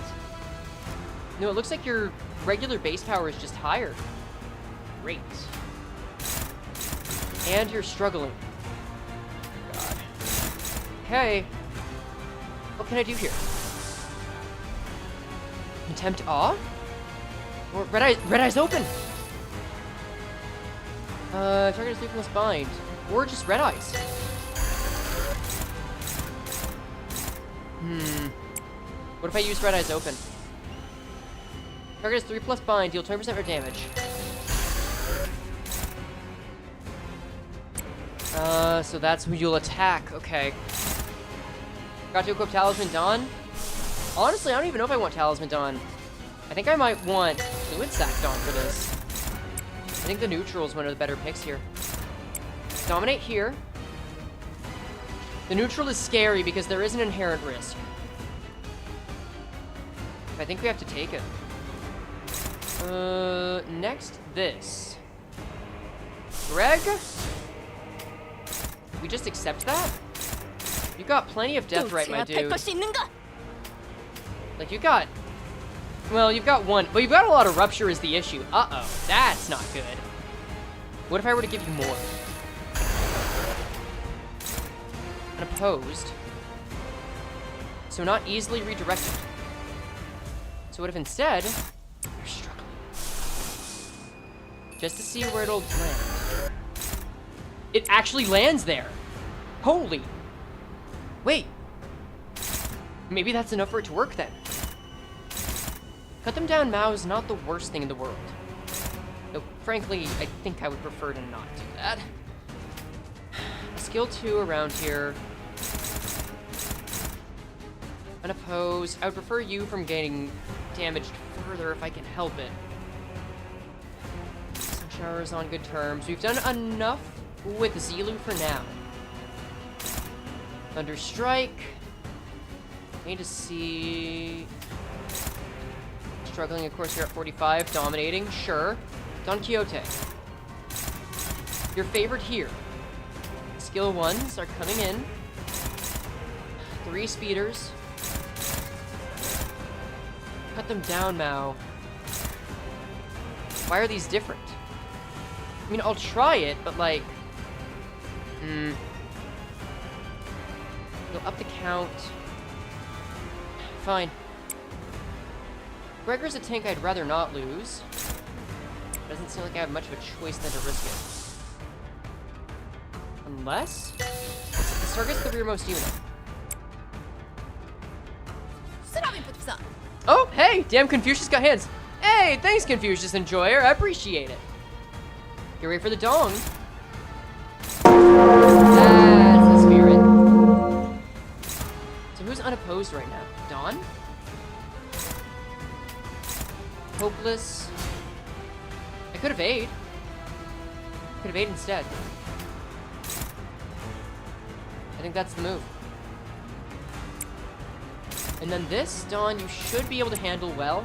No, it looks like your regular base power is just higher. Great. And you're struggling. God. Okay. What can I do here? Contempt Awe? Or Red Eyes Open! Target is 3 plus bind. Or just red eyes. What if I use red eyes open? Target is 3 plus bind, deal 20% more damage. So that's who you'll attack. Okay. Got to equip Talisman Dawn. Honestly, I don't even know if I want Talisman Dawn. I think I might want Fluid Sac Dawn for this. I think the neutral is one of the better picks here. Dominate here. The neutral is scary because there is an inherent risk. I think we have to take it. Next, this. Greg? We just accept that? You got plenty of death right, my dude. Like, you got... Well, you've got one, but you've got a lot of rupture is the issue. Uh-oh, that's not good. What if I were to give you more? Unopposed. So not easily redirected. So what if instead, you're struggling? Just to see where it'll land. It actually lands there. Holy. Wait. Maybe that's enough for it to work then. Cut them down Mao is not the worst thing in the world. Though, frankly, I think I would prefer to not do that. Skill 2 around here. Unopposed. I would prefer you from getting damaged further if I can help it. Sunshower is on good terms. We've done enough with Zilu for now. Thunder Strike. Need to see... Struggling, of course, you're at 45. Dominating, sure. Don Quixote. Your favorite here. Skill 1s are coming in. 3 speeders. Cut them down, Mao. Why are these different? I mean, I'll try it, but like... Go up the count. Fine. Gregor's a tank I'd rather not lose. Doesn't seem like I have much of a choice than to risk it. Unless... This target's the rearmost unit. Oh, hey! Damn, Confucius got hands. Hey, thanks, Confucius Enjoyer. I appreciate it. Get ready for the dong. That's the spirit. So who's unopposed right now? Dawn? Hopeless. I could evade. Could evade instead. I think that's the move. And then this, Dawn, you should be able to handle well.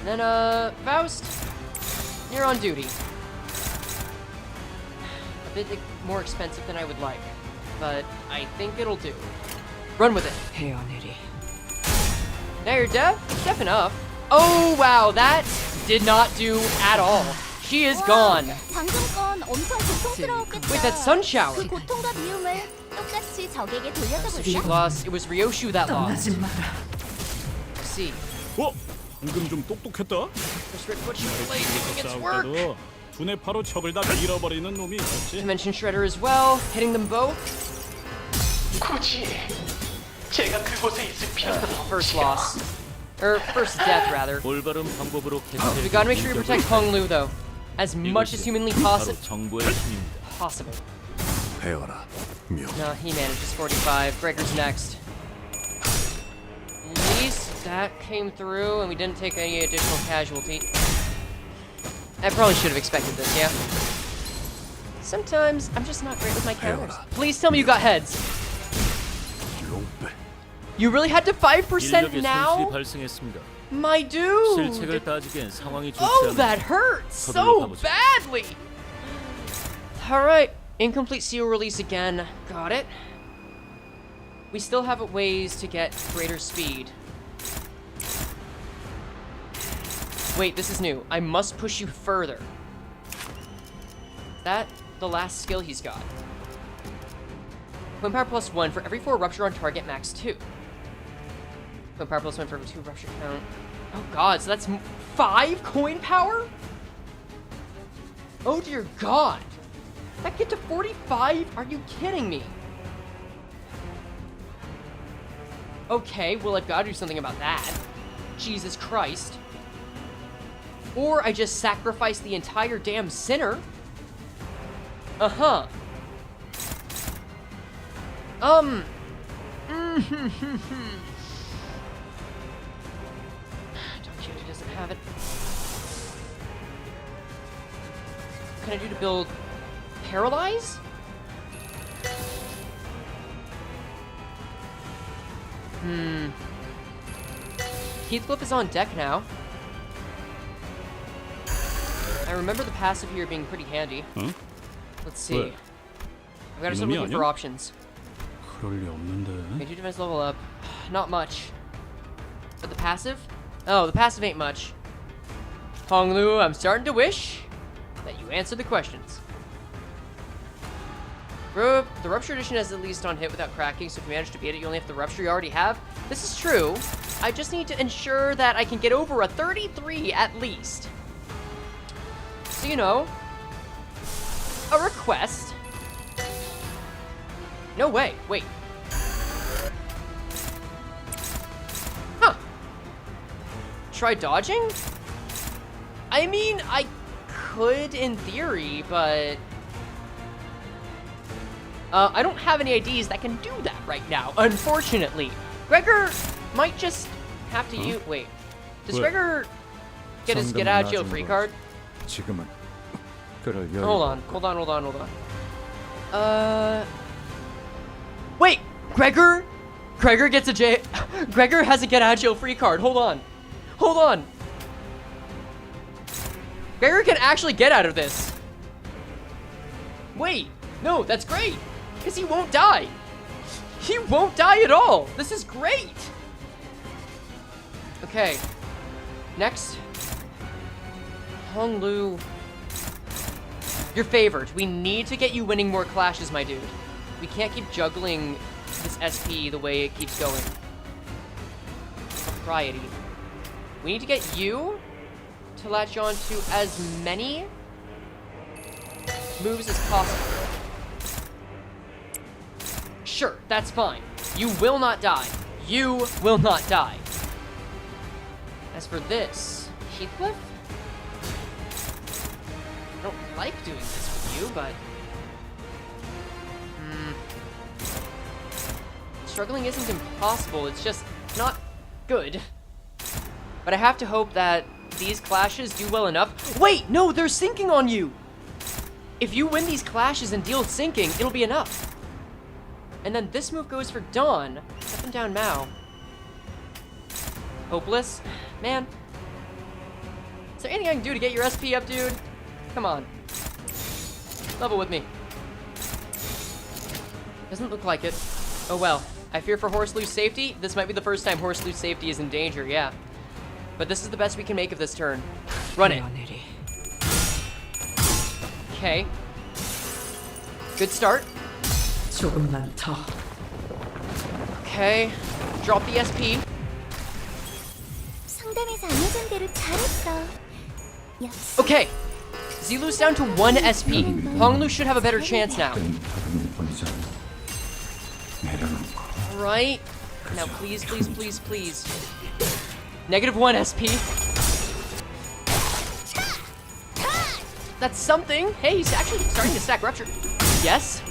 And then, Faust, you're on duty. A bit more expensive than I would like, but I think it'll do. Run with it. Hey, Onity. Now you're deaf? Deaf enough. Oh, wow, that did not do at all. She is gone. Wait, that sun shower. So she lost. It was Ryoshu that lost. Let's see. 방금 좀 똑똑했다. 두뇌 파로 척을 다 밀어버리는 놈이 있었지. Dimension Shredder as well, hitting them both. First loss. Or first death, rather. We gotta make sure we protect Hong Lu, though. As much as humanly possible. No, he manages 45. Gregor's next. At least that came through, and we didn't take any additional casualty. I probably should have expected this, yeah? Sometimes I'm just not great with my counters. Please tell me you got heads. You really had to 5% now? My dude! Oh, that hurts so badly! Alright, incomplete seal release again. Got it. We still have ways to get greater speed. Wait, this is new. I must push you further. Is that the last skill he's got? Coin power plus 1 for every 4 rupture on target, max 2. Coin power plus 1 for every 2 rupture count. Oh god, so that's 5 coin power? Oh dear god. That get to 45? Are you kidding me? Okay, well, I've got to do something about that. Jesus Christ. Or I just sacrifice the entire damn sinner. Uh-huh. Don't you, he doesn't have it. What can I do to build Paralyze? Heathcliff is on deck now. I remember the passive here being pretty handy. Let's see. I've got to start looking for options. Okay, 2 defense level up. Not much. But the passive? Oh, the passive ain't much. Honglu, I'm starting to wish that you answer the questions. The Rupture Edition has at least on hit without cracking, so if you manage to beat it, you only have the Rupture you already have. This is true. I just need to ensure that I can get over a 33 at least. So, you know, a request. No way, wait. Huh. Try dodging? I mean, I could in theory, but... I don't have any IDs that can do that right now, unfortunately. Gregor might just have to use... Wait. Does Gregor get his get out of jail free card? Hold on. Wait! Gregor gets a Gregor has a get out of jail free card. Hold on. Gregor can actually get out of this. Wait. No, that's great. Because he won't die. He won't die at all. This is great. Okay. Next. Honglu. You're favored. We need to get you winning more clashes, my dude. We can't keep juggling this SP the way it keeps going. Propriety. We need to get you to latch on to as many moves as possible. Sure, that's fine. You will not die. You will not die. As for this, Heathcliff? I don't like doing this with you, but... Struggling isn't impossible, it's just not good. But I have to hope that these clashes do well enough. Wait, no, they're sinking on you! If you win these clashes and deal sinking, it'll be enough. And then this move goes for Dawn. Up and down Mao. Hopeless? Man. Is there anything I can do to get your SP up, dude? Come on. Level with me. Doesn't look like it. Oh well. I fear for Horseloo's safety. This might be the first time Horseloo's safety is in danger, yeah. But this is the best we can make of this turn. Run it. Okay. Good start. Okay. Drop the SP. Okay. Zilu's down to 1 SP. Honglu should have a better chance now. Alright. Now please, please, please, please. -1 SP. That's something. Hey, he's actually starting to stack Rupture. Yes.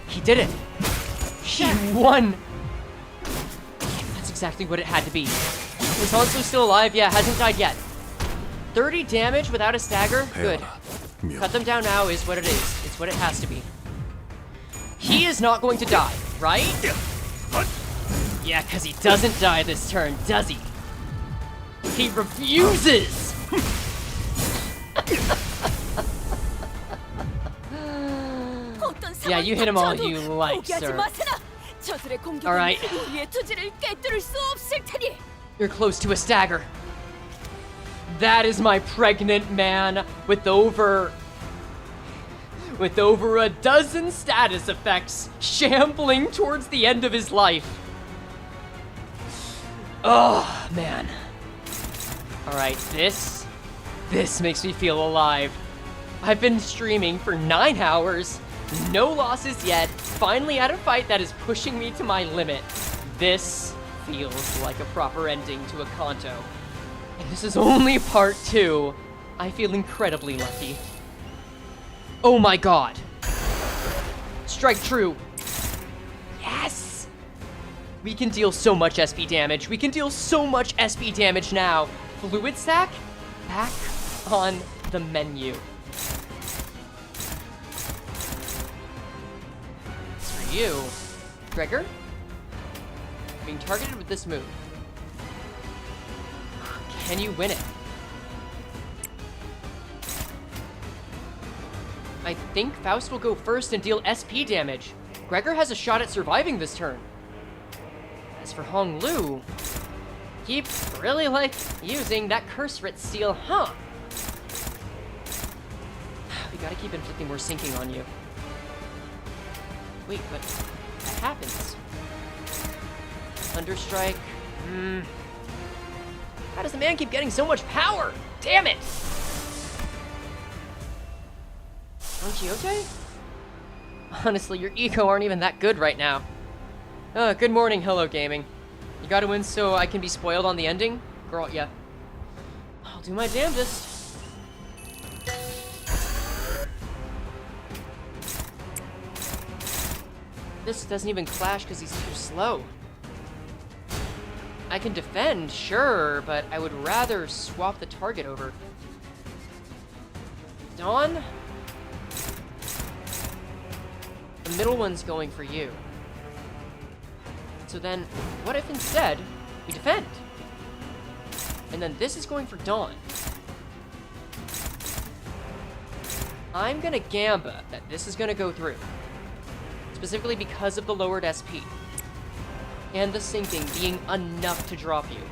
He did it. He won. That's exactly what it had to be. Is Hansu still alive? Yeah, hasn't died yet. 30 damage without a stagger? Good. Cut them down now is what it is. It's what it has to be. He is not going to die, right? Yeah, because he doesn't die this turn, does he? He refuses! Yeah, you hit him all you like, sir. Alright. You're close to a stagger. That is my pregnant man with over a dozen status effects shambling towards the end of his life. Oh, man. Alright, this makes me feel alive. I've been streaming for 9 hours, no losses yet, finally at a fight that is pushing me to my limit. This feels like a proper ending to a Canto. And this is only part 2. I feel incredibly lucky. Oh my god. Strike true. Yes! We can deal so much SP damage. We can deal so much SP damage now. Fluid stack? Back on the menu. As for you, Gregor, being targeted with this move. Can you win it? I think Faust will go first and deal SP damage. Gregor has a shot at surviving this turn. As for Hong Lu, he really likes using that curse writ seal, huh? We gotta keep inflicting more sinking on you. Wait, but that happens. Thunderstrike. How does the man keep getting so much power? Damn it! Don Quixote? Honestly, your eco aren't even that good right now. Good morning, Hello Gaming. You gotta win so I can be spoiled on the ending? Girl, yeah. I'll do my damnedest. This doesn't even clash because he's too slow. I can defend, sure, but I would rather swap the target over. Dawn? The middle one's going for you. So then, what if instead we defend? And then this is going for Dawn. I'm gonna Gamba that this is gonna go through. Specifically because of the lowered SP. And the sinking being enough to drop you.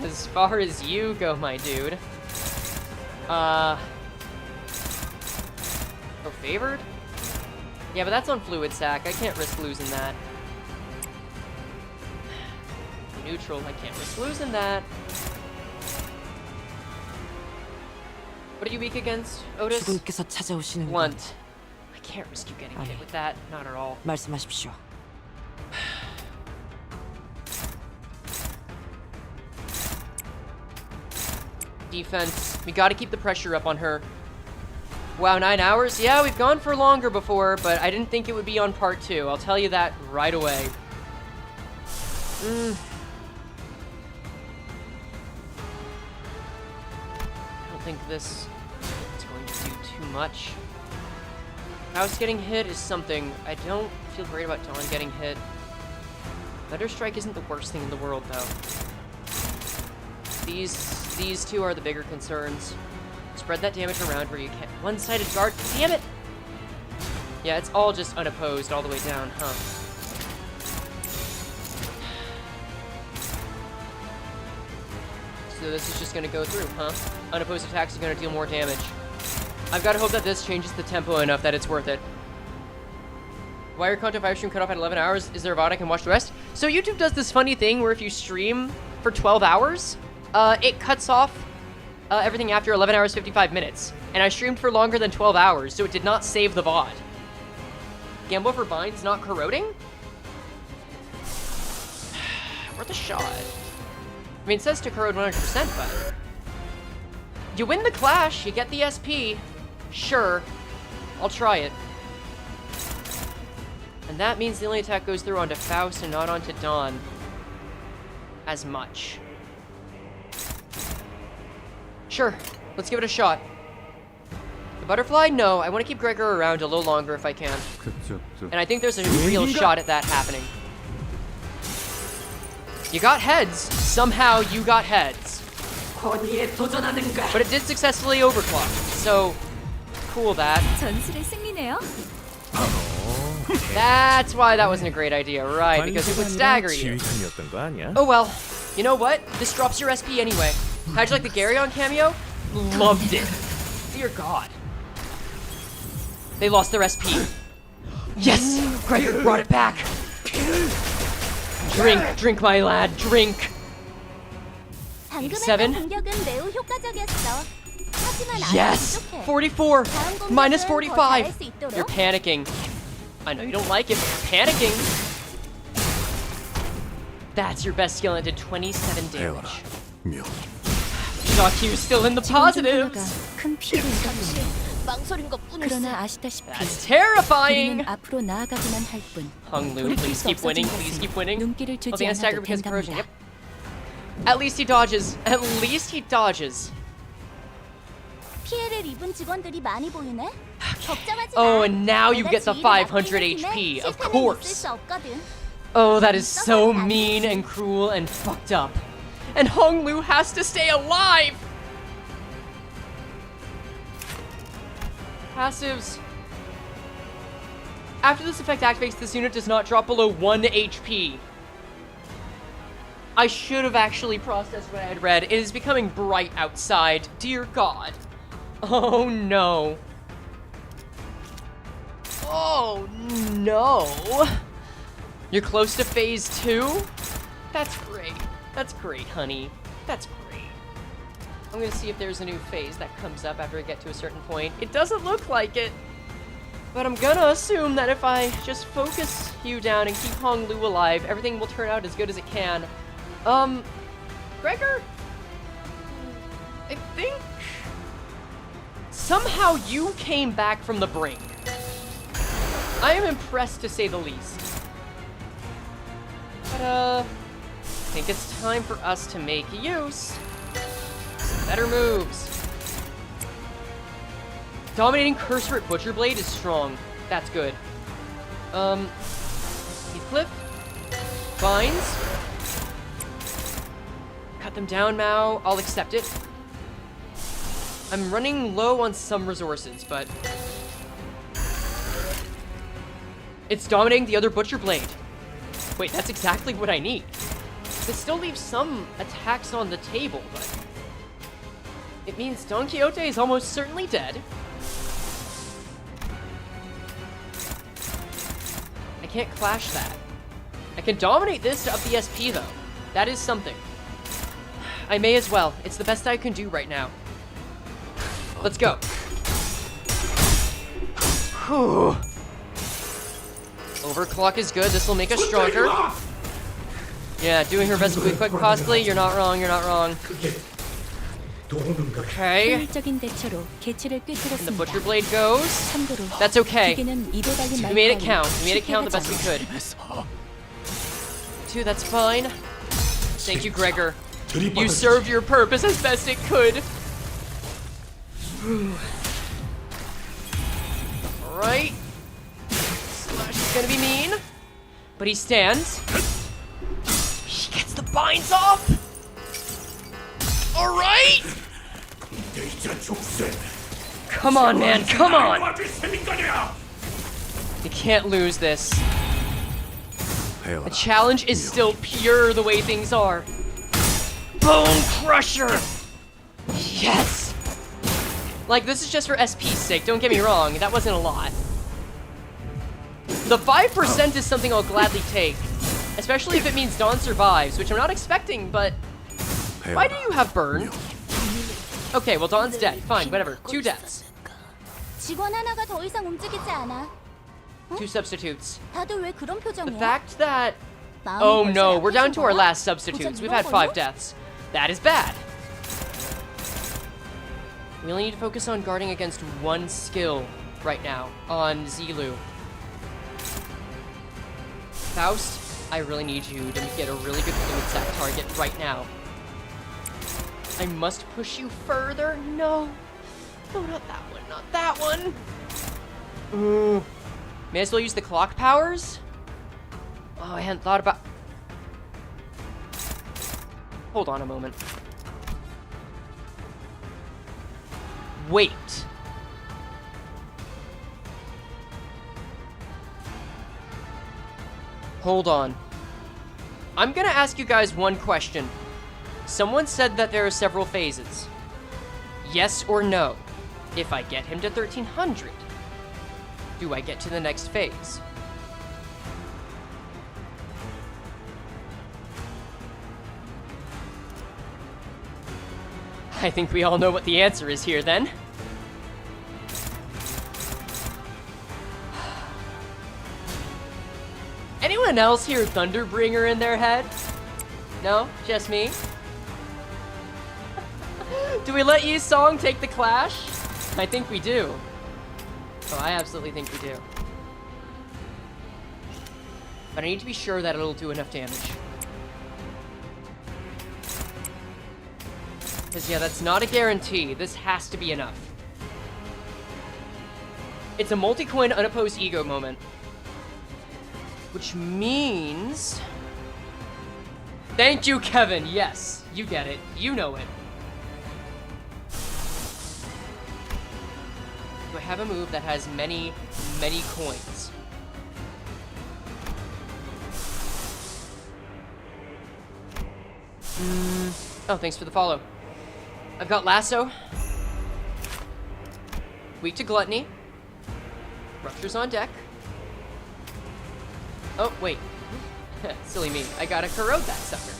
As far as you go, my dude. Oh, favored? Yeah, but that's on fluid stack. I can't risk losing that. Neutral, I can't risk losing that. What are you weak against, Otis? Blunt. I can't risk you getting hit with that. Not at all. 말씀하십시오. Defense. We gotta keep the pressure up on her. Wow, 9 hours? Yeah, we've gone for longer before, but I didn't think it would be on part 2. I'll tell you that right away. I don't think this is going to do too much. Faust getting hit is something. I don't feel great about Dawn getting hit. Thunderstrike isn't the worst thing in the world, though. These two are the bigger concerns. Spread that damage around where you can. One-sided guard. Damn it! Yeah, it's all just unopposed all the way down, huh? So this is just gonna go through, huh? Unopposed attacks are gonna deal more damage. I've gotta hope that this changes the tempo enough that it's worth it. Why are Canto VIII stream cut off at 11 hours? Is there a VOD I can watch the rest? So YouTube does this funny thing where if you stream for 12 hours, it cuts off everything after 11 hours 55 minutes. And I streamed for longer than 12 hours, so it did not save the VOD. Gamble for binds not corroding? Worth a shot. I mean, it says to corrode 100%, but... You win the clash, you get the SP. Sure. I'll try it. And that means the only attack goes through onto Faust and not onto Dawn. As much. Sure, let's give it a shot. The butterfly? No, I want to keep Gregor around a little longer if I can. And I think there's a real shot at that happening. You got heads. Somehow you got heads. But it did successfully overclock, so cool that. 전술의 승리네요. That's why that wasn't a great idea, right? Because it would stagger you. Oh well, you know what? This drops your SP anyway. How'd you like the Garyon cameo? Loved it. Dear God. They lost their SP. Yes! Gregor brought it back! Drink, my lad, drink! 7. 공격은 매우 효과적이었어. Yes! 44! Minus 45! You're panicking. I know you don't like it, but you're panicking. That's your best skill, and it did 27 damage. Shock you still in the positives! That's terrifying! Hung Lu, please keep winning, please keep winning. Oh, the stagger because of corrosion, yep. At least he dodges. At least he dodges. Oh, and now you get the 500 HP, of course. Oh, that is so mean and cruel and fucked up. And Hong Lu has to stay alive! Passives. After this effect activates, this unit does not drop below 1 HP. I should have actually processed what I had read. It is becoming bright outside. Dear God. Oh no. Oh no. You're close to phase 2? That's great. That's great, honey. That's great. I'm gonna see if there's a new phase that comes up after I get to a certain point. It doesn't look like it. But I'm gonna assume that if I just focus you down and keep Hong Lu alive, everything will turn out as good as it can. Gregor? I think somehow you came back from the brink. I am impressed to say the least. But, I think it's time for us to make use of better moves. Dominating Cursorate Butcher Blade is strong. That's good. Heathcliff? Vines? Cut them down, Mao. I'll accept it. I'm running low on some resources, but it's dominating the other Butcher Blade. Wait, that's exactly what I need. It still leaves some attacks on the table, but it means Don Quixote is almost certainly dead. I can't clash that. I can dominate this to up the SP, though. That is something. I may as well. It's the best I can do right now. Let's go. Whew. Overclock is good. This will make us stronger. Yeah, doing her best quick possibly. You're not wrong. You're not wrong. Okay. And the Butcher Blade goes. That's okay. We made it count. We made it count the best we could. 2, that's fine. Thank you, Gregor. You served your purpose as best it could. Alright. Slash is gonna be mean. But he stands. He gets the binds off. Alright! Come on, man, come on! You can't lose this. The challenge is still pure the way things are. Bone Crusher! Yes! Like, this is just for SP's sake, don't get me wrong, that wasn't a lot. The 5% is something I'll gladly take. Especially if it means Dawn survives, which I'm not expecting, but why do you have burn? Okay, well Dawn's dead. Fine, whatever. 2 deaths. 2 substitutes. The fact that... Oh no, we're down to our last substitutes. We've had 5 deaths. That is bad. We only need to focus on guarding against 1 skill right now on Zilu. Faust, I really need you to get a really good fluid sack target right now. I must push you further. No. No, not that one. Not that one. Ooh. May as well use the clock powers? Oh, I hadn't thought about... Hold on a moment. Wait. Hold on. I'm gonna ask you guys one question. Someone said that there are several phases. Yes or no? If I get him to 1300, do I get to the next phase? I think we all know what the answer is here then. Anyone else hear Thunderbringer in their head? No? Just me? Do we let Yi Song take the clash? I think we do. Oh, I absolutely think we do. But I need to be sure that it'll do enough damage. Because, yeah, that's not a guarantee. This has to be enough. It's a multi-coin unopposed ego moment. Which means... Thank you, Kevin. Yes, you get it. You know it. Do I have a move that has many, many coins? Oh, thanks for the follow. I've got Lasso. Weak to Gluttony. Rupture's on deck. Oh, wait. Silly me. I gotta corrode that sucker.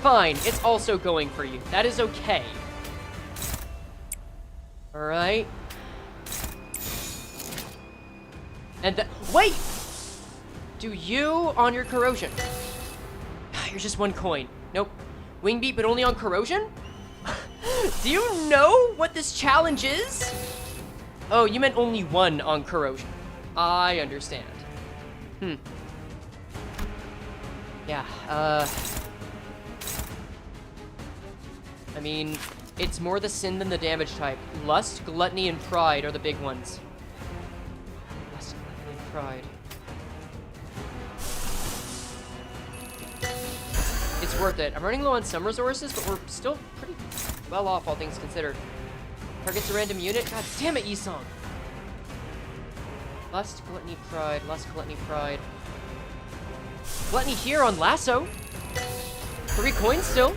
Fine, it's also going for you. That is okay. Alright. And wait! Do you on your corrosion? You're just one coin. Nope. Wing beat, but only on corrosion? Do you know what this challenge is? Oh, you meant only one on corrosion. I understand. Yeah, I mean, it's more the sin than the damage type. Lust, Gluttony, and Pride are the big ones. Lust, Gluttony, and Pride. It's worth it. I'm running low on some resources, but we're still pretty well off, all things considered. Targets a random unit? God damn it, Yi-Song. Lust, Gluttony, Pride. Lust, Gluttony, Pride. Gluttony here on Lasso. 3 coins still.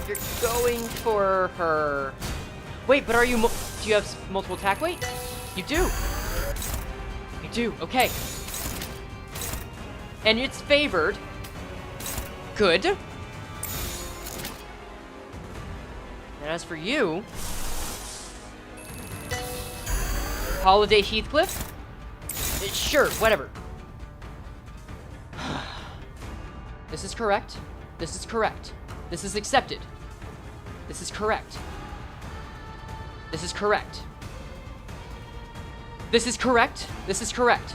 You're going for her. Wait, but are you... do you have multiple attack weight? You do. You do, okay. And it's favored. Good. And as for you... Holiday Heathcliff? Sure, whatever. This is correct. This is correct. This is accepted. This is correct. This is correct. This is correct. This is correct.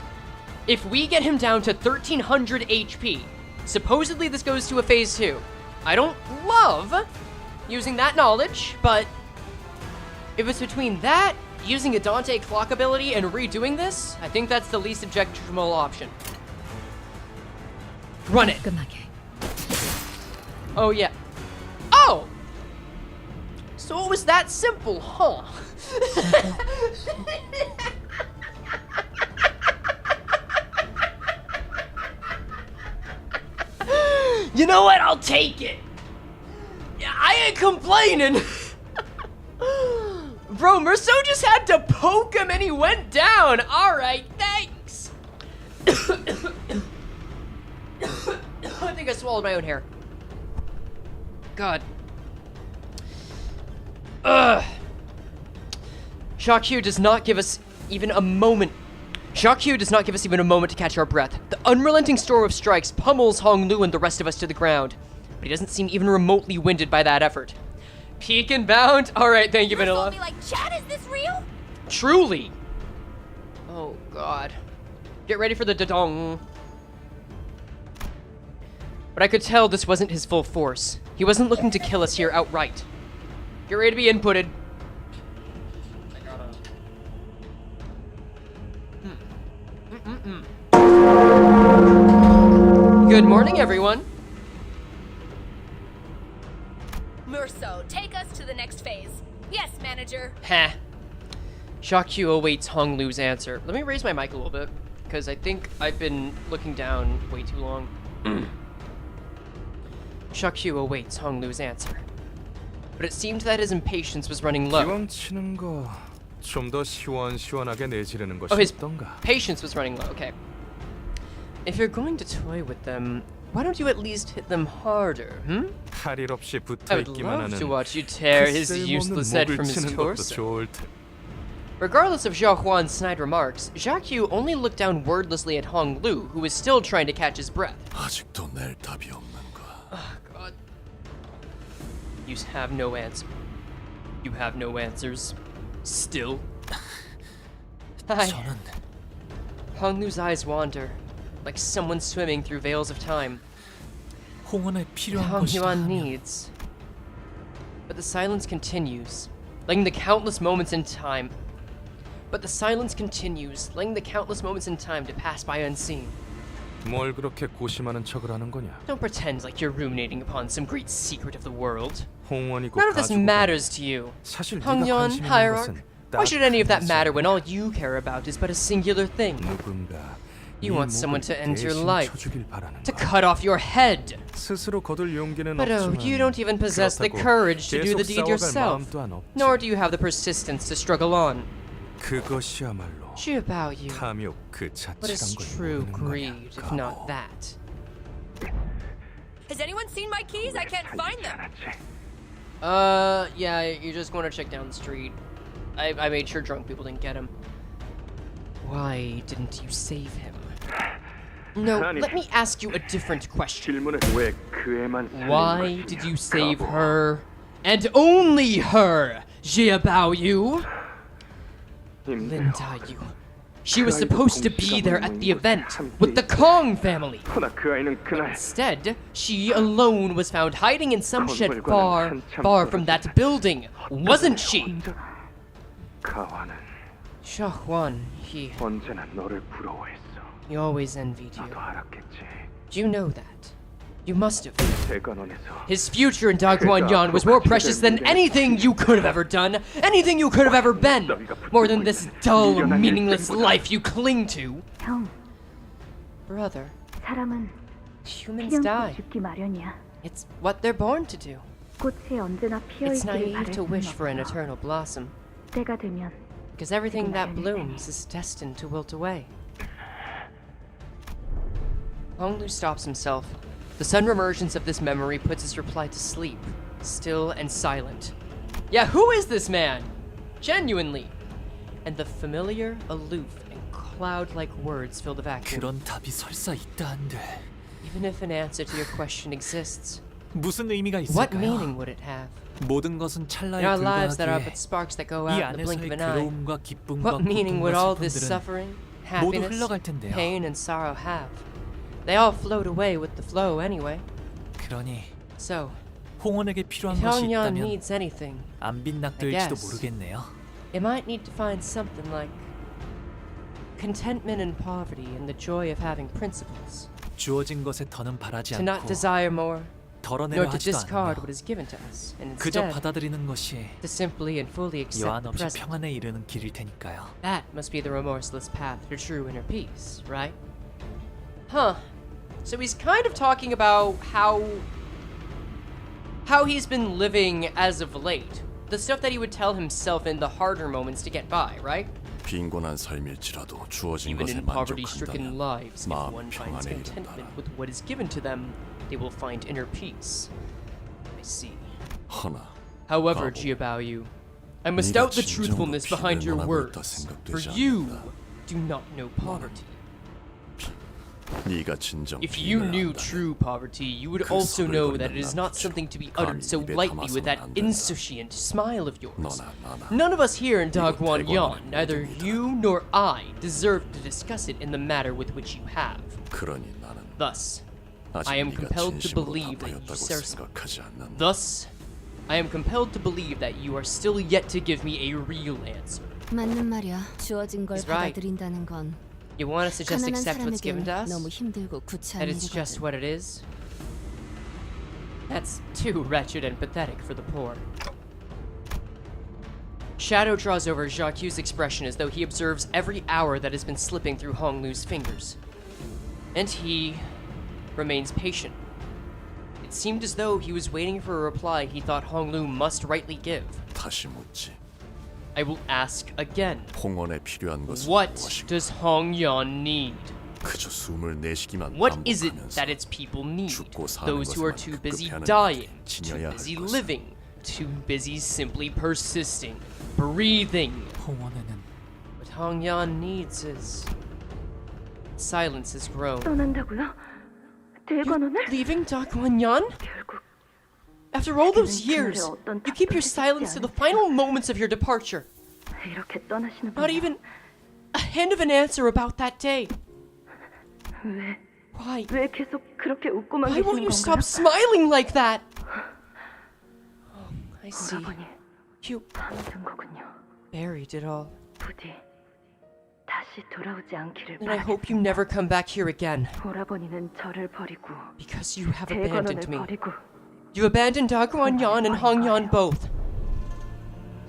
If we get him down to 1300 HP, supposedly this goes to a phase 2. I don't love using that knowledge, but if it's between that, using a Dante clock ability, and redoing this, I think that's the least objectionable option. Run it. Oh, yeah. Oh! So it was that simple, huh? You know what? I'll take it. Yeah, I ain't complaining. Bro, Merceau just had to poke him and he went down. All right, thanks. I think I swallowed my own hair. God. Ugh. Xiaoqiu does not give us even a moment. Xiaoqiu does not give us even a moment to catch our breath. The unrelenting storm of strikes pummels Hong Lu and the rest of us to the ground. But he doesn't seem even remotely winded by that effort. Peak and bound? Alright, thank you, Vanilla. Me like, Chad, is this real? Truly. Oh, God. Get ready for the da-dong. But I could tell this wasn't his full force. He wasn't looking to kill us here outright. Get ready to be inputted. Good morning, everyone. Merceau, take us to the next phase. Yes, manager. Heh. Xiaoqiu awaits Hong Lu's answer. Let me raise my mic a little bit, because I think I've been looking down way too long. Xiaoqiu awaits Hong Lu's answer. But it seemed that his impatience was running low. 기왕 치는 거 좀 더 시원시원하게 내지르는 Oh, 것이 his 어떤가? patience was running low, okay. If you're going to toy with them, why don't you at least hit them harder, hmm? 할 일 없이 I 붙어 would 있기만 love 하는 to watch you tear 그 his 쓸모없는 useless head 목을 from his 치는 것도 torso. 좋을 테. Regardless of Shi Hua's snide remarks, Jacques Yu only looked down wordlessly at Hong Lu, who was still trying to catch his breath. 아직도 낼 답이 없는가? Oh, God. You have no answer. You have no answers. Still. 저는 Hong Lu's eyes wander, like someone swimming through veils of time. 홍원에 필요한 Hong 것이라 Yuan 하면 needs. But the silence continues, letting the countless moments in time. But the silence continues, letting the countless moments in time to pass by unseen. 뭘 그렇게 고심하는 척을 하는 거냐? Don't pretend like you're ruminating upon some great secret of the world. 홍원이고 None of this 가지고 matters to you. 사실 Hong 네가 Yuan, 관심 있는 hierarch. 것은 Why should any of that 딱 matter when all you care about is but a singular thing? 누군가 You want someone to end your 대신 life, 쳐주길 바라는 to 거. cut off your head. 스스로 거둘 용기는 But oh, 없지만 you don't even possess the 그렇다고 courage to do 계속 the deed 싸워갈 yourself. 마음도 안 없지. Nor do you have the persistence to struggle on. 그것이야말로 She about you. 탐욕 그 What is 자체란 걸 true 모르는 greed 거냐? if not that? Has anyone seen my keys? I can't find them. Yeah, you're just going to check down the street. I made sure drunk people didn't get him. Why didn't you save him? No, let me ask you a different question. 질문은 왜 그 애만 살린 Why 것이냐? did you save 바보. her? And only her, Jia Baoyu? 힘내요. Linda Yu. She was supposed to be there at the event with the Kong family. 허나 그 아이는 그날 Instead, she alone was found hiding in some shed far from that building, wasn't she? 혼자 가와는 Shahuan, he 언제나 너를 부러워했어. always envied you. 나도 알았겠지. Do you know that? You must have. 대관원에서 His future in Dagguan was more precious than anything you could have ever done, anything you could have ever been, more than this dull, meaningless life you cling to. 형, Brother, 사람은 humans 필연코 die. 죽기 마련이야. It's what they're born to do. 꽃이 언제나 피어 It's 있기를 naive 바랄 to 수는 wish for an 없어. eternal blossom, 때가 되면 because everything that blooms is destined to wilt away. Honglu stops himself. The sudden emergence of this memory puts his reply to sleep, still and silent. Yeah, who is this man? Genuinely. And the familiar, aloof, and cloud-like words fill the vacuum. 그런 답이 설사 있다 한들 Even if an answer to your question exists, 무슨 의미가 what 있을까요? meaning would it have? 모든 것은 찰나에 In our lives that are 불과하기에 but sparks that go 이 out in the blink of 안에서의 an eye, 괴로움과 기쁨과 what meaning would 고통과 all this 슬픔들은 suffering, 모두 happiness, 흘러갈 텐데요. pain, and sorrow have? They all float away with the flow anyway. 그러니 So, 홍원에게 필요한 if 것이 Hong Yan 있다면 needs anything, 안 I 빗낙들지도 guess. 모르겠네요. it might need to find something like contentment in poverty and the joy of having principles. 주어진 것에 더는 바라지 To not 않고 desire more, 덜어내려 nor to 하지도 discard 않으며 what is given to us, and 그저 instead 받아들이는 것이 to simply and fully accept 여한 the 없이 present. 평안에 이르는 길일 테니까요. That must be the remorseless path to true inner peace, right? Huh. So he's kind of talking about how he's been living as of late. The stuff that he would tell himself in the harder moments to get by, right? 빈곤한 삶일지라도 주어진 Even 것에 in poverty-stricken 만족한다면 lives, if 마음 one finds 평안에 contentment 이른다라. with what is given to them, they will find inner peace. I see. 허나 However, 바보, Jiabaoyu, I must 네가 doubt the 진정으로 truthfulness behind your 비밀을 원하고 있다 words, for 생각되지 you 않는다. do not know poverty. 네가 진정 If you 비밀을 knew 안다면 true poverty, you would 그 also 섭을 know 거리는 that it is not 남자처럼 something to be 감히 uttered so 입에 lightly with that 담아서는 안 된다. insouciant smile of yours. 너나 나나 None of us here in 이건 Dagguan Yan, 대관원의 neither 모습이다. you nor I, deserve to discuss it in the matter with which you have. 그러니 나는 Thus, 아직 I am 네가 compelled to 진심으로 believe that you 답하였다고 are 생각하지 않는다. Thus, I am compelled to believe that you are still yet to give me a real answer. 맞는 말이야. 주어진 걸 He's right. 받아들인다는 건 You want us to just 가난한 accept what's given 사람에겐 to us? 너무 힘들고 구차한 That it's just 일이거든. what it is? That's too wretched and pathetic for the poor. Shadow draws over Jacques' expression as though he observes every hour that has been slipping through Hong Lu's fingers. And he remains patient. It seemed as though he was waiting for a reply he thought Hong Lu must rightly give. 다시 묻지. I will ask again. 홍원에 필요한 것은 What 무엇인가? does Hong Yan need? What is it that its people need? Those who are too busy dying, too busy living, too busy simply persisting, breathing. 홍원에는 What Hongyan needs is... Silence has grown. 떠난다고요? 대관원을? Leaving Daguanyan? 결국 After all those years, you keep your silence to the final moments of your departure. 이렇게 떠나시는 Not even a hint of an answer about that day. 왜? Why? 왜 계속 그렇게 웃고만 Why won't 계시는 you stop 건가요? smiling like that? Oh, I see. 오라버니 You 아무튼 거군요. buried it all. 부디 다시 돌아오지 않기를 And I hope you never come back here again. 오라버니는 저를 버리고 Because you have 대관원을 abandoned me. 버리고 You abandoned Daguanyan and Hongyan both.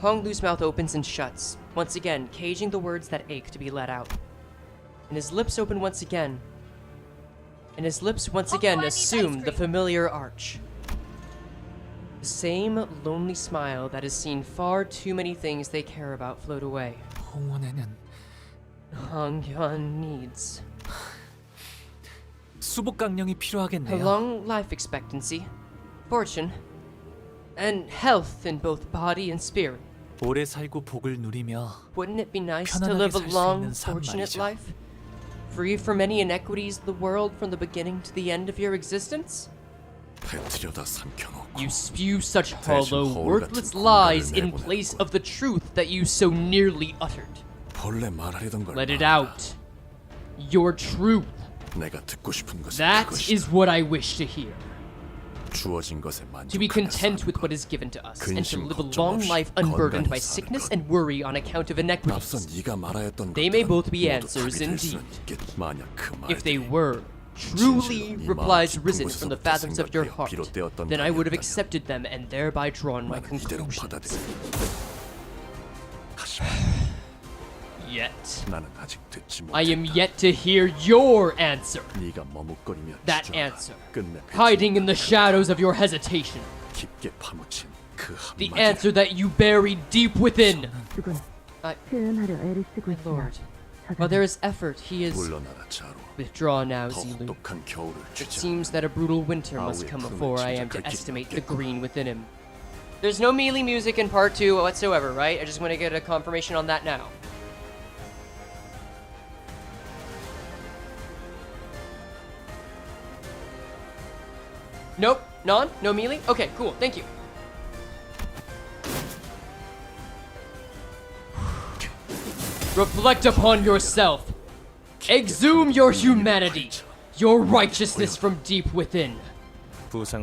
Honglu's mouth opens and shuts, once again caging the words that ache to be let out. And his lips open once again. And his lips once again assume the familiar arch. The same lonely smile that has seen far too many things they care about float away. 홍원에는 Hongyan needs 수복강령이 a 필요하겠네요. long life expectancy, fortune, and health in both body and spirit. 오래 살고 복을 누리며 Wouldn't it be nice to 편안하게 live a 살 수 long, 있는 삶 fortunate 말이죠. life? Free from any inequities of the world from the beginning to the end of your existence? You spew such hollow, worthless lies in place of the truth that you so nearly uttered. Let it out. Your truth. That is what I wish to hear. To be content with what is given to us, and to live a long life unburdened by sickness and worry on account of iniquities. They may both be answers indeed. If they were truly replies risen from the fathoms of your heart, then I would have accepted them and thereby drawn my conclusions. Yet, I am yet to hear your answer. That answer, hiding in the shadows of your hesitation. The answer that you buried deep within. My lord, while there is effort, he is... Withdraw now, Zilu. It seems that a brutal winter must come before I am to estimate the green within him. There's no melee music in part 2 whatsoever, right? I just want to get a confirmation on that now. Nope, no melee? Okay, cool, thank you. Reflect upon yourself. Exhume your humanity, your righteousness from deep within. Okay?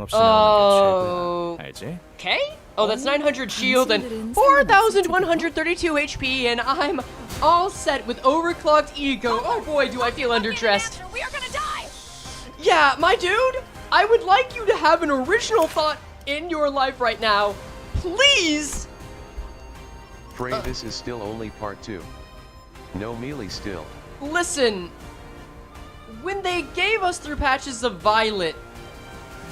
Oh, that's 900 shield and 4,132 HP, and I'm all set with overclocked ego. Oh boy, do I feel underdressed. We are gonna die! Yeah, my dude, I would like you to have an original thought in your life right now. Please! Frey, this is still only part 2. No melee still. Listen, when they gave us through Patches of Violet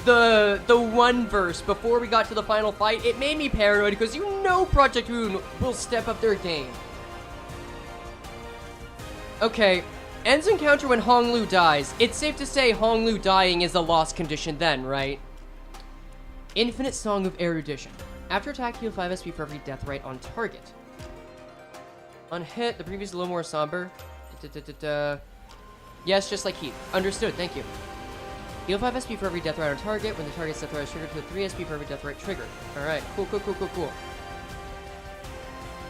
the one verse before we got to the final fight, it made me paranoid because you know Project Moon will step up their game. Okay, ends encounter when Honglu dies. It's safe to say Honglu dying is a lost condition then, right? Infinite Song of Erudition. After attack, heal 5 SP for every death right on target. On hit, the previous a little more somber. Yes, just like Heath. Understood, thank you. Heal 5 SP for every death right on target. When the target's death right is triggered, heal 3 SP for every death right triggered. Alright, cool.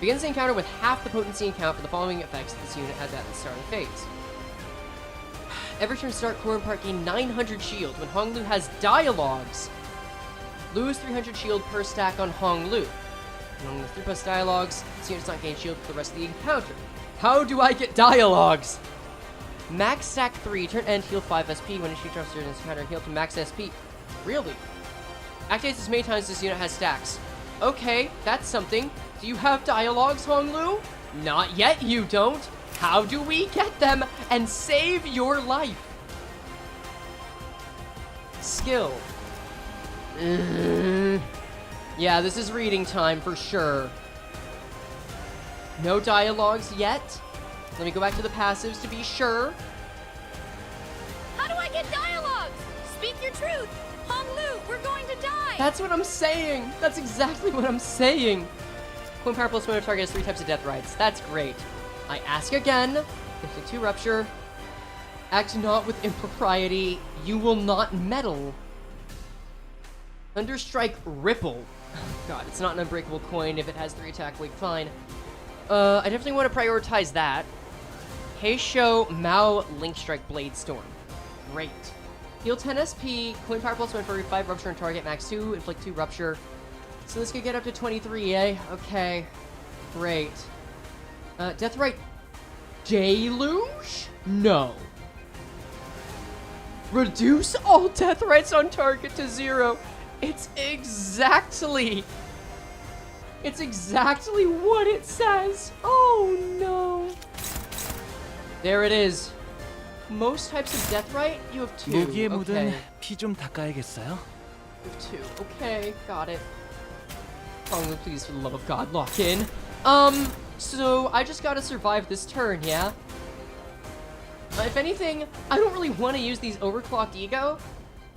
Begins the encounter with half the potency and count for the following effects this unit had at the start of the phase. Every turn start, core and part gain 900 shield. When Honglu has dialogues, lose 300 shield per stack on Honglu. Among the 3+ dialogues, this unit does not gain shield for the rest of the encounter. How do I get dialogues? Max stack 3, turn end, heal 5 SP. When she drops during this encounter, heal to max SP. Really? Activates as many times as this unit has stacks. Okay, that's something. Do you have dialogues, Honglu? Not yet, you don't. How do we get them and save your life? Skill. Yeah, this is reading time for sure. No dialogues yet. Let me go back to the passives to be sure. get dialogues! Speak your truth! Hong Lu, we're going to die! That's what I'm saying! That's exactly what I'm saying! Queen Power plus 1 target has 3 types of death rights. That's great. I ask again. Inflict 2 rupture. Act not with impropriety. You will not meddle. Thunderstrike Ripple. God, it's not an unbreakable coin if it has 3 attack weight. Fine. I definitely want to prioritize that. Heisho Mao Link Strike Blade Storm. Great. Heal 10 SP. Coin Power plus 1 for 5 rupture on target. Max 2. Inflict 2 rupture. So this could get up to 23, eh? Okay. Great. Deathrite Deluge? No. Reduce all Deathrights on target to 0. It's exactly what it says. Oh no. There it is. Most types of Deathrite, you have 2. 무기에 묻은 Okay. 피 좀 닦아야겠어요. You have 2. Okay, got it. Honglu, please, for the love of God, lock in. So I just gotta survive this turn, yeah? If anything, I don't really want to use these overclocked ego,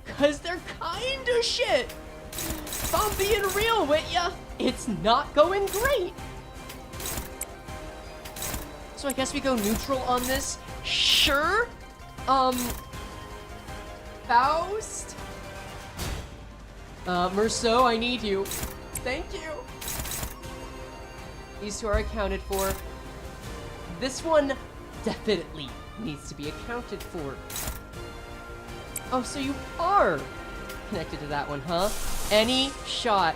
cause they're kinda shit. If I'm being real with ya, it's not going great. So I guess we go neutral on this. Sure. Faust. Merceau, I need you. Thank you. These 2 are accounted for. This one definitely needs to be accounted for. Oh, so you are connected to that one, huh? Any shot.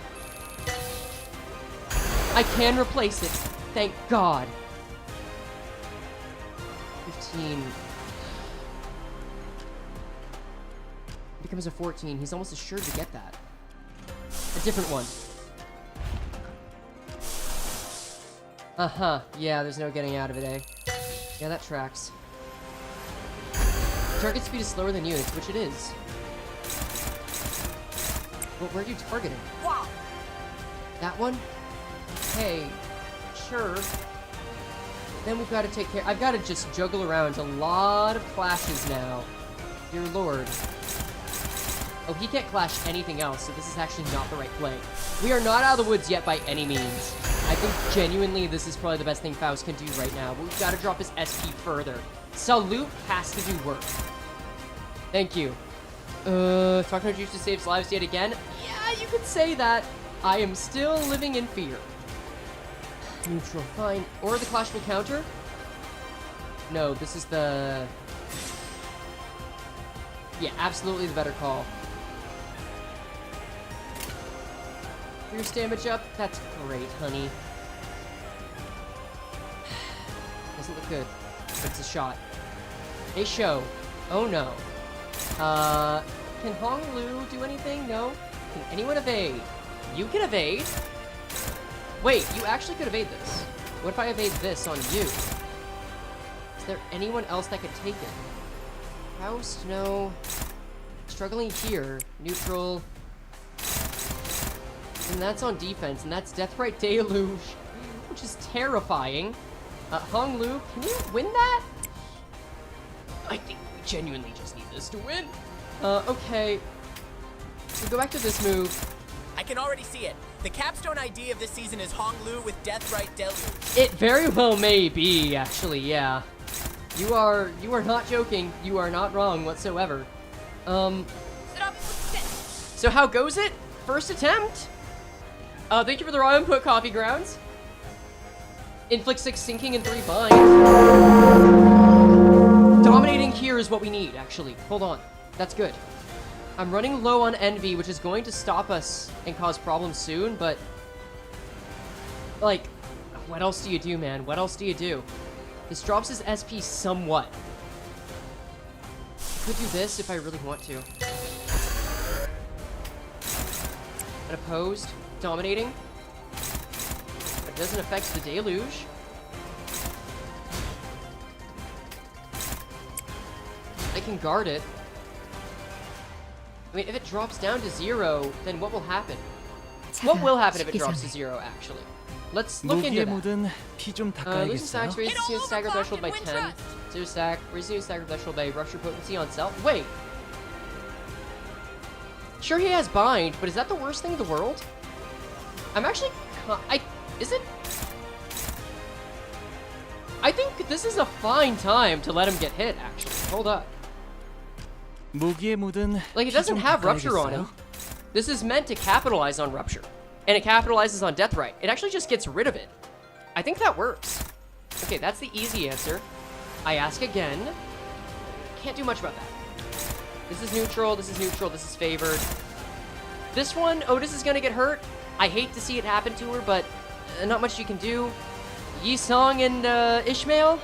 I can replace it. Thank God. 15. Becomes a 14. He's almost assured to get that. A different one. Uh-huh. Yeah, there's no getting out of it, eh? Yeah, that tracks. Target speed is slower than units, which it is. Well, where are you targeting? Wow. That one? Hey, sure. Then we've got to take care. I've got to just juggle around a lot of clashes now. Dear Lord. Oh, he can't clash anything else, so this is actually not the right play. We are not out of the woods yet by any means. I think genuinely this is probably the best thing Faust can do right now, but we've got to drop his SP further. Salute has to do work. Thank you. Talking Juice saves lives yet again? Yeah, you could say that. I am still living in fear. Neutral, fine. Or the clash will counter? No, this is the... Yeah, absolutely the better call. Fierce damage up? That's great, honey. Doesn't look good, but it's a shot. Hey, show. Oh no. Can Hong Lu do anything? No? Can anyone evade? You can evade? Wait, you actually could evade this. What if I evade this on you? Is there anyone else that could take it? Faust? No. Struggling here. Neutral. And that's on defense, and that's Deathrite Deluge, which is terrifying. Hong Lu, can you win that? I think we genuinely just need this to win. Okay. So go back to this move. I can already see it. The capstone ID of this season is Hong Lu with Deathrite Deluge. It very well may be, actually, yeah. You are not joking. You are not wrong whatsoever. So how goes it? First attempt? Thank you for the raw input, Coffee Grounds. Inflict 6 sinking and 3 bind. Dominating here is what we need, actually. Hold on. That's good. I'm running low on Envy, which is going to stop us and cause problems soon, but... Like, what else do you do, man? What else do you do? This drops his SP somewhat. I could do this if I really want to. Unopposed. Dominating. But it doesn't affect the Deluge. I can guard it. I mean, if it drops down to 0, then what will happen? What will happen if it drops to 0, actually? Let's look into 무기에 that. 묻은 피 좀 Losing stacks, 닦아야겠어요. raises the stagger threshold by 10. Zero stack, raising the stagger threshold by rupture potency on self. Wait, Sure, he has bind, but is that the worst thing in the world? I'm actually... Is it? I think this is a fine time to let him get hit, actually. Hold up. 무기에 묻은 Like, it doesn't have Rupture on him. This is meant to capitalize on Rupture. And it capitalizes on Deathrite. It actually just gets rid of it. I think that works. Okay, that's the easy answer. I ask again. Can't do much about that. This is neutral, this is neutral, this is favored. This one, Otis is gonna get hurt. I hate to see it happen to her, but not much you can do. Yi Song and Ishmael?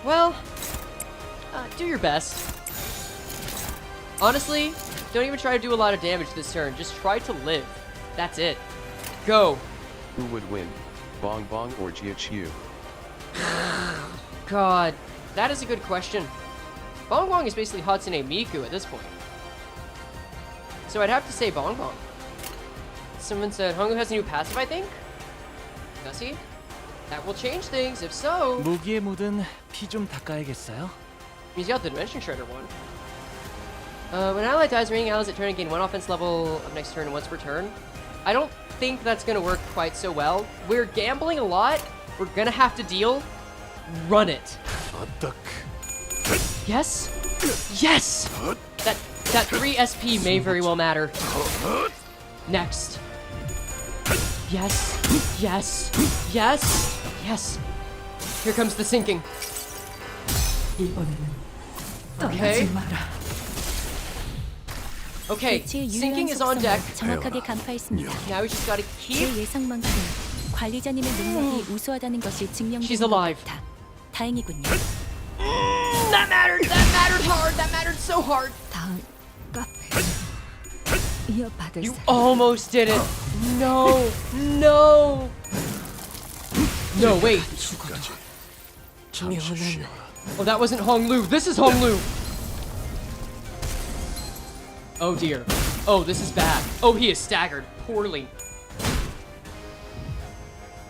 Well, do your best. Honestly, don't even try to do a lot of damage this turn. Just try to live. That's it. Go. Who would win, Bong Bong or Jia Qiu? God, that is a good question. Bong Bong is basically Hatsune Miku at this point. So I'd have to say Bong Bong. Someone said Hongu has a new passive, I think? Does he? That will change things, if so. 무기에 묻은 피 좀 닦아야겠어요. He's got the Dimension Shredder one. When an ally dies, remaining allies at turn gain 1 offense level of next turn once per turn. I don't think that's gonna work quite so well. We're gambling a lot. We're gonna have to deal. Run it. Yes? Yes! That 3 SP may very well matter. Next. Yes. Yes. Yes. Yes. Here comes the sinking. Okay. Okay, sinking is on deck. 정확하게 간파했습니다. Now we just gotta 제 keep... 예상만큼 관리자님의 능력이 우수하다는 것이 She's 증명되는 것 alive. 같아. 다행이군요. That mattered! That mattered hard! That mattered so hard! 다음 카페 이어받을 You 사람. almost did it! No! No! No, wait. Oh, that wasn't Hong Lu. This is Hong Lu! Oh dear. Oh, this is bad. Oh, he is staggered. Poorly.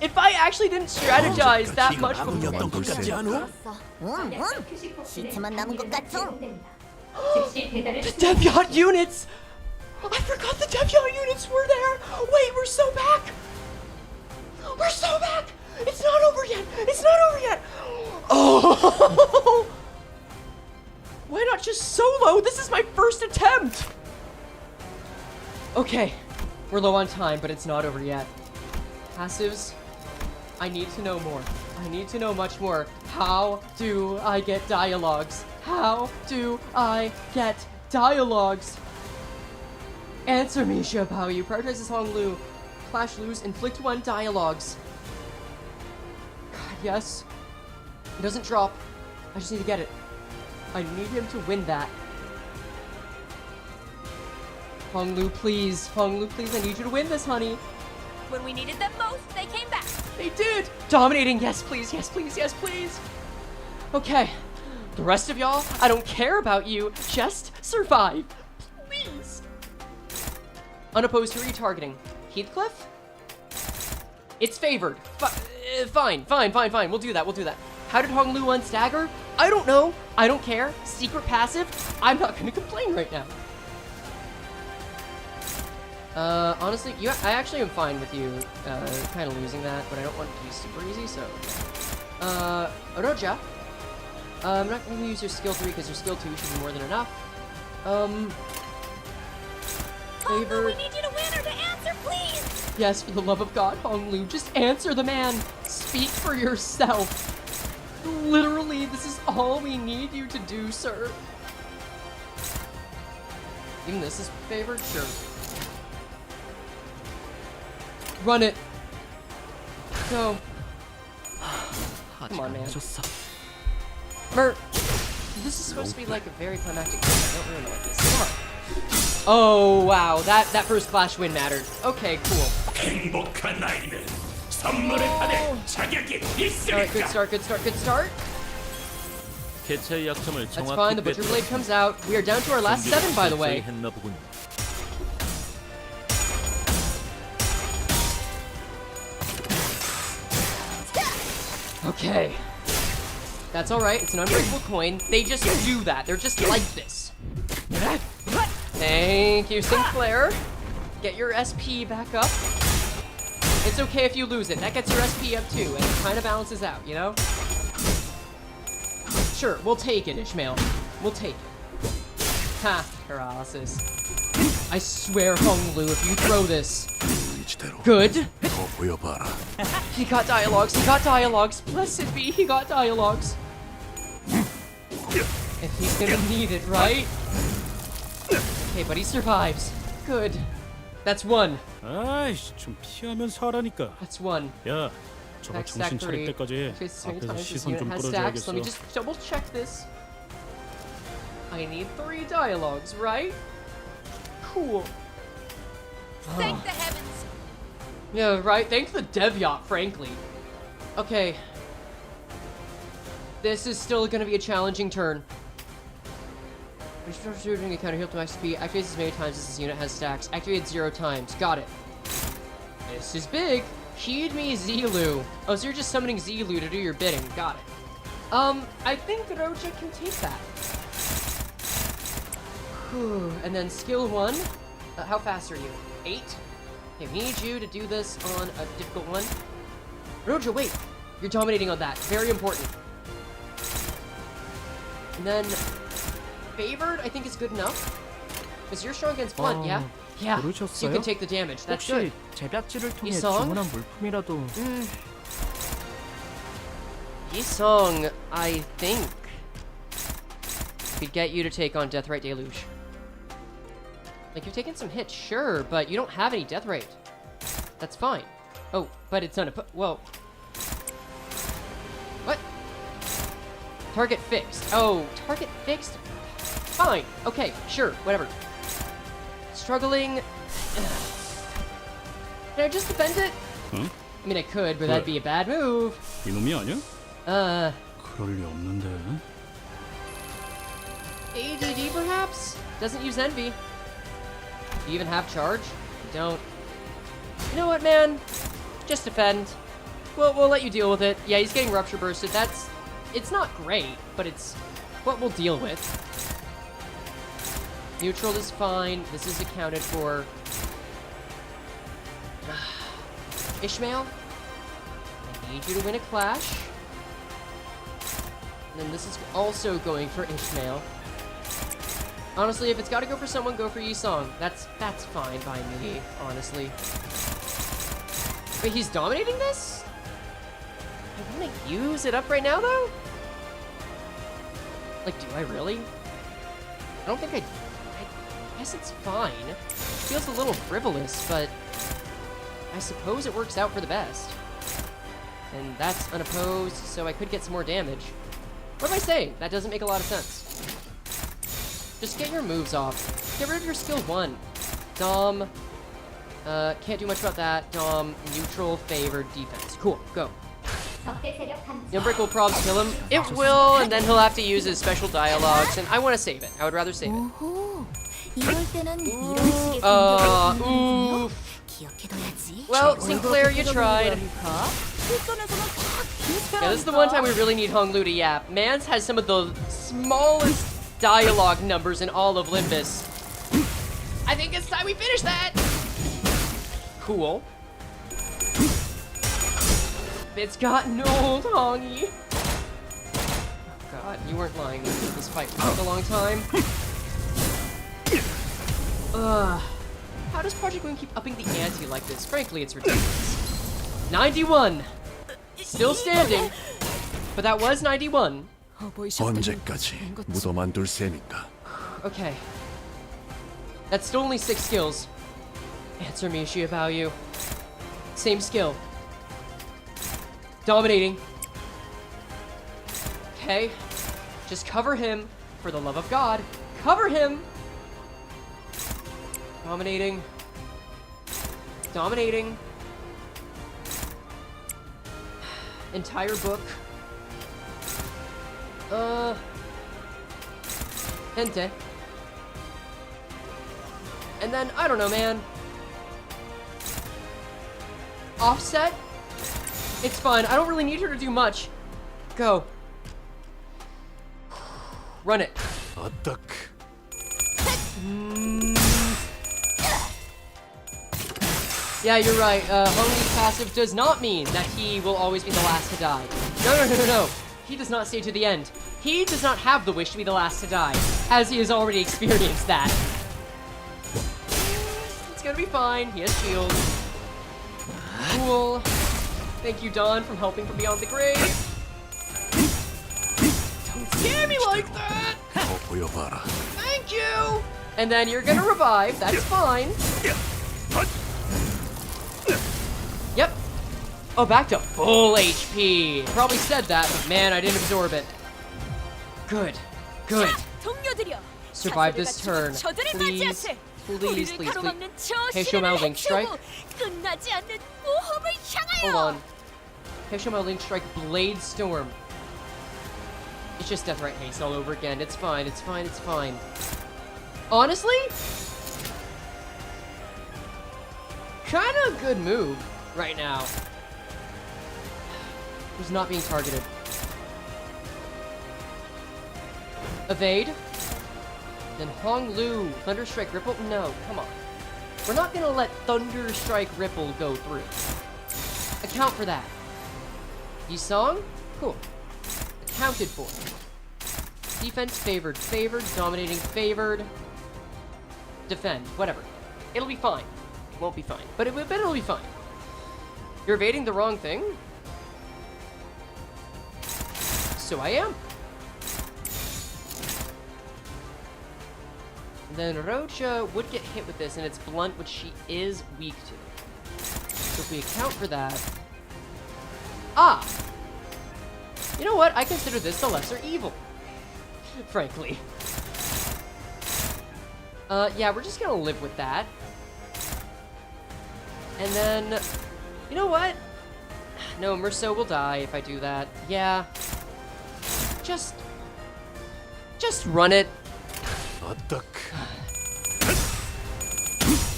If I actually didn't strategize that much before... The Dev Yacht units! I forgot the Dev Yacht units were there! Wait, we're so back! We're so back! It's not over yet! It's not over yet! Oh! Why not just solo? This is my first attempt! Okay, we're low on time, but it's not over yet. Passives, I need to know more. I need to know much more. How do I get dialogues? How do I get dialogues? Answer me, Shi Hua. You prioritizes Hong Lu. Clash, lose, inflict 1 dialogues. God, yes. It doesn't drop. I just need to get it. I need him to win that. Hong Lu, please. Hong Lu, please. I need you to win this, honey. When we needed them most, they came back. They did! Dominating, yes please, yes please, yes please! Okay, the rest of y'all, I don't care about you, just survive, please! Unopposed to retargeting. Heathcliff? It's favored. Fine, we'll do that. How did Hong Lu unstagger? I don't know, I don't care. Secret passive? I'm not gonna complain right now. Honestly, I actually am fine with you, kind of losing that, but I don't want it to be super easy, so... Oroja. I'm not gonna use your skill 3, because your skill 2 should be more than enough. Favor... We need you to win or to answer, please! Yes, for the love of God, Hong Lu, just answer the man! Speak for yourself! Literally, this is all we need you to do, sir. Even this is favored? Sure. Run it. Go. Come on, man. Mert, this is supposed to be like a very climactic game. I don't really know what this is. Come on. Oh, wow. That first clash win mattered. Okay, cool. Alright, good start. 개체의 약점을 That's fine. 정확히 The Butcher Blade comes out. We are down to our last 7, by the way. 했나 보군요. Okay. That's alright, it's an unbreakable coin. They just do that. They're just like this. Thank you, Sinclair. Get your SP back up. It's okay if you lose it. That gets your SP up too, and it kind of balances out, you know? Sure, we'll take it, Ishmael. We'll take it. Ha, paralysis. I swear, Hong Lu, if you throw this... Good. He got dialogues, he got dialogues. Blessed be, he got dialogues. If he's gonna need it, right? Okay, but he survives. Good. That's one. 아이씨, 좀 피하면서 하라니까. That's one. 야, 저거 정신 차릴 때까지 앞에서 시선 좀 끌어줘야겠어. Let me just double check this. I need 3 dialogues, right? Cool. Thank the heavens. Yeah, right. Thank the dev yacht, frankly. Okay. This is still gonna be a challenging turn. When you start shooting a counter heal to max speed, activate as many times as this unit has stacks. Activate 0 times. Got it. This is big. Heed me, Zilu. Oh, so you're just summoning Zilu to do your bidding. Got it. I think Roja can take that. Whew. And then skill 1. How fast are you? 8? Okay, we need you to do this on a difficult one. Roja, wait. You're dominating on that. Very important. And then favored, I think, is good enough. Because you're strong against blunt, yeah? Yeah, you can take the damage. That's good. 제작지를 통해 이성? 주문한 물품이라도 Yisong, I think, could get you to take on Deathrite Deluge. Like, you've taken some hits, sure, but you don't have any death rate. That's fine. Oh, but it's whoa. What? Target fixed. Oh, target fixed? Fine. Okay, sure, whatever. Struggling. Can I just defend it? Huh? I mean, I could, but that'd be a bad move. 이놈이 아니야? 그럴 리 없는데. ADD perhaps? Doesn't use Envy. Do you even have charge? You don't. You know what, man? Just defend. We'll let you deal with it. Yeah, he's getting Rupture Bursted. It's not great, but it's what we'll deal with. Neutral is fine. This is accounted for. Ishmael, I need you to win a clash. And then this is also going for Ishmael. Honestly, if it's got to go for someone, go for Yisong. That's fine by me, honestly. Wait, he's dominating this? I want to use it up right now, though? Like, do I really? I don't think I guess it's fine. It feels a little frivolous, but I suppose it works out for the best. And that's unopposed, so I could get some more damage. What am I saying? That doesn't make a lot of sense. Just get your moves off. Get rid of your skill 1. Dom. Can't do much about that. Dom, neutral, favored, defense. Cool, go. The Unbreakable probs kill him. It will, and then he'll have to use his special dialogues, and I want to save it. I would rather save it. Oof. Well, Sinclair, you tried. Yeah, this is the one time we really need Hong Lu to yap. Mans has some of the smallest dialogue numbers in all of Limbus. I think it's time we finish that! Cool. It's gotten old, Hongy. Oh god, you weren't lying with this fight for a long time. How does Project Moon keep upping the ante like this? Frankly, it's ridiculous. 91! Still standing, but that was 91. 언제까지 묻어만둘 셈인가? Okay. That's still only 6 skills. Answer me, Shi Hua. Same skill. Dominating. Okay. Just cover him, for the love of God. Cover him! Dominating. Dominating. Entire book. Hente. And then, I don't know, man. Offset? It's fine. I don't really need her to do much. Go. Run it. Yeah, you're right. Hong Li's passive does not mean that he will always be the last to die. No. He does not stay to the end. He does not have the wish to be the last to die, as he has already experienced that. It's gonna be fine. He has shield. Cool. Thank you, Dawn, from helping from beyond the grave. Don't scare me like that! Thank you! And then you're gonna revive. That's fine. Yep. Oh, back to full HP. Probably said that, but man, I didn't absorb it. Good. Survive this turn. Please. Hey, show my Link Strike. Hold on. Hey, show my Link Strike Blade Storm. It's just Deathrite Haste all over again. It's fine. Honestly? Kind of a good move right now. Who's not being targeted. Evade. Then Hong Lu. Thunder Strike Ripple? No, come on. We're not gonna let Thunder Strike Ripple go through. Account for that. Yi Song? Cool. Accounted for. Defense favored. Dominating favored. Defend. Whatever. It'll be fine. It won't be fine. But it'll be fine. You're evading the wrong thing? So I am. And then Rocha would get hit with this, and it's blunt, which she is weak to. So if we account for that... Ah! You know what? I consider this the lesser evil. Frankly. Yeah, we're just gonna live with that. And then... You know what? No, Merceau will die if I do that. Yeah. Just run it.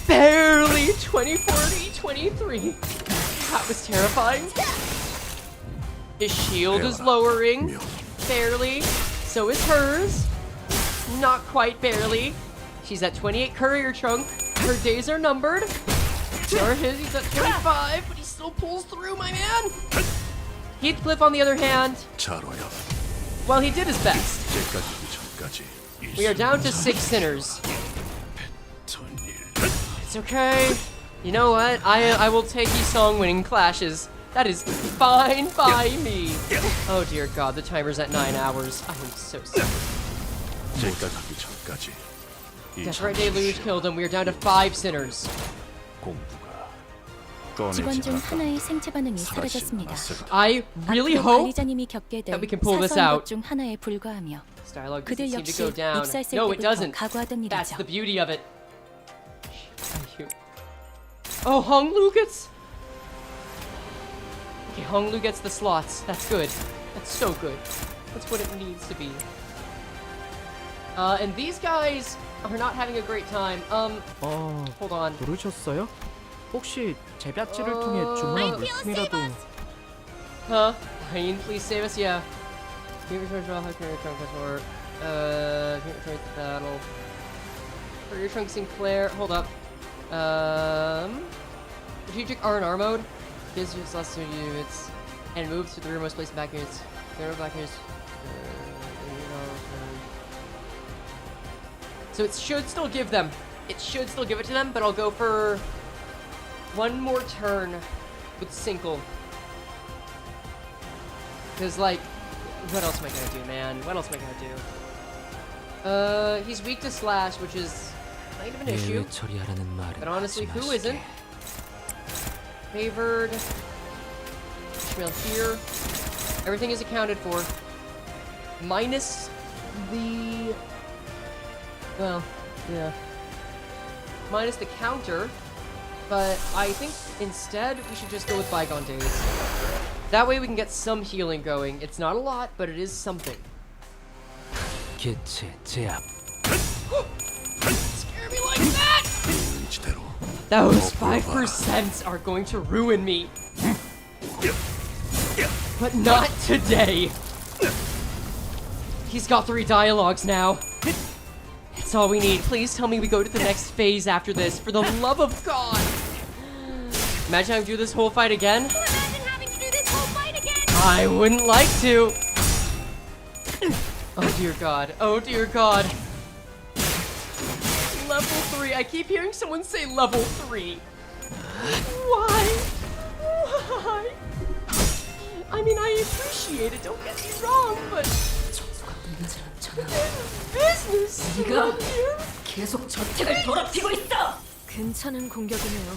Barely 20-40, 23. That was terrifying. His shield is lowering. Barely. So is hers. Not quite barely. She's at 28 courier trunk. Her days are numbered. Or he's at 25, but he still pulls through, my man. Heathcliff, on the other hand, well, he did his best. We are down to 6 sinners. It's okay. You know what? I will take Yi Song winning clashes. That is fine by me. Oh dear God, the timer's at 9 hours. I am so sorry. Deathrite Deluge killed him. We are down to 5 sinners. I really hope that we can pull this out. This dialogue doesn't seem to go down. No, it doesn't. That's the beauty of it. Oh, Hong Lu gets... Okay, Hong Lu gets the slots. That's good. That's so good. That's what it needs to be. And these guys are not having a great time. Hold on. 부르셨어요? 혹시 제작지를 통해 주문한 물품이라도 Huh? Rain, please save us, yeah. Battle. For your trunk Sinclair, hold up. Strategic R&R mode gives you less to units and moves to the rearmost place in back units. There are back units. So it should still give them. It should still give it to them, but I'll go for one more turn with Sinkle. Because, like, what else am I gonna do, man? What else am I gonna do? He's weak to Slash, which is kind of an issue. But honestly, who isn't? Favored. Ishmael here. Everything is accounted for. Minus the... Well, yeah. Minus the counter. But I think instead we should just go with Bygone Days. That way we can get some healing going. It's not a lot, but it is something. Scare me like that! Those 5% are going to ruin me. But not today. He's got 3 dialogues now. That's all we need. Please tell me we go to the next phase after this. For the love of God. Imagine having to do this whole fight again. Imagine having to do this whole fight again. I wouldn't like to. Oh dear God. Oh dear God. Level 3. I keep hearing someone say level 3. Why? Why? I mean, I appreciate it. Don't get me wrong, but business around here. 계속 저택을 더럽히고 있어. 괜찮은 공격이네요.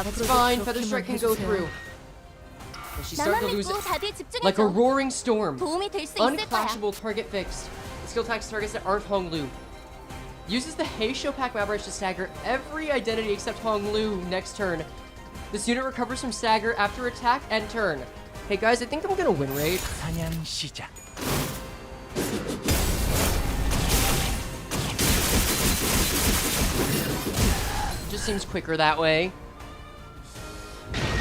That's fine. Feather Strike can go through. Well, she's starting to lose it. Like a roaring storm. Unclashable target fixed. Skill attacks targets that aren't Hong Lu. Uses the Heisho Pack Average to stagger every identity except Hong Lu next turn. This unit recovers from stagger after attack and turn. Hey guys, I think I'm gonna win rate. 사냥 시작. Just seems quicker that way.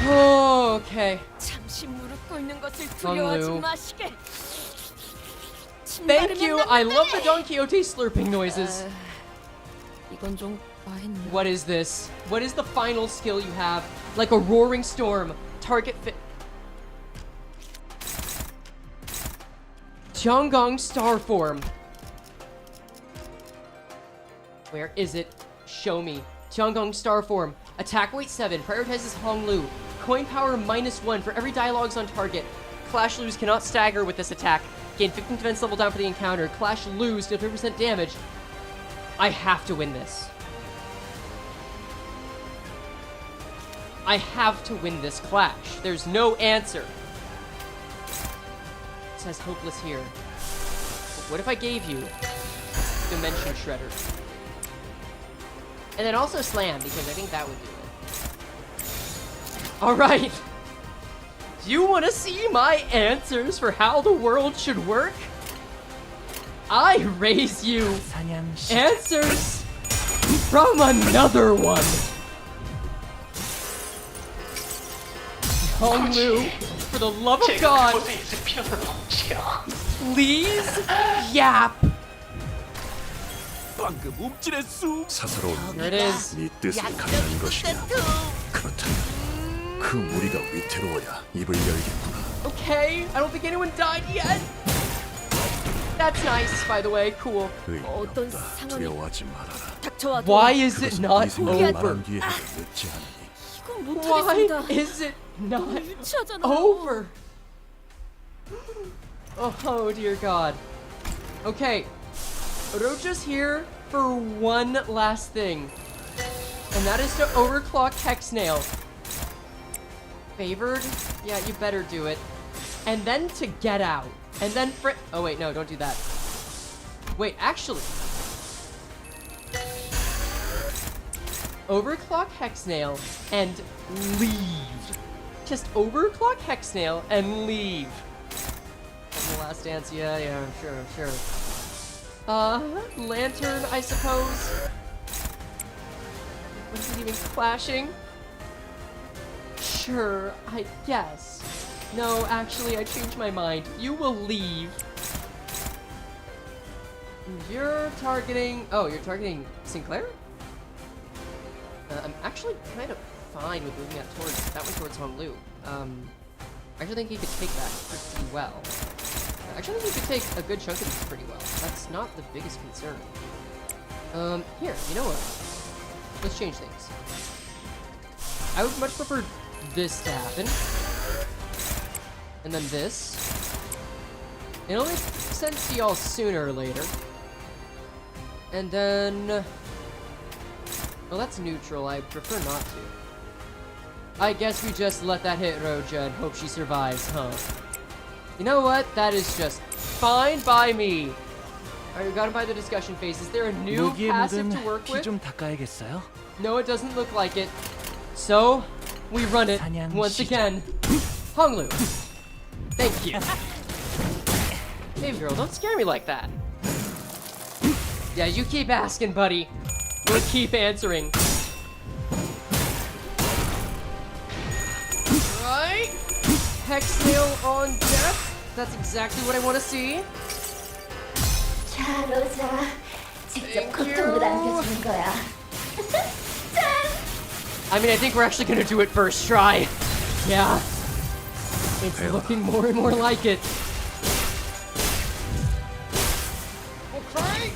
Oh, okay. 잠시 무릎 꿇는 것을 Hong 두려워하지 Lu. 마시게. Thank you. I love the Don Quixote slurping noises. 이건 좀 과했네요. What is this? What is the final skill you have? Like a roaring storm. Target fit. Tiangong Star Form. Where is it? Show me. Tiangong Star Form. Attack weight 7. Prioritizes Hong Lu. Coin power -1 for every dialogues on target. Clash Lus cannot stagger with this attack. Gain 15 defense level down for the encounter. Clash Lus deal 3% damage. I have to win this. I have to win this clash. There's no answer. It says hopeless here. But what if I gave you Dimension Shredder? And then also Slam, because I think that would do it. Alright. Do you want to see my answers for how the world should work? I raise you 사냥 시작. answers from another one. Hong Lu, for the love of God, please yap. 방금 움찔했수. 사사로운 Here it is. 네 뜻을 가능한 것이냐. 그렇다면 그 무리가 위태로워야 입을 열겠구나. Okay, I don't think anyone died yet. That's nice, by the way. Cool. 의미 어떤 없다. 상황이 두려워하지 말아라. 닥쳐와도 Why is it 그것은 not 네 생각을 over? 말한 뒤에 해도 늦지 않으니. 이건 Why 못하겠습니다. is it not 유치하잖아요. over? Oh dear God. Okay, Roja's here for one last thing, and that is to overclock Hexnail. Favored? Yeah, you better do it. And then to get out. And then oh wait, no, don't do that. Wait, actually. Overclock Hexnail and leave. Just overclock Hexnail and leave. The last dance, yeah, sure. Lantern, I suppose. Was it even clashing? Sure, I guess. No, actually, I changed my mind. You will leave. You're targeting... Oh, you're targeting Sinclair? I'm actually kind of fine with moving that one towards Hong Lu. I actually think he could take that pretty well. I actually think he could take a good chunk of these pretty well. That's not the biggest concern. Here, you know what? Let's change things. I would much prefer this to happen. And then this. It'll make sense to y'all sooner or later. And then... Well, that's neutral. I prefer not to. I guess we just let that hit Roja and hope she survives, huh? You know what? That is just fine by me. Alright, we gotta buy the discussion phase. Is there a new 무기에 passive 묻은 to work 피 with? 좀 닦아야겠어요. No, it doesn't look like it. So, we run it 사냥 once 시작. again. Hong Lu. Thank you. Hey girl, don't scare me like that. Yeah, you keep asking, buddy. We'll keep answering. Right? Hexnail on death. That's exactly what I want to see. 자, 로자. 직접 고통을 안겨주는 거야. I mean, I think we're actually gonna do it first try. Yeah. It's looking more and more like it. Okay.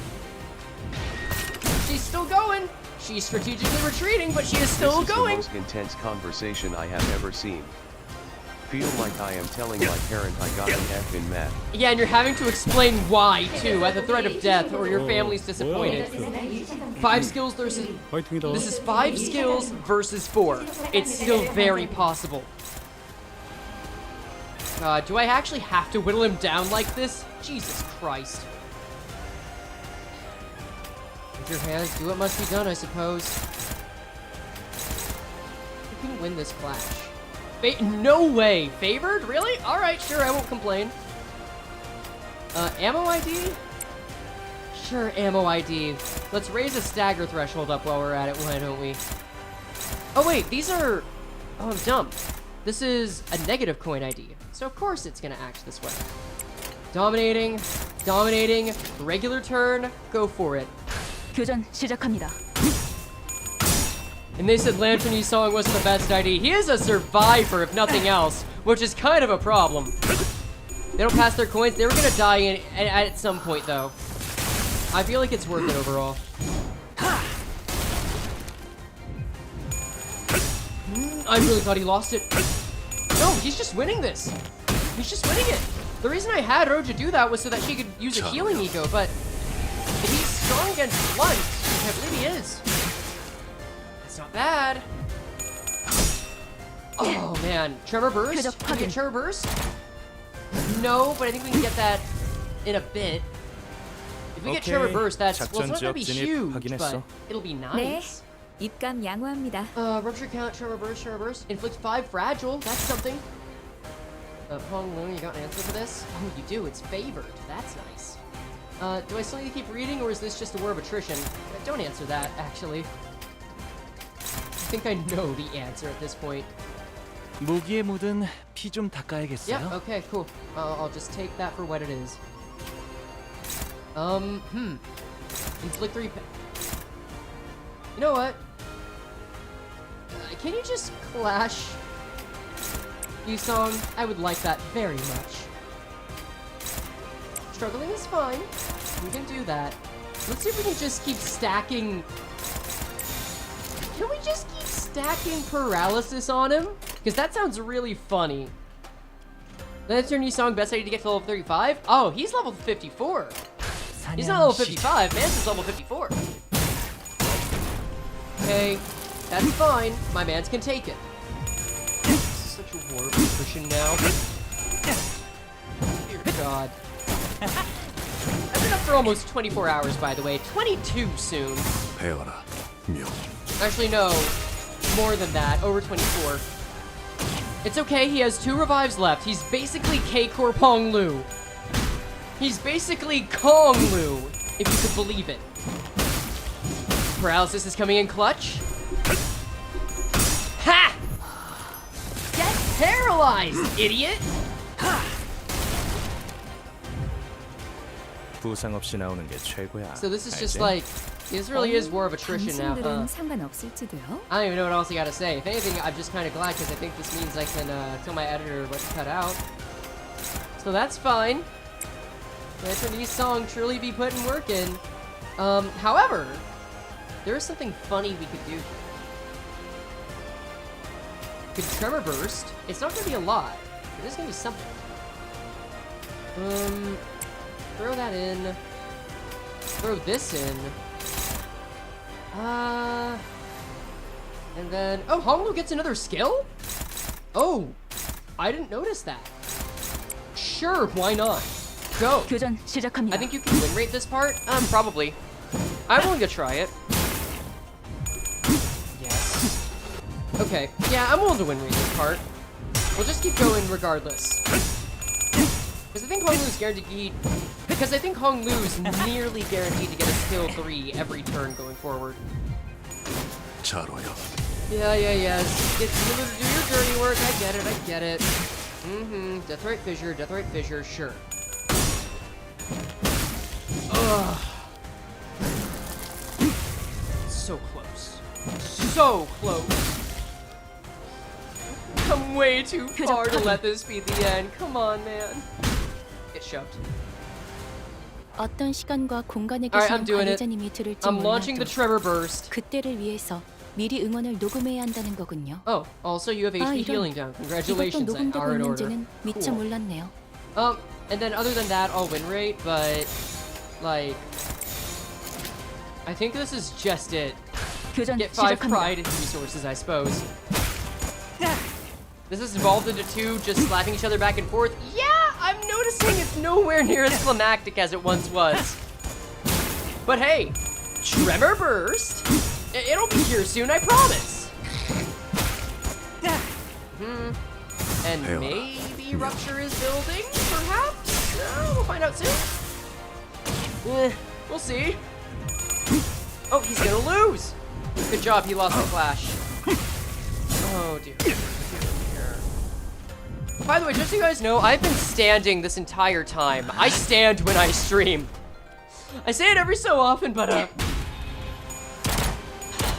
She's still going. She's strategically retreating, but she is still This is going. the most intense conversation I have ever seen. Feel like I am telling my parent I got an F in math. Yeah, and you're having to explain why, too, at the threat of death, or your family's disappointed. 5 skills versus... This is 5 skills versus 4. It's still very possible. Do I actually have to whittle him down like this? Jesus Christ. With your hands, do what must be done, I suppose. Who can win this clash? No way! Favored? Really? Alright, sure, I won't complain. Ammo ID? Sure, ammo ID. Let's raise a stagger threshold up while we're at it, why don't we? Oh wait, these are... Oh, I'm dumb. This is a negative coin ID, so of course it's gonna act this way. Dominating, dominating, regular turn, go for it. 교전 시작합니다. And they said Lantern Song wasn't the best ID. He is a survivor, if nothing else, which is kind of a problem. They don't pass their coins. They were gonna die at some point, though. I feel like it's worth it overall. I really thought he lost it. No, he's just winning this. He's just winning it. The reason I had Roja do that was so that she could use a healing eco, but he's strong against blunt, which I believe he is. It's not bad. Oh man, Tremor Burst? Can we get Tremor Burst? No, but I think we can get that in a bit. If we get Tremor Burst, that's, well, it's not gonna be huge, but it'll be nice. 입감 양호합니다. Rupture count, Tremor Burst. Inflict 5 fragile, that's something. Hong Lu, you got an answer for this? Oh, you do, it's favored. That's nice. Do I still need to keep reading, or is this just a war of attrition? Don't answer that, actually. I think I know the answer at this point. 무기에 묻은 피 좀 닦아야겠어요. Yeah, okay, cool. I'll just take that for what it is. Inflict 3. You know what? Can you just clash Yusong? I would like that very much. Struggling is fine. We can do that. Let's see if we can just keep stacking. Can we just keep stacking paralysis on him? Because that sounds really funny. That's your new song, best idea to get to level 35? Oh, he's level 54. He's not level 55. Man's level 54. Okay, that's fine. My mans can take it. This is such a war of attrition now. Dear God. I've been up for almost 24 hours, by the way. 22 soon. Actually, no. More than that. Over 24. It's okay, he has 2 revives left. He's basically K-Corp Hong Lu. He's basically Kong Lu, if you could believe it. Paralysis is coming in clutch. Ha! Get paralyzed, idiot! 부상 없이 나오는 게 최고야. So this is just like, this really is war of attrition now. 상관없을지도요? I don't even know what else you gotta say. If anything, I'm just kind of glad because I think this means I can tell my editor what to cut out. So that's fine. Lantern East song truly be putting work in. However, there is something funny we could do here. Could Tremor Burst. It's not gonna be a lot. It is gonna be something. Throw that in. Throw this in. And then, oh, Hong Lu gets another skill? Oh, I didn't notice that. Sure, why not? Go. 교전 시작합니다. I think you can win rate this part. Probably. I'm willing to try it. Yes. Okay, yeah, I'm willing to win rate this part. We'll just keep going regardless. Because I think Hong Lu's guaranteed. Because I think Hong Lu's nearly guaranteed to get a skill 3 every turn going forward. Yeah. It's you to do your dirty work. I get it. Deathrite Fissure, sure. Ugh. so close. So close. Come way too far to let this be the end. Come on, man. Get shoved. 어떤 시간과 공간에 Alright, 계시는 I'm doing it. 관계자님이 들을지 I'm launching the 몰라도 tremor burst. 그때를 위해서 미리 응원을 녹음해야 한다는 거군요. Oh, also you have HP healing down. 이것도 Congratulations, 녹음되고 are in order. 있는지는 미처 Cool. 몰랐네요. And then other than that, I'll win rate, but like, I think this is just it. Get 5 pride and resources, I suppose. This is evolved into 2 just slapping each other back and forth. Yeah, I'm noticing it's nowhere near as climactic as it once was. But hey, Tremor Burst. It'll be here soon, I promise. And maybe Rupture is building, perhaps? We'll find out soon. We'll see. Oh, he's gonna lose. Good job, he lost the Flash. Oh dear. By the way, just so you guys know, I've been standing this entire time. I stand when I stream. I say it every so often, but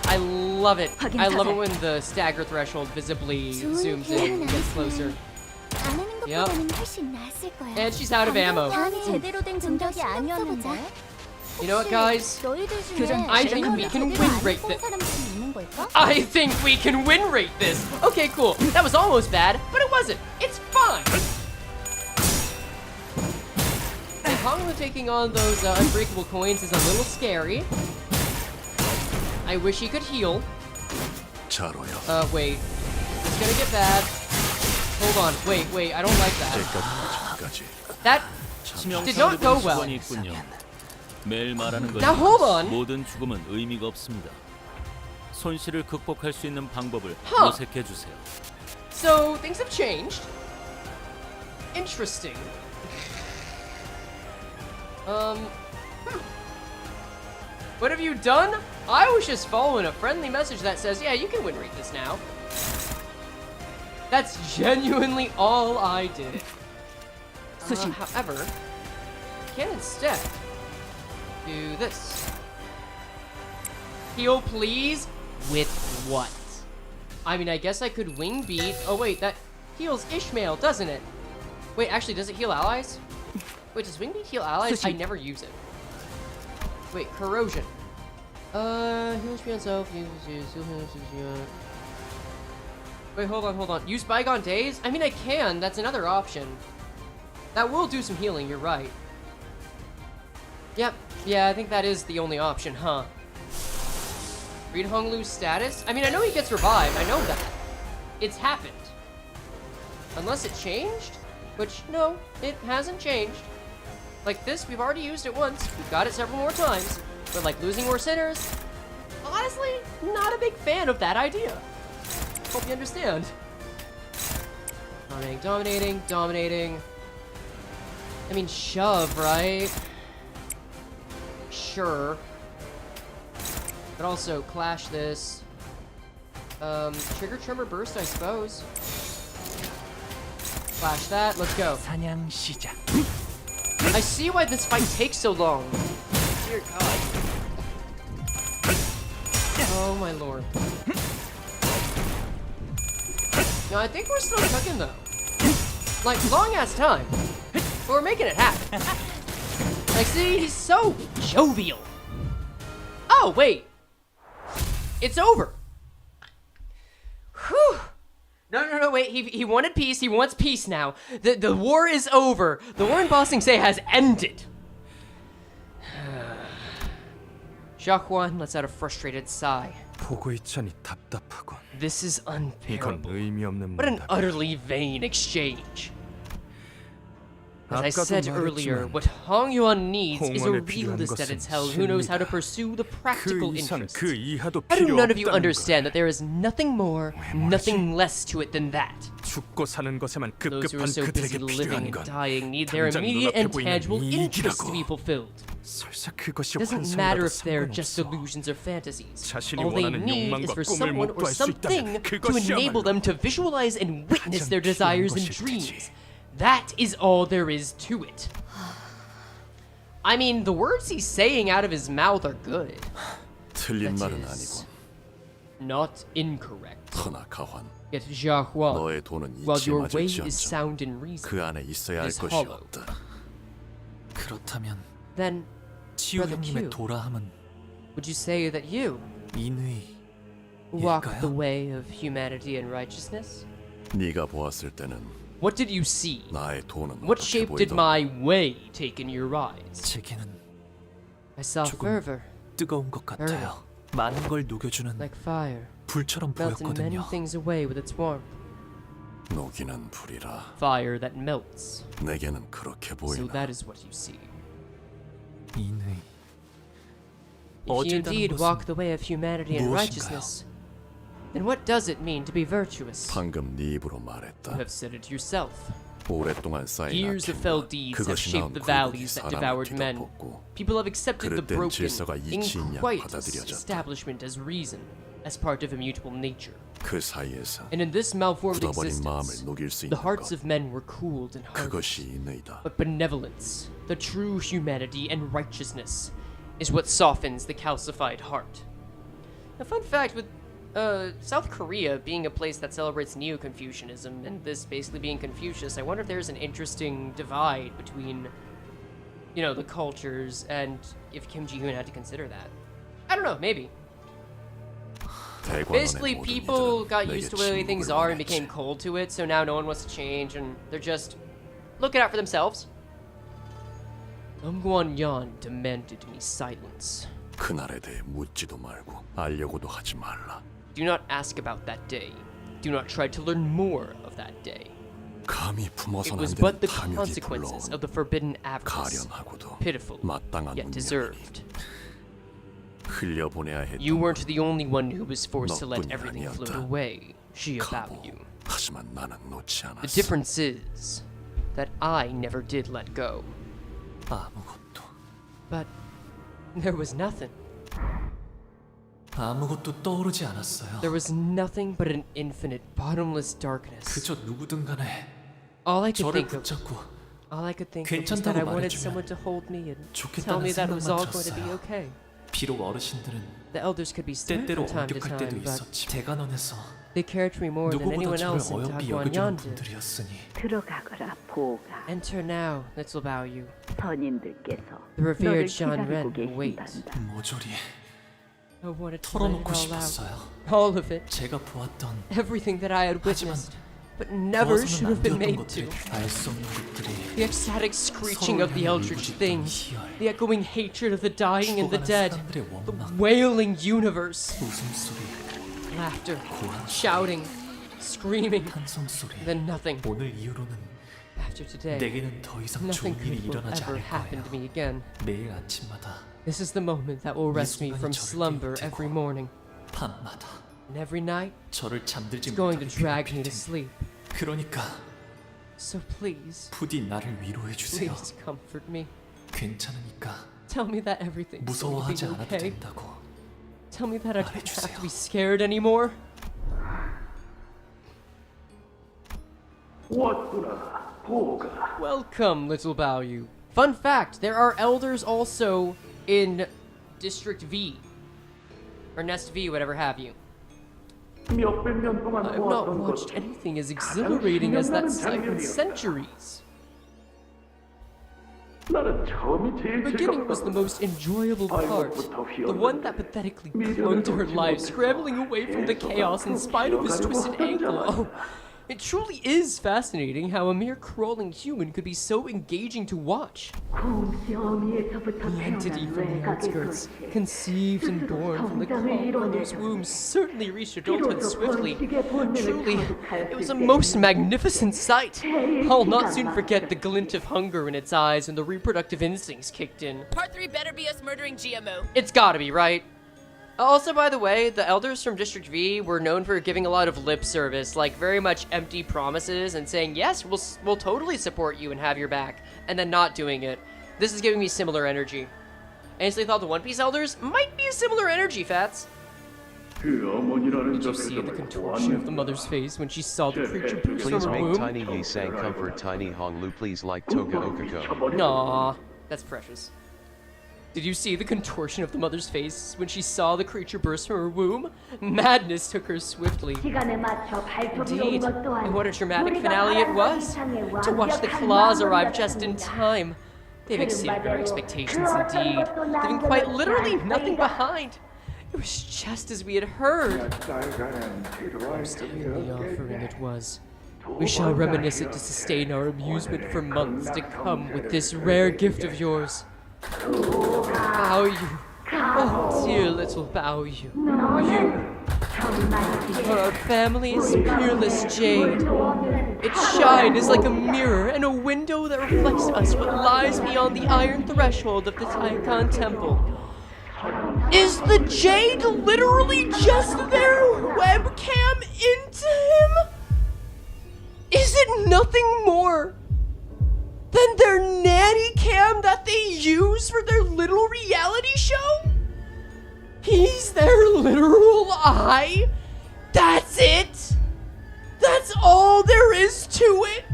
I love it. I love it when the stagger threshold visibly zooms in and gets closer. Yep. And she's out of ammo. You know what, guys? I think we can win rate this. I think we can win rate this. Okay, cool. That was almost bad, but it wasn't. It's fine. And Honglu taking on those unbreakable coins is a little scary. I wish he could heal. Wait. It's gonna get bad. Hold on. Wait. I don't like that. That did not go well. 매일 말하는 Now hold on. 모든 죽음은 의미가 없습니다. 손실을 극복할 수 있는 방법을 Huh. 모색해 주세요. So things have changed. Interesting. What have you done? I was just following a friendly message that says, yeah, you can win rate this now. That's genuinely all I did. However, I can instead do this. Heal, please? With what? I mean, I guess I could wing beat. Oh wait, that heals Ishmael, doesn't it? Wait, actually, does it heal allies? Wait, does wing beat heal allies? I never use it. Wait, corrosion. Heal HP on self. Wait, hold on. Use bygone days? I mean, I can. That's another option. That will do some healing. You're right. Yep. Yeah, I think that is the only option, huh? Read Honglu's status? I mean, I know he gets revived. I know that. It's happened. Unless it changed? Which, no, it hasn't changed. Like this, we've already used it once. We've got it several more times. But like losing more sinners, honestly, not a big fan of that idea. Hope you understand. Dominating. I mean, shove, right? Sure. But also clash this. Trigger Tremor Burst, I suppose. Flash that. Let's go. I see why this fight takes so long. Dear God. Oh my lord. No, I think we're still cooking though. Like, long ass time. But we're making it happen. Like, see, he's so jovial. Oh, wait. It's over. Whew. No, wait. He wanted peace. He wants peace now. The war is over. The war in Ba Sing Se has ended. Shi Hua lets out a frustrated sigh. This is unbearable. What an utterly vain exchange. As I said earlier, what Hong Yuan needs is a realist at its helm who knows how to pursue the practical interests. How do none of you understand that there is nothing more, nothing less to it than that? Those who are so busy living and dying need their immediate and tangible interests to be fulfilled. It doesn't matter if they're just illusions or fantasies. All they need is for someone or something to enable them to visualize and witness their desires and dreams. That is all there is to it. I mean, the words he's saying out of his mouth are good. 틀린 That 말은 is 아니고. not incorrect. 허나 가환. Yet Shi Hua, 너의 돈은 while 이치에 your way is 맞을지언정 sound in reason, 그 안에 있어야 할 is 것이 hollow. 없다. 그렇다면 then 치유 Brother 형님의 Q, 도라함은 would you say that you 인의 walk 일까요? the way of humanity and righteousness? 네가 보았을 때는 What did you see? 나의 돈은 What 어떻게 shape did 보이던 my way take in your eyes? 제게는 I saw 조금 fervor, 뜨거운 것 같아요. 많은 걸 녹여주는 like fire, 불처럼 melting many 보였거든요. things away with its warmth. 녹이는 불이라. Fire that melts. 내게는 그렇게 So 보이나. that is what you see. 인의 If you 어제다는 indeed 것은 walk the way of humanity and 무엇인가요? righteousness, then what does it mean to be virtuous? 방금 네 입으로 You 말했다. have said it yourself. 오랫동안 쌓인 Years of fell 악행과 deeds have 그것이 shaped 낳은 the 굴곡이 valleys that 사람을 devoured men. 뒤덮었고 People have accepted the 그릇된 broken 질서가 이치 있냐 in 받아들여졌다. establishment as reason, as part of immutable nature. 그 사이에서 And in this malformed 굳어버린 마음을 existence, 녹일 수 the 있는 hearts 것 of men were cooled and hardened. 그것이 인의다. But benevolence, the true humanity and righteousness, is what softens the calcified heart. A fun fact with South Korea being a place that celebrates Neo-Confucianism, and this basically being Confucius, I wonder if there's an interesting divide between, you know, the cultures, and if Kim Ji-hoon had to consider that. I don't know, maybe. Basically, people got used to the way things are and became cold to it, so now no one wants to change, and they're just looking out for themselves. Yan demanded me silence. 그날에 대해 묻지도 말고 알려고도 하지 말라. Do not ask about that day. Do not try to learn more of that day. 감히 It 품어선 안 was but 되는 the 탐욕이 consequences 불러온 of the forbidden avarice, 가련하고도 pitiful, 마땅한 yet 운명이니 deserved. 흘려보내야 했던 You weren't the only one who was forced to let 너뿐이 everything float 아니었다. away, Shi about 가보. you. 하지만 나는 놓지 The 않았어. difference is that I never did let go. 아무것도 But there was nothing. 아무것도 떠오르지 않았어요. There was nothing but an infinite, bottomless darkness. 그저 누구든 간에 All I could 저를 think of, 붙잡고 all I could think of was that 괜찮다고 I wanted 말해주면 someone to hold me and tell 좋겠다는 me that it was 생각만 all going to be 들었어요. okay. 비록 어르신들은 The elders could be stern 때때로 from time to 엄격할 time, 때도 but 있었지. 대관원에서 they cared for me more than 누구보다 anyone 저를 else in 어여삐 Dagwon 여겨주는 Yan did. 분들이었으니 들어가거라 보가. Enter now, little Baoyu. 선인들께서 The revered 너를 Shan Ren 기다리고 will wait. 계신단다. 모조리 I wanted to let it 털어놓고 all out. 싶었어요. All of it. 제가 보았던 Everything that I had 하지만 witnessed, but never should 보아서는 have 안 been 되었던 made 것들이 to. 알 수 없는 것들이 The ecstatic screeching 서로를 of the 향해 eldritch 울부짖던 things, 희열, the echoing hatred of the dying and the 죽어가는 dead, 사람들의 the 원망, wailing universe, 웃음소리, laughter, 고함, shouting, screaming, 한숨소리. then nothing. 오늘 이후로는 After today, 내게는 더 이상 nothing 좋은 일이 good will 일어나지 ever 않을 happen to 거예요. me again. 매일 아침마다 This is the moment that will rest me from slumber every morning, 밤마다 and every night 저를 잠들지 it's going to 못하게 drag me 괴롭힐 to 테니 sleep. 그러니까 So please, 부디 나를 위로해 주세요. please comfort me. 괜찮으니까 Tell me that everything's going to 무서워하지 be 않아도 okay. 된다고. Tell me that I don't have 말해주세요. to be scared anymore. 왔구나, 보가. Welcome, little Baoyu. Fun fact, there are elders also in District V. Or Nest V, whatever have you. 몇백 년 동안 I have not 보았던 watched 것 anything as exhilarating as that sight in centuries. 나는 처음이 제일 The beginning was the most enjoyable part, the one that pathetically clung to her life, scrambling away from the chaos in spite of his twisted ankle. Oh, it truly is fascinating how a mere crawling human could be so engaging to watch. The entity from the outskirts, conceived and born from the calm mother's womb, certainly reached adulthood swiftly. Truly, it was a most magnificent sight. I'll not soon forget the glint of hunger in its eyes and the reproductive instincts kicked in. Part 3 better be us murdering GMO. It's gotta be, right? Also, by the way, the elders from District V were known for giving a lot of lip service, like very much empty promises and saying, yes, we'll totally support you and have your back, and then not doing it. This is giving me similar energy. I instantly thought the One Piece elders might be a similar energy, Fats. 그 어머니라는 Did you see the contortion of the mother's face when she saw the creature burst from Please her make womb? Tiny Yi Sang comfort Tiny Hong Lu please like Toga Okako. Aww, that's precious. Did you see the contortion of the mother's face when she saw the creature burst from her womb? Madness took her swiftly. Indeed, and what a dramatic finale it was! To watch the claws arrive just in time. They've exceeded our expectations indeed, leaving quite literally nothing behind. It was just as we had heard. Most heavenly offering it was. We shall reminisce it to sustain our amusement for months to come with this rare gift of yours. Bao Yu. Oh, dear little Bao Yu. You are our family's peerless jade. Its shine is like a mirror and a window that reflects us what lies beyond the iron threshold of the Taikan Temple. Is the jade literally just their webcam into him? Is it nothing more than their nanny cam that they use for their little reality show? He's their literal eye? That's it? That's all there is to it?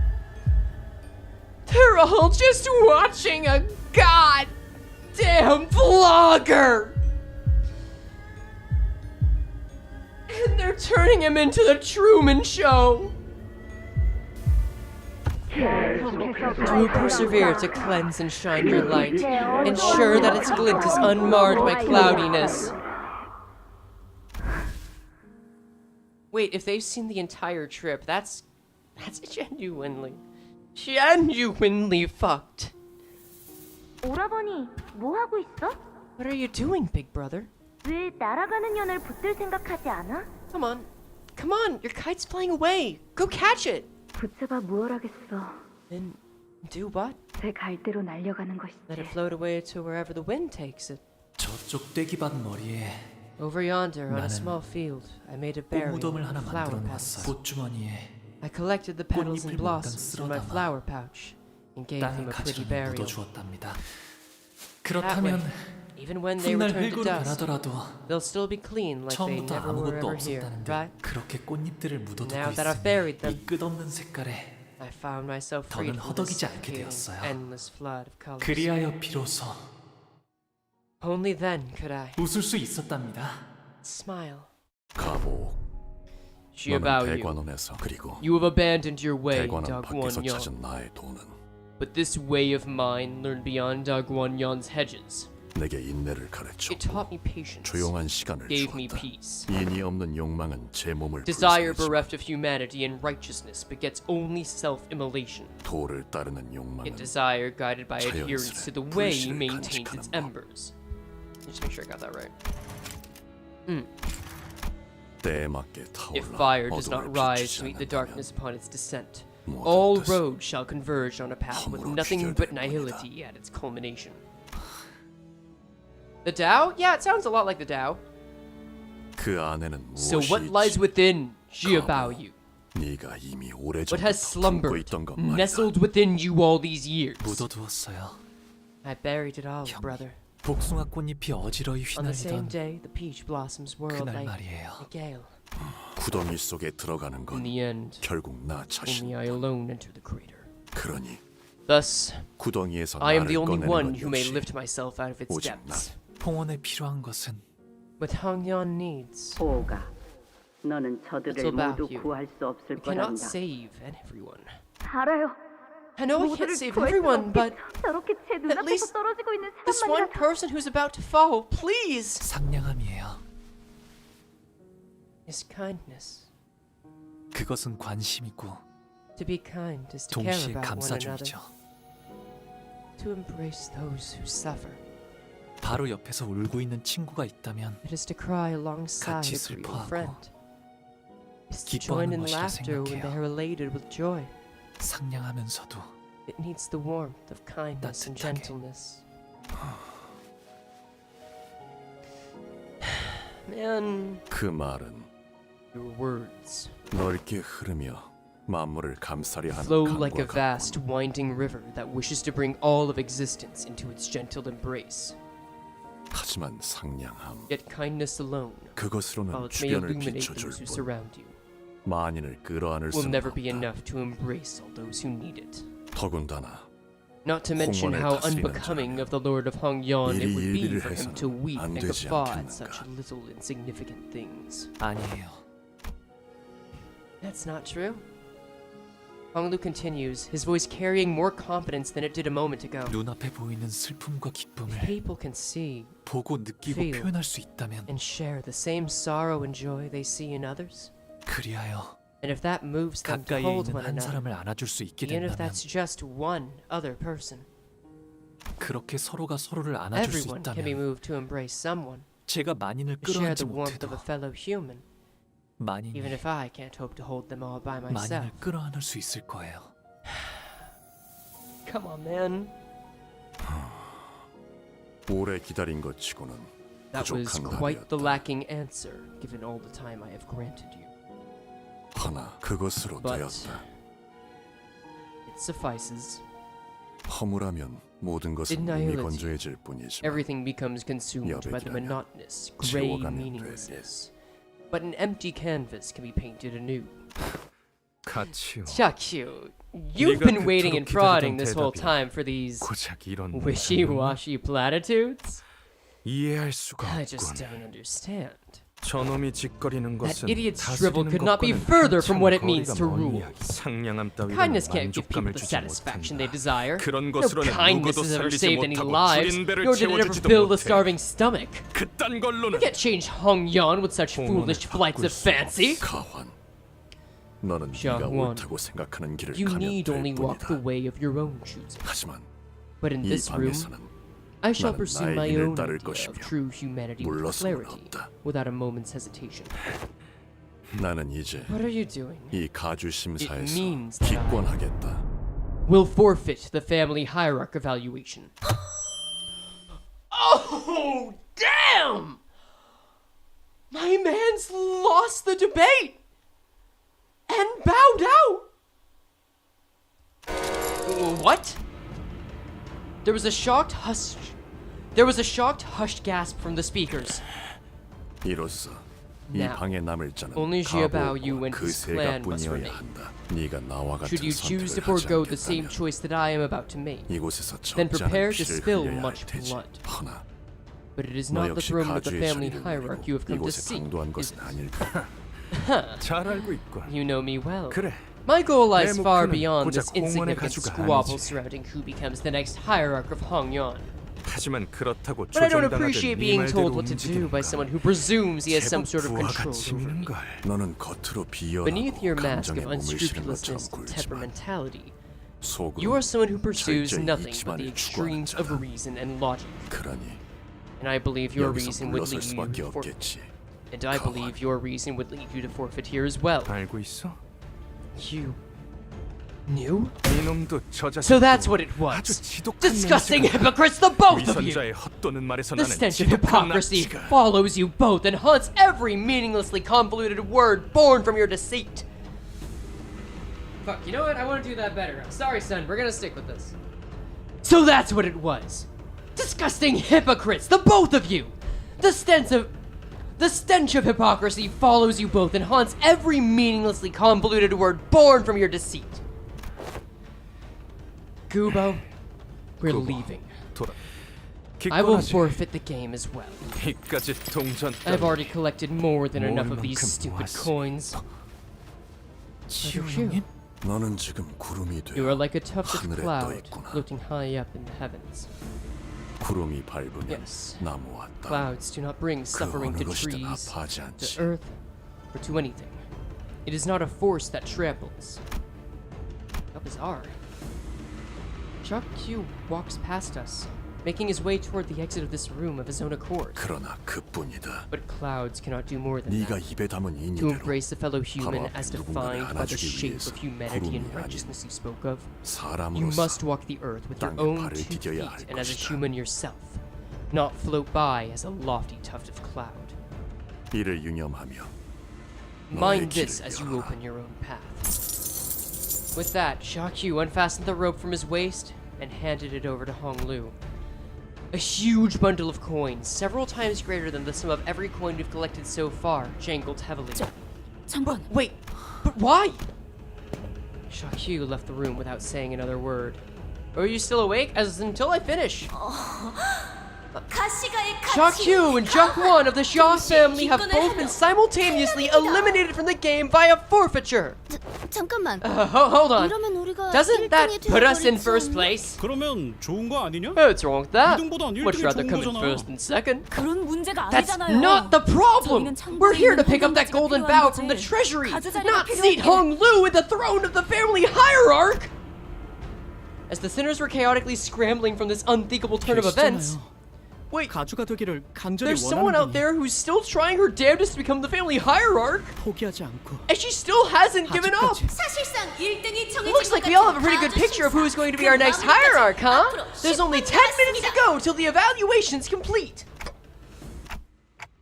They're all just watching a goddamn vlogger! And they're turning him into the Truman Show! Do you persevere to cleanse and shine your light, ensure that its glint is unmarred by cloudiness? Wait, if they've seen the entire trip, that's genuinely fucked. 오라버니, 뭐 하고 있어? What are you doing, big brother? 왜 날아가는 연을 붙들 생각하지 않아? Come on, your kite's flying away. Go catch it. 붙잡아 뭘 하겠어? Then do what? 제 갈대로 날려가는 것이지. Let it float away to wherever the wind takes it. 저쪽 떼기밭 머리에 Over yonder, on a small field, I made a burial 꽃무덤을 of 하나 flower 만들어 petals. 놨어. 꽃주머니에 I collected the petals and 꽃잎을 몽땅 blossoms 쓸어 in my 담아 flower pouch and gave them 땅에 a pretty 가지런히 burial. 묻어주었답니다. That way, 그렇다면 even when they 훗날 return to 흙으로 dust, 변하더라도 they'll still be clean like they 처음부터 never were 아무것도 ever here, 없었다는 right? 듯 그렇게 꽃잎들을 묻어두고 Now that I've buried 있으니 them, 이 끝없는 색깔에 I found myself freed 더는 from this 허덕이지 않게 suffocating, 되었어요. endless flood of colors. 그리하여 비로소 Only then could I 웃을 수 있었답니다. smile. 가보. Shi 너는 about you. 대관원에서 그리고 You have abandoned your way, 대관원 밖에서 Dagwon-yon. 찾은 나의 돈은 But this way of mine learned beyond Dagwon-yon's hedges. 내게 인내를 It 가르쳤고 taught me patience, 조용한 시간을 gave me 주었다. peace. 인이 없는 욕망은 제 몸을 Desire 불쌍히 bereft of humanity and righteousness begets only self-immolation. 도를 따르는 욕망은 And desire guided by 자연스레 adherence to the way 불씨를 maintains its 간직하는 법. embers. Just make sure I got that right. 때에 맞게 If 타올라 fire does not 어둠을 rise 비추지 to meet the 않는다면 darkness upon its descent, 모든 all 뜻은 roads shall converge on a path with 허물로 nothing but 귀결될 nihility at its culmination. The Tao? Yeah, it sounds a lot like the Tao. 그 안에는 So 무엇이 what lies 있지? within Jiabao Yu? 네가 이미 What has 오래전부터 품고 slumbered, 있던 것 말이다. nestled within you all these years? 묻어두었어요. I buried it all, 형님, brother. 복숭아 꽃잎이 어지러이 On the same 휘날리던 day, the peach blossoms whirled 그날 like 말이에요. a gale. 구덩이 속에 들어가는 In 건 the end, 결국 나 only 자신. I alone enter the crater. 그러니 Thus, 구덩이에서 I am 나를 the only 꺼내는 one 건 who may 역시 lift myself out of its 오직 depths. 봉헌에 필요한 것은 What Hongyan needs, 오가, 너는 저들을 It's about 모두 you. 구할 수 없을 we cannot 거란다. save everyone. 알아요. I know I can't 모두를 save 구할 수 everyone, but 없겠어. 저렇게 제 at 눈앞에서 least 떨어지고 있는 this one 사람만이라도 person who's about to fall, please! 상냥함이에요. Is kindness. 그것은 관심이고 To be kind is to care 동시에 about one another. 감싸줌이죠. To embrace those who suffer. 바로 옆에서 울고 있는 친구가 있다면 It is to cry alongside 같이 a grieving 슬퍼하고 friend. It is to join 기뻐하는 in 것이라 laughter when they 생각해요. are elated with joy. 상냥하면서도 It needs the warmth of kindness and 따뜻하게. gentleness. Man, 그 말은 your words 넓게 흐르며 만물을 감싸려 하는 flow like a 강과 vast, winding river that wishes to bring all of existence into its gentle embrace. 하지만 상냥함 Yet kindness alone, while 그것으로는 it may 주변을 illuminate 비춰줄 those who 뿐 surround you, 만인을 끌어안을 will 수는 never be 없다. enough to embrace all those who need it. 더군다나 Not to mention 홍원을 how 다스리는 unbecoming of the Lord of Hongyan it would be 일일비를 for him 해서는 to weep 안 and 되지 guffaw at 않겠는가? such little insignificant things. 아니에요. That's not true. Honglu continues, his voice carrying more confidence than it did a moment ago. 눈앞에 보이는 슬픔과 기쁨을 If people can see 보고 느끼고 feel 표현할 수 있다면 and share the same sorrow and joy they see in others, 그리하여 and if that moves them to 가까이에 hold 있는 one 한 another, 사람을 안아줄 수 있게 even if 된다면 that's just one other person, 그렇게 서로가 서로를 안아줄 수 everyone can be 있다면 moved to embrace someone, 제가 만인을 to share 끌어안지 the warmth 못해도 of a fellow human, 만인이 even if I can't hope to hold them all by myself. 만인을 끌어안을 수 있을 거예요. Come on, man. 오래 기다린 것 치고는 That was 부족한 quite the 답이었다. lacking answer, given all the time I have granted you. 하나 그것으로 But 되었다. it suffices. 허물하면 모든 것은 In 몸이 nihility, 건조해질 뿐이지만 Everything becomes consumed by the 여백이라면 monotonous, gray 지워가면 meaninglessness. But an empty canvas can be painted anew. 가치요. Chuck, you've been waiting and prodding this whole time for these 고작 이런 wishy-washy platitudes? 이해할 수가 I just 없군. don't understand. 저놈이 짓거리는 That 것은 idiot's drivel 다스리는 could not be 것과는 further from what it 한참 means to 거리가 먼 rule. 이야기. 상냥함 따위로는 Kindness can't give people 만족감을 the 주지 satisfaction they 못한다. desire. 그런 No 것으로는 kindness 누구도 has ever 살리지 saved any 못하고 lives, 줄인 배를 nor did it ever 채워주지도 fill the 못해. starving stomach. 그딴 You 걸로는 can't change Hongyan with such foolish flights of fancy. 가환, 너는 Shi 네가 Hua, 옳다고 생각하는 길을 You 가면 need 될 only walk the 뿐이다. way of your own choosing. 하지만 But in 이 this room, 방에서는 I shall 나는 pursue 나의 my 길을 own 따를 idea of 것이며 true humanity with 물러서는 clarity, 없다. without a moment's hesitation. 나는 이제 What are you doing? 이 가주 심사에서 It means that I- 기권하겠다. Will forfeit the family hierarch evaluation. Oh, damn! My man's lost the debate and bowed out. What? There was a shocked hushed gasp from the speakers. 이로써 이 Now, 방에 남을 자는 only Shi Hua you 가보와 and 그 his clan must 세가뿐이어야 remain. 한다. 네가 나와 같은 Should you choose to 선택을 하지 forego the same 않겠다면 choice that I am about to make, 이곳에서 then 적지 prepare 않은 to 피를 spill 흘려야 할 much 테지. blood. 허나 But it is 너 not the 역시 throne of the 가주의 family 자리를 hierarch you have come to 이곳에 seek. 당도한 is 것은 it? 아닐까? 잘 알고 있군. You know me well. 그래. My goal lies 내 far 목표는 beyond 고작 this insignificant 공원의 가주가 squabble 아니지. surrounding who becomes the next hierarch of Hongyan. 하지만 그렇다고 But I don't 조종당하듯 appreciate 네 being 말대로 told what to do by 움직이는 someone 건 who presumes he has some 제법 sort of 부하가 control over 치미는 me. 걸. 너는 겉으로 Beneath your 비열하고 mask 감정에 of 몸을 실은 것처럼 unscrupulousness and 보이지만 temperamentality, 속으로 you are someone who pursues 철저히 nothing 이 but the 집안을 extremes 추구하는 of 자다. reason and logic. 그러니 And I believe your 여기서 reason would 물러설 lead 수밖에 you to forfeit. 없겠지. And I 가환. believe your reason would lead you to forfeit here as well. 알고 있어? You knew? 이놈도 저 자식. So that's what it 아주 was. 지독한 Disgusting 냄새가 hypocrites, the both of you! 위선자의 헛도는 말에서 The 나는 stench of 지독한 hypocrisy 낙지가. follows you both and haunts every meaninglessly convoluted word born from your deceit. Fuck, you know what? I want to do that better. Sorry, son. We're gonna stick with this. So that's what it was. Disgusting hypocrites, the both of you! The stench of hypocrisy follows you both and haunts every meaninglessly convoluted word born from your deceit. Kubo, we're leaving. 돌아. I will 기권하지. forfeit the game as well. 이까지 동전 I've 따위. already collected more than enough of these 모을 만큼 stupid 모았어. coins. 치우 Look at you. 형님? 너는 지금 구름이 You are 되어 like a tuft of 하늘에 떠 cloud 있구나. floating high up in the heavens. 구름이 밟으면 Yes. 나무와 땅, Clouds do not bring 그 suffering 어느 to 것이든 trees, 아파하지 to 않지. earth, or to anything. It is not a force that tramples. How bizarre. Chuck Q walks past us, making his way toward the exit of this room of his own accord. 그러나 그뿐이다. But clouds cannot do more than 네가 that. 입에 담은 이 To 니대로 embrace a fellow human 바로 as 앞에 누군가를 defined by the 안아주기 shape 위해서 of humanity and 구름이 아닌 righteousness you spoke of, you 사람으로서 must walk the earth with your 땅에 own 발을 2 디뎌야 할 feet and as a 것이다. human yourself, not float by as a lofty tuft of cloud. 이를 유념하며 Mind 너의 this 길을 as you 열어라. open your own path. With that, Sha Q unfastened the rope from his waist and handed it over to Hong Lu. A huge bundle of coins, several times greater than the sum of every coin we've collected so far, jangled heavily. 장관, Wait, but why? Sha Q left the room without saying another word. Or are you still awake? As until I finish. Jacques and Jacques of the Shaw family have both been simultaneously eliminated from the game via forfeiture. 잠깐만. Hold on. Doesn't that put us in first place? 그러면 좋은 거 아니냐? What's wrong with that? 이등보단 Much 일등이 rather 좋은 come in 거잖아. first than second. 그런 문제가 That's 아니잖아요. not the problem! 저희는 We're here to 참고인은 pick up that 한정지가 golden 필요한 bough from the 거지. treasury, 가주자리가 not 필요할 seat 게. Hong Lu at the throne of the family hierarch! As the sinners were chaotically scrambling from this unthinkable turn of events, wait, 가주가 되기를 간절히 there's someone out 원하는 there who's still trying her damnedest to become the family hierarch, 포기하지 않고 and she still hasn't given up! 아직까지 사실상 1등이 정해진 Looks like we all have a pretty good picture of who's going to be our next hierarch, huh? There's only 10 minutes to go till the evaluation's complete!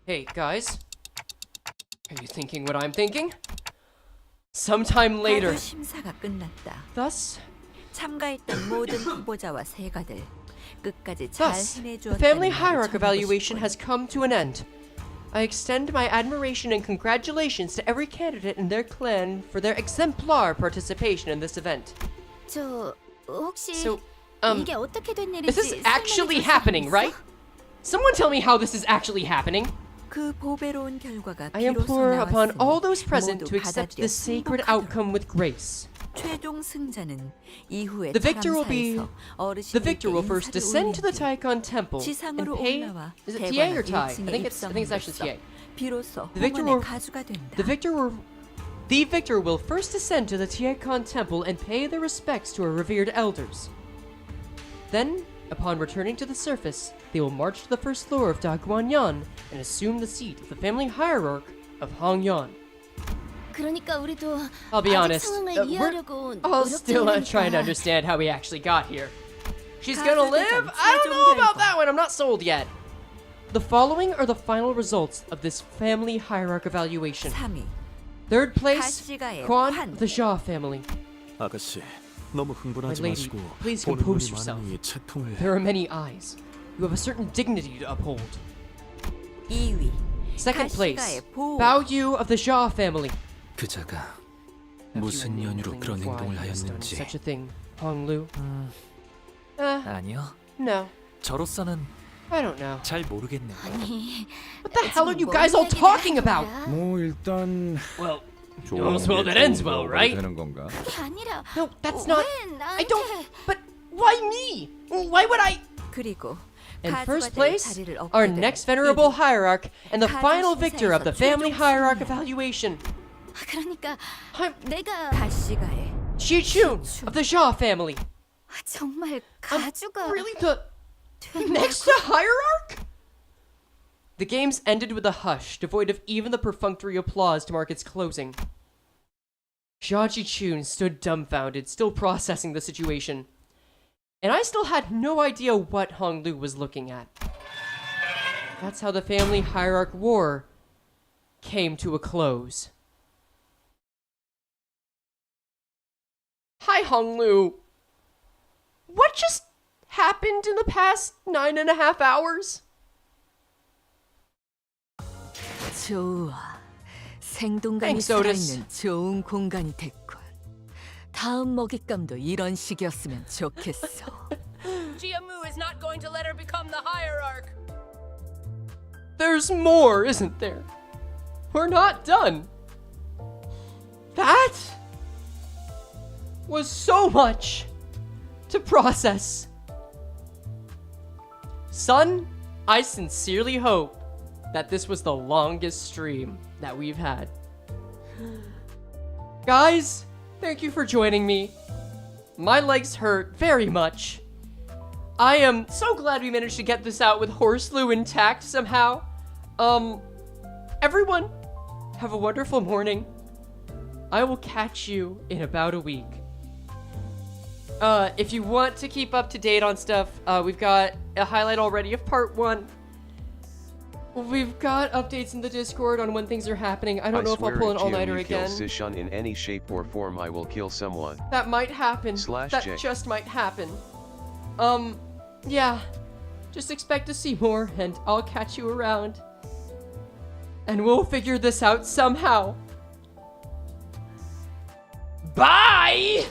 Hey, guys. Are you thinking what I'm thinking? Sometime later. 심사가 끝났다. Thus, 참가했던 모든 후보자와 세가들 끝까지 잘 the 해내주었다는 family 말을 hierarch 전하고 evaluation 싶군. has come to an end. I extend my admiration and congratulations to every candidate in their clan for their exemplar participation in this event. 저 혹시 So, 이게 어떻게 된 일인지 is this actually happening, right? Someone tell me how this is actually happening. 그 보배로운 결과가 I 비로소 implore upon 나왔으니 all those present 모두 to accept 받아들여 this sacred 승복하도록. outcome with grace. 최종 승자는 이후에 The victor will 참사에서 first descend to the Taikon Temple and 지상으로 pay. 올라와 Is it TA or Tai? I 대관을 think it's actually TA. 비로소 The victor 홍원의 will- 가주가 된다. The victor will first descend to the Taikon Temple and pay their respects to our revered elders. Then, upon returning to the surface, they will march to the first floor of Daguanyan and assume the seat of the family hierarch of Hongyan. 그러니까 우리도 I'll be 아직 honest, 상황을 we're 이해하려고 all 노력 still trying to 중이니까. understand how we actually got here. She's gonna live? I don't know about that one, I'm not sold yet. The following are the final results of this family hierarch evaluation. 3위 Third place, 가시가의 Quan 환. of the Shaw family. 아가씨, 너무 흥분하지 My lady, 마시고 please 보는 compose 눈이 yourself. 많으니 채통을 There are many eyes. You have a certain dignity to uphold. 2위 Second place, 가시가의 보호. Bao Yu of the Shaw family. 그자가 Have you 무슨 any 연유로 inkling 그런 of why 행동을 he has done 하였는지. such a thing, Hong Lu? 아니요. No, 저로서는 I don't know. 잘 모르겠네요. 아니, What the hell are you guys all talking about? 뭐 일단 Well, all's well that ends well, right? 되는 건가? 그게 아니라 No, that's not. 왜 I 나한테 don't. But why me? Why would I? 그리고 In 가주가 first 될 place, 자리를 얻게 our 된 next venerable 1위. hierarch and the 가주 final victor of the 심사에서 family 최종 hierarch 승리야. evaluation, 그러니까 I'm 내가 가시가의 Shi Chun of the Shaw family. 정말 I'm 가주가 really the 된다고? next hierarch? The games ended with a hush, devoid of even the perfunctory applause to mark its closing. Jia Chun stood dumbfounded, still processing the situation. And I still had no idea what Hong Lu was looking at. That's how the family hierarch war came to a close. Hi, Hong Lu. What just happened in the past 9.5 hours? 좋아. 생동감이 Thanks, Otis. 살아있는 좋은 공간이 됐군. 다음 먹잇감도 이런 식이었으면 좋겠어. Jiamu is not going to let her become the hierarch. There's more, isn't there? We're not done. That was so much to process. Son, I sincerely hope that this was the longest stream that we've had. Guys, thank you for joining me. My legs hurt very much. I am so glad we managed to get this out with Horselu intact somehow. Everyone, have a wonderful morning. I will catch you in about a week. If you want to keep up to date on stuff, we've got a highlight already of part 1. We've got updates in the Discord on when things are happening. I don't know if I'll pull an all-nighter again. Kill Sishun in any shape or form, I will kill someone. That might happen. That J. just might happen. Yeah. Just expect to see more, and I'll catch you around. And we'll figure this out somehow. Bye!